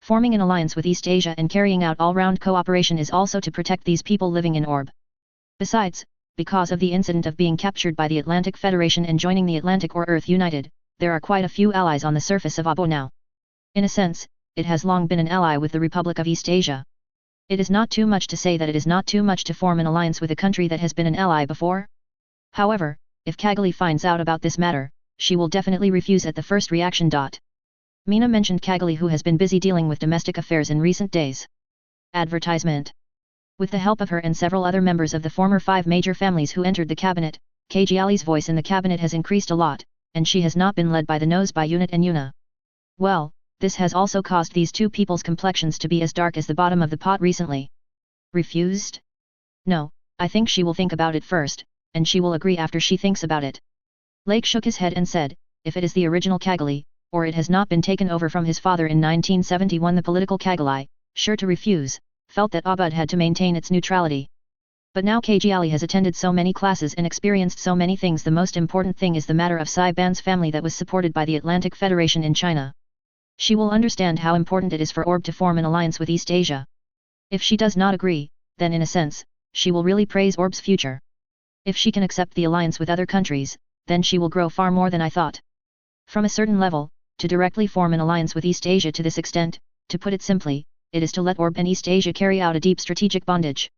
Forming an alliance with East Asia and carrying out all-round cooperation is also to protect these people living in Orb. Besides, because of the incident of being captured by the Atlantic Federation and joining the Atlantic or Earth United, there are quite a few allies on the surface of Abo now. In a sense, it has long been an ally with the Republic of East Asia. It is not too much to say that it is not too much to form an alliance with a country that has been an ally before. However, if Kagali finds out about this matter, she will definitely refuse at the first reaction. Mina mentioned Kagali, who has been busy dealing with domestic affairs in recent days. Advertisement. With the help of her and several other members of the former 5 major families who entered the cabinet, Kagiali's voice in the cabinet has increased a lot, and she has not been led by the nose by Unit and Yuna. Well, this has also caused these two people's complexions to be as dark as the bottom of the pot recently. Refused? No, I think she will think about it first, and she will agree after she thinks about it. Lake shook his head and said, if it is the original Kagali, or it has not been taken over from his father in 1971, the political Kagali, sure to refuse, felt that Abud had to maintain its neutrality. But now Kagiali has attended so many classes and experienced so many things. The most important thing is the matter of Sai Ban's family that was supported by the Atlantic Federation in China. She will understand how important it is for Orb to form an alliance with East Asia. If she does not agree, then in a sense, she will really praise Orb's future. If she can accept the alliance with other countries, then she will grow far more than I thought. From a certain level, to directly form an alliance with East Asia to this extent, to put it simply, it is to let Orb and East Asia carry out a deep strategic bondage.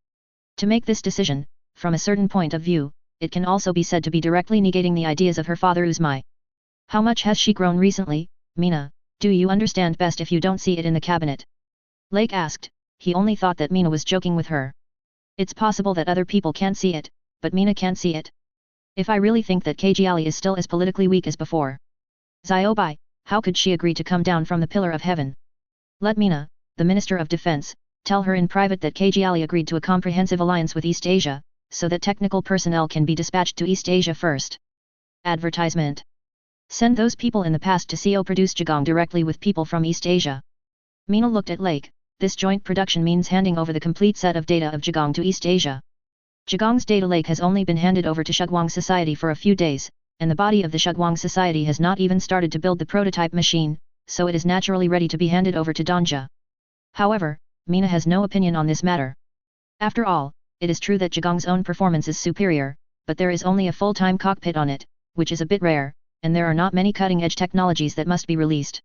To make this decision, from a certain point of view, it can also be said to be directly negating the ideas of her father Uzmai. How much has she grown recently, Mina? Do you understand best if you don't see it in the cabinet? Lake asked. He only thought that Mina was joking with her. It's possible that other people can't see it, but Mina can't see it. If I really think that Kagiali is still as politically weak as before. Ziobai, how could she agree to come down from the pillar of heaven? Let Mina, the Minister of Defense, Tell her in private that KGL agreed to a comprehensive alliance with East Asia, so that technical personnel can be dispatched to East Asia first. Advertisement. Send those people in the past to CO produce Jagong directly with people from East Asia. Mina looked at Lake. This joint production means handing over the complete set of data of Jagong to East Asia. Jagong's data lake has only been handed over to Shugwang Society for a few days, and the body of the Shugwang Society has not even started to build the prototype machine, so it is naturally ready to be handed over to Danja. However, Mina has no opinion on this matter. After all, it is true that Jagong's own performance is superior, but there is only a full-time cockpit on it, which is a bit rare, and there are not many cutting-edge technologies that must be released.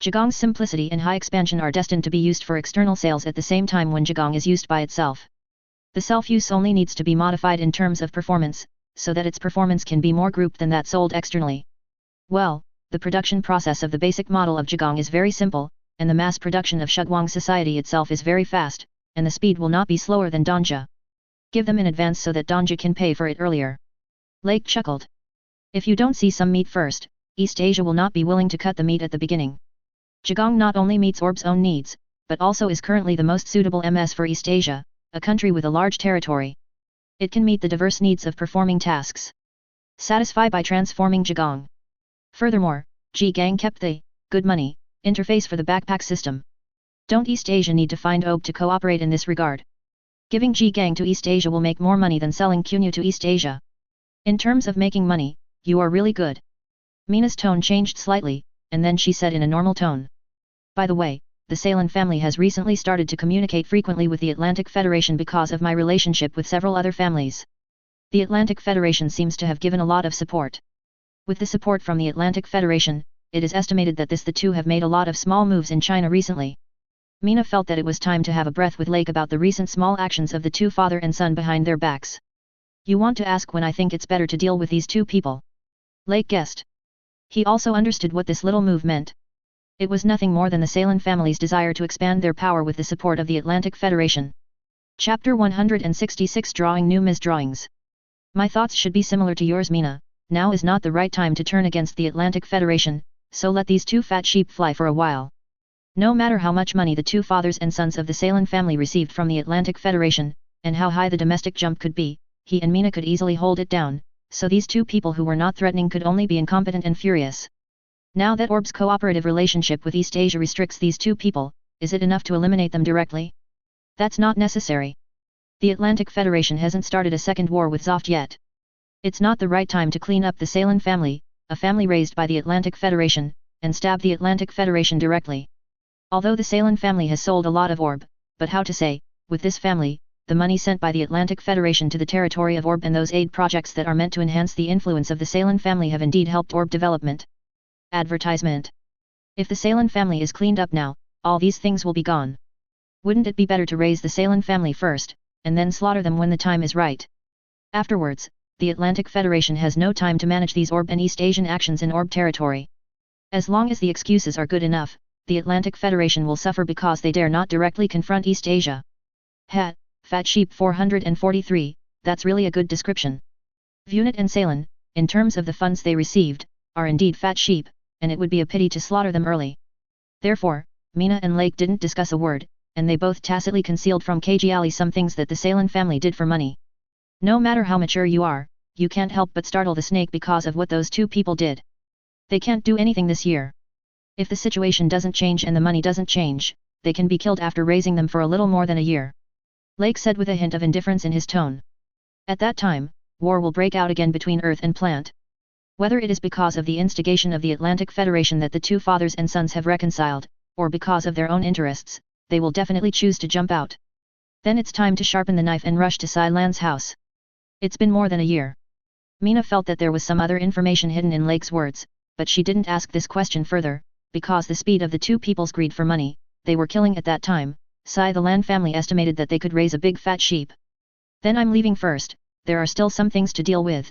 Jagong's simplicity and high expansion are destined to be used for external sales at the same time when Jagong is used by itself. The self-use only needs to be modified in terms of performance, so that its performance can be more grouped than that sold externally. Well, the production process of the basic model of Jagong is very simple, and the mass production of Shugwang Society itself is very fast, and the speed will not be slower than Danja. Give them in advance so that Danja can pay for it earlier. Lake chuckled. If you don't see some meat first, East Asia will not be willing to cut the meat at the beginning. Jagong not only meets Orb's own needs, but also is currently the most suitable MS for East Asia, a country with a large territory. It can meet the diverse needs of performing tasks. Satisfy by transforming Jagong. Furthermore, G-Gang kept the good money interface for the backpack system. Don't East Asia need to find OB to cooperate in this regard? Giving G-Gang to East Asia will make more money than selling Qnu to East Asia. In terms of making money, you are really good. Mina's tone changed slightly, and then she said in a normal tone. By the way, the Salen family has recently started to communicate frequently with the Atlantic Federation because of my relationship with several other families. The Atlantic Federation seems to have given a lot of support. With the support from the Atlantic Federation, it is estimated that the two have made a lot of small moves in China recently. Mina felt that it was time to have a breath with Lake about the recent small actions of the two father and son behind their backs. You want to ask when I think it's better to deal with these two people? Lake guessed. He also understood what this little move meant. It was nothing more than the Salen family's desire to expand their power with the support of the Atlantic Federation. Chapter 166 Drawing New Ms Drawings. My thoughts should be similar to yours, Mina. Now is not the right time to turn against the Atlantic Federation, so let these two fat sheep fly for a while. No matter how much money the two fathers and sons of the Salen family received from the Atlantic Federation, and how high the domestic jump could be, he and Mina could easily hold it down, so these two people who were not threatening could only be incompetent and furious. Now that Orb's cooperative relationship with East Asia restricts these two people, is it enough to eliminate them directly? That's not necessary. The Atlantic Federation hasn't started a second war with Zoft yet. It's not the right time to clean up the Salen family, a family raised by the Atlantic Federation, and stab the Atlantic Federation directly. Although the Salen family has sold a lot of Orb, but how to say, with this family, the money sent by the Atlantic Federation to the territory of Orb and those aid projects that are meant to enhance the influence of the Salen family have indeed helped Orb development. Advertisement. If the Salen family is cleaned up now, all these things will be gone. Wouldn't it be better to raise the Salen family first, and then slaughter them when the time is right? Afterwards, the Atlantic Federation has no time to manage these Orb and East Asian actions in Orb territory. As long as the excuses are good enough, the Atlantic Federation will suffer because they dare not directly confront East Asia. Fat Sheep 443, that's really a good description. Vunit and Salen, in terms of the funds they received, are indeed fat sheep, and it would be a pity to slaughter them early. Therefore, Mina and Lake didn't discuss a word, and they both tacitly concealed from KG Ali some things that the Salen family did for money. No matter how mature you are, you can't help but startle the snake because of what those two people did. They can't do anything this year. If the situation doesn't change and the money doesn't change, they can be killed after raising them for a little more than a year. Lake said with a hint of indifference in his tone. At that time, war will break out again between Earth and Plant. Whether it is because of the instigation of the Atlantic Federation that the two fathers and sons have reconciled, or because of their own interests, they will definitely choose to jump out. Then it's time to sharpen the knife and rush to Sai Lan's house. It's been more than a year. Mina felt that there was some other information hidden in Lake's words, but she didn't ask this question further, because the speed of the two people's greed for money, they were killing at that time. Sai the Lan family estimated that they could raise a big fat sheep. Then I'm leaving first, there are still some things to deal with.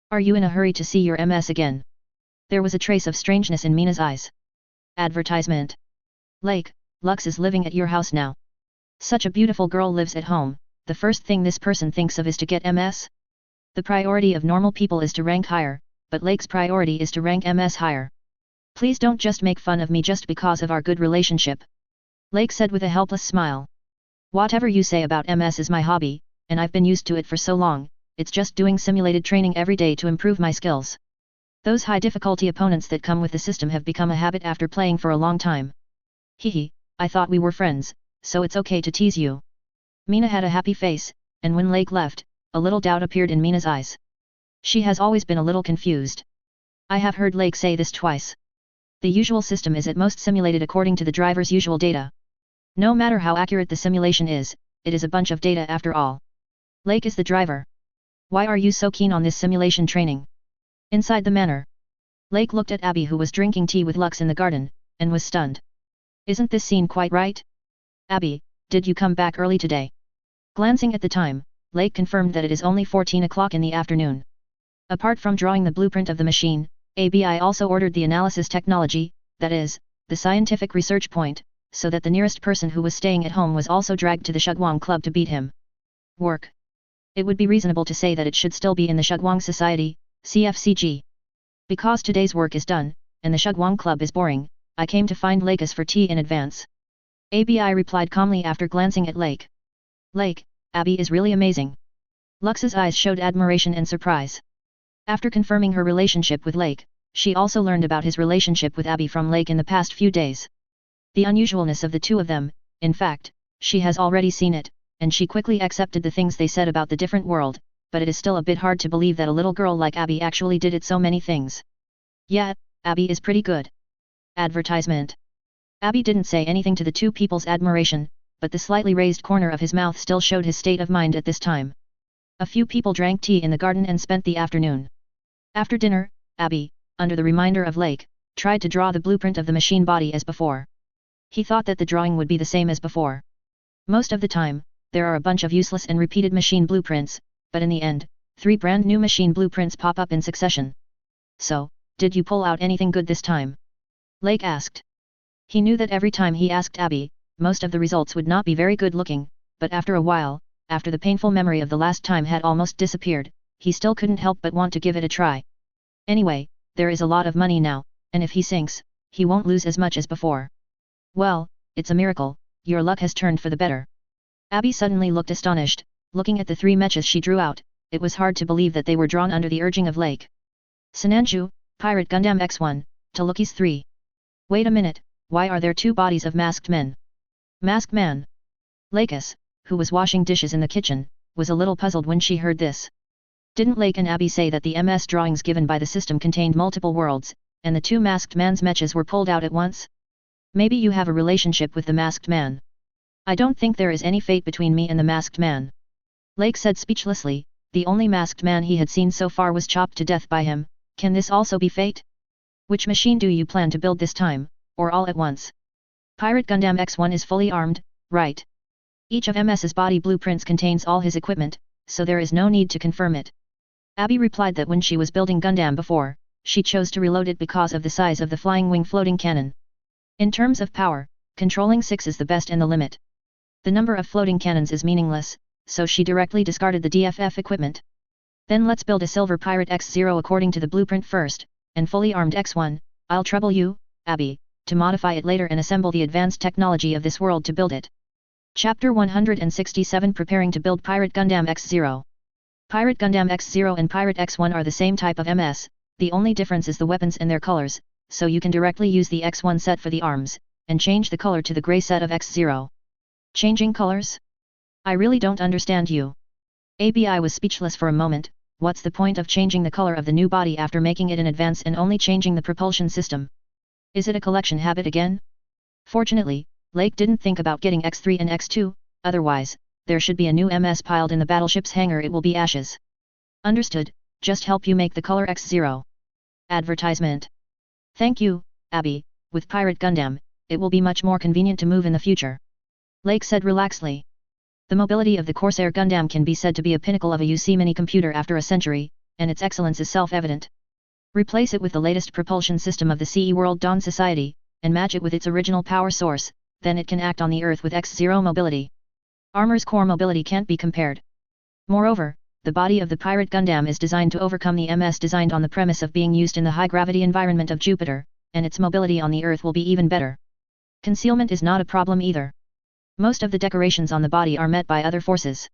Are you in a hurry to see your MS again? There was a trace of strangeness in Mina's eyes. Advertisement. Lake, Lux is living at your house now. Such a beautiful girl lives at home, the first thing this person thinks of is to get MS? The priority of normal people is to rank higher, but Lake's priority is to rank MS higher. Please don't just make fun of me just because of our good relationship. Lake said with a helpless smile. Whatever you say about MS is my hobby, and I've been used to it for so long, it's just doing simulated training every day to improve my skills. Those high difficulty opponents that come with the system have become a habit after playing for a long time. Hehe, I thought we were friends, so it's okay to tease you. Mina had a happy face, and when Lake left, a little doubt appeared in Mina's eyes. She has always been a little confused. I have heard Lake say this twice. The usual system is at most simulated according to the driver's usual data. No matter how accurate the simulation is, it is a bunch of data after all. Lake is the driver. Why are you so keen on this simulation training? Inside the manor, Lake looked at Abby, who was drinking tea with Lux in the garden, and was stunned. Isn't this scene quite right? Abby, did you come back early today? Glancing at the time, Lake confirmed that it is only 14 o'clock in the afternoon. Apart from drawing the blueprint of the machine, ABI also ordered the analysis technology, that is, the scientific research point, so that the nearest person who was staying at home was also dragged to the Shugwang Club to beat him. Work. It would be reasonable to say that it should still be in the Shugwang Society, CFCG. Because today's work is done, and the Shugwang Club is boring, I came to find Lakes for tea in advance. ABI replied calmly after glancing at Lake. Lake, Abby is really amazing. Lux's eyes showed admiration and surprise. After confirming her relationship with Lake, she also learned about his relationship with Abby from Lake in the past few days. The unusualness of the two of them, in fact, she has already seen it, and she quickly accepted the things they said about the different world, but it is still a bit hard to believe that a little girl like Abby actually did it so many things. Yeah, Abby is pretty good. Advertisement. Abby didn't say anything to the two people's admiration, but the slightly raised corner of his mouth still showed his state of mind at this time. A few people drank tea in the garden and spent the afternoon. After dinner, Abby, under the reminder of Lake, tried to draw the blueprint of the machine body as before. He thought that the drawing would be the same as before. Most of the time, there are a bunch of useless and repeated machine blueprints, but in the end, 3 brand new machine blueprints pop up in succession. So, did you pull out anything good this time? Lake asked. He knew that every time he asked Abby, most of the results would not be very good looking, but after a while, after the painful memory of the last time had almost disappeared, he still couldn't help but want to give it a try. Anyway, there is a lot of money now, and if he sinks, he won't lose as much as before. Well, it's a miracle, your luck has turned for the better. Abby suddenly looked astonished. Looking at the 3 mechas she drew out, it was hard to believe that they were drawn under the urging of Lake. Sinanju, Pirate Gundam X1, Talukis 3. Wait a minute, why are there 2 bodies of masked men? Masked man. Lakes, who was washing dishes in the kitchen, was a little puzzled when she heard this. Didn't Lake and Abby say that the MS drawings given by the system contained multiple worlds, and the 2 masked man's mechas were pulled out at once? Maybe you have a relationship with the masked man. I don't think there is any fate between me and the masked man. Lake said speechlessly. The only masked man he had seen so far was chopped to death by him. Can this also be fate? Which machine do you plan to build this time, or all at once? Pirate Gundam X1 is fully armed, right? Each of MS's body blueprints contains all his equipment, so there is no need to confirm it. Abby replied that when she was building Gundam before, she chose to reload it because of the size of the flying wing floating cannon. In terms of power, controlling 6 is the best and the limit. The number of floating cannons is meaningless, so she directly discarded the DFF equipment. Then let's build a Silver Pirate X0 according to the blueprint first, and fully armed X1, I'll trouble you, Abby, to modify it later and assemble the advanced technology of this world to build it. Chapter 167 Preparing to build Pirate Gundam X0. Pirate Gundam X0 and Pirate X1 are the same type of MS, the only difference is the weapons and their colors, so you can directly use the X1 set for the arms, and change the color to the grey set of X0. Changing colors? I really don't understand you. ABI was speechless for a moment. What's the point of changing the color of the new body after making it in advance and only changing the propulsion system? Is it a collection habit again? Fortunately, Lake didn't think about getting X3 and X2, otherwise, there should be a new MS piled in the battleship's hangar. It will be ashes. Understood, just help you make the color X0. Advertisement. Thank you, Abby, with Pirate Gundam, it will be much more convenient to move in the future. Lake said relaxedly. The mobility of the Corsair Gundam can be said to be a pinnacle of a UC mini-computer after a century, and its excellence is self-evident. Replace it with the latest propulsion system of the CE World Dawn Society, and match it with its original power source, then it can act on the Earth with X0 mobility. Armor's core mobility can't be compared. Moreover, the body of the Pirate Gundam is designed to overcome the MS designed on the premise of being used in the high-gravity environment of Jupiter, and its mobility on the Earth will be even better. Concealment is not a problem either. Most of the decorations on the body are met by other forces.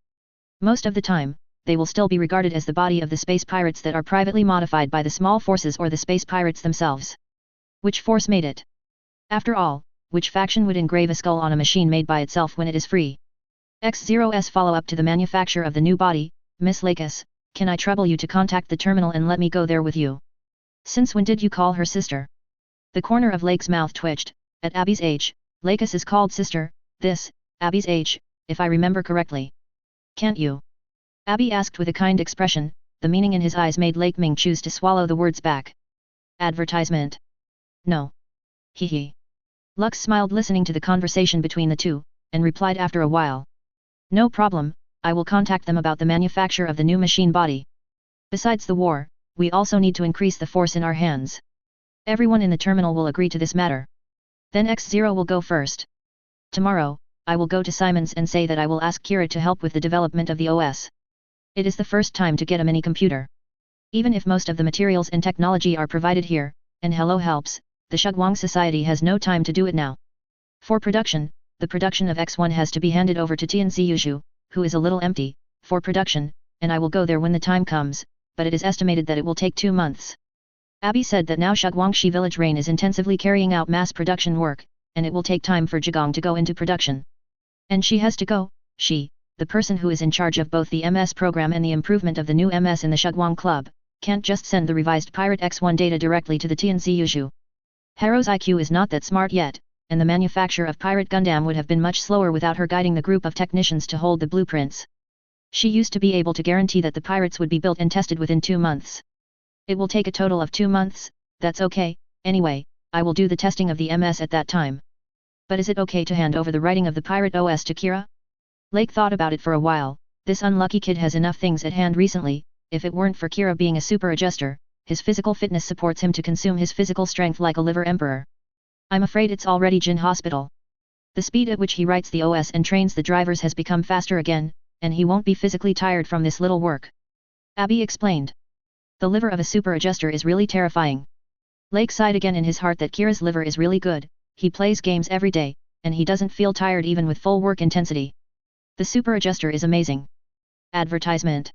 Most of the time, they will still be regarded as the body of the space pirates that are privately modified by the small forces or the space pirates themselves. Which force made it? After all, which faction would engrave a skull on a machine made by itself when it is free? X0's follow-up to the manufacture of the new body, Miss Lakis, can I trouble you to contact the terminal and let me go there with you? Since when did you call her sister? The corner of Lake's mouth twitched. At Abby's age, Lakis is called sister, this, Abby's age, if I remember correctly. Can't you? Abby asked with a kind expression, the meaning in his eyes made Lake Ming choose to swallow the words back. Advertisement. No. Hee. Lux smiled listening to the conversation between the two, and replied after a while. No problem, I will contact them about the manufacture of the new machine body. Besides the war, we also need to increase the force in our hands. Everyone in the terminal will agree to this matter. Then X0 will go first. Tomorrow, I will go to Simon's and say that I will ask Kira to help with the development of the OS. It is the first time to get a mini computer. Even if most of the materials and technology are provided here, and Hello helps, the Shugwang Society has no time to do it now. For production, the production of X1 has to be handed over to Tianzi Yuzhu, who is a little empty, for production, and I will go there when the time comes, but it is estimated that it will take 2 months. Abby said that now Shugwangshi Village Rain is intensively carrying out mass production work, and it will take time for Jigong to go into production. And she has to go, the person who is in charge of both the MS program and the improvement of the new MS in the Shugwang Club, can't just send the revised Pirate X1 data directly to the Tianzi Yuzhu. Haro's IQ is not that smart yet, and the manufacture of Pirate Gundam would have been much slower without her guiding the group of technicians to hold the blueprints. She used to be able to guarantee that the pirates would be built and tested within 2 months. It will take a total of 2 months, that's okay, anyway, I will do the testing of the MS at that time. But is it okay to hand over the writing of the Pirate OS to Kira? Lake thought about it for a while. This unlucky kid has enough things at hand recently. If it weren't for Kira being a super adjuster, his physical fitness supports him to consume his physical strength like a liver emperor. I'm afraid it's already Jin Hospital. The speed at which he writes the OS and trains the drivers has become faster again, and he won't be physically tired from this little work. Abby explained. The liver of a super adjuster is really terrifying. Lake sighed again in his heart that Kira's liver is really good. He plays games every day, and he doesn't feel tired even with full work intensity. The super adjuster is amazing. Advertisement.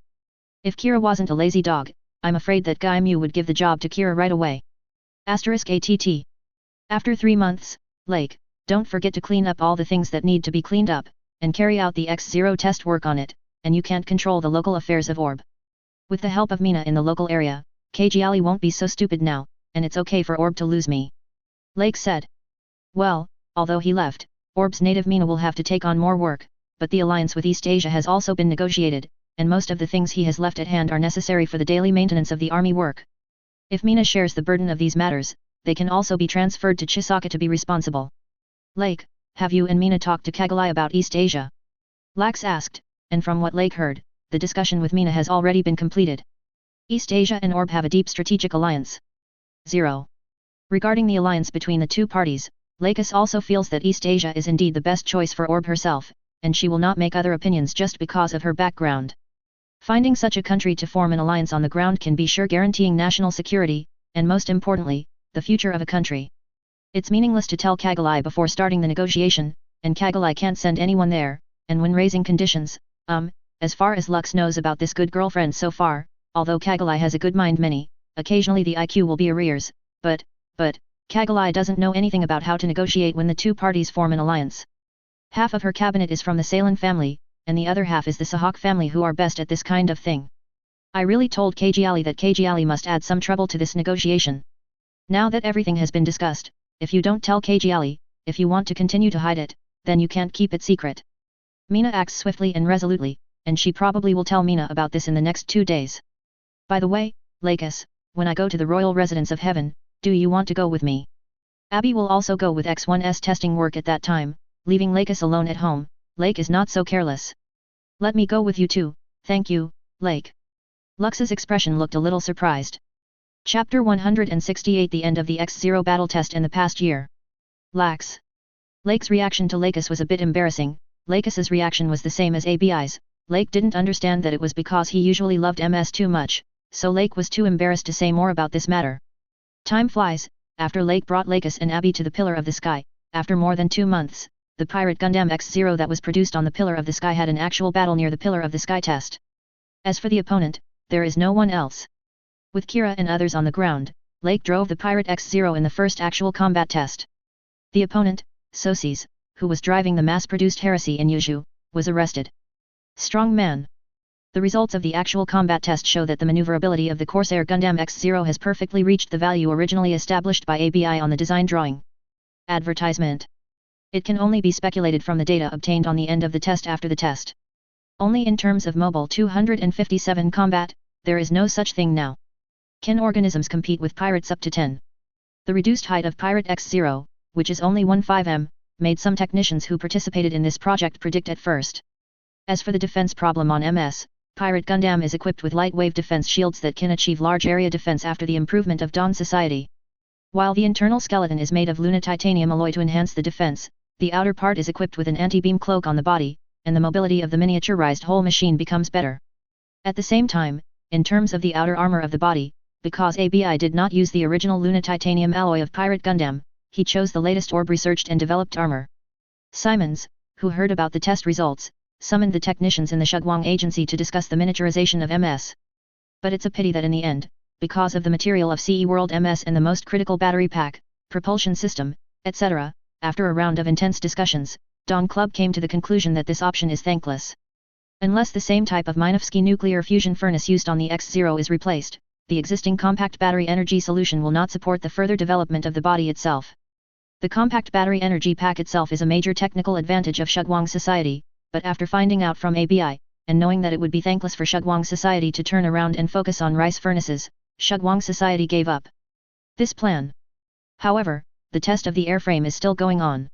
If Kira wasn't a lazy dog, I'm afraid that Guy Mu would give the job to Kira right away. *ATT. After 3 months, Lake, don't forget to clean up all the things that need to be cleaned up, and carry out the X0 test work on it, and you can't control the local affairs of Orb. With the help of Mina in the local area, Kajali won't be so stupid now, and it's okay for Orb to lose me. Lake said. Well, although he left, Orb's native Mina will have to take on more work, but the alliance with East Asia has also been negotiated, and most of the things he has left at hand are necessary for the daily maintenance of the army work. If Mina shares the burden of these matters, they can also be transferred to Chisaka to be responsible. Lake, have you and Mina talked to Kagalai about East Asia? Lax asked, and from what Lake heard, the discussion with Mina has already been completed. East Asia and Orb have a deep strategic alliance. 0. Regarding the alliance between the two parties, Lakis also feels that East Asia is indeed the best choice for Orb herself, and she will not make other opinions just because of her background. Finding such a country to form an alliance on the ground can be sure guaranteeing national security, and most importantly, the future of a country. It's meaningless to tell Kagalai before starting the negotiation, and Kagalai can't send anyone there, and when raising conditions, as far as Lux knows about this good girlfriend so far, although Kagalai has a good mind occasionally the IQ will be arrears, but, Kagalai doesn't know anything about how to negotiate when the two parties form an alliance. Half of her cabinet is from the Salen family, and the other half is the Sahak family who are best at this kind of thing. I really told Kajali that Kajali must add some trouble to this negotiation. Now that everything has been discussed, if you don't tell Kajali, if you want to continue to hide it, then you can't keep it secret. Mina acts swiftly and resolutely, and she probably will tell Mina about this in the next 2 days. By the way, Lakis, when I go to the royal residence of heaven, do you want to go with me? Abby will also go with X1's testing work at that time, leaving Lakis alone at home. Lake is not so careless. Let me go with you too, thank you, Lake. Lux's expression looked a little surprised. Chapter 168 The end of the X0 battle test in the past year. Lax. Lake's reaction to Lakis was a bit embarrassing. Lakis's reaction was the same as ABI's. Lake didn't understand that it was because he usually loved MS too much, so Lake was too embarrassed to say more about this matter. Time flies. After Lake brought Lakis and Abby to the Pillar of the Sky, after more than 2 months, the pirate Gundam X0 that was produced on the Pillar of the Sky had an actual battle near the Pillar of the Sky test. As for the opponent, there is no one else. With Kira and others on the ground, Lake drove the pirate X0 in the first actual combat test. The opponent, Sosis, who was driving the mass-produced Heresy in Yuju, was arrested. Strong man. The results of the actual combat test show that the maneuverability of the Corsair Gundam X0 has perfectly reached the value originally established by ABI on the design drawing. Advertisement. It can only be speculated from the data obtained on the end of the test after the test. Only in terms of Mobile 257 combat, there is no such thing now. Can organisms compete with pirates up to 10? The reduced height of Pirate X0, which is only 15 m, made some technicians who participated in this project predict at first. As for the defense problem on MS, Pirate Gundam is equipped with light wave defense shields that can achieve large area defense after the improvement of Dawn Society. While the internal skeleton is made of Luna titanium alloy to enhance the defense, the outer part is equipped with an anti-beam cloak on the body, and the mobility of the miniaturized whole machine becomes better. At the same time, in terms of the outer armor of the body, because ABI did not use the original Luna titanium alloy of Pirate Gundam, he chose the latest orb-researched and developed armor. Simons, who heard about the test results, summoned the technicians in the Shugwang agency to discuss the miniaturization of MS. But it's a pity that in the end, because of the material of CE World MS and the most critical battery pack, propulsion system, etc., after a round of intense discussions, Dawn Club came to the conclusion that this option is thankless. Unless the same type of Minovsky nuclear fusion furnace used on the X0 is replaced, the existing compact battery energy solution will not support the further development of the body itself. The compact battery energy pack itself is a major technical advantage of Shugwang Society, but after finding out from ABI, and knowing that it would be thankless for Shugwang Society to turn around and focus on rice furnaces, Shugwang Society gave up this plan. However, the test of the airframe is still going on.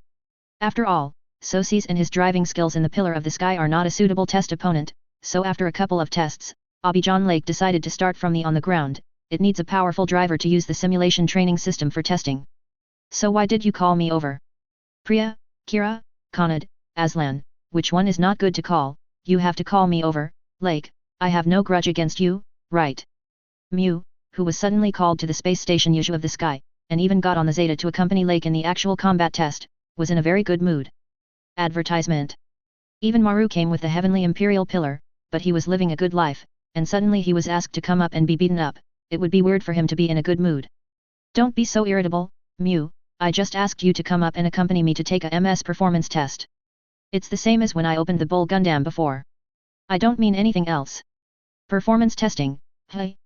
After all, Sosis and his driving skills in the Pillar of the Sky are not a suitable test opponent, so after a couple of tests, Abidjan Lake decided to start from the on the ground. It needs a powerful driver to use the simulation training system for testing. So why did you call me over? Priya, Kira, Kanad, Aslan, which one is not good to call? You have to call me over, Lake. I have no grudge against you, right? Mew, who was suddenly called to the space station Yuju of the Sky, and even got on the Zeta to accompany Lake in the actual combat test, was in a very good mood. Advertisement. Even Maru came with the Heavenly Imperial Pillar, but he was living a good life, and suddenly he was asked to come up and be beaten up. It would be weird for him to be in a good mood. Don't be so irritable, Mew. I just asked you to come up and accompany me to take a MS performance test. It's the same as when I opened the Bull Gundam before. I don't mean anything else. Performance testing, hey.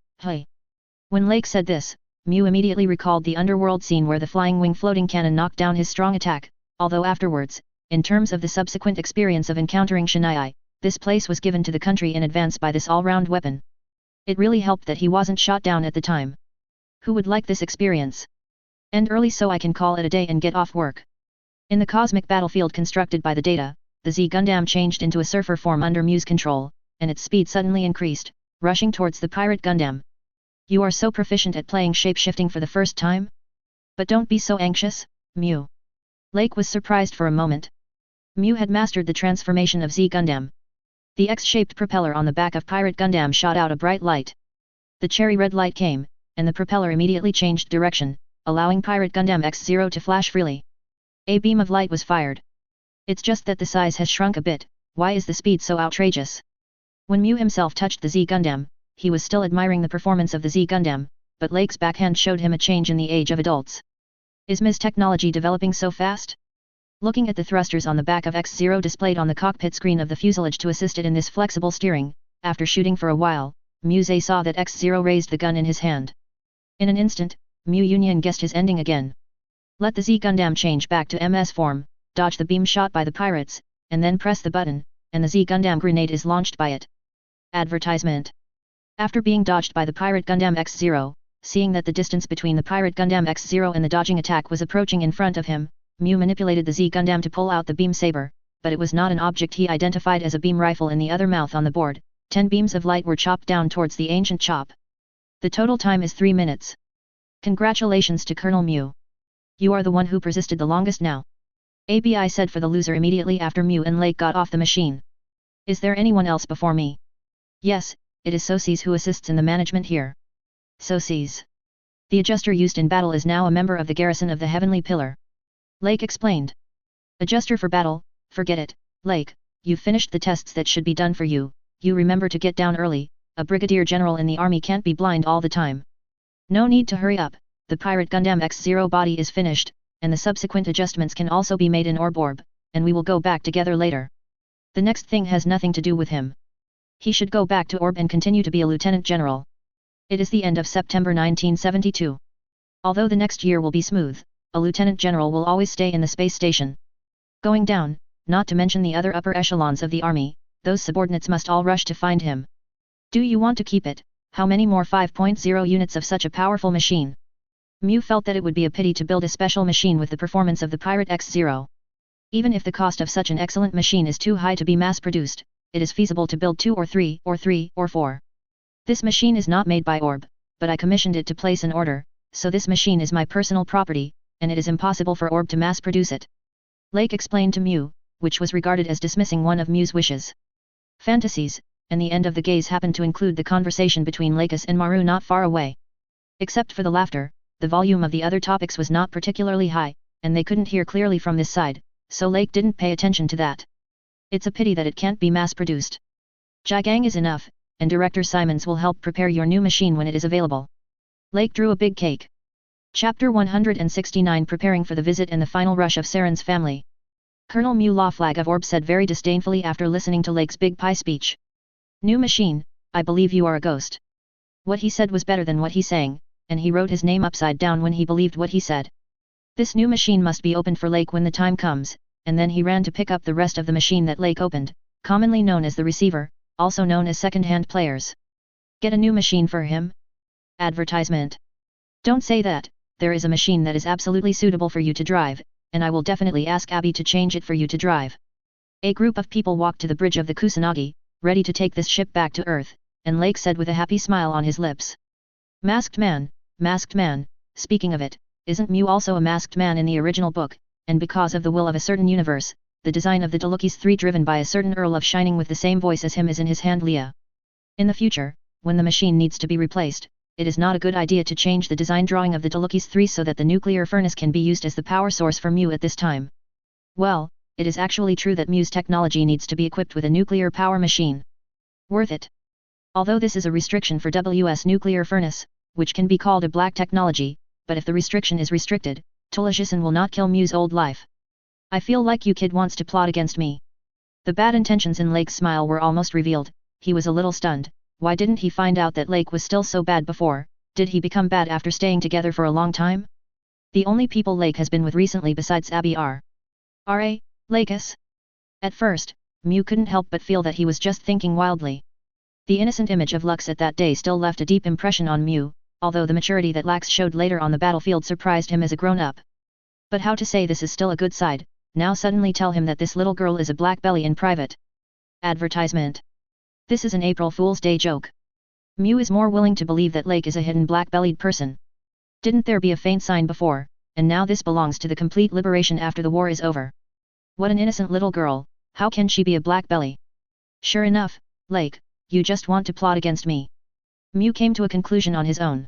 When Lake said this, Mew immediately recalled the underworld scene where the flying wing floating cannon knocked down his strong attack, although afterwards, in terms of the subsequent experience of encountering Shinai, this place was given to the country in advance by this all-round weapon. It really helped that he wasn't shot down at the time. Who would like this experience? End early so I can call it a day and get off work. In the cosmic battlefield constructed by the data, the Z Gundam changed into a surfer form under Mew's control, and its speed suddenly increased, rushing towards the pirate Gundam. You are so proficient at playing shape-shifting for the first time? But don't be so anxious, Mew. Lake was surprised for a moment. Mew had mastered the transformation of Z Gundam. The X-shaped propeller on the back of Pirate Gundam shot out a bright light. The cherry red light came, and the propeller immediately changed direction, allowing Pirate Gundam X0 to flash freely. A beam of light was fired. It's just that the size has shrunk a bit. Why is the speed so outrageous? When Mew himself touched the Z Gundam, he was still admiring the performance of the Z Gundam, but Lake's backhand showed him a change in the age of adults. Is Ms. technology developing so fast? Looking at the thrusters on the back of X0 displayed on the cockpit screen of the fuselage to assist it in this flexible steering, after shooting for a while, Muse saw that X0 raised the gun in his hand. In an instant, Mew Union guessed his ending again. Let the Z Gundam change back to MS form, dodge the beam shot by the pirates, and then press the button, and the Z Gundam grenade is launched by it. Advertisement. After being dodged by the Pirate Gundam X0, seeing that the distance between the Pirate Gundam X0 and the dodging attack was approaching in front of him, Mew manipulated the Z Gundam to pull out the beam saber, but it was not an object he identified as a beam rifle. In the other mouth on the board, 10 beams of light were chopped down towards the ancient chop. The total time is 3 minutes. Congratulations to Colonel Mew. You are the one who persisted the longest now. ABI said for the loser immediately after Mew and Lake got off the machine. Is there anyone else before me? Yes, it is Sosis who assists in the management here. Sosis. The adjuster used in battle is now a member of the garrison of the Heavenly Pillar. Lake explained. Adjuster for battle, forget it, Lake, you've finished the tests that should be done for you, you remember to get down early, a brigadier general in the army can't be blind all the time. No need to hurry up, the pirate Gundam X0 body is finished, and the subsequent adjustments can also be made in Orb, and we will go back together later. The next thing has nothing to do with him. He should go back to Orb and continue to be a lieutenant general. It is the end of September 1972. Although the next year will be smooth, a lieutenant general will always stay in the space station. Going down, not to mention the other upper echelons of the army, those subordinates must all rush to find him. Do you want to keep it? How many more 5.0 units of such a powerful machine? Mew felt that it would be a pity to build a special machine with the performance of the Pirate X0. Even if the cost of such an excellent machine is too high to be mass-produced, it is feasible to build 2 or 3 or 4. This machine is not made by Orb, but I commissioned it to place an order, so this machine is my personal property, and it is impossible for Orb to mass-produce it. Lake explained to Mew, which was regarded as dismissing one of Mew's wishes. Fantasies, and the end of the gaze happened to include the conversation between Lakis and Maru not far away. Except for the laughter, the volume of the other topics was not particularly high, and they couldn't hear clearly from this side, so Lake didn't pay attention to that. It's a pity that it can't be mass-produced. Jigang is enough, and Director Simons will help prepare your new machine when it is available. Lake drew a big cake. Chapter 169 Preparing for the visit and the final rush of Saren's family. Colonel Mew Lawflag of Orb said very disdainfully after listening to Lake's big pie speech. New machine, I believe you are a ghost. What he said was better than what he sang, and he wrote his name upside down when he believed what he said. This new machine must be opened for Lake when the time comes, and then he ran to pick up the rest of the machine that Lake opened, commonly known as the receiver, also known as second-hand players. Get a new machine for him? Advertisement. Don't say that, there is a machine that is absolutely suitable for you to drive, and I will definitely ask Abby to change it for you to drive. A group of people walked to the bridge of the Kusanagi, ready to take this ship back to Earth, and Lake said with a happy smile on his lips. Masked man, speaking of it, isn't Mew also a masked man in the original book, and because of the will of a certain universe, the design of the Dalukis 3 driven by a certain Earl of Shining with the same voice as him is in his hand Leah. In the future, when the machine needs to be replaced, it is not a good idea to change the design drawing of the Dalukis 3 so that the nuclear furnace can be used as the power source for Mew at this time. Well, it is actually true that Mew's technology needs to be equipped with a nuclear power machine. Worth it. Although this is a restriction for WS nuclear furnace, which can be called a black technology, but if the restriction is restricted, Tulajisen will not kill Mew's old life. I feel like you kid wants to plot against me. The bad intentions in Lake's smile were almost revealed, he was a little stunned. Why didn't he find out that Lake was still so bad before? Did he become bad after staying together for a long time? The only people Lake has been with recently besides Abby are R.A. Lakis. At first, Mew couldn't help but feel that he was just thinking wildly. The innocent image of Lux at that day still left a deep impression on Mew, although the maturity that Lax showed later on the battlefield surprised him as a grown-up. But how to say this is still a good side, now suddenly tell him that this little girl is a black belly in private. Advertisement. This is an April Fool's Day joke. Mew is more willing to believe that Lake is a hidden black-bellied person. Didn't there be a faint sign before, and now this belongs to the complete liberation after the war is over. What an innocent little girl, how can she be a black belly? Sure enough, Lake, you just want to plot against me. Mew came to a conclusion on his own.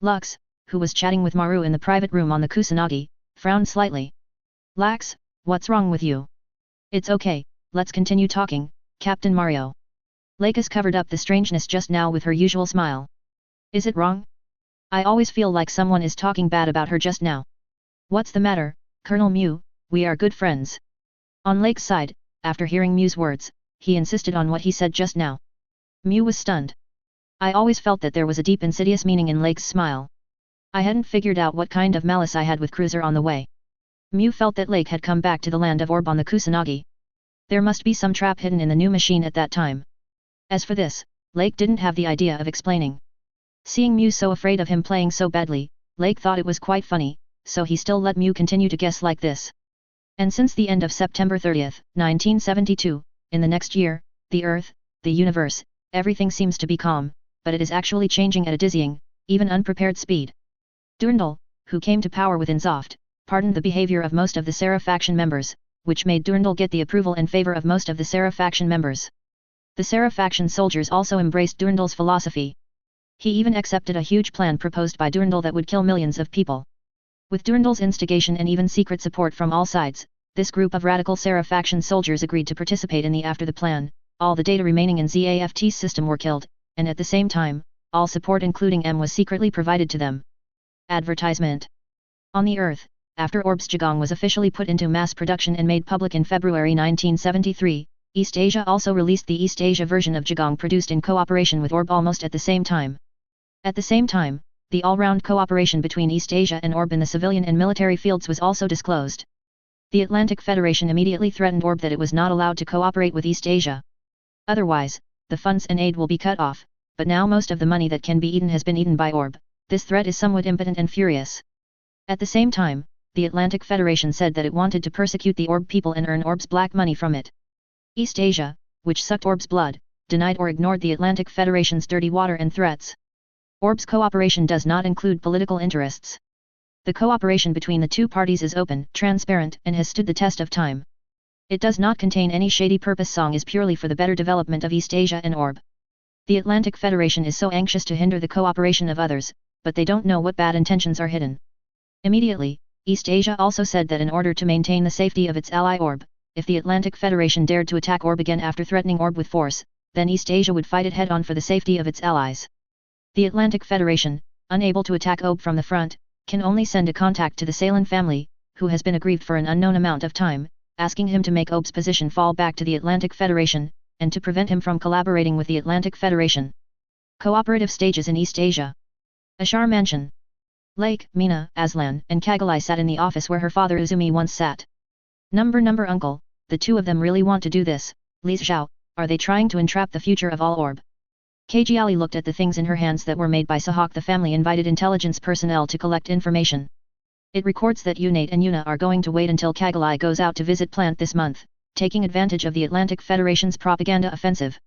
Lux, who was chatting with Maru in the private room on the Kusanagi, frowned slightly. Lax, what's wrong with you? It's okay, let's continue talking, Captain Mario. Lakis covered up the strangeness just now with her usual smile. Is it wrong? I always feel like someone is talking bad about her just now. What's the matter, Colonel Mew, we are good friends. On Lake's side, after hearing Mew's words, he insisted on what he said just now. Mew was stunned. I always felt that there was a deep insidious meaning in Lake's smile. I hadn't figured out what kind of malice I had with Cruiser on the way. Mew felt that Lake had come back to the land of Orb on the Kusanagi. There must be some trap hidden in the new machine at that time. As for this, Lake didn't have the idea of explaining. Seeing Mew so afraid of him playing so badly, Lake thought it was quite funny, so he still let Mew continue to guess like this. And since the end of September 30th, 1972, in the next year, the Earth, the universe, everything seems to be calm, but it is actually changing at a dizzying, even unprepared speed. Durandal, who came to power within Zoft, pardoned the behavior of most of the Seraph faction members, which made Durandal get the approval and favor of most of the Seraph faction members. The Seraph faction soldiers also embraced Durandal's philosophy. He even accepted a huge plan proposed by Durandal that would kill millions of people. With Durandal's instigation and even secret support from all sides, this group of radical Seraph faction soldiers agreed to participate in the after the plan. All the data remaining in ZAFT's system were killed, and at the same time, all support including M was secretly provided to them. Advertisement. On the Earth, after Orb's Jigong was officially put into mass production and made public in February 1973, East Asia also released the East Asia version of Jigong produced in cooperation with Orb almost at the same time. At the same time, the all-round cooperation between East Asia and Orb in the civilian and military fields was also disclosed. The Atlantic Federation immediately threatened Orb that it was not allowed to cooperate with East Asia. Otherwise, the funds and aid will be cut off, but now most of the money that can be eaten has been eaten by Orb. This threat is somewhat impotent and furious. At the same time, the Atlantic Federation said that it wanted to persecute the Orb people and earn Orb's black money from it. East Asia, which sucked Orb's blood, denied or ignored the Atlantic Federation's dirty water and threats. Orb's cooperation does not include political interests. The cooperation between the two parties is open, transparent, and has stood the test of time. It does not contain any shady purpose. Song is purely for the better development of East Asia and Orb. The Atlantic Federation is so anxious to hinder the cooperation of others, but they don't know what bad intentions are hidden. Immediately, East Asia also said that in order to maintain the safety of its ally Orb, if the Atlantic Federation dared to attack Orb again after threatening Orb with force, then East Asia would fight it head-on for the safety of its allies. The Atlantic Federation, unable to attack Orb from the front, can only send a contact to the Salen family, who has been aggrieved for an unknown amount of time, asking him to make Orb's position fall back to the Atlantic Federation, and to prevent him from collaborating with the Atlantic Federation. Cooperative stages in East Asia. Ashar Mansion. Lake, Mina, Aslan, and Kagalai sat in the office where her father Uzumi once sat. Number uncle, the two of them really want to do this. Li Xiao, are they trying to entrap the future of all Orb? Kajiali looked at the things in her hands that were made by Sahak. The family invited intelligence personnel to collect information. It records that Unate and Yuna are going to wait until Kagalai goes out to visit Plant this month, taking advantage of the Atlantic Federation's propaganda offensive.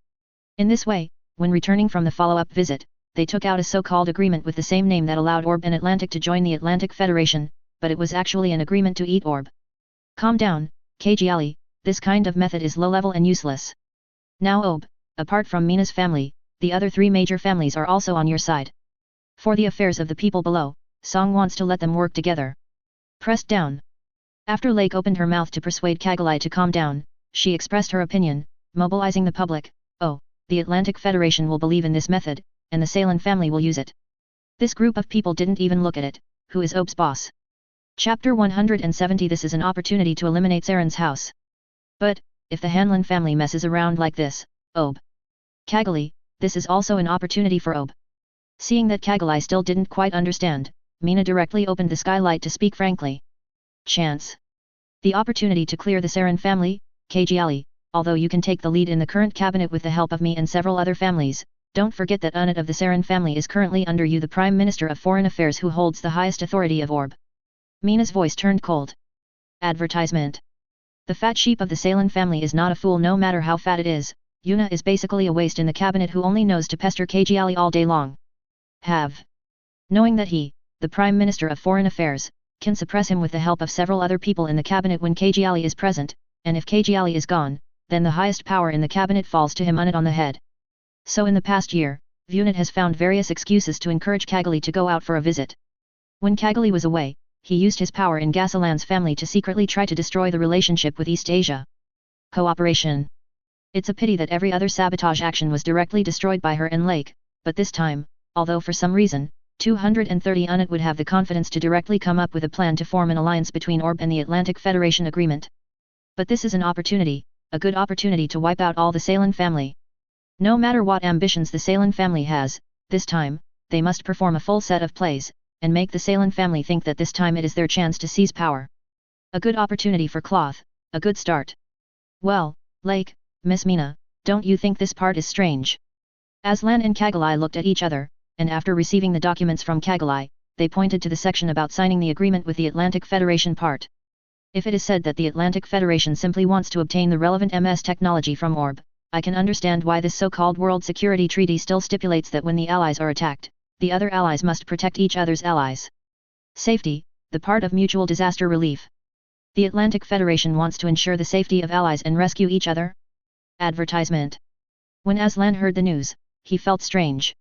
In this way, when returning from the follow-up visit, they took out a so-called agreement with the same name that allowed Orb and Atlantic to join the Atlantic Federation, but it was actually an agreement to eat Orb. Calm down, Kajiali, this kind of method is low-level and useless. Now Orb, apart from Mina's family, the other three major families are also on your side. For the affairs of the people below, Song wants to let them work together. Pressed down. After Lake opened her mouth to persuade Kagalai to calm down, she expressed her opinion, mobilizing the public. Oh, the Atlantic Federation will believe in this method, and the Salen family will use it. This group of people didn't even look at it. Who is Ob's boss? Chapter 170. This is an opportunity to eliminate Saren's house. But, if the Hanlon family messes around like this, Ob. Kagali, this is also an opportunity for Ob. Seeing that Kagalai still didn't quite understand, Mina directly opened the skylight to speak frankly. Chance. The opportunity to clear the Saren family, Kajiali, although you can take the lead in the current cabinet with the help of me and several other families, don't forget that Unit of the Saren family is currently under you, the Prime Minister of Foreign Affairs, who holds the highest authority of Orb. Mina's voice turned cold. Advertisement. The fat sheep of the Salen family is not a fool, no matter how fat it is. Yuna is basically a waste in the cabinet who only knows to pester Kajiali all day long. Knowing that he, the Prime Minister of Foreign Affairs, can suppress him with the help of several other people in the cabinet when Kajiali is present, and if Kajiali is gone, then the highest power in the cabinet falls to him Unit on the head. So in the past year, Unit has found various excuses to encourage Kagali to go out for a visit. When Kagali was away, he used his power in Gasalan's family to secretly try to destroy the relationship with East Asia. Cooperation. It's a pity that every other sabotage action was directly destroyed by her and Lake, but this time, although for some reason, 230 Unit would have the confidence to directly come up with a plan to form an alliance between Orb and the Atlantic Federation agreement. But this is an opportunity, a good opportunity to wipe out all the Salen family. No matter what ambitions the Salen family has, this time, they must perform a full set of plays, and make the Salen family think that this time it is their chance to seize power. A good opportunity for Cloth, a good start. Well, Lake, Miss Mina, don't you think this part is strange? Aslan and Kagalai looked at each other, and after receiving the documents from Kagalai, they pointed to the section about signing the agreement with the Atlantic Federation part. If it is said that the Atlantic Federation simply wants to obtain the relevant MS technology from Orb, I can understand why this so-called World Security Treaty still stipulates that when the allies are attacked, the other allies must protect each other's allies. Safety, the part of mutual disaster relief. The Atlantic Federation wants to ensure the safety of allies and rescue each other. Advertisement. When Aslan heard the news, he felt strange.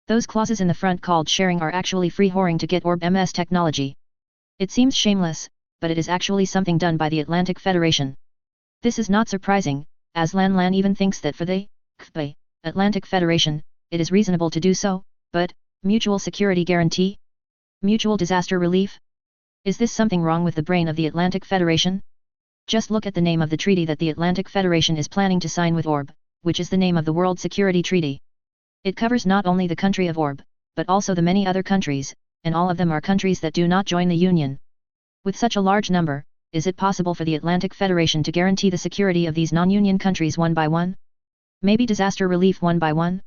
Those clauses in the front called sharing are actually free whoring to get Orb MS technology. It seems shameless, but it is actually something done by the Atlantic Federation. This is not surprising, as Lan even thinks that for the Atlantic Federation, it is reasonable to do so, but, mutual security guarantee? Mutual disaster relief? Is this something wrong with the brain of the Atlantic Federation? Just look at the name of the treaty that the Atlantic Federation is planning to sign with Orb, which is the name of the World Security Treaty. It covers not only the country of Orb, but also the many other countries, and all of them are countries that do not join the Union. With such a large number, is it possible for the Atlantic Federation to guarantee the security of these non-Union countries one by one? Maybe disaster relief one by one?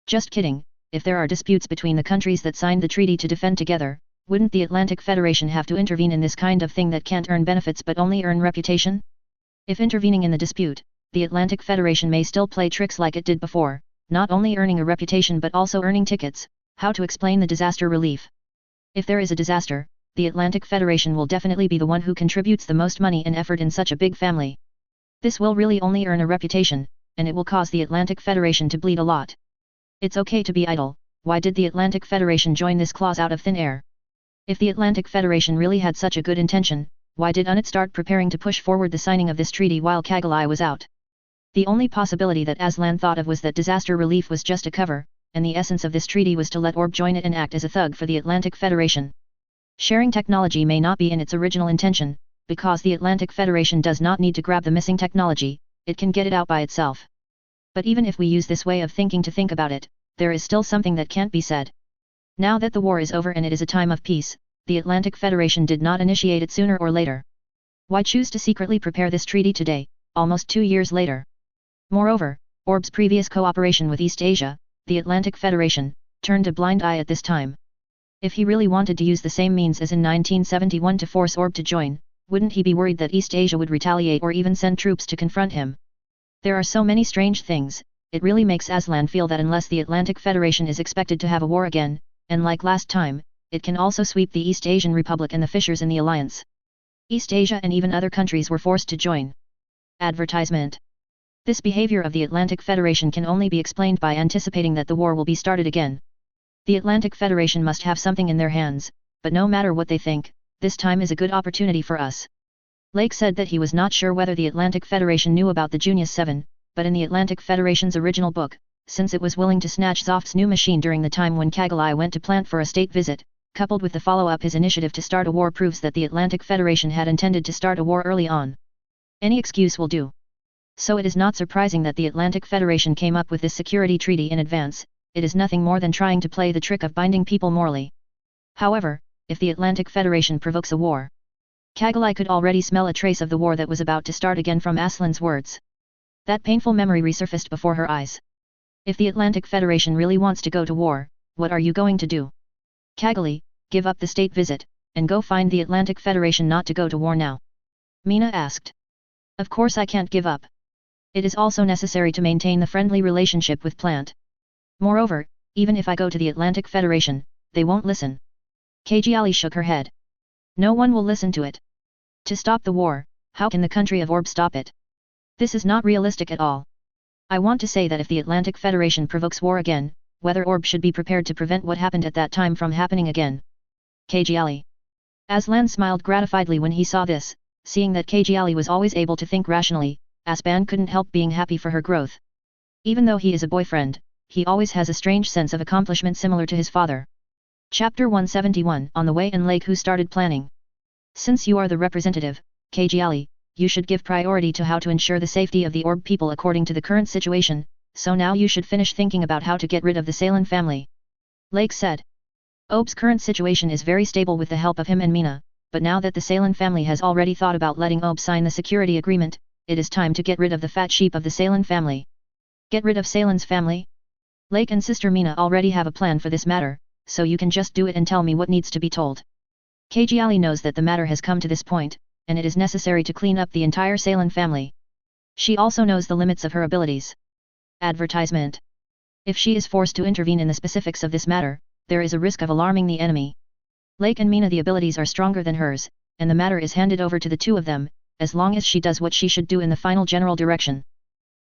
Just kidding, if there are disputes between the countries that signed the treaty to defend together, wouldn't the Atlantic Federation have to intervene in this kind of thing that can't earn benefits but only earn reputation? If intervening in the dispute, the Atlantic Federation may still play tricks like it did before, not only earning a reputation but also earning tickets. How to explain the disaster relief? If there is a disaster, the Atlantic Federation will definitely be the one who contributes the most money and effort in such a big family. This will really only earn a reputation, and it will cause the Atlantic Federation to bleed a lot. It's okay to be idle. Why did the Atlantic Federation join this clause out of thin air? If the Atlantic Federation really had such a good intention, why did UNIT start preparing to push forward the signing of this treaty while Kagalai was out? The only possibility that Aslan thought of was that disaster relief was just a cover, and the essence of this treaty was to let Orb join it and act as a thug for the Atlantic Federation. Sharing technology may not be in its original intention, because the Atlantic Federation does not need to grab the missing technology, it can get it out by itself. But even if we use this way of thinking to think about it, there is still something that can't be said. Now that the war is over and it is a time of peace, the Atlantic Federation did not initiate it sooner or later. Why choose to secretly prepare this treaty today, almost 2 years later? Moreover, Orb's previous cooperation with East Asia, the Atlantic Federation, turned a blind eye at this time. If he really wanted to use the same means as in 1971 to force Orb to join, wouldn't he be worried that East Asia would retaliate or even send troops to confront him? There are so many strange things, it really makes Aslan feel that unless the Atlantic Federation is expected to have a war again, and like last time, it can also sweep the East Asian Republic and the fissures in the alliance. East Asia and even other countries were forced to join. Advertisement. This behavior of the Atlantic Federation can only be explained by anticipating that the war will be started again. The Atlantic Federation must have something in their hands, but no matter what they think, this time is a good opportunity for us. Lake said that he was not sure whether the Atlantic Federation knew about the Junius 7, but in the Atlantic Federation's original book, since it was willing to snatch Zoft's new machine during the time when Kagalai went to plant for a state visit, coupled with the follow-up his initiative to start a war proves that the Atlantic Federation had intended to start a war early on. Any excuse will do. So it is not surprising that the Atlantic Federation came up with this security treaty in advance, it is nothing more than trying to play the trick of binding people morally. However, if the Atlantic Federation provokes a war, Kagalai could already smell a trace of the war that was about to start again from Aslan's words. That painful memory resurfaced before her eyes. If the Atlantic Federation really wants to go to war, what are you going to do? Kagali, give up the state visit, and go find the Atlantic Federation not to go to war now. Mina asked. Of course I can't give up. It is also necessary to maintain the friendly relationship with Plant. Moreover, even if I go to the Atlantic Federation, they won't listen. Kajiali shook her head. No one will listen to it. To stop the war, how can the country of Orb stop it? This is not realistic at all. I want to say that if the Atlantic Federation provokes war again, whether Orb should be prepared to prevent what happened at that time from happening again. Kajiali. Aslan smiled gratifiedly when he saw this, seeing that Kajiali was always able to think rationally. Asban couldn't help being happy for her growth. Even though he is a boyfriend, he always has a strange sense of accomplishment similar to his father. Chapter 171 On the way and Lake who started planning. Since you are the representative, Kajiali, you should give priority to how to ensure the safety of the Orb people according to the current situation, so now you should finish thinking about how to get rid of the Salen family. Lake said. Orb's current situation is very stable with the help of him and Mina, but now that the Salen family has already thought about letting Orb sign the security agreement, it is time to get rid of the fat sheep of the Salen family. Get rid of Salen's family? Lake and sister Mina already have a plan for this matter, so you can just do it and tell me what needs to be told. Kajiali knows that the matter has come to this point, and it is necessary to clean up the entire Salen family. She also knows the limits of her abilities. Advertisement. If she is forced to intervene in the specifics of this matter, there is a risk of alarming the enemy. Lake and Mina the abilities are stronger than hers, and the matter is handed over to the two of them, as long as she does what she should do in the final general direction.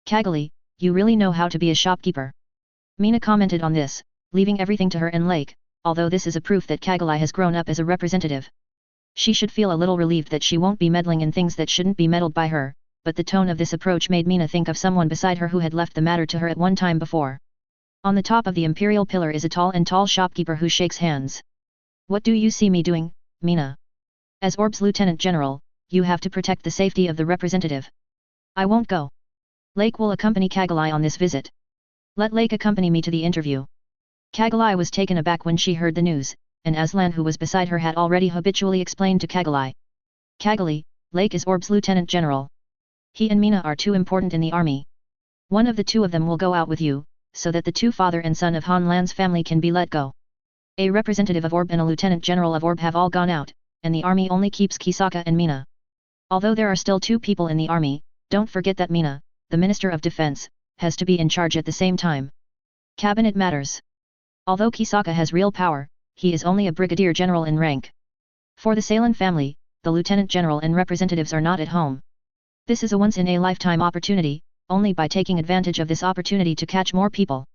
Kagali, you really know how to be a shopkeeper. Mina commented on this, leaving everything to her and Lake, although this is a proof that Kagali has grown up as a representative. She should feel a little relieved that she won't be meddling in things that shouldn't be meddled by her, but the tone of this approach made Mina think of someone beside her who had left the matter to her at one time before. On the top of the imperial pillar is a tall shopkeeper who shakes hands. What do you see me doing, Mina? As Orb's Lieutenant General, you have to protect the safety of the representative. I won't go. Lake will accompany Kagalai on this visit. Let Lake accompany me to the interview. Kagalai was taken aback when she heard the news, and Aslan who was beside her had already habitually explained to Kagalai. Kagali, Lake is Orb's Lieutenant General. He and Mina are too important in the army. One of the two of them will go out with you, so that the two father and son of Han Lan's family can be let go. A representative of Orb and a lieutenant general of Orb have all gone out, and the army only keeps Kisaka and Mina. Although there are still two people in the army, don't forget that Mina, the Minister of Defense, has to be in charge at the same time. Cabinet matters. Although Kisaka has real power, he is only a brigadier general in rank. For the Salen family, the lieutenant general and representatives are not at home. This is a once-in-a-lifetime opportunity, only by taking advantage of this opportunity to catch more people.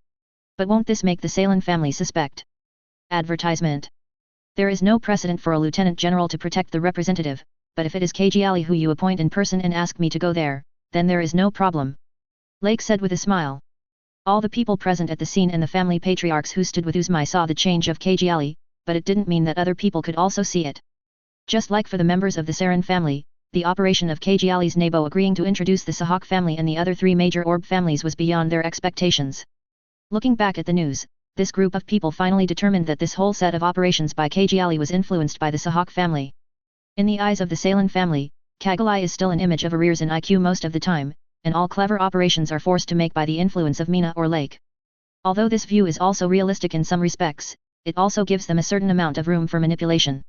But won't this make the Salen family suspect? Advertisement. There is no precedent for a lieutenant general to protect the representative, but if it is Kajiali who you appoint in person and ask me to go there, then there is no problem. Lake said with a smile. All the people present at the scene and the family patriarchs who stood with Uzmai saw the change of Kajiali, but it didn't mean that other people could also see it. Just like for the members of the Saren family, the operation of Kajiali's Nabo agreeing to introduce the Sahak family and the other three major Orb families was beyond their expectations. Looking back at the news, this group of people finally determined that this whole set of operations by Kajiali was influenced by the Sahak family. In the eyes of the Salen family, Kagalai is still an image of arrears in IQ most of the time, and all clever operations are forced to make by the influence of Mina or Lake. Although this view is also realistic in some respects, it also gives them a certain amount of room for manipulation.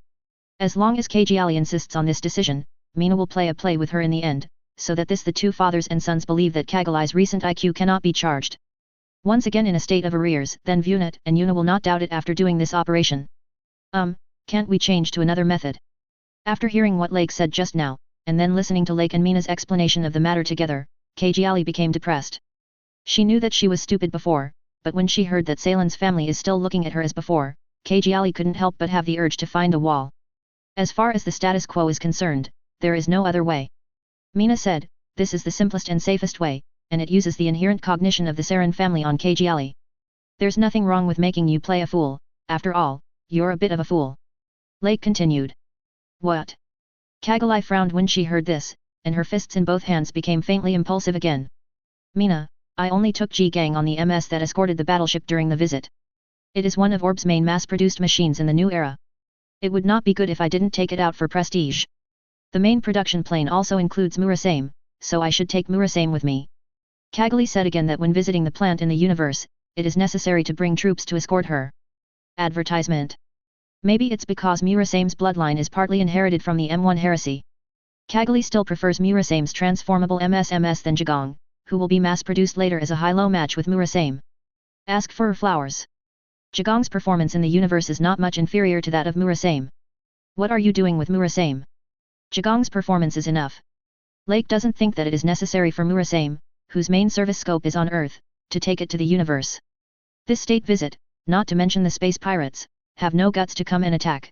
As long as Kajiali insists on this decision, Mina will play with her in the end, so that the two fathers and sons believe that Kagalai's recent IQ cannot be charged. Once again in a state of arrears, then Vunit and Yuna will not doubt it after doing this operation. Can't we change to another method? After hearing what Lake said just now, and then listening to Lake and Mina's explanation of the matter together, Kajiali became depressed. She knew that she was stupid before, but when she heard that Salen's family is still looking at her as before, Kajiali couldn't help but have the urge to find a wall. As far as the status quo is concerned, there is no other way. Mina said, this is the simplest and safest way, and it uses the inherent cognition of the Saren family on Kajiali. There's nothing wrong with making you play a fool, after all, you're a bit of a fool. Lake continued. What? Kagalai frowned when she heard this, and her fists in both hands became faintly impulsive again. Mina, I only took G-Gang on the MS that escorted the battleship during the visit. It is one of Orb's main mass-produced machines in the new era. It would not be good if I didn't take it out for prestige. The main production plane also includes Murasame, so I should take Murasame with me. Kagali said again that when visiting the plant in the universe, it is necessary to bring troops to escort her. Advertisement. Maybe it's because Murasame's bloodline is partly inherited from the M1 heresy. Kagali still prefers Murasame's transformable MS than Jagong, who will be mass-produced later as a high-low match with Murasame. Ask for flowers. Jagong's performance in the universe is not much inferior to that of Murasame. What are you doing with Murasame? Jagong's performance is enough. Lake doesn't think that it is necessary for Murasame, whose main service scope is on Earth, to take it to the universe. This state visit, not to mention the space pirates, have no guts to come and attack.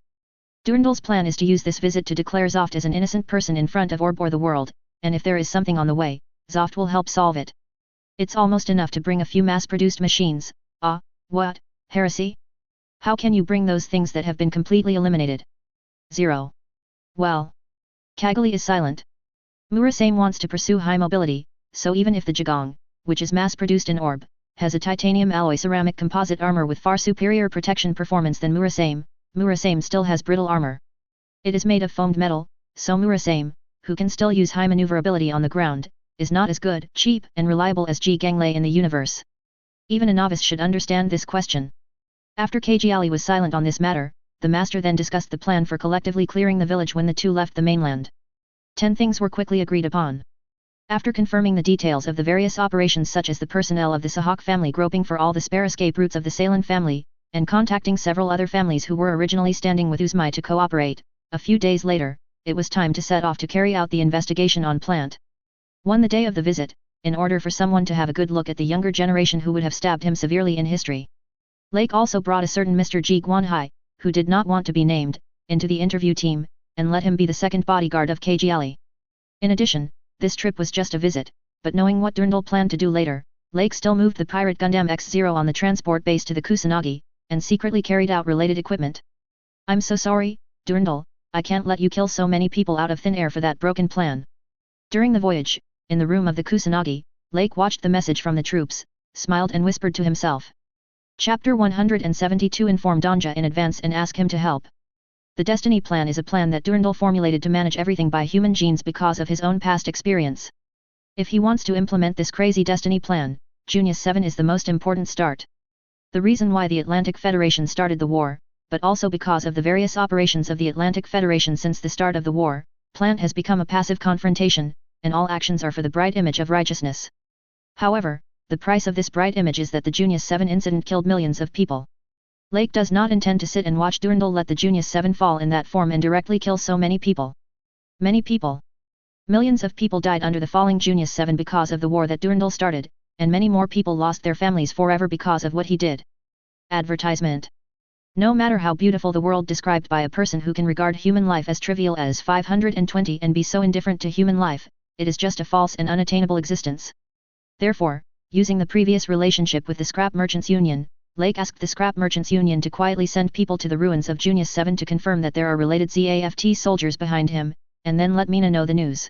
Durandal's plan is to use this visit to declare Zoft as an innocent person in front of Orb or the world, and if there is something on the way, Zoft will help solve it. It's almost enough to bring a few mass-produced machines. What, heresy? How can you bring those things that have been completely eliminated? 0. Well. Kagali is silent. Murasame wants to pursue high mobility, so even if the Jagong, which is mass-produced in Orb, has a titanium alloy ceramic composite armor with far superior protection performance than Murasame still has brittle armor. It is made of foamed metal, so Murasame, who can still use high maneuverability on the ground, is not as good, cheap, and reliable as G-Ganglei in the universe. Even a novice should understand this question. After Kajiali was silent on this matter, the master then discussed the plan for collectively clearing the village when the two left the mainland. 10 things were quickly agreed upon. After confirming the details of the various operations such as the personnel of the Sahak family groping for all the spare escape routes of the Salen family, and contacting several other families who were originally standing with Uzmai to cooperate, a few days later, it was time to set off to carry out the investigation on plant 1 the day of the visit, in order for someone to have a good look at the younger generation who would have stabbed him severely in history. Lake also brought a certain Mr. Ji Guanhai, who did not want to be named, into the interview team, and let him be the second bodyguard of KGL. In addition, this trip was just a visit, but knowing what Durndal planned to do later, Lake still moved the pirate Gundam X-0 on the transport base to the Kusanagi, and secretly carried out related equipment. I'm so sorry, Durndal, I can't let you kill so many people out of thin air for that broken plan. During the voyage, in the room of the Kusanagi, Lake watched the message from the troops, smiled and whispered to himself. Chapter 172. Inform Donja in advance and ask him to help. The Destiny Plan is a plan that Durndal formulated to manage everything by human genes because of his own past experience. If he wants to implement this crazy Destiny Plan, Junius 7 is the most important start. The reason why the Atlantic Federation started the war, but also because of the various operations of the Atlantic Federation since the start of the war, plan has become a passive confrontation, and all actions are for the bright image of righteousness. However, the price of this bright image is that the Junius 7 incident killed millions of people. Lake does not intend to sit and watch Durndal let the Junius 7 fall in that form and directly kill so many people. Many people. Millions of people died under the falling Junius 7 because of the war that Durndal started, and many more people lost their families forever because of what he did. Advertisement. No matter how beautiful the world described by a person who can regard human life as trivial as 520 and be so indifferent to human life, it is just a false and unattainable existence. Therefore, using the previous relationship with the Scrap Merchants Union, Lake asked the Scrap Merchants Union to quietly send people to the ruins of Junius 7 to confirm that there are related ZAFT soldiers behind him, and then let Mina know the news.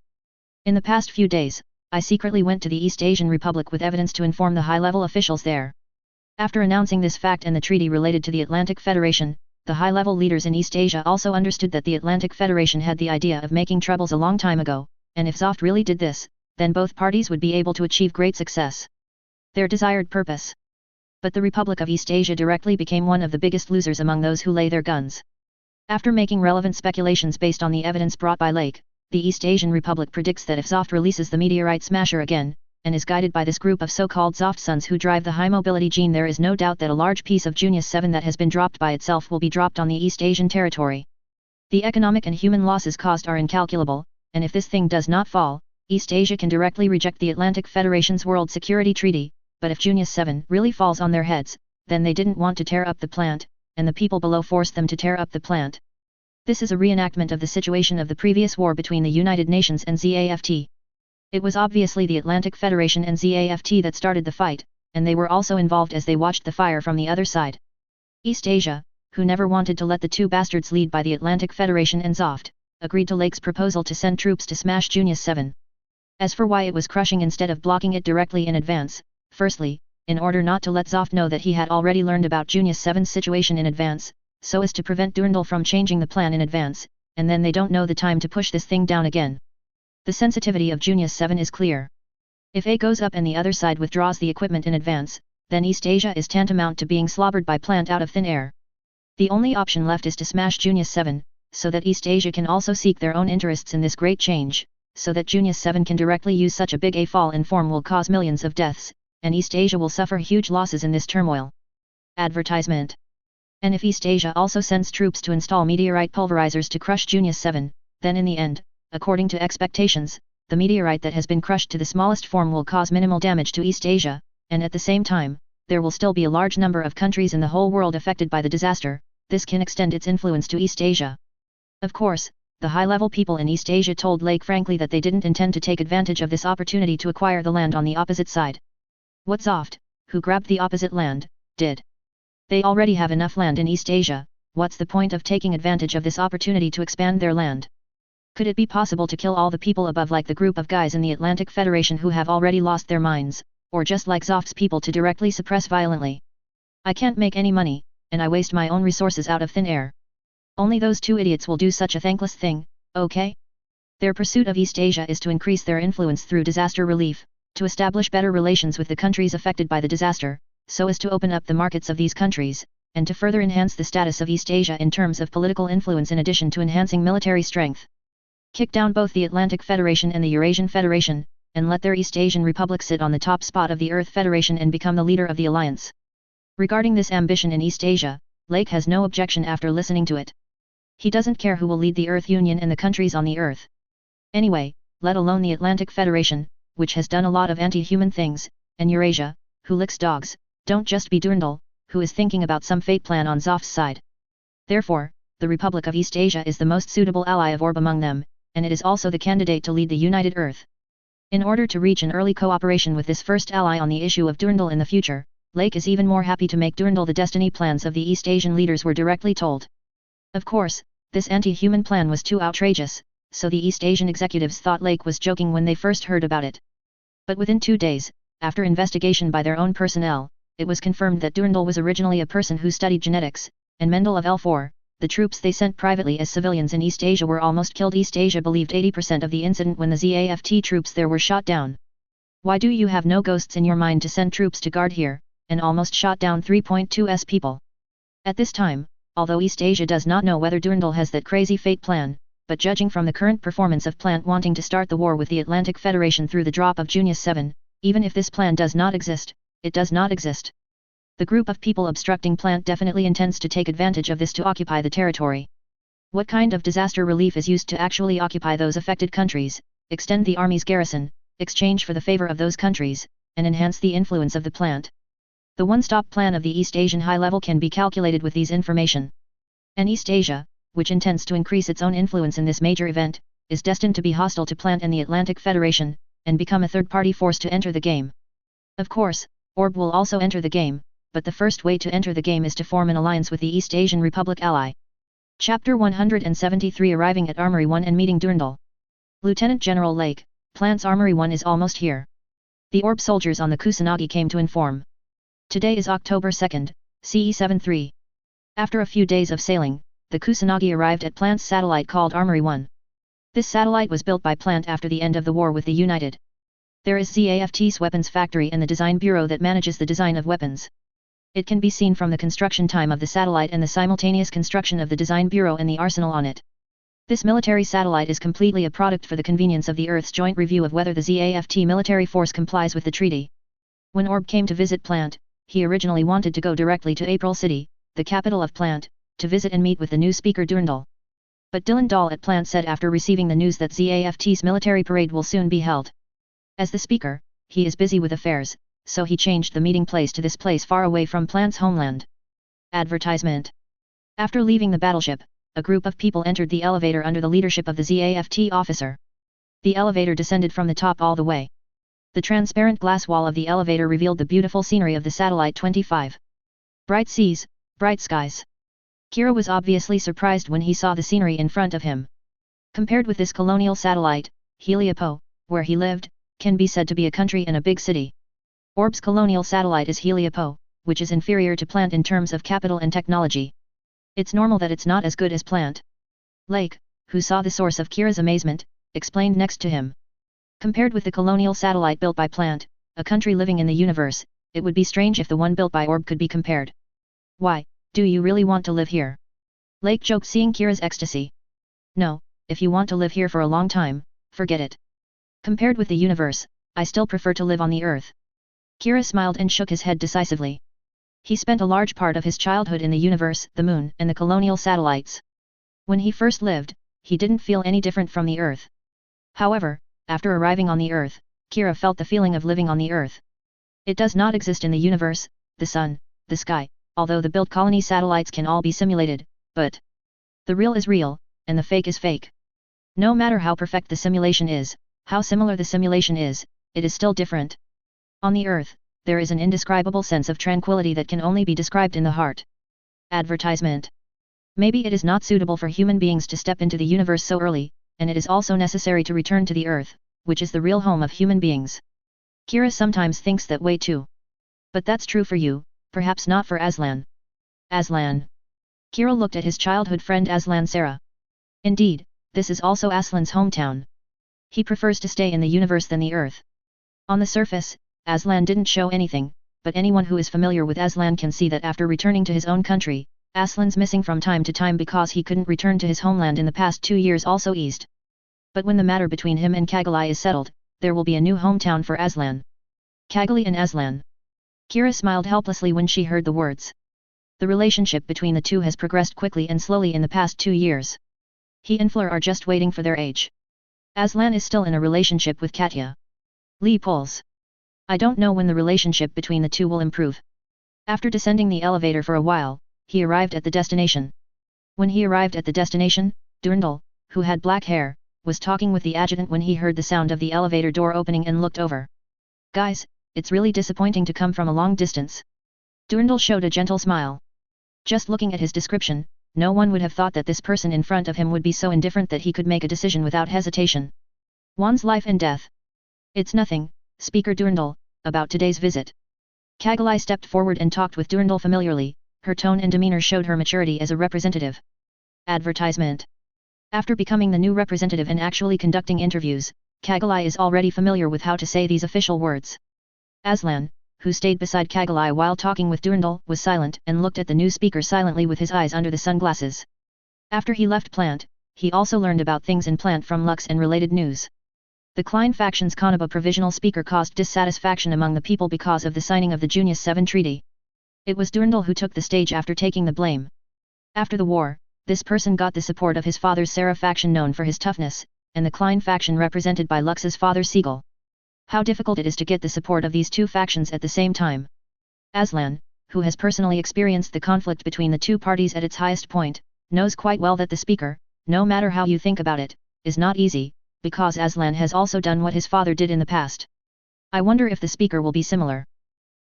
In the past few days, I secretly went to the East Asian Republic with evidence to inform the high-level officials there. After announcing this fact and the treaty related to the Atlantic Federation, the high-level leaders in East Asia also understood that the Atlantic Federation had the idea of making troubles a long time ago, and if Zoft really did this, then both parties would be able to achieve great success. Their desired purpose. But the Republic of East Asia directly became one of the biggest losers among those who lay their guns. After making relevant speculations based on the evidence brought by Lake, the East Asian Republic predicts that if Zoft releases the meteorite smasher again, and is guided by this group of so-called Zoft sons who drive the high mobility gene, there is no doubt that a large piece of Junius 7 that has been dropped by itself will be dropped on the East Asian territory. The economic and human losses caused are incalculable, and if this thing does not fall, East Asia can directly reject the Atlantic Federation's World Security Treaty, but if Junius 7 really falls on their heads, then they didn't want to tear up the plant, and the people below forced them to tear up the plant. This is a reenactment of the situation of the previous war between the United Nations and ZAFT. It was obviously the Atlantic Federation and ZAFT that started the fight, and they were also involved as they watched the fire from the other side. East Asia, who never wanted to let the two bastards lead by the Atlantic Federation and Zoft, agreed to Lake's proposal to send troops to smash Junius 7. As for why it was crushing instead of blocking it directly in advance, firstly, in order not to let Zoft know that he had already learned about Junius 7's situation in advance, so as to prevent Durndal from changing the plan in advance, and then they don't know the time to push this thing down again. The sensitivity of Junius 7 is clear. If A goes up and the other side withdraws the equipment in advance, then East Asia is tantamount to being slobbered by plant out of thin air. The only option left is to smash Junius 7, so that East Asia can also seek their own interests in this great change, so that Junius 7 can directly use such a big A fall in form will cause millions of deaths, and East Asia will suffer huge losses in this turmoil. Advertisement. And if East Asia also sends troops to install meteorite pulverizers to crush Junius 7, then in the end, according to expectations, the meteorite that has been crushed to the smallest form will cause minimal damage to East Asia, and at the same time, there will still be a large number of countries in the whole world affected by the disaster. This can extend its influence to East Asia. Of course, the high-level people in East Asia told Lake frankly that they didn't intend to take advantage of this opportunity to acquire the land on the opposite side. What Zoft, who grabbed the opposite land, did. They already have enough land in East Asia, what's the point of taking advantage of this opportunity to expand their land? Could it be possible to kill all the people above like the group of guys in the Atlantic Federation who have already lost their minds, or just like Zoft's people to directly suppress violently? I can't make any money, and I waste my own resources out of thin air. Only those two idiots will do such a thankless thing, okay? Their pursuit of East Asia is to increase their influence through disaster relief, to establish better relations with the countries affected by the disaster, so as to open up the markets of these countries, and to further enhance the status of East Asia in terms of political influence in addition to enhancing military strength. Kick down both the Atlantic Federation and the Eurasian Federation, and let their East Asian Republic sit on the top spot of the Earth Federation and become the leader of the alliance. Regarding this ambition in East Asia, Lake has no objection after listening to it. He doesn't care who will lead the Earth Union and the countries on the Earth. Anyway, let alone the Atlantic Federation, which has done a lot of anti-human things, and Eurasia, who licks dogs, don't just be Durndal, who is thinking about some fate plan on Zoft's side. Therefore, the Republic of East Asia is the most suitable ally of Orb among them, and it is also the candidate to lead the United Earth. In order to reach an early cooperation with this first ally on the issue of Durandal in the future, Lake is even more happy to make Durandal the destiny plans of the East Asian leaders were directly told. Of course, this anti-human plan was too outrageous, so the East Asian executives thought Lake was joking when they first heard about it. But within 2 days, after investigation by their own personnel, it was confirmed that Durandal was originally a person who studied genetics, and Mendel of L4, the troops they sent privately as civilians in East Asia were almost killed. East Asia believed 80% of the incident when the ZAFT troops there were shot down. Why do you have no ghosts in your mind to send troops to guard here, and almost shot down 3.2's people? At this time, although East Asia does not know whether Durandal has that crazy fate plan, but judging from the current performance of Plant wanting to start the war with the Atlantic Federation through the drop of Junius 7, even if this plan does not exist, it does not exist. The group of people obstructing Plant definitely intends to take advantage of this to occupy the territory. What kind of disaster relief is used to actually occupy those affected countries, extend the army's garrison, exchange for the favor of those countries, and enhance the influence of the Plant? The one-stop plan of the East Asian high level can be calculated with these information. And East Asia, which intends to increase its own influence in this major event, is destined to be hostile to Plant and the Atlantic Federation, and become a third-party force to enter the game. Of course, Orb will also enter the game, but the first way to enter the game is to form an alliance with the East Asian Republic ally. Chapter 173 Arriving at Armory 1 and meeting Durandal. Lieutenant General Lake, Plant's Armory 1 is almost here. The Orb soldiers on the Kusanagi came to inform. Today is October 2nd, CE 73. After a few days of sailing, the Kusanagi arrived at Plant's satellite called Armory 1. This satellite was built by Plant after the end of the war with the United. There is ZAFT's weapons factory and the design bureau that manages the design of weapons. It can be seen from the construction time of the satellite and the simultaneous construction of the design bureau and the arsenal on it. This military satellite is completely a product for the convenience of the Earth's joint review of whether the ZAFT military force complies with the treaty. When Orb came to visit Plant, he originally wanted to go directly to April City, the capital of Plant, to visit and meet with the new speaker Durandal. But Dylan Dahl at Plant said after receiving the news that ZAFT's military parade will soon be held. As the speaker, he is busy with affairs, so he changed the meeting place to this place far away from Plant's homeland. Advertisement. After leaving the battleship, a group of people entered the elevator under the leadership of the ZAFT officer. The elevator descended from the top all the way. The transparent glass wall of the elevator revealed the beautiful scenery of the satellite 25. Bright seas, bright skies. Kira was obviously surprised when he saw the scenery in front of him. Compared with this colonial satellite, Heliopo, where he lived, can be said to be a country and a big city. Orb's colonial satellite is Heliopo, which is inferior to Plant in terms of capital and technology. It's normal that it's not as good as Plant. Lake, who saw the source of Kira's amazement, explained next to him. Compared with the colonial satellite built by Plant, a country living in the universe, it would be strange if the one built by Orb could be compared. Why, do you really want to live here? Lake joked, seeing Kira's ecstasy. No, if you want to live here for a long time, forget it. Compared with the universe, I still prefer to live on the Earth. Kira smiled and shook his head decisively. He spent a large part of his childhood in the universe, the moon, and the colonial satellites. When he first lived, he didn't feel any different from the Earth. However, after arriving on the Earth, Kira felt the feeling of living on the Earth. It does not exist in the universe, the sun, the sky, although the built colony satellites can all be simulated, but the real is real, and the fake is fake. No matter how perfect the simulation is, how similar the simulation is, it is still different. On the Earth, there is an indescribable sense of tranquility that can only be described in the heart. Advertisement. Maybe it is not suitable for human beings to step into the universe so early, and it is also necessary to return to the Earth, which is the real home of human beings. Kira sometimes thinks that way too. But that's true for you, perhaps not for Aslan. Aslan. Kira looked at his childhood friend Aslan Sarah. Indeed, this is also Aslan's hometown. He prefers to stay in the universe than the Earth. On the surface, Aslan didn't show anything, but anyone who is familiar with Aslan can see that after returning to his own country, Aslan's missing from time to time because he couldn't return to his homeland in the past 2 years also eased. But when the matter between him and Kagali is settled, there will be a new hometown for Aslan. Kagali and Aslan. Kira smiled helplessly when she heard the words. The relationship between the two has progressed quickly and slowly in the past 2 years. He and Fleur are just waiting for their age. Aslan is still in a relationship with Katya. Lee pulls. I don't know when the relationship between the two will improve. After descending the elevator for a while, he arrived at the destination. When he arrived at the destination, Durandal, who had black hair, was talking with the adjutant when he heard the sound of the elevator door opening and looked over. Guys, it's really disappointing to come from a long distance. Durandal showed a gentle smile. Just looking at his description, no one would have thought that this person in front of him would be so indifferent that he could make a decision without hesitation. One's life and death. It's nothing, Speaker Durandal, about today's visit. Kagalai stepped forward and talked with Durandal familiarly, her tone and demeanor showed her maturity as a representative. Advertisement. After becoming the new representative and actually conducting interviews, Kagalai is already familiar with how to say these official words. Aslan, who stayed beside Kagalai while talking with Durandal, was silent and looked at the new speaker silently with his eyes under the sunglasses. After he left Plant, he also learned about things in Plant from Lux and related news. The Klein faction's Kanaba provisional speaker caused dissatisfaction among the people because of the signing of the Junius 7 treaty. It was Durandal who took the stage after taking the blame. After the war, this person got the support of his father's Sarah faction known for his toughness, and the Klein faction represented by Lux's father Siegel. How difficult it is to get the support of these two factions at the same time. Aslan, who has personally experienced the conflict between the two parties at its highest point, knows quite well that the speaker, no matter how you think about it, is not easy, because Aslan has also done what his father did in the past. I wonder if the speaker will be similar.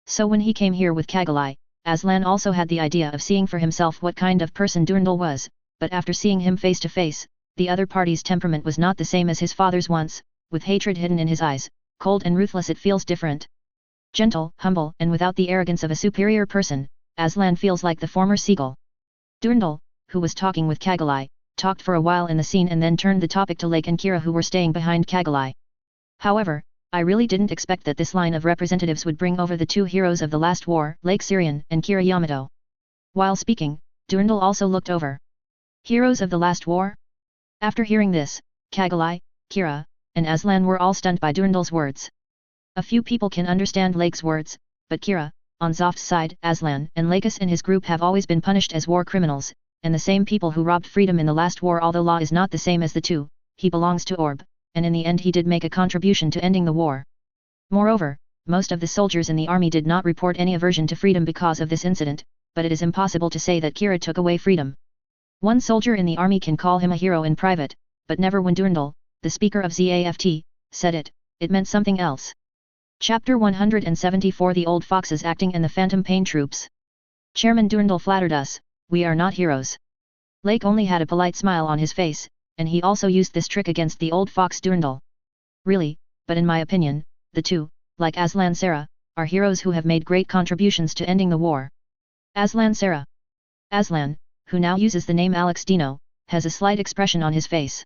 So when he came here with Kagalai, Aslan also had the idea of seeing for himself what kind of person Durandal was, but after seeing him face to face, the other party's temperament was not the same as his father's once, with hatred hidden in his eyes, cold and ruthless. It feels different. Gentle, humble and without the arrogance of a superior person, Aslan feels like the former Siegel. Durandal, who was talking with Kagalai, talked for a while in the scene and then turned the topic to Lake and Kira who were staying behind Kagalai. However, I really didn't expect that this line of representatives would bring over the two heroes of the last war, Lake Syrian and Kira Yamato. While speaking, Durandal also looked over. Heroes of the last war? After hearing this, Kagalai, Kira, and Aslan were all stunned by Durandal's words. A few people can understand Lake's words, but Kira, on Zoft's side, Aslan and Lakis and his group have always been punished as war criminals, and the same people who robbed freedom in the last war. Although law is not the same as the two, he belongs to Orb, and in the end he did make a contribution to ending the war. Moreover, most of the soldiers in the army did not report any aversion to freedom because of this incident, but it is impossible to say that Kira took away freedom. One soldier in the army can call him a hero in private, but never when Durandal, the speaker of ZAFT, said it. It meant something else. Chapter 174 The Old Foxes Acting and the Phantom Pain Troops. Chairman Durandal flattered us, we are not heroes. Lake only had a polite smile on his face, and he also used this trick against the old fox Durandal. Really, but in my opinion, the two, like Aslan Sarah, are heroes who have made great contributions to ending the war. Aslan Sarah. Aslan, who now uses the name Alex Dino, has a slight expression on his face.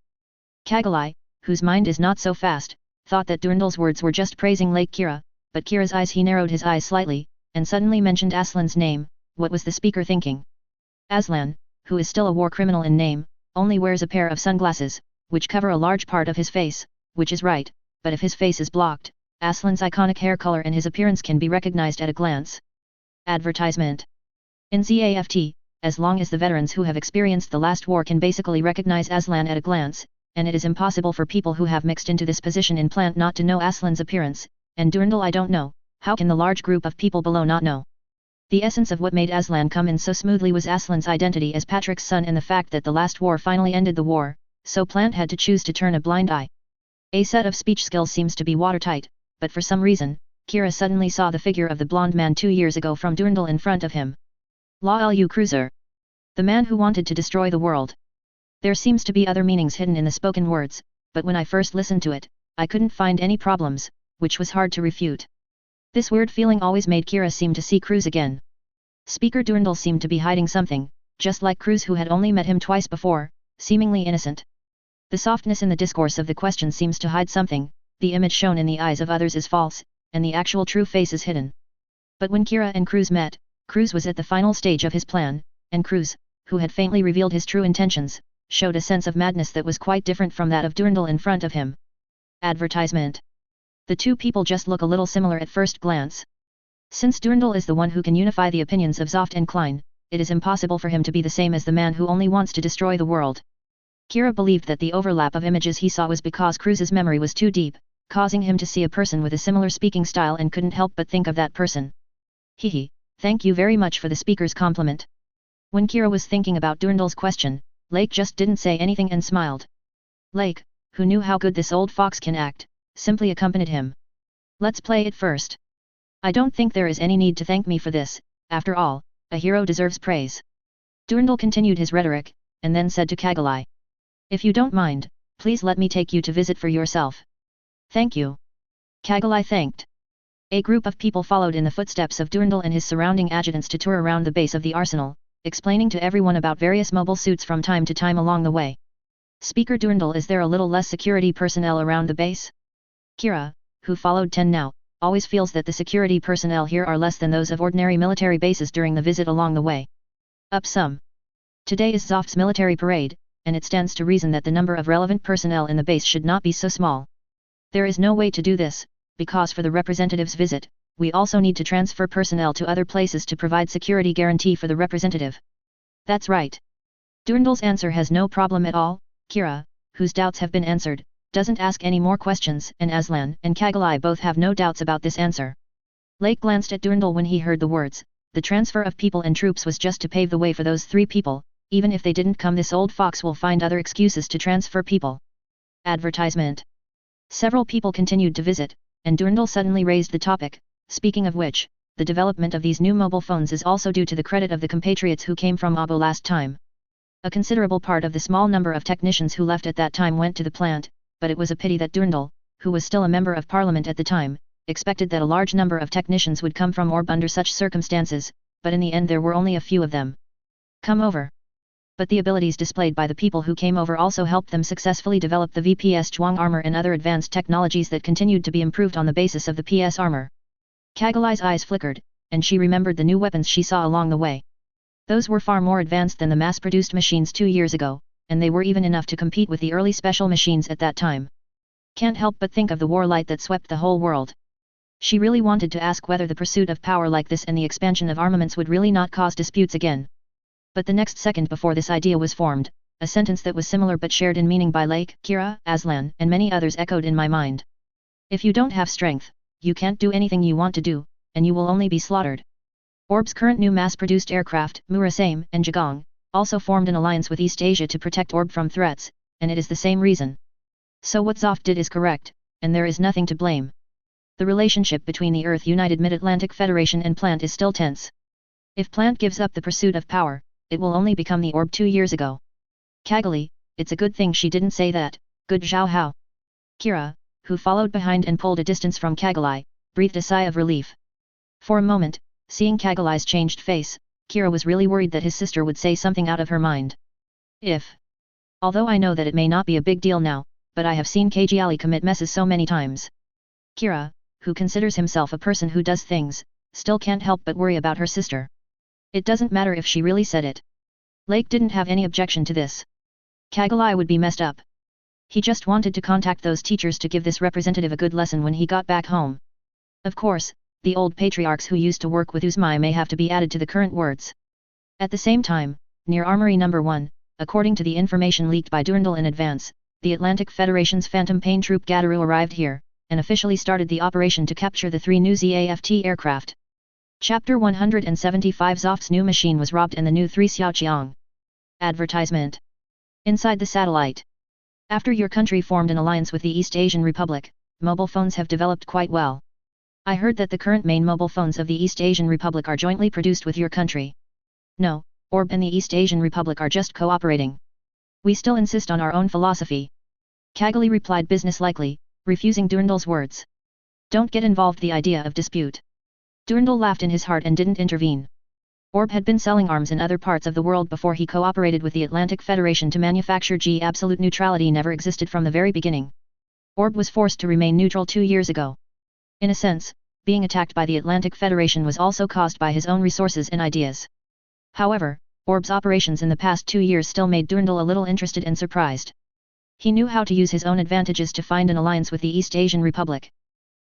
Kagalai, whose mind is not so fast, thought that Durandal's words were just praising Lake Kira, but Kira's eyes he narrowed his eyes slightly, and suddenly mentioned Aslan's name. What was the speaker thinking? Aslan, who is still a war criminal in name, only wears a pair of sunglasses, which cover a large part of his face, which is right, but if his face is blocked, Aslan's iconic hair color and his appearance can be recognized at a glance. Advertisement. In ZAFT, as long as the veterans who have experienced the last war can basically recognize Aslan at a glance, and it is impossible for people who have mixed into this position in Plant not to know Aslan's appearance, and Durandal I don't know, how can the large group of people below not know? The essence of what made Aslan come in so smoothly was Aslan's identity as Patrick's son and the fact that the last war finally ended the war, so Plant had to choose to turn a blind eye. A set of speech skills seems to be watertight, but for some reason, Kira suddenly saw the figure of the blonde man 2 years ago from Durandal in front of him. La Lu Cruiser. The man who wanted to destroy the world. There seems to be other meanings hidden in the spoken words, but when I first listened to it, I couldn't find any problems, which was hard to refute. This weird feeling always made Kira seem to see Cruz again. Speaker Durandal seemed to be hiding something, just like Cruz who had only met him twice before, seemingly innocent. The softness in the discourse of the question seems to hide something, the image shown in the eyes of others is false, and the actual true face is hidden. But when Kira and Cruz met, Cruz was at the final stage of his plan, and Cruz, who had faintly revealed his true intentions, showed a sense of madness that was quite different from that of Durandal in front of him. Advertisement. The two people just look a little similar at first glance. Since Durandal is the one who can unify the opinions of Zoft and Klein, it is impossible for him to be the same as the man who only wants to destroy the world. Kira believed that the overlap of images he saw was because Cruz's memory was too deep, causing him to see a person with a similar speaking style and couldn't help but think of that person. Hehe, thank you very much for the speaker's compliment. When Kira was thinking about Durandal's question, Lake just didn't say anything and smiled. Lake, who knew how good this old fox can act, simply accompanied him. Let's play it first. I don't think there is any need to thank me for this, after all, a hero deserves praise. Durandal continued his rhetoric, and then said to Kagalai. If you don't mind, please let me take you to visit for yourself. Thank you. Kagalai thanked. A group of people followed in the footsteps of Durandal and his surrounding adjutants to tour around the base of the arsenal, explaining to everyone about various mobile suits from time to time along the way. Speaker Durandal, is there a little less security personnel around the base? Kira, who followed 10 now, always feels that the security personnel here are less than those of ordinary military bases during the visit along the way. Up some. Today is Zoft's military parade, and it stands to reason that the number of relevant personnel in the base should not be so small. There is no way to do this, because for the representative's visit, we also need to transfer personnel to other places to provide security guarantee for the representative. That's right. Durandal's answer has no problem at all. Kira, whose doubts have been answered, doesn't ask any more questions, and Aslan and Kagalai both have no doubts about this answer. Lake glanced at Durandal when he heard the words, the transfer of people and troops was just to pave the way for those 3 people, even if they didn't come, this old fox will find other excuses to transfer people. Advertisement. Several people continued to visit, and Durandal suddenly raised the topic, speaking of which, the development of these new mobile phones is also due to the credit of the compatriots who came from Abo last time. A considerable part of the small number of technicians who left at that time went to the plant, but it was a pity that Durandal, who was still a member of parliament at the time, expected that a large number of technicians would come from Orb under such circumstances, but in the end there were only a few of them. Come over. But the abilities displayed by the people who came over also helped them successfully develop the VPS Zhuang armor and other advanced technologies that continued to be improved on the basis of the PS armor. Kagalai's eyes flickered, and she remembered the new weapons she saw along the way. Those were far more advanced than the mass-produced machines 2 years ago, and they were even enough to compete with the early special machines at that time. Can't help but think of the war light that swept the whole world. She really wanted to ask whether the pursuit of power like this and the expansion of armaments would really not cause disputes again. But the next second before this idea was formed, a sentence that was similar but shared in meaning by Lake, Kira, Aslan, and many others echoed in my mind. If you don't have strength, you can't do anything you want to do, and you will only be slaughtered. Orb's current new mass-produced aircraft, Murasame and Jagong, also formed an alliance with East Asia to protect Orb from threats, and it is the same reason. So what Zoft did is correct, and there is nothing to blame. The relationship between the Earth United Mid-Atlantic Federation and Plant is still tense. If Plant gives up the pursuit of power, it will only become the Orb 2 years ago. Kagali, it's a good thing she didn't say that, good Zhao Hao. Kira, who followed behind and pulled a distance from Kagali, breathed a sigh of relief. For a moment, seeing Kagalai's changed face, Kira was really worried that his sister would say something out of her mind. Although I know that it may not be a big deal now, but I have seen Kagali commit messes so many times. Kira, who considers himself a person who does things, still can't help but worry about her sister. It doesn't matter if she really said it. Lake didn't have any objection to this. Kagali would be messed up. He just wanted to contact those teachers to give this representative a good lesson when he got back home. Of course, the old patriarchs who used to work with Uzmai may have to be added to the current words. At the same time, near Armory No. 1, according to the information leaked by Durandal in advance, the Atlantic Federation's Phantom Pain Troop Gadaru arrived here, and officially started the operation to capture the 3 new ZAFT aircraft. Chapter 175 Zoft's new machine was robbed and the new 3 Xiaoqiang. Advertisement. Inside the satellite. After your country formed an alliance with the East Asian Republic, mobile phones have developed quite well. I heard that the current main mobile phones of the East Asian Republic are jointly produced with your country. No, Orb and the East Asian Republic are just cooperating. We still insist on our own philosophy. Kagali replied business-likely, refusing Durandal's words. Don't get involved the idea of dispute. Durandal laughed in his heart and didn't intervene. Orb had been selling arms in other parts of the world before he cooperated with the Atlantic Federation to manufacture G. Absolute neutrality never existed from the very beginning. Orb was forced to remain neutral 2 years ago. In a sense, being attacked by the Atlantic Federation was also caused by his own resources and ideas. However, Orb's operations in the past 2 years still made Durandal a little interested and surprised. He knew how to use his own advantages to find an alliance with the East Asian Republic.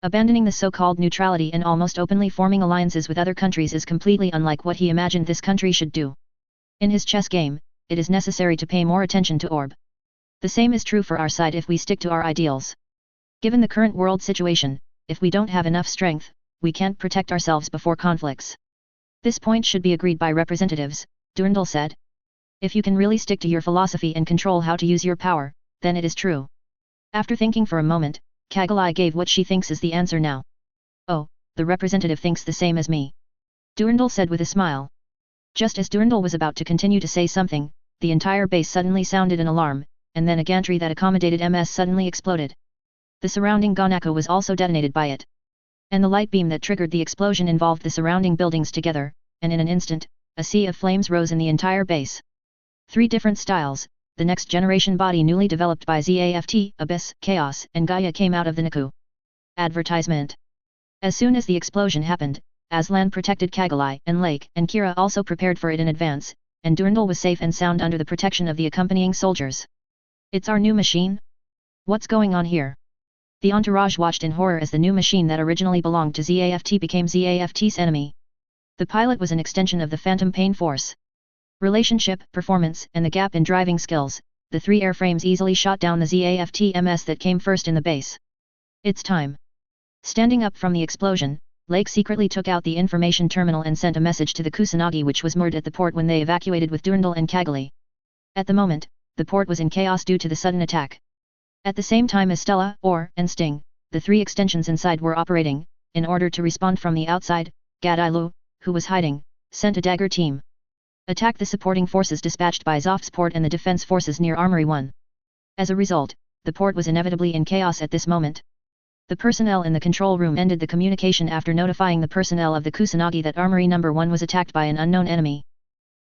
Abandoning the so-called neutrality and almost openly forming alliances with other countries is completely unlike what he imagined this country should do. In his chess game, it is necessary to pay more attention to Orb. The same is true for our side if we stick to our ideals. Given the current world situation, if we don't have enough strength, we can't protect ourselves before conflicts. This point should be agreed by representatives, Durandal said. If you can really stick to your philosophy and control how to use your power, then it is true. After thinking for a moment, Kagalai gave what she thinks is the answer now. Oh, the representative thinks the same as me. Durandal said with a smile. Just as Durandal was about to continue to say something, the entire base suddenly sounded an alarm, and then a gantry that accommodated MS suddenly exploded. The surrounding Gonako was also detonated by it. And the light beam that triggered the explosion involved the surrounding buildings together, and in an instant, a sea of flames rose in the entire base. 3 different styles, the next generation body newly developed by ZAFT, Abyss, Chaos, and Gaia came out of the Naku. Advertisement. As soon as the explosion happened, Aslan protected Kagalai, and Lake and Kira also prepared for it in advance, and Durandal was safe and sound under the protection of the accompanying soldiers. It's our new machine? What's going on here? The entourage watched in horror as the new machine that originally belonged to ZAFT became ZAFT's enemy. The pilot was an extension of the Phantom Pain Force. Relationship, performance, and the gap in driving skills, the 3 airframes easily shot down the ZAFT MS that came first in the base. It's time. Standing up from the explosion, Lake secretly took out the information terminal and sent a message to the Kusanagi which was moored at the port when they evacuated with Durandal and Kagali. At the moment, the port was in chaos due to the sudden attack. At the same time as Stella, Or, and Sting, the 3 extensions inside were operating. In order to respond from the outside, Gadailu, who was hiding, sent a dagger team. Attack the supporting forces dispatched by Zoft's port and the defense forces near Armory 1. As a result, the port was inevitably in chaos at this moment. The personnel in the control room ended the communication after notifying the personnel of the Kusanagi that Armory No. 1 was attacked by an unknown enemy.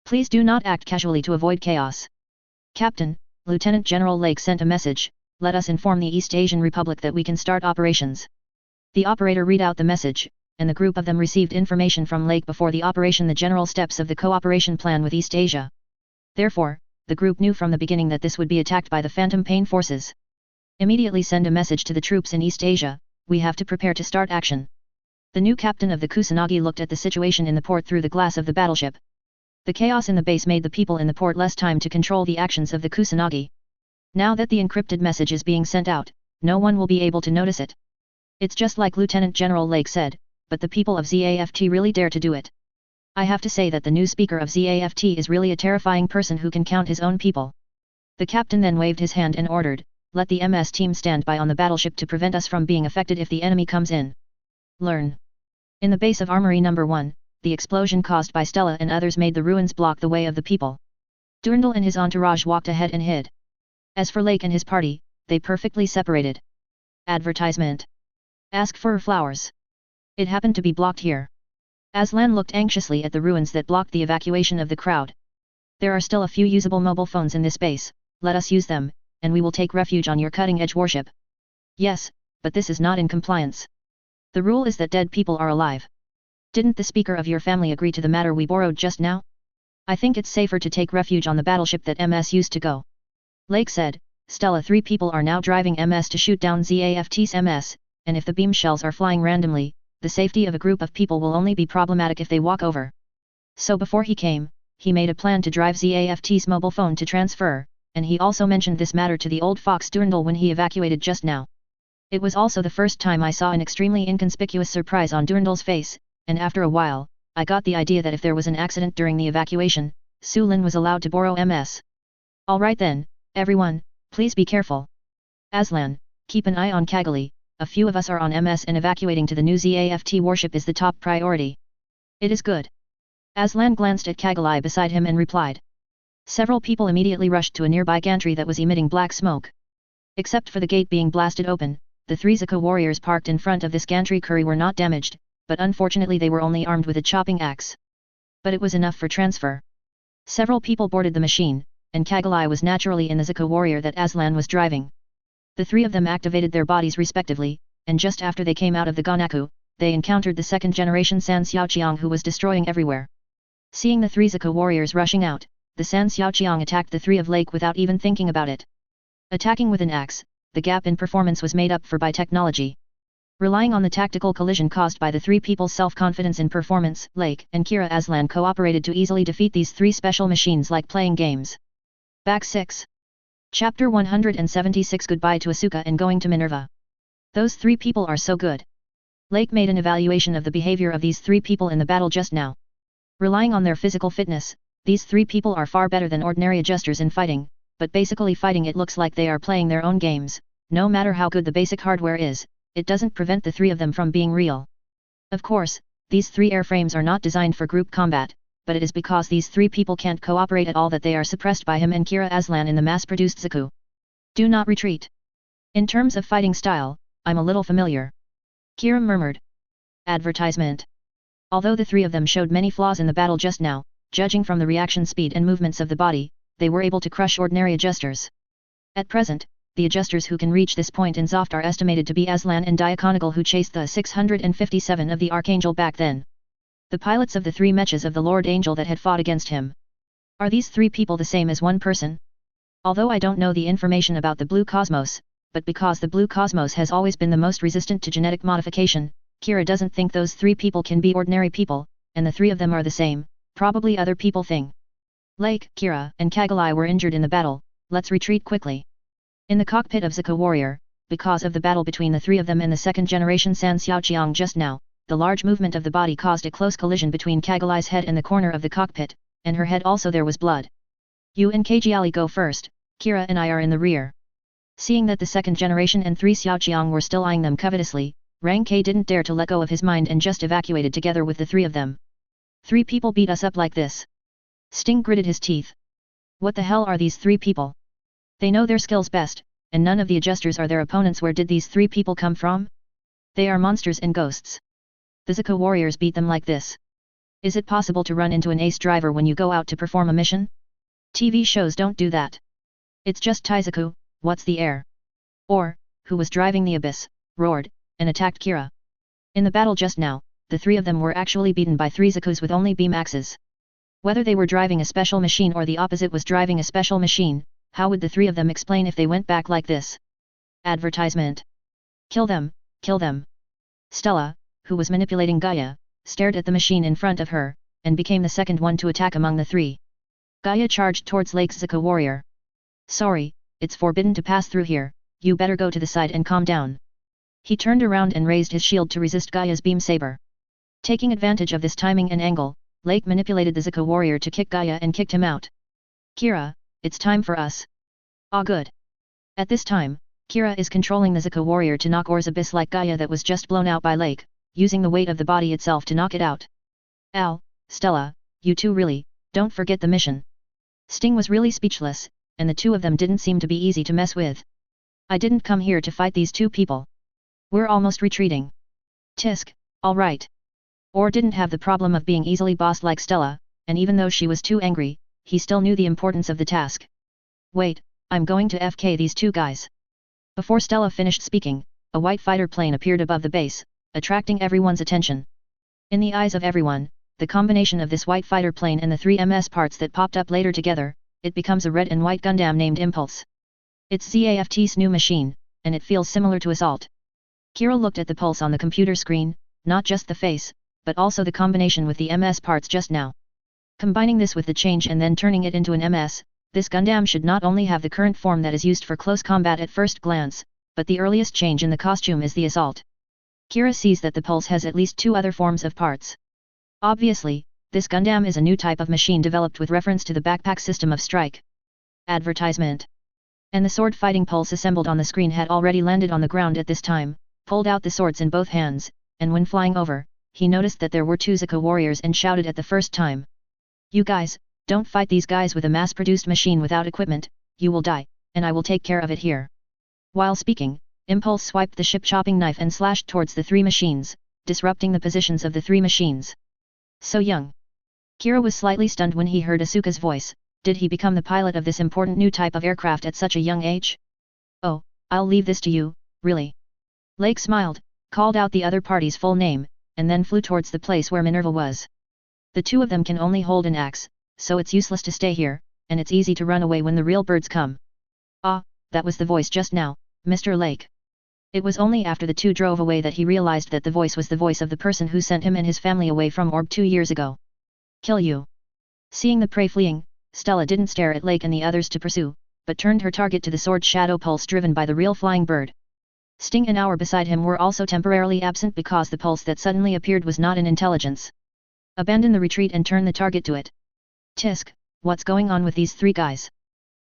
Please do not act casually to avoid chaos. Captain, Lieutenant General Lake sent a message. Let us inform the East Asian Republic that we can start operations. The operator read out the message, and the group of them received information from Lake before the operation the general steps of the cooperation plan with East Asia. Therefore, the group knew from the beginning that this would be attacked by the Phantom Pain forces. Immediately send a message to the troops in East Asia, we have to prepare to start action. The new captain of the Kusanagi looked at the situation in the port through the glass of the battleship. The chaos in the base made the people in the port less time to control the actions of the Kusanagi. Now that the encrypted message is being sent out, no one will be able to notice it. It's just like Lieutenant General Lake said, but the people of ZAFT really dare to do it. I have to say that the new speaker of ZAFT is really a terrifying person who can count his own people. The captain then waved his hand and ordered, let the MS team stand by on the battleship to prevent us from being affected if the enemy comes in. Learn. In the base of Armory No. 1, the explosion caused by Stella and others made the ruins block the way of the people. Durandal and his entourage walked ahead and hid. As for Lake and his party, they perfectly separated. Advertisement. Ask for flowers. It happened to be blocked here. Aslan looked anxiously at the ruins that blocked the evacuation of the crowd. There are still a few usable mobile phones in this base, let us use them, and we will take refuge on your cutting-edge warship. Yes, but this is not in compliance. The rule is that dead people are alive. Didn't the speaker of your family agree to the matter we borrowed just now? I think it's safer to take refuge on the battleship that MS used to go. Lake said, Stella 3 people are now driving MS to shoot down ZAFT's MS, and if the beam shells are flying randomly, the safety of a group of people will only be problematic if they walk over. So before he came, he made a plan to drive ZAFT's mobile phone to transfer, and he also mentioned this matter to the old fox Durandal when he evacuated just now. It was also the first time I saw an extremely inconspicuous surprise on Durandal's face, and after a while, I got the idea that if there was an accident during the evacuation, Su Lin was allowed to borrow MS. Alright then, everyone, please be careful. Aslan, keep an eye on Kagali, a few of us are on MS and evacuating to the new ZAFT warship is the top priority. It is good. Aslan glanced at Kagali beside him and replied. Several people immediately rushed to a nearby gantry that was emitting black smoke. Except for the gate being blasted open, the 3 Zuko warriors parked in front of this gantry curry were not damaged, but unfortunately they were only armed with a chopping axe. But it was enough for transfer. Several people boarded the machine, and Kagali was naturally in the Zuko warrior that Aslan was driving. The 3 of them activated their bodies respectively, and just after they came out of the Gonaku, they encountered the second-generation San Xiaoqiang who was destroying everywhere. Seeing the 3 Zuko warriors rushing out, the San Xiaoqiang attacked the 3 of Lake without even thinking about it. Attacking with an axe, the gap in performance was made up for by technology. Relying on the tactical collision caused by the 3 people's self-confidence in performance, Lake and Kira Aslan cooperated to easily defeat these 3 special machines like playing games. Back 6. Chapter 176 Goodbye to Asuka and Going to Minerva. Those 3 people are so good. Lake made an evaluation of the behavior of these 3 people in the battle just now. Relying on their physical fitness, These three people are far better than ordinary adjusters in fighting, but basically fighting it looks like they are playing their own games. No matter how good the basic hardware is, it doesn't prevent the three of them from being real. Of course, these three airframes are not designed for group combat, but it is because these three people can't cooperate at all that they are suppressed by him and Kira Aslan in the mass-produced Zaku. Do not retreat. In terms of fighting style, I'm a little familiar. Kira murmured. Advertisement. Although the three of them showed many flaws in the battle just now, judging from the reaction speed and movements of the body, they were able to crush ordinary adjusters. At present, the adjusters who can reach this point in Zoft are estimated to be Aslan and Diaconical, who chased the 657 of the Archangel back then. The pilots of the three mechas of the Lord Angel that had fought against him. Are these three people the same as one person? Although I don't know the information about the Blue Cosmos, but because the Blue Cosmos has always been the most resistant to genetic modification, Kira doesn't think those three people can be ordinary people, and the three of them are the same, probably other people thing. Lake, Kira, and Kagalai were injured in the battle, let's retreat quickly. In the cockpit of Zaku Warrior, because of the battle between the three of them and the second-generation San Xiaoqiang just now, the large movement of the body caused a close collision between Kagalai's head and the corner of the cockpit, and her head also there was blood. You and Kajali go first, Kira and I are in the rear. Seeing that the second generation and 3 Xiaoqiang were still eyeing them covetously, Rang K didn't dare to let go of his mind and just evacuated together with the three of them. 3 people beat us up like this. Sting gritted his teeth. What the hell are these 3 people? They know their skills best, and none of the adjusters are their opponents. Where did these 3 people come from? They are monsters and ghosts. The Zaku warriors beat them like this. Is it possible to run into an ace driver when you go out to perform a mission? TV shows don't do that. It's just Taizaku, what's the air? Or, who was driving the abyss, roared, and attacked Kira. In the battle just now, the 3 of them were actually beaten by 3 Zakus with only beam axes. Whether they were driving a special machine or the opposite was driving a special machine, how would the 3 of them explain if they went back like this? Advertisement. Kill them, kill them. Stella, who was manipulating Gaia, stared at the machine in front of her, and became the second one to attack among the 3. Gaia charged towards Lake's Zaku warrior. Sorry, it's forbidden to pass through here, you better go to the side and calm down. He turned around and raised his shield to resist Gaia's beam saber. Taking advantage of this timing and angle, Lake manipulated the Zaku warrior to kick Gaia and kicked him out. Kira, it's time for us. Ah good. At this time, Kira is controlling the Zaku warrior to knock Or's abyss like Gaia that was just blown out by Lake, using the weight of the body itself to knock it out. Al, Stella, you two really, don't forget the mission. Sting was really speechless, and the 2 of them didn't seem to be easy to mess with. I didn't come here to fight these 2 people. We're almost retreating. Tisk, alright. Or didn't have the problem of being easily bossed like Stella, and even though she was too angry, he still knew the importance of the task. Wait, I'm going to FK these 2 guys. Before Stella finished speaking, a white fighter plane appeared above the base, attracting everyone's attention. In the eyes of everyone, the combination of this white fighter plane and the 3 MS parts that popped up later together, it becomes a red and white Gundam named Impulse. It's ZAFT's new machine, and it feels similar to Assault. Kira looked at the pulse on the computer screen, not just the face, but also the combination with the MS parts just now. Combining this with the change and then turning it into an MS, this Gundam should not only have the current form that is used for close combat at first glance, but the earliest change in the costume is the Assault. Kira sees that the pulse has at least 2 other forms of parts. Obviously, this Gundam is a new type of machine developed with reference to the backpack system of strike. Advertisement. And the sword fighting pulse assembled on the screen had already landed on the ground at this time, pulled out the swords in both hands, and when flying over, he noticed that there were 2 Zaku warriors and shouted at the first time. You guys, don't fight these guys with a mass-produced machine without equipment, you will die, and I will take care of it here. While speaking, Impulse swiped the ship-chopping knife and slashed towards the 3 machines, disrupting the positions of the 3 machines. So young. Kira was slightly stunned when he heard Asuka's voice. Did he become the pilot of this important new type of aircraft at such a young age? Oh, I'll leave this to you, really. Lake smiled, called out the other party's full name, and then flew towards the place where Minerva was. The 2 of them can only hold an axe, so it's useless to stay here, and it's easy to run away when the real birds come. Ah, that was the voice just now, Mr. Lake. It was only after the 2 drove away that he realized that the voice was the voice of the person who sent him and his family away from Orb 2 years ago. Kill you. Seeing the prey fleeing, Stella didn't stare at Lake and the others to pursue, but turned her target to the sword shadow pulse driven by the real flying bird. Sting and Hour beside him were also temporarily absent because the pulse that suddenly appeared was not an intelligence. Abandon the retreat and turn the target to it. Tisk, what's going on with these three guys?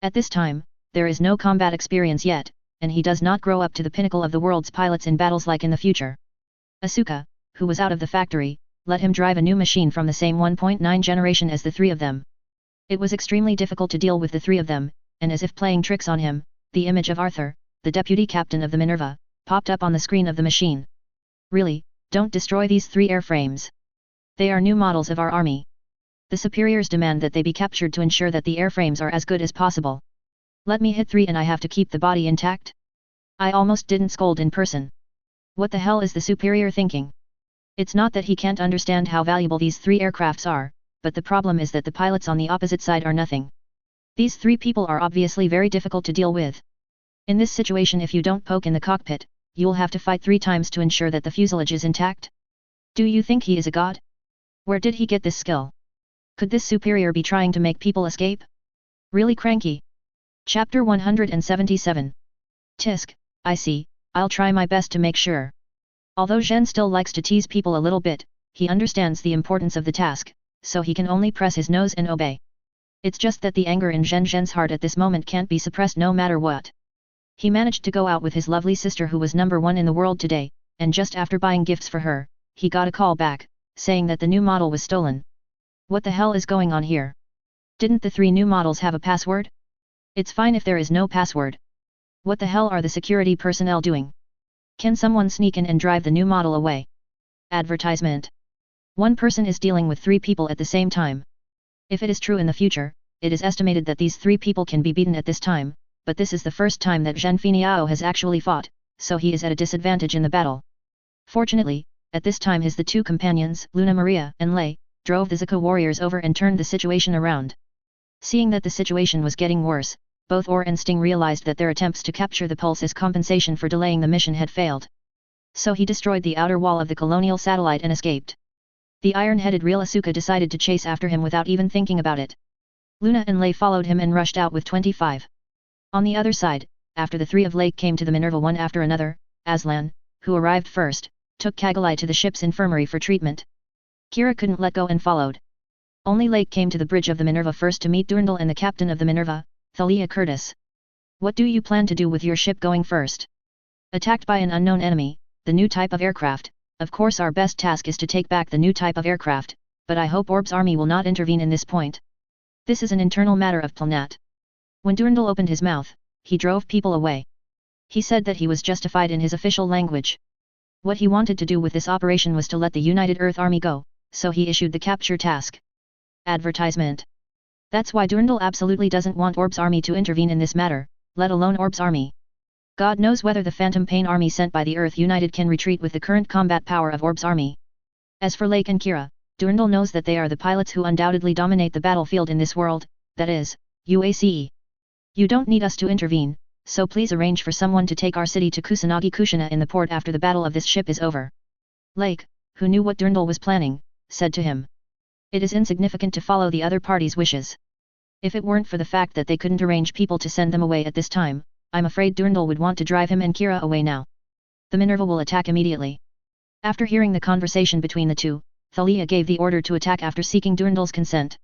At this time, there is no combat experience yet, and he does not grow up to the pinnacle of the world's pilots in battles like in the future. Asuka, who was out of the factory, let him drive a new machine from the same 1.9 generation as the three of them. It was extremely difficult to deal with the three of them, and as if playing tricks on him, the image of Arthur, the deputy captain of the Minerva, popped up on the screen of the machine. Really, don't destroy these three airframes. They are new models of our army. The superiors demand that they be captured to ensure that the airframes are as good as possible. Let me hit 3 and I have to keep the body intact? I almost didn't scold in person. What the hell is the superior thinking? It's not that he can't understand how valuable these three aircrafts are, but the problem is that the pilots on the opposite side are nothing. These three people are obviously very difficult to deal with. In this situation, if you don't poke in the cockpit, you'll have to fight 3 times to ensure that the fuselage is intact. Do you think he is a god? Where did he get this skill? Could this superior be trying to make people escape? Really cranky. Chapter 177. Tisk, I see, I'll try my best to make sure. Although Zhen still likes to tease people a little bit, he understands the importance of the task, so he can only press his nose and obey. It's just that the anger in Zhen's heart at this moment can't be suppressed no matter what. He managed to go out with his lovely sister who was number 1 in the world today, and just after buying gifts for her, he got a call back, saying that the new model was stolen. What the hell is going on here? Didn't the 3 new models have a password? It's fine if there is no password. What the hell are the security personnel doing? Can someone sneak in and drive the new model away? Advertisement. One person is dealing with 3 people at the same time. If it is true in the future, it is estimated that these 3 people can be beaten at this time, but this is the first time that Zhen Finiao has actually fought, so he is at a disadvantage in the battle. Fortunately, at this time the 2 companions, Luna Maria and Lei, drove the Zuko warriors over and turned the situation around. Seeing that the situation was getting worse, both Or and Sting realized that their attempts to capture the pulse as compensation for delaying the mission had failed. So he destroyed the outer wall of the colonial satellite and escaped. The iron-headed real Asuka decided to chase after him without even thinking about it. Luna and Lei followed him and rushed out with 25. On the other side, after the 3 of Lei came to the Minerva one after another, Aslan, who arrived first, took Kagalai to the ship's infirmary for treatment. Kira couldn't let go and followed. Only Lake came to the bridge of the Minerva first to meet Durandal and the captain of the Minerva, Thalia Curtis. What do you plan to do with your ship going first? Attacked by an unknown enemy, the new type of aircraft, of course our best task is to take back the new type of aircraft, but I hope Orb's army will not intervene in this point. This is an internal matter of Planat. When Durandal opened his mouth, he drove people away. He said that he was justified in his official language. What he wanted to do with this operation was to let the United Earth Army go, so he issued the capture task. Advertisement. That's why Durandal absolutely doesn't want Orb's army to intervene in this matter, let alone Orb's army. God knows whether the Phantom Pain army sent by the Earth United can retreat with the current combat power of Orb's army. As for Lake and Kira, Durandal knows that they are the pilots who undoubtedly dominate the battlefield in this world, that is, UACE. You don't need us to intervene, so please arrange for someone to take our city to Kusanagi Kushina in the port after the battle of this ship is over. Lake, who knew what Durandal was planning, said to him. It is insignificant to follow the other party's wishes. If it weren't for the fact that they couldn't arrange people to send them away at this time, I'm afraid Durandal would want to drive him and Kira away now. The Minerva will attack immediately. After hearing the conversation between the two, Thalia gave the order to attack after seeking Durandal's consent.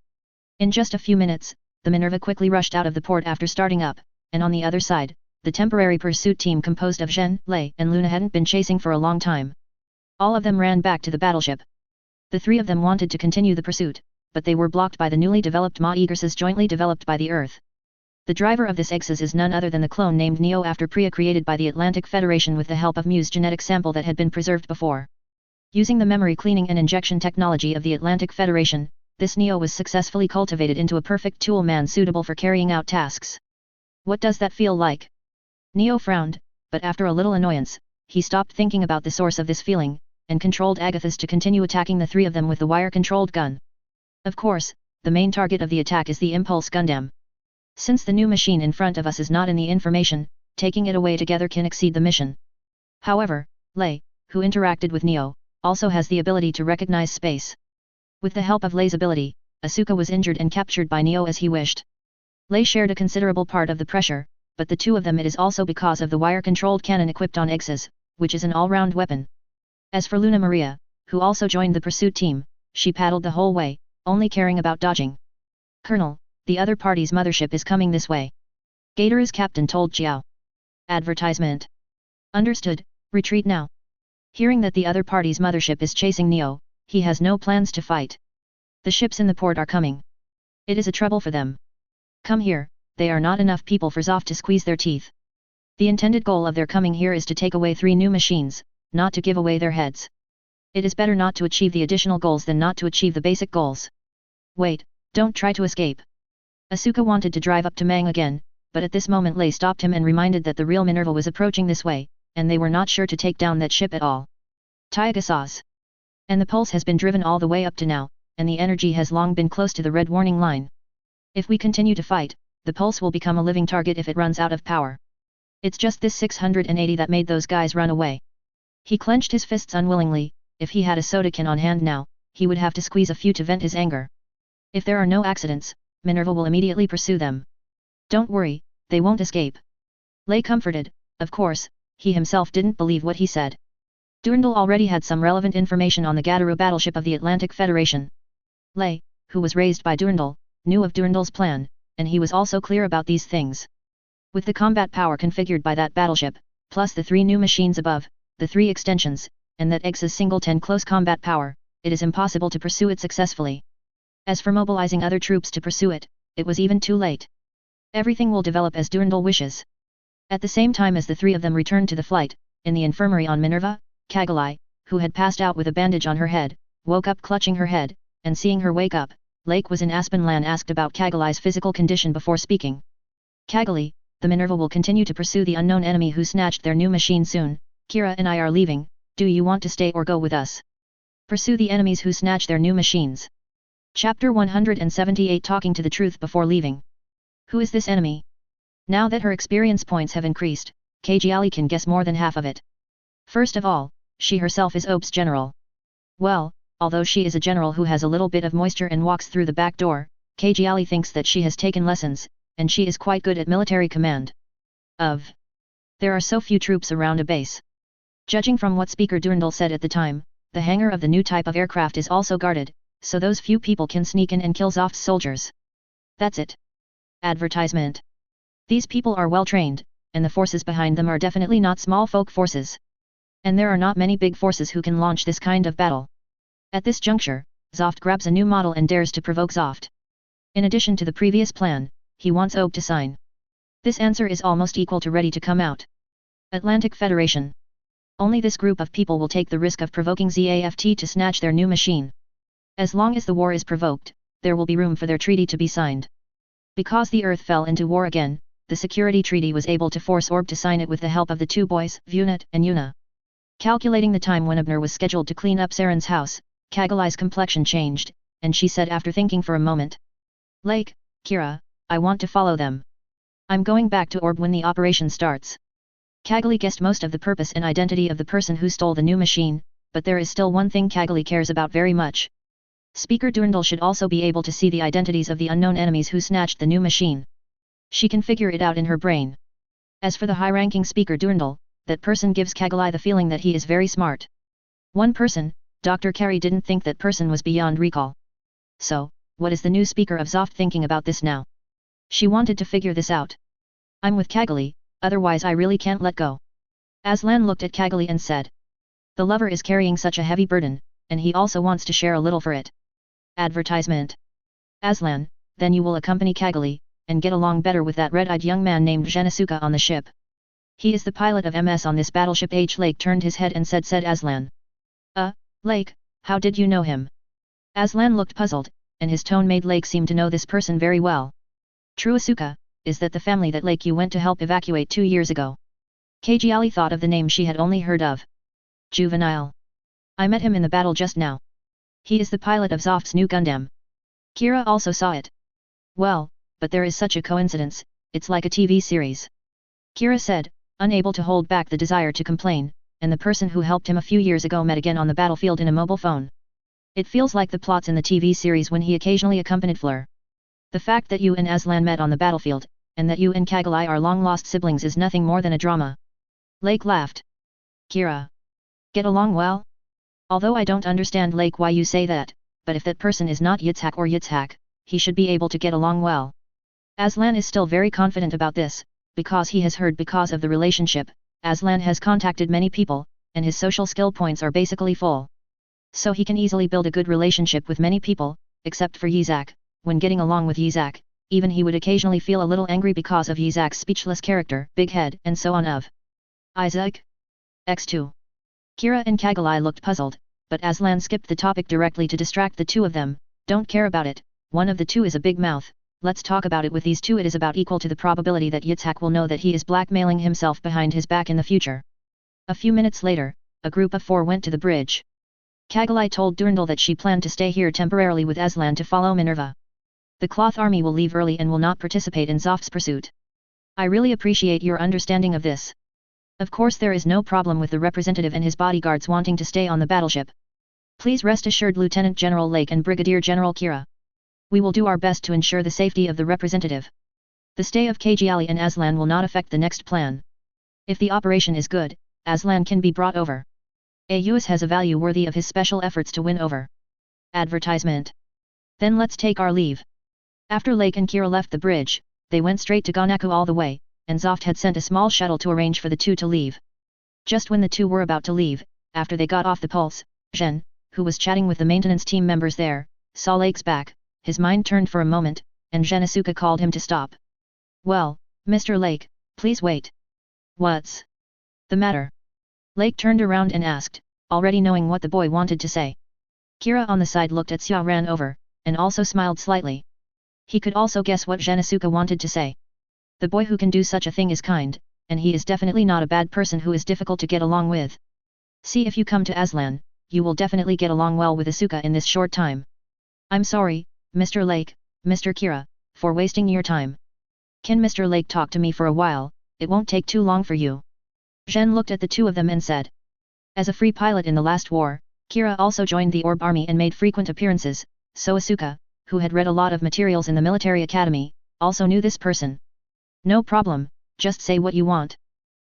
In just a few minutes, the Minerva quickly rushed out of the port after starting up, and on the other side, the temporary pursuit team composed of Zhen, Lei, and Luna hadn't been chasing for a long time. All of them ran back to the battleship. The 3 of them wanted to continue the pursuit, but they were blocked by the newly developed Ma-Egrses jointly developed by the Earth. The driver of this Exes is none other than the clone named Neo after Priya created by the Atlantic Federation with the help of Mu's genetic sample that had been preserved before. Using the memory cleaning and injection technology of the Atlantic Federation, this Neo was successfully cultivated into a perfect tool man suitable for carrying out tasks. What does that feel like? Neo frowned, but after a little annoyance, he stopped thinking about the source of this feeling, and controlled Agathis to continue attacking the 3 of them with the wire-controlled gun. Of course, the main target of the attack is the Impulse Gundam. Since the new machine in front of us is not in the information, taking it away together can exceed the mission. However, Lei, who interacted with Neo, also has the ability to recognize space. With the help of Lei's ability, Asuka was injured and captured by Neo as he wished. Lei shared a considerable part of the pressure, but the 2 of them it is also because of the wire-controlled cannon equipped on Exes, which is an all-round weapon. As for Luna Maria, who also joined the pursuit team, she paddled the whole way, only caring about dodging. Colonel, the other party's mothership is coming this way. Gator's captain told Jiao. Advertisement. Understood, retreat now. Hearing that the other party's mothership is chasing Neo, he has no plans to fight. The ships in the port are coming. It is a trouble for them. Come here, they are not enough people for Zoff to squeeze their teeth. The intended goal of their coming here is to take away 3 new machines, not to give away their heads. It is better not to achieve the additional goals than not to achieve the basic goals. Wait, don't try to escape. Asuka wanted to drive up to Mang again, but at this moment Lei stopped him and reminded that the real Minerva was approaching this way, and they were not sure to take down that ship at all. Taiga saws. And the pulse has been driven all the way up to now, and the energy has long been close to the red warning line. If we continue to fight, the pulse will become a living target if it runs out of power. It's just this 680 that made those guys run away. He clenched his fists unwillingly. If he had a soda can on hand now, he would have to squeeze a few to vent his anger. If there are no accidents, Minerva will immediately pursue them. Don't worry, they won't escape. Lei comforted. Of course, he himself didn't believe what he said. Durandal already had some relevant information on the Gadaru battleship of the Atlantic Federation. Lei, who was raised by Durandal, knew of Durandal's plan, and he was also clear about these things. With the combat power configured by that battleship, plus the 3 new machines above, the 3 extensions, and that X's single 10 close combat power, it is impossible to pursue it successfully. As for mobilizing other troops to pursue it, it was even too late. Everything will develop as Durandal wishes. At the same time as the 3 of them returned to the flight, in the infirmary on Minerva, Kagalai, who had passed out with a bandage on her head, woke up clutching her head, and seeing her wake up, Lake was in Aspenland asked about Kagalai's physical condition before speaking. Kagali, the Minerva will continue to pursue the unknown enemy who snatched their new machine soon. Kira and I are leaving, do you want to stay or go with us? Pursue the enemies who snatch their new machines. Chapter 178 Talking to the truth before leaving. Who is this enemy? Now that her experience points have increased, Kajiali can guess more than half of it. First of all, she herself is Ops General. Well, although she is a general who has a little bit of moisture and walks through the back door, Kajiali thinks that she has taken lessons, and she is quite good at military command. There are so few troops around a base. Judging from what Speaker Durandal said at the time, the hangar of the new type of aircraft is also guarded, so those few people can sneak in and kill Zoft's soldiers. That's it. Advertisement. These people are well trained, and the forces behind them are definitely not small folk forces. And there are not many big forces who can launch this kind of battle. At this juncture, Zoft grabs a new model and dares to provoke Zoft. In addition to the previous plan, he wants Og to sign. This answer is almost equal to ready to come out. Atlantic Federation. Only this group of people will take the risk of provoking ZAFT to snatch their new machine. As long as the war is provoked, there will be room for their treaty to be signed. Because the Earth fell into war again, the security treaty was able to force Orb to sign it with the help of the 2 boys, Vunat and Yuna. Calculating the time when Abner was scheduled to clean up Saren's house, Kagalai's complexion changed, and she said after thinking for a moment. Lake, Kira, I want to follow them. I'm going back to Orb when the operation starts. Kagali guessed most of the purpose and identity of the person who stole the new machine, but there is still one thing Kagali cares about very much. Speaker Durandal should also be able to see the identities of the unknown enemies who snatched the new machine. She can figure it out in her brain. As for the high-ranking Speaker Durandal, that person gives Kagali the feeling that he is very smart. One person, Dr. Carey didn't think that person was beyond recall. So, what is the new Speaker of Zoft thinking about this now? She wanted to figure this out. I'm with Kagali, otherwise I really can't let go. Aslan looked at Kagali and said. The lover is carrying such a heavy burden, and he also wants to share a little for it. Advertisement. Aslan, then you will accompany Kagali, and get along better with that red-eyed young man named Genasuka on the ship. He is the pilot of MS on this battleship. H. Lake turned his head and said Aslan. Lake, how did you know him? Aslan looked puzzled, and his tone made Lake seem to know this person very well. True Asuka, is that the family that Lake you went to help evacuate 2 years ago? Kajiali thought of the name she had only heard of. Juvenile. I met him in the battle just now. He is the pilot of Zoft's new Gundam. Kira also saw it. Well, but there is such a coincidence, it's like a TV series. Kira said, unable to hold back the desire to complain, and the person who helped him a few years ago met again on the battlefield in a mobile phone. It feels like the plots in the TV series when he occasionally accompanied Fleur. The fact that you and Aslan met on the battlefield, and that you and Kagali are long-lost siblings is nothing more than a drama. Lake laughed. Kira. Get along well? Although I don't understand Lake why you say that, but if that person is not Yitzhak or Yitzhak, he should be able to get along well. Aslan is still very confident about this, because he has heard because of the relationship, Aslan has contacted many people, and his social skill points are basically full. So he can easily build a good relationship with many people, except for Yizak. When getting along with Yizak, even he would occasionally feel a little angry because of Yizak's speechless character, big head, and so on of Isaac. X2. Kira and Kagalai looked puzzled, but Aslan skipped the topic directly to distract the two of them. Don't care about it, one of the two is a big mouth, let's talk about it with these two. It is about equal to the probability that Yitzhak will know that he is blackmailing himself behind his back in the future. A few minutes later, a group of 4 went to the bridge. Kagalai told Durndal that she planned to stay here temporarily with Aslan to follow Minerva. The cloth army will leave early and will not participate in Zoft's pursuit. I really appreciate your understanding of this. Of course there is no problem with the representative and his bodyguards wanting to stay on the battleship. Please rest assured Lieutenant General Lake and Brigadier General Kira. We will do our best to ensure the safety of the representative. The stay of Kajiali and Aslan will not affect the next plan. If the operation is good, Aslan can be brought over. AUS has a value worthy of his special efforts to win over. Advertisement. Then let's take our leave. After Lake and Kira left the bridge, they went straight to Gonaku all the way, and Zoft had sent a small shuttle to arrange for the two to leave. Just when the two were about to leave, after they got off the pulse, Zhen, who was chatting with the maintenance team members there, saw Lake's back, his mind turned for a moment, and Zhen Asuka called him to stop. Well, Mr. Lake, please wait. What's the matter? Lake turned around and asked, already knowing what the boy wanted to say. Kira on the side looked at Xia ran over, and also smiled slightly. He could also guess what Zhen Asuka wanted to say. The boy who can do such a thing is kind, and he is definitely not a bad person who is difficult to get along with. See, if you come to Aslan, you will definitely get along well with Asuka in this short time. I'm sorry, Mr. Lake, Mr. Kira, for wasting your time. Can Mr. Lake talk to me for a while? It won't take too long for you. Zhen looked at the two of them and said. As a free pilot in the last war, Kira also joined the Orb Army and made frequent appearances, so Asuka, who had read a lot of materials in the military academy, also knew this person. No problem, just say what you want.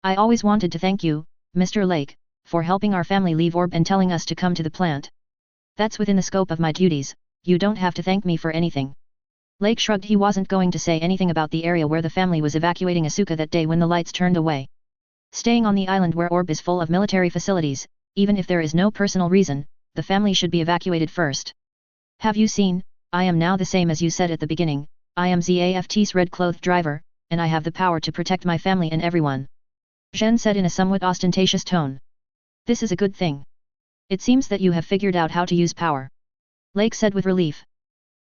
I always wanted to thank you, Mr. Lake, for helping our family leave Orb and telling us to come to the plant. That's within the scope of my duties, you don't have to thank me for anything. Lake shrugged. He wasn't going to say anything about the area where the family was evacuating Asuka that day when the lights turned away. Staying on the island where Orb is full of military facilities, even if there is no personal reason, the family should be evacuated first. Have you seen, I am now the same as you said at the beginning, I am ZAFT's red-clothed driver, and I have the power to protect my family and everyone. Zhen said in a somewhat ostentatious tone. This is a good thing. It seems that you have figured out how to use power. Lake said with relief.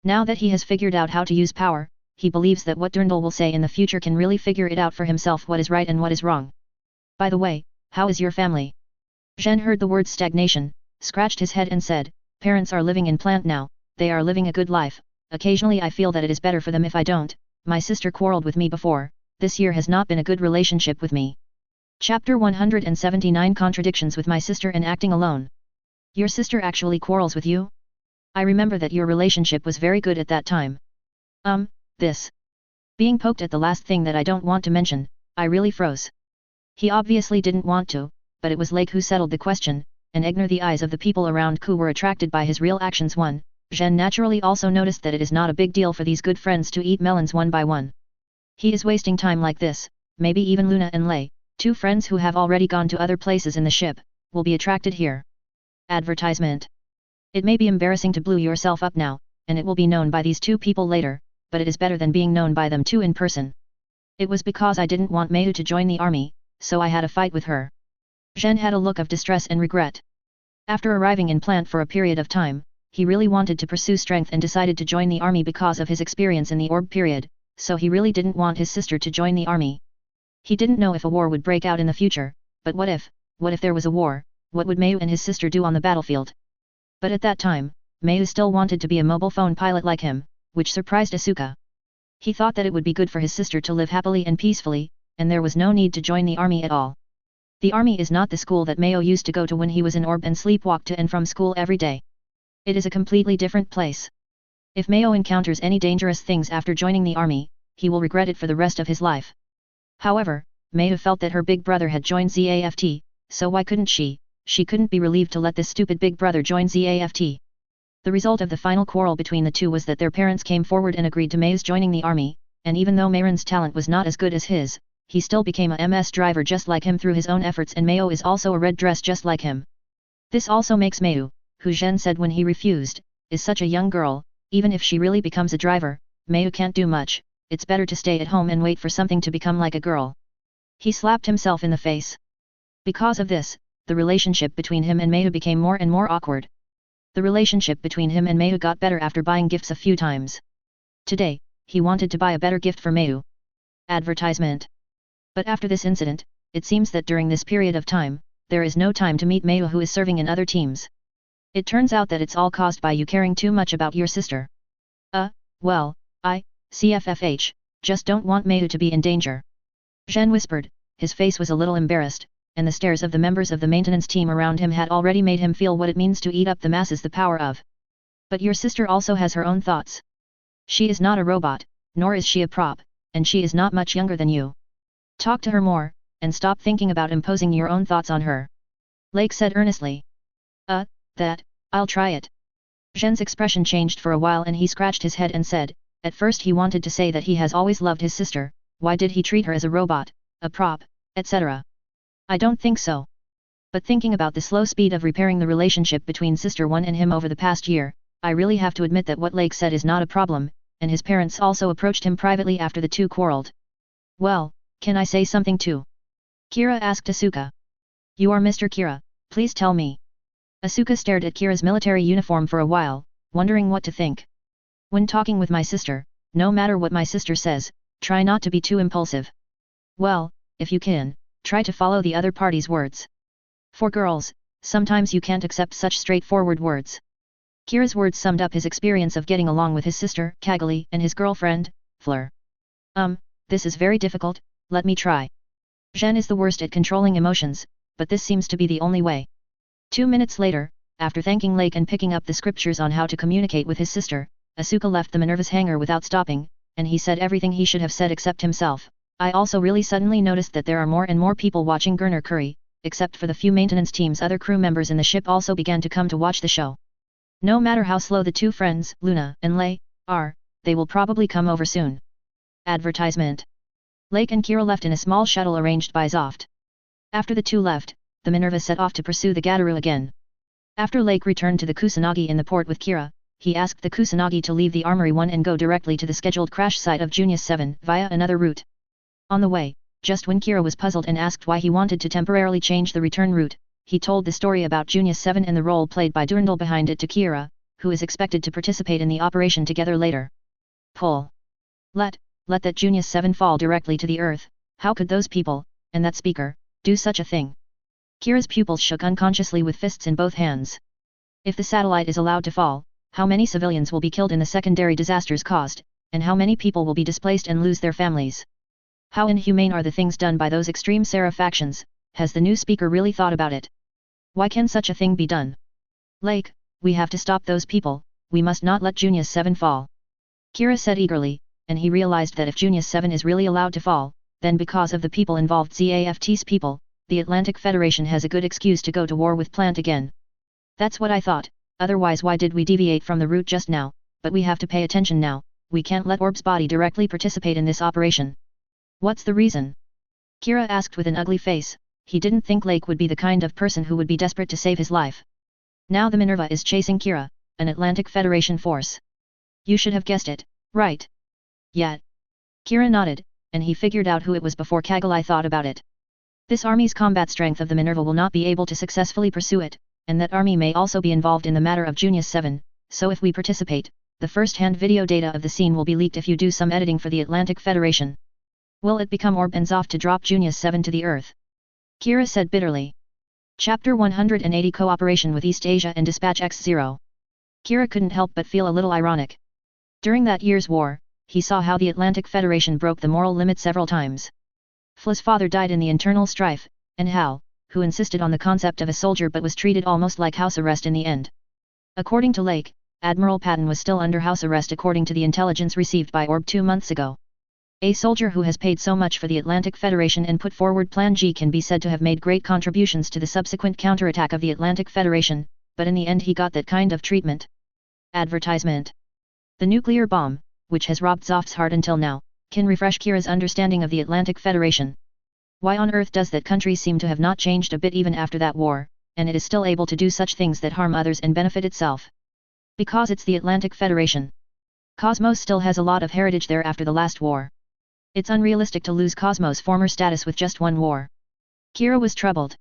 Now that he has figured out how to use power, he believes that what Durndal will say in the future can really figure it out for himself what is right and what is wrong. By the way, how is your family? Zhen heard the word stagnation, scratched his head and said, parents are living in plant now, they are living a good life, occasionally I feel that it is better for them if I don't, my sister quarreled with me before, this year has not been a good relationship with me. Chapter 179 Contradictions with my sister and acting alone. Your sister actually quarrels with you? I remember that your relationship was very good at that time. This. Being poked at the last thing that I don't want to mention, I really froze. He obviously didn't want to, but it was Lake who settled the question, and ignore the eyes of the people around who were attracted by his real actions. Zhen naturally also noticed that it is not a big deal for these good friends to eat melons one by one. He is wasting time like this, maybe even Luna and Lei, two friends who have already gone to other places in the ship, will be attracted here. Advertisement. It may be embarrassing to blow yourself up now, and it will be known by these two people later, but it is better than being known by them too in person. It was because I didn't want Mayu to join the army, so I had a fight with her. Zhen had a look of distress and regret. After arriving in plant for a period of time, he really wanted to pursue strength and decided to join the army because of his experience in the orb period, so he really didn't want his sister to join the army. He didn't know if a war would break out in the future, but what if there was a war, what would Mayu and his sister do on the battlefield? But at that time, Mayu still wanted to be a mobile phone pilot like him, which surprised Asuka. He thought that it would be good for his sister to live happily and peacefully, and there was no need to join the army at all. The army is not the school that Mayu used to go to when he was in orb and sleepwalk to and from school every day. It is a completely different place. If Mayu encounters any dangerous things after joining the army, he will regret it for the rest of his life. However, Mayu felt that her big brother had joined ZAFT, so why couldn't she? She couldn't be relieved to let this stupid big brother join ZAFT. The result of the final quarrel between the two was that their parents came forward and agreed to Mayu's joining the army, and even though Mayron's talent was not as good as his, he still became a MS driver just like him through his own efforts, and Mayu is also a red dress just like him. This also makes Mayu, who Zhen said when he refused, is such a young girl, even if she really becomes a driver, Mayu can't do much, it's better to stay at home and wait for something to become like a girl. He slapped himself in the face. Because of this, the relationship between him and Mayu became more and more awkward. The relationship between him and Mayu got better after buying gifts a few times. Today, he wanted to buy a better gift for Mayu. Advertisement. But after this incident, it seems that during this period of time, there is no time to meet Mayu, who is serving in other teams. It turns out that it's all caused by you caring too much about your sister. Well, CFFH, just don't want Mayu to be in danger. Zhen whispered, his face was a little embarrassed, and the stares of the members of the maintenance team around him had already made him feel what it means to eat up the masses, the power of. But your sister also has her own thoughts. She is not a robot, nor is she a prop, and she is not much younger than you. Talk to her more, and stop thinking about imposing your own thoughts on her. Lake said earnestly. I'll try it. Zhen's expression changed for a while and he scratched his head and said, at first he wanted to say that he has always loved his sister, why did he treat her as a robot, a prop, etc. I don't think so. But thinking about the slow speed of repairing the relationship between Sister 1 and him over the past year, I really have to admit that what Lake said is not a problem, and his parents also approached him privately after the two quarreled. Well, can I say something too? Kira asked Asuka. You are Mr. Kira, please tell me. Asuka stared at Kira's military uniform for a while, wondering what to think. When talking with my sister, no matter what my sister says, try not to be too impulsive. Well, if you can, try to follow the other party's words. For girls, sometimes you can't accept such straightforward words. Kira's words summed up his experience of getting along with his sister, Kagali, and his girlfriend, Fleur. This is very difficult, let me try. Zhen is the worst at controlling emotions, but this seems to be the only way. 2 minutes later, after thanking Lake and picking up the scriptures on how to communicate with his sister, Asuka left the Minerva's hangar without stopping, and he said everything he should have said except himself. I also really suddenly noticed that there are more and more people watching Gurner Curry, except for the few maintenance teams. Other crew members in the ship also began to come to watch the show. No matter how slow the two friends, Luna and Lei, are, they will probably come over soon. Advertisement. Lake and Kira left in a small shuttle arranged by Zoft. After the two left, the Minerva set off to pursue the Gataru again. After Lake returned to the Kusanagi in the port with Kira, he asked the Kusanagi to leave the Armory 1 and go directly to the scheduled crash site of Junius 7 via another route. On the way, just when Kira was puzzled and asked why he wanted to temporarily change the return route, he told the story about Junius 7 and the role played by Durandal behind it to Kira, who is expected to participate in the operation together later. Pull. Let that Junius 7 fall directly to the earth, how could those people, and that speaker, do such a thing? Kira's pupils shook unconsciously with fists in both hands. If the satellite is allowed to fall, how many civilians will be killed in the secondary disasters caused, and how many people will be displaced and lose their families? How inhumane are the things done by those extreme Seraph factions? Has the new speaker really thought about it? Why can such a thing be done? Lake, we have to stop those people, we must not let Junius 7 fall. Kira said eagerly, and he realized that if Junius 7 is really allowed to fall, then because of the people involved, ZAFT's people, the Atlantic Federation has a good excuse to go to war with Plant again. That's what I thought, otherwise why did we deviate from the route just now? But we have to pay attention now, we can't let Orb's body directly participate in this operation. What's the reason? Kira asked with an ugly face. He didn't think Lake would be the kind of person who would be desperate to save his life. Now the Minerva is chasing Kira, an Atlantic Federation force. You should have guessed it, right? Yeah. Kira nodded, and he figured out who it was before Kagali thought about it. This army's combat strength of the Minerva will not be able to successfully pursue it, and that army may also be involved in the matter of Junius 7, so if we participate, the first-hand video data of the scene will be leaked if you do some editing for the Atlantic Federation. Will it become Orb and Zoff to drop Junius 7 to the earth? Kira said bitterly. Chapter 180 Cooperation with East Asia and Dispatch X0. Kira couldn't help but feel a little ironic. During that year's war, he saw how the Atlantic Federation broke the moral limit several times. Fla's father died in the internal strife, and Hal, who insisted on the concept of a soldier but was treated almost like house arrest in the end. According to Lake, Admiral Patton was still under house arrest according to the intelligence received by Orb 2 months ago. A soldier who has paid so much for the Atlantic Federation and put forward Plan G can be said to have made great contributions to the subsequent counterattack of the Atlantic Federation, but in the end he got that kind of treatment. Advertisement. The nuclear bomb, which has robbed Zoff's heart until now, can refresh Kira's understanding of the Atlantic Federation. Why on earth does that country seem to have not changed a bit even after that war, and it is still able to do such things that harm others and benefit itself? Because it's the Atlantic Federation. Cosmos still has a lot of heritage there after the last war. It's unrealistic to lose Cosmos' former status with just one war. Kira was troubled.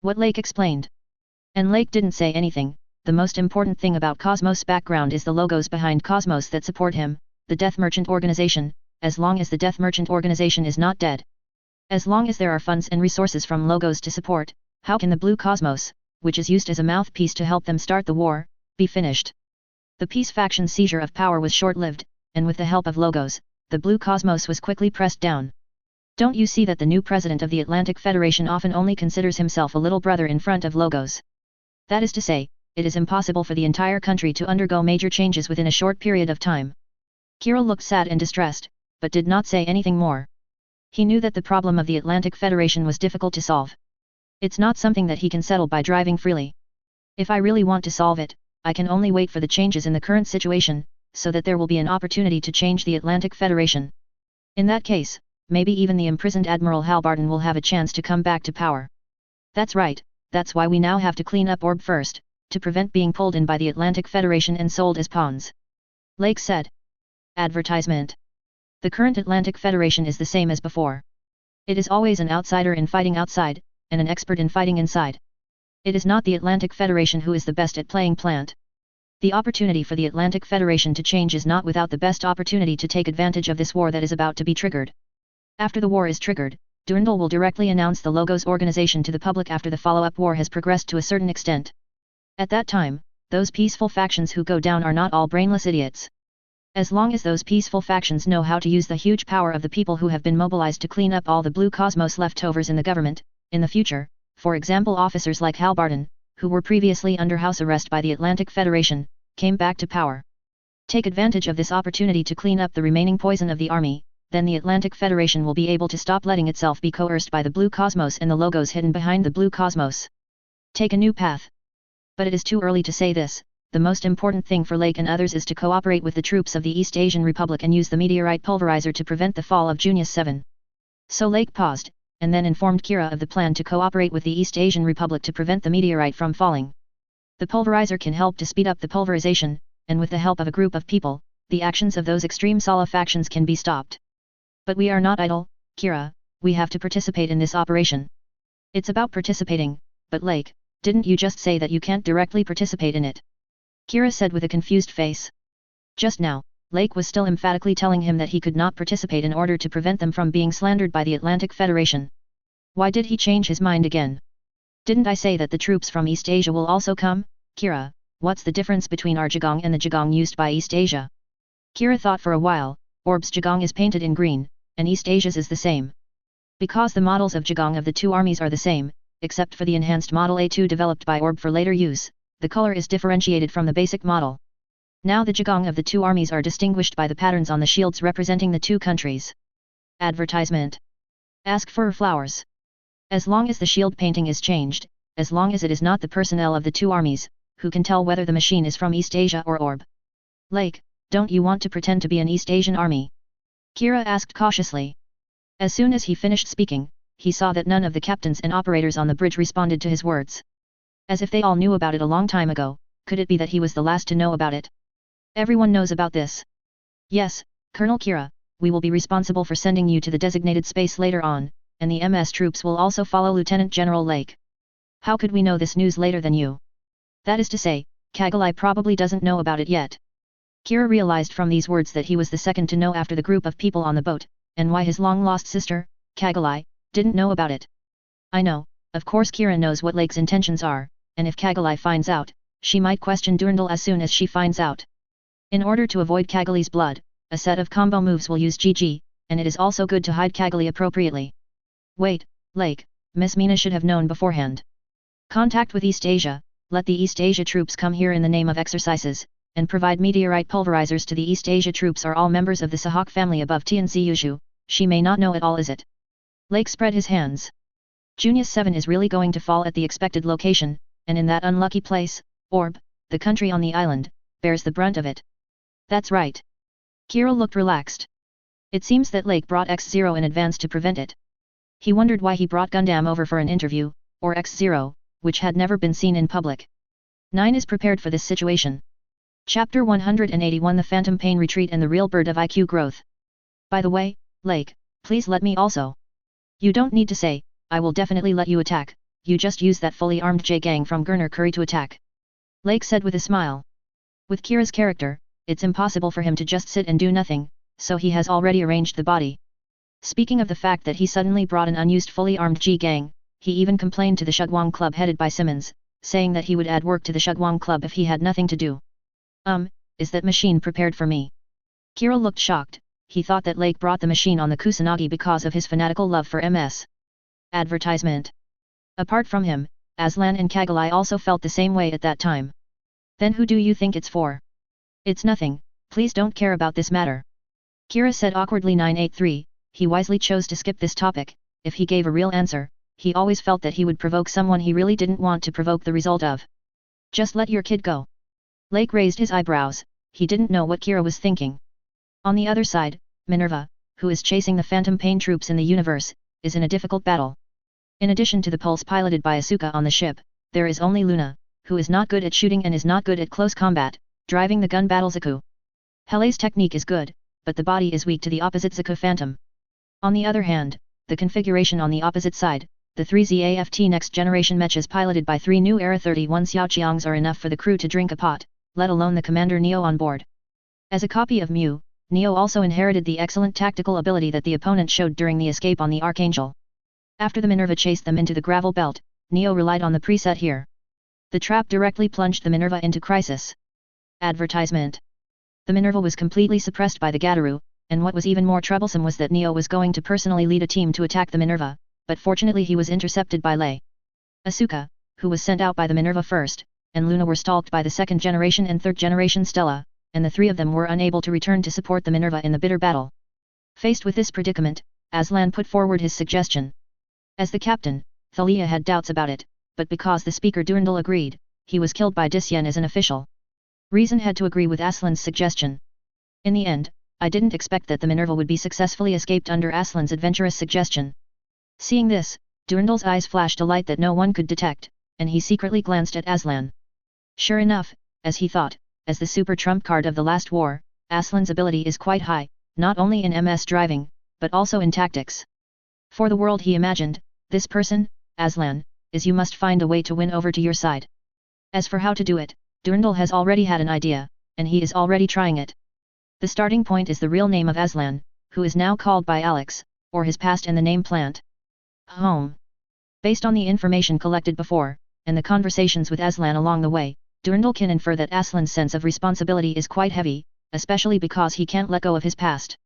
What Lake explained. And Lake didn't say anything. The most important thing about Cosmos' background is the logos behind Cosmos that support him, the Death Merchant Organization, as long as the Death Merchant Organization is not dead. As long as there are funds and resources from logos to support, how can the Blue Cosmos, which is used as a mouthpiece to help them start the war, be finished? The Peace Faction's seizure of power was short-lived, and with the help of logos, the Blue Cosmos was quickly pressed down. Don't you see that the new president of the Atlantic Federation often only considers himself a little brother in front of logos? That is to say, it is impossible for the entire country to undergo major changes within a short period of time. Kira looked sad and distressed, but did not say anything more. He knew that the problem of the Atlantic Federation was difficult to solve. It's not something that he can settle by driving freely. If I really want to solve it, I can only wait for the changes in the current situation, so that there will be an opportunity to change the Atlantic Federation. In that case, maybe even the imprisoned Admiral Halbarden will have a chance to come back to power. That's right, that's why we now have to clean up Orb first, to prevent being pulled in by the Atlantic Federation and sold as pawns. Lake said. Advertisement. The current Atlantic Federation is the same as before. It is always an outsider in fighting outside, and an expert in fighting inside. It is not the Atlantic Federation who is the best at playing plant. The opportunity for the Atlantic Federation to change is not without the best opportunity to take advantage of this war that is about to be triggered. After the war is triggered, Durandal will directly announce the Logos organization to the public after the follow-up war has progressed to a certain extent. At that time, those peaceful factions who go down are not all brainless idiots. As long as those peaceful factions know how to use the huge power of the people who have been mobilized to clean up all the Blue Cosmos leftovers in the government, in the future, for example officers like Halbarden, who were previously under house arrest by the Atlantic Federation, came back to power. Take advantage of this opportunity to clean up the remaining poison of the army, then the Atlantic Federation will be able to stop letting itself be coerced by the Blue Cosmos and the logos hidden behind the Blue Cosmos. Take a new path. But it is too early to say this. The most important thing for Lake and others is to cooperate with the troops of the East Asian Republic and use the meteorite pulverizer to prevent the fall of Junius 7. So Lake paused, and then informed Kira of the plan to cooperate with the East Asian Republic to prevent the meteorite from falling. The pulverizer can help to speed up the pulverization, and with the help of a group of people, the actions of those extreme Sala factions can be stopped. But we are not idle, Kira, we have to participate in this operation. It's about participating, but Lake, didn't you just say that you can't directly participate in it? Kira said with a confused face. Just now, Lake was still emphatically telling him that he could not participate in order to prevent them from being slandered by the Atlantic Federation. Why did he change his mind again? Didn't I say that the troops from East Asia will also come? Kira, what's the difference between our Jagong and the Jagong used by East Asia? Kira thought for a while. Orb's Jagong is painted in green, and East Asia's is the same. Because the models of Jagong of the two armies are the same, except for the enhanced Model A2 developed by Orb for later use, the color is differentiated from the basic model. Now the Jagong of the two armies are distinguished by the patterns on the shields representing the two countries. Advertisement. Ask for flowers. As long as the shield painting is changed, as long as it is not the personnel of the two armies, who can tell whether the machine is from East Asia or Orb? Lake, don't you want to pretend to be an East Asian army? Kira asked cautiously. As soon as he finished speaking, he saw that none of the captains and operators on the bridge responded to his words. As if they all knew about it a long time ago. Could it be that he was the last to know about it? Everyone knows about this. Yes, Colonel Kira, we will be responsible for sending you to the designated space later on, and the MS troops will also follow Lieutenant General Lake. How could we know this news later than you? That is to say, Kagalai probably doesn't know about it yet. Kira realized from these words that he was the second to know after the group of people on the boat, and why his long-lost sister, Kagalai, didn't know about it. I know, of course Kira knows what Lake's intentions are, and if Kagalai finds out, she might question Durandal as soon as she finds out. In order to avoid Kagalai's blood, a set of combo moves will use GG, and it is also good to hide Kagalai appropriately. Wait, Lake, Miss Mina should have known beforehand. Contact with East Asia, let the East Asia troops come here in the name of exercises, and provide meteorite pulverizers to the East Asia troops are all members of the Sahak family above Tianzi Yuzhu, she may not know at all is it? Lake spread his hands. Junius 7 is really going to fall at the expected location, and in that unlucky place, Orb, the country on the island, bears the brunt of it. That's right. Kira looked relaxed. It seems that Lake brought X0 in advance to prevent it. He wondered why he brought Gundam over for an interview, or X0, which had never been seen in public. 9 is prepared for this situation. Chapter 181 The Phantom Pain Retreat and the Real Bird of IQ Growth. By the way, Lake, please let me also. You don't need to say, I will definitely let you attack, you just use that fully armed J-gang from Gurner Curry to attack. Lake said with a smile. With Kira's character, it's impossible for him to just sit and do nothing, so he has already arranged the body. Speaking of the fact that he suddenly brought an unused fully armed G-gang, he even complained to the Shugwang Club headed by Simmons, saying that he would add work to the Shugwang Club if he had nothing to do. Is that machine prepared for me? Kira looked shocked. He thought that Lake brought the machine on the Kusanagi because of his fanatical love for MS. Advertisement. Apart from him, Aslan and Kagalai also felt the same way at that time. Then who do you think it's for? It's nothing, please don't care about this matter. Kira said awkwardly. 983, he wisely chose to skip this topic. If he gave a real answer, he always felt that he would provoke someone he really didn't want to provoke the result of. Just let your kid go. Lake raised his eyebrows, he didn't know what Kira was thinking. On the other side, Minerva, who is chasing the Phantom Pain troops in the universe, is in a difficult battle. In addition to the pulse piloted by Asuka on the ship, there is only Luna, who is not good at shooting and is not good at close combat, driving the gun battle Zaku. Hele's technique is good, but the body is weak to the opposite Zaku Phantom. On the other hand, the configuration on the opposite side, the 3 ZAFT next generation mechas piloted by 3 new Era 31 Xiaoqiangs are enough for the crew to drink a pot, let alone the commander Neo on board. As a copy of Mew, Neo also inherited the excellent tactical ability that the opponent showed during the escape on the Archangel. After the Minerva chased them into the gravel belt, Neo relied on the preset here. The trap directly plunged the Minerva into crisis. Advertisement. The Minerva was completely suppressed by the Gataru, and what was even more troublesome was that Neo was going to personally lead a team to attack the Minerva, but fortunately he was intercepted by Lei. Asuka, who was sent out by the Minerva first, and Luna were stalked by the 2nd generation and 3rd generation Stella, and the 3 of them were unable to return to support the Minerva in the bitter battle. Faced with this predicament, Aslan put forward his suggestion. As the captain, Thalia had doubts about it, but because the speaker Durandal agreed, he was killed by Disyen as an official. Reason had to agree with Aslan's suggestion. In the end, I didn't expect that the Minerva would be successfully escaped under Aslan's adventurous suggestion. Seeing this, Durandal's eyes flashed a light that no one could detect, and he secretly glanced at Aslan. Sure enough, as he thought, as the super trump card of the last war, Aslan's ability is quite high, not only in MS driving, but also in tactics. For the world he imagined, this person, Aslan, is you must find a way to win over to your side. As for how to do it, Durandal has already had an idea, and he is already trying it. The starting point is the real name of Aslan, who is now called by Alex, or his past and the name plant. Home. Based on the information collected before, and the conversations with Aslan along the way, Durandal can infer that Aslan's sense of responsibility is quite heavy, especially because he can't let go of his past.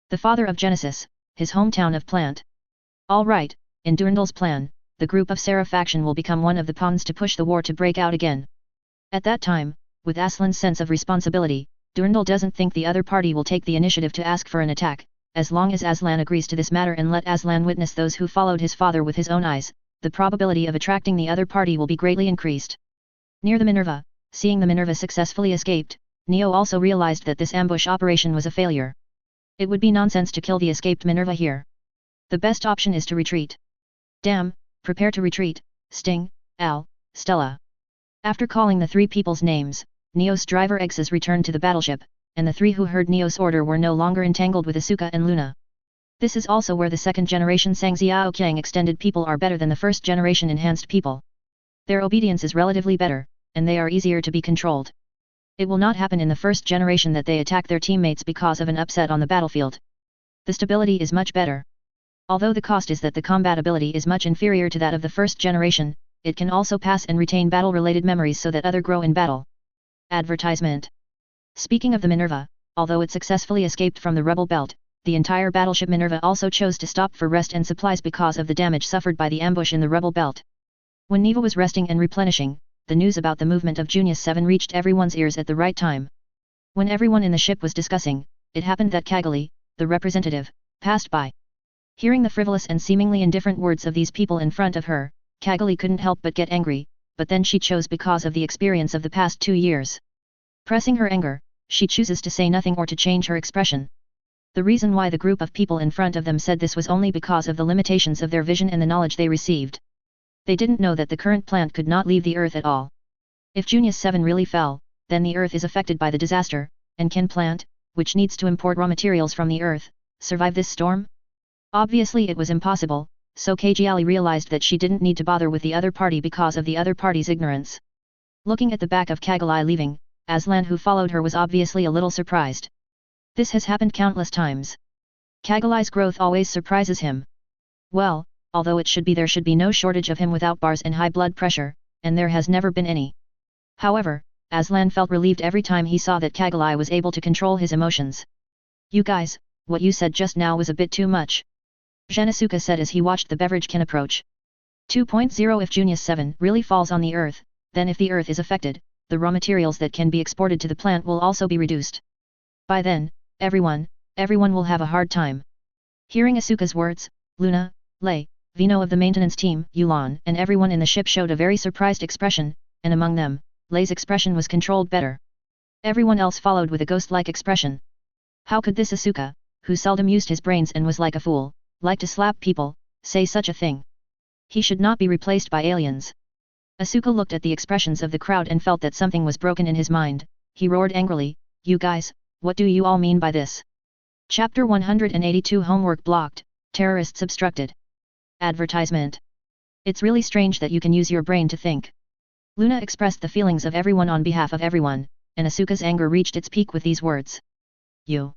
The father of Genesis, his hometown of Plant. Alright, in Durandal's plan, the group of Sarah faction will become one of the pawns to push the war to break out again. At that time, with Aslan's sense of responsibility, Durandal doesn't think the other party will take the initiative to ask for an attack. As long as Aslan agrees to this matter and let Aslan witness those who followed his father with his own eyes, the probability of attracting the other party will be greatly increased. Near the Minerva, seeing the Minerva successfully escaped, Neo also realized that this ambush operation was a failure. It would be nonsense to kill the escaped Minerva here. The best option is to retreat. Damn, prepare to retreat, Sting, Al, Stella. After calling the 3 people's names, Neo's driver Exes returned to the battleship, and the 3 who heard Neo's order were no longer entangled with Asuka and Luna. This is also where the 2nd generation Sangxiaoqiang extended people are better than the 1st generation enhanced people. Their obedience is relatively better, and they are easier to be controlled. It will not happen in the 1st generation that they attack their teammates because of an upset on the battlefield. The stability is much better. Although the cost is that the combat ability is much inferior to that of the 1st generation, it can also pass and retain battle-related memories so that other grow in battle. Advertisement. Speaking of the Minerva, although it successfully escaped from the rebel belt, the entire battleship Minerva also chose to stop for rest and supplies because of the damage suffered by the ambush in the rebel belt. When Neva was resting and replenishing, the news about the movement of Junius 7 reached everyone's ears at the right time. When everyone in the ship was discussing, it happened that Kagali, the representative, passed by. Hearing the frivolous and seemingly indifferent words of these people in front of her, Kagali couldn't help but get angry, but then she chose because of the experience of the past 2 years. Pressing her anger, she chooses to say nothing or to change her expression. The reason why the group of people in front of them said this was only because of the limitations of their vision and the knowledge they received. They didn't know that the current plant could not leave the Earth at all. If Junius 7 really fell, then the Earth is affected by the disaster, and can plant, which needs to import raw materials from the Earth, survive this storm? Obviously it was impossible, so Kajali realized that she didn't need to bother with the other party because of the other party's ignorance. Looking at the back of Kagalai leaving, Aslan who followed her was obviously a little surprised. This has happened countless times. Kagalai's growth always surprises him. Well, although there should be no shortage of him without bars and high blood pressure, and there has never been any. However, Aslan felt relieved every time he saw that Kagalai was able to control his emotions. You guys, what you said just now was a bit too much. Genasuke said as he watched the beverage can approach. 2.0 If Junius 7 really falls on the Earth, then if the Earth is affected, the raw materials that can be exported to the plant will also be reduced. By then, everyone will have a hard time. Hearing Asuka's words, Luna, Lei, Vino of the maintenance team, Yulan and everyone in the ship showed a very surprised expression, and among them, Lei's expression was controlled better. Everyone else followed with a ghost-like expression. How could this Asuka, who seldom used his brains and was like a fool, like to slap people, say such a thing? He should not be replaced by aliens. Asuka looked at the expressions of the crowd and felt that something was broken in his mind. He roared angrily, You guys, what do you all mean by this? Chapter 182 Homework blocked, terrorists obstructed. Advertisement. It's really strange that you can use your brain to think. Luna expressed the feelings of everyone on behalf of everyone, and Asuka's anger reached its peak with these words. You.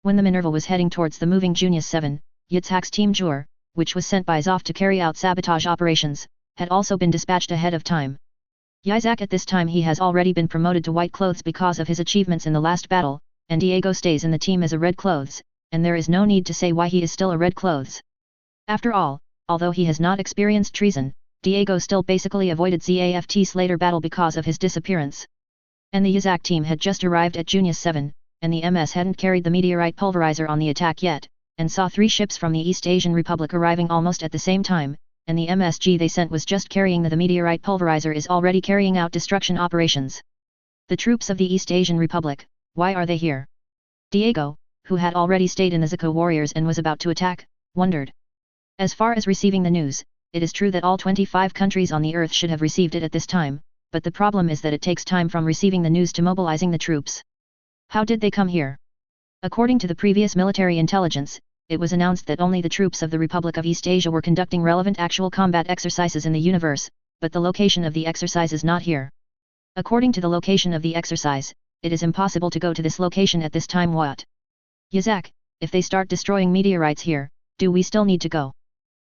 When the Minerva was heading towards the moving Junius 7, Yitzhak's team Jur, which was sent by Zoff to carry out sabotage operations, had also been dispatched ahead of time. Yitzhak at this time he has already been promoted to white clothes because of his achievements in the last battle, and Diego stays in the team as a red clothes, and there is no need to say why he is still a red clothes. After all, although he has not experienced treason, Diego still basically avoided Zaft's later battle because of his disappearance. And the Yitzhak team had just arrived at Junius 7, and the MS hadn't carried the meteorite pulverizer on the attack yet, and saw 3 ships from the East Asian Republic arriving almost at the same time, and the MSG they sent was just carrying the meteorite pulverizer is already carrying out destruction operations. The troops of the East Asian Republic, why are they here? Diego, who had already stayed in the Zuko warriors and was about to attack, wondered. As far as receiving the news, it is true that all 25 countries on the Earth should have received it at this time, but the problem is that it takes time from receiving the news to mobilizing the troops. How did they come here? According to the previous military intelligence, it was announced that only the troops of the Republic of East Asia were conducting relevant actual combat exercises in the universe, but the location of the exercise is not here. According to the location of the exercise, it is impossible to go to this location at this time. What? Yitzhak, if they start destroying meteorites here, do we still need to go?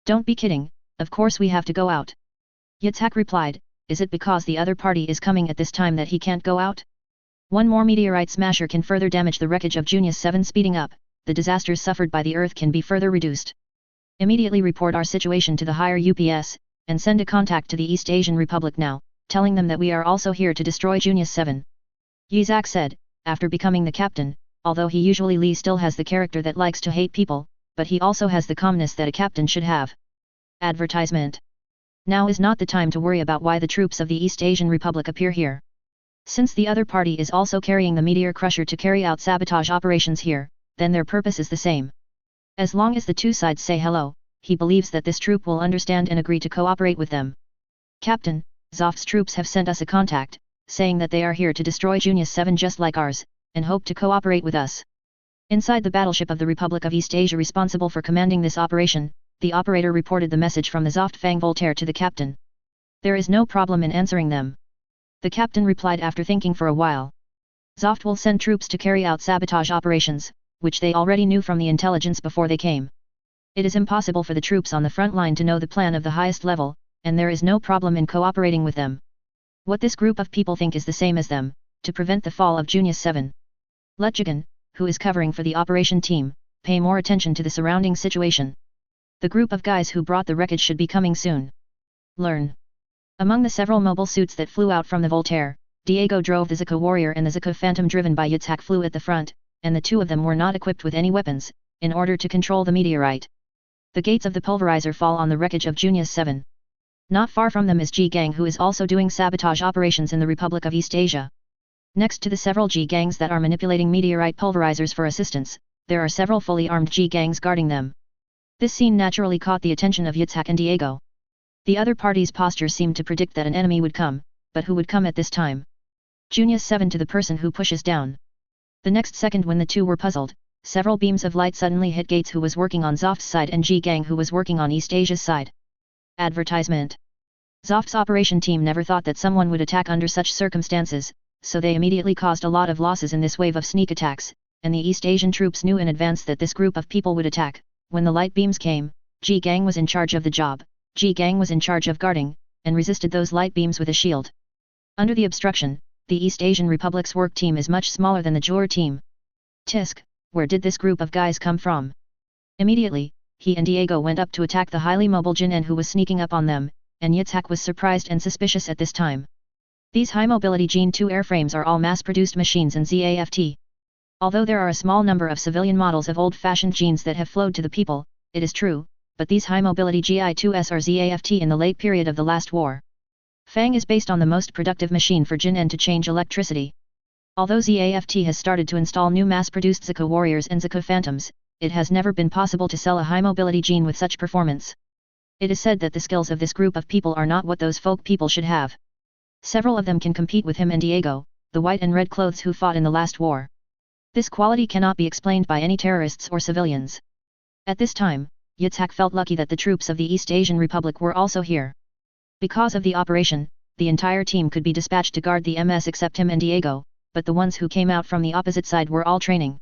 Don't be kidding, of course we have to go out. Yitzhak replied, is it because the other party is coming at this time that he can't go out? One more meteorite smasher can further damage the wreckage of Junius 7 speeding up, the disasters suffered by the Earth can be further reduced. Immediately report our situation to the higher UPS, and send a contact to the East Asian Republic now, telling them that we are also here to destroy Junius 7. Yitzhak said, after becoming the captain, although he usually still has the character that likes to hate people, but he also has the calmness that a captain should have. Advertisement. Now is not the time to worry about why the troops of the East Asian Republic appear here. Since the other party is also carrying the meteor crusher to carry out sabotage operations here, then their purpose is the same. As long as the two sides say hello, he believes that this troop will understand and agree to cooperate with them. Captain, Zoff's troops have sent us a contact, saying that they are here to destroy Junius 7 just like ours, and hope to cooperate with us. Inside the battleship of the Republic of East Asia responsible for commanding this operation, the operator reported the message from the Zoft Fang Voltaire to the captain. There is no problem in answering them. The captain replied after thinking for a while. Zoft will send troops to carry out sabotage operations, which they already knew from the intelligence before they came. It is impossible for the troops on the front line to know the plan of the highest level, and there is no problem in cooperating with them. What this group of people think is the same as them, to prevent the fall of Junius 7. Let Jigen, who is covering for the operation team, pay more attention to the surrounding situation. The group of guys who brought the wreckage should be coming soon. Learn. Among the several mobile suits that flew out from the Voltaire, Diego drove the Zuko Warrior and the Zuko Phantom driven by Yitzhak flew at the front, and the two of them were not equipped with any weapons, in order to control the meteorite. The gates of the pulverizer fall on the wreckage of Junius 7. Not far from them is G Gang who is also doing sabotage operations in the Republic of East Asia. Next to the several G-gangs that are manipulating meteorite pulverizers for assistance, there are several fully armed G-gangs guarding them. This scene naturally caught the attention of Yitzhak and Diego. The other party's postures seemed to predict that an enemy would come, but who would come at this time? Junius 7 to the person who pushes down. The next second when the two were puzzled, several beams of light suddenly hit Gates who was working on Zoft's side and G-gang who was working on East Asia's side. Advertisement. Zoft's operation team never thought that someone would attack under such circumstances, so they immediately caused a lot of losses in this wave of sneak attacks, and the East Asian troops knew in advance that this group of people would attack. When the light beams came, G-gang was in charge of the job, G-gang was in charge of guarding, and resisted those light beams with a shield. Under the obstruction, the East Asian Republic's work team is much smaller than the Jor team. Tisk, where did this group of guys come from? Immediately, he and Diego went up to attack the highly mobile Jin who was sneaking up on them, and Yitzhak was surprised and suspicious at this time. These high-mobility Gen 2 airframes are all mass-produced machines in ZAFT. Although there are a small number of civilian models of old-fashioned Gens that have flowed to the people, it is true, but these high-mobility GI-2s are ZAFT in the late period of the last war. Fang is based on the most productive machine for Jin to change electricity. Although ZAFT has started to install new mass-produced Zika Warriors and Zika Phantoms, it has never been possible to sell a high-mobility Gen with such performance. It is said that the skills of this group of people are not what those folk people should have. Several of them can compete with him and Diego, the white and red clothes who fought in the last war. This quality cannot be explained by any terrorists or civilians. At this time, Yitzhak felt lucky that the troops of the East Asian Republic were also here. Because of the operation, the entire team could be dispatched to guard the MS except him and Diego, but the ones who came out from the opposite side were all training.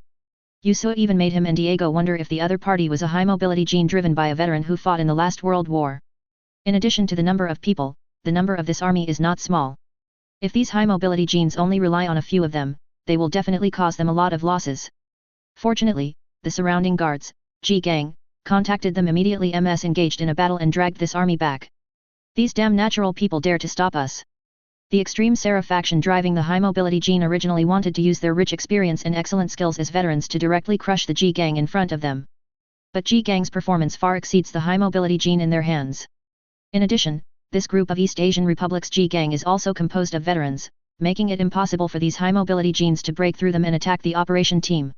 Yusua even made him and Diego wonder if the other party was a high-mobility Gen driven by a veteran who fought in the last World War. In addition to the number of people, the number of this army is not small. If these high-mobility Gens only rely on a few of them, they will definitely cause them a lot of losses. Fortunately, the surrounding guards, G-gang, contacted them immediately. MS engaged in a battle and dragged this army back. These damn natural people dare to stop us. The extreme Sarah faction driving the high-mobility Gen originally wanted to use their rich experience and excellent skills as veterans to directly crush the G-gang in front of them. But G-gang's performance far exceeds the high-mobility Gen in their hands. In addition, this group of East Asian Republic's G-gang is also composed of veterans, making it impossible for these high-mobility Gens to break through them and attack the operation team.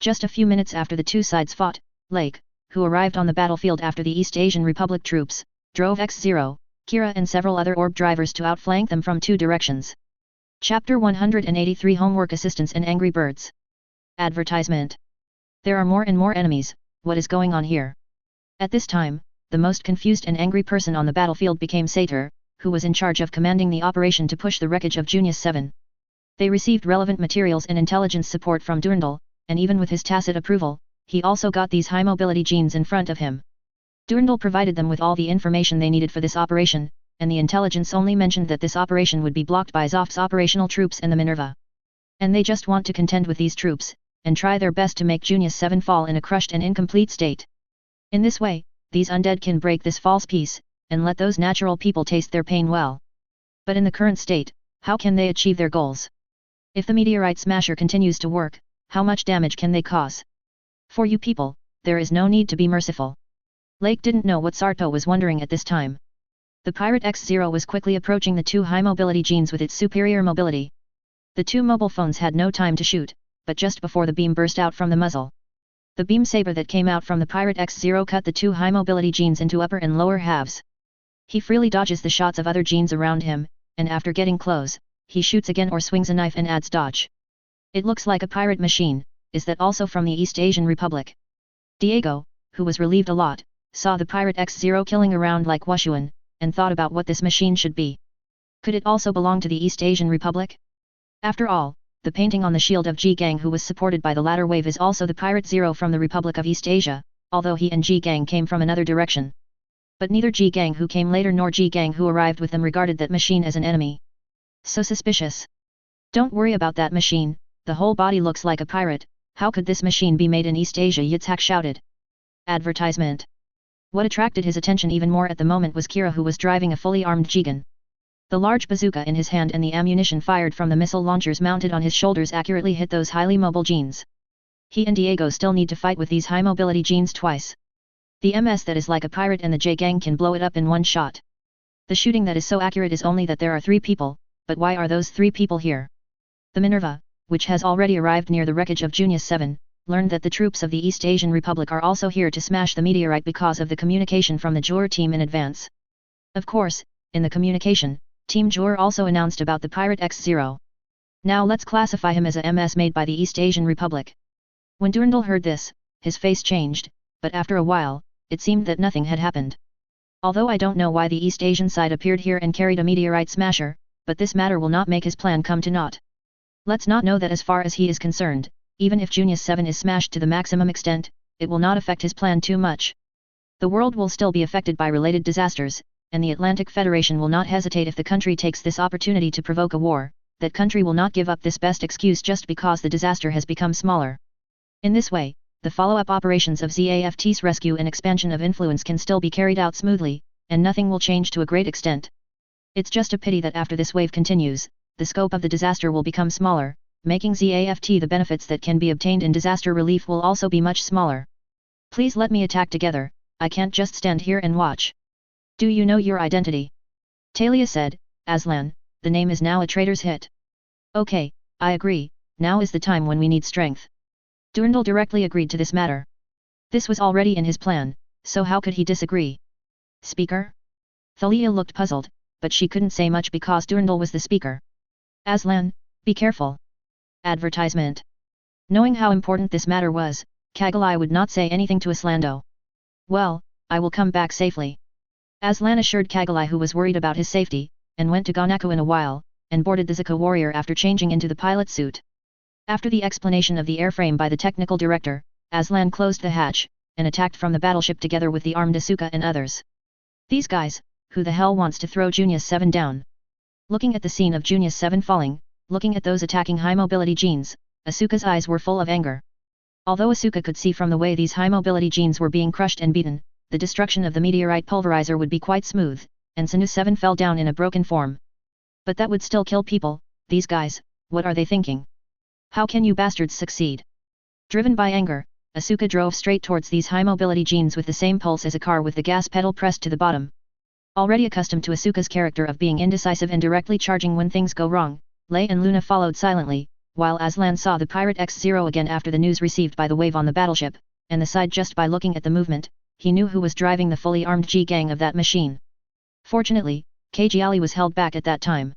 Just a few minutes after the two sides fought, Lake, who arrived on the battlefield after the East Asian Republic troops, drove X0, Kira and several other orb drivers to outflank them from two directions. Chapter 183 Homework Assistance and Angry Birds. Advertisement. There are more and more enemies, what is going on here? At this time, the most confused and angry person on the battlefield became Sator, who was in charge of commanding the operation to push the wreckage of Junius 7. They received relevant materials and intelligence support from Durandal, and even with his tacit approval, he also got these high-mobility Gens in front of him. Durandal provided them with all the information they needed for this operation, and the intelligence only mentioned that this operation would be blocked by Zoft's operational troops and the Minerva. And they just want to contend with these troops, and try their best to make Junius 7 fall in a crushed and incomplete state. In this way, these undead can break this false peace, and let those natural people taste their pain well. But in the current state, how can they achieve their goals? If the meteorite smasher continues to work, how much damage can they cause? For you people, there is no need to be merciful. Lake didn't know what Sarto was wondering at this time. The Pirate X0 was quickly approaching the two high-mobility Gens with its superior mobility. The two mobile phones had no time to shoot, but just before the beam burst out from the muzzle. The beam saber that came out from the Pirate X0 cut the two high-mobility Gens into upper and lower halves. He freely dodges the shots of other Gens around him, and after getting close, he shoots again or swings a knife and adds dodge. It looks like a pirate machine. Is that also from the East Asian Republic? Diego, who was relieved a lot, saw the Pirate X0 killing around like Wushuan, and thought about what this machine should be. Could it also belong to the East Asian Republic? After all, the painting on the shield of G-gang who was supported by the latter wave is also the Pirate Zero from the Republic of East Asia, although he and G-gang came from another direction. But neither G-gang who came later nor G-gang who arrived with them regarded that machine as an enemy. So suspicious. Don't worry about that machine, the whole body looks like a pirate. How could this machine be made in East Asia? Yitzhak shouted. Advertisement. What attracted his attention even more at the moment was Kira, who was driving a fully armed G-gun. The large bazooka in his hand and the ammunition fired from the missile launchers mounted on his shoulders accurately hit those highly mobile Gens. He and Diego still need to fight with these high mobility Gens twice. The MS that is like a pirate and the J-gang can blow it up in one shot. The shooting that is so accurate is only that there are 3 people, but why are those 3 people here? The Minerva, which has already arrived near the wreckage of Junius 7, learned that the troops of the East Asian Republic are also here to smash the meteorite because of the communication from the Jor team in advance. Of course, in the communication, Team Jor also announced about the Pirate X0. Now let's classify him as a MS made by the East Asian Republic. When Durandal heard this, his face changed, but after a while, it seemed that nothing had happened. Although I don't know why the East Asian side appeared here and carried a meteorite smasher, but this matter will not make his plan come to naught. Let's not know that as far as he is concerned, even if Junius 7 is smashed to the maximum extent, it will not affect his plan too much. The world will still be affected by related disasters, and the Atlantic Federation will not hesitate if the country takes this opportunity to provoke a war. That country will not give up this best excuse just because the disaster has become smaller. In this way, the follow-up operations of ZAFT's rescue and expansion of influence can still be carried out smoothly, and nothing will change to a great extent. It's just a pity that after this wave continues, the scope of the disaster will become smaller, making ZAFT the benefits that can be obtained in disaster relief will also be much smaller. Please let me attack together, I can't just stand here and watch. Do you know your identity? Talia said, Aslan, the name is now a traitor's hit. Okay, I agree, now is the time when we need strength. Durandal directly agreed to this matter. This was already in his plan, so how could he disagree? Speaker? Thalia looked puzzled, but she couldn't say much because Durandal was the speaker. Aslan, be careful. Advertisement. Knowing how important this matter was, Kagalai would not say anything to Aslando. Well, I will come back safely. Aslan assured Kagalai, who was worried about his safety, and went to Gonaku in a while, and boarded the Zika warrior after changing into the pilot suit. After the explanation of the airframe by the technical director, Aslan closed the hatch, and attacked from the battleship together with the armed Asuka and others. These guys, who the hell wants to throw Junius 7 down? Looking at the scene of Junius 7 falling, looking at those attacking high-mobility genes, Asuka's eyes were full of anger. Although Asuka could see from the way these high-mobility genes were being crushed and beaten, the destruction of the meteorite pulverizer would be quite smooth, and Sinu 7 fell down in a broken form. But that would still kill people. These guys, what are they thinking? How can you bastards succeed? Driven by anger, Asuka drove straight towards these high-mobility genes with the same pulse as a car with the gas pedal pressed to the bottom. Already accustomed to Asuka's character of being indecisive and directly charging when things go wrong, Lei and Luna followed silently, while Aslan saw the Pirate X0 again after the news received by the wave on the battleship, and the side just by looking at the movement, he knew who was driving the fully armed G-gang of that machine. Fortunately, Kajiali was held back at that time.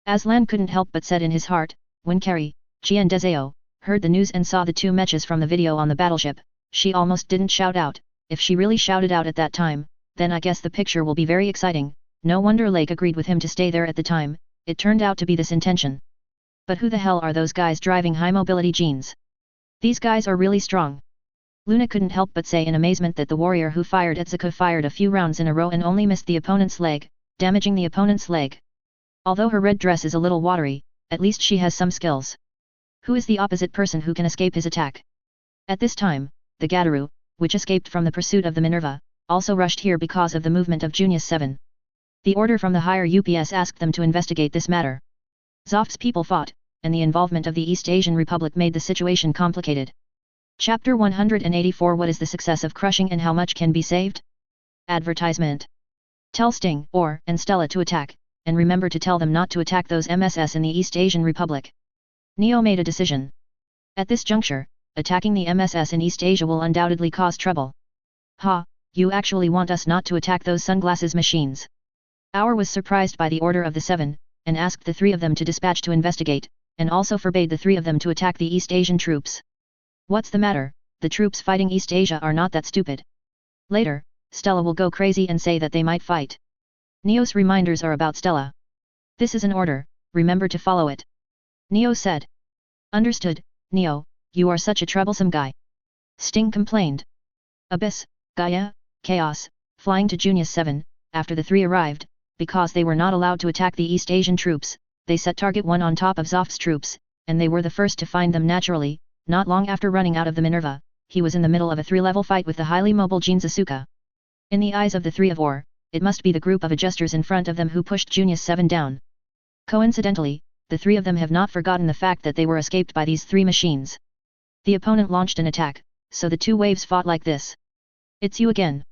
Aslan couldn't help but said in his heart, when Carrie, Ji and Deseo, heard the news and saw the two mechas from the video on the battleship, she almost didn't shout out. If she really shouted out at that time, then I guess the picture will be very exciting. No wonder Lake agreed with him to stay there at the time, it turned out to be this intention. But who the hell are those guys driving high-mobility genes? These guys are really strong. Luna couldn't help but say in amazement that the warrior who fired at Zuko fired a few rounds in a row and only missed the opponent's leg, damaging the opponent's leg. Although her red dress is a little watery, at least she has some skills. Who is the opposite person who can escape his attack? At this time, the Gadaru, which escaped from the pursuit of the Minerva, also rushed here because of the movement of Junius 7. The order from the higher UPS asked them to investigate this matter. Zoft's people fought, and the involvement of the East Asian Republic made the situation complicated. Chapter 184 What is the success of crushing and how much can be saved? Advertisement. Tell Sting and Stella to attack, and remember to tell them not to attack those MSS in the East Asian Republic. Neo made a decision. At this juncture, attacking the MSS in East Asia will undoubtedly cause trouble. Ha, you actually want us not to attack those sunglasses machines? Our was surprised by the order of the Seven, and asked the three of them to dispatch to investigate, and also forbade the three of them to attack the East Asian troops. What's the matter? The troops fighting East Asia are not that stupid. Later, Stella will go crazy and say that they might fight. Neo's reminders are about Stella. This is an order, remember to follow it. Neo said. Understood, Neo, you are such a troublesome guy. Sting complained. Abyss, Gaia, Chaos, flying to Junius 7, after the three arrived, because they were not allowed to attack the East Asian troops, they set target 1 on top of Zoft's troops, and they were the first to find them naturally. Not long after running out of the Minerva, he was in the middle of a 3-level fight with the highly mobile Jeans Asuka. In the eyes of the three of Or, it must be the group of adjusters in front of them who pushed Junius 7 down. Coincidentally, the three of them have not forgotten the fact that they were escaped by these three machines. The opponent launched an attack, so the two waves fought like this. It's you again.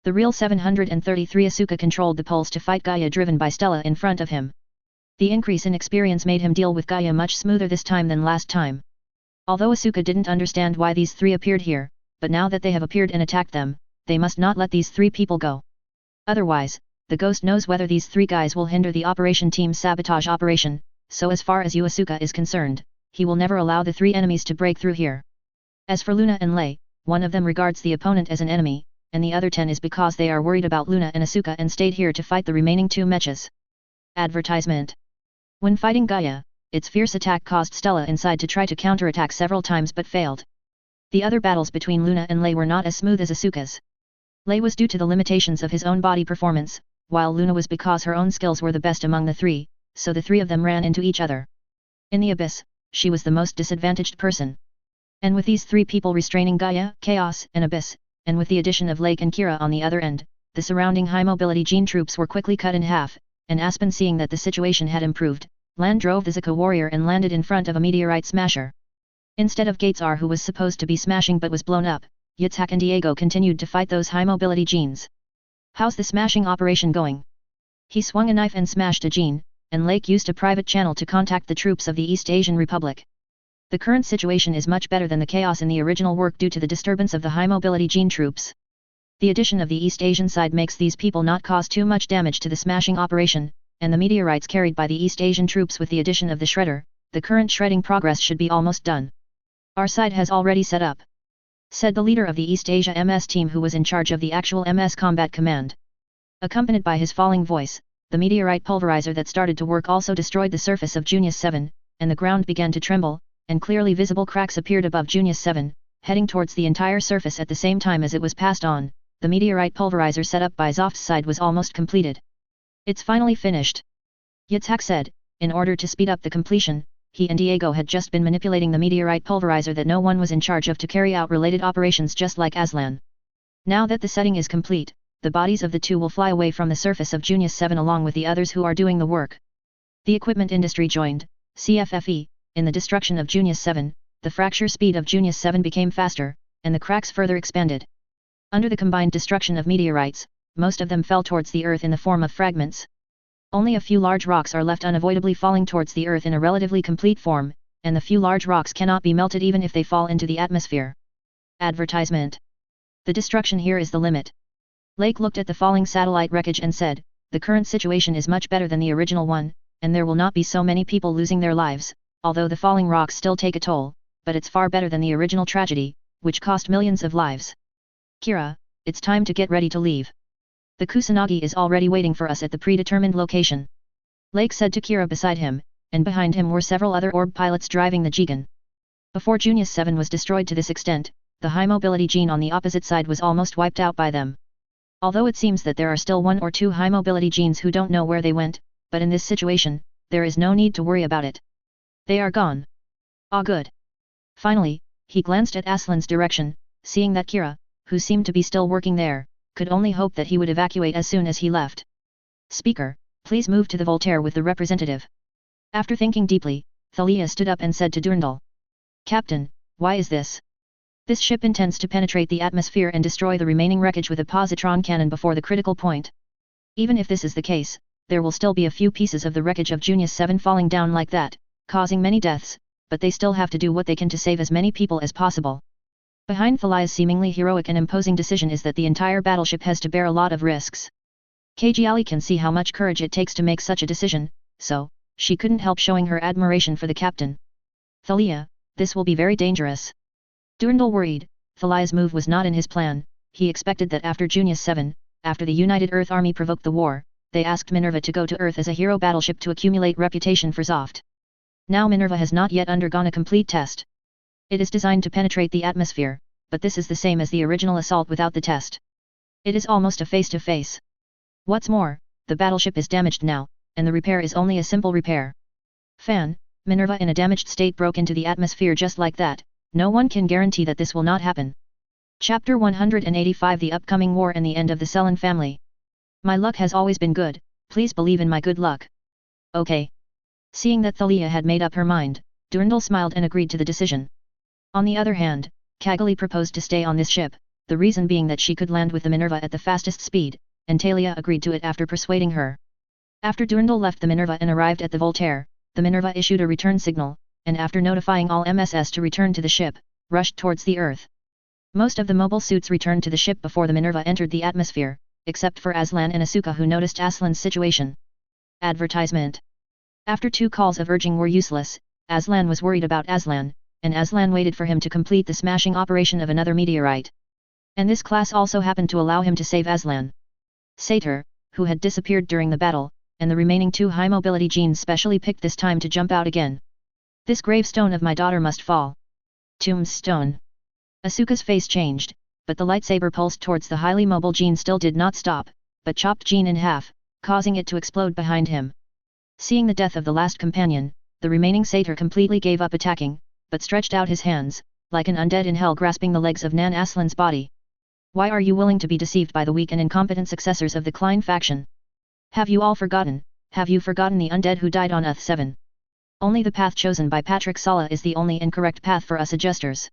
The real 733 Asuka controlled the pulse to fight Gaia driven by Stella in front of him. The increase in experience made him deal with Gaia much smoother this time than last time. Although Asuka didn't understand why these three appeared here, but now that they have appeared and attacked them, they must not let these three people go. Otherwise, the ghost knows whether these three guys will hinder the operation team's sabotage operation, so as far as Asuka is concerned, he will never allow the three enemies to break through here. As for Luna and Lei, one of them regards the opponent as an enemy, and the other 10 is because they are worried about Luna and Asuka and stayed here to fight the remaining 2 mechas. Advertisement. When fighting Gaia, its fierce attack caused Stella inside to try to counterattack several times but failed. The other battles between Luna and Lei were not as smooth as Asuka's. Lei was due to the limitations of his own body performance, while Luna was because her own skills were the best among the three, so the three of them ran into each other. In the abyss, she was the most disadvantaged person. And with these three people restraining Gaia, Chaos, and Abyss, and with the addition of Lake and Kira on the other end, the surrounding high-mobility gene troops were quickly cut in half, and Aspen, seeing that the situation had improved, land drove the Zuko warrior and landed in front of a meteorite smasher. Instead of Gatesar, who was supposed to be smashing but was blown up, Yitzhak and Diego continued to fight those high-mobility genes. "How's the smashing operation going?" He swung a knife and smashed a gene, and Lake used a private channel to contact the troops of the East Asian Republic. The current situation is much better than the chaos in the original work due to the disturbance of the high-mobility gene troops. The addition of the East Asian side makes these people not cause too much damage to the smashing operation, and the meteorites carried by the East Asian troops with the addition of the shredder, the current shredding progress should be almost done. "Our side has already set up," said the leader of the East Asia MS team, who was in charge of the actual MS Combat Command. Accompanied by his falling voice, the meteorite pulverizer that started to work also destroyed the surface of Junius 7, and the ground began to tremble, and clearly visible cracks appeared above Junius 7, heading towards the entire surface at the same time as it was passed on. The meteorite pulverizer set up by Zoft's side was almost completed. "It's finally finished," Yitzhak said. In order to speed up the completion, he and Diego had just been manipulating the meteorite pulverizer that no one was in charge of to carry out related operations just like Aslan. Now that the setting is complete, the bodies of the two will fly away from the surface of Junius 7 along with the others who are doing the work. The equipment industry joined, CFFE, in the destruction of Junius 7, the fracture speed of Junius 7 became faster, and the cracks further expanded. Under the combined destruction of meteorites, most of them fell towards the earth in the form of fragments. Only a few large rocks are left unavoidably falling towards the earth in a relatively complete form, and the few large rocks cannot be melted even if they fall into the atmosphere. Advertisement. The destruction here is the limit. Lake looked at the falling satellite wreckage and said, "The current situation is much better than the original one, and there will not be so many people losing their lives, although the falling rocks still take a toll, but it's far better than the original tragedy, which cost millions of lives. Kira, it's time to get ready to leave. The Kusanagi is already waiting for us at the predetermined location," Lake said to Kira beside him, and behind him were several other orb pilots driving the Jigen. Before Junius 7 was destroyed to this extent, the high-mobility gene on the opposite side was almost wiped out by them. Although it seems that there are still 1 or 2 high-mobility genes who don't know where they went, but in this situation, there is no need to worry about it. They are gone. Ah, good. Finally, he glanced at Aslan's direction, seeing that Kira, who seemed to be still working there, could only hope that he would evacuate as soon as he left. "Speaker, please move to the Voltaire with the representative." After thinking deeply, Thalia stood up and said to Durndal, "Captain, why is this? This ship intends to penetrate the atmosphere and destroy the remaining wreckage with a positron cannon before the critical point. Even if this is the case, there will still be a few pieces of the wreckage of Junius 7 falling down like that, causing many deaths, but they still have to do what they can to save as many people as possible." Behind Thalia's seemingly heroic and imposing decision is that the entire battleship has to bear a lot of risks. Kajiali can see how much courage it takes to make such a decision, so, she couldn't help showing her admiration for the captain. "Thalia, this will be very dangerous." Durndal worried. Thalia's move was not in his plan. He expected that after Junius 7, after the United Earth Army provoked the war, they asked Minerva to go to Earth as a hero battleship to accumulate reputation for Zoft. Now Minerva has not yet undergone a complete test. It is designed to penetrate the atmosphere, but this is the same as the original assault without the test. It is almost a face-to-face. What's more, the battleship is damaged now, and the repair is only a simple repair. Minerva in a damaged state broke into the atmosphere just like that. No one can guarantee that this will not happen. Chapter 185: The Upcoming War and the End of the Selen Family. "My luck has always been good, please believe in my good luck." "Okay." Seeing that Thalia had made up her mind, Durndal smiled and agreed to the decision. On the other hand, Cagali proposed to stay on this ship, the reason being that she could land with the Minerva at the fastest speed, and Talia agreed to it after persuading her. After Durandal left the Minerva and arrived at the Voltaire, the Minerva issued a return signal, and after notifying all MSS to return to the ship, rushed towards the Earth. Most of the mobile suits returned to the ship before the Minerva entered the atmosphere, except for Aslan and Asuka, who noticed Aslan's situation. Advertisement. After 2 calls of urging were useless, Aslan was worried about Aslan, and Aslan waited for him to complete the smashing operation of another meteorite. And this class also happened to allow him to save Aslan. Satyr, who had disappeared during the battle, and the remaining 2 high-mobility genes specially picked this time to jump out again. This gravestone of my daughter must fall. Tombstone. Asuka's face changed, but the lightsaber pulsed towards the highly mobile gene still did not stop, but chopped Gene in half, causing it to explode behind him. Seeing the death of the last companion, the remaining satyr completely gave up attacking, but stretched out his hands, like an undead in hell grasping the legs of Nan Aslan's body. Why are you willing to be deceived by the weak and incompetent successors of the Klein faction? Have you all forgotten, have you forgotten the undead who died on Uth 7? Only the path chosen by Patrick Sala is the only incorrect path for us adjusters.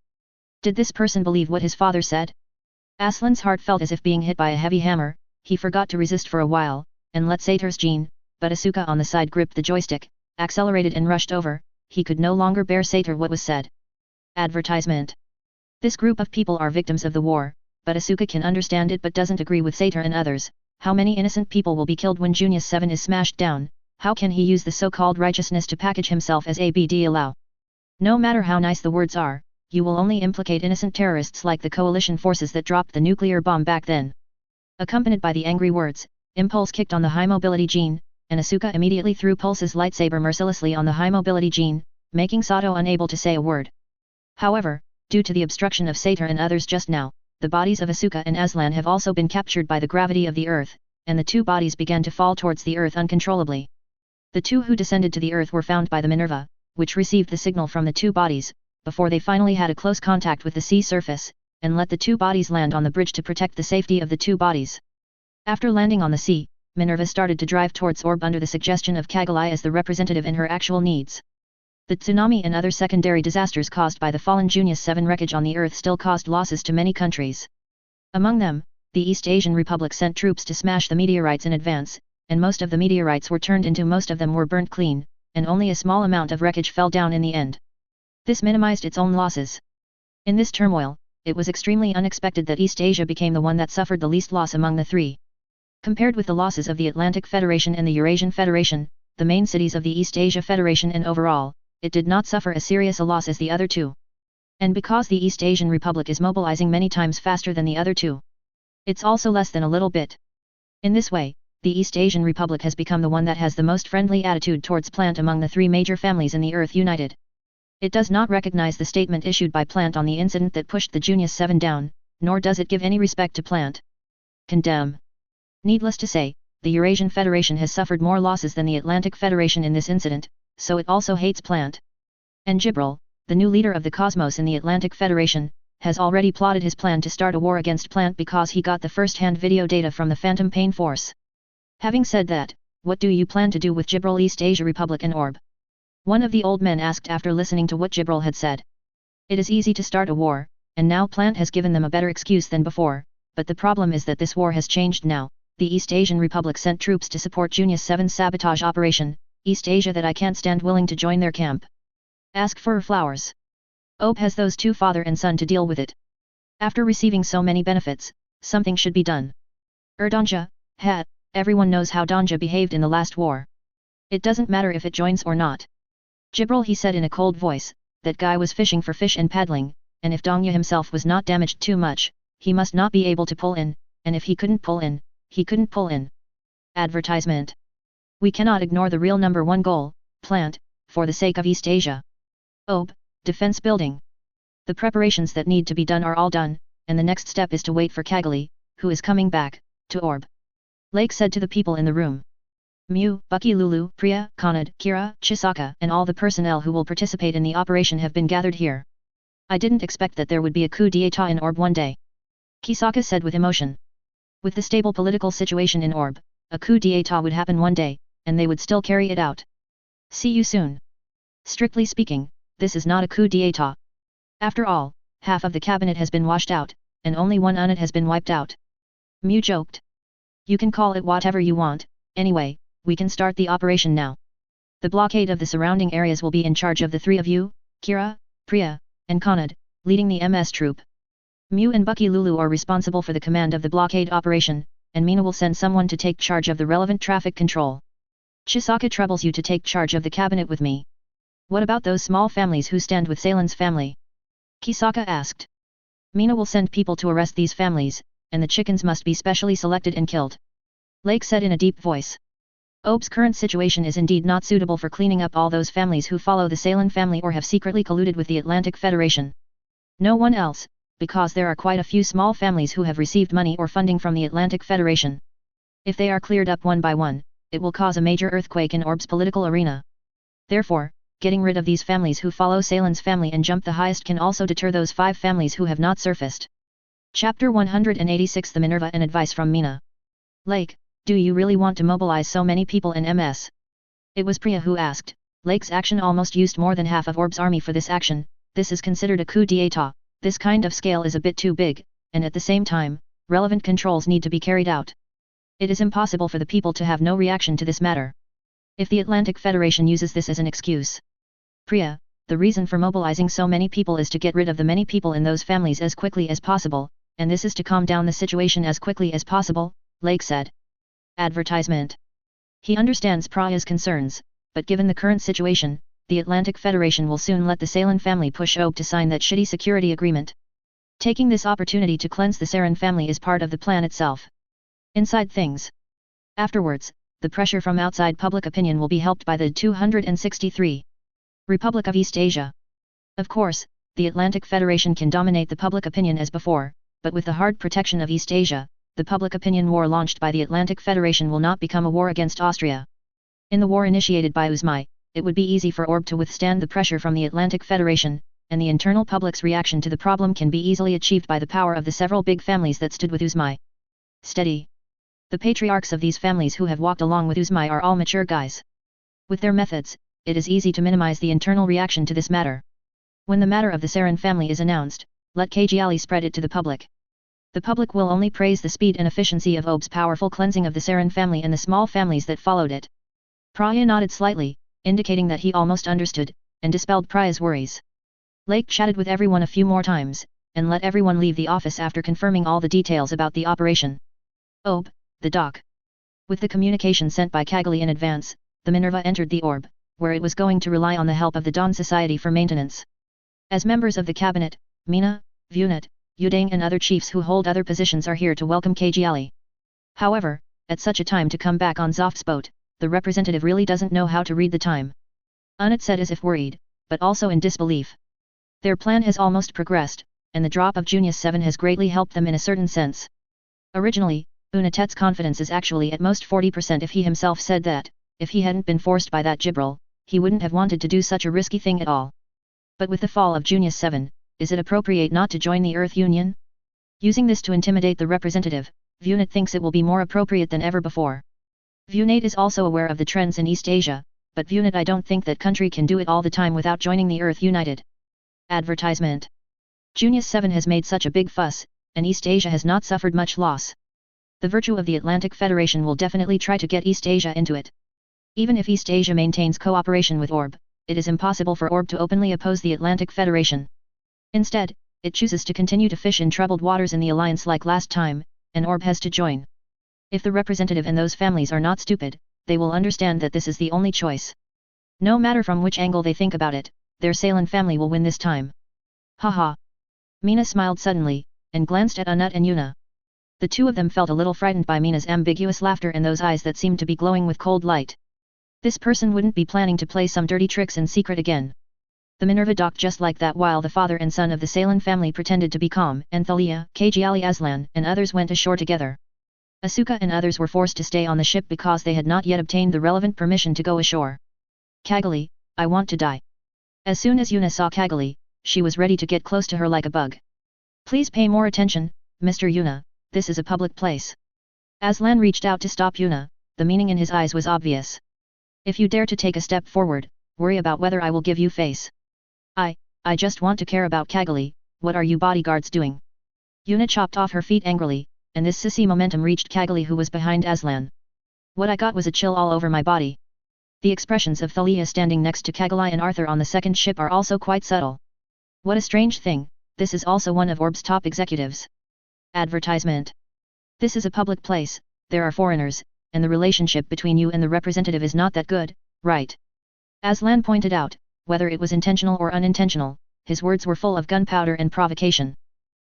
Did this person believe what his father said? Aslan's heart felt as if being hit by a heavy hammer. He forgot to resist for a while, and let Satyr's gene, but Asuka on the side gripped the joystick, accelerated and rushed over. He could no longer bear Satyr what was said. Advertisement. This group of people are victims of the war, but Asuka can understand it but doesn't agree with Satyr and others. How many innocent people will be killed when Junius 7 is smashed down? How can he use the so-called righteousness to package himself as ABD allow? No matter how nice the words are, you will only implicate innocent terrorists like the coalition forces that dropped the nuclear bomb back then. Accompanied by the angry words, Impulse kicked on the high-mobility gene, and Asuka immediately threw Pulse's lightsaber mercilessly on the high-mobility gene, making Sato unable to say a word. However, due to the obstruction of Satyr and others just now, the bodies of Asuka and Aslan have also been captured by the gravity of the Earth, and the 2 bodies began to fall towards the Earth uncontrollably. The 2 who descended to the Earth were found by the Minerva, which received the signal from the 2 bodies, before they finally had a close contact with the sea surface, and let the 2 bodies land on the bridge to protect the safety of the 2 bodies. After landing on the sea, Minerva started to drive towards Orb under the suggestion of Kagalai as the representative in her actual needs. The tsunami and other secondary disasters caused by the fallen Junius 7 wreckage on the Earth still caused losses to many countries. Among them, the East Asian Republic sent troops to smash the meteorites in advance, and most of the meteorites were turned into most of them were burnt clean, and only a small amount of wreckage fell down in the end. This minimized its own losses. In this turmoil, it was extremely unexpected that East Asia became the one that suffered the least loss among the 3. Compared with the losses of the Atlantic Federation and the Eurasian Federation, the main cities of the East Asia Federation and overall, it did not suffer as serious a loss as the other 2. And because the East Asian Republic is mobilizing many times faster than the other 2, it's also less than a little bit. In this way, the East Asian Republic has become the one that has the most friendly attitude towards Plant among the 3 major families in the Earth United. It does not recognize the statement issued by Plant on the incident that pushed the Junius 7 down, nor does it give any respect to Plant. Condemn. Needless to say, the Eurasian Federation has suffered more losses than the Atlantic Federation in this incident, so it also hates Plant. And Jibril, the new leader of the Cosmos in the Atlantic Federation, has already plotted his plan to start a war against Plant because he got the first-hand video data from the Phantom Pain Force. Having said that, what do you plan to do with Jibril, East Asia Republic and Orb? One of the old men asked after listening to what Jibril had said. It is easy to start a war, and now Plant has given them a better excuse than before, but the problem is that this war has changed now. The East Asian Republic sent troops to support Junius 7's sabotage operation, East Asia that I can't stand willing to join their camp. Ask for flowers. Orb has those 2 father and son to deal with it. After receiving so many benefits, something should be done. Danja, everyone knows how Danja behaved in the last war. It doesn't matter if it joins or not. Jibril, he said in a cold voice, that guy was fishing for fish and paddling, and if Danja himself was not damaged too much, he must not be able to pull in, and if he couldn't pull in, he couldn't pull in. Advertisement. We cannot ignore the real number 1 goal, Plant, for the sake of East Asia. Orb, defense building. The preparations that need to be done are all done, and the next step is to wait for Kagali, who is coming back, to Orb. Lake said to the people in the room. Mew, Bucky, Lulu, Priya, Kanad, Kira, Chisaka and all the personnel who will participate in the operation have been gathered here. I didn't expect that there would be a coup d'état in Orb one day. Kisaka said with emotion. With the stable political situation in Orb, a coup d'état would happen one day, and they would still carry it out. See you soon. Strictly speaking, this is not a coup d'état. After all, half of the cabinet has been washed out, and only 1 unit has been wiped out. Mew joked. You can call it whatever you want, anyway, we can start the operation now. The blockade of the surrounding areas will be in charge of the three of you, Kira, Priya, and Kanad, leading the MS troop. Mew and Bucky Lulu are responsible for the command of the blockade operation, and Mina will send someone to take charge of the relevant traffic control. Chisaka troubles you to take charge of the cabinet with me. What about those small families who stand with Salen's family? Kisaka asked. Mina will send people to arrest these families, and the chickens must be specially selected and killed. Lake said in a deep voice. Ob's current situation is indeed not suitable for cleaning up all those families who follow the Salen family or have secretly colluded with the Atlantic Federation. No one else, because there are quite a few small families who have received money or funding from the Atlantic Federation. If they are cleared up one by one, it will cause a major earthquake in Orb's political arena. Therefore, getting rid of these families who follow Salen's family and jump the highest can also deter those 5 families who have not surfaced. Chapter 186 The Minerva and Advice from Mina. Lake, do you really want to mobilize so many people in MS? It was Priya who asked. Lake's action almost used more than half of Orb's army for this action. This is considered a coup d'état. This kind of scale is a bit too big, and at the same time, relevant controls need to be carried out. It is impossible for the people to have no reaction to this matter. If the Atlantic Federation uses this as an excuse. Priya, the reason for mobilizing so many people is to get rid of the many people in those families as quickly as possible, and this is to calm down the situation as quickly as possible, Lake said. Advertisement. He understands Priya's concerns, but given the current situation, the Atlantic Federation will soon let the Salen family push Ob to sign that shitty security agreement. Taking this opportunity to cleanse the Saren family is part of the plan itself. Inside things. Afterwards, the pressure from outside public opinion will be helped by the 263. Republic of East Asia. Of course, the Atlantic Federation can dominate the public opinion as before, but with the hard protection of East Asia, the public opinion war launched by the Atlantic Federation will not become a war against Austria. In the war initiated by Uzmai, it would be easy for Orb to withstand the pressure from the Atlantic Federation, and the internal public's reaction to the problem can be easily achieved by the power of the several big families that stood with Uzmai. Steady. The patriarchs of these families who have walked along with Uzmai are all mature guys. With their methods, it is easy to minimize the internal reaction to this matter. When the matter of the Saren family is announced, let Kajiali spread it to the public. The public will only praise the speed and efficiency of Ob's powerful cleansing of the Saren family and the small families that followed it. Priya nodded slightly, indicating that he almost understood, and dispelled Priya's worries. Lake chatted with everyone a few more times, and let everyone leave the office after confirming all the details about the operation. Ob, the dock. With the communication sent by Kagali in advance, the Minerva entered the orb, where it was going to rely on the help of the Dawn Society for maintenance. As members of the cabinet, Mina, Vunat, Udang and other chiefs who hold other positions are here to welcome Kajiali. However, at such a time to come back on Zoft's boat, the representative really doesn't know how to read the time. Unit said as if worried, but also in disbelief. Their plan has almost progressed, and the drop of Junius 7 has greatly helped them in a certain sense. Originally, Unatet's confidence is actually at most 40% if he himself said that, if he hadn't been forced by that Jibril, he wouldn't have wanted to do such a risky thing at all. But with the fall of Junius 7, is it appropriate not to join the Earth Union? Using this to intimidate the representative, Vunat thinks it will be more appropriate than ever before. Vunat is also aware of the trends in East Asia, but Vunat I don't think that country can do it all the time without joining the Earth United. Advertisement. Junius 7 has made such a big fuss, and East Asia has not suffered much loss. The virtue of the Atlantic Federation will definitely try to get East Asia into it. Even if East Asia maintains cooperation with Orb, it is impossible for Orb to openly oppose the Atlantic Federation. Instead, it chooses to continue to fish in troubled waters in the alliance like last time, and Orb has to join. If the representative and those families are not stupid, they will understand that this is the only choice. No matter from which angle they think about it, their Salen family will win this time. Haha. Mina smiled suddenly, and glanced at Anut and Yuna. The two of them felt a little frightened by Mina's ambiguous laughter and those eyes that seemed to be glowing with cold light. This person wouldn't be planning to play some dirty tricks in secret again. The Minerva docked just like that while the father and son of the Salen family pretended to be calm, and Thalia, Kajiali Aslan, and others went ashore together. Asuka and others were forced to stay on the ship because they had not yet obtained the relevant permission to go ashore. Kagali, I want to die. As soon as Yuna saw Kagali, she was ready to get close to her like a bug. Please pay more attention, Mr. Yuna, this is a public place. Aslan reached out to stop Yuna, the meaning in his eyes was obvious. If you dare to take a step forward, worry about whether I will give you face. I just want to care about Kagali, what are you bodyguards doing? Yuna chopped off her feet angrily, and this sissy momentum reached Kagali who was behind Aslan. What I got was a chill all over my body. The expressions of Thalia standing next to Kagalai and Arthur on the second ship are also quite subtle. What a strange thing, this is also one of Orb's top executives. Advertisement. This is a public place, there are foreigners, and the relationship between you and the representative is not that good, right? Aslan pointed out, whether it was intentional or unintentional, his words were full of gunpowder and provocation.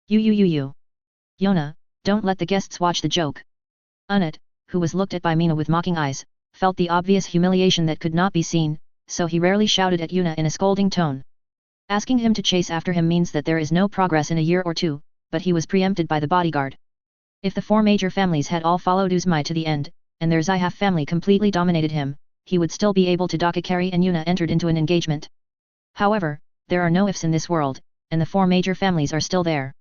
You. Yona, don't let the guests watch the joke. Unit, who was looked at by Mina with mocking eyes, felt the obvious humiliation that could not be seen, so he rarely shouted at Yuna in a scolding tone. Asking him to chase after him means that there is no progress in a year or two, but he was preempted by the bodyguard. If the four major families had all followed Uzumai to the end, and their Zihaf family completely dominated him, he would still be able to Dakakari and Yuna entered into an engagement. However, there are no ifs in this world, and the four major families are still there.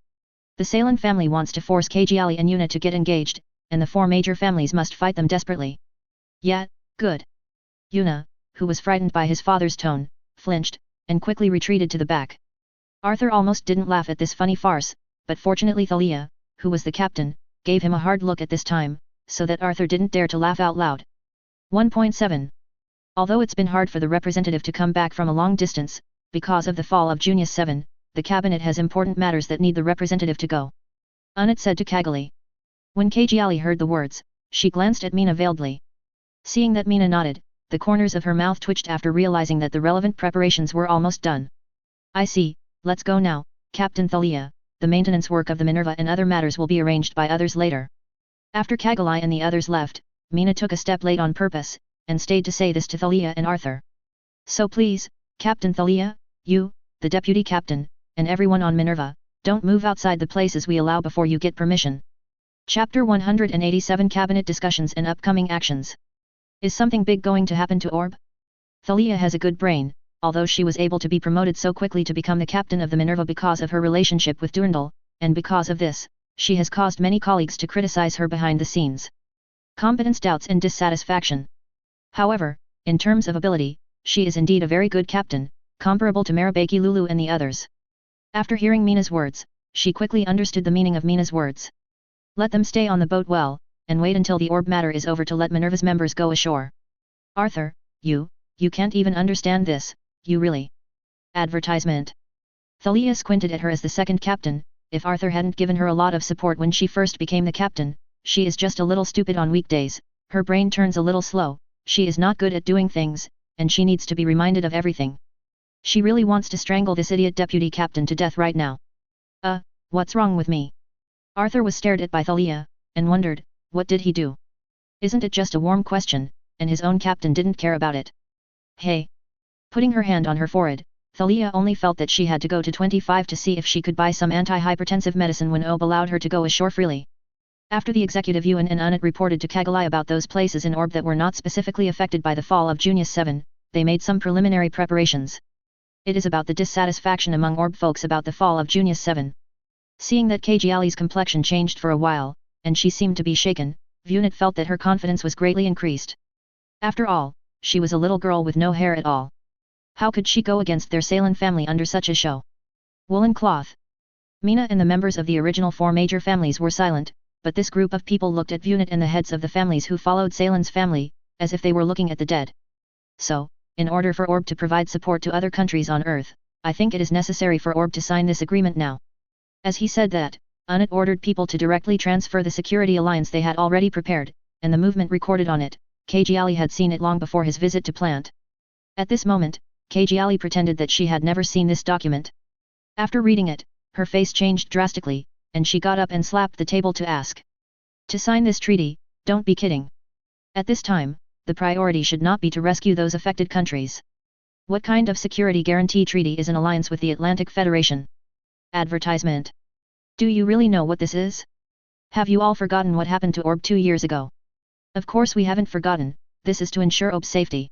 The Salen family wants to force Kajiali and Yuna to get engaged, and the four major families must fight them desperately. Yeah, good. Yuna, who was frightened by his father's tone, flinched, and quickly retreated to the back. Arthur almost didn't laugh at this funny farce, but fortunately Thalia, who was the captain, gave him a hard look at this time, so that Arthur didn't dare to laugh out loud. 1.7. Although it's been hard for the representative to come back from a long distance, because of the fall of Junius 7, the cabinet has important matters that need the representative to go. Unit said to Kagali. When Kajiali heard the words, she glanced at Mina veiledly. Seeing that Mina nodded, the corners of her mouth twitched after realizing that the relevant preparations were almost done. I see, let's go now, Captain Thalia, the maintenance work of the Minerva and other matters will be arranged by others later. After Kagali and the others left, Mina took a step late on purpose, and stayed to say this to Thalia and Arthur. So please, Captain Thalia, you, the deputy captain, and everyone on Minerva, don't move outside the places we allow before you get permission. Chapter 187 Cabinet Discussions and Upcoming Actions. Is something big going to happen to Orb? Thalia has a good brain, although she was able to be promoted so quickly to become the captain of the Minerva because of her relationship with Durandal, and because of this, she has caused many colleagues to criticize her behind the scenes. Competence doubts and dissatisfaction. However, in terms of ability, she is indeed a very good captain, comparable to Marabaki Lulu and the others. After hearing Mina's words, she quickly understood the meaning of Mina's words. Let them stay on the boat well, and wait until the Orb matter is over to let Minerva's members go ashore. Arthur, you can't even understand this, you really. Advertisement. Thalia squinted at her as the second captain. If Arthur hadn't given her a lot of support when she first became the captain, she is just a little stupid on weekdays, her brain turns a little slow, she is not good at doing things, and she needs to be reminded of everything. She really wants to strangle this idiot deputy captain to death right now. What's wrong with me? Arthur was stared at by Thalia, and wondered, what did he do? Isn't it just a warm question, and his own captain didn't care about it? Hey! Putting her hand on her forehead, Thalia only felt that she had to go to 25 to see if she could buy some anti-hypertensive medicine when Ob allowed her to go ashore freely. After the executive Yuan and Unit reported to Kagalai about those places in Orb that were not specifically affected by the fall of Junius 7, they made some preliminary preparations. It is about the dissatisfaction among Orb folks about the fall of Junius 7. Seeing that Kajiali's complexion changed for a while, and she seemed to be shaken, Vunit felt that her confidence was greatly increased. After all, she was a little girl with no hair at all. How could she go against their Salen family under such a show? Woolen cloth. Mina and the members of the original four major families were silent, but this group of people looked at Vunit and the heads of the families who followed Salen's family, as if they were looking at the dead. So, in order for Orb to provide support to other countries on Earth, I think it is necessary for Orb to sign this agreement now. As he said that, Unit ordered people to directly transfer the security alliance they had already prepared, and the movement recorded on it. Kajiali had seen it long before his visit to plant. At this moment, Kajiali pretended that she had never seen this document. After reading it, her face changed drastically, and she got up and slapped the table to ask. To sign this treaty, don't be kidding. At this time, the priority should not be to rescue those affected countries. What kind of security guarantee treaty is an alliance with the Atlantic Federation? Advertisement. Do you really know what this is? Have you all forgotten what happened to Orb 2 years ago? Of course we haven't forgotten, this is to ensure Orb's safety.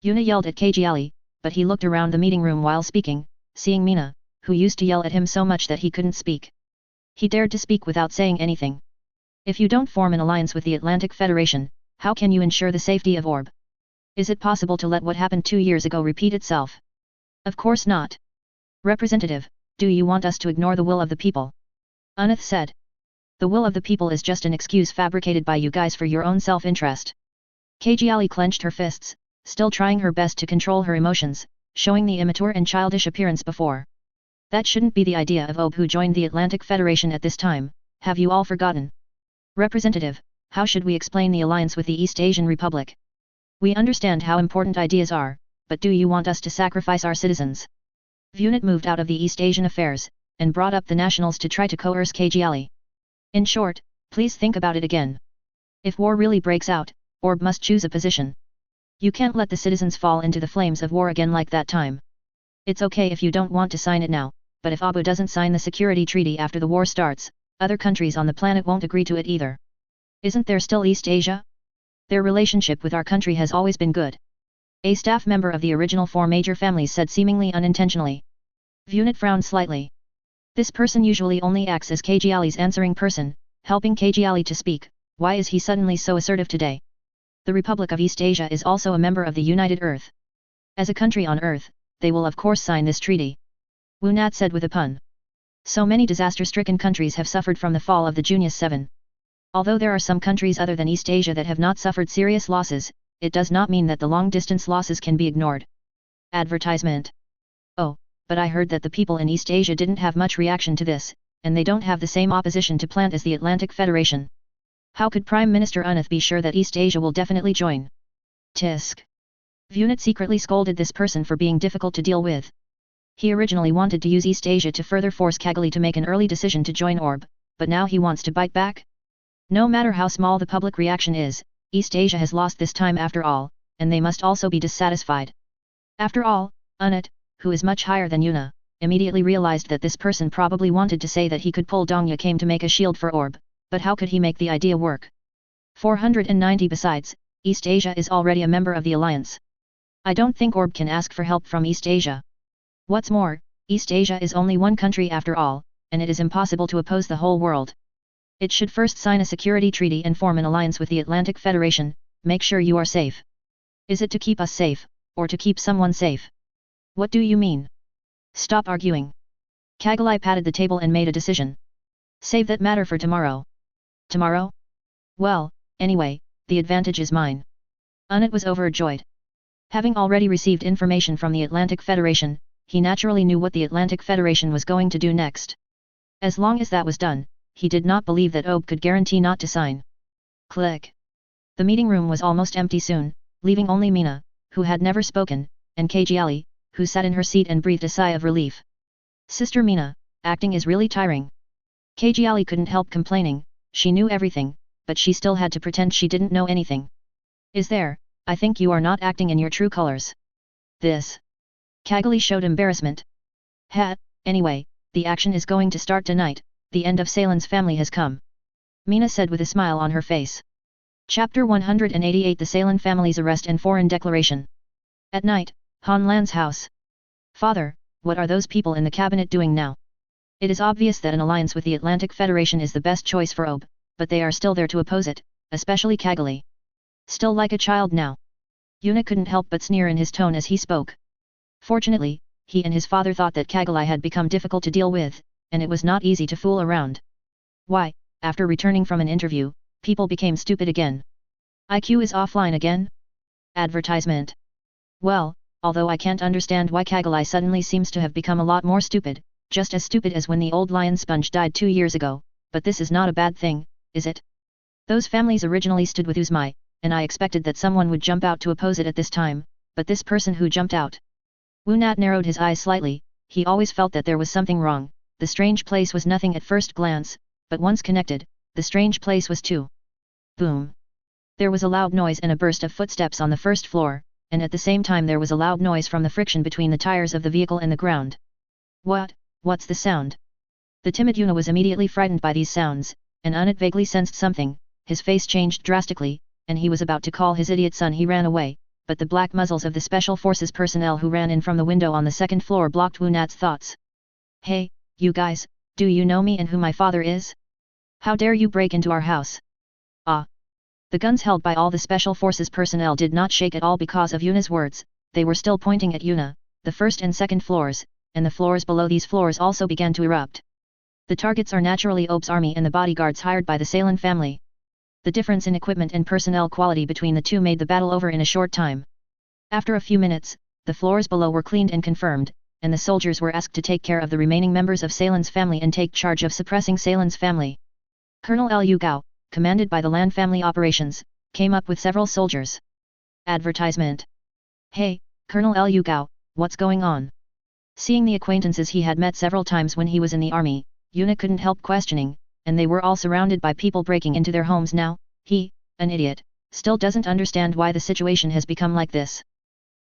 Yuna yelled at Kajiali, but he looked around the meeting room while speaking, seeing Mina, who used to yell at him so much that he couldn't speak. He dared to speak without saying anything. If you don't form an alliance with the Atlantic Federation, how can you ensure the safety of Orb? Is it possible to let what happened 2 years ago repeat itself? Of course not. Representative, do you want us to ignore the will of the people? Unath said. The will of the people is just an excuse fabricated by you guys for your own self-interest. Kajali clenched her fists, still trying her best to control her emotions, showing the immature and childish appearance before. That shouldn't be the idea of Ob who joined the Atlantic Federation at this time, have you all forgotten? Representative, how should we explain the alliance with the East Asian Republic? We understand how important ideas are, but do you want us to sacrifice our citizens? Vunit moved out of the East Asian affairs, and brought up the nationals to try to coerce Kajali. In short, please think about it again. If war really breaks out, Orb must choose a position. You can't let the citizens fall into the flames of war again like that time. It's okay if you don't want to sign it now, but if Abu doesn't sign the security treaty after the war starts, other countries on the planet won't agree to it either. Isn't there still East Asia? Their relationship with our country has always been good. A staff member of the original four major families said seemingly unintentionally. Vunit frowned slightly. This person usually only acts as Kajali's answering person, helping Kajali to speak. Why is he suddenly so assertive today? The Republic of East Asia is also a member of the United Earth. As a country on Earth, they will of course sign this treaty. Wu Nat said with a pun. So many disaster-stricken countries have suffered from the fall of the Junius 7. Although there are some countries other than East Asia that have not suffered serious losses, it does not mean that the long-distance losses can be ignored. Advertisement. Oh, but I heard that the people in East Asia didn't have much reaction to this, and they don't have the same opposition to plant as the Atlantic Federation. How could Prime Minister Unath be sure that East Asia will definitely join? Tisk. Vunit secretly scolded this person for being difficult to deal with. He originally wanted to use East Asia to further force Kajali to make an early decision to join Orb, but now he wants to bite back? No matter how small the public reaction is, East Asia has lost this time after all, and they must also be dissatisfied. After all, Unath, who is much higher than Yuna, immediately realized that this person probably wanted to say that he could pull Dongya came to make a shield for Orb, but how could he make the idea work? 490 Besides, East Asia is already a member of the alliance. I don't think Orb can ask for help from East Asia. What's more, East Asia is only one country after all, and it is impossible to oppose the whole world. It should first sign a security treaty and form an alliance with the Atlantic Federation. Make sure you are safe. Is it to keep us safe, or to keep someone safe? What do you mean? Stop arguing. Kajali patted the table and made a decision. Save that matter for tomorrow. Tomorrow? Well, anyway, the advantage is mine. Unath was overjoyed. Having already received information from the Atlantic Federation, he naturally knew what the Atlantic Federation was going to do next. As long as that was done, he did not believe that Ob could guarantee not to sign. Click. The meeting room was almost empty soon, leaving only Meena, who had never spoken, and Kajali, who sat in her seat and breathed a sigh of relief. Sister Meena, acting is really tiring. Kajali couldn't help complaining. She knew everything, but she still had to pretend she didn't know anything. Is there? I think you are not acting in your true colors. This. Kajali showed embarrassment. Anyway, the action is going to start tonight, the end of Salen's family has come. Meena said with a smile on her face. Chapter 188 The Salen family's arrest and foreign declaration. At night, Han Lan's house. Father, what are those people in the cabinet doing now? It is obvious that an alliance with the Atlantic Federation is the best choice for Ob, but they are still there to oppose it, especially Kajali. Still like a child now. Yuna couldn't help but sneer in his tone as he spoke. Fortunately, he and his father thought that Kajali had become difficult to deal with, and it was not easy to fool around. Why, after returning from an interview, people became stupid again. IQ is offline again? Advertisement. Well, although I can't understand why Kajali suddenly seems to have become a lot more stupid, just as stupid as when the old lion sponge died 2 years ago, but this is not a bad thing, is it? Those families originally stood with Uzmai, and I expected that someone would jump out to oppose it at this time, but this person who jumped out. Wu Nat narrowed his eyes slightly. He always felt that there was something wrong. The strange place was nothing at first glance, but once connected, the strange place was too. Boom. There was a loud noise and a burst of footsteps on the first floor, and at the same time there was a loud noise from the friction between the tires of the vehicle and the ground. What's the sound? The timid Yuna was immediately frightened by these sounds, and Unath vaguely sensed something. His face changed drastically, and he was about to call his idiot son. He ran away, but the black muzzles of the Special Forces personnel who ran in from the window on the second floor blocked Wu Nat's thoughts. Hey, you guys, do you know me and who my father is? How dare you break into our house? Ah! The guns held by all the Special Forces personnel did not shake at all because of Yuna's words. They were still pointing at Yuna, the first and second floors, and the floors below these floors also began to erupt. The targets are naturally Ob's army and the bodyguards hired by the Salen family. The difference in equipment and personnel quality between the two made the battle over in a short time. After a few minutes, the floors below were cleaned and confirmed, and the soldiers were asked to take care of the remaining members of Salen's family and take charge of suppressing Salen's family. Colonel Liu Gao, commanded by the Lan family operations, came up with several soldiers. Advertisement. Hey, Colonel Liu Gao, what's going on? Seeing the acquaintances he had met several times when he was in the army, Yuna couldn't help questioning, and they were all surrounded by people breaking into their homes now. He, an idiot, still doesn't understand why the situation has become like this.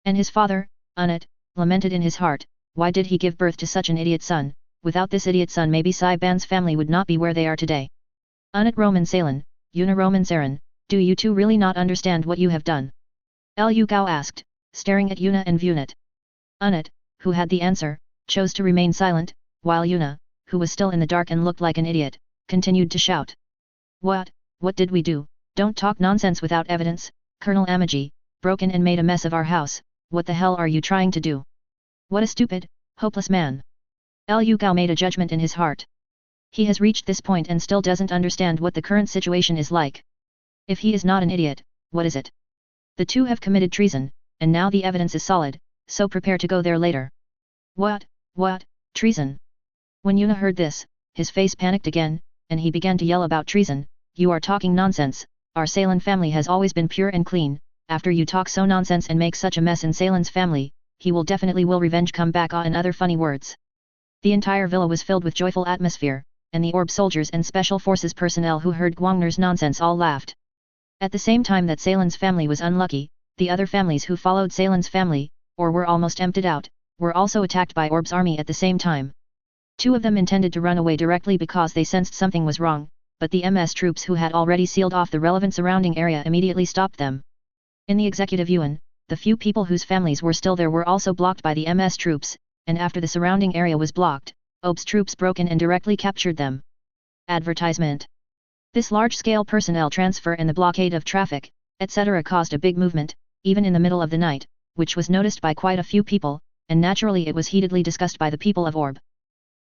And his father, Unit, lamented in his heart, why did he give birth to such an idiot son? Without this idiot son maybe Saiban's family would not be where they are today. Unit Roman Salen, Yuna Roman Saren, do you two really not understand what you have done? Liu Gao asked, staring at Yuna and Vunit. Unit, who had the answer, chose to remain silent, while Yuna, who was still in the dark and looked like an idiot, continued to shout. What did we do? Don't talk nonsense without evidence, Colonel Amaji, broke in and made a mess of our house, what the hell are you trying to do? What a stupid, hopeless man. Liu Gao made a judgment in his heart. He has reached this point and still doesn't understand what the current situation is like. If he is not an idiot, what is it? The two have committed treason, and now the evidence is solid, so prepare to go there later. What, treason? When Yuna heard this, his face panicked again, and he began to yell about treason. You are talking nonsense, our Salen family has always been pure and clean, after you talk so nonsense and make such a mess in Salen's family, he will definitely will revenge come back and other funny words. The entire villa was filled with joyful atmosphere, and the orb soldiers and special forces personnel who heard Guangner's nonsense all laughed. At the same time that Salen's family was unlucky, the other families who followed Salen's family, or were almost emptied out, were also attacked by Orb's army at the same time. Two of them intended to run away directly because they sensed something was wrong, but the MS troops who had already sealed off the relevant surrounding area immediately stopped them. In the executive yuan, the few people whose families were still there were also blocked by the MS troops, and after the surrounding area was blocked, Orb's troops broke in and directly captured them. Advertisement. This large-scale personnel transfer and the blockade of traffic, etc. caused a big movement, even in the middle of the night, which was noticed by quite a few people, and naturally it was heatedly discussed by the people of Orb.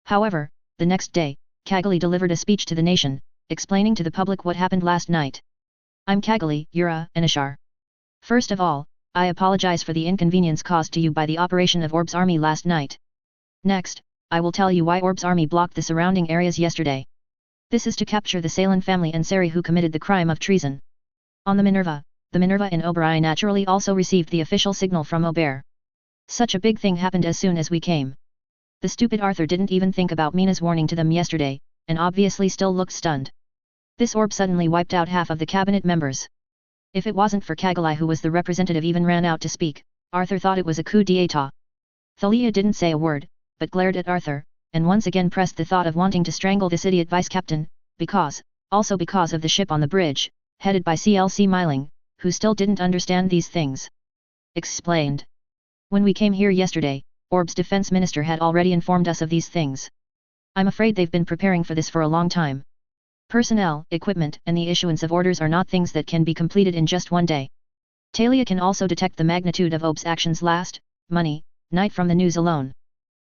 However, the next day, Kagali delivered a speech to the nation, explaining to the public what happened last night. I'm Kagali, Yura, and Ashar. First of all, I apologize for the inconvenience caused to you by the operation of Orb's army last night. Next, I will tell you why Orb's army blocked the surrounding areas yesterday. This is to capture the Salen family and Sari who committed the crime of treason. On the Minerva in Oberei naturally also received the official signal from Aubert. Such a big thing happened as soon as we came. The stupid Arthur didn't even think about Mina's warning to them yesterday, and obviously still looked stunned. This orb suddenly wiped out half of the cabinet members. If it wasn't for Kagali who was the representative even ran out to speak, Arthur thought it was a coup d'état. Thalia didn't say a word, but glared at Arthur, and once again pressed the thought of wanting to strangle this idiot vice-captain, because of the ship on the bridge, headed by CLC Miling, who still didn't understand these things. Explained. When we came here yesterday, Orb's defense minister had already informed us of these things. I'm afraid they've been preparing for this for a long time. Personnel, equipment and the issuance of orders are not things that can be completed in just one day. Talia can also detect the magnitude of Orb's actions last night from the news alone.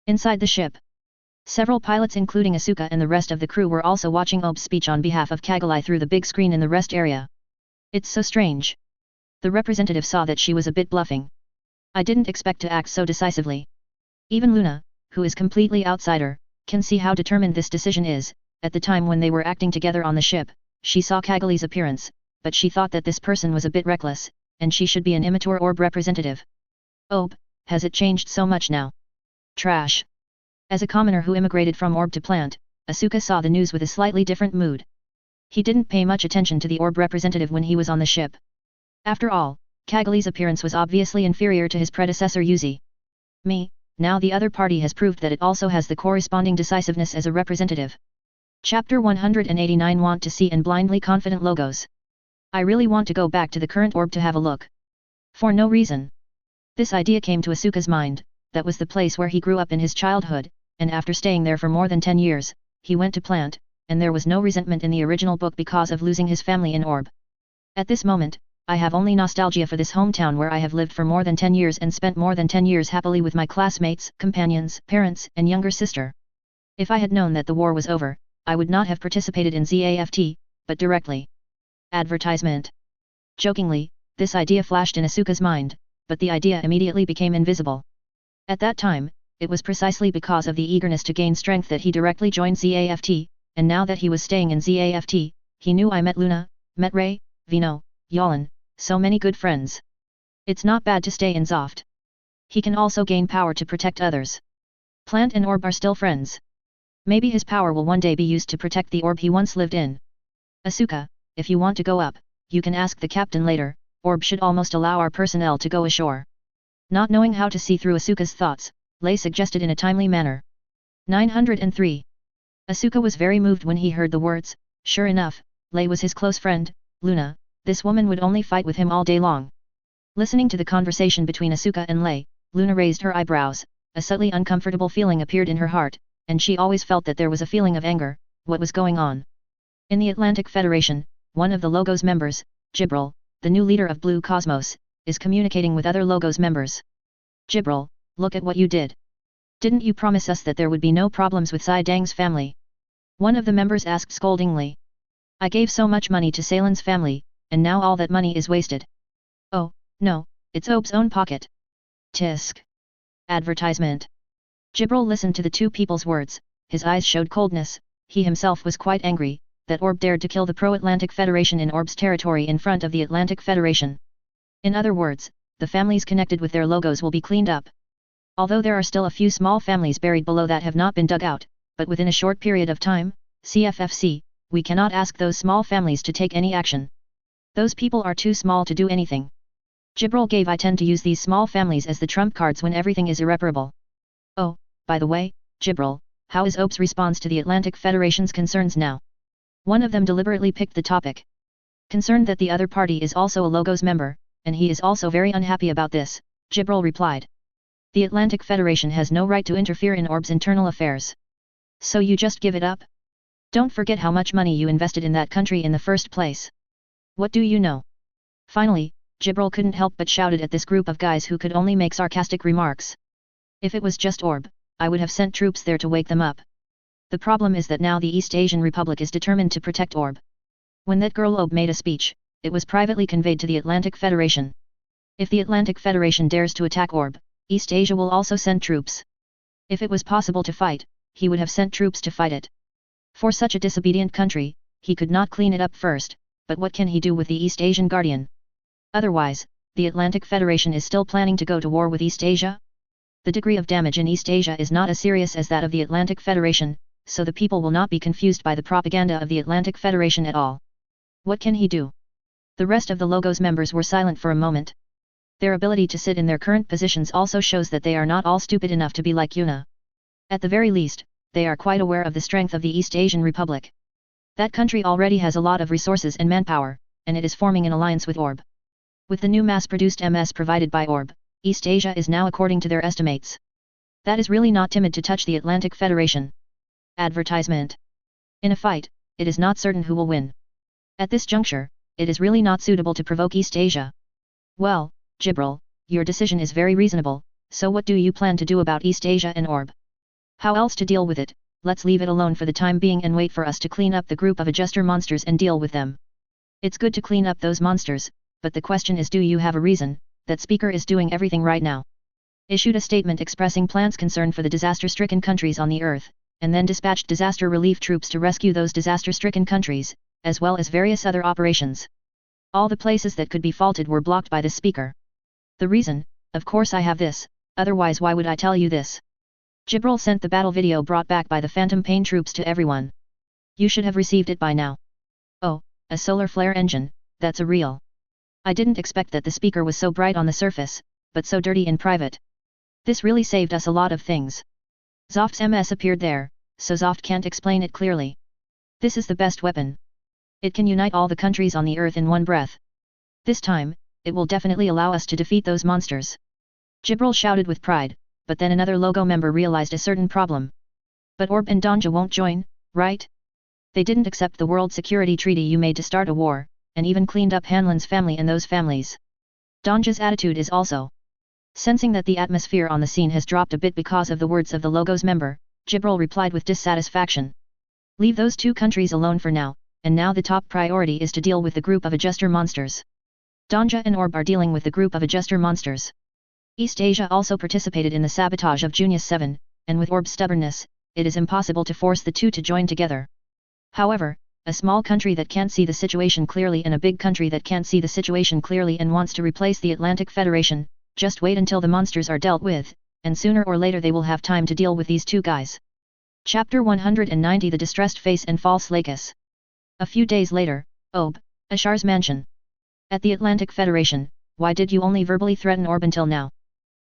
Inside the ship, several pilots including Asuka and the rest of the crew were also watching Orb's speech on behalf of Kagali through the big screen in the rest area. It's so strange. The representative saw that she was a bit bluffing. I didn't expect to act so decisively. Even Luna, who is completely outsider, can see how determined this decision is. At the time when they were acting together on the ship, she saw Kagali's appearance, but she thought that this person was a bit reckless, and she should be an immature Orb representative. Orb, has it changed so much now? Trash. As a commoner who immigrated from Orb to Plant, Asuka saw the news with a slightly different mood. He didn't pay much attention to the Orb representative when he was on the ship. After all, Kagali's appearance was obviously inferior to his predecessor Yuzi. Now the other party has proved that it also has the corresponding decisiveness as a representative. Chapter 189 Want to see and blindly confident logos. I really want to go back to the current Orb to have a look. For no reason. This idea came to Asuka's mind, that was the place where he grew up in his childhood, and after staying there for more than 10 years, he went to Plant, and there was no resentment in the original book because of losing his family in Orb. At this moment, I have only nostalgia for this hometown where I have lived for more than 10 years and spent more than 10 years happily with my classmates, companions, parents, and younger sister. If I had known that the war was over, I would not have participated in ZAFT, but directly. Advertisement. Jokingly, this idea flashed in Asuka's mind, but the idea immediately became invisible. At that time, it was precisely because of the eagerness to gain strength that he directly joined ZAFT, and now that he was staying in ZAFT, he knew I met Luna, met Ray, Vino, Yalan, so many good friends. It's not bad to stay in Zoft. He can also gain power to protect others. Plant and Orb are still friends. Maybe his power will one day be used to protect the orb he once lived in. Asuka, if you want to go up, you can ask the captain later. Orb should almost allow our personnel to go ashore. Not knowing how to see through Asuka's thoughts, Lei suggested in a timely manner. 903. Asuka was very moved when he heard the words. Sure enough, Lei was his close friend, Luna. This woman would only fight with him all day long. Listening to the conversation between Asuka and Lei, Luna raised her eyebrows. A subtly uncomfortable feeling appeared in her heart, and she always felt that there was a feeling of anger. What was going on? In the Atlantic Federation, one of the Logos members, Jibril, the new leader of Blue Cosmos, is communicating with other Logos members. Jibril, look at what you did. Didn't you promise us that there would be no problems with Sai Dang's family? One of the members asked scoldingly. I gave so much money to Salen's family, and now all that money is wasted. Oh, no, it's Obe's own pocket. Tisk. Advertisement. Jibril listened to the two people's words, his eyes showed coldness. He himself was quite angry, that Orb dared to kill the pro-Atlantic Federation in Orb's territory in front of the Atlantic Federation. In other words, the families connected with their logos will be cleaned up. Although there are still a few small families buried below that have not been dug out, but within a short period of time, CFFC, we cannot ask those small families to take any action. Those people are too small to do anything. Jibril gave I tend to use these small families as the trump cards when everything is irreparable. Oh, by the way, Jibril, how is Obe's response to the Atlantic Federation's concerns now? One of them deliberately picked the topic. Concerned that the other party is also a Logos member, and he is also very unhappy about this, Jibril replied. The Atlantic Federation has no right to interfere in Orb's internal affairs. So you just give it up? Don't forget how much money you invested in that country in the first place. What do you know? Finally, Jibril couldn't help but shouted at this group of guys who could only make sarcastic remarks. If it was just Orb, I would have sent troops there to wake them up. The problem is that now the East Asian Republic is determined to protect Orb. When that girl Obe made a speech, it was privately conveyed to the Atlantic Federation. If the Atlantic Federation dares to attack Orb, East Asia will also send troops. If it was possible to fight, he would have sent troops to fight it. For such a disobedient country, he could not clean it up first, but what can he do with the East Asian Guardian? Otherwise, the Atlantic Federation is still planning to go to war with East Asia? The degree of damage in East Asia is not as serious as that of the Atlantic Federation, so the people will not be confused by the propaganda of the Atlantic Federation at all. What can he do? The rest of the Logos members were silent for a moment. Their ability to sit in their current positions also shows that they are not all stupid enough to be like Yuna. At the very least, they are quite aware of the strength of the East Asian Republic. That country already has a lot of resources and manpower, and it is forming an alliance with Orb. With the new mass-produced MS provided by Orb, East Asia is now according to their estimates. That is really not timid to touch the Atlantic Federation. Advertisement. In a fight, it is not certain who will win. At this juncture, it is really not suitable to provoke East Asia. Well, Jibril, your decision is very reasonable, so what do you plan to do about East Asia and Orb? How else to deal with it? Let's leave it alone for the time being and wait for us to clean up the group of adjuster monsters and deal with them. It's good to clean up those monsters, but the question is, do you have a reason? That speaker is doing everything right now. Issued a statement expressing plans concern for the disaster-stricken countries on the earth, and then dispatched disaster relief troops to rescue those disaster-stricken countries, as well as various other operations. All the places that could be faulted were blocked by the speaker. The reason, of course I have this, otherwise why would I tell you this? Jibril sent the battle video brought back by the Phantom Pain troops to everyone. You should have received it by now. Oh, a solar flare engine, that's a real. I didn't expect that the speaker was so bright on the surface, but so dirty in private. This really saved us a lot of things. Zoft's MS appeared there, so Zoft can't explain it clearly. This is the best weapon. It can unite all the countries on the earth in one breath. This time, it will definitely allow us to defeat those monsters. Jibril shouted with pride, but then another Logo member realized a certain problem. But Orb and Danja won't join, right? They didn't accept the World Security Treaty you made to start a war, and even cleaned up Hanlan's family and those families. Danja's attitude is also. Sensing that the atmosphere on the scene has dropped a bit because of the words of the Logos member, Jibril replied with dissatisfaction. Leave those two countries alone for now, and now the top priority is to deal with the group of adjuster monsters. Danja and Orb are dealing with the group of adjuster monsters. East Asia also participated in the sabotage of Junius 7, and with Orb's stubbornness, it is impossible to force the two to join together. However, a small country that can't see the situation clearly and a big country that can't see the situation clearly and wants to replace the Atlantic Federation, just wait until the monsters are dealt with, and sooner or later they will have time to deal with these two guys. Chapter 190 The Distressed Face and False Lacus. A few days later, Ob, Ashar's mansion. At the Atlantic Federation, why did you only verbally threaten Orb until now?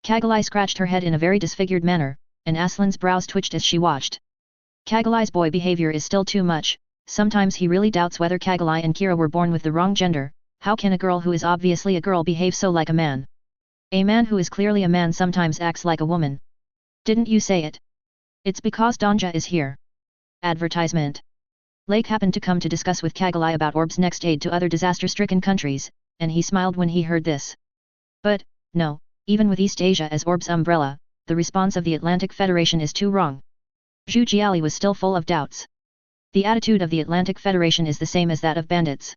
Kagalai scratched her head in a very disfigured manner, and Aslan's brows twitched as she watched. Kagalai's boy behavior is still too much. Sometimes he really doubts whether Kagalai and Kira were born with the wrong gender. How can a girl who is obviously a girl behave so like a man? A man who is clearly a man sometimes acts like a woman. Didn't you say it? It's because Danja is here. Advertisement. Lake happened to come to discuss with Kagalai about Orb's next aid to other disaster-stricken countries, and he smiled when he heard this. But, no, even with East Asia as Orb's umbrella, the response of the Atlantic Federation is too wrong. Zhu Jiali was still full of doubts. The attitude of the Atlantic Federation is the same as that of bandits.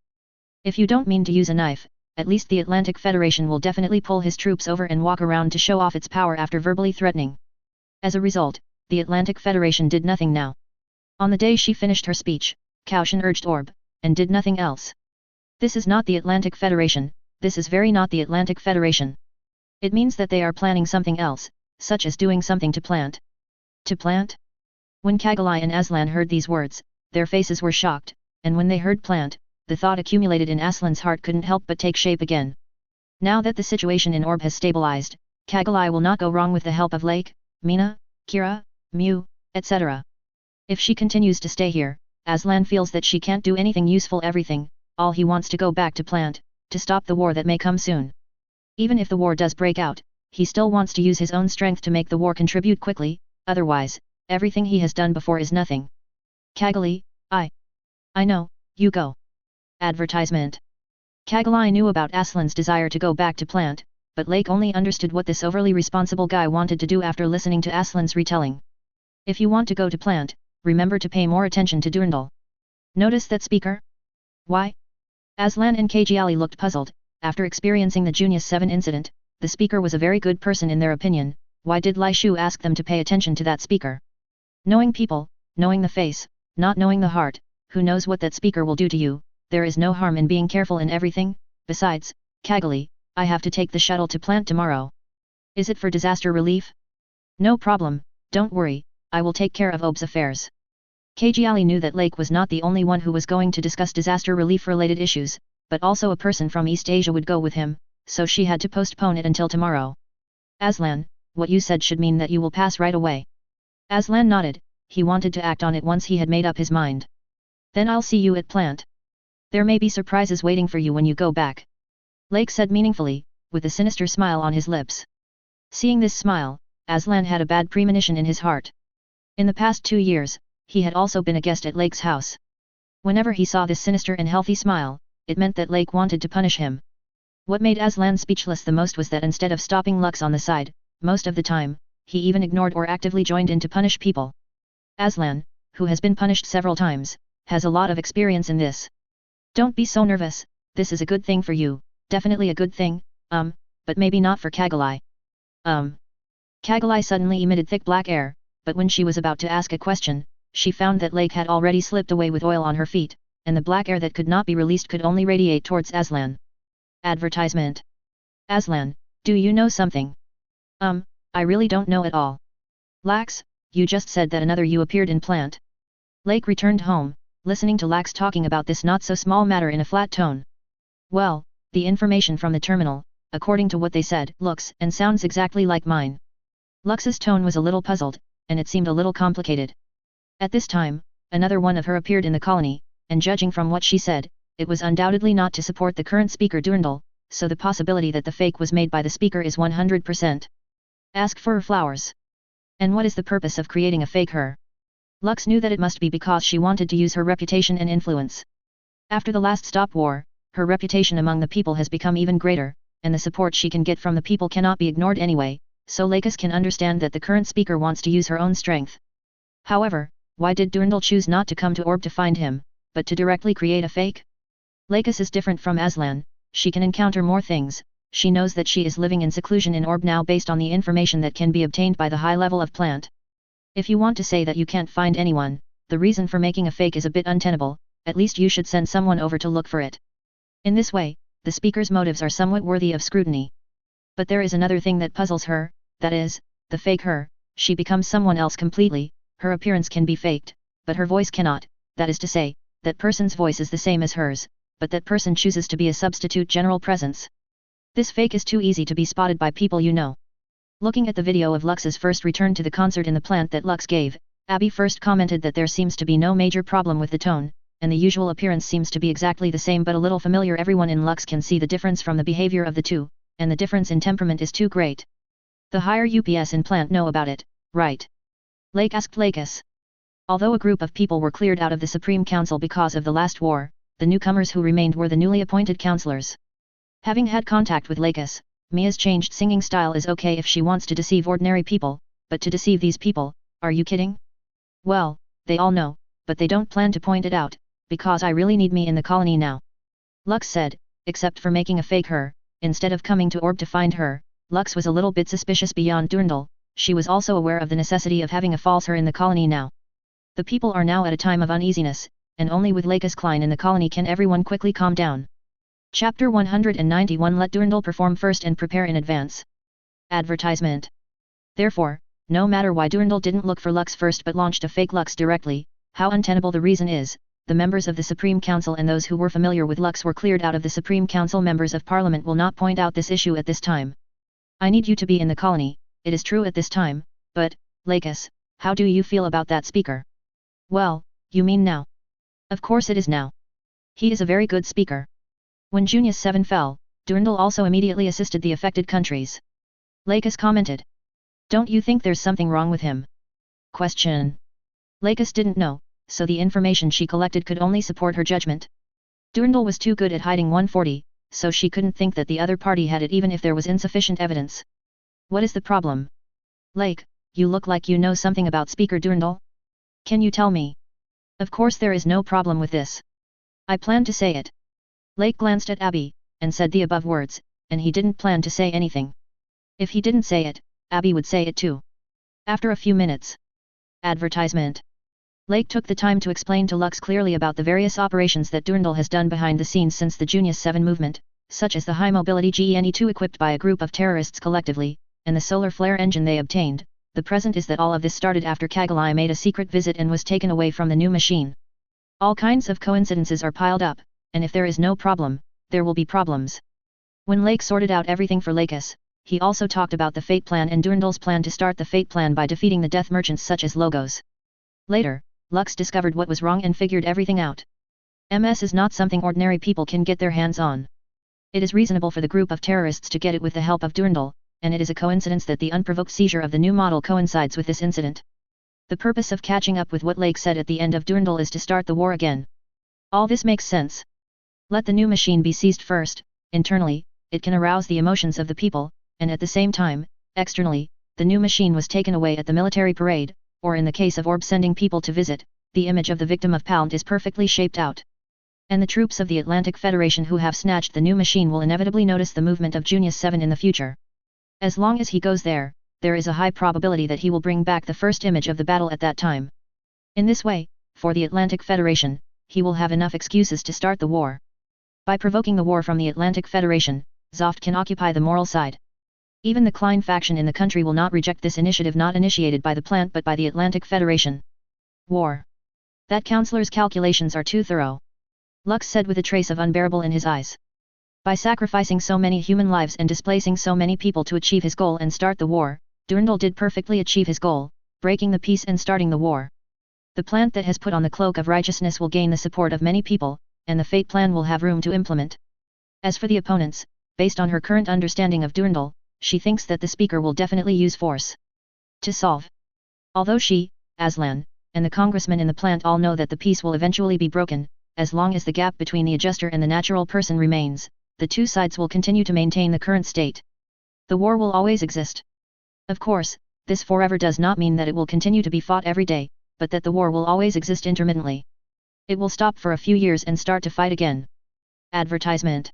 If you don't mean to use a knife, at least the Atlantic Federation will definitely pull his troops over and walk around to show off its power after verbally threatening. As a result, the Atlantic Federation did nothing now. On the day she finished her speech, Kaushan urged Orb, and did nothing else. This is not the Atlantic Federation, this is very not the Atlantic Federation. It means that they are planning something else, such as doing something to plant. To plant? When Kagalai and Aslan heard these words, their faces were shocked, and when they heard plant, the thought accumulated in Aslan's heart couldn't help but take shape again. Now that the situation in Orb has stabilized, Kagalai will not go wrong with the help of Lake, Mina, Kira, Mew, etc. If she continues to stay here, Aslan feels that she can't do anything useful all he wants to go back to plant, to stop the war that may come soon. Even if the war does break out, he still wants to use his own strength to make the war contribute quickly, otherwise, everything he has done before is nothing. Kagali, I know, you go. Advertisement. Kagalai knew about Aslan's desire to go back to plant, but Lake only understood what this overly responsible guy wanted to do after listening to Aslan's retelling. If you want to go to plant, remember to pay more attention to Durndal. Notice that speaker? Why? Aslan and Kajiali looked puzzled. After experiencing the Junius 7 incident, the speaker was a very good person in their opinion. Why did Lai Shu ask them to pay attention to that speaker? Knowing people, knowing the face, not knowing the heart, who knows what that speaker will do to you, there is no harm in being careful in everything. Besides, Kagali, I have to take the shuttle to plant tomorrow. Is it for disaster relief? No problem, don't worry, I will take care of Ob's affairs. Kajiali knew that Lake was not the only one who was going to discuss disaster relief related issues, but also a person from East Asia would go with him, so she had to postpone it until tomorrow. Aslan, what you said should mean that you will pass right away. Aslan nodded, he wanted to act on it once he had made up his mind. Then I'll see you at plant. There may be surprises waiting for you when you go back. Lake said meaningfully, with a sinister smile on his lips. Seeing this smile, Aslan had a bad premonition in his heart. In the past 2 years, he had also been a guest at Lake's house. Whenever he saw this sinister and healthy smile, it meant that Lake wanted to punish him. What made Aslan speechless the most was that instead of stopping Lux on the side, most of the time, he even ignored or actively joined in to punish people. Aslan, who has been punished several times, has a lot of experience in this. Don't be so nervous, this is a good thing for you, definitely a good thing, but maybe not for Kagalai. Kagalai suddenly emitted thick black air, but when she was about to ask a question, she found that Lake had already slipped away with oil on her feet, and the black air that could not be released could only radiate towards Aslan. Advertisement. Aslan, do you know something? I really don't know at all. Lax, you just said that another you appeared in plant. Lake returned home, listening to Lax talking about this not-so-small matter in a flat tone. Well, the information from the terminal, according to what they said, looks and sounds exactly like mine. Lux's tone was a little puzzled, and it seemed a little complicated. At this time, another one of her appeared in the colony, and judging from what she said, it was undoubtedly not to support the current speaker Durndal, so the possibility that the fake was made by the speaker is 100%. Ask for her flowers. And what is the purpose of creating a fake her? Lux knew that it must be because she wanted to use her reputation and influence. After the last stop war, her reputation among the people has become even greater, and the support she can get from the people cannot be ignored anyway, so Lakis can understand that the current speaker wants to use her own strength. However, why did Durndal choose not to come to Orb to find him, but to directly create a fake? Lakis is different from Aslan, she can encounter more things, she knows that she is living in seclusion in Orb now based on the information that can be obtained by the high level of plant. If you want to say that you can't find anyone, the reason for making a fake is a bit untenable, at least you should send someone over to look for it. In this way, the speaker's motives are somewhat worthy of scrutiny. But there is another thing that puzzles her, that is, the fake her, she becomes someone else completely, her appearance can be faked, but her voice cannot, that is to say, that person's voice is the same as hers, but that person chooses to be a substitute general presence. This fake is too easy to be spotted by people you know. Looking at the video of Lux's first return to the concert in the plant that Lux gave, Abby first commented that there seems to be no major problem with the tone, and the usual appearance seems to be exactly the same but a little familiar. Everyone in Lux can see the difference from the behavior of the two, and the difference in temperament is too great. The higher UPS in plant know about it, right? Lake asked Lakis. Although a group of people were cleared out of the Supreme Council because of the last war, the newcomers who remained were the newly appointed councillors. Having had contact with Lakis, Mia's changed singing style is okay if she wants to deceive ordinary people, but to deceive these people, are you kidding? Well, they all know, but they don't plan to point it out, because I really need me in the colony now. Lux said, except for making a fake her, instead of coming to Orb to find her, Lux was a little bit suspicious beyond Durandal, she was also aware of the necessity of having a false her in the colony now. The people are now at a time of uneasiness, and only with Lakis Klein in the colony can everyone quickly calm down. Chapter 191 Let Durandal perform first and prepare in advance. Advertisement. Therefore, no matter why Durandal didn't look for Lux first but launched a fake Lux directly, how untenable the reason is, the members of the Supreme Council and those who were familiar with Lux were cleared out of the Supreme Council. Members of Parliament will not point out this issue at this time. I need you to be in the colony, it is true at this time, but, Lakis, how do you feel about that speaker? Well, you mean now? Of course it is now. He is a very good speaker. When Junius 7 fell, Durandal also immediately assisted the affected countries. Lakis commented. Don't you think there's something wrong with him? Question. Lakis didn't know, so the information she collected could only support her judgment. Durandal was too good at hiding 140, so she couldn't think that the other party had it even if there was insufficient evidence. What is the problem? Lake, you look like you know something about Speaker Durandal. Can you tell me? Of course there is no problem with this. I plan to say it. Lake glanced at Abby, and said the above words, and he didn't plan to say anything. If he didn't say it, Abby would say it too. After a few minutes. Advertisement. Lake took the time to explain to Lux clearly about the various operations that Durandal has done behind the scenes since the Junius 7 movement, such as the high mobility GENE-2 equipped by a group of terrorists collectively, and the solar flare engine they obtained. The present is that all of this started after Kagalai made a secret visit and was taken away from the new machine. All kinds of coincidences are piled up, and if there is no problem, there will be problems. When Lake sorted out everything for Lakis, he also talked about the Fate Plan and Durandal's plan to start the Fate Plan by defeating the death merchants such as Logos. Later, Lux discovered what was wrong and figured everything out. MS is not something ordinary people can get their hands on. It is reasonable for the group of terrorists to get it with the help of Durandal, and it is a coincidence that the unprovoked seizure of the new model coincides with this incident. The purpose of catching up with what Lake said at the end of Durandal is to start the war again. All this makes sense. Let the new machine be seized first. Internally, it can arouse the emotions of the people, and at the same time, externally, the new machine was taken away at the military parade, or in the case of Orb sending people to visit, the image of the victim of Pound is perfectly shaped out. And the troops of the Atlantic Federation who have snatched the new machine will inevitably notice the movement of Junius 7 in the future. As long as he goes there, there is a high probability that he will bring back the first image of the battle at that time. In this way, for the Atlantic Federation, he will have enough excuses to start the war. By provoking the war from the Atlantic Federation, Zoft can occupy the moral side. Even the Klein faction in the country will not reject this initiative not initiated by the plant but by the Atlantic Federation. War. That councillor's calculations are too thorough. Lux said with a trace of unbearable in his eyes. By sacrificing so many human lives and displacing so many people to achieve his goal and start the war, Durandal did perfectly achieve his goal, breaking the peace and starting the war. The plant that has put on the cloak of righteousness will gain the support of many people, and the Fate Plan will have room to implement. As for the opponents, based on her current understanding of Durandal, she thinks that the speaker will definitely use force to solve. Although she, Aslan, and the congressmen in the plant all know that the peace will eventually be broken, as long as the gap between the adjuster and the natural person remains, the two sides will continue to maintain the current state. The war will always exist. Of course, this forever does not mean that it will continue to be fought every day, but that the war will always exist intermittently. It will stop for a few years and start to fight again. Advertisement.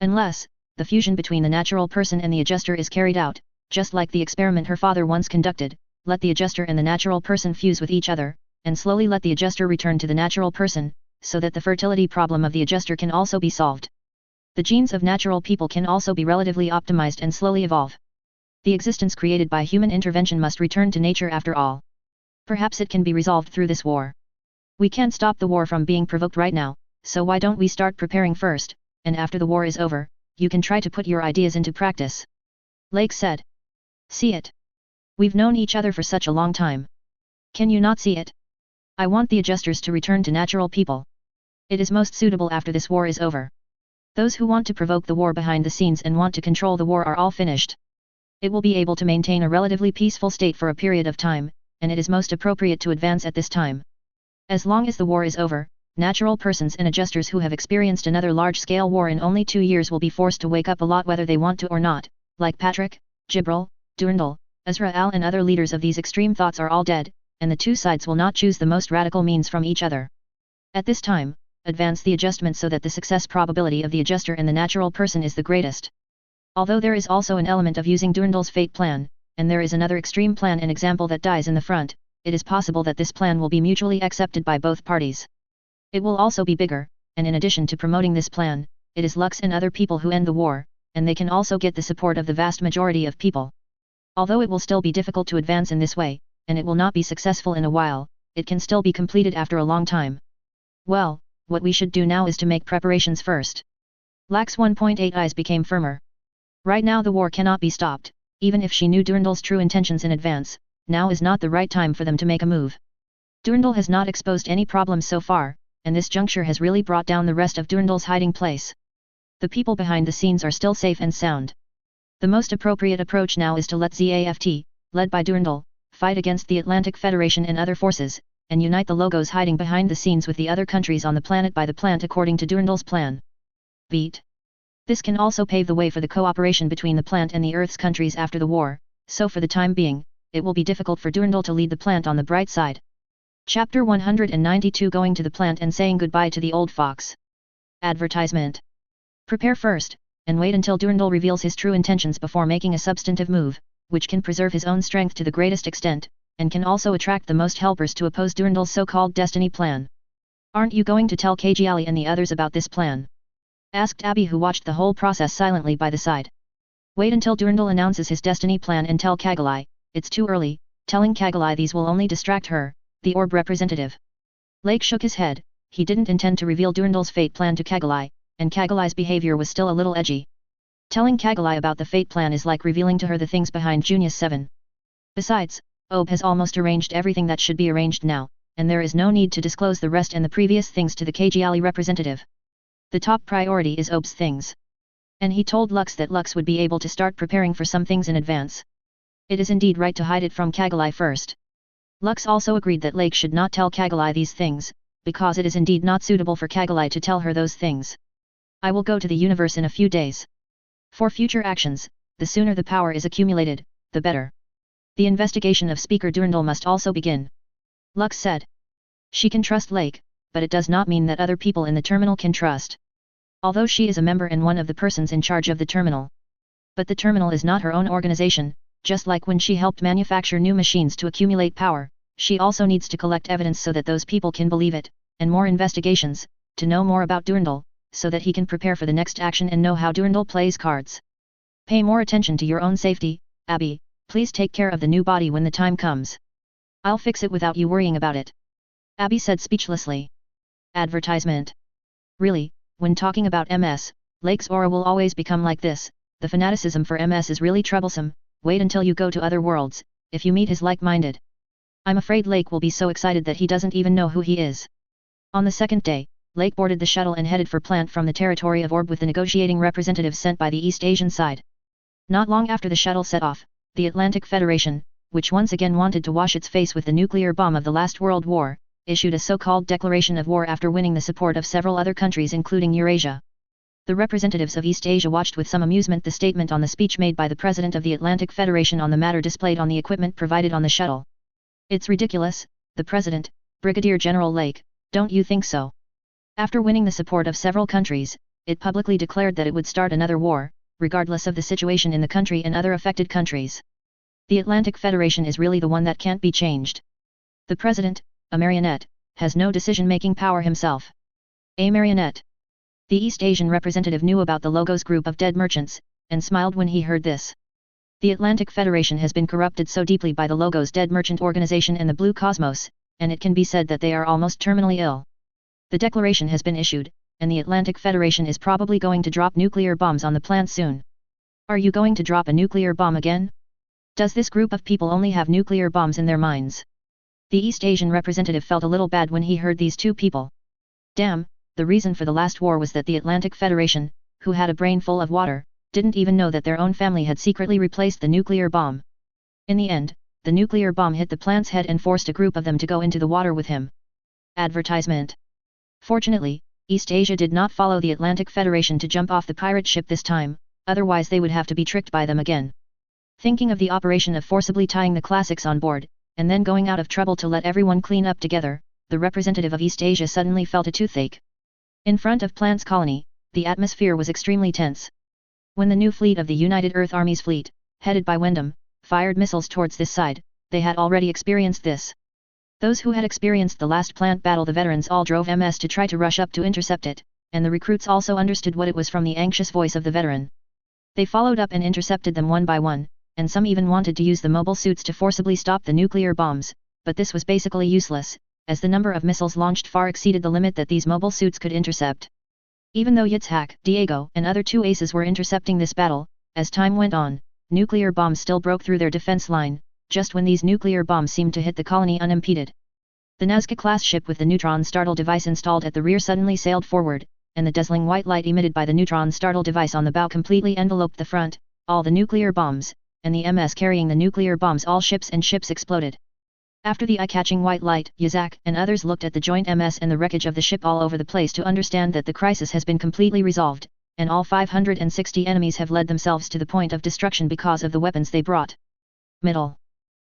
Unless, the fusion between the natural person and the adjuster is carried out, just like the experiment her father once conducted, let the adjuster and the natural person fuse with each other, and slowly let the adjuster return to the natural person, so that the fertility problem of the adjuster can also be solved. The genes of natural people can also be relatively optimized and slowly evolve. The existence created by human intervention must return to nature after all. Perhaps it can be resolved through this war. We can't stop the war from being provoked right now, so why don't we start preparing first, and after the war is over, you can try to put your ideas into practice. Lake said. See it. We've known each other for such a long time. Can you not see it? I want the adjusters to return to natural people. It is most suitable after this war is over. Those who want to provoke the war behind the scenes and want to control the war are all finished. It will be able to maintain a relatively peaceful state for a period of time, and it is most appropriate to advance at this time. As long as the war is over, natural persons and adjusters who have experienced another large-scale war in only 2 years will be forced to wake up a lot whether they want to or not, like Patrick, Jibril, Durandal, Azrael and other leaders of these extreme thoughts are all dead, and the two sides will not choose the most radical means from each other. At this time, advance the adjustment so that the success probability of the adjuster and the natural person is the greatest. Although there is also an element of using Durandal's fate plan, and there is another extreme plan and example that dies in the front, it is possible that this plan will be mutually accepted by both parties. It will also be bigger, and in addition to promoting this plan, it is Lux and other people who end the war, and they can also get the support of the vast majority of people. Although it will still be difficult to advance in this way, and it will not be successful in a while, it can still be completed after a long time. Well, what we should do now is to make preparations first. Lax 1.8 eyes became firmer. Right now the war cannot be stopped, even if she knew Durandal's true intentions in advance, now is not the right time for them to make a move. Durandal has not exposed any problems so far, and this juncture has really brought down the rest of Durandal's hiding place. The people behind the scenes are still safe and sound. The most appropriate approach now is to let ZAFT, led by Durandal, fight against the Atlantic Federation and other forces, and unite the logos hiding behind the scenes with the other countries on the planet by the plant according to Durandal's plan. Beat. This can also pave the way for the cooperation between the plant and the Earth's countries after the war, so for the time being, it will be difficult for Durandal to lead the plant on the bright side. Chapter 192 Going to the plant and saying goodbye to the old fox. Advertisement. Prepare first, and wait until Durandal reveals his true intentions before making a substantive move, which can preserve his own strength to the greatest extent, and can also attract the most helpers to oppose Durandal's so-called destiny plan. Aren't you going to tell Kajali and the others about this plan? Asked Abby, who watched the whole process silently by the side. Wait until Durandal announces his destiny plan and tell Kagalai. It's too early, telling Kagalai these will only distract her, the orb representative. Lake shook his head, he didn't intend to reveal Durandal's fate plan to Kagalai, and Kagalai's behavior was still a little edgy. Telling Kagalai about the fate plan is like revealing to her the things behind Junius 7. Besides, Ob has almost arranged everything that should be arranged now, and there is no need to disclose the rest and the previous things to the Kajali representative. The top priority is Ob's things. And he told Lux that Lux would be able to start preparing for some things in advance. It is indeed right to hide it from Kagalai first. Lux also agreed that Lake should not tell Kagalai these things, because it is indeed not suitable for Kagalai to tell her those things. I will go to the universe in a few days. For future actions, the sooner the power is accumulated, the better. The investigation of Speaker Durandal must also begin. Lux said. She can trust Lake, but it does not mean that other people in the terminal can trust. Although she is a member and one of the persons in charge of the terminal. But the terminal is not her own organization, just like when she helped manufacture new machines to accumulate power, she also needs to collect evidence so that those people can believe it, and more investigations, to know more about Durandal, so that he can prepare for the next action and know how Durandal plays cards. Pay more attention to your own safety, Abby, please take care of the new body when the time comes. I'll fix it without you worrying about it. Abby said speechlessly. Advertisement. Really, when talking about MS, Lake's aura will always become like this, the fanaticism for MS is really troublesome, wait until you go to other worlds, if you meet his like-minded. I'm afraid Lake will be so excited that he doesn't even know who he is. On the second day, Lake boarded the shuttle and headed for plant from the territory of Orb with the negotiating representatives sent by the East Asian side. Not long after the shuttle set off, the Atlantic Federation, which once again wanted to wash its face with the nuclear bomb of the last World War, issued a so-called declaration of war after winning the support of several other countries including Eurasia. The representatives of East Asia watched with some amusement the statement on the speech made by the President of the Atlantic Federation on the matter displayed on the equipment provided on the shuttle. It's ridiculous, the President, Brigadier General Lake, Don't you think so? After winning the support of several countries, it publicly declared that it would start another war, regardless of the situation in the country and other affected countries. The Atlantic Federation is really the one that can't be changed. The president, a marionette, has no decision-making power himself. A marionette. The East Asian representative knew about the Logos group of dead merchants, and smiled when he heard this. The Atlantic Federation has been corrupted so deeply by the Logos Dead Merchant Organization and the Blue Cosmos, and it can be said that they are almost terminally ill. The declaration has been issued, and the Atlantic Federation is probably going to drop nuclear bombs on the planet soon. Are you going to drop a nuclear bomb again? Does this group of people only have nuclear bombs in their minds? The East Asian representative felt a little bad when he heard these two people. Damn, the reason for the last war was that the Atlantic Federation, who had a brain full of water, didn't even know that their own family had secretly replaced the nuclear bomb. In the end, the nuclear bomb hit the planet's head and forced a group of them to go into the water with him. Advertisement. Fortunately, East Asia did not follow the Atlantic Federation to jump off the pirate ship this time, otherwise they would have to be tricked by them again. Thinking of the operation of forcibly tying the classics on board, and then going out of trouble to let everyone clean up together, the representative of East Asia suddenly felt a toothache. In front of Plant's colony, the atmosphere was extremely tense. When the new fleet of the United Earth Army's fleet, headed by Gundam, fired missiles towards this side, they had already experienced this. Those who had experienced the last plant battle, the veterans all drove MS to try to rush up to intercept it, and the recruits also understood what it was from the anxious voice of the veteran. They followed up and intercepted them one by one, and some even wanted to use the mobile suits to forcibly stop the nuclear bombs, but this was basically useless, as the number of missiles launched far exceeded the limit that these mobile suits could intercept. Even though Yitzhak, Diego, and other two aces were intercepting this battle, as time went on, nuclear bombs still broke through their defense line, just when these nuclear bombs seemed to hit the colony unimpeded. The Nazca-class ship with the neutron startle device installed at the rear suddenly sailed forward, and the dazzling white light emitted by the neutron startle device on the bow completely enveloped the front, all the nuclear bombs, and the MS carrying the nuclear bombs. All ships and ships exploded. After the eye-catching white light, Yitzhak and others looked at the joint MS and the wreckage of the ship all over the place to understand that the crisis has been completely resolved, and all 560 enemies have led themselves to the point of destruction because of the weapons they brought. Middle.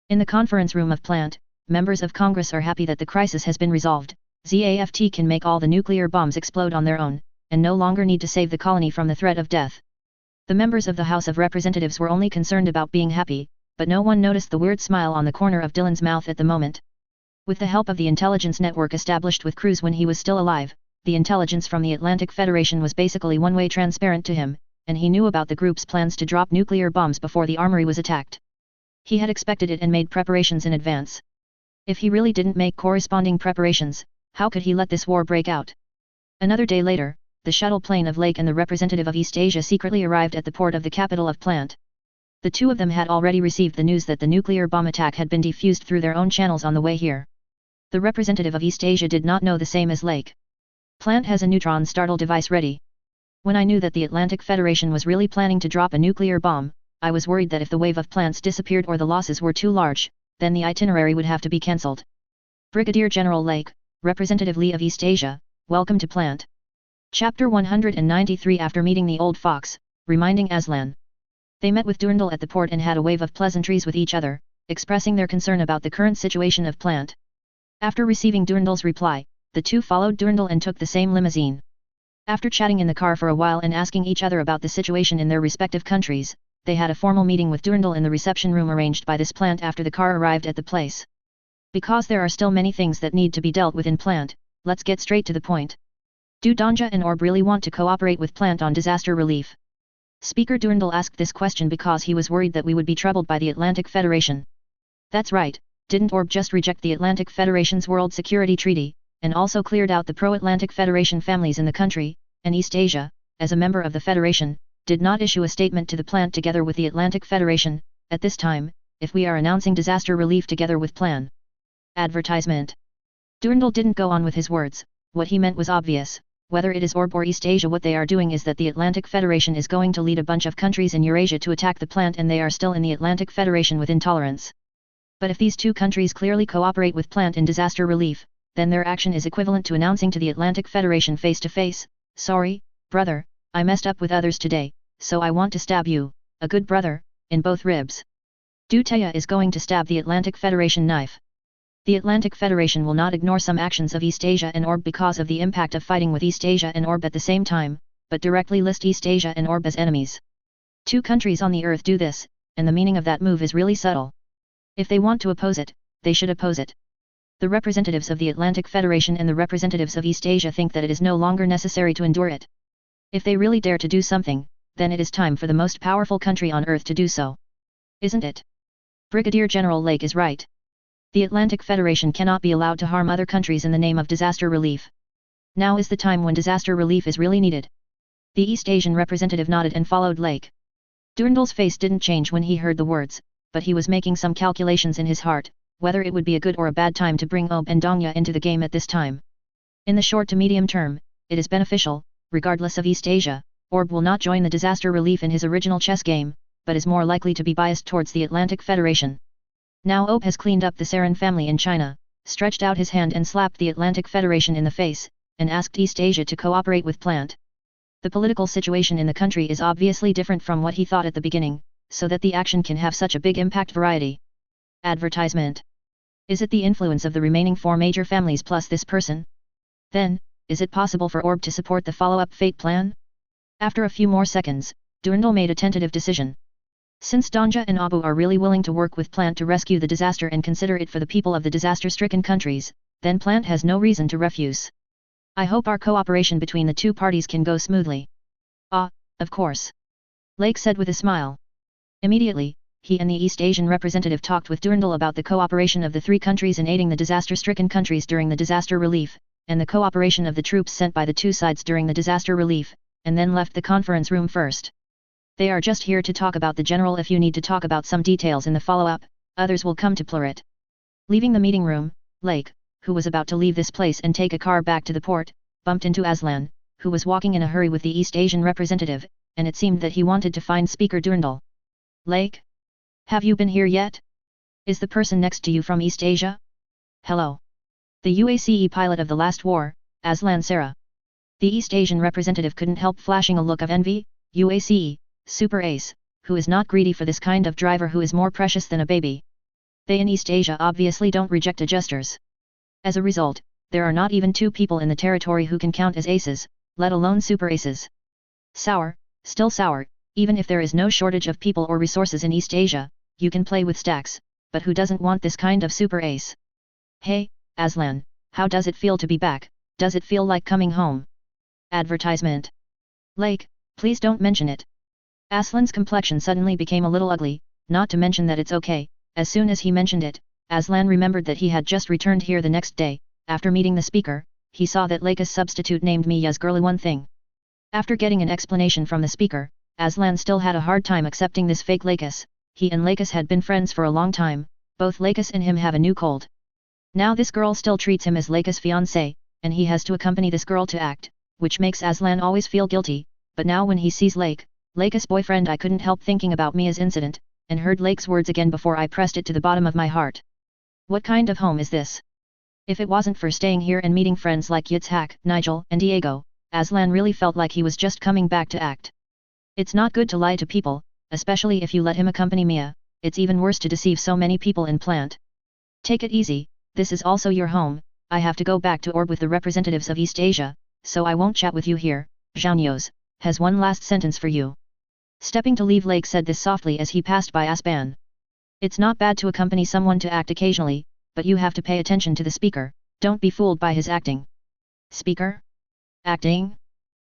In the conference room of Plant, members of Congress are happy that the crisis has been resolved. ZAFT can make all the nuclear bombs explode on their own, and no longer need to save the colony from the threat of death. The members of the House of Representatives were only concerned about being happy, but no one noticed the weird smile on the corner of Dylan's mouth at the moment. With the help of the intelligence network established with Cruz when he was still alive, the intelligence from the Atlantic Federation was basically one-way transparent to him, and he knew about the group's plans to drop nuclear bombs before the armory was attacked. He had expected it and made preparations in advance. If he really didn't make corresponding preparations, how could he let this war break out? Another day later, the shuttle plane of Lake and the representative of East Asia secretly arrived at the port of the capital of Plant. The two of them had already received the news that the nuclear bomb attack had been defused through their own channels on the way here. The representative of East Asia did not know the same as Lake. Plant has a neutron startle device ready. When I knew that the Atlantic Federation was really planning to drop a nuclear bomb, I was worried that if the wave of plants disappeared or the losses were too large, then the itinerary would have to be cancelled. Brigadier General Lake, Representative Lee of East Asia, welcome to Plant. Chapter 193. After meeting the old fox, reminding Aslan. They met with Durandal at the port and had a wave of pleasantries with each other, expressing their concern about the current situation of Plant. After receiving Durandal's reply, the two followed Durandal and took the same limousine. After chatting in the car for a while and asking each other about the situation in their respective countries, they had a formal meeting with Durandal in the reception room arranged by this Plant after the car arrived at the place. Because there are still many things that need to be dealt with in Plant, let's get straight to the point. Do Danja and Orb really want to cooperate with Plant on disaster relief? Speaker Durandal asked this question because he was worried that we would be troubled by the Atlantic Federation. That's right, didn't Orb just reject the Atlantic Federation's World Security Treaty, and also cleared out the pro-Atlantic Federation families in the country, and East Asia, as a member of the Federation, did not issue a statement to the Plant together with the Atlantic Federation, at this time, if we are announcing disaster relief together with Plan. Advertisement. Durandal didn't go on with his words, what he meant was obvious. Whether it is Orb or East Asia, what they are doing is that the Atlantic Federation is going to lead a bunch of countries in Eurasia to attack the Plant, and they are still in the Atlantic Federation with intolerance. But if these two countries clearly cooperate with Plant in disaster relief, then their action is equivalent to announcing to the Atlantic Federation face to face, sorry, brother, I messed up with others today, so I want to stab you, a good brother, in both ribs. Duteya is going to stab the Atlantic Federation knife. The Atlantic Federation will not ignore some actions of Eastasia and Orb because of the impact of fighting with Eastasia and Orb at the same time, but directly list Eastasia and Orb as enemies. Two countries on the Earth do this, and the meaning of that move is really subtle. If they want to oppose it, they should oppose it. The representatives of the Atlantic Federation and the representatives of Eastasia think that it is no longer necessary to endure it. If they really dare to do something, then it is time for the most powerful country on Earth to do so. Isn't it? Brigadier General Lake is right. The Atlantic Federation cannot be allowed to harm other countries in the name of disaster relief. Now is the time when disaster relief is really needed. The East Asian representative nodded and followed Lake. Durandal's face didn't change when he heard the words, but he was making some calculations in his heart, whether it would be a good or a bad time to bring Ob and Dongya into the game at this time. In the short to medium term, it is beneficial, regardless of Eastasia. Orb will not join the disaster relief in his original chess game, but is more likely to be biased towards the Atlantic Federation. Now Ob has cleaned up the Saran family in China, stretched out his hand and slapped the Atlantic Federation in the face, and asked Eastasia to cooperate with Plant. The political situation in the country is obviously different from what he thought at the beginning, so that the action can have such a big impact. Variety. Advertisement. Is it the influence of the remaining 4 major families plus this person? Then, is it possible for Orb to support the follow-up fate plan? After a few more seconds, Durandal made a tentative decision. Since Dongya and Abu are really willing to work with Plant to rescue the disaster and consider it for the people of the disaster-stricken countries, then Plant has no reason to refuse. I hope our cooperation between the two parties can go smoothly. Ah, of course. Lake said with a smile. Immediately, he and the East Asian representative talked with Durandal about the cooperation of the 3 countries in aiding the disaster-stricken countries during the disaster relief, and the cooperation of the troops sent by the 2 sides during the disaster relief, and then left the conference room first. They are just here to talk about the general. If you need to talk about some details in the follow-up, others will come to Plurit. Leaving the meeting room, Lake, who was about to leave this place and take a car back to the port, bumped into Aslan, who was walking in a hurry with the East Asian representative, and it seemed that he wanted to find Speaker Durandal. Lake? Have you been here yet? Is the person next to you from East Asia? Hello. The UACE pilot of the last war, Aslan Sarah. The East Asian representative couldn't help flashing a look of envy. UACE, Super Ace, who is not greedy for this kind of driver who is more precious than a baby. They in East Asia obviously don't reject adjusters. As a result, there are not even 2 people in the territory who can count as aces, let alone super aces. Sour, still sour, even if there is no shortage of people or resources in East Asia, you can play with stacks, but who doesn't want this kind of super ace? Hey, Aslan, how does it feel to be back? Does it feel like coming home? Advertisement. Lake, please don't mention it. Aslan's complexion suddenly became a little ugly, not to mention that it's okay. As soon as he mentioned it, Aslan remembered that he had just returned here the next day. After meeting the speaker, he saw that Lake's substitute named Mia's girly one thing. After getting an explanation from the speaker, Aslan still had a hard time accepting this fake Lakes. He and Lakes had been friends for a long time, both Lakes and him have a new cold. Now this girl still treats him as Lakes' fiancé, and he has to accompany this girl to act, which makes Aslan always feel guilty, but now when he sees Lakes' boyfriend, I couldn't help thinking about Mia's incident, and heard Lake's words again before I pressed it to the bottom of my heart. What kind of home is this? If it wasn't for staying here and meeting friends like Yitzhak, Nigel, and Diego, Aslan really felt like he was just coming back to act. It's not good to lie to people, especially if you let him accompany Mia. It's even worse to deceive so many people in Plant. Take it easy, this is also your home. I have to go back to Orb with the representatives of East Asia, so I won't chat with you here. Zhao has one last sentence for you. Stepping to leave, Lake said this softly as he passed by Asban. It's not bad to accompany someone to act occasionally, but you have to pay attention to the speaker, don't be fooled by his acting. Speaker? Acting?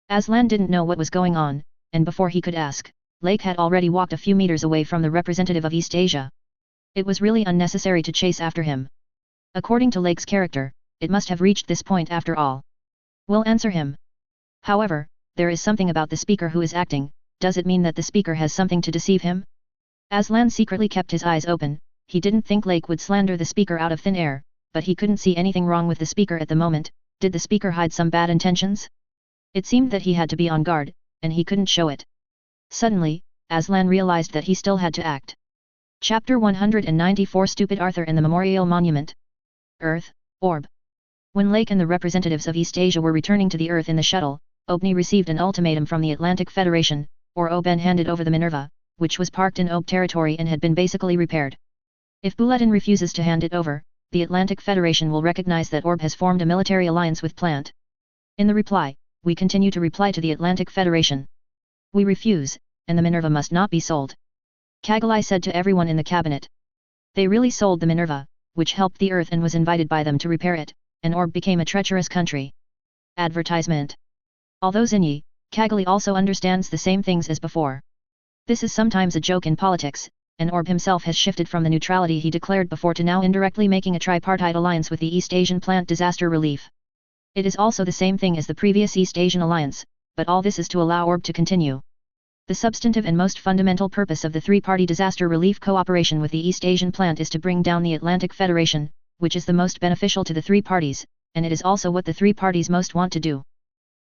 Aslan didn't know what was going on, and before he could ask, Lake had already walked a few meters away from the representative of East Asia. It was really unnecessary to chase after him. According to Lake's character, it must have reached this point after all. We'll answer him. However, there is something about the speaker who is acting. Does it mean that the speaker has something to deceive him? Aslan secretly kept his eyes open. He didn't think Lake would slander the speaker out of thin air, but he couldn't see anything wrong with the speaker at the moment. Did the speaker hide some bad intentions? It seemed that he had to be on guard, and he couldn't show it. Suddenly, Aslan realized that he still had to act. Chapter 194 Stupid Arthur and the Memorial Monument. Earth, Orb. When Lake and the representatives of East Asia were returning to the Earth in the shuttle, Obni received an ultimatum from the Atlantic Federation, or Oben handed over the Minerva, which was parked in Ob territory and had been basically repaired. If Buletin refuses to hand it over, the Atlantic Federation will recognize that Orb has formed a military alliance with Plant. In the reply, we continue to reply to the Atlantic Federation. We refuse, and the Minerva must not be sold. Kagalai said to everyone in the cabinet. They really sold the Minerva, which helped the Earth and was invited by them to repair it, and Orb became a treacherous country. Advertisement. Although Zinyi, Kagali also understands the same things as before. This is sometimes a joke in politics, and Orb himself has shifted from the neutrality he declared before to now indirectly making a tripartite alliance with the East Asian Plant Disaster Relief. It is also the same thing as the previous East Asian alliance, but all this is to allow Orb to continue. The substantive and most fundamental purpose of the three-party disaster relief cooperation with the East Asian Plant is to bring down the Atlantic Federation, which is the most beneficial to the three parties, and it is also what the three parties most want to do.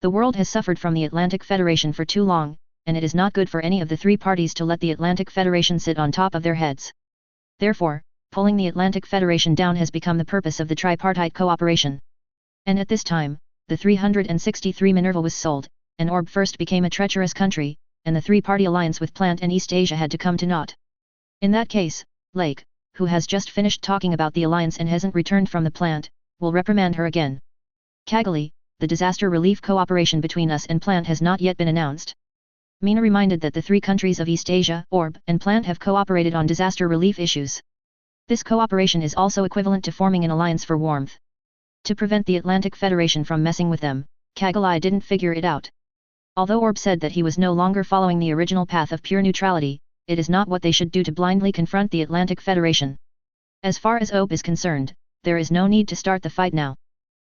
The world has suffered from the Atlantic Federation for too long, and it is not good for any of the three parties to let the Atlantic Federation sit on top of their heads. Therefore, pulling the Atlantic Federation down has become the purpose of the tripartite cooperation. And at this time, the 363 Minerva was sold, and Orb first became a treacherous country, and the three-party alliance with Plant and East Asia had to come to naught. In that case, Lake, who has just finished talking about the alliance and hasn't returned from the plant, will reprimand her again. Kagali, the disaster relief cooperation between us and Plant has not yet been announced. Mina reminded that the three countries of East Asia, Orb, and Plant have cooperated on disaster relief issues. This cooperation is also equivalent to forming an alliance for warmth. To prevent the Atlantic Federation from messing with them, Kagali didn't figure it out. Although Orb said that he was no longer following the original path of pure neutrality, it is not what they should do to blindly confront the Atlantic Federation. As far as Orb is concerned, there is no need to start the fight now.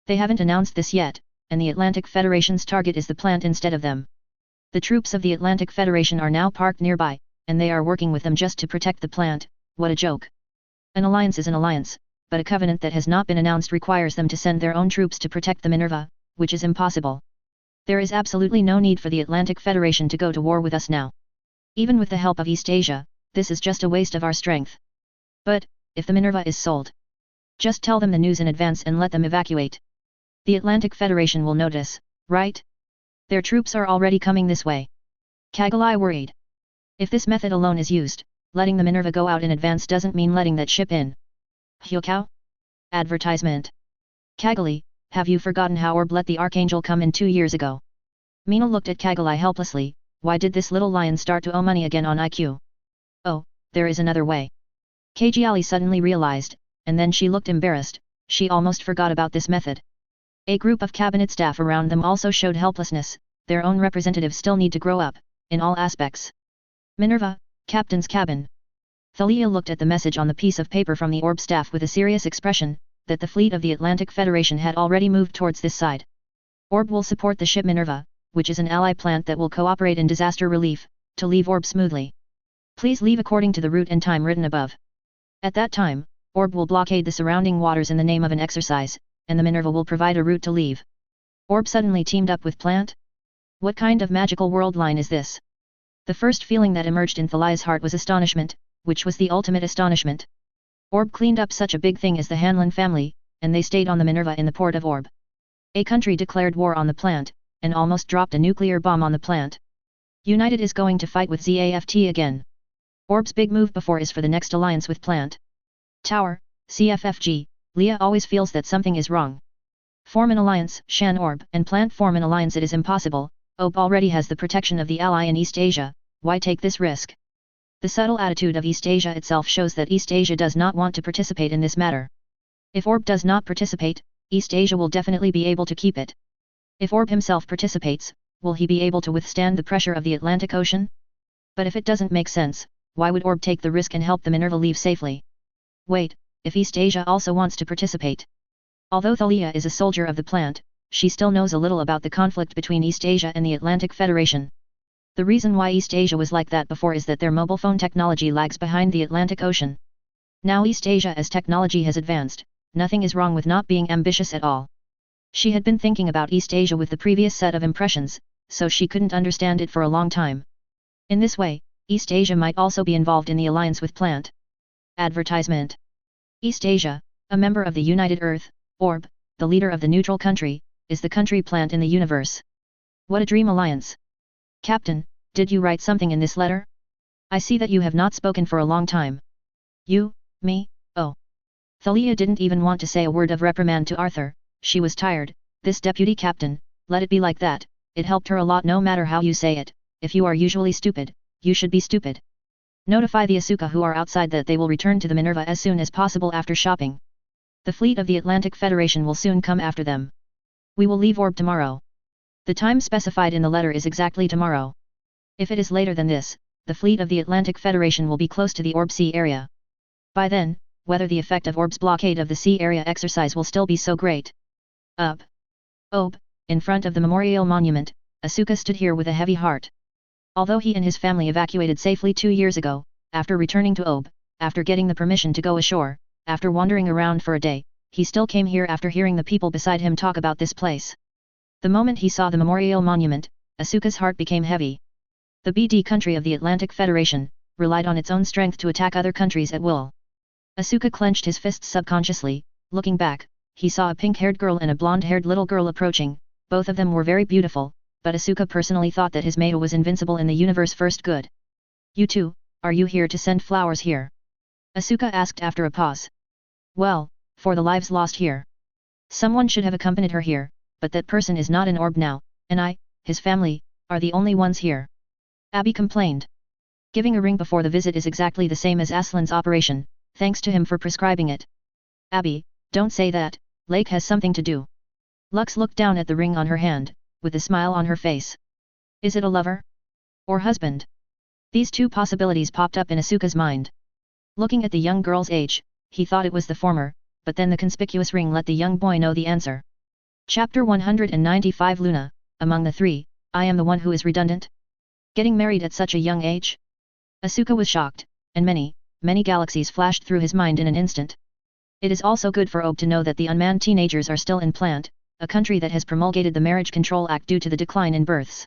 They haven't announced this yet, and the Atlantic Federation's target is the plant instead of them. The troops of the Atlantic Federation are now parked nearby, and they are working with them just to protect the plant. What a joke. An alliance is an alliance, but a covenant that has not been announced requires them to send their own troops to protect the Minerva, which is impossible. There is absolutely no need for the Atlantic Federation to go to war with us now. Even with the help of East Asia, this is just a waste of our strength. But, if the Minerva is sold, just tell them the news in advance and let them evacuate. The Atlantic Federation will notice, right? Their troops are already coming this way. Kagali worried. If this method alone is used, letting the Minerva go out in advance doesn't mean letting that ship in. Hyokao? Advertisement. Kagali, have you forgotten how Orb let the Archangel come in 2 years ago? Mina looked at Kagali helplessly. Why did this little lion start to owe money again on IQ? Oh, there is another way. Kagali suddenly realized, and then she looked embarrassed. She almost forgot about this method. A group of cabinet staff around them also showed helplessness. Their own representatives still need to grow up, in all aspects. Minerva, Captain's cabin. Thalia looked at the message on the piece of paper from the Orb staff with a serious expression, that the fleet of the Atlantic Federation had already moved towards this side. Orb will support the ship Minerva, which is an ally plant that will cooperate in disaster relief, to leave Orb smoothly. Please leave according to the route and time written above. At that time, Orb will blockade the surrounding waters in the name of an exercise, and the Minerva will provide a route to leave. Orb suddenly teamed up with Plant? What kind of magical world line is this? The first feeling that emerged in Thalia's heart was astonishment, which was the ultimate astonishment. Orb cleaned up such a big thing as the Hanlon family, and they stayed on the Minerva in the port of Orb. A country declared war on the plant, and almost dropped a nuclear bomb on the plant. United is going to fight with ZAFT again. Orb's big move before is for the next alliance with Plant. Tower, CFFG, Leah always feels that something is wrong. Form an alliance, Shan Orb and Plant form an alliance. It is impossible. Orb already has the protection of the ally in East Asia, why take this risk? The subtle attitude of East Asia itself shows that East Asia does not want to participate in this matter. If Orb does not participate, East Asia will definitely be able to keep it. If Orb himself participates, will he be able to withstand the pressure of the Atlantic Ocean? But if it doesn't make sense, why would Orb take the risk and help the Minerva leave safely? Wait, if East Asia also wants to participate. Although Thalia is a soldier of the plant, she still knows a little about the conflict between East Asia and the Atlantic Federation. The reason why East Asia was like that before is that their mobile phone technology lags behind the Atlantic Ocean. Now East Asia, as technology has advanced, nothing is wrong with not being ambitious at all. She had been thinking about East Asia with the previous set of impressions, so she couldn't understand it for a long time. In this way, East Asia might also be involved in the alliance with Plant. Advertisement. East Asia, a member of the United Earth, Orb, the leader of the neutral country, is the country plant in the universe. What a dream alliance! Captain, did you write something in this letter? I see that you have not spoken for a long time. You, me, oh. Thalia didn't even want to say a word of reprimand to Arthur. She was tired. This deputy captain, let it be like that, it helped her a lot no matter how you say it. If you are usually stupid, you should be stupid. Notify the Asuka who are outside that they will return to the Minerva as soon as possible after shopping. The fleet of the Atlantic Federation will soon come after them. We will leave Orb tomorrow. The time specified in the letter is exactly tomorrow. If it is later than this, the fleet of the Atlantic Federation will be close to the Orb Sea area. By then, whether the effect of Orb's blockade of the sea area exercise will still be so great. Up. Ob, in front of the memorial monument, Asuka stood here with a heavy heart. Although he and his family evacuated safely 2 years ago, after returning to Ob, after getting the permission to go ashore, after wandering around for a day, he still came here after hearing the people beside him talk about this place. The moment he saw the memorial monument, Asuka's heart became heavy. The BD country of the Atlantic Federation relied on its own strength to attack other countries at will. Asuka clenched his fists subconsciously. Looking back, he saw a pink-haired girl and a blonde-haired little girl approaching. Both of them were very beautiful, but Asuka personally thought that his Maida was invincible in the universe first good. You two, are you here to send flowers here? Asuka asked after a pause. Well, for the lives lost here. Someone should have accompanied her here, but that person is not in Orb now, and I, his family, are the only ones here. Abby complained. Giving a ring before the visit is exactly the same as Aslan's operation, thanks to him for prescribing it. Abby, don't say that, Lake has something to do. Lux looked down at the ring on her hand, with a smile on her face. Is it a lover? Or husband? These two possibilities popped up in Asuka's mind. Looking at the young girl's age, he thought it was the former, but then the conspicuous ring let the young boy know the answer. Chapter 195 Luna, among the three, I am the one who is redundant? Getting married at such a young age? Asuka was shocked, and many galaxies flashed through his mind in an instant. It is also good for Ob to know that the unmanned teenagers are still in Plant, a country that has promulgated the Marriage Control Act due to the decline in births.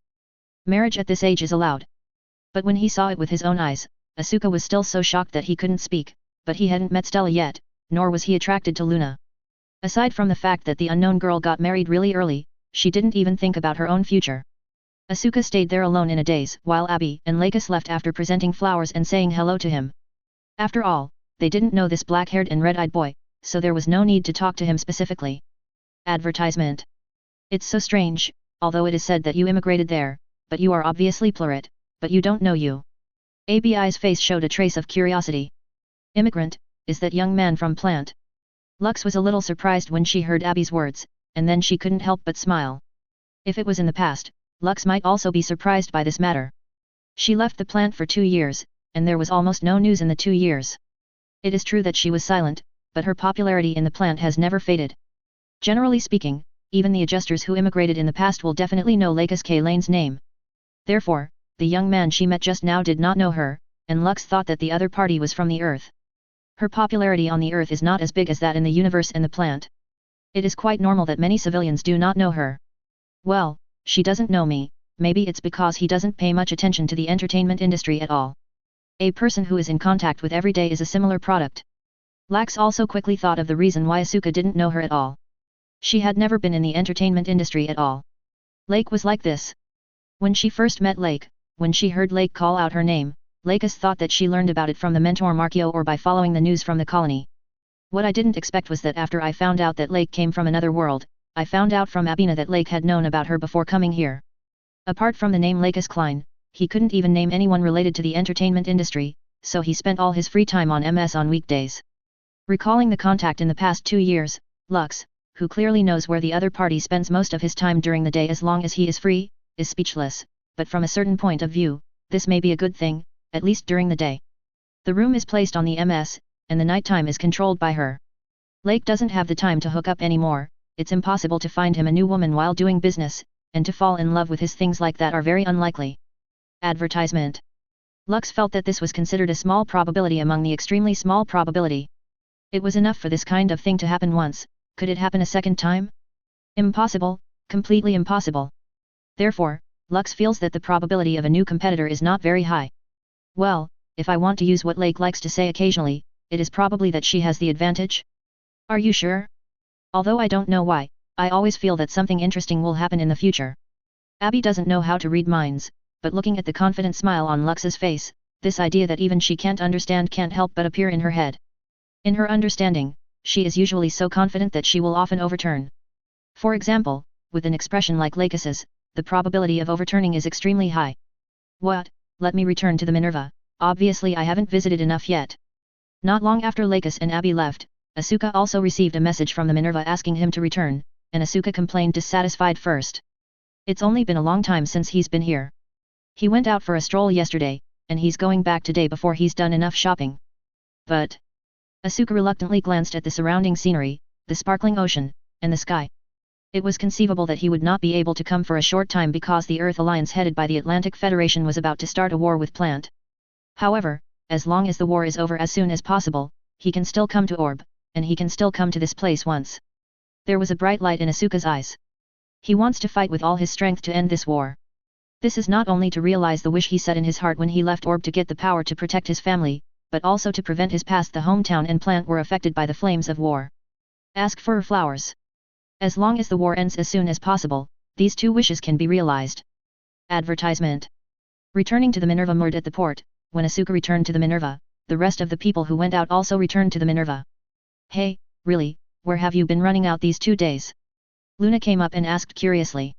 Marriage at this age is allowed. But when he saw it with his own eyes, Asuka was still so shocked that he couldn't speak, but he hadn't met Stella yet, nor was he attracted to Luna. Aside from the fact that the unknown girl got married really early, she didn't even think about her own future. Asuka stayed there alone in a daze while Abby and Lakis left after presenting flowers and saying hello to him. After all, they didn't know this black-haired and red-eyed boy, so there was no need to talk to him specifically. Advertisement. It's so strange, although it is said that you immigrated there, but you are obviously plurit, but you don't know you. ABI's face showed a trace of curiosity. Immigrant, is that young man from Plant? Lux was a little surprised when she heard Abby's words, and then she couldn't help but smile. If it was in the past, Lux might also be surprised by this matter. She left the plant for 2 years, and there was almost no news in the 2 years. It is true that she was silent, but her popularity in the plant has never faded. Generally speaking, even the adjusters who immigrated in the past will definitely know Lakis K. Lane's name. Therefore, the young man she met just now did not know her, and Lux thought that the other party was from the Earth. Her popularity on the Earth is not as big as that in the universe and the plant. It is quite normal that many civilians do not know her. Well, she doesn't know me, maybe it's because he doesn't pay much attention to the entertainment industry at all. A person who is in contact with every day is a similar product. Lax also quickly thought of the reason why Asuka didn't know her at all. She had never been in the entertainment industry at all. Lake was like this. When she first met Lake, when she heard Lake call out her name, Lakis thought that she learned about it from the mentor Markio or by following the news from the colony. What I didn't expect was that after I found out that Lake came from another world, I found out from Abina that Lake had known about her before coming here. Apart from the name Lakis Klein, he couldn't even name anyone related to the entertainment industry, so he spent all his free time on MS on weekdays. Recalling the contact in the past 2 years, Lux, who clearly knows where the other party spends most of his time during the day as long as he is free, is speechless, but from a certain point of view, this may be a good thing, at least during the day. The room is placed on the MS, and the nighttime is controlled by her. Lake doesn't have the time to hook up anymore, it's impossible to find him a new woman while doing business, and to fall in love with his things like that are very unlikely. Advertisement. Lux felt that this was considered a small probability among the extremely small probability. It was enough for this kind of thing to happen once, could it happen a second time? Impossible, completely impossible. Therefore, Lux feels that the probability of a new competitor is not very high. Well, if I want to use what Lake likes to say occasionally, it is probably that she has the advantage? Are you sure? Although I don't know why, I always feel that something interesting will happen in the future. Abby doesn't know how to read minds, but looking at the confident smile on Lux's face, this idea that even she can't understand can't help but appear in her head. In her understanding, she is usually so confident that she will often overturn. For example, with an expression like Lacus's, the probability of overturning is extremely high. What? Let me return to the Minerva, obviously I haven't visited enough yet. Not long after Lacus and Abby left, Asuka also received a message from the Minerva asking him to return, and Asuka complained dissatisfied first. It's only been a long time since he's been here. He went out for a stroll yesterday, and he's going back today before he's done enough shopping. But Asuka reluctantly glanced at the surrounding scenery, the sparkling ocean, and the sky. It was conceivable that he would not be able to come for a short time because the Earth Alliance headed by the Atlantic Federation was about to start a war with Plant. However, as long as the war is over as soon as possible, he can still come to Orb, and he can still come to this place once. There was a bright light in Asuka's eyes. He wants to fight with all his strength to end this war. This is not only to realize the wish he set in his heart when he left Orb to get the power to protect his family, but also to prevent his past. The hometown and Plant were affected by the flames of war. Ask for flowers. As long as the war ends as soon as possible, these two wishes can be realized. Advertisement. Returning to the Minerva moored at the port, when Asuka returned to the Minerva, the rest of the people who went out also returned to the Minerva. Hey, really, where have you been running out these 2 days? Luna came up and asked curiously.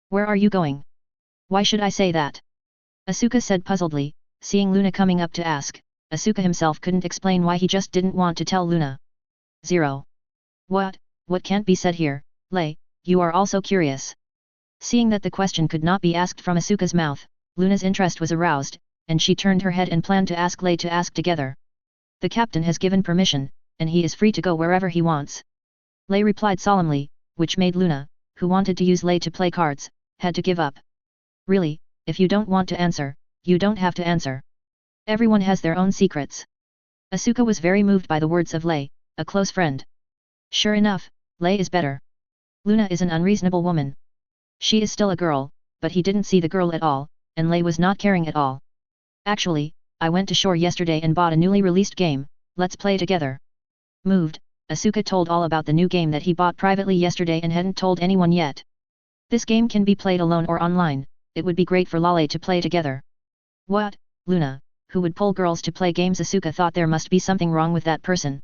Where are you going? Why should I say that? Asuka said puzzledly, seeing Luna coming up to ask. Asuka himself couldn't explain why he just didn't want to tell Luna. 0. What can't be said here, Lei, you are also curious. Seeing that the question could not be asked from Asuka's mouth, Luna's interest was aroused, and she turned her head and planned to ask Lei to ask together. The captain has given permission, and he is free to go wherever he wants. Lei replied solemnly, which made Luna, who wanted to use Lei to play cards, had to give up. Really, if you don't want to answer, you don't have to answer. Everyone has their own secrets. Asuka was very moved by the words of Lei, a close friend. Sure enough, Lei is better. Luna is an unreasonable woman. She is still a girl, but he didn't see the girl at all, and Lei was not caring at all. Actually, I went to shore yesterday and bought a newly released game, let's play together. Moved, Asuka told all about the new game that he bought privately yesterday and hadn't told anyone yet. This game can be played alone or online, it would be great for Lale to play together. What, Luna, who would pull girls to play games? Asuka thought there must be something wrong with that person.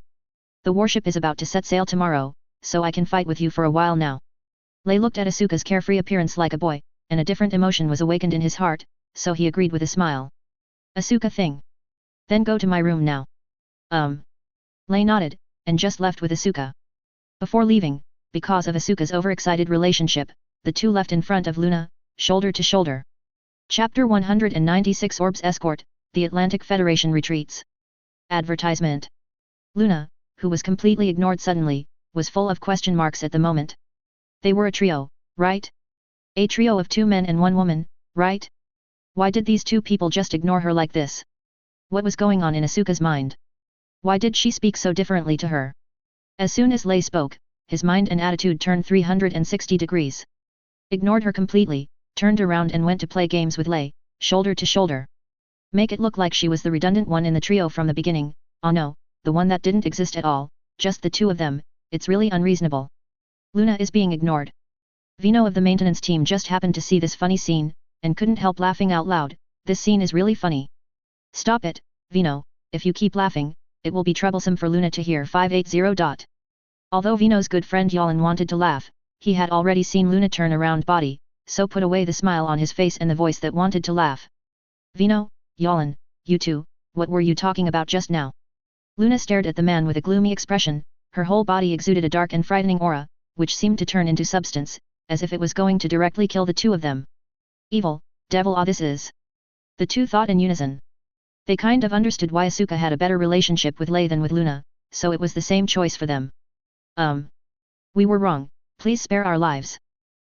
The warship is about to set sail tomorrow, so I can fight with you for a while now. Lei looked at Asuka's carefree appearance like a boy, and a different emotion was awakened in his heart, so he agreed with a smile. Asuka thing. Then go to my room now. Lei nodded, and just left with Asuka. Before leaving, because of Asuka's overexcited relationship, the two left in front of Luna, shoulder to shoulder. Chapter 196 Orb's Escort, the Atlantic Federation retreats. Advertisement. Luna, who was completely ignored suddenly, was full of question marks at the moment. They were a trio, right? A trio of 2 men and 1 woman, right? Why did these 2 people just ignore her like this? What was going on in Asuka's mind? Why did she speak so differently to her? As soon as Lei spoke, his mind and attitude turned 360 degrees. Ignored her completely, turned around and went to play games with Lei, shoulder to shoulder. Make it look like she was the redundant one in the trio from the beginning. Oh no, the one that didn't exist at all, just the 2 of them. It's really unreasonable. Luna is being ignored. Vino of the maintenance team just happened to see this funny scene, and couldn't help laughing out loud. This scene is really funny. Stop it, Vino, if you keep laughing, it will be troublesome for Luna to hear. 580. Although Vino's good friend Yalan wanted to laugh, he had already seen Luna turn around body, so put away the smile on his face and the voice that wanted to laugh. Vino, Yalan, you two, what were you talking about just now? Luna stared at the man with a gloomy expression. Her whole body exuded a dark and frightening aura, which seemed to turn into substance, as if it was going to directly kill the 2 of them. Evil, devil, this is. The 2 thought in unison. They kind of understood why Asuka had a better relationship with Lei than with Luna, so it was the same choice for them. We were wrong, please spare our lives.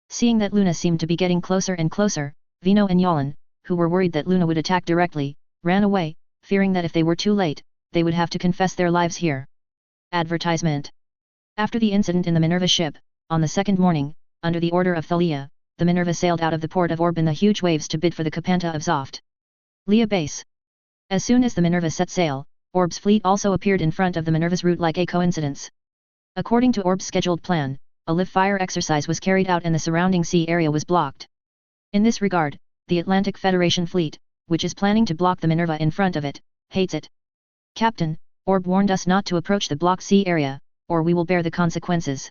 Seeing that Luna seemed to be getting closer and closer, Vino and Yalan, who were worried that Luna would attack directly, ran away, fearing that if they were too late, they would have to confess their lives here. Advertisement. After the incident in the Minerva ship, on the 2nd morning, under the order of Thalia, the Minerva sailed out of the port of Orb in the huge waves to bid for the Kapanta of Zoft. Lia base. As soon as the Minerva set sail, Orb's fleet also appeared in front of the Minerva's route like a coincidence. According to Orb's scheduled plan, a live fire exercise was carried out and the surrounding sea area was blocked. In this regard, the Atlantic Federation fleet, which is planning to block the Minerva in front of it, hates it. Captain, Orb warned us not to approach the blocked sea area, or we will bear the consequences.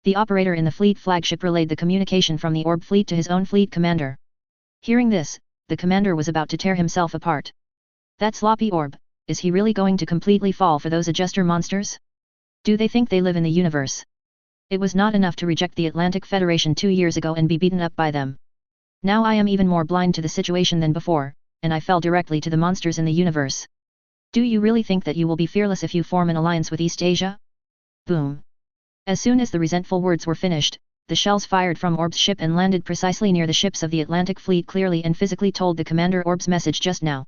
The operator in the fleet flagship relayed the communication from the orb fleet to his own fleet commander. Hearing this, the commander was about to tear himself apart. That sloppy orb, is he really going to completely fall for those adjuster monsters? Do they think they live in the universe? It was not enough to reject the Atlantic Federation 2 years ago and be beaten up by them. Now I am even more blind to the situation than before, and I fell directly to the monsters in the universe. Do you really think that you will be fearless if you form an alliance with East Asia? Boom. As soon as the resentful words were finished, the shells fired from Orb's ship and landed precisely near the ships of the Atlantic Fleet clearly and physically told the commander Orb's message just now.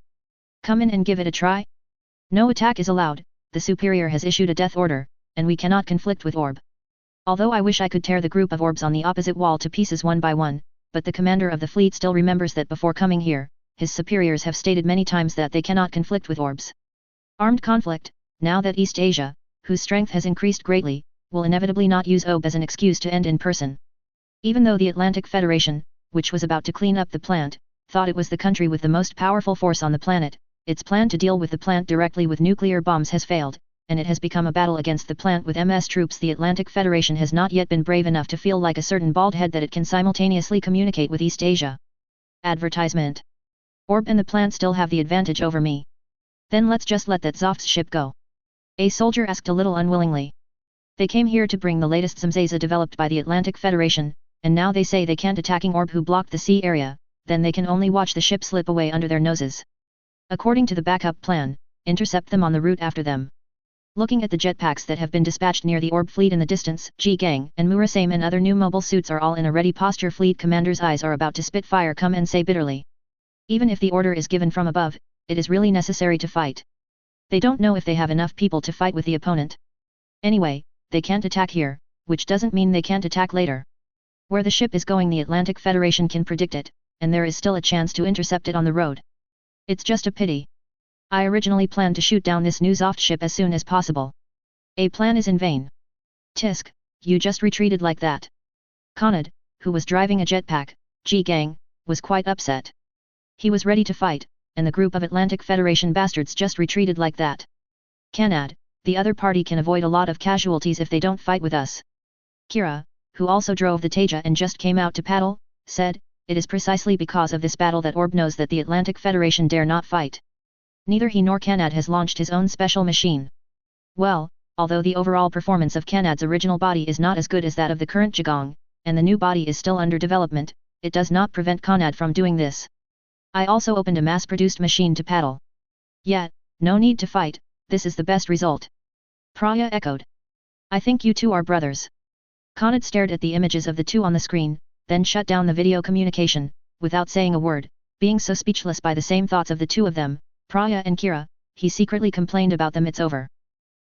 Come in and give it a try? No attack is allowed, the superior has issued a death order, and we cannot conflict with Orb. Although I wish I could tear the group of orbs on the opposite wall to pieces one by one, but the commander of the fleet still remembers that before coming here, his superiors have stated many times that they cannot conflict with orbs. Armed conflict, now that East Asia, whose strength has increased greatly, will inevitably not use Orb as an excuse to end in person. Even though the Atlantic Federation, which was about to clean up the plant, thought it was the country with the most powerful force on the planet, its plan to deal with the plant directly with nuclear bombs has failed, and it has become a battle against the plant with MS troops. The Atlantic Federation has not yet been brave enough to feel like a certain bald head that it can simultaneously communicate with East Asia. Advertisement. Orb and the plant still have the advantage over me. Then let's just let that Zoft's ship go. A soldier asked a little unwillingly. They came here to bring the latest Zmzaza developed by the Atlantic Federation, and now they say they can't attacking Orb who blocked the sea area, then they can only watch the ship slip away under their noses. According to the backup plan, intercept them on the route after them. Looking at the jetpacks that have been dispatched near the Orb fleet in the distance, G-Gang and Murasame and other new mobile suits are all in a ready posture. Fleet commander's eyes are about to spit fire. Come and say bitterly. Even if the order is given from above, it is really necessary to fight. They don't know if they have enough people to fight with the opponent. Anyway, they can't attack here, which doesn't mean they can't attack later. Where the ship is going, the Atlantic Federation can predict it, and there is still a chance to intercept it on the road. It's just a pity. I originally planned to shoot down this new Zoft ship as soon as possible. A plan is in vain. Tisk, you just retreated like that. Conrad, who was driving a jetpack, G-Gang, was quite upset. He was ready to fight, and the group of Atlantic Federation bastards just retreated like that. Kanad, the other party can avoid a lot of casualties if they don't fight with us. Kira, who also drove the Teja and just came out to paddle, said, it is precisely because of this battle that Orb knows that the Atlantic Federation dare not fight. Neither he nor Kanad has launched his own special machine. Well, although the overall performance of Kanad's original body is not as good as that of the current Jigong, and the new body is still under development, it does not prevent Kanad from doing this. I also opened a mass-produced machine to paddle. Yet, no need to fight, this is the best result. Praya echoed. I think you two are brothers. Kanad stared at the images of the two on the screen, then shut down the video communication, without saying a word, being so speechless by the same thoughts of the two of them, Praya and Kira. He secretly complained about them. It's over.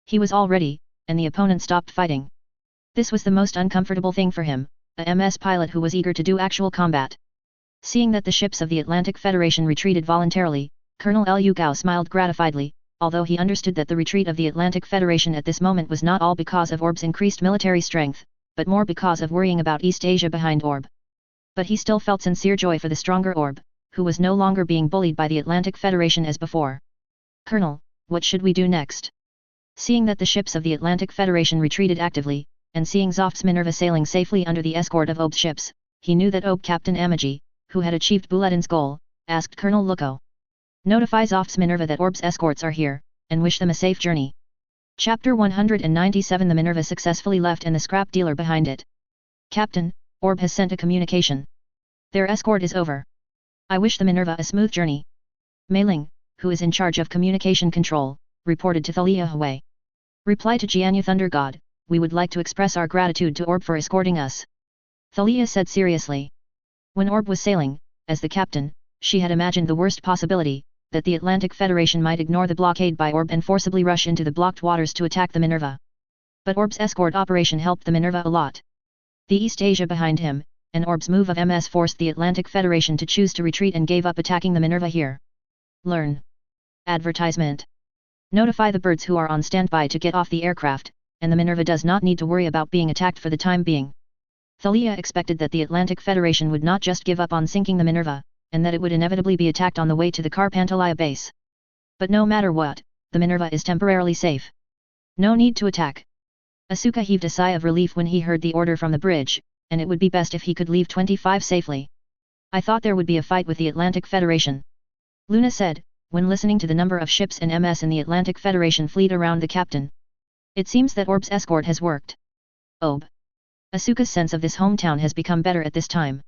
He was all ready, and the opponent stopped fighting. This was the most uncomfortable thing for him, a MS pilot who was eager to do actual combat. Seeing that the ships of the Atlantic Federation retreated voluntarily, Colonel Liu Gao smiled gratifiedly, although he understood that the retreat of the Atlantic Federation at this moment was not all because of Orb's increased military strength, but more because of worrying about East Asia behind Orb. But he still felt sincere joy for the stronger Orb, who was no longer being bullied by the Atlantic Federation as before. Colonel, what should we do next? Seeing that the ships of the Atlantic Federation retreated actively, and seeing Zoft's Minerva sailing safely under the escort of Ob's ships, he knew that Ob Captain Amagi, who had achieved Buletin's goal, asked Colonel Luko. Notify Zoft's Minerva that Orb's escorts are here, and wish them a safe journey. Chapter 197. The Minerva successfully left and the scrap dealer behind it. Captain, Orb has sent a communication. Their escort is over. I wish the Minerva a smooth journey. Mei Ling, who is in charge of communication control, reported to Thalia Hui. Reply to Jianyu Thunder God, we would like to express our gratitude to Orb for escorting us. Thalia said seriously. When Orb was sailing, as the captain, she had imagined the worst possibility, that the Atlantic Federation might ignore the blockade by Orb and forcibly rush into the blocked waters to attack the Minerva. But Orb's escort operation helped the Minerva a lot. The East Asia behind him, and Orb's move of MS forced the Atlantic Federation to choose to retreat and gave up attacking the Minerva here. Learn. Advertisement. Notify the birds who are on standby to get off the aircraft, and the Minerva does not need to worry about being attacked for the time being. Thalia expected that the Atlantic Federation would not just give up on sinking the Minerva, and that it would inevitably be attacked on the way to the Carpantalia base. But no matter what, the Minerva is temporarily safe. No need to attack. Asuka heaved a sigh of relief when he heard the order from the bridge, and it would be best if he could leave 25 safely. I thought there would be a fight with the Atlantic Federation. Luna said, when listening to the number of ships and MS in the Atlantic Federation fleet around the captain. It seems that Orb's escort has worked. Ob. Asuka's sense of this hometown has become better at this time.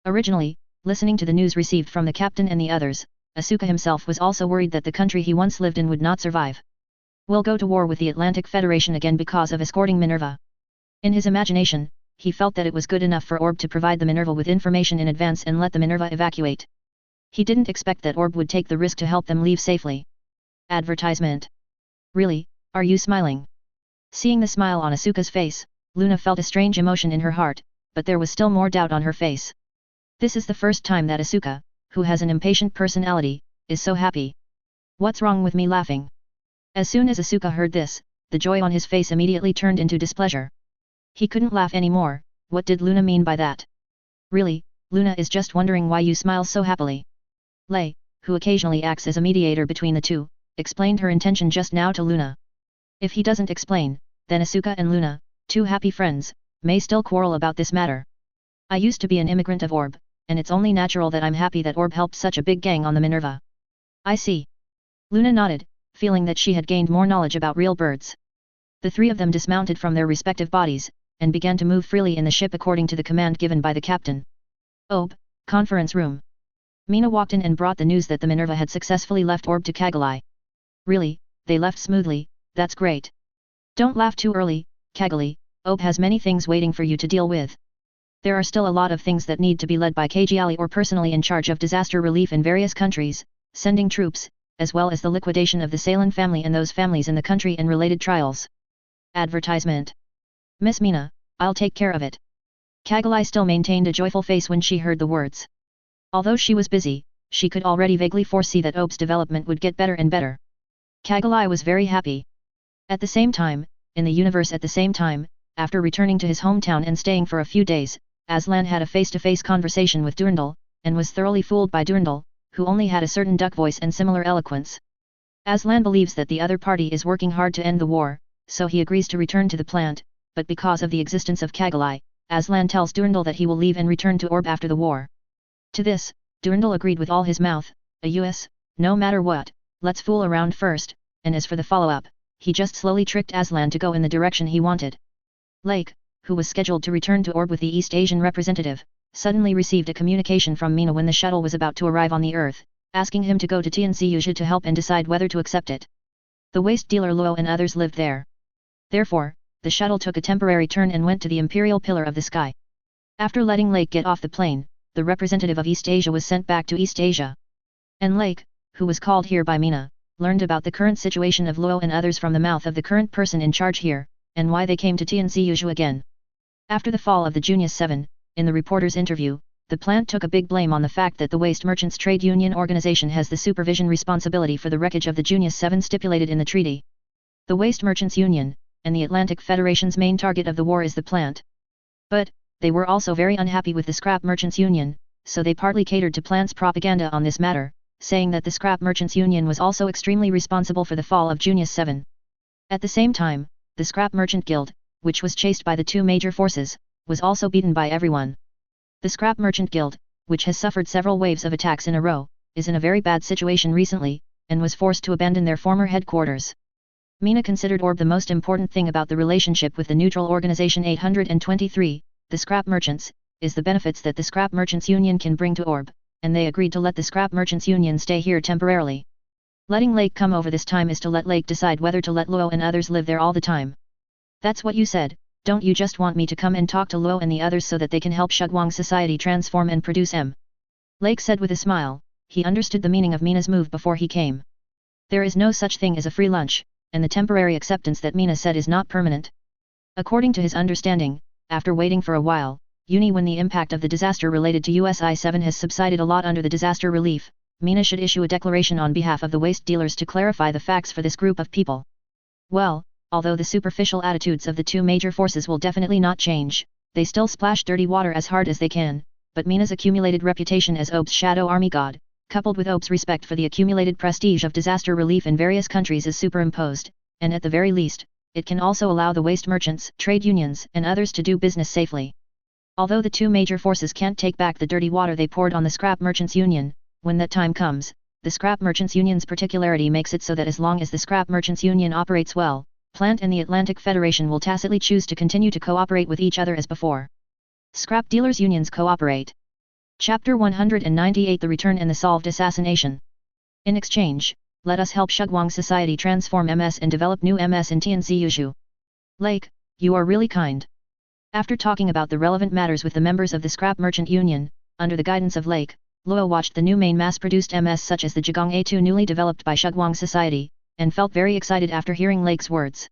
Originally, listening to the news received from the captain and the others, Asuka himself was also worried that the country he once lived in would not survive. We'll go to war with the Atlantic Federation again because of escorting Minerva. In his imagination, he felt that it was good enough for Orb to provide the Minerva with information in advance and let the Minerva evacuate. He didn't expect that Orb would take the risk to help them leave safely. Advertisement. Really, are you smiling? Seeing the smile on Asuka's face, Luna felt a strange emotion in her heart, but there was still more doubt on her face. This is the first time that Asuka, who has an impatient personality, is so happy. What's wrong with me laughing? As soon as Asuka heard this, the joy on his face immediately turned into displeasure. He couldn't laugh anymore. What did Luna mean by that? Really, Luna is just wondering why you smile so happily. Lei, who occasionally acts as a mediator between the two, explained her intention just now to Luna. If he doesn't explain, then Asuka and Luna, two happy friends, may still quarrel about this matter. I used to be an immigrant of Orb, and it's only natural that I'm happy that Orb helped such a big gang on the Minerva. I see. Luna nodded, feeling that she had gained more knowledge about real birds. The three of them dismounted from their respective bodies, and began to move freely in the ship according to the command given by the captain. Orb, conference room. Mina walked in and brought the news that the Minerva had successfully left Orb to Kagalai. Really, they left smoothly, that's great. Don't laugh too early, Kagali, Orb has many things waiting for you to deal with. There are still a lot of things that need to be led by Kagali or personally in charge of disaster relief in various countries, sending troops, as well as the liquidation of the Salen family and those families in the country and related trials. Advertisement. Miss Mina, I'll take care of it. Kagali still maintained a joyful face when she heard the words. Although she was busy, she could already vaguely foresee that Orb's development would get better and better. Kagali was very happy. At the same time, in the universe at the same time, after returning to his hometown and staying for a few days, Aslan had a face-to-face conversation with Durandal, and was thoroughly fooled by Durandal, who only had a certain duck voice and similar eloquence. Aslan believes that the other party is working hard to end the war, so he agrees to return to the plant, but because of the existence of Kagali, Aslan tells Durandal that he will leave and return to Orb after the war. To this, Durandal agreed with all his mouth, no matter what, let's fool around first, and as for the follow-up, he just slowly tricked Aslan to go in the direction he wanted. Lake, who was scheduled to return to Orb with the East Asian representative, suddenly received a communication from Mina when the shuttle was about to arrive on the Earth, asking him to go to Tianzi to help and decide whether to accept it. The waste dealer Luo and others lived there. Therefore, the shuttle took a temporary turn and went to the Imperial Pillar of the Sky. After letting Lake get off the plane, the representative of East Asia was sent back to East Asia. And Lake, who was called here by Mina, learned about the current situation of Luo and others from the mouth of the current person in charge here, and why they came to Tianzi again. After the fall of the Junius 7, in the reporter's interview, the plant took a big blame on the fact that the Waste Merchants Trade Union Organization has the supervision responsibility for the wreckage of the Junius 7 stipulated in the treaty. The Waste Merchants Union, and the Atlantic Federation's main target of the war is the plant. But, they were also very unhappy with the Scrap Merchants Union, so they partly catered to plant's propaganda on this matter, saying that the Scrap Merchants Union was also extremely responsible for the fall of Junius 7. At the same time, the Scrap Merchant Guild, which was chased by the two major forces, was also beaten by everyone. The Scrap Merchant Guild, which has suffered several waves of attacks in a row, is in a very bad situation recently, and was forced to abandon their former headquarters. Mina considered Orb the most important thing about the relationship with the neutral organization 823, the Scrap Merchants, is the benefits that the Scrap Merchants Union can bring to Orb, and they agreed to let the Scrap Merchants Union stay here temporarily. Letting Lake come over this time is to let Lake decide whether to let Luo and others live there all the time. That's what you said, don't you just want me to come and talk to Luo and the others so that they can help Shugwang society transform and produce M? Lake said with a smile. He understood the meaning of Mina's move before he came. There is no such thing as a free lunch, and the temporary acceptance that Mina said is not permanent. According to his understanding, after waiting for a while, when the impact of the disaster related to USI-7 has subsided a lot under the disaster relief, Mina should issue a declaration on behalf of the waste dealers to clarify the facts for this group of people. Well, although the superficial attitudes of the two major forces will definitely not change, they still splash dirty water as hard as they can, but Mina's accumulated reputation as Obe's shadow army god, coupled with Obe's respect for the accumulated prestige of disaster relief in various countries is superimposed, and at the very least, it can also allow the waste merchants, trade unions, and others to do business safely. Although the two major forces can't take back the dirty water they poured on the Scrap Merchants Union, when that time comes, the Scrap Merchants Union's particularity makes it so that as long as the Scrap Merchants Union operates well, Plant and the Atlantic Federation will tacitly choose to continue to cooperate with each other as before. Scrap Dealers Unions Cooperate. Chapter 198 The Return and the Solved Assassination. In exchange, let us help Shugwang Society transform MS and develop new MS in Tianzi. Lake, you are really kind. After talking about the relevant matters with the members of the Scrap Merchant Union, under the guidance of Lake, Luo watched the new main mass-produced MS such as the Jigong A2 newly developed by Shugwang Society, and felt very excited after hearing Lake's words.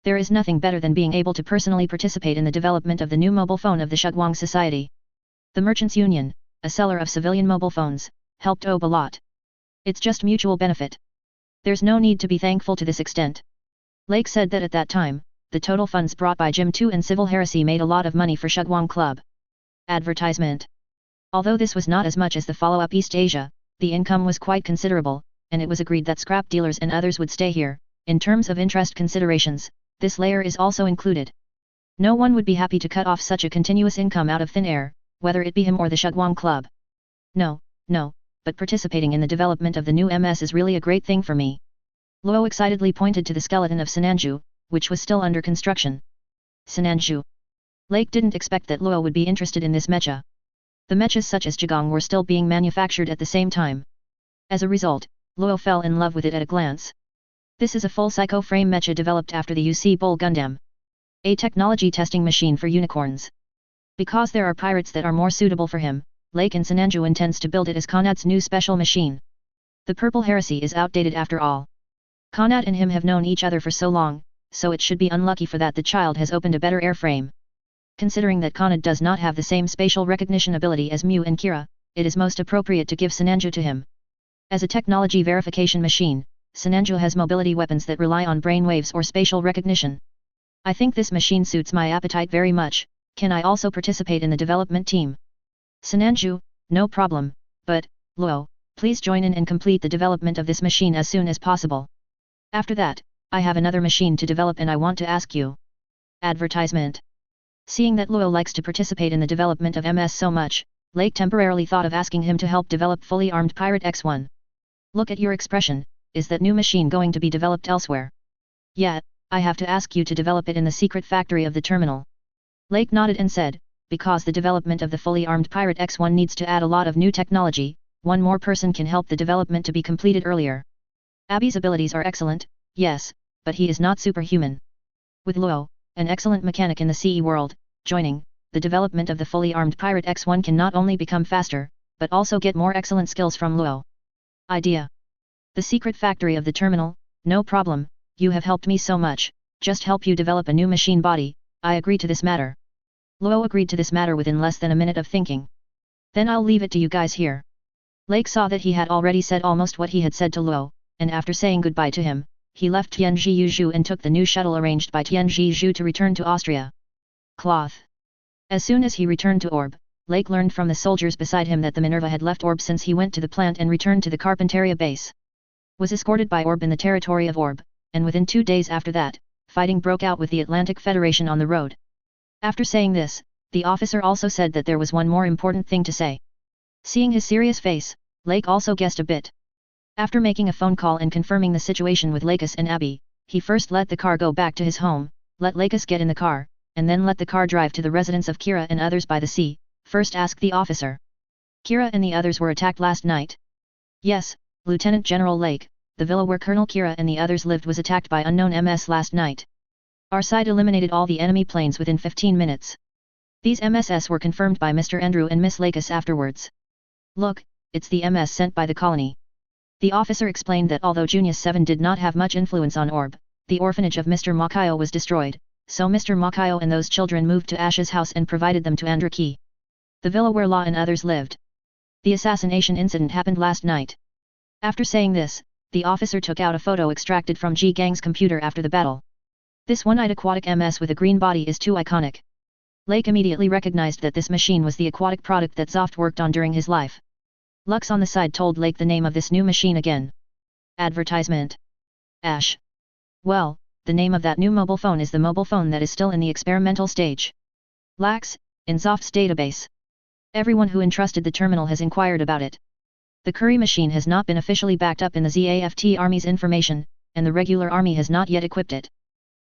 There is nothing better than being able to personally participate in the development of the new mobile phone of the Shugwang Society. The Merchants Union, a seller of civilian mobile phones, helped OB a lot. It's just mutual benefit. There's no need to be thankful to this extent. Lake said that at that time, the total funds brought by Jim 2 and Civil Heresy made a lot of money for Shugwang Club. Advertisement. Although this was not as much as the follow-up East Asia, the income was quite considerable, and it was agreed that scrap dealers and others would stay here. In terms of interest considerations, this layer is also included. No one would be happy to cut off such a continuous income out of thin air, whether it be him or the Shugwang Club. No, but participating in the development of the new MS is really a great thing for me. Luo excitedly pointed to the skeleton of Sinanju, which was still under construction. Sinanju. Lake didn't expect that Luo would be interested in this mecha. The mechas such as Jigong were still being manufactured at the same time. As a result, Luo fell in love with it at a glance. This is a full psycho frame mecha developed after the UC Bull Gundam. A technology testing machine for unicorns. Because there are pirates that are more suitable for him, Lake in Sinanju intends to build it as Conrad's new special machine. The Purple Heresy is outdated after all. Conrad and him have known each other for so long, so it should be unlucky for that the child has opened a better airframe. Considering that Conrad does not have the same spatial recognition ability as Mew and Kira, it is most appropriate to give Sinanju to him. As a technology verification machine, Sinanju has mobility weapons that rely on brainwaves or spatial recognition. I think this machine suits my appetite very much. Can I also participate in the development team? Sinanju, no problem, but, Luo, please join in and complete the development of this machine as soon as possible. After that, I have another machine to develop and I want to ask you. Advertisement. Seeing that Luo likes to participate in the development of MS so much, Lake temporarily thought of asking him to help develop fully armed Pirate X1. Look at your expression, is that new machine going to be developed elsewhere? Yeah, I have to ask you to develop it in the secret factory of the terminal. Lake nodded and said, because the development of the fully armed Pirate X1 needs to add a lot of new technology, one more person can help the development to be completed earlier. Abby's abilities are excellent, yes, but he is not superhuman. With Luo, an excellent mechanic in the CE world, joining, the development of the fully armed Pirate X1 can not only become faster, but also get more excellent skills from Luo. Idea. The secret factory of the terminal, no problem, you have helped me so much, just help you develop a new machine body, I agree to this matter. Luo agreed to this matter within less than a minute of thinking. Then I'll leave it to you guys here. Lake saw that he had already said almost what he had said to Luo, and after saying goodbye to him, he left Tianji and took the new shuttle arranged by Tianji to return to Austria. Cloth. As soon as he returned to Orb, Lake learned from the soldiers beside him that the Minerva had left Orb since he went to the plant and returned to the Carpinteria base. Was escorted by Orb in the territory of Orb, and within 2 days after that, fighting broke out with the Atlantic Federation on the road. After saying this, the officer also said that there was one more important thing to say. Seeing his serious face, Lake also guessed a bit. After making a phone call and confirming the situation with Lakis and Abby, he first let the car go back to his home, let Lakis get in the car, and then let the car drive to the residence of Kira and others by the sea. First asked the officer. Kira and the others were attacked last night? Yes, Lieutenant General Lake, the villa where Colonel Kira and the others lived was attacked by unknown MS last night. Our side eliminated all the enemy planes within 15 minutes. These MSS were confirmed by Mr. Andrew and Miss Lakis afterwards. Look, it's the MS sent by the colony. The officer explained that although Junius 7 did not have much influence on Orb, the orphanage of Mr. Makayo was destroyed, so Mr. Makayo and those children moved to Ash's house and provided them to Andraki, the villa where Law and others lived. The assassination incident happened last night. After saying this, the officer took out a photo extracted from G Gang's computer after the battle. This one-eyed aquatic MS with a green body is too iconic. Lake immediately recognized that this machine was the aquatic product that Zoft worked on during his life. Lux on the side told Lake the name of this new machine again. Advertisement. Ash. Well, the name of that new mobile phone is the mobile phone that is still in the experimental stage. Lax, in Zoft's database. Everyone who entrusted the terminal has inquired about it. The Curry machine has not been officially backed up in the ZAFT Army's information, and the regular army has not yet equipped it.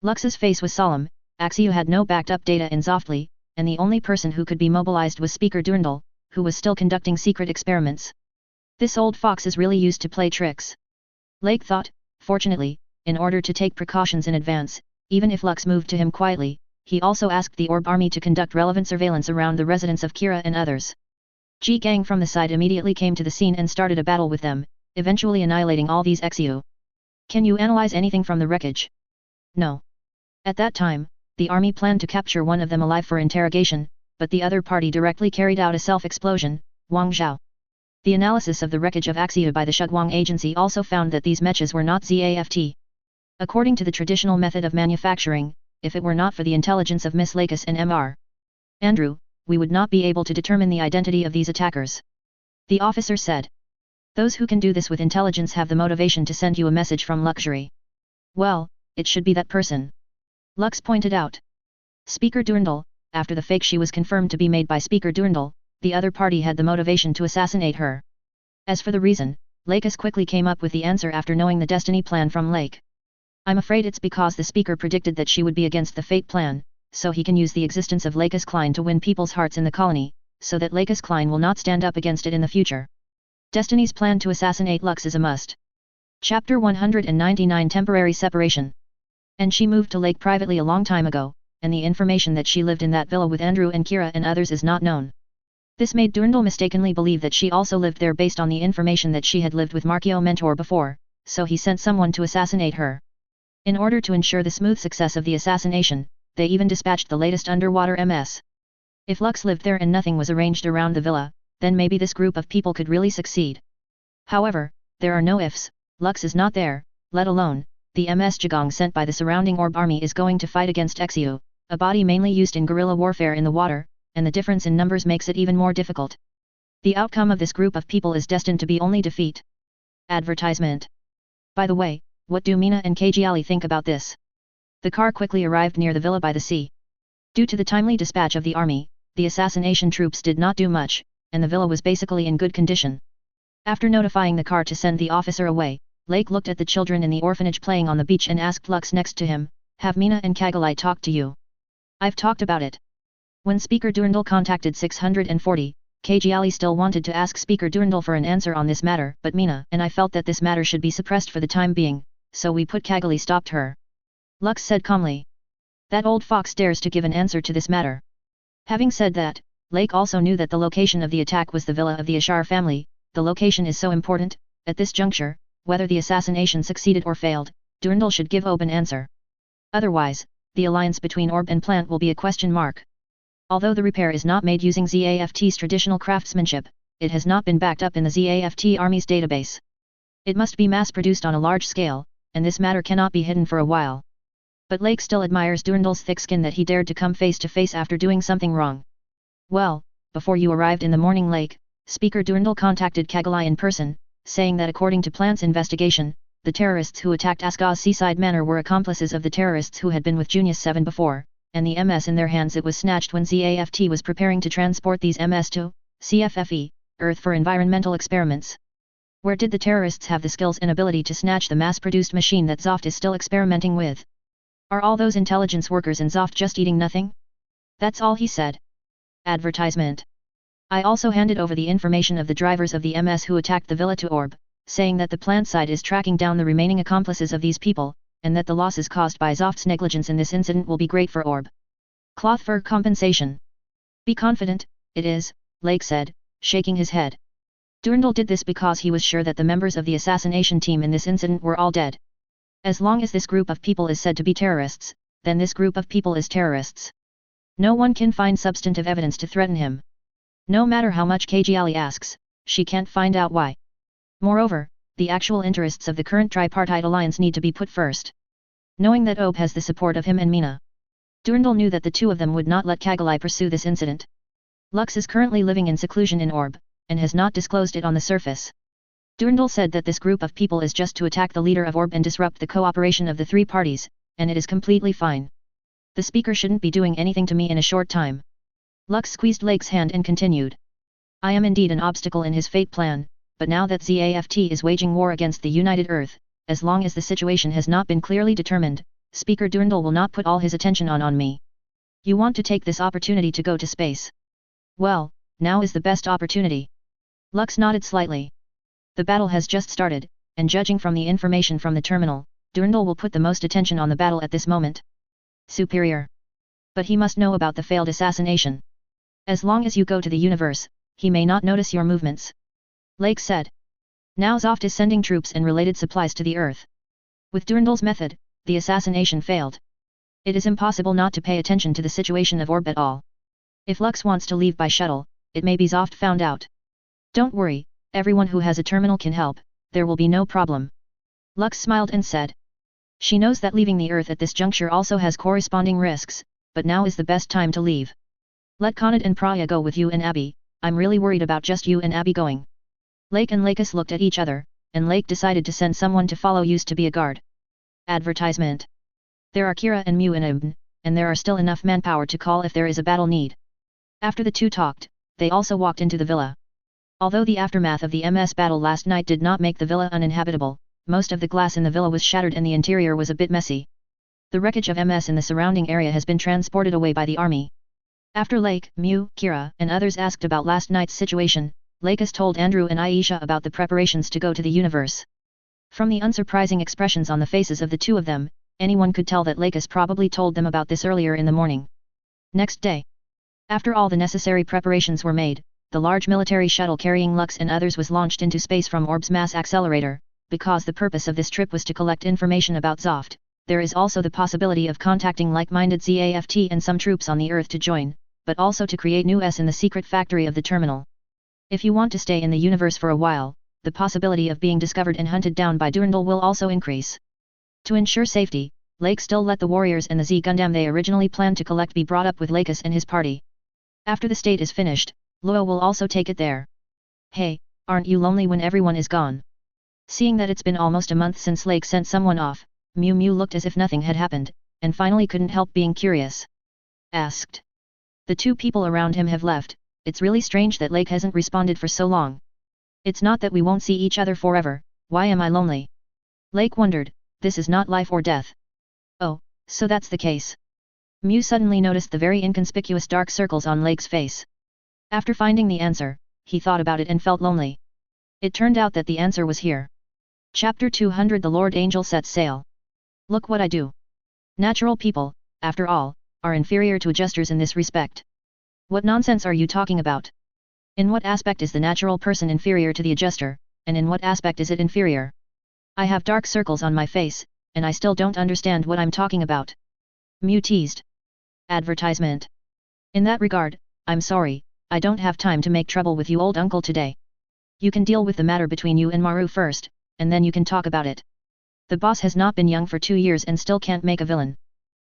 Lux's face was solemn. Axio had no backed up data in Zoftli, and the only person who could be mobilized was Speaker Durndal, who was still conducting secret experiments. This old fox is really used to play tricks. Lake thought. Fortunately, in order to take precautions in advance, even if Lux moved to him quietly, he also asked the Orb army to conduct relevant surveillance around the residence of Kira and others. Ji Gang from the side immediately came to the scene and started a battle with them, eventually annihilating all these Exiu. Can you analyze anything from the wreckage? No. At that time, the army planned to capture one of them alive for interrogation, but the other party directly carried out a self-explosion, Wang Zhao. The analysis of the wreckage of Axia by the Shugwang agency also found that these mechas were not ZAFT. According to the traditional method of manufacturing, if it were not for the intelligence of Miss Lakis and Mr. Andrew, we would not be able to determine the identity of these attackers. The officer said. Those who can do this with intelligence have the motivation to send you a message from luxury. Well, it should be that person. Lux pointed out. Speaker Durndal, after the fake she was confirmed to be made by Speaker Durndal, the other party had the motivation to assassinate her. As for the reason, Lakis quickly came up with the answer after knowing the destiny plan from Lake. I'm afraid it's because the speaker predicted that she would be against the fate plan, so he can use the existence of Lakis Klein to win people's hearts in the colony, so that Lakis Klein will not stand up against it in the future. Destiny's plan to assassinate Lux is a must. Chapter 199 Temporary Separation. And she moved to Lake privately a long time ago, and the information that she lived in that villa with Andrew and Kira and others is not known. This made Durndal mistakenly believe that she also lived there based on the information that she had lived with Markio Mentor before, so he sent someone to assassinate her. In order to ensure the smooth success of the assassination, they even dispatched the latest underwater MS. If Lux lived there and nothing was arranged around the villa, then maybe this group of people could really succeed. However, there are no ifs. Lux is not there, let alone, the MS Jagong sent by the surrounding Orb army is going to fight against Exiu, a body mainly used in guerrilla warfare in the water, and the difference in numbers makes it even more difficult. The outcome of this group of people is destined to be only defeat. Advertisement. By the way, what do Mina and Kjiali think about this? The car quickly arrived near the villa by the sea. Due to the timely dispatch of the army, the assassination troops did not do much, and the villa was basically in good condition. After notifying the car to send the officer away, Lake looked at the children in the orphanage playing on the beach and asked Lux next to him, have Mina and Kagalai talk to you? I've talked about it. When Speaker Durndal contacted 640, Kjiali still wanted to ask Speaker Durndal for an answer on this matter, but Mina and I felt that this matter should be suppressed for the time being, so we put Kagali stopped her. Lux said calmly. That old fox dares to give an answer to this matter. Having said that, Lake also knew that the location of the attack was the villa of the Ashar family. The location is so important. At this juncture, whether the assassination succeeded or failed, Durndal should give open answer. Otherwise, the alliance between Orb and Plant will be a question mark. Although the repair is not made using ZAFT's traditional craftsmanship, it has not been backed up in the ZAFT Army's database. It must be mass-produced on a large scale, and this matter cannot be hidden for a while. But Lake still admires Durndal's thick skin that he dared to come face to face after doing something wrong. Well, before you arrived in the morning, Lake, Speaker Durndal contacted Kagalai in person, saying that according to Plant's investigation, the terrorists who attacked Asgaw's seaside manor were accomplices of the terrorists who had been with Junius 7 before, and the MS in their hands it was snatched when ZAFT was preparing to transport these MS to CFFE, Earth for environmental experiments. Where did the terrorists have the skills and ability to snatch the mass-produced machine that Zoft is still experimenting with? Are all those intelligence workers in Zoft just eating nothing? That's all he said. Advertisement. I also handed over the information of the drivers of the MS who attacked the villa to Orb, saying that the plant side is tracking down the remaining accomplices of these people, and that the losses caused by Zoft's negligence in this incident will be great for Orb. Cloth fur compensation. Be confident, it is, Lake said, shaking his head. Durndal did this because he was sure that the members of the assassination team in this incident were all dead. As long as this group of people is said to be terrorists, then this group of people is terrorists. No one can find substantive evidence to threaten him. No matter how much Kjiali asks, she can't find out why. Moreover, the actual interests of the current tripartite alliance need to be put first. Knowing that Ob has the support of him and Mina, Durndal knew that the two of them would not let Kagalai pursue this incident. Lux is currently living in seclusion in Orb, and has not disclosed it on the surface. Durndal said that this group of people is just to attack the leader of Orb and disrupt the cooperation of the three parties, and it is completely fine. The speaker shouldn't be doing anything to me in a short time. Lux squeezed Lake's hand and continued. I am indeed an obstacle in his fate plan, but now that ZAFT is waging war against the United Earth, as long as the situation has not been clearly determined, Speaker Durandal will not put all his attention on me. You want to take this opportunity to go to space? Well, now is the best opportunity. Lux nodded slightly. The battle has just started, and judging from the information from the terminal, Durandal will put the most attention on the battle at this moment. Superior. But he must know about the failed assassination. As long as you go to the universe, he may not notice your movements. Lake said. Now Zoft is sending troops and related supplies to the Earth. With Durandal's method, the assassination failed. It is impossible not to pay attention to the situation of Orb at all. If Lux wants to leave by shuttle, it may be Zoft found out. Don't worry, everyone who has a terminal can help, there will be no problem. Lux smiled and said. She knows that leaving the Earth at this juncture also has corresponding risks, but now is the best time to leave. Let Conrad and Praya go with you and Abby, I'm really worried about just you and Abby going. Lake and Lakis looked at each other, and Lake decided to send someone to follow used to be a guard. Advertisement. There are Kira and Mew in Ibn, and there are still enough manpower to call if there is a battle need. After the two talked, they also walked into the villa. Although the aftermath of the MS battle last night did not make the villa uninhabitable, most of the glass in the villa was shattered and the interior was a bit messy. The wreckage of MS in the surrounding area has been transported away by the army. After Lake, Mew, Kira, and others asked about last night's situation, Lakis told Andrew and Aisha about the preparations to go to the universe. From the unsurprising expressions on the faces of the two of them, anyone could tell that Lakis probably told them about this earlier in the morning. Next day. After all the necessary preparations were made, the large military shuttle carrying Lux and others was launched into space from Orb's mass accelerator. Because the purpose of this trip was to collect information about Zoft, there is also the possibility of contacting like-minded ZAFT and some troops on the Earth to join, but also to create new S in the secret factory of the terminal. If you want to stay in the universe for a while, the possibility of being discovered and hunted down by Durandal will also increase. To ensure safety, Lake still let the warriors and the Z Gundam they originally planned to collect be brought up with Lakis and his party. After the state is finished, Luo will also take it there. Hey, aren't you lonely when everyone is gone? Seeing that it's been almost a month since Lake sent someone off, Mew Mew looked as if nothing had happened, and finally couldn't help being curious. Asked. The two people around him have left, it's really strange that Lake hasn't responded for so long. It's not that we won't see each other forever, why am I lonely? Lake wondered, this is not life or death. Oh, so that's the case. Mew suddenly noticed the very inconspicuous dark circles on Lake's face. After finding the answer, he thought about it and felt lonely. It turned out that the answer was here. Chapter 200 The Lord Angel Sets Sail. Look what I do. Natural people, after all, are inferior to adjusters in this respect. What nonsense are you talking about? In what aspect is the natural person inferior to the adjuster, and in what aspect is it inferior? I have dark circles on my face, and I still don't understand what I'm talking about. Mew teased. Advertisement. In that regard, I'm sorry, I don't have time to make trouble with you old uncle today. You can deal with the matter between you and Maru first, and then you can talk about it. The boss has not been young for 2 years and still can't make a villain.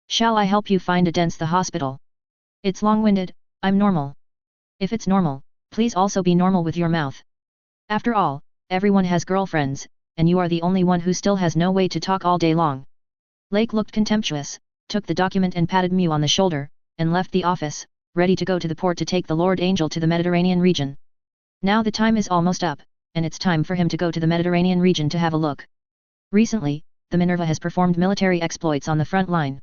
Shall I help you find a dent's the hospital? It's long-winded, I'm normal. If it's normal, please also be normal with your mouth. After all, everyone has girlfriends, and you are the only one who still has no way to talk all day long. Lake looked contemptuous, took the document and patted Mew on the shoulder, and left the office, ready to go to the port to take the Lord Angel to the Mediterranean region. Now the time is almost up, and it's time for him to go to the Mediterranean region to have a look. Recently, the Minerva has performed military exploits on the front line.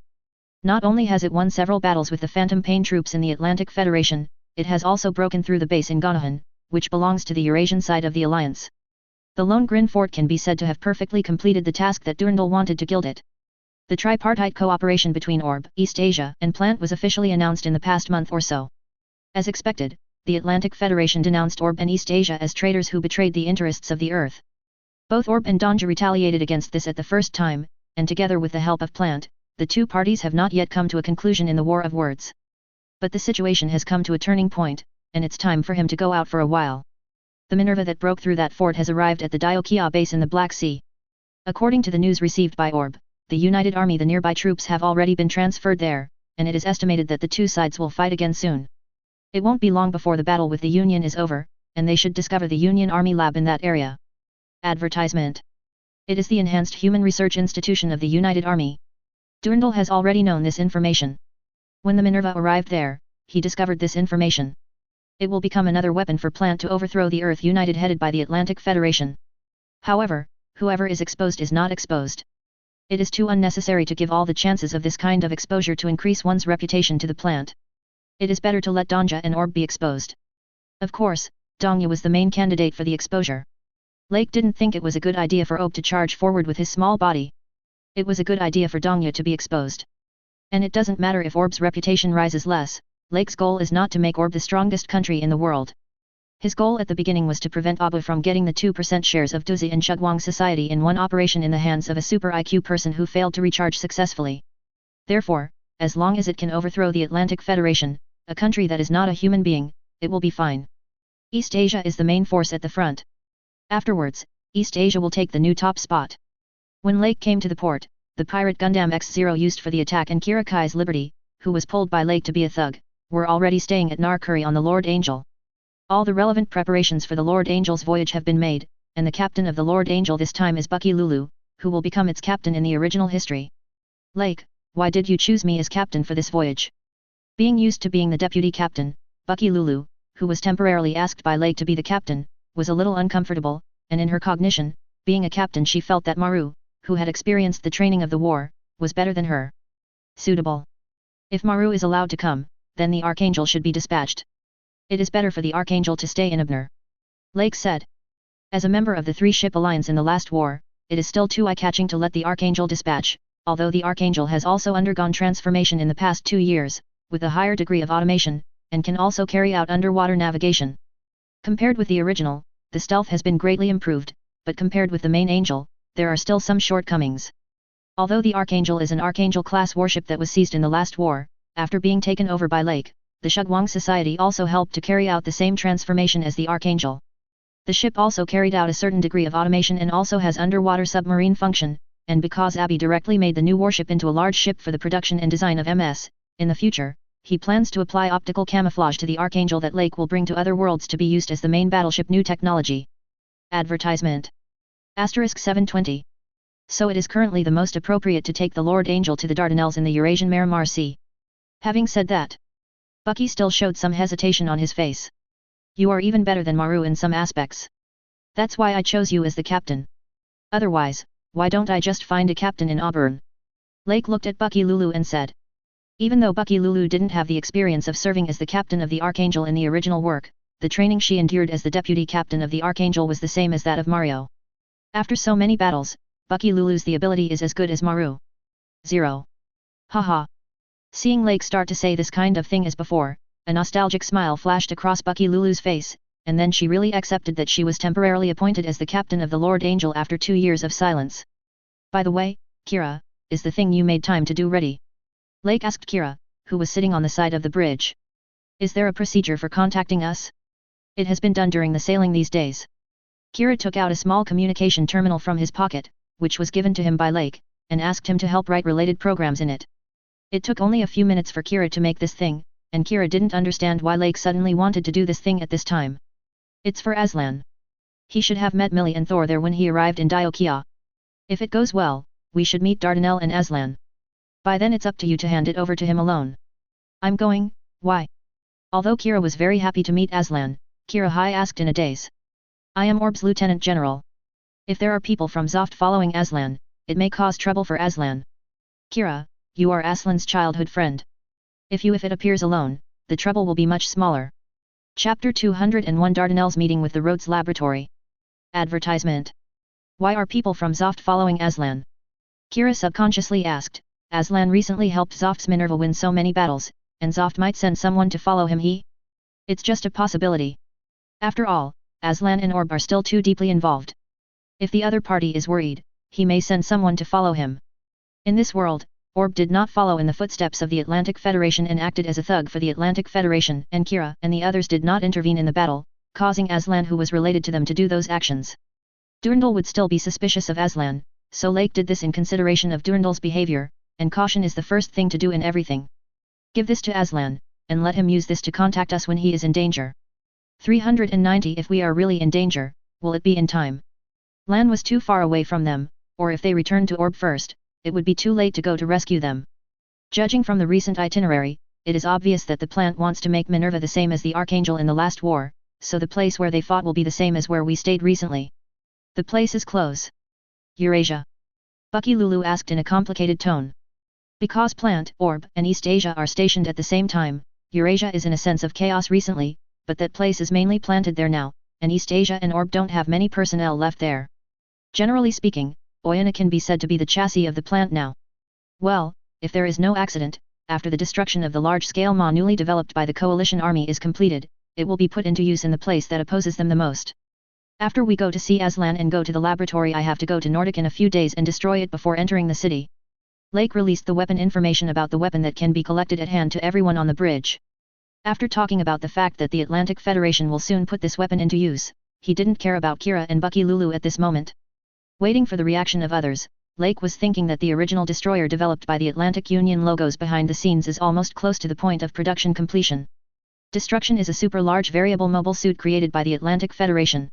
Not only has it won several battles with the Phantom Pain troops in the Atlantic Federation, it has also broken through the base in Ganahan, which belongs to the Eurasian side of the alliance. The Lone Grin Fort can be said to have perfectly completed the task that Durandal wanted to gild it. The tripartite cooperation between Orb, East Asia, and Plant was officially announced in the past month or so. As expected, the Atlantic Federation denounced Orb and East Asia as traitors who betrayed the interests of the Earth. Both Orb and Danja retaliated against this at the first time, and together with the help of Plant, the two parties have not yet come to a conclusion in the war of words. But the situation has come to a turning point, and it's time for him to go out for a while. The Minerva that broke through that fort has arrived at the Diokia base in the Black Sea. According to the news received by Orb, the United Army the nearby troops have already been transferred there, and it is estimated that the two sides will fight again soon. It won't be long before the battle with the Union is over, and they should discover the Union Army lab in that area. Advertisement. It is the Enhanced Human Research Institution of the United Army. Durandal has already known this information. When the Minerva arrived there, he discovered this information. It will become another weapon for Plant to overthrow the Earth United headed by the Atlantic Federation. However, whoever is exposed is not exposed. It is too unnecessary to give all the chances of this kind of exposure to increase one's reputation to the Plant. It is better to let Dongya and Orb be exposed. Of course, Dongya was the main candidate for the exposure. Lake didn't think it was a good idea for Orb to charge forward with his small body. It was a good idea for Dongya to be exposed. And it doesn't matter if Orb's reputation rises less, Lake's goal is not to make Orb the strongest country in the world. His goal at the beginning was to prevent Abu from getting the 2% shares of Duzi and Shugwang society in one operation in the hands of a super IQ person who failed to recharge successfully. Therefore, as long as it can overthrow the Atlantic Federation, a country that is not a human being, it will be fine. East Asia is the main force at the front. Afterwards, East Asia will take the new top spot. When Lake came to the port, the pirate Gundam X-0 used for the attack and Kira Kai's Liberty, who was pulled by Lake to be a thug, were already staying at Narkuri on the Lord Angel. All the relevant preparations for the Lord Angel's voyage have been made, and the captain of the Lord Angel this time is Bucky Lulu, who will become its captain in the original history. Lake, why did you choose me as captain for this voyage? Being used to being the deputy captain, Bucky Lulu, who was temporarily asked by Lake to be the captain, was a little uncomfortable, and in her cognition, being a captain she felt that Maru, who had experienced the training of the war, was better than her. Suitable. If Maru is allowed to come, then the Archangel should be dispatched. It is better for the Archangel to stay in Abner. Lake said. As a member of the three-ship alliance in the last war, it is still too eye-catching to let the Archangel dispatch, although the Archangel has also undergone transformation in the past 2 years, with a higher degree of automation, and can also carry out underwater navigation. Compared with the original, the stealth has been greatly improved, but compared with the main Angel, there are still some shortcomings. Although the Archangel is an Archangel-class warship that was seized in the last war, after being taken over by Lake, the Shugwang Society also helped to carry out the same transformation as the Archangel. The ship also carried out a certain degree of automation and also has underwater submarine function, and because Abbey directly made the new warship into a large ship for the production and design of MS, in the future, he plans to apply optical camouflage to the Archangel that Lake will bring to other worlds to be used as the main battleship new technology. Advertisement. Asterisk 720. So it is currently the most appropriate to take the Lord Angel to the Dardanelles in the Eurasian Mare Sea. Having said that, Bucky still showed some hesitation on his face. You are even better than Maru in some aspects. That's why I chose you as the captain. Otherwise, why don't I just find a captain in Auburn? Lake looked at Bucky Lulu and said. Even though Bucky Lulu didn't have the experience of serving as the captain of the Archangel in the original work, the training she endured as the deputy captain of the Archangel was the same as that of Mario. After so many battles, Bucky Lulu's the ability is as good as Maru. 0. Haha. Seeing Lake start to say this kind of thing as before, a nostalgic smile flashed across Bucky Lulu's face, and then she really accepted that she was temporarily appointed as the captain of the Lord Angel after 2 years of silence. By the way, Kira, is the thing you made time to do ready? Lake asked Kira, who was sitting on the side of the bridge. Is there a procedure for contacting us? It has been done during the sailing these days. Kira took out a small communication terminal from his pocket, which was given to him by Lake, and asked him to help write related programs in it. It took only a few minutes for Kira to make this thing, and Kira didn't understand why Lake suddenly wanted to do this thing at this time. It's for Aslan. He should have met Millie and Thor there when he arrived in Diokia. If it goes well, we should meet Dardanelle and Aslan. By then it's up to you to hand it over to him alone. I'm going, why? Although Kira was very happy to meet Aslan, Kira Hai asked in a daze. I am Orb's Lieutenant General. If there are people from Zoft following Aslan, it may cause trouble for Aslan. Kira, you are Aslan's childhood friend. If it appears alone, the trouble will be much smaller. Chapter 201 Dardanelles meeting with the Rhodes Laboratory. Advertisement. Why are people from Zoft following Aslan? Kira subconsciously asked. Aslan recently helped Zoft's Minerva win so many battles, and Zoft might send someone to follow him. It's just a possibility. After all, Aslan and Orb are still too deeply involved. If the other party is worried, he may send someone to follow him. In this world, Orb did not follow in the footsteps of the Atlantic Federation and acted as a thug for the Atlantic Federation, and Kira and the others did not intervene in the battle, causing Aslan who was related to them to do those actions. Durandal would still be suspicious of Aslan, so Lake did this in consideration of Durandal's behavior, and caution is the first thing to do in everything. Give this to Aslan, and let him use this to contact us when he is in danger. 390 If we are really in danger, will it be in time? Lan was too far away from them, or if they returned to Orb first, it would be too late to go to rescue them. Judging from the recent itinerary, it is obvious that the plant wants to make Minerva the same as the Archangel in the last war, so the place where they fought will be the same as where we stayed recently. The place is close. Eurasia? Bucky Lulu asked in a complicated tone. Because Plant, Orb, and East Asia are stationed at the same time, Eurasia is in a sense of chaos recently, but that place is mainly planted there now, and East Asia and Orb don't have many personnel left there. Generally speaking, Oyana can be said to be the chassis of the plant now. Well, if there is no accident, after the destruction of the large-scale Ma newly developed by the coalition army is completed, it will be put into use in the place that opposes them the most. After we go to see Aslan and go to the laboratory, I have to go to Nordic in a few days and destroy it before entering the city. Lake released the weapon information about the weapon that can be collected at hand to everyone on the bridge. After talking about the fact that the Atlantic Federation will soon put this weapon into use, he didn't care about Kira and Bucky Lulu at this moment. Waiting for the reaction of others, Lake was thinking that the original destroyer developed by the Atlantic Union logos behind the scenes is almost close to the point of production completion. Destruction is a super large variable mobile suit created by the Atlantic Federation.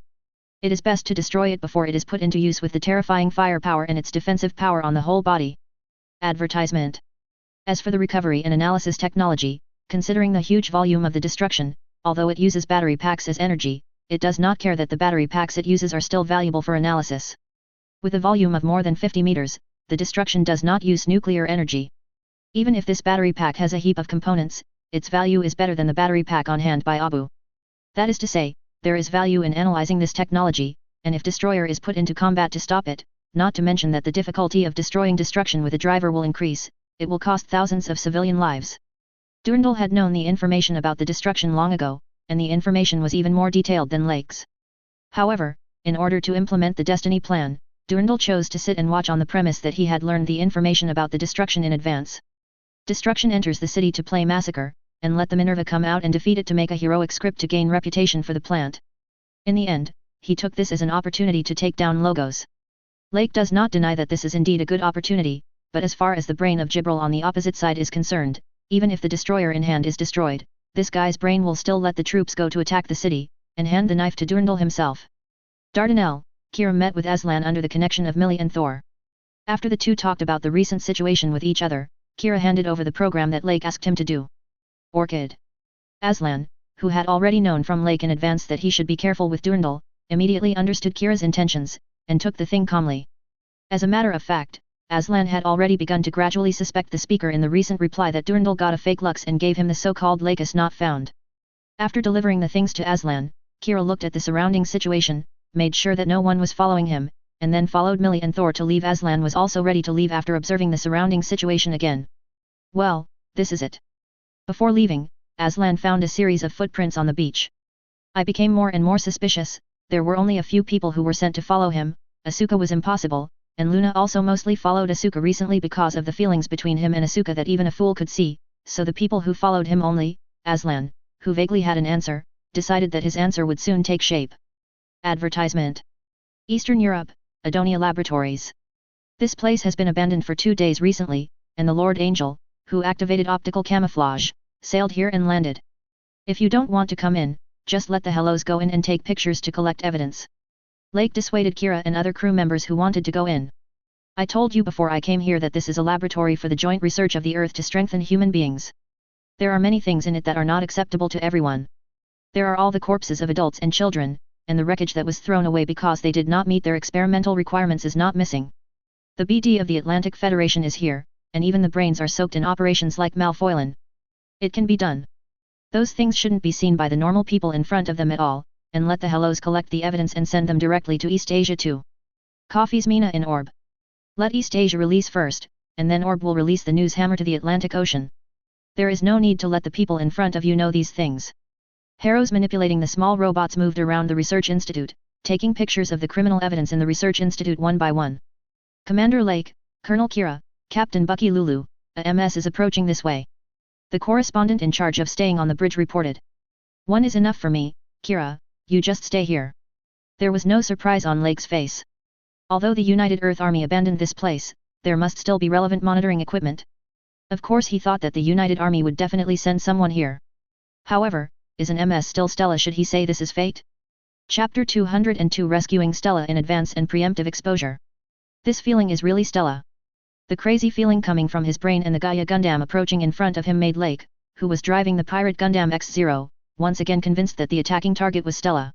It is best to destroy it before it is put into use with the terrifying firepower and its defensive power on the whole body. Advertisement. As for the recovery and analysis technology, considering the huge volume of the destruction, although it uses battery packs as energy, it does not care that the battery packs it uses are still valuable for analysis. With a volume of more than 50 meters, the destruction does not use nuclear energy. Even if this battery pack has a heap of components, its value is better than the battery pack on hand by Abu. That is to say, there is value in analyzing this technology, and if destroyer is put into combat to stop it, not to mention that the difficulty of destroying destruction with a driver will increase, it will cost thousands of civilian lives. Durandal had known the information about the destruction long ago, and the information was even more detailed than Lake's. However, in order to implement the Destiny plan, Durandal chose to sit and watch on the premise that he had learned the information about the destruction in advance. Destruction enters the city to play massacre, and let the Minerva come out and defeat it to make a heroic script to gain reputation for the plant. In the end, he took this as an opportunity to take down logos. Lake does not deny that this is indeed a good opportunity, but as far as the brain of Jibril on the opposite side is concerned, even if the destroyer in hand is destroyed, this guy's brain will still let the troops go to attack the city, and hand the knife to Durandal himself. Dardanelle, Kira met with Aslan under the connection of Millie and Thor. After the two talked about the recent situation with each other, Kira handed over the program that Lake asked him to do. Orchid. Aslan, who had already known from Lake in advance that he should be careful with Durandal, immediately understood Kira's intentions, and took the thing calmly. As a matter of fact, Aslan had already begun to gradually suspect the speaker in the recent reply that Durandal got a fake Lux and gave him the so-called Lacus not found. After delivering the things to Aslan, Kira looked at the surrounding situation, made sure that no one was following him, and then followed Millie and Thor to leave. Aslan was also ready to leave after observing the surrounding situation again. Well, this is it. Before leaving, Aslan found a series of footprints on the beach. I became more and more suspicious. There were only a few people who were sent to follow him. Asuka was impossible, and Luna also mostly followed Asuka recently because of the feelings between him and Asuka that even a fool could see, so the people who followed him only, Aslan, who vaguely had an answer, decided that his answer would soon take shape. Advertisement. Eastern Europe, Adonia Laboratories. This place has been abandoned for 2 days recently, and the Lord Angel, who activated optical camouflage, sailed here and landed. If you don't want to come in, just let the hellos go in and take pictures to collect evidence. Lake dissuaded Kira and other crew members who wanted to go in. I told you before I came here that this is a laboratory for the joint research of the Earth to strengthen human beings. There are many things in it that are not acceptable to everyone. There are all the corpses of adults and children, and the wreckage that was thrown away because they did not meet their experimental requirements is not missing. The BD of the Atlantic Federation is here, and even the brains are soaked in operations like Malfoylin. It can be done. Those things shouldn't be seen by the normal people in front of them at all, and let the hellos collect the evidence and send them directly to East Asia too. Coffee's Mina in Orb. Let East Asia release first, and then Orb will release the news hammer to the Atlantic Ocean. There is no need to let the people in front of you know these things. Harrows manipulating the small robots moved around the research institute, taking pictures of the criminal evidence in the research institute one by one. Commander Lake, Colonel Kira, Captain Bucky Lulu, a MS is approaching this way. The correspondent in charge of staying on the bridge reported. One is enough for me, Kira, you just stay here. There was no surprise on Lake's face. Although the United Earth Army abandoned this place, there must still be relevant monitoring equipment. Of course he thought that the United Army would definitely send someone here. However, is an MS still Stella? Should he say this is fate? Chapter 202 Rescuing Stella in Advance and Preemptive Exposure. This feeling is really Stella. The crazy feeling coming from his brain and the Gaia Gundam approaching in front of him made Lake, who was driving the pirate Gundam X-0, once again convinced that the attacking target was Stella.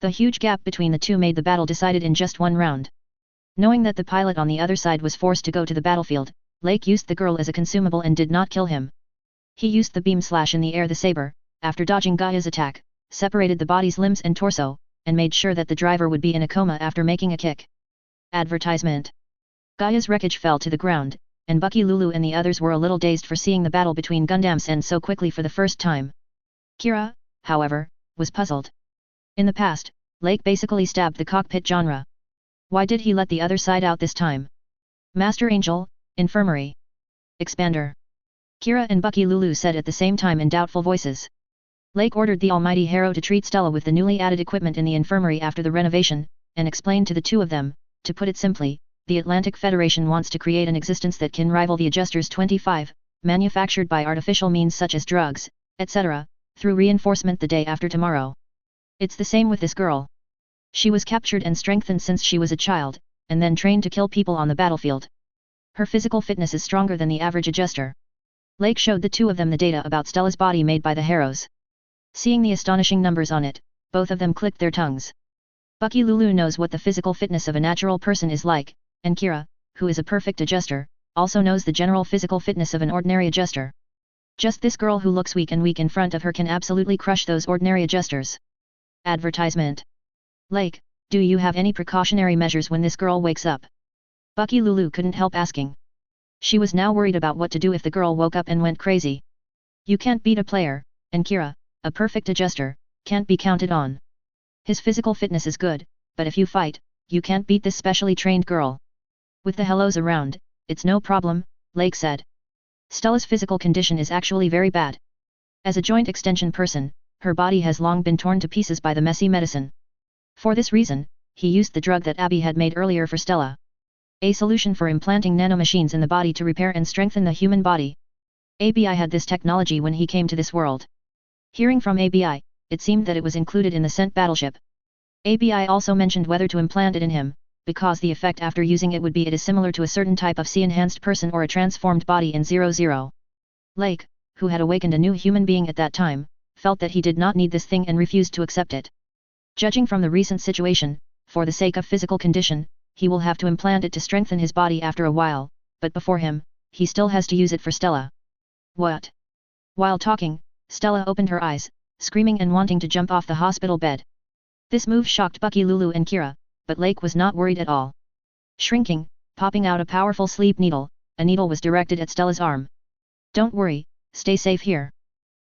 The huge gap between the two made the battle decided in just one round. Knowing that the pilot on the other side was forced to go to the battlefield, Lake used the girl as a consumable and did not kill him. He used the beam slash in the air. The saber, after dodging Gaia's attack, separated the body's limbs and torso, and made sure that the driver would be in a coma after making a kick. Advertisement. Gaia's wreckage fell to the ground, and Bucky, Lulu and the others were a little dazed for seeing the battle between Gundams end so quickly for the first time. Kira, however, was puzzled. In the past, Lake basically stabbed the cockpit genre. Why did he let the other side out this time? Master Angel, Infirmary. Expander. Kira and Bucky Lulu said at the same time in doubtful voices. Lake ordered the Almighty Harrow to treat Stella with the newly added equipment in the infirmary after the renovation, and explained to the two of them, to put it simply, the Atlantic Federation wants to create an existence that can rival the Adjusters 25, manufactured by artificial means such as drugs, etc., through reinforcement the day after tomorrow. It's the same with this girl. She was captured and strengthened since she was a child, and then trained to kill people on the battlefield. Her physical fitness is stronger than the average adjuster. Lake showed the two of them the data about Stella's body made by the Harrows. Seeing the astonishing numbers on it, both of them clicked their tongues. Bucky Lulu knows what the physical fitness of a natural person is like, and Kira, who is a perfect adjuster, also knows the general physical fitness of an ordinary adjuster. Just this girl who looks weak in front of her can absolutely crush those ordinary adjusters. Advertisement. Lake, do you have any precautionary measures when this girl wakes up? Bucky Lulu couldn't help asking. She was now worried about what to do if the girl woke up and went crazy. You can't beat a player, and Kira, a perfect adjuster, can't be counted on. His physical fitness is good, but if you fight, you can't beat this specially trained girl. With the hellos around, it's no problem, Lake said. Stella's physical condition is actually very bad. As a joint extension person, her body has long been torn to pieces by the messy medicine. For this reason, he used the drug that Abby had made earlier for Stella. A solution for implanting nanomachines in the body to repair and strengthen the human body. ABI had this technology when he came to this world. Hearing from ABI, it seemed that it was included in the sent battleship. ABI also mentioned whether to implant it in him, because the effect after using it would be it is similar to a certain type of C-enhanced person or a transformed body in 00. Lake, who had awakened a new human being at that time, felt that he did not need this thing and refused to accept it. Judging from the recent situation, for the sake of physical condition, he will have to implant it to strengthen his body after a while, but before him, he still has to use it for Stella. What? While talking, Stella opened her eyes, screaming and wanting to jump off the hospital bed. This move shocked Bucky, Lulu and Kira, but Lake was not worried at all. Shrinking, popping out a powerful sleep needle, a needle was directed at Stella's arm. Don't worry, stay safe here.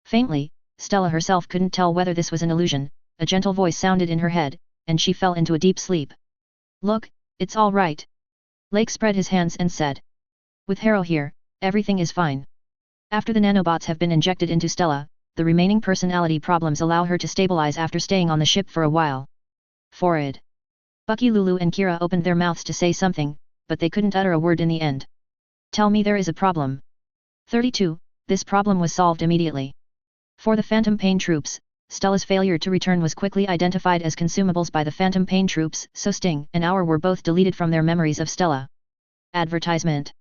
Faintly, Stella herself couldn't tell whether this was an illusion, a gentle voice sounded in her head, and she fell into a deep sleep. Look, it's all right. Lake spread his hands and said. With Harrow here, everything is fine. After the nanobots have been injected into Stella, the remaining personality problems allow her to stabilize after staying on the ship for a while. Forward. Bucky, Lulu and Kira opened their mouths to say something, but they couldn't utter a word in the end. Tell me there is a problem. 32, this problem was solved immediately. For the Phantom Pain troops, Stella's failure to return was quickly identified as consumables by the Phantom Pain troops, so Sting and Hour were both deleted from their memories of Stella. Advertisement.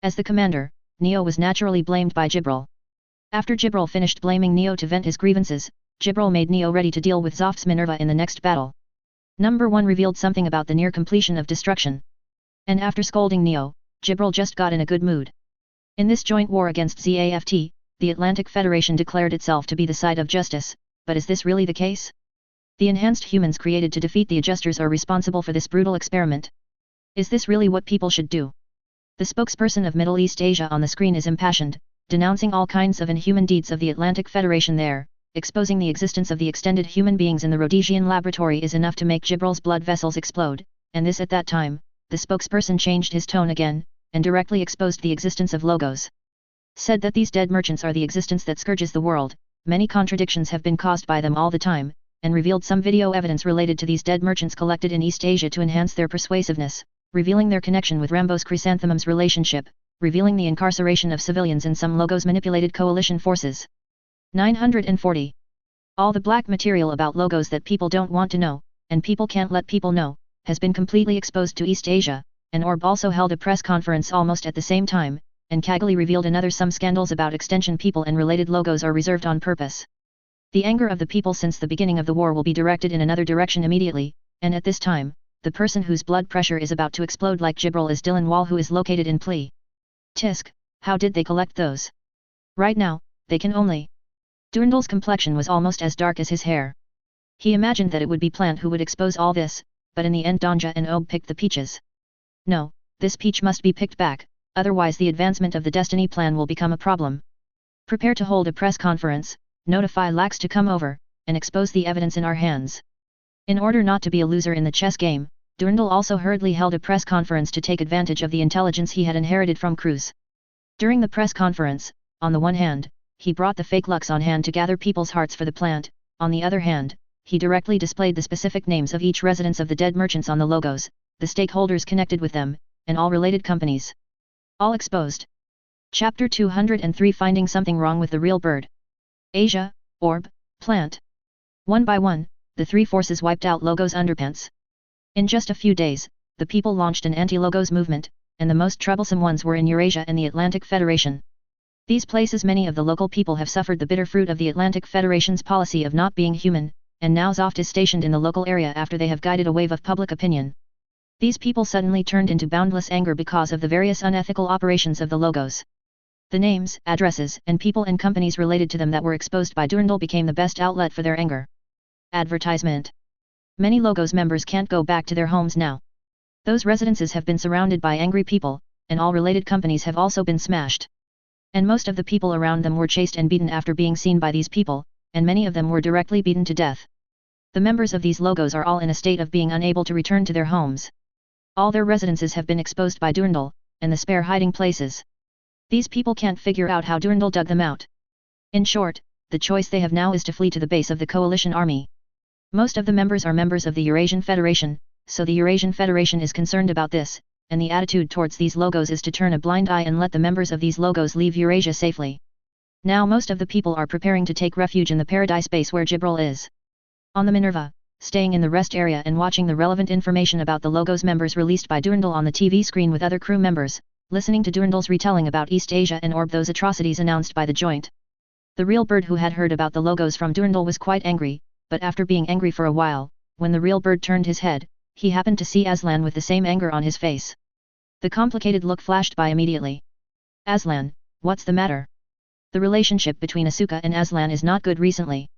As the commander, Neo was naturally blamed by Jibril. After Jibril finished blaming Neo to vent his grievances, Jibril made Neo ready to deal with Zoph's Minerva in the next battle. Number 1 revealed something about the near completion of destruction. And after scolding Neo, Jibril just got in a good mood. In this joint war against ZAFT, the Atlantic Federation declared itself to be the side of justice, but is this really the case? The enhanced humans created to defeat the adjusters are responsible for this brutal experiment. Is this really what people should do? The spokesperson of Middle East Asia on the screen is impassioned, denouncing all kinds of inhuman deeds of the Atlantic Federation there, exposing the existence of the extended human beings in the Rhodesian laboratory is enough to make Jibril's blood vessels explode, and this at that time, the spokesperson changed his tone again, and directly exposed the existence of logos. Said that these dead merchants are the existence that scourges the world, many contradictions have been caused by them all the time, and revealed some video evidence related to these dead merchants collected in East Asia to enhance their persuasiveness, revealing their connection with Rambo's Chrysanthemum's relationship, revealing the incarceration of civilians in some logos manipulated coalition forces. 940. All the black material about logos that people don't want to know, and people can't let people know, has been completely exposed to East Asia, and Orb also held a press conference almost at the same time, and casually revealed some scandals about extension people and related logos are reserved on purpose. The anger of the people since the beginning of the war will be directed in another direction immediately, and at this time, the person whose blood pressure is about to explode like Gibril is Dylan Wall, who is located in Plea. Tisk, how did they collect those? Right now, they can only... Durandal's complexion was almost as dark as his hair. He imagined that it would be Plant who would expose all this, but in the end Donja and Ob picked the peaches. No, this peach must be picked back, otherwise the advancement of the Destiny plan will become a problem. Prepare to hold a press conference, notify Lax to come over, and expose the evidence in our hands. In order not to be a loser in the chess game, Durandal also hurriedly held a press conference to take advantage of the intelligence he had inherited from Cruz. During the press conference, on the one hand, he brought the fake Lux on hand to gather people's hearts for the plant, on the other hand, he directly displayed the specific names of each residence of the dead merchants on the logos, the stakeholders connected with them, and all related companies. All exposed. Chapter 203 Finding Something Wrong with the Real Bird. Asia, Orb, Plant. One by one, the three forces wiped out Logos' underpants. In just a few days, the people launched an anti-Logos movement, and the most troublesome ones were in Eurasia and the Atlantic Federation. These places many of the local people have suffered the bitter fruit of the Atlantic Federation's policy of not being human, and now Zoft is stationed in the local area after they have guided a wave of public opinion. These people suddenly turned into boundless anger because of the various unethical operations of the Logos. The names, addresses, and people and companies related to them that were exposed by Durandal became the best outlet for their anger. Advertisement. Many Logos members can't go back to their homes now. Those residences have been surrounded by angry people, and all related companies have also been smashed. And most of the people around them were chased and beaten after being seen by these people, and many of them were directly beaten to death. The members of these Logos are all in a state of being unable to return to their homes. All their residences have been exposed by Durandal, and the spare hiding places. These people can't figure out how Durandal dug them out. In short, the choice they have now is to flee to the base of the coalition army. Most of the members are members of the Eurasian Federation, so the Eurasian Federation is concerned about this, and the attitude towards these Logos is to turn a blind eye and let the members of these Logos leave Eurasia safely. Now most of the people are preparing to take refuge in the paradise base where Gibril is. On the Minerva, staying in the rest area and watching the relevant information about the Logos members released by Durandal on the TV screen with other crew members, listening to Durandal's retelling about East Asia and Orb, those atrocities announced by the joint. The real bird who had heard about the Logos from Durandal was quite angry, but after being angry for a while, when the real bird turned his head, he happened to see Aslan with the same anger on his face. The complicated look flashed by immediately. Aslan, what's the matter? The relationship between Asuka and Aslan is not good recently.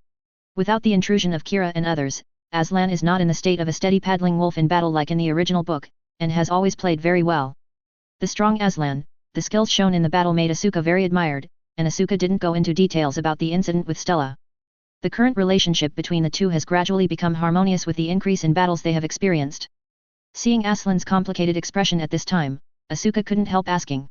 Without the intrusion of Kira and others, Aslan is not in the state of a steady paddling wolf in battle like in the original book, and has always played very well. The strong Aslan, the skills shown in the battle made Asuka very admired, and Asuka didn't go into details about the incident with Stella. The current relationship between the two has gradually become harmonious with the increase in battles they have experienced. Seeing Aslan's complicated expression at this time, Asuka couldn't help asking.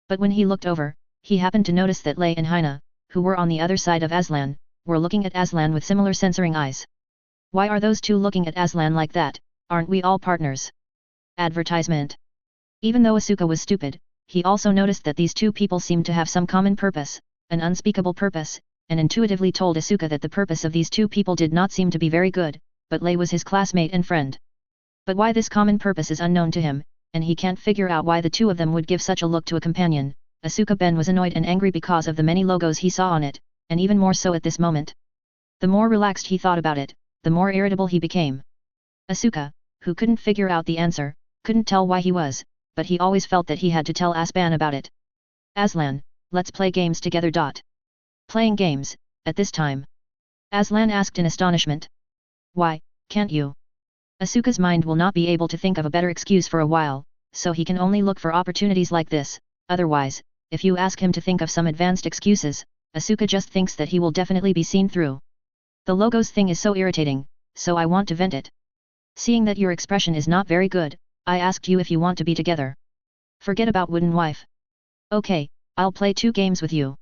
But when he looked over, he happened to notice that Lei and Hina, who were on the other side of Aslan, were looking at Aslan with similar censoring eyes. Why are those two looking at Aslan like that? Aren't we all partners? Advertisement. Even though Asuka was stupid, he also noticed that these two people seemed to have some common purpose, an unspeakable purpose, and intuitively told Asuka that the purpose of these two people did not seem to be very good, but Lei was his classmate and friend. But why this common purpose is unknown to him, and he can't figure out why the two of them would give such a look to a companion. Asuka Ben was annoyed and angry because of the many Logos he saw on it, and even more so at this moment. The more relaxed he thought about it, the more irritable he became. Asuka, who couldn't figure out the answer, couldn't tell why he was, but he always felt that he had to tell Aslan about it. Aslan, let's play games together. Playing games, at this time? Aslan asked in astonishment. Why, can't you? Asuka's mind will not be able to think of a better excuse for a while, so he can only look for opportunities like this, otherwise, if you ask him to think of some advanced excuses, Asuka just thinks that he will definitely be seen through. The Logos thing is so irritating, so I want to vent it. Seeing that your expression is not very good, I asked you if you want to be together. Forget about wooden wife. Okay, I'll play 2 games with you.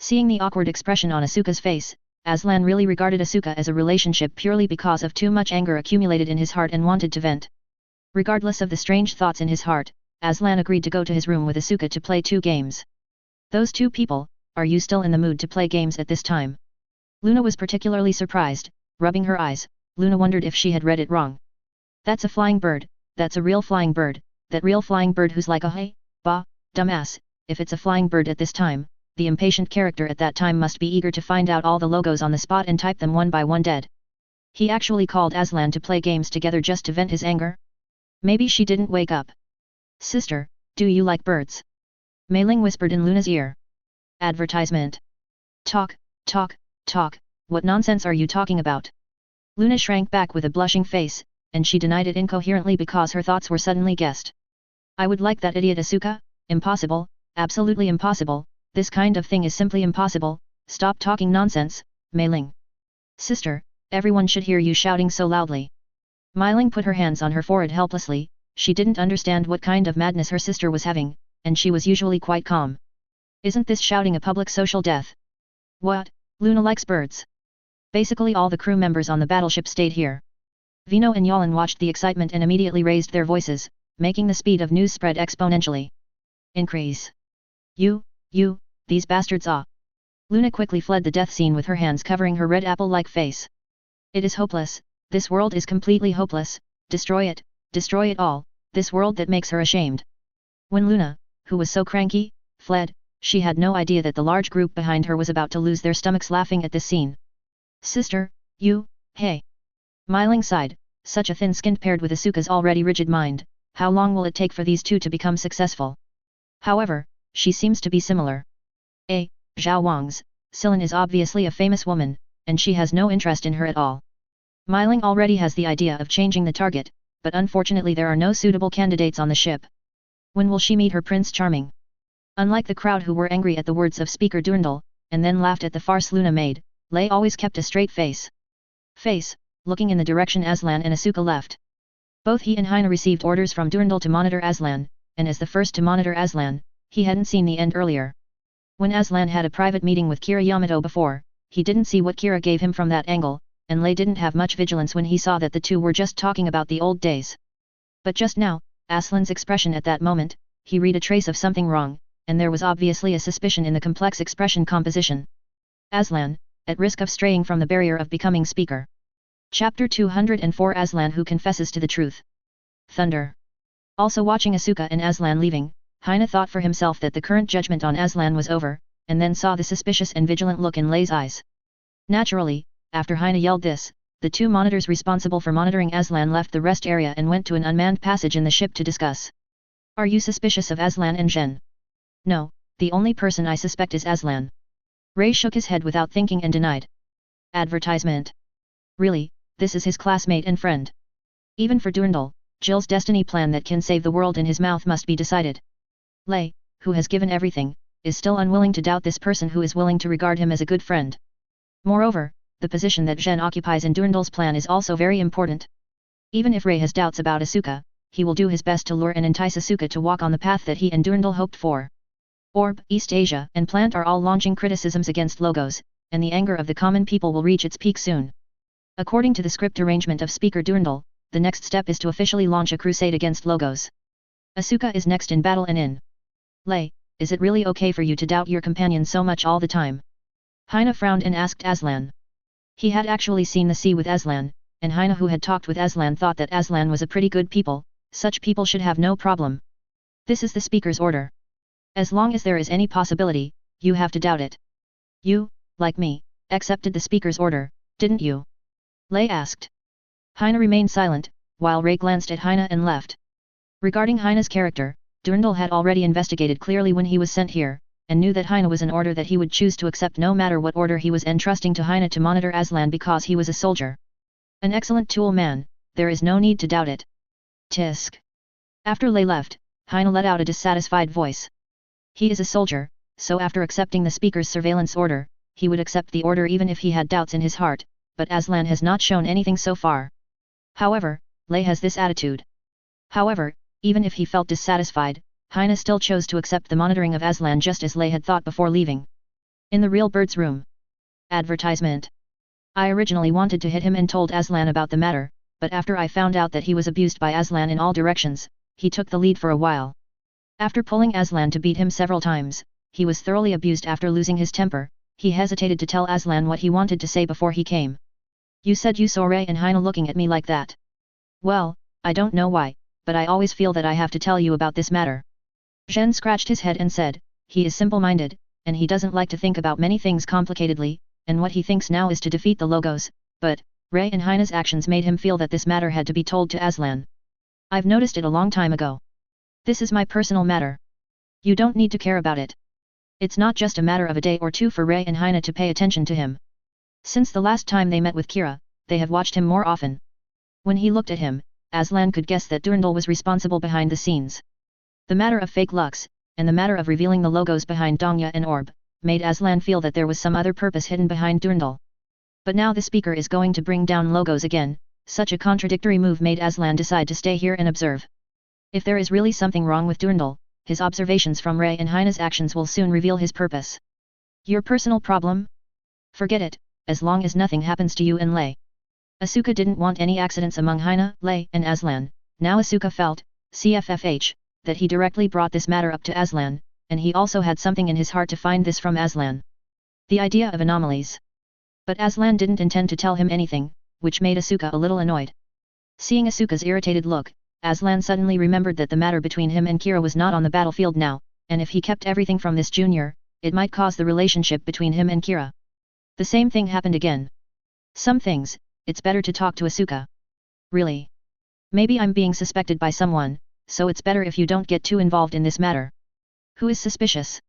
Seeing the awkward expression on Asuka's face, Aslan really regarded Asuka as a relationship purely because of too much anger accumulated in his heart and wanted to vent. Regardless of the strange thoughts in his heart, Aslan agreed to go to his room with Asuka to play 2 games. Those 2 people, are you still in the mood to play games at this time? Luna was particularly surprised, rubbing her eyes. Luna wondered if she had read it wrong. That's a flying bird, that's a real flying bird, that real flying bird who's like a hey, bah, dumbass, if it's a flying bird at this time, the impatient character at that time must be eager to find out all the logos on the spot and type them one by one dead. He actually called Aslan to play games together just to vent his anger? Maybe she didn't wake up. Sister, do you like birds? Mei Ling whispered in Luna's ear. Advertisement. Talk, what nonsense are you talking about? Luna shrank back with a blushing face, and she denied it incoherently because her thoughts were suddenly guessed. I would like that idiot Asuka? Impossible, absolutely impossible, this kind of thing is simply impossible, stop talking nonsense, Mei Ling. Sister, everyone should hear you shouting so loudly. Mei Ling put her hands on her forehead helplessly, she didn't understand what kind of madness her sister was having, and she was usually quite calm. Isn't this shouting a public social death? What, Luna likes birds? Basically all the crew members on the battleship stayed here. Vino and Yalan watched the excitement and immediately raised their voices, making the speed of news spread exponentially. Increase. These bastards ah! Luna quickly fled the death scene with her hands covering her red apple-like face. It is hopeless, this world is completely hopeless, destroy it all, this world that makes her ashamed. When Luna, who was so cranky, fled, she had no idea that the large group behind her was about to lose their stomachs laughing at this scene. Sister, hey. Mei Ling sighed, such a thin-skinned paired with Asuka's already rigid mind, how long will it take for these two to become successful? However, she seems to be similar. Zhao Wang's, Silan is obviously a famous woman, and she has no interest in her at all. Mei Ling already has the idea of changing the target, but unfortunately there are no suitable candidates on the ship. When will she meet her Prince Charming? Unlike the crowd who were angry at the words of Speaker Durandal, and then laughed at the farce Luna made, Lei always kept a straight face. Looking in the direction Aslan and Asuka left. Both he and Hina received orders from Durandal to monitor Aslan, and as the first to monitor Aslan, he hadn't seen the end earlier. When Aslan had a private meeting with Kira Yamato before, he didn't see what Kira gave him from that angle, and Lei didn't have much vigilance when he saw that the two were just talking about the old days. But just now, Aslan's expression at that moment, he read a trace of something wrong, and there was obviously a suspicion in the complex expression composition. Aslan, at risk of straying from the barrier of becoming speaker. Chapter 204 Aslan who confesses to the truth. Thunder. Also watching Asuka and Aslan leaving, Hina thought for himself that the current judgment on Aslan was over, and then saw the suspicious and vigilant look in Lei's eyes. Naturally, after Hina yelled this, the two monitors responsible for monitoring Aslan left the rest area and went to an unmanned passage in the ship to discuss. Are you suspicious of Aslan and Zhen? No, the only person I suspect is Aslan. Ray shook his head without thinking and denied. Advertisement. Really, this is his classmate and friend. Even for Durandal, Jill's destiny plan that can save the world in his mouth must be decided. Lei, who has given everything, is still unwilling to doubt this person who is willing to regard him as a good friend. Moreover, the position that Zhen occupies in Durandal's plan is also very important. Even if Ray has doubts about Asuka, he will do his best to lure and entice Asuka to walk on the path that he and Durandal hoped for. Orb, East Asia and Plant are all launching criticisms against logos, and the anger of the common people will reach its peak soon. According to the script arrangement of Speaker Durandal, the next step is to officially launch a crusade against logos. Asuka is next in battle and in. Lei, is it really okay for you to doubt your companion so much all the time? Hina frowned and asked Aslan. He had actually seen the sea with Aslan, and Hina who had talked with Aslan thought that Aslan was a pretty good people, such people should have no problem. This is the speaker's order. As long as there is any possibility, you have to doubt it. You, like me, accepted the speaker's order, didn't you? Lei asked. Hina remained silent, while Ray glanced at Hina and left. Regarding Hina's character, Durandal had already investigated clearly when he was sent here, and knew that Hina was an order that he would choose to accept no matter what order he was entrusting to Hina to monitor Aslan because he was a soldier. An excellent tool man, there is no need to doubt it. Tisk. After Lei left, Hina let out a dissatisfied voice. He is a soldier, so after accepting the speaker's surveillance order, he would accept the order even if he had doubts in his heart, but Aslan has not shown anything so far. However, Lei has this attitude. However, even if he felt dissatisfied, Hina still chose to accept the monitoring of Aslan just as Lei had thought before leaving. In the real bird's room. Advertisement. I originally wanted to hit him and told Aslan about the matter, but after I found out that he was abused by Aslan in all directions, he took the lead for a while. After pulling Aslan to beat him several times, he was thoroughly abused after losing his temper, he hesitated to tell Aslan what he wanted to say before he came. You said you saw Ray and Hina looking at me like that. Well, I don't know why, but I always feel that I have to tell you about this matter. Zhen scratched his head and said, he is simple-minded, and he doesn't like to think about many things complicatedly, and what he thinks now is to defeat the Logos, but, Ray and Haine's actions made him feel that this matter had to be told to Aslan. I've noticed it a long time ago. This is my personal matter. You don't need to care about it. It's not just a matter of a day or two for Ray and Haine to pay attention to him. Since the last time they met with Kira, they have watched him more often. When he looked at him, Aslan could guess that Durandal was responsible behind the scenes. The matter of fake Lux, and the matter of revealing the logos behind Dongya and Orb, made Aslan feel that there was some other purpose hidden behind Durandal. But now the speaker is going to bring down logos again. Such a contradictory move made Aslan decide to stay here and observe. If there is really something wrong with Durandal, his observations from Ray and Haine's actions will soon reveal his purpose. Your personal problem? Forget it, as long as nothing happens to you and Lei. Asuka didn't want any accidents among Haine, Lei, and Aslan. Now Asuka felt, CFFH, that he directly brought this matter up to Aslan, and he also had something in his heart to find this from Aslan. The idea of anomalies. But Aslan didn't intend to tell him anything, which made Asuka a little annoyed. Seeing Asuka's irritated look, Aslan suddenly remembered that the matter between him and Kira was not on the battlefield now, and if he kept everything from this junior, it might cause the relationship between him and Kira. The same thing happened again. Some things, it's better to talk to Asuka. Really? Maybe I'm being suspected by someone, so it's better if you don't get too involved in this matter. Who is suspicious?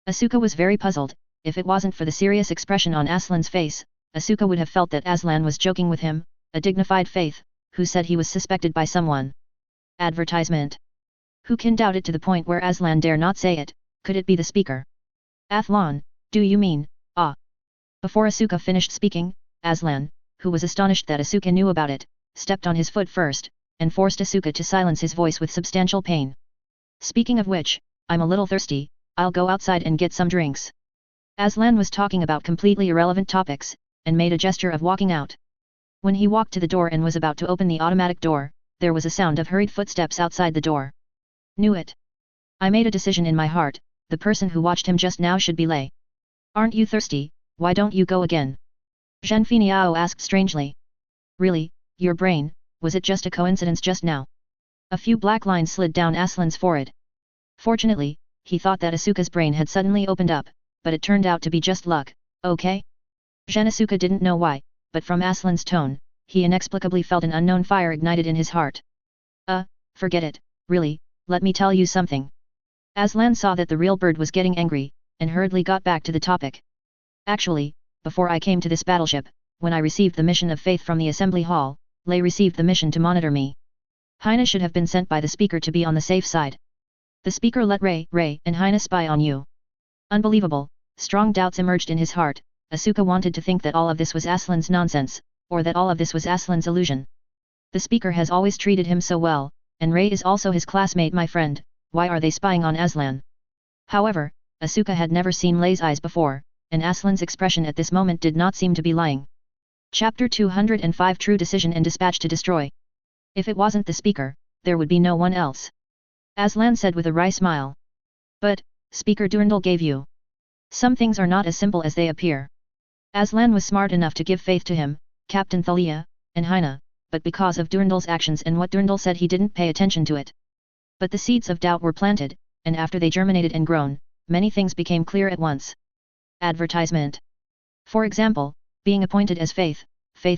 Asuka was very puzzled. If it wasn't for the serious expression on Aslan's face, Asuka would have felt that Aslan was joking with him, a dignified Faith, who said he was suspected by someone. Advertisement. Who can doubt it to the point where Aslan dare not say it? Could it be the speaker? Athlon, do you mean, ah? Before Asuka finished speaking, Aslan, who was astonished that Asuka knew about it, stepped on his foot first, and forced Asuka to silence his voice with substantial pain. Speaking of which, I'm a little thirsty, I'll go outside and get some drinks. Aslan was talking about completely irrelevant topics, and made a gesture of walking out. When he walked to the door and was about to open the automatic door, there was a sound of hurried footsteps outside the door. Knew it. I made a decision in my heart, the person who watched him just now should be Lei. Aren't you thirsty? Why don't you go again? Zhen Finiao asked strangely. Really, your brain, was it just a coincidence just now? A few black lines slid down Aslan's forehead. Fortunately, he thought that Asuka's brain had suddenly opened up, but it turned out to be just luck. Okay? Zhen Asuka didn't know why, but from Aslan's tone, he inexplicably felt an unknown fire ignited in his heart. Forget it, really, let me tell you something. Aslan saw that the real bird was getting angry, and hurriedly got back to the topic. Actually, before I came to this battleship, when I received the mission of faith from the assembly hall, Lei received the mission to monitor me. Haine should have been sent by the speaker to be on the safe side. The speaker let Ray and Haine spy on you. Unbelievable, strong doubts emerged in his heart. Asuka wanted to think that all of this was Aslan's nonsense, or that all of this was Aslan's illusion. The speaker has always treated him so well, and Ray is also his classmate, my friend, why are they spying on Aslan? However, Asuka had never seen Lei's eyes before, and Aslan's expression at this moment did not seem to be lying. Chapter 205 True Decision and Dispatch to Destroy. If it wasn't the speaker, there would be no one else. Aslan said with a wry smile. But, Speaker Durandal gave you. Some things are not as simple as they appear. Aslan was smart enough to give faith to him, Captain Thalia, and Haine, but because of Durandal's actions and what Durandal said he didn't pay attention to it. But the seeds of doubt were planted, and after they germinated and grown, many things became clear at once. Advertisement. For example, being appointed as Faith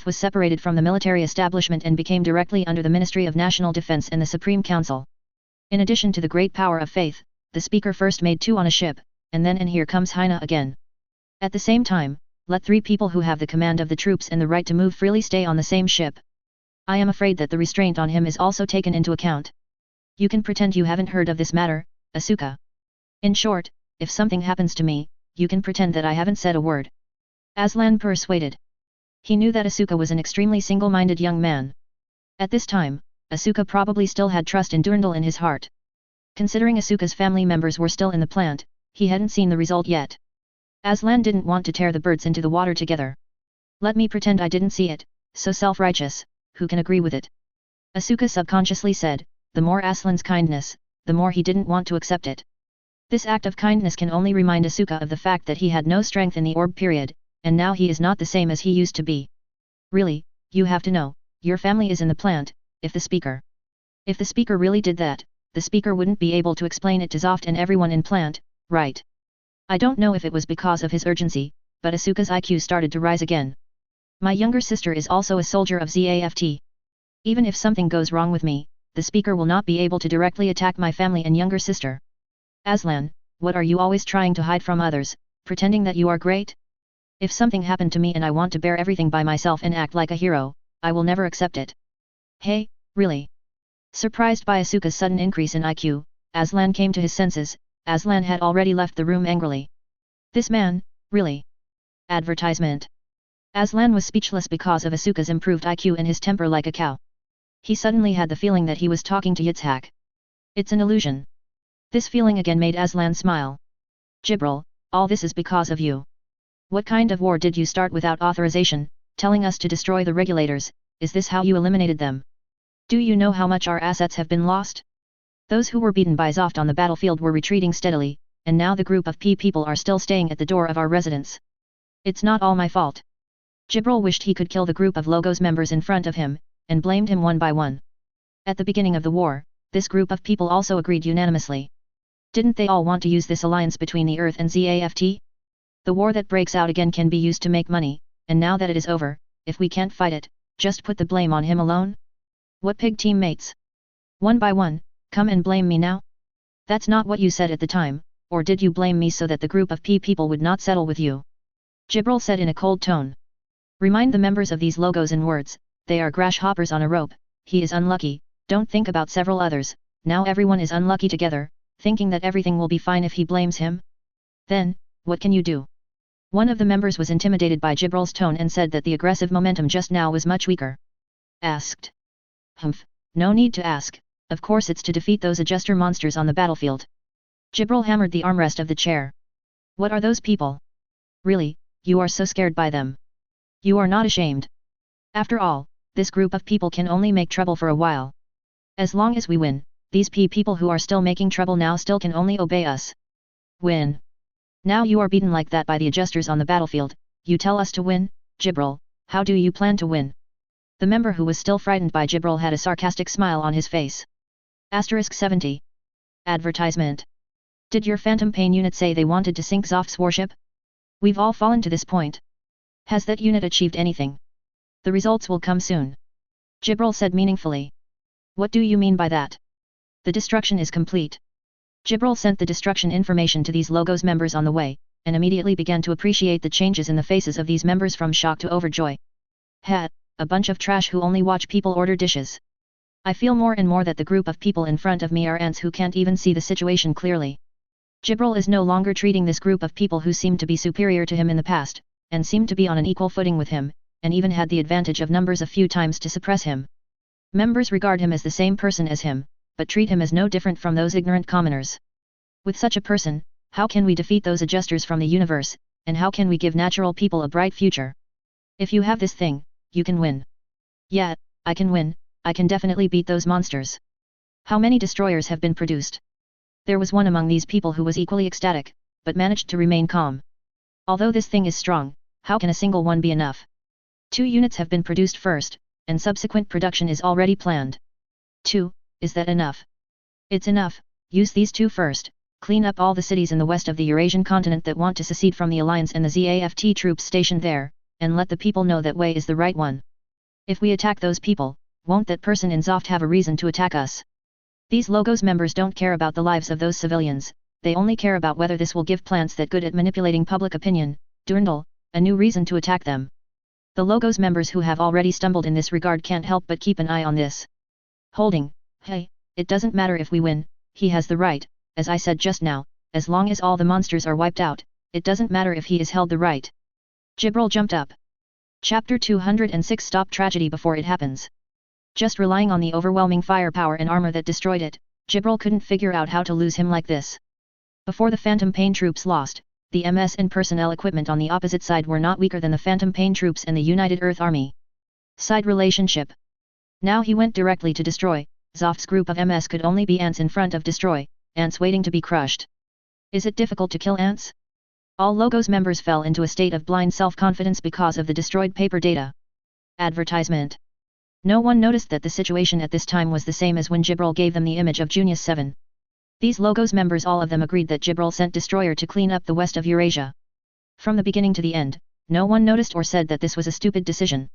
was separated from the military establishment and became directly under the Ministry of National Defense and the Supreme Council. In addition to the great power of Faith, the speaker first made 2 on a ship, and here comes Haine again. At the same time, let 3 people who have the command of the troops and the right to move freely stay on the same ship. I am afraid that the restraint on him is also taken into account. You can pretend you haven't heard of this matter, Asuka. In short, if something happens to me, you can pretend that I haven't said a word. Aslan persuaded. He knew that Asuka was an extremely single-minded young man. At this time, Asuka probably still had trust in Durandal in his heart. Considering Asuka's family members were still in the plant, he hadn't seen the result yet. Aslan didn't want to tear the birds into the water together. Let me pretend I didn't see it, so self-righteous, who can agree with it? Asuka subconsciously said, the more Aslan's kindness, the more he didn't want to accept it. This act of kindness can only remind Asuka of the fact that he had no strength in the orb period, and now he is not the same as he used to be. Really, you have to know, your family is in the plant, if the speaker If the speaker really did that, the speaker wouldn't be able to explain it to Zoft and everyone in plant, right? I don't know if it was because of his urgency, but Asuka's IQ started to rise again. My younger sister is also a soldier of ZAFT. Even if something goes wrong with me, the speaker will not be able to directly attack my family and younger sister. Aslan, what are you always trying to hide from others, pretending that you are great? If something happened to me and I want to bear everything by myself and act like a hero, I will never accept it. Hey, really? Surprised by Asuka's sudden increase in IQ, Aslan came to his senses. Aslan had already left the room angrily. This man, really? Advertisement. Aslan was speechless because of Asuka's improved IQ and his temper like a cow. He suddenly had the feeling that he was talking to Yitzhak. It's an illusion. This feeling again made Aslan smile. Jibril, all this is because of you. What kind of war did you start without authorization, telling us to destroy the regulators? Is this how you eliminated them? Do you know how much our assets have been lost? Those who were beaten by Zoft on the battlefield were retreating steadily, and now the group of people are still staying at the door of our residence. It's not all my fault. Jibril wished he could kill the group of Logos members in front of him, and blamed him one by one. At the beginning of the war, this group of people also agreed unanimously. Didn't they all want to use this alliance between the Earth and ZAFT? The war that breaks out again can be used to make money, and now that it is over, if we can't fight it, just put the blame on him alone? What pig teammates? One by one, come and blame me now? That's not what you said at the time, or did you blame me so that the group of people would not settle with you? Jibril said in a cold tone. Remind the members of these Logos in words, they are grasshoppers on a rope. He is unlucky, don't think about several others, now everyone is unlucky together, thinking that everything will be fine if he blames him? Then, what can you do? One of the members was intimidated by Jibril's tone and said that the aggressive momentum just now was much weaker. Asked. Humph, no need to ask, of course it's to defeat those adjuster monsters on the battlefield. Jibril hammered the armrest of the chair. What are those people? Really, you are so scared by them. You are not ashamed. After all, this group of people can only make trouble for a while. As long as we win, these people who are still making trouble now still can only obey us. Win. Now you are beaten like that by the adjusters on the battlefield, you tell us to win, Jibril, how do you plan to win? The member who was still frightened by Jibril had a sarcastic smile on his face. Asterisk 70. Advertisement. Did your Phantom Pain unit say they wanted to sink Zoft's warship? We've all fallen to this point. Has that unit achieved anything? The results will come soon. Jibril said meaningfully. What do you mean by that? The destruction is complete. Jibril sent the destruction information to these Logos members on the way, and immediately began to appreciate the changes in the faces of these members from shock to overjoy. A bunch of trash who only watch people order dishes. I feel more and more that the group of people in front of me are ants who can't even see the situation clearly. Jibril is no longer treating this group of people who seemed to be superior to him in the past, and seemed to be on an equal footing with him, and even had the advantage of numbers a few times to suppress him. Members regard him as the same person as him, but treat him as no different from those ignorant commoners. With such a person, how can we defeat those adjusters from the universe, and how can we give natural people a bright future? If you have this thing, you can win. Yeah, I can win, I can definitely beat those monsters. How many destroyers have been produced? There was one among these people who was equally ecstatic, but managed to remain calm. Although this thing is strong, how can a single one be enough? 2 units have been produced first, and subsequent production is already planned. 2, is that enough? It's enough, use these 2 first, clean up all the cities in the west of the Eurasian continent that want to secede from the alliance and the ZAFT troops stationed there, and let the people know that way is the right one. If we attack those people, won't that person in Zoft have a reason to attack us? These Logos members don't care about the lives of those civilians, they only care about whether this will give plants that good at manipulating public opinion, Durndal, a new reason to attack them. The Logos members who have already stumbled in this regard can't help but keep an eye on this. Holding, hey, it doesn't matter if we win, he has the right, as I said just now, as long as all the monsters are wiped out, it doesn't matter if he is held the right. Jibril jumped up. Chapter 206 Stop tragedy before it happens. Just relying on the overwhelming firepower and armor that destroyed it, Jibril couldn't figure out how to lose him like this. Before the Phantom Pain troops lost, the MS and personnel equipment on the opposite side were not weaker than the Phantom Pain troops and the United Earth Army. Side relationship. Now he went directly to destroy. Zoft's group of MS could only be ants in front of destroy, ants waiting to be crushed. Is it difficult to kill ants? All Logos members fell into a state of blind self-confidence because of the destroyed paper data. Advertisement. No one noticed that the situation at this time was the same as when Jibril gave them the image of Junius 7. These Logos members, all of them agreed that Jibril sent Destroyer to clean up the west of Eurasia. From the beginning to the end, no one noticed or said that this was a stupid decision.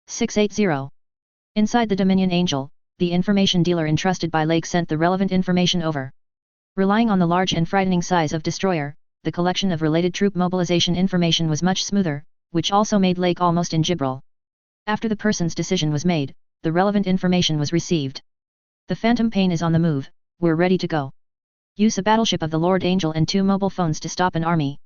680. Inside the Dominion Angel, the information dealer entrusted by Lake sent the relevant information over. Relying on the large and frightening size of Destroyer, the collection of related troop mobilization information was much smoother, which also made Lake almost in Jibril. After the person's decision was made, the relevant information was received. The Phantom Pain is on the move, we're ready to go. Use a battleship of the Lord Angel and 2 mobile phones to stop an army.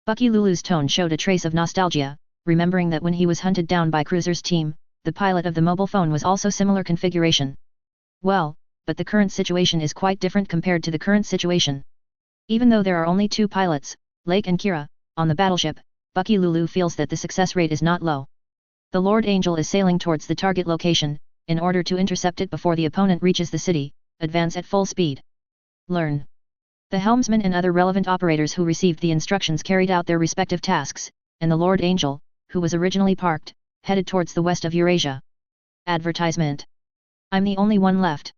Bucky Lulu's tone showed a trace of nostalgia, remembering that when he was hunted down by Cruiser's team, the pilot of the mobile phone was also similar configuration. Well, but the current situation is quite different compared to the current situation. Even though there are only 2 pilots, Lake and Kira, on the battleship, Bucky Lulu feels that the success rate is not low. The Lord Angel is sailing towards the target location. In order to intercept it before the opponent reaches the city, advance at full speed. Learn. The helmsman and other relevant operators who received the instructions carried out their respective tasks, and the Lord Angel, who was originally parked, headed towards the west of Eurasia. Advertisement. I'm the only one left.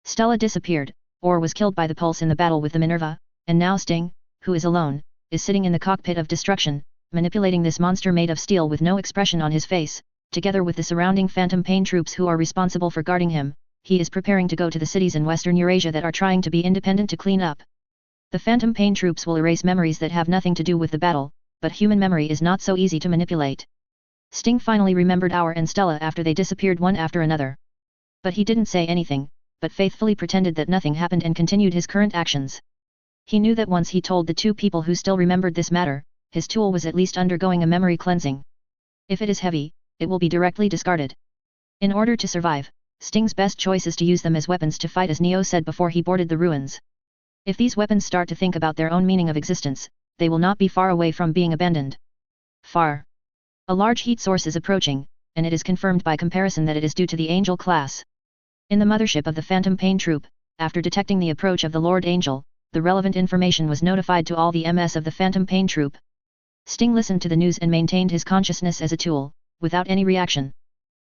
Stella disappeared, or was killed by the Pulse in the battle with the Minerva, and now Sting, who is alone, is sitting in the cockpit of destruction, manipulating this monster made of steel with no expression on his face, together with the surrounding Phantom Pain troops who are responsible for guarding him. He is preparing to go to the cities in western Eurasia that are trying to be independent to clean up. The Phantom Pain troops will erase memories that have nothing to do with the battle, but human memory is not so easy to manipulate. Sting finally remembered Hour and Stella after they disappeared one after another. But he didn't say anything, but faithfully pretended that nothing happened and continued his current actions. He knew that once he told the 2 people who still remembered this matter, his tool was at least undergoing a memory cleansing. If it is heavy, it will be directly discarded. In order to survive, Sting's best choice is to use them as weapons to fight, as Neo said before he boarded the ruins. If these weapons start to think about their own meaning of existence, they will not be far away from being abandoned. Far. A large heat source is approaching, and it is confirmed by comparison that it is due to the Angel class. In the mothership of the Phantom Pain troop, after detecting the approach of the Lord Angel, the relevant information was notified to all the MS of the Phantom Pain troop. Sting listened to the news and maintained his consciousness as a tool, without any reaction.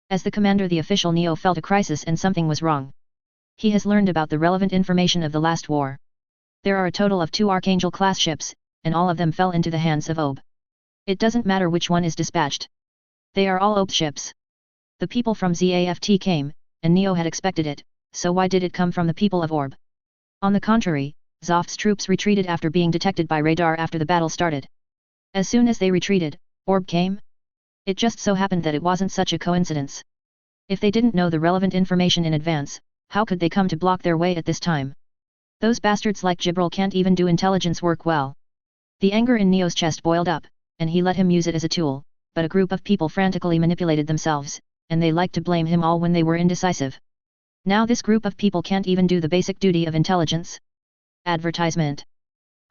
As the commander, the official Neo felt a crisis and something was wrong. He has learned about the relevant information of the last war. There are a total of 2 Archangel-class ships, and all of them fell into the hands of Ob. It doesn't matter which one is dispatched. They are all Ob ships. The people from ZAFT came, and Neo had expected it, so why did it come from the people of Orb? On the contrary, Zoft's troops retreated after being detected by radar after the battle started. As soon as they retreated, Orb came? It just so happened that it wasn't such a coincidence. If they didn't know the relevant information in advance, how could they come to block their way at this time? Those bastards like Jibril can't even do intelligence work well. The anger in Neo's chest boiled up, and he let him use it as a tool, but a group of people frantically manipulated themselves, and they liked to blame him all when they were indecisive. Now this group of people can't even do the basic duty of intelligence. Advertisement.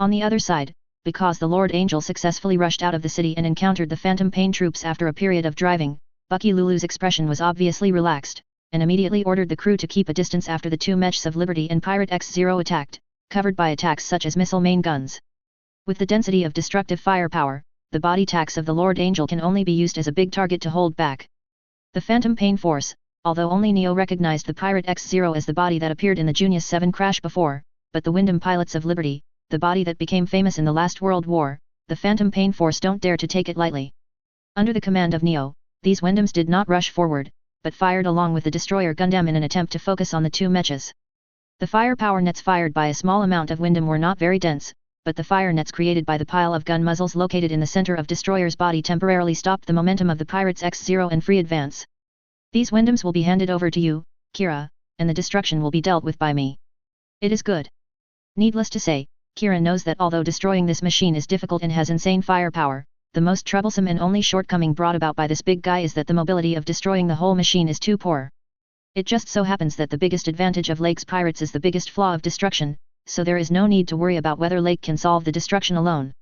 On the other side, because the Lord Angel successfully rushed out of the city and encountered the Phantom Pain troops after a period of driving, Bucky Lulu's expression was obviously relaxed, and immediately ordered the crew to keep a distance after the 2 Mechs of Liberty and Pirate X-0 attacked, covered by attacks such as missile main guns. With the density of destructive firepower, the body attacks of the Lord Angel can only be used as a big target to hold back. The Phantom Pain force, although only Neo recognized the Pirate X-0 as the body that appeared in the Junius 7 crash before, but the Gundam pilots of Liberty, the body that became famous in the last World War, the Phantom Pain force don't dare to take it lightly. Under the command of Neo, these Gundams did not rush forward, but fired along with the destroyer Gundam in an attempt to focus on the 2 Mechs. The firepower nets fired by a small amount of Gundam were not very dense, but the fire nets created by the pile of gun muzzles located in the center of destroyer's body temporarily stopped the momentum of the Pirates X-0 and free advance. These Gundams will be handed over to you, Kira, and the destruction will be dealt with by me. It is good. Needless to say, Kira knows that although destroying this machine is difficult and has insane firepower, the most troublesome and only shortcoming brought about by this big guy is that the mobility of destroying the whole machine is too poor. It just so happens that the biggest advantage of Lake's pirates is the biggest flaw of destruction, so there is no need to worry about whether Lake can solve the destruction alone.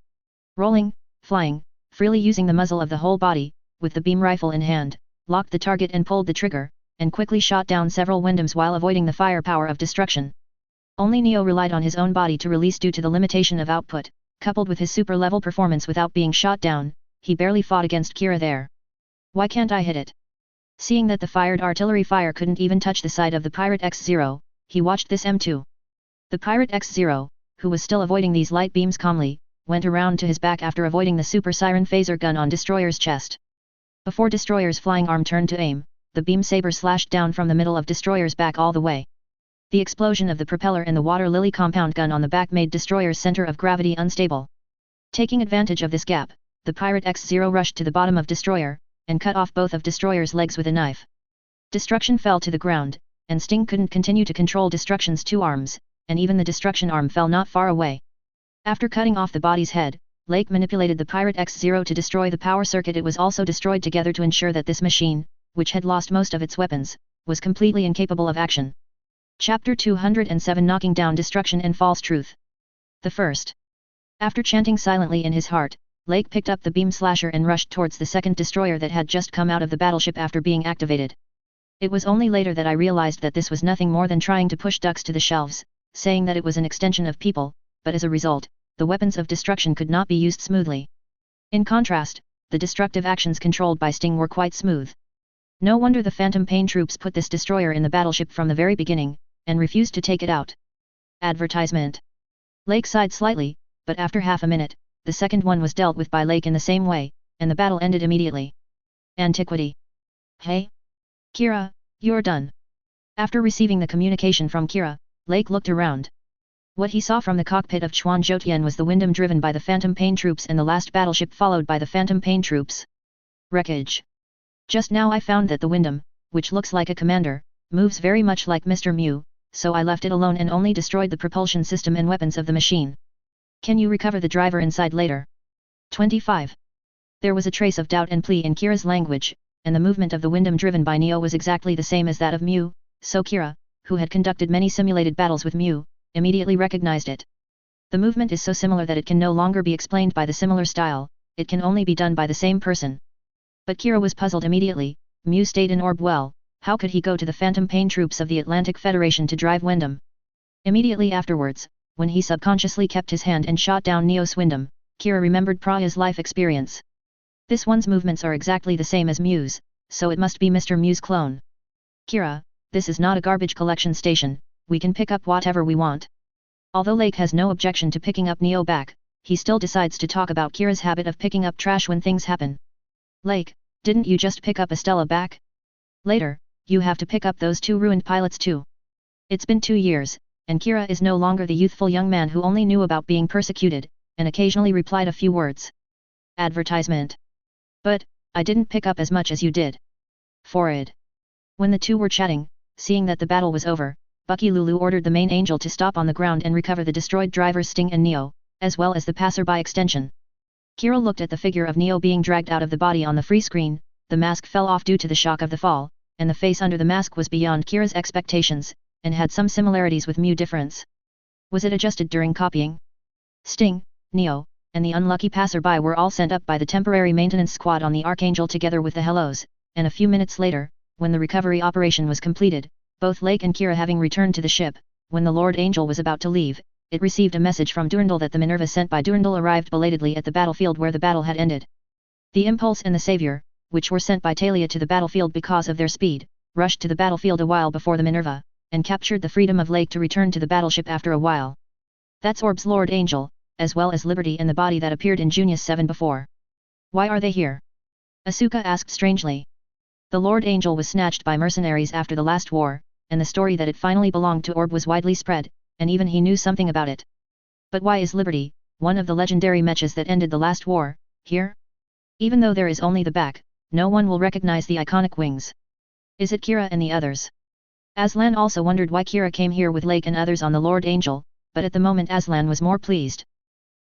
Rolling, flying, freely using the muzzle of the whole body, with the beam rifle in hand, locked the target and pulled the trigger, and quickly shot down several Gundams while avoiding the firepower of destruction. Only Neo relied on his own body to release due to the limitation of output, coupled with his super-level performance without being shot down, he barely fought against Kira there. Why can't I hit it? Seeing that the fired artillery fire couldn't even touch the side of the Pirate X-0, he watched this M2. The Pirate X-0, who was still avoiding these light beams calmly, went around to his back after avoiding the Super Siren phaser gun on Destroyer's chest. Before Destroyer's flying arm turned to aim, the beam saber slashed down from the middle of Destroyer's back all the way. The explosion of the propeller and the water lily compound gun on the back made Destroyer's center of gravity unstable. Taking advantage of this gap, the Pirate X-0 rushed to the bottom of Destroyer, and cut off both of Destroyer's legs with a knife. Destruction fell to the ground, and Sting couldn't continue to control Destruction's two arms, and even the Destruction arm fell not far away. After cutting off the body's head, Lake manipulated the Pirate X-0 to destroy the power circuit. It was also destroyed together to ensure that this machine, which had lost most of its weapons, was completely incapable of action. Chapter 207 Knocking Down Destruction and False Truth. The first. After chanting silently in his heart, Lake picked up the beam slasher and rushed towards the second destroyer that had just come out of the battleship after being activated. It was only later that I realized that this was nothing more than trying to push ducks to the shelves, saying that it was an extension of people, but as a result, the weapons of destruction could not be used smoothly. In contrast, the destructive actions controlled by Sting were quite smooth. No wonder the Phantom Pain troops put this destroyer in the battleship from the very beginning, and refused to take it out. Advertisement. Lake sighed slightly, but after half a minute, the second one was dealt with by Lake in the same way, and the battle ended immediately. Antiquity. Hey? Kira, you're done. After receiving the communication from Kira, Lake looked around. What he saw from the cockpit of Chuan Zhoutian was the Gundam driven by the Phantom Pain troops and the last battleship followed by the Phantom Pain troops. Wreckage. Just now I found that the Gundam, which looks like a commander, moves very much like Mr. Mew, so I left it alone and only destroyed the propulsion system and weapons of the machine. Can you recover the driver inside later? 25. There was a trace of doubt and plea in Kira's language, and the movement of the Gundam driven by Neo was exactly the same as that of Mew, so Kira, who had conducted many simulated battles with Mew, immediately recognized it. The movement is so similar that it can no longer be explained by the similar style, it can only be done by the same person. But Kira was puzzled immediately. Mew stayed in Orb well, how could he go to the Phantom Pain troops of the Atlantic Federation to drive Gundam? Immediately afterwards, when he subconsciously kept his hand and shot down Neo's Gundam, Kira remembered Praya's life experience. This one's movements are exactly the same as Mew's, so it must be Mr. Mew's clone. Kira, this is not a garbage collection station, we can pick up whatever we want. Although Lake has no objection to picking up Neo back, he still decides to talk about Kira's habit of picking up trash when things happen. Lake, didn't you just pick up Estella back? Later, you have to pick up those two ruined pilots too. It's been 2 years, and Kira is no longer the youthful young man who only knew about being persecuted, and occasionally replied a few words. Advertisement. But, I didn't pick up as much as you did. Forward. When the two were chatting, seeing that the battle was over, Bucky Lulu ordered the main angel to stop on the ground and recover the destroyed drivers Sting and Neo, as well as the passerby extension. Kira looked at the figure of Neo being dragged out of the body on the free screen, the mask fell off due to the shock of the fall, and the face under the mask was beyond Kira's expectations, and had some similarities with Mew difference. Was it adjusted during copying? Sting, Neo, and the unlucky passerby were all sent up by the temporary maintenance squad on the Archangel together with the Hellos, and a few minutes later, when the recovery operation was completed, both Lake and Kira having returned to the ship, when the Lord Angel was about to leave, it received a message from Durandal that the Minerva sent by Durandal arrived belatedly at the battlefield where the battle had ended. The Impulse and the Savior, which were sent by Talia to the battlefield because of their speed, rushed to the battlefield a while before the Minerva, and captured the freedom of Lake to return to the battleship after a while. That's Orb's Lord Angel, as well as Liberty and the body that appeared in Junius 7 before. Why are they here? Asuka asked strangely. The Lord Angel was snatched by mercenaries after the last war, and the story that it finally belonged to Orb was widely spread, and even he knew something about it. But why is Liberty, one of the legendary mechas that ended the last war, here? Even though there is only the back, no one will recognize the iconic wings. Is it Kira and the others? Aslan also wondered why Kira came here with Lake and others on the Lord Angel, but at the moment Aslan was more pleased.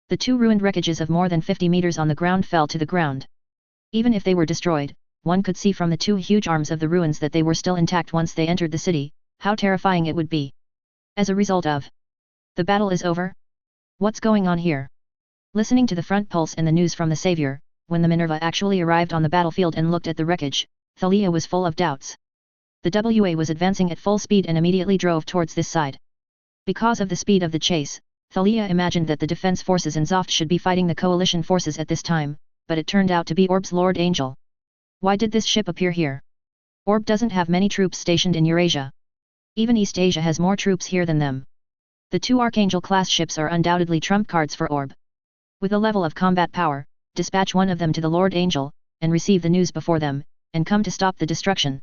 The two ruined wreckages of more than 50 meters on the ground fell to the ground. Even if they were destroyed, one could see from the two huge arms of the ruins that they were still intact once they entered the city, how terrifying it would be. As a result of the battle is over? What's going on here? Listening to the front pulse and the news from the Savior, when the Minerva actually arrived on the battlefield and looked at the wreckage, Thalia was full of doubts. The WA was advancing at full speed and immediately drove towards this side. Because of the speed of the chase, Thalia imagined that the defense forces in Zoft should be fighting the coalition forces at this time, but it turned out to be Orb's Lord Angel. Why did this ship appear here? Orb doesn't have many troops stationed in Eurasia. Even East Asia has more troops here than them. The two Archangel-class ships are undoubtedly trump cards for Orb. With a level of combat power, dispatch one of them to the Lord Angel, and receive the news before them, and come to stop the destruction.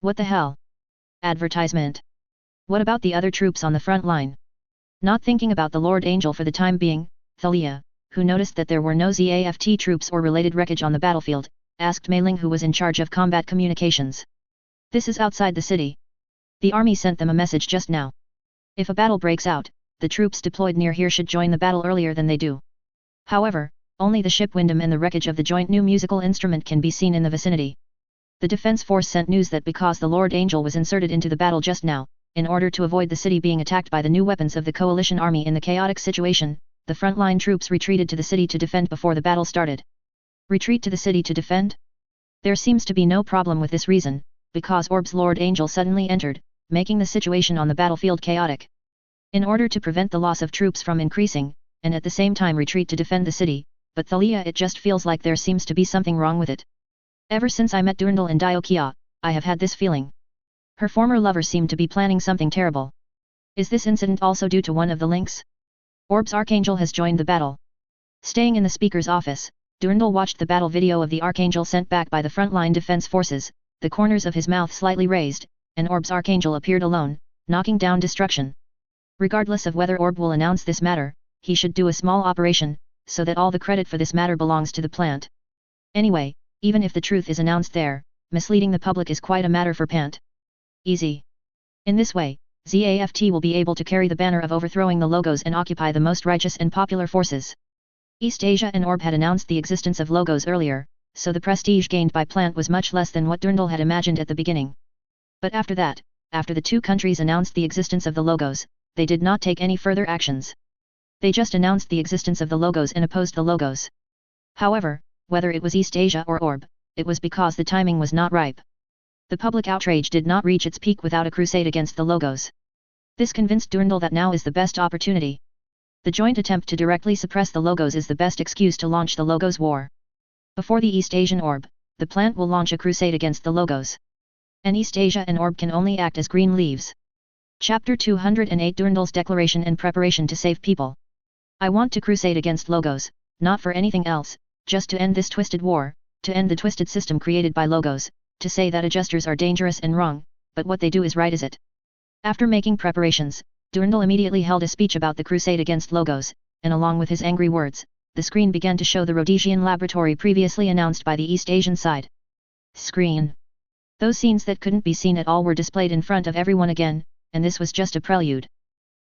What the hell? Advertisement. What about the other troops on the front line? Not thinking about the Lord Angel for the time being, Thalia, who noticed that there were no ZAFT troops or related wreckage on the battlefield, asked Mei Ling, who was in charge of combat communications. This is outside the city. The army sent them a message just now. If a battle breaks out, the troops deployed near here should join the battle earlier than they do. However, only the ship Gundam and the wreckage of the joint new musical instrument can be seen in the vicinity. The defense force sent news that because the Lord Angel was inserted into the battle just now, in order to avoid the city being attacked by the new weapons of the coalition army in the chaotic situation, the frontline troops retreated to the city to defend before the battle started. Retreat to the city to defend? There seems to be no problem with this reason, because Orb's Lord Angel suddenly entered, making the situation on the battlefield chaotic. In order to prevent the loss of troops from increasing, and at the same time retreat to defend the city, but Thalia, it just feels like there seems to be something wrong with it. Ever since I met Durandal and Diokia, I have had this feeling. Her former lover seemed to be planning something terrible. Is this incident also due to one of the links? Orb's Archangel has joined the battle. Staying in the speaker's office, Durandal watched the battle video of the Archangel sent back by the frontline defense forces, the corners of his mouth slightly raised, and Orb's Archangel appeared alone, knocking down destruction. Regardless of whether Orb will announce this matter, he should do a small operation, so that all the credit for this matter belongs to the plant. Anyway, even if the truth is announced there, misleading the public is quite a matter for Pant. Easy. In this way, ZAFT will be able to carry the banner of overthrowing the Logos and occupy the most righteous and popular forces. East Asia and Orb had announced the existence of Logos earlier, so the prestige gained by Plant was much less than what Durandal had imagined at the beginning. But after that, after the two countries announced the existence of the Logos, they did not take any further actions. They just announced the existence of the Logos and opposed the Logos. However, whether it was East Asia or Orb, it was because the timing was not ripe. The public outrage did not reach its peak without a crusade against the Logos. This convinced Durandal that now is the best opportunity. The joint attempt to directly suppress the Logos is the best excuse to launch the Logos war. Before the East Asian Orb, the plant will launch a crusade against the Logos. And East Asia and Orb can only act as green leaves. Chapter 208 Durandal's Declaration and Preparation to Save People. I want to crusade against Logos, not for anything else, just to end this twisted war, to end the twisted system created by Logos, to say that adjusters are dangerous and wrong, but what they do is right, is it? After making preparations, Durandal immediately held a speech about the crusade against Logos, and along with his angry words, the screen began to show the Rhodesian laboratory previously announced by the East Asian side. Screen. Those scenes that couldn't be seen at all were displayed in front of everyone again, and this was just a prelude.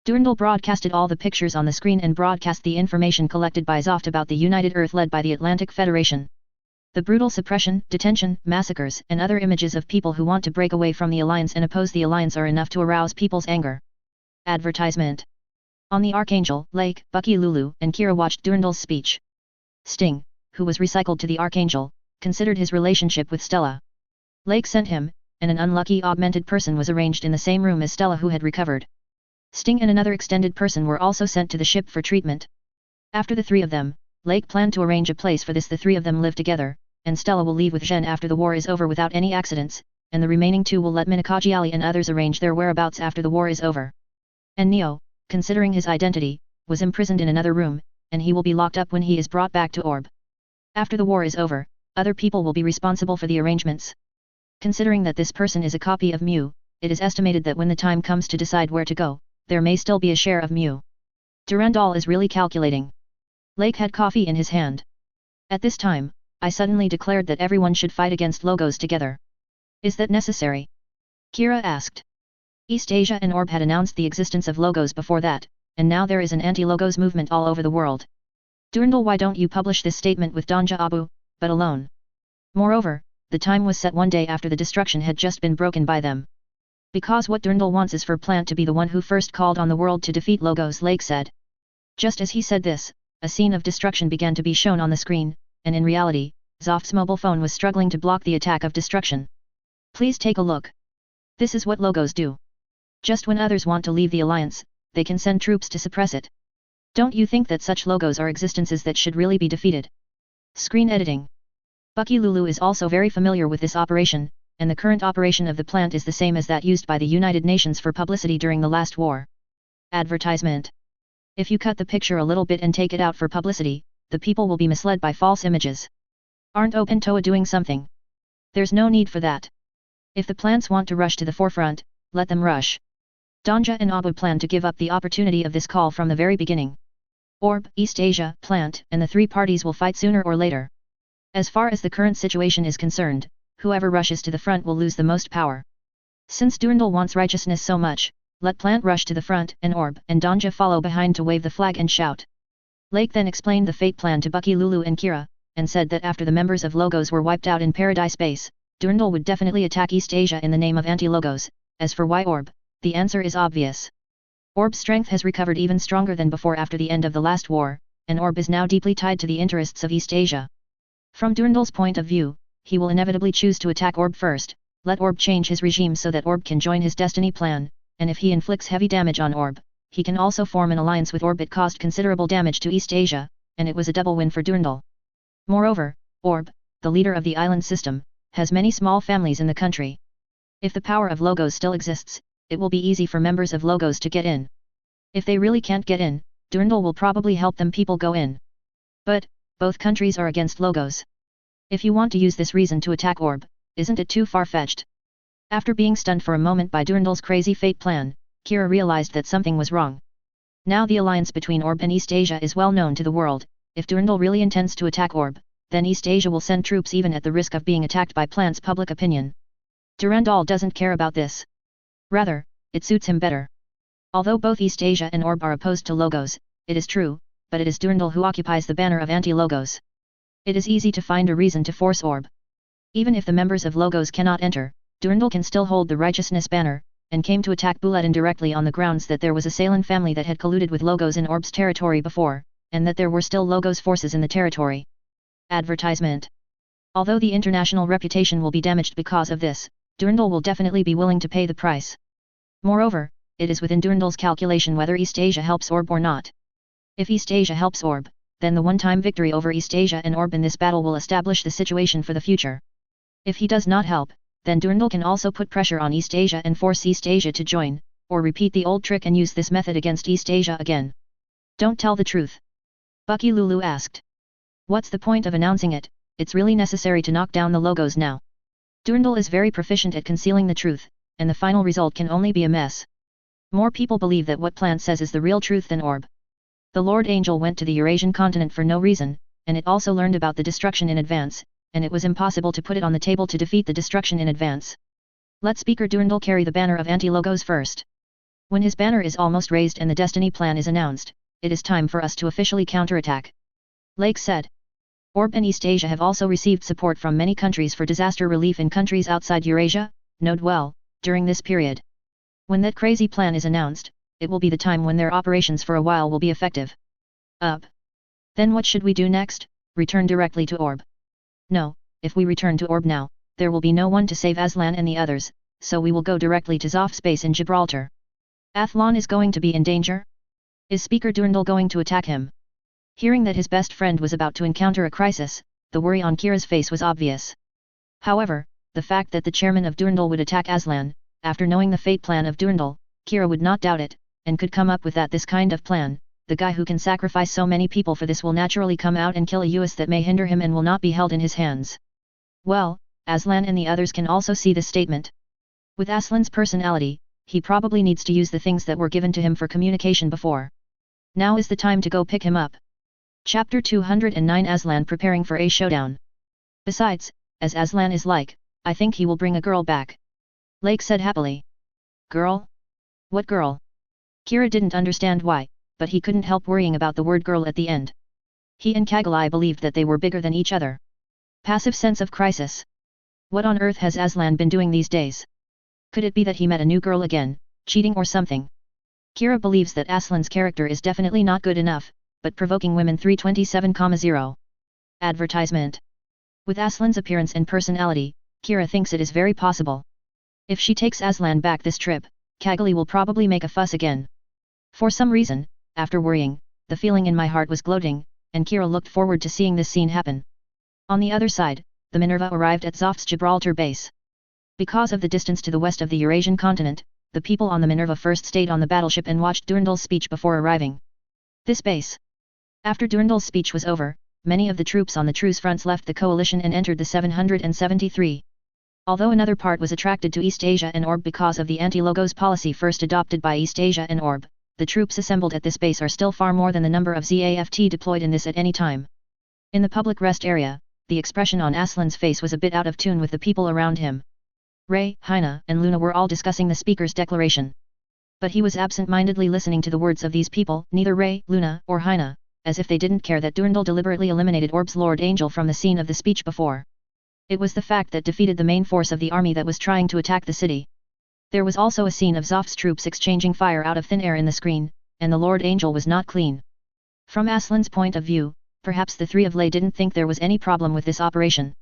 Durandal broadcasted all the pictures on the screen and broadcast the information collected by Zoft about the United Earth led by the Atlantic Federation. The brutal suppression, detention, massacres, and other images of people who want to break away from the Alliance and oppose the Alliance are enough to arouse people's anger. Advertisement. On the Archangel, Lake, Bucky, Lulu, and Kira watched Durandal's speech. Sting, who was recycled to the Archangel, considered his relationship with Stella. Lake sent him, and an unlucky augmented person was arranged in the same room as Stella, who had recovered. Sting and another extended person were also sent to the ship for treatment. After the three of them, Lake planned to arrange a place for this. The three of them live together, and Stella will leave with Zhen after the war is over without any accidents, and the remaining two will let Minakajiali and others arrange their whereabouts after the war is over. And Neo, considering his identity, was imprisoned in another room, and he will be locked up when he is brought back to Orb. After the war is over, other people will be responsible for the arrangements. Considering that this person is a copy of Mew, it is estimated that when the time comes to decide where to go, there may still be a share of Mew. Durandal is really calculating. Lake had coffee in his hand. At this time, I suddenly declared that everyone should fight against Logos together. Is that necessary? Kira asked. East Asia and Orb had announced the existence of Logos before that, and now there is an anti-Logos movement all over the world. Durandal, why don't you publish this statement with Danja Abu, but alone? Moreover, the time was set one day after the destruction had just been broken by them. Because what Durandal wants is for Plant to be the one who first called on the world to defeat Logos, Lake said. Just as he said this, a scene of destruction began to be shown on the screen, and in reality, Zoft's mobile phone was struggling to block the attack of destruction. Please take a look. This is what Logos do. Just when others want to leave the Alliance, they can send troops to suppress it. Don't you think that such Logos are existences that should really be defeated? Screen editing. Bucky Lulu is also very familiar with this operation, and the current operation of the plant is the same as that used by the United Nations for publicity during the last war. Advertisement. If you cut the picture a little bit and take it out for publicity, the people will be misled by false images. Aren't Open Toa doing something? There's no need for that. If the plants want to rush to the forefront, let them rush. Danja and Abu plan to give up the opportunity of this call from the very beginning. Orb, East Asia, plant, and the three parties will fight sooner or later. As far as the current situation is concerned, whoever rushes to the front will lose the most power. Since Durandal wants righteousness so much, let plant rush to the front and Orb and Danja follow behind to wave the flag and shout. Lake then explained the fate plan to Bucky, Lulu and Kira, and said that after the members of Logos were wiped out in Paradise Base, Durandal would definitely attack East Asia in the name of anti-Logos. As for why Orb, the answer is obvious. Orb's strength has recovered even stronger than before after the end of the last war, and Orb is now deeply tied to the interests of East Asia. From Durandal's point of view, he will inevitably choose to attack Orb first, let Orb change his regime so that Orb can join his destiny plan, and if he inflicts heavy damage on Orb, he can also form an alliance with Orb. It caused considerable damage to East Asia, and it was a double win for Durandal. Moreover, Orb, the leader of the island system, has many small families in the country. If the power of Logos still exists, it will be easy for members of Logos to get in. If they really can't get in, Durandal will probably help them people go in. But, both countries are against Logos. If you want to use this reason to attack Orb, isn't it too far-fetched? After being stunned for a moment by Durandal's crazy fate plan, Kira realized that something was wrong. Now the alliance between Orb and East Asia is well known to the world. If Durandal really intends to attack Orb, then East Asia will send troops even at the risk of being attacked by plant's public opinion. Durandal doesn't care about this. Rather, it suits him better. Although both East Asia and Orb are opposed to Logos, it is true, but it is Durandal who occupies the banner of anti-Logos. It is easy to find a reason to force Orb. Even if the members of Logos cannot enter, Durandal can still hold the righteousness banner, and came to attack Buletin directly on the grounds that there was a Salen family that had colluded with Logos in Orb's territory before, and that there were still Logos forces in the territory. Advertisement. Although the international reputation will be damaged because of this, Durandal will definitely be willing to pay the price. Moreover, it is within Durandal's calculation whether East Asia helps Orb or not. If East Asia helps Orb, then the one-time victory over East Asia and Orb in this battle will establish the situation for the future. If he does not help, then Durandal can also put pressure on East Asia and force East Asia to join, or repeat the old trick and use this method against East Asia again. Don't tell the truth. Bucky Lulu asked. What's the point of announcing it? It's really necessary to knock down the Logos now. Durandal is very proficient at concealing the truth, and the final result can only be a mess. More people believe that what Plant says is the real truth than Orb. The Lord Angel went to the Eurasian continent for no reason, and it also learned about the destruction in advance, and it was impossible to put it on the table to defeat the destruction in advance. Let Speaker Durandal carry the banner of anti-Logos first. When his banner is almost raised and the destiny plan is announced, it is time for us to officially counterattack. Lake said. Orb and East Asia have also received support from many countries for disaster relief in countries outside Eurasia. Note well, during this period. When that crazy plan is announced, it will be the time when their operations for a while will be effective. Then what should we do next? Return directly to Orb. No, if we return to Orb now, there will be no one to save Aslan and the others, so we will go directly to Zoph's base in Gibraltar. Athlon is going to be in danger? Is Speaker Durandal going to attack him? Hearing that his best friend was about to encounter a crisis, the worry on Kira's face was obvious. However, the fact that the chairman of Durandal would attack Aslan, after knowing the fate plan of Durandal, Kira would not doubt it, and could come up with this kind of plan. The guy who can sacrifice so many people for this will naturally come out and kill a US that may hinder him and will not be held in his hands. Well, Aslan and the others can also see this statement. With Aslan's personality, he probably needs to use the things that were given to him for communication before. Now is the time to go pick him up. Chapter 209 Aslan preparing for a showdown. Besides, as Aslan is like, I think he will bring a girl back. Lake said happily. Girl? What girl? Kira didn't understand why, but he couldn't help worrying about the word girl at the end. He and Kagalai believed that they were bigger than each other. Passive sense of crisis. What on earth has Aslan been doing these days? Could it be that he met a new girl again, cheating or something? Kira believes that Aslan's character is definitely not good enough, but provoking women 327,0. Advertisement. With Aslan's appearance and personality, Kira thinks it is very possible. If she takes Aslan back this trip, Kagali will probably make a fuss again. For some reason, after worrying, the feeling in my heart was gloating, and Kira looked forward to seeing this scene happen. On the other side, the Minerva arrived at Zoph's Gibraltar base. Because of the distance to the west of the Eurasian continent, the people on the Minerva first stayed on the battleship and watched Durandal's speech before arriving. This base. After Durandal's speech was over, many of the troops on the truce fronts left the coalition and entered the 773. Although another part was attracted to East Asia and Orb because of the anti-logos policy first adopted by East Asia and Orb, the troops assembled at this base are still far more than the number of ZAFT deployed in this at any time. In the public rest area, the expression on Aslan's face was a bit out of tune with the people around him. Ray, Haina, and Luna were all discussing the speaker's declaration. But he was absent-mindedly listening to the words of these people, neither Ray, Luna, or Haina, as if they didn't care that Durandal deliberately eliminated Orb's Lord Angel from the scene of the speech before. It was the fact that defeated the main force of the army that was trying to attack the city. There was also a scene of Zoph's troops exchanging fire out of thin air in the screen, and the Lord Angel was not clean. From Aslan's point of view, perhaps the three of Lay didn't think there was any problem with this operation.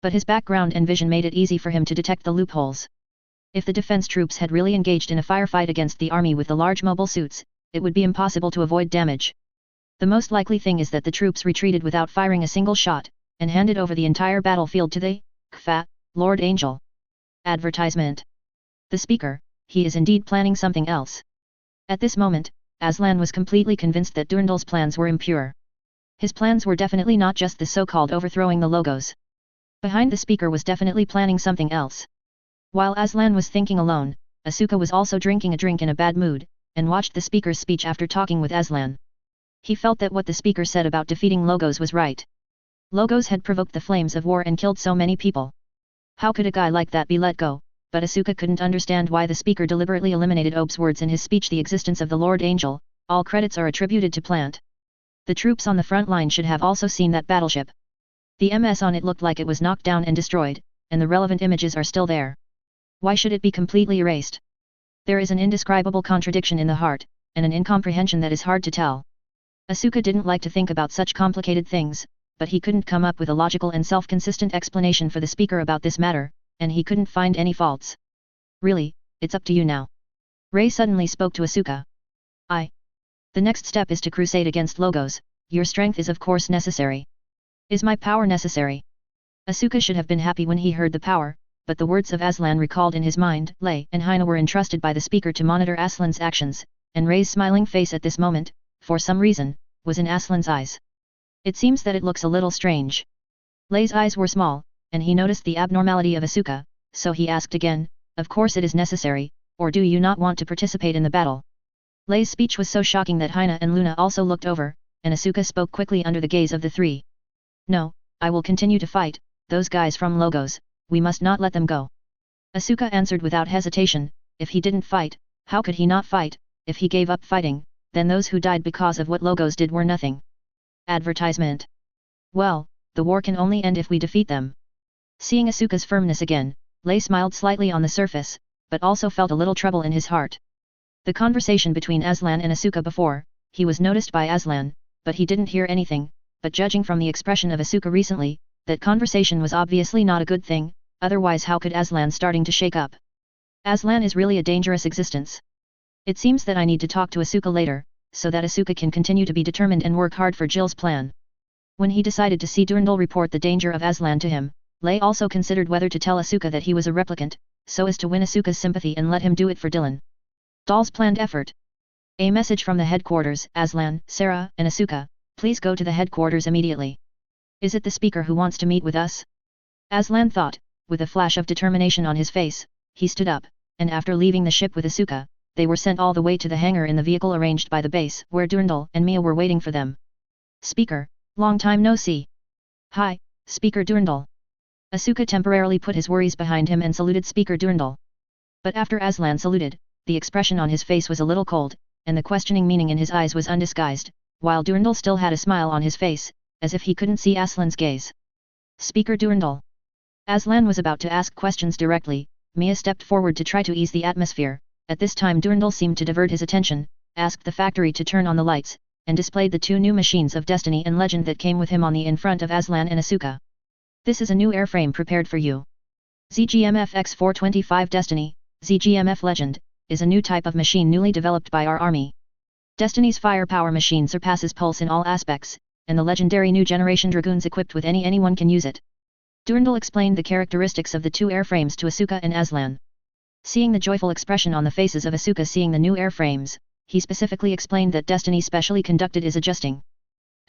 But his background and vision made it easy for him to detect the loopholes. If the defense troops had really engaged in a firefight against the army with the large mobile suits, it would be impossible to avoid damage. The most likely thing is that the troops retreated without firing a single shot, and handed over the entire battlefield to the Kfa, Lord Angel. Advertisement. The speaker, he is indeed planning something else. At this moment, Aslan was completely convinced that Durandal's plans were impure. His plans were definitely not just the so-called overthrowing the logos. Behind the speaker was definitely planning something else. While Aslan was thinking alone, Asuka was also drinking a drink in a bad mood, and watched the speaker's speech after talking with Aslan. He felt that what the speaker said about defeating logos was right. Logos had provoked the flames of war and killed so many people. How could a guy like that be let go? But Asuka couldn't understand why the speaker deliberately eliminated Ob's words in his speech. The existence of the Lord Angel, all credits are attributed to Plant. The troops on the front line should have also seen that battleship. The MS on it looked like it was knocked down and destroyed, and the relevant images are still there. Why should it be completely erased? There is an indescribable contradiction in the heart, and an incomprehension that is hard to tell. Asuka didn't like to think about such complicated things, but he couldn't come up with a logical and self-consistent explanation for the speaker about this matter, and he couldn't find any faults. Really, it's up to you now. Ray suddenly spoke to Asuka. The next step is to crusade against logos. Your strength is of course necessary. Is my power necessary? Asuka should have been happy when he heard the power, but the words of Aslan recalled in his mind. Lay and Haina were entrusted by the speaker to monitor Aslan's actions, and Ray's smiling face at this moment, for some reason, was in Aslan's eyes. It seems that it looks a little strange. Lay's eyes were small, and he noticed the abnormality of Asuka, so he asked again, of course it is necessary, or do you not want to participate in the battle? Lay's speech was so shocking that Haina and Luna also looked over, and Asuka spoke quickly under the gaze of the three. No, I will continue to fight, those guys from Logos, we must not let them go. Asuka answered without hesitation, if he didn't fight, how could he not fight? If he gave up fighting, then those who died because of what Logos did were nothing. Advertisement. Well, the war can only end if we defeat them. Seeing Asuka's firmness again, Lay smiled slightly on the surface, but also felt a little trouble in his heart. The conversation between Aslan and Asuka before, he was noticed by Aslan, but he didn't hear anything, but judging from the expression of Asuka recently, that conversation was obviously not a good thing, otherwise how could Aslan starting to shake up? Aslan is really a dangerous existence. It seems that I need to talk to Asuka later, so that Asuka can continue to be determined and work hard for Jill's plan. When he decided to see Durandal report the danger of Aslan to him, Lay also considered whether to tell Asuka that he was a replicant, so as to win Asuka's sympathy and let him do it for Dylan. Doll's planned effort. A message from the headquarters. Aslan, Sarah, and Asuka, please go to the headquarters immediately. Is it the speaker who wants to meet with us? Aslan thought, with a flash of determination on his face. He stood up, and after leaving the ship with Asuka, they were sent all the way to the hangar in the vehicle arranged by the base, where Durandal and Mia were waiting for them. Speaker, long time no see. Hi, Speaker Durandal. Asuka temporarily put his worries behind him and saluted Speaker Durandal. But after Aslan saluted, the expression on his face was a little cold, and the questioning meaning in his eyes was undisguised, while Durandal still had a smile on his face, as if he couldn't see Aslan's gaze. Speaker Durandal. Aslan was about to ask questions directly. Mia stepped forward to try to ease the atmosphere. At this time Durandal seemed to divert his attention, asked the factory to turn on the lights, and displayed the two new machines of destiny and legend that came with him on the in front of Aslan and Asuka. This is a new airframe prepared for you. ZGMF X425 Destiny, ZGMF Legend, is a new type of machine newly developed by our army. Destiny's firepower machine surpasses Pulse in all aspects, and the legendary new generation Dragoons equipped with anyone can use it. Durandal explained the characteristics of the two airframes to Asuka and Aslan. Seeing the joyful expression on the faces of Asuka seeing the new airframes, he specifically explained that destiny specially conducted is adjusting.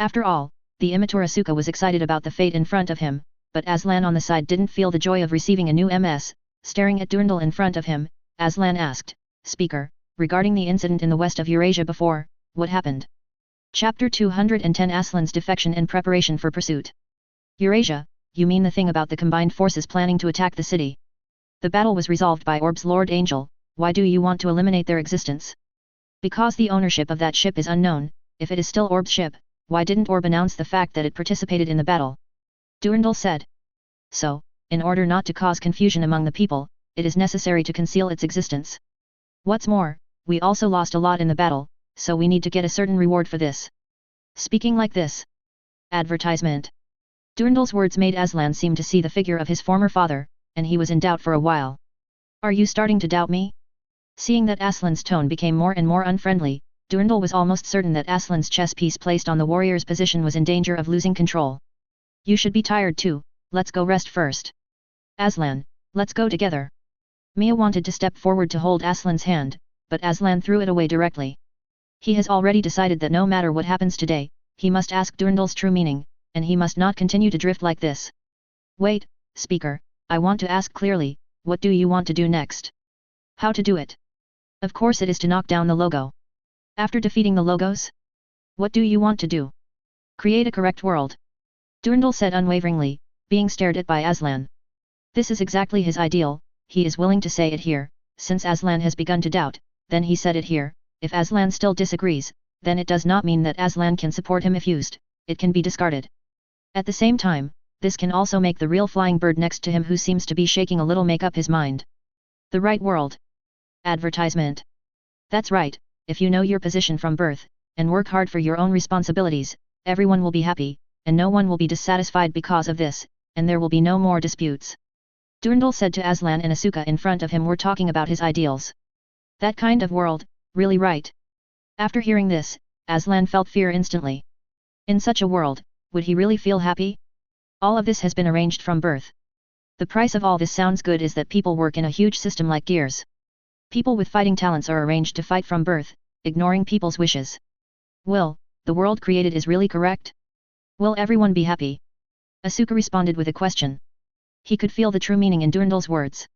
After all, the immature Asuka was excited about the fate in front of him, but Aslan on the side didn't feel the joy of receiving a new MS. Staring at Durandal in front of him, Aslan asked, "Speaker, regarding the incident in the west of Eurasia before, what happened?" Chapter 210 Aslan's defection and preparation for pursuit. Eurasia, you mean the thing about the combined forces planning to attack the city? The battle was resolved by Orb's Lord Angel, why do you want to eliminate their existence? Because the ownership of that ship is unknown, if it is still Orb's ship, why didn't Orb announce the fact that it participated in the battle? Durandal said. So, in order not to cause confusion among the people, it is necessary to conceal its existence. What's more, we also lost a lot in the battle, so we need to get a certain reward for this. Speaking like this. Advertisement. Durandal's words made Aslan seem to see the figure of his former father, and he was in doubt for a while. Are you starting to doubt me? Seeing that Aslan's tone became more and more unfriendly, Durandal was almost certain that Aslan's chess piece placed on the warrior's position was in danger of losing control. You should be tired too, let's go rest first. Aslan, let's go together. Mia wanted to step forward to hold Aslan's hand, but Aslan threw it away directly. He has already decided that no matter what happens today, he must ask Durandal's true meaning, and he must not continue to drift like this. Wait, speaker, I want to ask clearly, what do you want to do next? How to do it? Of course it is to knock down the logo. After defeating the logos? What do you want to do? Create a correct world. Durandal said unwaveringly, being stared at by Aslan. This is exactly his ideal, he is willing to say it here, since Aslan has begun to doubt, then he said it here, if Aslan still disagrees, then it does not mean that Aslan can support him if used, it can be discarded. At the same time, this can also make the real flying bird next to him who seems to be shaking a little make up his mind. The right world. Advertisement. That's right, if you know your position from birth, and work hard for your own responsibilities, everyone will be happy, and no one will be dissatisfied because of this, and there will be no more disputes. Durandal said to Aslan and Asuka in front of him were talking about his ideals. That kind of world, really right. After hearing this, Aslan felt fear instantly. In such a world, would he really feel happy? All of this has been arranged from birth. The price of all this sounds good is that people work in a huge system like gears. People with fighting talents are arranged to fight from birth, ignoring people's wishes. Will, the world created is really correct? Will everyone be happy? Asuka responded with a question. He could feel the true meaning in Durandal's words.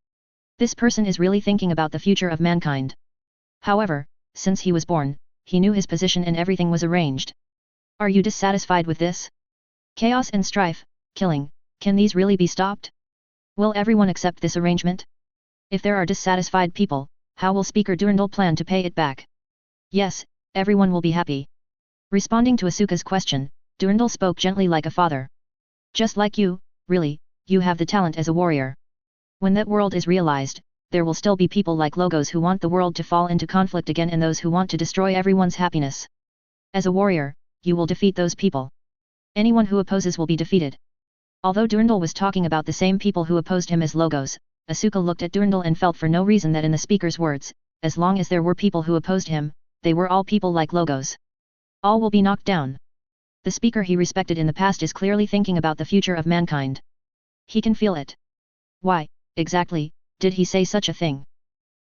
This person is really thinking about the future of mankind. However, since he was born, he knew his position and everything was arranged. Are you dissatisfied with this? Chaos and strife, killing, can these really be stopped? Will everyone accept this arrangement? If there are dissatisfied people, how will Speaker Durandal plan to pay it back? Yes, everyone will be happy. Responding to Asuka's question, Durandal spoke gently like a father. Just like you, really, you have the talent as a warrior. When that world is realized, there will still be people like Logos who want the world to fall into conflict again and those who want to destroy everyone's happiness. As a warrior, you will defeat those people. Anyone who opposes will be defeated. Although Durandal was talking about the same people who opposed him as Logos, Asuka looked at Durandal and felt for no reason that in the speaker's words, as long as there were people who opposed him, they were all people like Logos. All will be knocked down. The speaker he respected in the past is clearly thinking about the future of mankind. He can feel it. Why, exactly, did he say such a thing?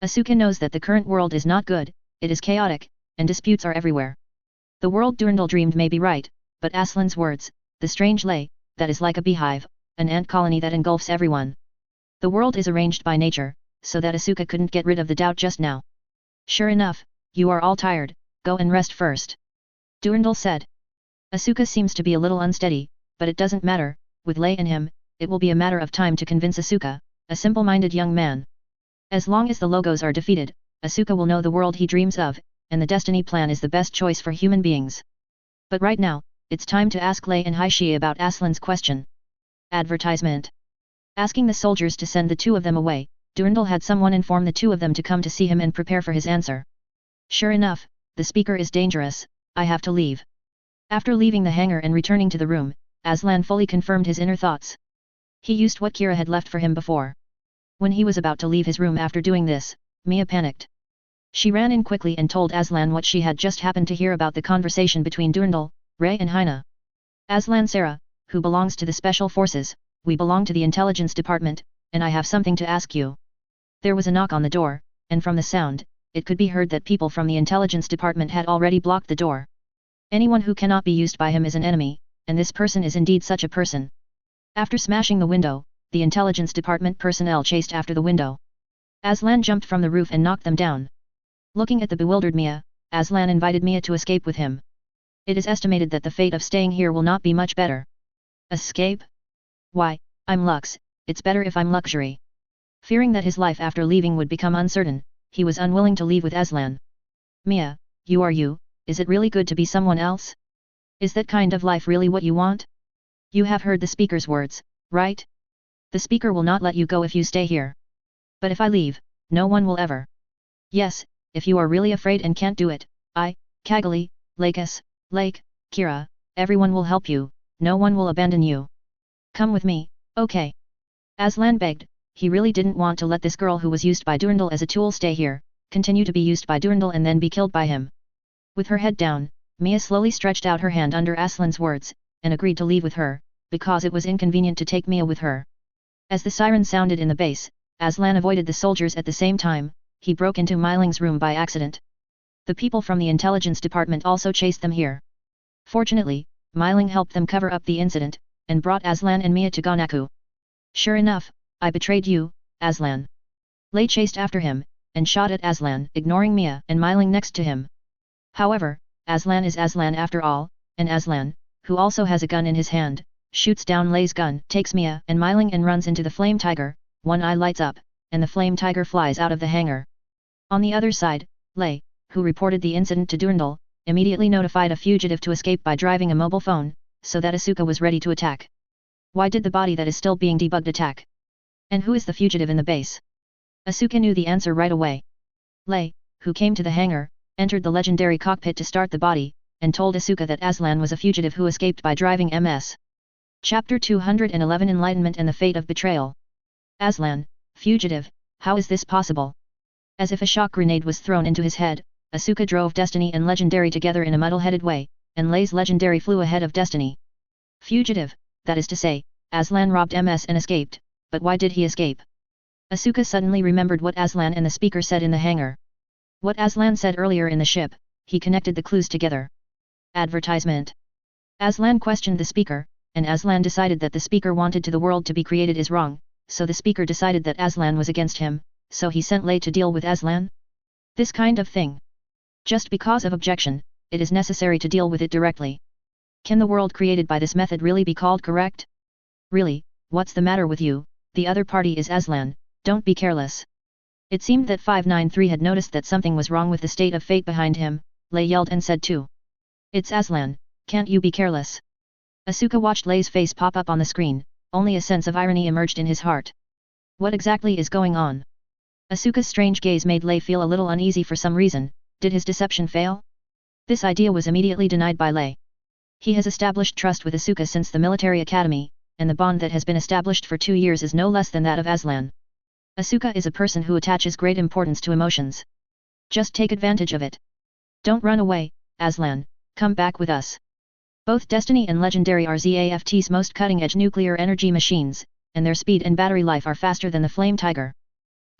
Asuka knows that the current world is not good, it is chaotic, and disputes are everywhere. The world Durandal dreamed may be right, but Aslan's words, the strange lay, that is like a beehive, an ant colony that engulfs everyone. The world is arranged by nature, so that Asuka couldn't get rid of the doubt just now. Sure enough, you are all tired, go and rest first. Durandal said. Asuka seems to be a little unsteady, but it doesn't matter, with Lei in him, it will be a matter of time to convince Asuka, a simple-minded young man. As long as the Logos are defeated, Asuka will know the world he dreams of, and the destiny plan is the best choice for human beings. But right now, it's time to ask Lei and Haishi about Aslan's question. Advertisement. Asking the soldiers to send the two of them away, Durandal had someone inform the two of them to come to see him and prepare for his answer. Sure enough, the speaker is dangerous, I have to leave. After leaving the hangar and returning to the room, Aslan fully confirmed his inner thoughts. He used what Kira had left for him before. When he was about to leave his room after doing this, Mia panicked. She ran in quickly and told Aslan what she had just happened to hear about the conversation between Durandal, Rei and Haina. Aslan Sarah, who belongs to the Special Forces, we belong to the intelligence department, and I have something to ask you. There was a knock on the door, and from the sound, it could be heard that people from the intelligence department had already blocked the door. Anyone who cannot be used by him is an enemy, and this person is indeed such a person. After smashing the window, the intelligence department personnel chased after the window. Aslan jumped from the roof and knocked them down. Looking at the bewildered Mia, Aslan invited Mia to escape with him. It is estimated that the fate of staying here will not be much better. Escape? Why, I'm Lux, it's better if I'm luxury. Fearing that his life after leaving would become uncertain, he was unwilling to leave with Aslan. Mia, you are you, is it really good to be someone else? Is that kind of life really what you want? You have heard the speaker's words, right? The speaker will not let you go if you stay here. But if I leave, no one will ever. Yes, if you are really afraid and can't do it, Kagali, Lakis, Lake, Kira, everyone will help you, no one will abandon you. Come with me, okay? Aslan begged, he really didn't want to let this girl who was used by Durandal as a tool stay here, continue to be used by Durandal and then be killed by him. With her head down, Mia slowly stretched out her hand under Aslan's words, and agreed to leave with her, because it was inconvenient to take Mia with her. As the siren sounded in the base, Aslan avoided the soldiers at the same time, he broke into Myling's room by accident. The people from the intelligence department also chased them here. Fortunately, Myling helped them cover up the incident, and brought Aslan and Mia to Gonaku. Sure enough, I betrayed you, Aslan. Lei chased after him, and shot at Aslan, ignoring Mia and Myling next to him. However, Aslan is Aslan after all, and Aslan, who also has a gun in his hand, shoots down Lei's gun, takes Mia and Myling and runs into the flame tiger, one eye lights up, and the flame tiger flies out of the hangar. On the other side, Lei, who reported the incident to Durandal, immediately notified a fugitive to escape by driving a mobile phone, so that Asuka was ready to attack. Why did the body that is still being debugged attack? And who is the fugitive in the base? Asuka knew the answer right away. Lei, who came to the hangar, entered the legendary cockpit to start the body, and told Asuka that Aslan was a fugitive who escaped by driving MS. Chapter 211 Enlightenment and the Fate of Betrayal. Aslan, fugitive, how is this possible? As if a shock grenade was thrown into his head, Asuka drove Destiny and Legendary together in a muddle-headed way, and Lei's Legendary flew ahead of Destiny. Fugitive, that is to say, Aslan robbed MS and escaped, but why did he escape? Asuka suddenly remembered what Aslan and the speaker said in the hangar. What Aslan said earlier in the ship, he connected the clues together. Advertisement. Aslan questioned the speaker, and Aslan decided that the speaker wanted the world to be created is wrong, so the speaker decided that Aslan was against him, so he sent Lei to deal with Aslan? This kind of thing. Just because of objection, it is necessary to deal with it directly. Can the world created by this method really be called correct? Really, what's the matter with you? The other party is Aslan, don't be careless. It seemed that 593 had noticed that something was wrong with the state of fate behind him, Lei yelled and said too. It's Aslan, can't you be careless? Asuka watched Lei's face pop up on the screen, only a sense of irony emerged in his heart. What exactly is going on? Asuka's strange gaze made Lei feel a little uneasy for some reason. Did his deception fail? This idea was immediately denied by Lei. He has established trust with Asuka since the military academy, and the bond that has been established for 2 years is no less than that of Aslan. Asuka is a person who attaches great importance to emotions. Just take advantage of it. Don't run away, Aslan, come back with us. Both Destiny and Legendary are ZAFT's most cutting-edge nuclear energy machines, and their speed and battery life are faster than the Flame Tiger.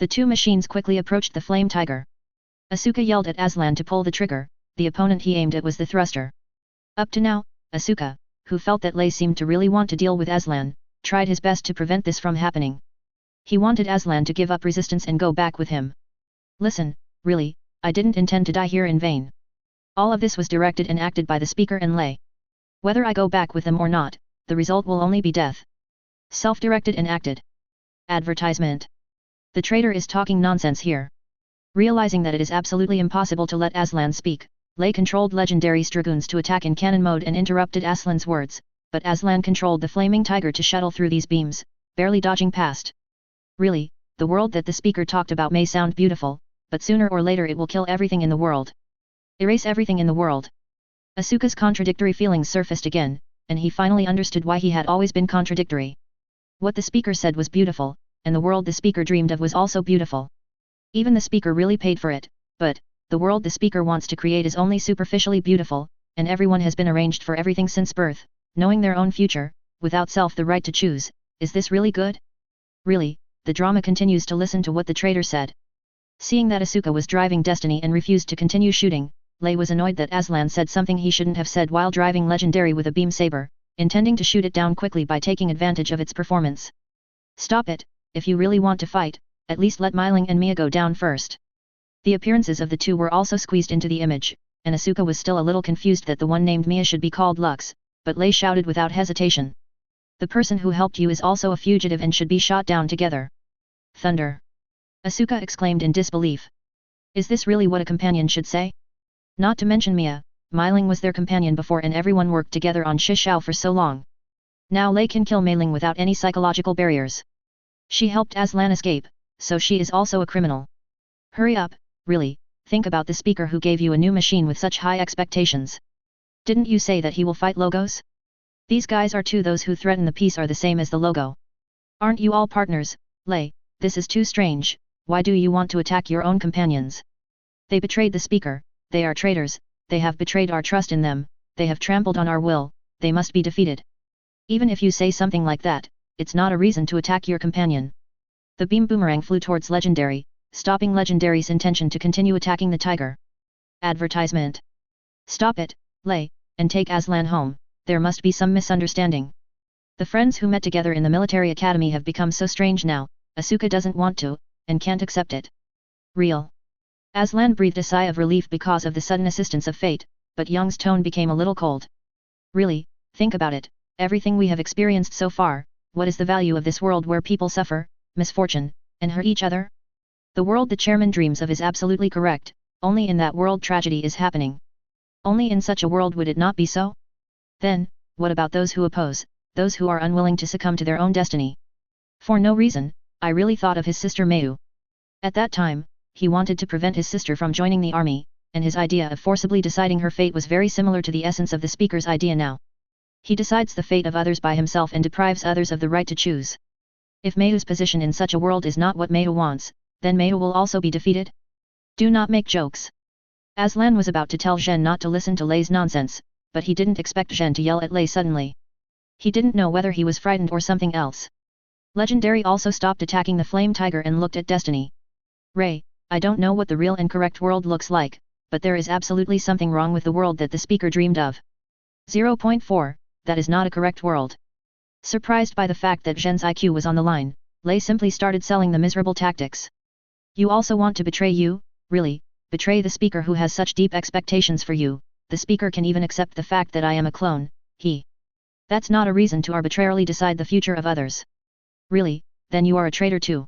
The two machines quickly approached the Flame Tiger. Asuka yelled at Aslan to pull the trigger, the opponent he aimed at was the thruster. Up to now, Asuka, who felt that Lei seemed to really want to deal with Aslan, tried his best to prevent this from happening. He wanted Aslan to give up resistance and go back with him. Listen, really, I didn't intend to die here in vain. All of this was directed and acted by the speaker and Lei. Whether I go back with them or not, the result will only be death. Self-directed and acted. Advertisement. The traitor is talking nonsense here. Realizing that it is absolutely impossible to let Aslan speak, Lei controlled Legendary's Dragoons to attack in cannon mode and interrupted Aslan's words, but Aslan controlled the Flaming Tiger to shuttle through these beams, barely dodging past. Really, the world that the speaker talked about may sound beautiful, but sooner or later it will kill everything in the world. Erase everything in the world. Asuka's contradictory feelings surfaced again, and he finally understood why he had always been contradictory. What the speaker said was beautiful, and the world the speaker dreamed of was also beautiful. Even the speaker really paid for it, but the world the speaker wants to create is only superficially beautiful, and everyone has been arranged for everything since birth, knowing their own future, without self the right to choose, is this really good? Really, the drama continues to listen to what the traitor said. Seeing that Asuka was driving Destiny and refused to continue shooting, Lei was annoyed that Aslan said something he shouldn't have said while driving Legendary with a beam saber, intending to shoot it down quickly by taking advantage of its performance. Stop it, if you really want to fight, at least let Myling and Mia go down first. The appearances of the two were also squeezed into the image, and Asuka was still a little confused that the one named Mia should be called Lux, but Lei shouted without hesitation. The person who helped you is also a fugitive and should be shot down together. Thunder! Asuka exclaimed in disbelief. Is this really what a companion should say? Not to mention Mia, Myling was their companion before and everyone worked together on Shishao for so long. Now Lei can kill Mei Ling without any psychological barriers. She helped Aslan escape, so she is also a criminal. Hurry up, really, think about the speaker who gave you a new machine with such high expectations. Didn't you say that he will fight logos? These guys are too. Those who threaten the peace are the same as the logo. Aren't you all partners, Lei? This is too strange. Why do you want to attack your own companions? They betrayed the speaker, they are traitors, they have betrayed our trust in them, they have trampled on our will, they must be defeated. Even if you say something like that, it's not a reason to attack your companion. The beam boomerang flew towards Legendary, stopping Legendary's intention to continue attacking the tiger. Advertisement. Stop it, Lei, and take Aslan home, there must be some misunderstanding. The friends who met together in the military academy have become so strange now, Asuka doesn't want to, and can't accept it. Real. Aslan breathed a sigh of relief because of the sudden assistance of fate, but Young's tone became a little cold. Really, think about it, everything we have experienced so far, what is the value of this world where people suffer, misfortune, and hurt each other? The world the chairman dreams of is absolutely correct, only in that world tragedy is happening. Only in such a world would it not be so? Then, what about those who oppose, those who are unwilling to succumb to their own destiny? For no reason, I really thought of his sister Mayu. At that time, he wanted to prevent his sister from joining the army, and his idea of forcibly deciding her fate was very similar to the essence of the speaker's idea now. He decides the fate of others by himself and deprives others of the right to choose. If Mayu's position in such a world is not what Mayu wants, then Mayu will also be defeated? Do not make jokes. Aslan was about to tell Zhen not to listen to Lei's nonsense, but he didn't expect Zhen to yell at Lei suddenly. He didn't know whether he was frightened or something else. Legendary also stopped attacking the flame tiger and looked at Destiny. Ray, I don't know what the real and correct world looks like, but there is absolutely something wrong with the world that the speaker dreamed of. 0.4, that is not a correct world. Surprised by the fact that Zhen's IQ was on the line, Lei simply started selling the miserable tactics. You also want to betray you, really, betray the speaker who has such deep expectations for you, the speaker can even accept the fact that I am a clone, That's not a reason to arbitrarily decide the future of others. Really, then you are a traitor too.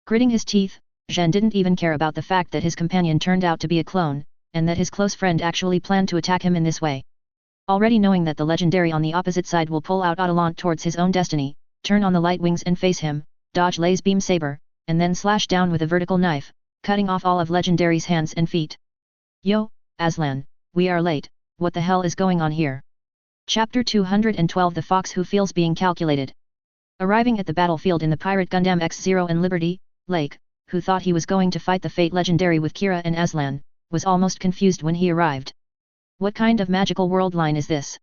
Gritting his teeth, Zhen didn't even care about the fact that his companion turned out to be a clone, and that his close friend actually planned to attack him in this way. Already knowing that the Legendary on the opposite side will pull out Adelant towards his own destiny, turn on the light wings and face him, dodge Lei's beam saber, and then slash down with a vertical knife, cutting off all of Legendary's hands and feet. Yo, Aslan, we are late, what the hell is going on here? Chapter 212 The Fox Who Feels Being Calculated. Arriving at the battlefield in the pirate Gundam X-Zero and Liberty, Lake, who thought he was going to fight the Fate Legendary with Kira and Aslan, was almost confused when he arrived. What kind of magical world line is this?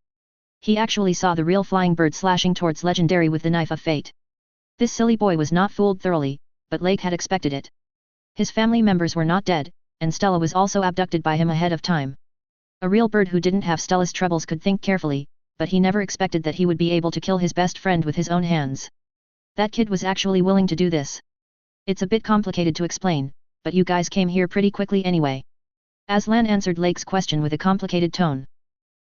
He actually saw the real flying bird slashing towards Legendary with the knife of fate. This silly boy was not fooled thoroughly, but Lake had expected it. His family members were not dead, and Stella was also abducted by him ahead of time. A real bird who didn't have Stella's troubles could think carefully, but he never expected that he would be able to kill his best friend with his own hands. That kid was actually willing to do this. It's a bit complicated to explain, but you guys came here pretty quickly anyway. Aslan answered Lake's question with a complicated tone.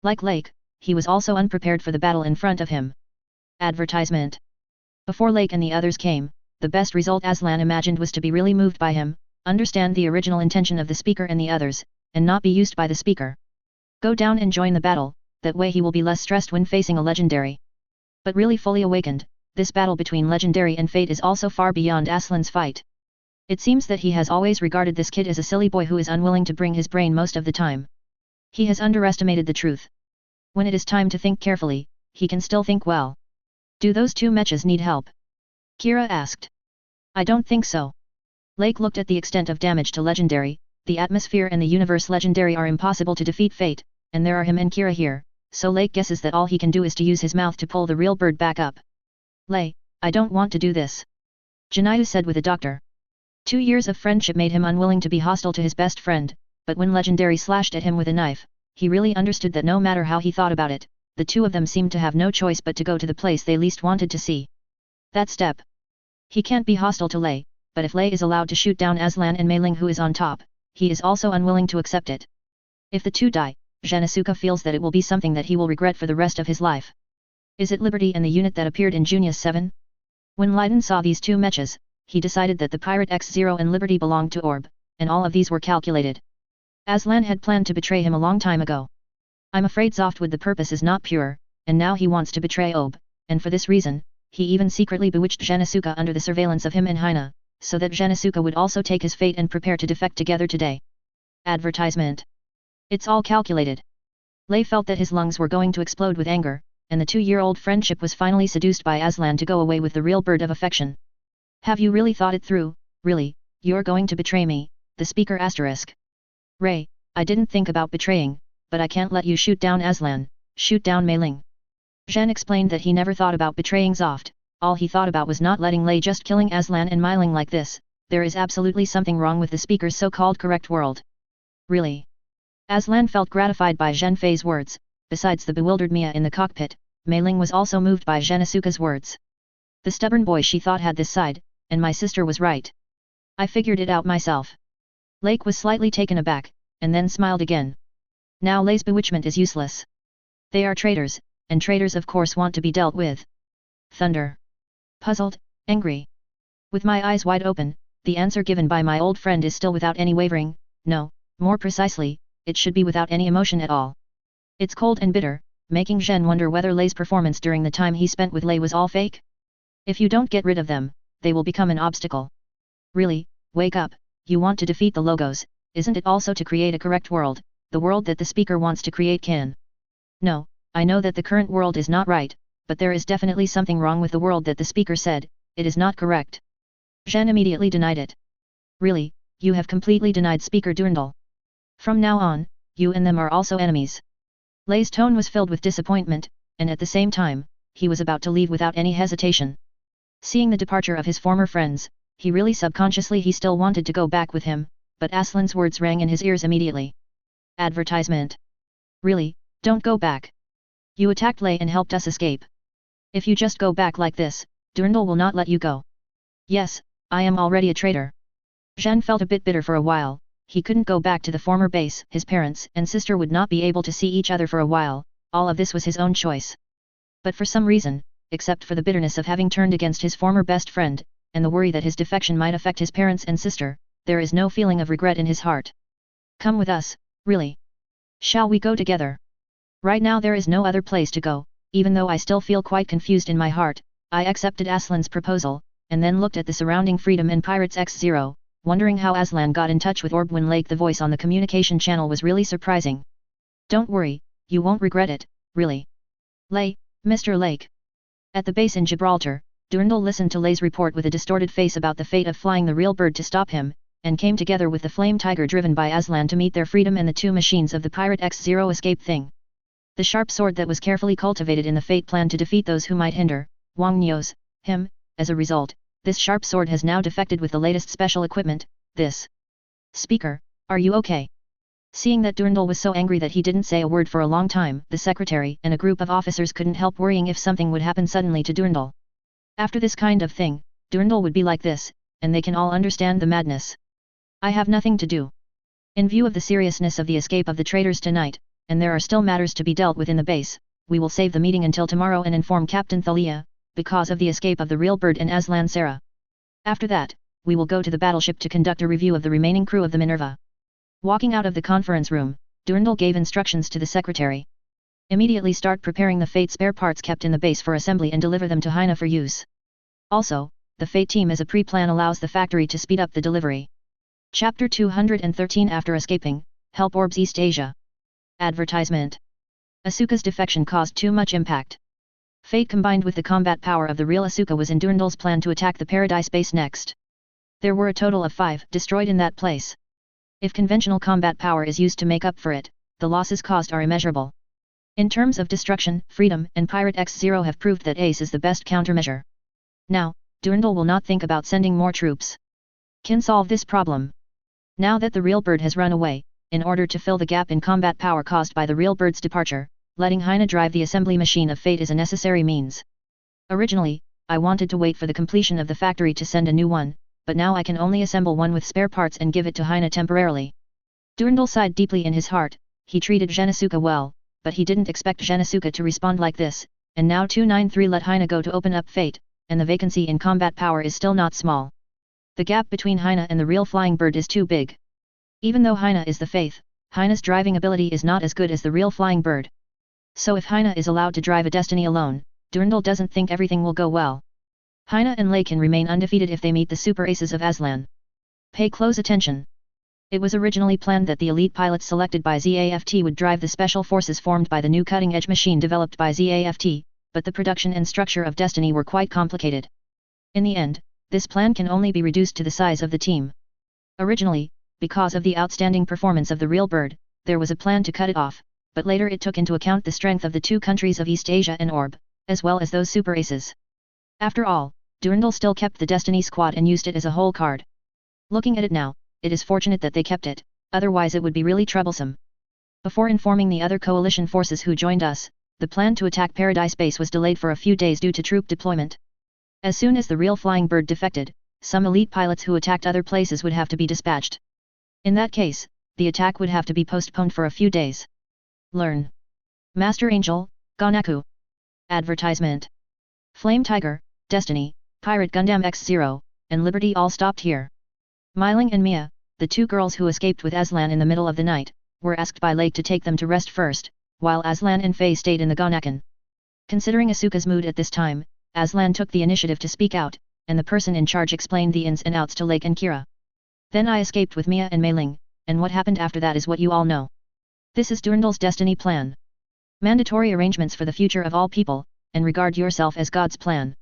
Like Lake, he was also unprepared for the battle in front of him. Advertisement. Before Lake and the others came, the best result Aslan imagined was to be really moved by him, understand the original intention of the speaker and the others, and not be used by the speaker. Go down and join the battle, that way he will be less stressed when facing a Legendary. But really fully awakened, this battle between Legendary and Fate is also far beyond Aslan's fight. It seems that he has always regarded this kid as a silly boy who is unwilling to bring his brain most of the time. He has underestimated the truth. When it is time to think carefully, he can still think well. Do those two mechas need help? Kira asked. I don't think so. Lake looked at the extent of damage to Legendary, the atmosphere and the universe Legendary are impossible to defeat Fate, and there are him and Kira here, so Lake guesses that all he can do is to use his mouth to pull the real bird back up. Lei, I don't want to do this. Janiu said with a doctor. 2 years of friendship made him unwilling to be hostile to his best friend, but when Legendary slashed at him with a knife, he really understood that no matter how he thought about it, the two of them seemed to have no choice but to go to the place they least wanted to see. That step. He can't be hostile to Lei, but if Lei is allowed to shoot down Aslan and Mei Ling who is on top, he is also unwilling to accept it. If the two die, Genasuke feels that it will be something that he will regret for the rest of his life. Is it Liberty and the unit that appeared in Junius 7? When Leiden saw these two mechas, he decided that the Pirate X0 and Liberty belonged to Orb, and all of these were calculated. Aslan had planned to betray him a long time ago. I'm afraid Softwood the purpose is not pure, and now he wants to betray Orb, and for this reason, he even secretly bewitched Genasuke under the surveillance of him and Hina, so that Genasuke would also take his fate and prepare to defect together today. Advertisement. It's all calculated. Lei felt that his lungs were going to explode with anger, and the 2-year-old friendship was finally seduced by Aslan to go away with the real bird of affection. Have you really thought it through? Really, you're going to betray me? The speaker asterisk. Ray, I didn't think about betraying, but I can't let you shoot down Aslan, shoot down Mei Ling. Zhen explained that he never thought about betraying Zoft, all he thought about was not letting Lei just killing Aslan and Mei Ling like this. There is absolutely something wrong with the speaker's so-called correct world. Really? Aslan felt gratified by Zhen Fei's words. Besides the bewildered Mia in the cockpit, Mei Ling was also moved by Genasuke's words. The stubborn boy she thought had this side, and my sister was right. I figured it out myself. Lake was slightly taken aback, and then smiled again. Now Lei's bewitchment is useless. They are traitors, and traitors of course want to be dealt with. Thunder. Puzzled, angry. With my eyes wide open, the answer given by my old friend is still without any wavering, no, more precisely, it should be without any emotion at all. It's cold and bitter, making Zhen wonder whether Lei's performance during the time he spent with Lei was all fake. If you don't get rid of them, they will become an obstacle. Really, wake up, you want to defeat the logos, isn't it also to create a correct world, the world that the speaker wants to create can? No, I know that the current world is not right, but there is definitely something wrong with the world that the speaker said, it is not correct. Zhen immediately denied it. Really, you have completely denied Speaker Durandal. From now on, you and them are also enemies. Lei's tone was filled with disappointment, and at the same time, he was about to leave without any hesitation. Seeing the departure of his former friends, he really subconsciously he still wanted to go back with him, but Aslan's words rang in his ears immediately. Advertisement. Really, don't go back. You attacked Lei and helped us escape. If you just go back like this, Durandal will not let you go. Yes, I am already a traitor. Zhen felt a bit bitter for a while. He couldn't go back to the former base, his parents and sister would not be able to see each other for a while, all of this was his own choice. But for some reason, except for the bitterness of having turned against his former best friend, and the worry that his defection might affect his parents and sister, there is no feeling of regret in his heart. Come with us, really. Shall we go together? Right now there is no other place to go, even though I still feel quite confused in my heart. I accepted Aslan's proposal, and then looked at the surrounding Freedom and Pirates X0, wondering how Aslan got in touch with Orb when Lake the voice on the communication channel was really surprising. Don't worry, you won't regret it, really. Lei, Mr. Lake. At the base in Gibraltar, Durandal listened to Lei's report with a distorted face about the fate of flying the real bird to stop him, and came together with the Flame Tiger driven by Aslan to meet their freedom and the two machines of the Pirate X0 escape thing. The sharp sword that was carefully cultivated in the fate plan to defeat those who might hinder, Wang Niu's, him, as a result. This sharp sword has now defected with the latest special equipment, this. Speaker, are you okay? Seeing that Durandal was so angry that he didn't say a word for a long time, the secretary and a group of officers couldn't help worrying if something would happen suddenly to Durandal. After this kind of thing, Durandal would be like this, and they can all understand the madness. I have nothing to do. In view of the seriousness of the escape of the traitors tonight, and there are still matters to be dealt with in the base, we will save the meeting until tomorrow and inform Captain Thalia, because of the escape of the real bird and Aslan Sarah. After that, we will go to the battleship to conduct a review of the remaining crew of the Minerva. Walking out of the conference room, Durandal gave instructions to the secretary. Immediately start preparing the Fate spare parts kept in the base for assembly and deliver them to Hina for use. Also, the Fate team as a pre-plan allows the factory to speed up the delivery. Chapter 213 After escaping, help Orbs East Asia. Advertisement. Asuka's defection caused too much impact. Fate combined with the combat power of the real Asuka was in Durandal's plan to attack the Paradise base next. There were a total of 5 destroyed in that place. If conventional combat power is used to make up for it, the losses caused are immeasurable. In terms of destruction, Freedom and Pirate X0 have proved that Ace is the best countermeasure. Now, Durandal will not think about sending more troops. Can solve this problem. Now that the real bird has run away, in order to fill the gap in combat power caused by the real bird's departure, letting Heine drive the assembly machine of fate is a necessary means. Originally, I wanted to wait for the completion of the factory to send a new one, but now I can only assemble one with spare parts and give it to Heine temporarily. Durandal sighed deeply in his heart. He treated Genosuke well, but he didn't expect Genosuke to respond like this, and now 293 let Heine go to open up fate, and the vacancy in combat power is still not small. The gap between Heine and the real flying bird is too big. Even though Heine is the faith, Heine's driving ability is not as good as the real flying bird. So if Heine is allowed to drive a destiny alone, Durandal doesn't think everything will go well. Heine and Lei can remain undefeated if they meet the super aces of Aslan. Pay close attention. It was originally planned that the elite pilots selected by ZAFT would drive the special forces formed by the new cutting-edge machine developed by ZAFT, but the production and structure of Destiny were quite complicated. In the end, this plan can only be reduced to the size of the team. Originally, because of the outstanding performance of the real bird, there was a plan to cut it off, but later it took into account the strength of the two countries of East Asia and Orb, as well as those super aces. After all, Durandal still kept the Destiny squad and used it as a whole card. Looking at it now, it is fortunate that they kept it, otherwise it would be really troublesome. Before informing the other coalition forces who joined us, the plan to attack Paradise Base was delayed for a few days due to troop deployment. As soon as the real flying bird defected, some elite pilots who attacked other places would have to be dispatched. In that case, the attack would have to be postponed for a few days. Learn. Master Angel, Gonaku. Advertisement. Flame Tiger, Destiny, Pirate Gundam X0, and Liberty all stopped here. Myling and Mia, the two girls who escaped with Aslan in the middle of the night, were asked by Lake to take them to rest first, while Aslan and Faye stayed in the Gonakan. Considering Asuka's mood at this time, Aslan took the initiative to speak out, and the person in charge explained the ins and outs to Lake and Kira. Then I escaped with Mia and Meiling, and what happened after that is what you all know. This is Durandal's destiny plan. Mandatory arrangements for the future of all people, and regard yourself as God's plan.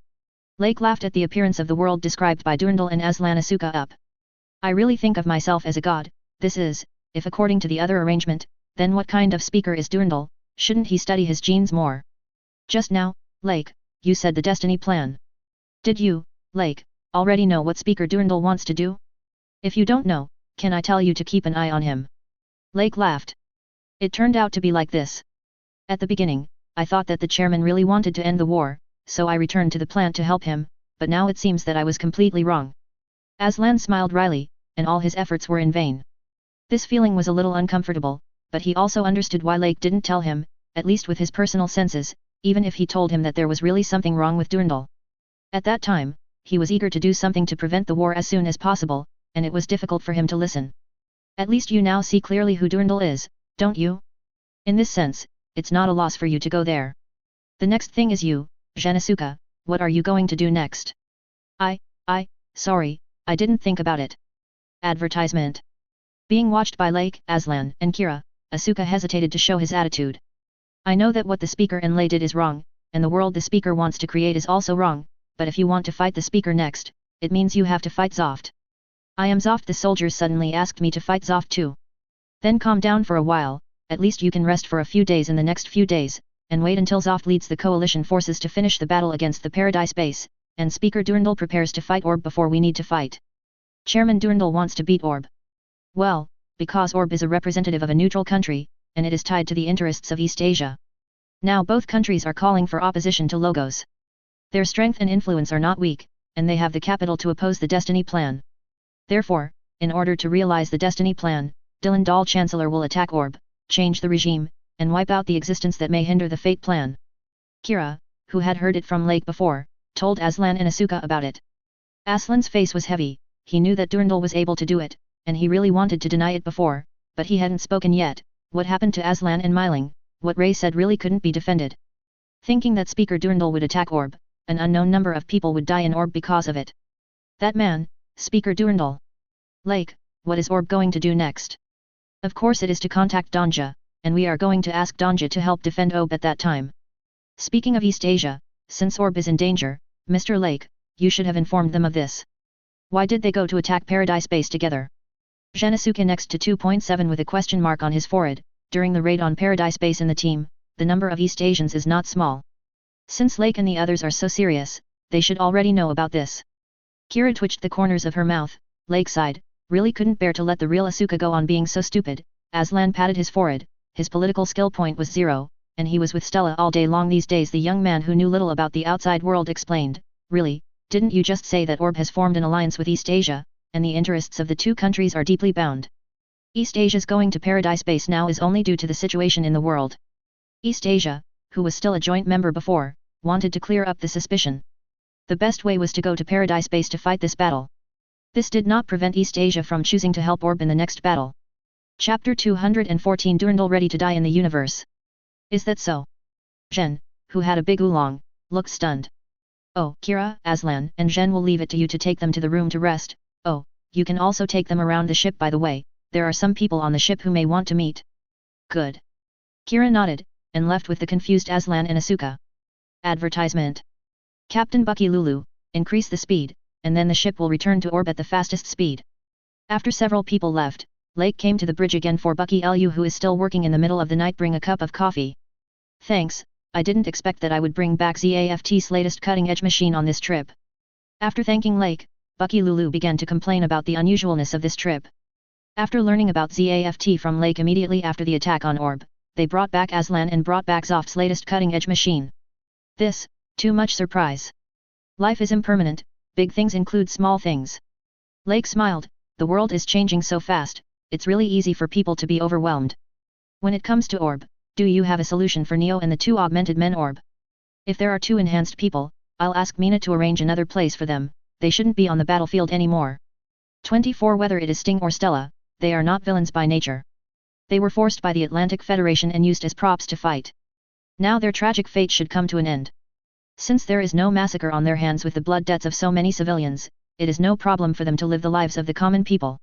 Lake laughed at the appearance of the world described by Durandal and Aslan Asuka up. I really think of myself as a god. This is, if according to the other arrangement, then what kind of speaker is Durandal? Shouldn't he study his genes more? Just now, Lake, you said the destiny plan. Did you, Lake, already know what speaker Durandal wants to do? If you don't know, can I tell you to keep an eye on him? Lake laughed. It turned out to be like this. At the beginning, I thought that the chairman really wanted to end the war, so I returned to the plant to help him, but now it seems that I was completely wrong. Aslan smiled wryly, and all his efforts were in vain. This feeling was a little uncomfortable, but he also understood why Lake didn't tell him, at least with his personal senses, even if he told him that there was really something wrong with Durandal. At that time, he was eager to do something to prevent the war as soon as possible, and it was difficult for him to listen. At least you now see clearly who Durandal is, don't you? In this sense, it's not a loss for you to go there. The next thing is you, Genosuke, what are you going to do next? Sorry, I didn't think about it. Advertisement. Being watched by Lake, Aslan, and Kira, Asuka hesitated to show his attitude. I know that what the speaker and Lei did is wrong, and the world the speaker wants to create is also wrong, but if you want to fight the speaker next, it means you have to fight Zoft. I am Zoft. The soldiers suddenly asked me to fight Zoft too. Then calm down for a while, at least you can rest for a few days in the next few days, and wait until Zoft leads the coalition forces to finish the battle against the Paradise Base, and Speaker Durandal prepares to fight Orb before we need to fight. Chairman Durandal wants to beat Orb. Well, because Orb is a representative of a neutral country, and it is tied to the interests of East Asia. Now both countries are calling for opposition to Logos. Their strength and influence are not weak, and they have the capital to oppose the Destiny Plan. Therefore, in order to realize the Destiny Plan, Dylan Dahl Chancellor will attack Orb, change the regime, and wipe out the existence that may hinder the Fate Plan. Kira, who had heard it from Lake before, told Aslan and Asuka about it. Aslan's face was heavy. He knew that Durandal was able to do it, and he really wanted to deny it before, but he hadn't spoken yet. What happened to Aslan and Myling? What Ray said really couldn't be defended. Thinking that Speaker Durandal would attack Orb, an unknown number of people would die in Orb because of it. That man, Speaker Durandal. Lake, what is Orb going to do next? Of course it is to contact Donja, and we are going to ask Donja to help defend Orb at that time. Speaking of East Asia, since Orb is in danger, Mr. Lake, you should have informed them of this. Why did they go to attack Paradise Base together? Genosuke next to 2.7 with a question mark on his forehead. During the raid on Paradise Base in the team, the number of East Asians is not small. Since Lake and the others are so serious, they should already know about this. Kira twitched the corners of her mouth. Lake sighed, really couldn't bear to let the real Asuka go on being so stupid. Aslan patted his forehead, his political skill point was 0, and he was with Stella all day long these days. The young man who knew little about the outside world explained, really, didn't you just say that Orb has formed an alliance with East Asia, and the interests of the two countries are deeply bound? East Asia's going to Paradise Base now is only due to the situation in the world. East Asia, who was still a joint member before, wanted to clear up the suspicion. The best way was to go to Paradise Base to fight this battle. This did not prevent East Asia from choosing to help Orb in the next battle. Chapter 214 Durandal ready to die in the universe. Is that so? Zhen, who had a big oolong, looked stunned. Oh, Kira, Aslan and Zhen will leave it to you to take them to the room to rest. Oh, you can also take them around the ship by the way, there are some people on the ship who may want to meet. Good. Kira nodded, and left with the confused Aslan and Asuka. Advertisement. Captain Bucky Lulu, increase the speed, and then the ship will return to Orb at the fastest speed. After several people left, Lake came to the bridge again for Bucky Lu who is still working in the middle of the night. Bring a cup of coffee. Thanks, I didn't expect that I would bring back ZAFT's latest cutting-edge machine on this trip. After thanking Lake, Bucky Lulu began to complain about the unusualness of this trip. After learning about ZAFT from Lake immediately after the attack on Orb, they brought back Aslan and brought back Zoft's latest cutting-edge machine. This, too much surprise. Life is impermanent, big things include small things. Lake smiled, the world is changing so fast, it's really easy for people to be overwhelmed. When it comes to Orb, do you have a solution for Neo and the 2 augmented men Orb? If there are 2 enhanced people, I'll ask Mina to arrange another place for them, they shouldn't be on the battlefield anymore. 24 Whether it is Sting or Stella, they are not villains by nature. They were forced by the Atlantic Federation and used as props to fight. Now their tragic fate should come to an end. Since there is no massacre on their hands with the blood debts of so many civilians, it is no problem for them to live the lives of the common people.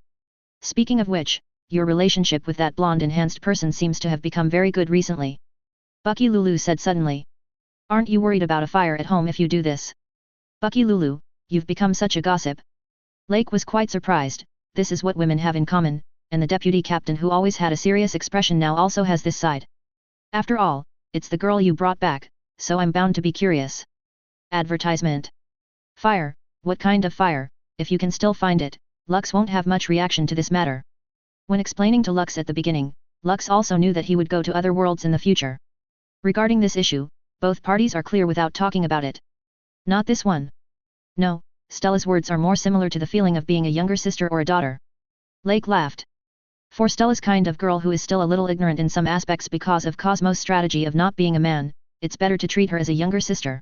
Speaking of which, your relationship with that blonde enhanced person seems to have become very good recently. Bucky Lulu said suddenly. Aren't you worried about a fire at home if you do this? Bucky Lulu, you've become such a gossip. Lake was quite surprised, this is what women have in common, and the deputy captain who always had a serious expression now also has this side. After all, it's the girl you brought back, so I'm bound to be curious. Advertisement. Fire, what kind of fire? If you can still find it, Lux won't have much reaction to this matter. When explaining to Lux at the beginning, Lux also knew that he would go to other worlds in the future. Regarding this issue, both parties are clear without talking about it. Not this one. No, Stella's words are more similar to the feeling of being a younger sister or a daughter. Lake laughed. For Stella's kind of girl who is still a little ignorant in some aspects because of Cosmo's strategy of not being a man, it's better to treat her as a younger sister.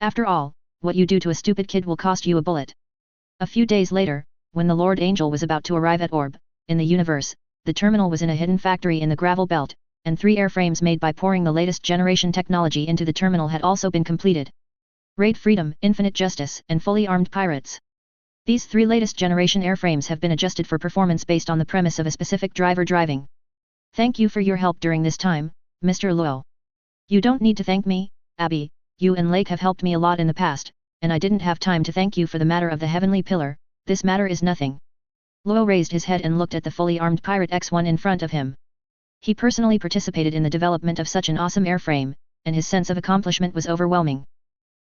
After all, what you do to a stupid kid will cost you a bullet. A few days later, when the Lord Angel was about to arrive at Orb, in the universe, the terminal was in a hidden factory in the gravel belt, and 3 airframes made by pouring the latest generation technology into the terminal had also been completed. Raid Freedom, Infinite Justice, and Fully Armed Pirates. These 3 latest generation airframes have been adjusted for performance based on the premise of a specific driver driving. Thank you for your help during this time, Mr. Luo. You don't need to thank me, Abby, you and Lake have helped me a lot in the past, and I didn't have time to thank you for the matter of the Heavenly Pillar, this matter is nothing. Luo raised his head and looked at the fully armed Pirate X1 in front of him. He personally participated in the development of such an awesome airframe, and his sense of accomplishment was overwhelming.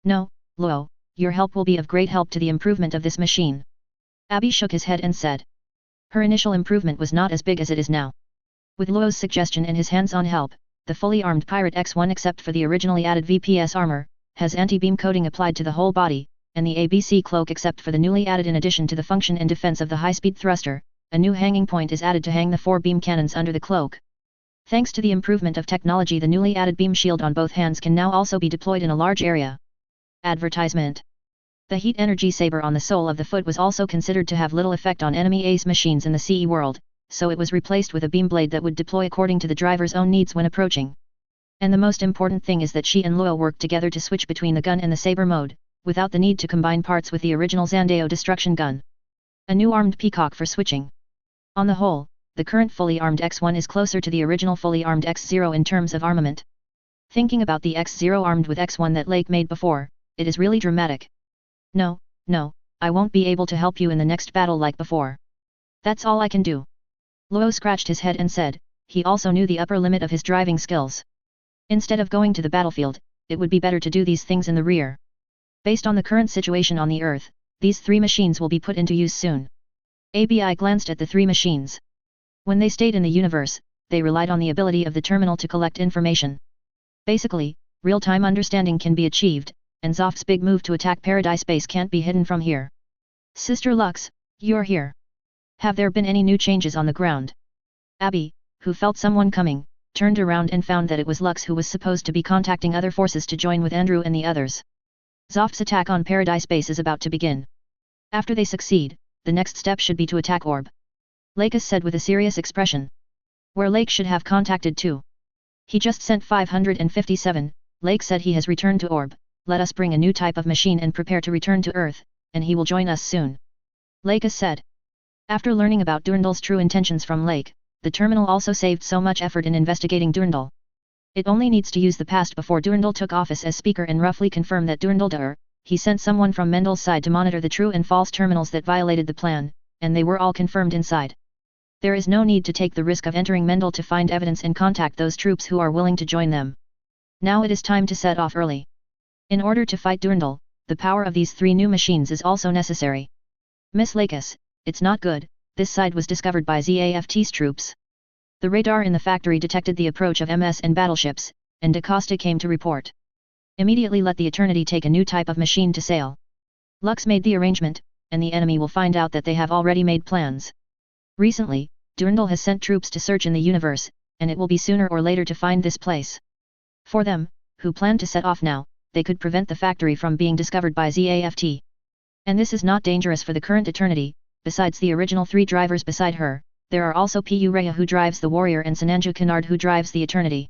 No, Luo, your help will be of great help to the improvement of this machine. Abby shook his head and said. Her initial improvement was not as big as it is now. With Luo's suggestion and his hands-on help, the fully armed Pirate X1 except for the originally added VPS armor, has anti-beam coating applied to the whole body, and the ABC cloak except for the newly added in addition to the function and defense of the high-speed thruster, a new hanging point is added to hang the 4 beam cannons under the cloak. Thanks to the improvement of technology the newly added beam shield on both hands can now also be deployed in a large area. Advertisement. The heat energy saber on the sole of the foot was also considered to have little effect on enemy ace machines in the CE world, so it was replaced with a beam blade that would deploy according to the driver's own needs when approaching. And the most important thing is that she and Luo worked together to switch between the gun and the saber mode, without the need to combine parts with the original Zandeo destruction gun. A new armed peacock for switching. On the whole, the current fully armed X1 is closer to the original fully armed X0 in terms of armament. Thinking about the X0 armed with X1 that Lake made before, it is really dramatic. No, I won't be able to help you in the next battle like before. That's all I can do. Luo scratched his head and said, he also knew the upper limit of his driving skills. Instead of going to the battlefield, it would be better to do these things in the rear. Based on the current situation on the Earth, these 3 machines will be put into use soon. ABI glanced at the 3 machines. When they stayed in the universe, they relied on the ability of the terminal to collect information. Basically, real-time understanding can be achieved, and Zoft's big move to attack Paradise Base can't be hidden from here. Sister Lux, you're here. Have there been any new changes on the ground? Abby, who felt someone coming, turned around and found that it was Lux who was supposed to be contacting other forces to join with Andrew and the others. Zoft's attack on Paradise Base is about to begin. After they succeed, the next step should be to attack Orb. Lakis said with a serious expression. Where Lake should have contacted too. He just sent 557, Lake said he has returned to Orb, let us bring a new type of machine and prepare to return to Earth, and he will join us soon. Lakis said. After learning about Durandal's true intentions from Lake, the terminal also saved so much effort in investigating Durandal. It only needs to use the past before Durandal took office as speaker and roughly confirm that Durandal he sent someone from Mendel's side to monitor the true and false terminals that violated the plan, and they were all confirmed inside. There is no need to take the risk of entering Mendel to find evidence and contact those troops who are willing to join them. Now it is time to set off early. In order to fight Durandal, the power of these 3 new machines is also necessary. Miss Lakis, it's not good, this side was discovered by ZAFT's troops. The radar in the factory detected the approach of MS and battleships, and Da Costa came to report. Immediately let the Eternity take a new type of machine to sail. Lux made the arrangement, and the enemy will find out that they have already made plans. Recently, Durandal has sent troops to search in the universe, and it will be sooner or later to find this place. For them, who plan to set off now, they could prevent the factory from being discovered by ZAFT. And this is not dangerous for the current Eternity, besides the original 3 drivers beside her, there are also Pu Rhea who drives the Warrior and Sananju Kennard who drives the Eternity.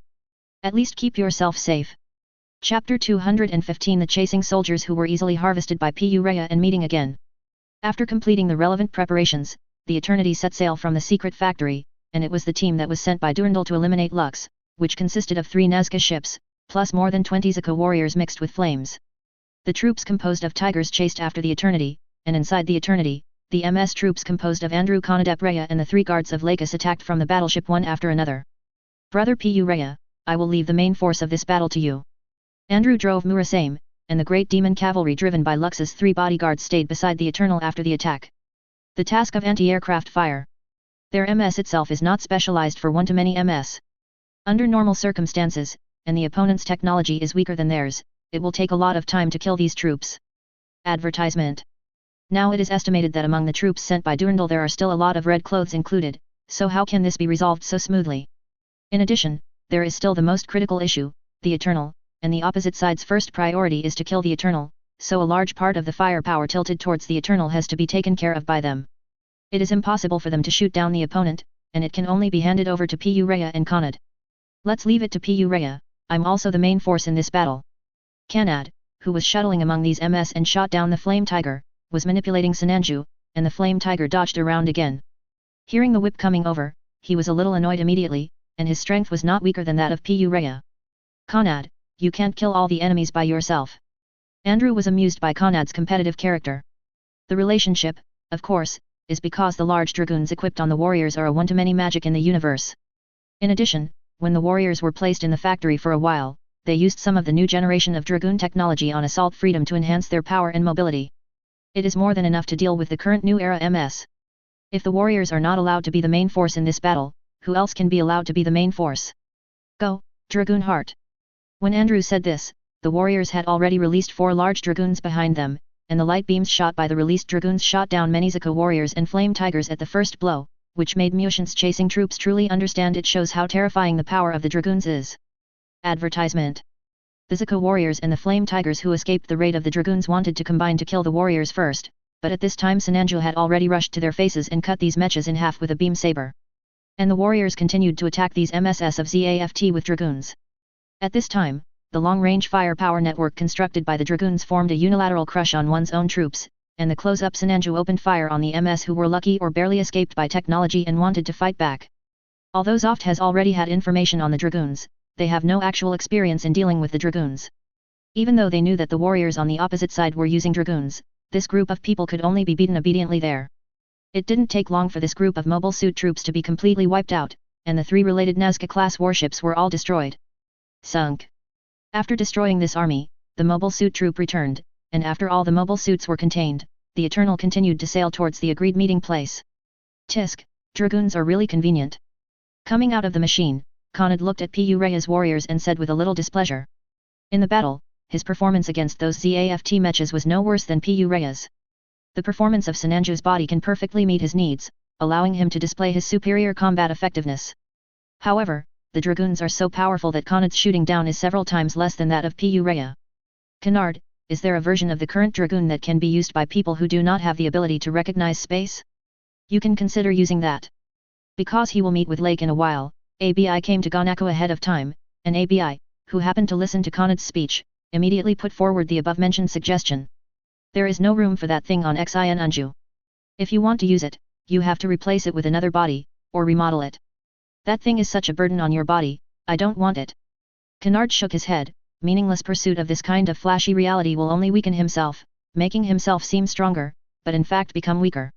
At least keep yourself safe. Chapter 215 The Chasing Soldiers who were easily harvested by Pu Rhea and meeting again. After completing the relevant preparations, the Eternity set sail from the secret factory, and it was the team that was sent by Durandal to eliminate Lux, which consisted of 3 Nazca ships, plus more than 20 Zaka warriors mixed with flames. The troops composed of Tigers chased after the Eternity, and inside the Eternity, the MS troops composed of Andrew Conadep Rhea and the 3 guards of Lakis attacked from the battleship one after another. Brother Pu Rhea, I will leave the main force of this battle to you. Andrew drove Murasame, and the great demon cavalry driven by Lux's 3 bodyguards stayed beside the Eternal after the attack. The task of anti-aircraft fire. Their MS itself is not specialized for one-to-many MS. Under normal circumstances, and the opponent's technology is weaker than theirs, it will take a lot of time to kill these troops. Advertisement. Now it is estimated that among the troops sent by Durandal there are still a lot of red clothes included, so how can this be resolved so smoothly? In addition, there is still the most critical issue, the Eternal, and the opposite side's first priority is to kill the Eternal, so a large part of the firepower tilted towards the Eternal has to be taken care of by them. It is impossible for them to shoot down the opponent, and it can only be handed over to Pu Rhea and Conad. Let's leave it to Pu Rhea, I'm also the main force in this battle. Kanad, who was shuttling among these MS and shot down the Flame Tiger, was manipulating Sananju, and the Flame Tiger dodged around again. Hearing the whip coming over, he was a little annoyed immediately, and his strength was not weaker than that of Pu Rhea. Conad, you can't kill all the enemies by yourself. Andrew was amused by Conad's competitive character. The relationship, of course, is because the large dragoons equipped on the warriors are a one-to-many magic in the universe. In addition, when the warriors were placed in the factory for a while, they used some of the new generation of dragoon technology on Assault Freedom to enhance their power and mobility. It is more than enough to deal with the current new era MS. If the warriors are not allowed to be the main force in this battle, who else can be allowed to be the main force? Go, Dragoon Heart! When Andrew said this, the warriors had already released 4 large dragoons behind them, and the light beams shot by the released dragoons shot down many Zaka warriors and flame tigers at the first blow, which made Mushin's chasing troops truly understand it shows how terrifying the power of the dragoons is. Advertisement. The Zaka warriors and the flame tigers who escaped the raid of the dragoons wanted to combine to kill the warriors first, but at this time Sananju had already rushed to their faces and cut these mechas in half with a beam saber. And the warriors continued to attack these MSS of ZAFT with dragoons. At this time, the long-range firepower network constructed by the dragoons formed a unilateral crush on one's own troops, and the close-up Sananju opened fire on the MS who were lucky or barely escaped by technology and wanted to fight back. Although Zoft has already had information on the dragoons, they have no actual experience in dealing with the dragoons. Even though they knew that the warriors on the opposite side were using dragoons, this group of people could only be beaten obediently there. It didn't take long for this group of mobile suit troops to be completely wiped out, and the 3 related Nazca-class warships were all destroyed. Sunk. After destroying this army, the mobile suit troop returned, and after all the mobile suits were contained, the Eternal continued to sail towards the agreed meeting place. Tisk, dragoons are really convenient. Coming out of the machine, Khanad looked at Pu Reya's warriors and said with a little displeasure. In the battle, his performance against those ZAFT mechas was no worse than Pu Reya's. The performance of Sinanju's body can perfectly meet his needs, allowing him to display his superior combat effectiveness. However, the dragoons are so powerful that Khanad's shooting down is several times less than that of Pu Reya. Khanad, is there a version of the current dragoon that can be used by people who do not have the ability to recognize space? You can consider using that. Because he will meet with Lake in a while, ABI came to Ganaku ahead of time, and ABI, who happened to listen to Khanad's speech, immediately put forward the above-mentioned suggestion. There is no room for that thing on Xin Anju. If you want to use it, you have to replace it with another body, or remodel it. That thing is such a burden on your body, I don't want it. Khanad shook his head. Meaningless pursuit of this kind of flashy reality will only weaken himself, making himself seem stronger, but in fact become weaker.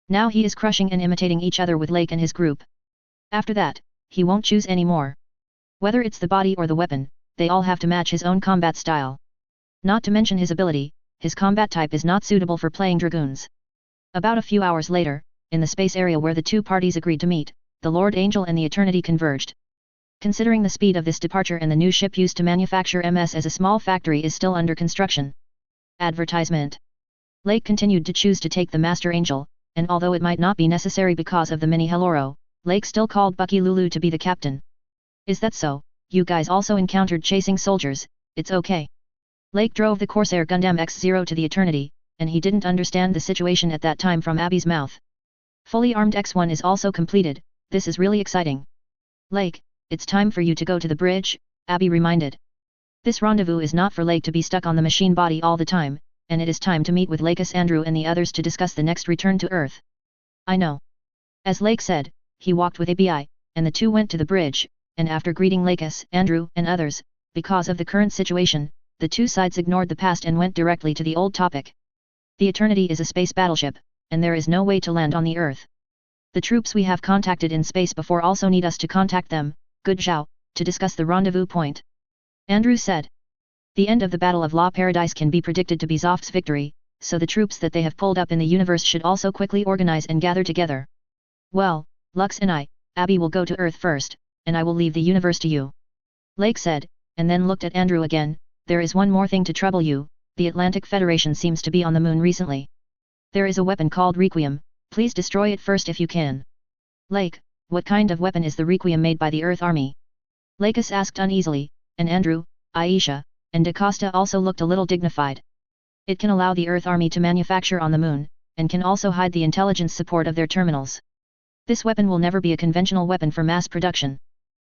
Now he is crushing and imitating each other with Lake and his group. After that, he won't choose any more. Whether it's the body or the weapon, they all have to match his own combat style. Not to mention his ability, his combat type is not suitable for playing dragoons. About a few hours later, in the space area where the two parties agreed to meet, the Lord Angel and the Eternity converged. Considering the speed of this departure and the new ship used to manufacture MS as a small factory is still under construction. Advertisement. Lake continued to choose to take the Master Angel, and although it might not be necessary because of the mini Heloro, Lake still called Bucky Lulu to be the captain. Is that so? You guys also encountered chasing soldiers, it's okay. Lake drove the Corsair Gundam X0 to the Eternity, and he didn't understand the situation at that time from Abby's mouth. Fully armed X1 is also completed, this is really exciting. Lake, it's time for you to go to the bridge, Abby reminded. This rendezvous is not for Lake to be stuck on the machine body all the time, and it is time to meet with Lakis Andrew and the others to discuss the next return to Earth. I know. As Lake said, he walked with ABI, and the two went to the bridge, and after greeting Lakis, Andrew, and others, because of the current situation, the two sides ignored the past and went directly to the old topic. The Eternity is a space battleship, and there is no way to land on the Earth. The troops we have contacted in space before also need us to contact them, Good Zhao, to discuss the rendezvous point. Andrew said. The end of the Battle of La Paradise can be predicted to be Zoft's victory, so the troops that they have pulled up in the universe should also quickly organize and gather together. Well, Lux and I, Abby will go to Earth first, and I will leave the universe to you. Lake said, and then looked at Andrew again, there is one more thing to trouble you, the Atlantic Federation seems to be on the moon recently. There is a weapon called Requiem, please destroy it first if you can. Lake, what kind of weapon is the Requiem made by the Earth Army? Lakis asked uneasily, and Andrew, Aisha, and DaCosta also looked a little dignified. It can allow the Earth Army to manufacture on the moon, and can also hide the intelligence support of their terminals. This weapon will never be a conventional weapon for mass production.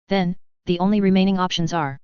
Then, the only remaining options are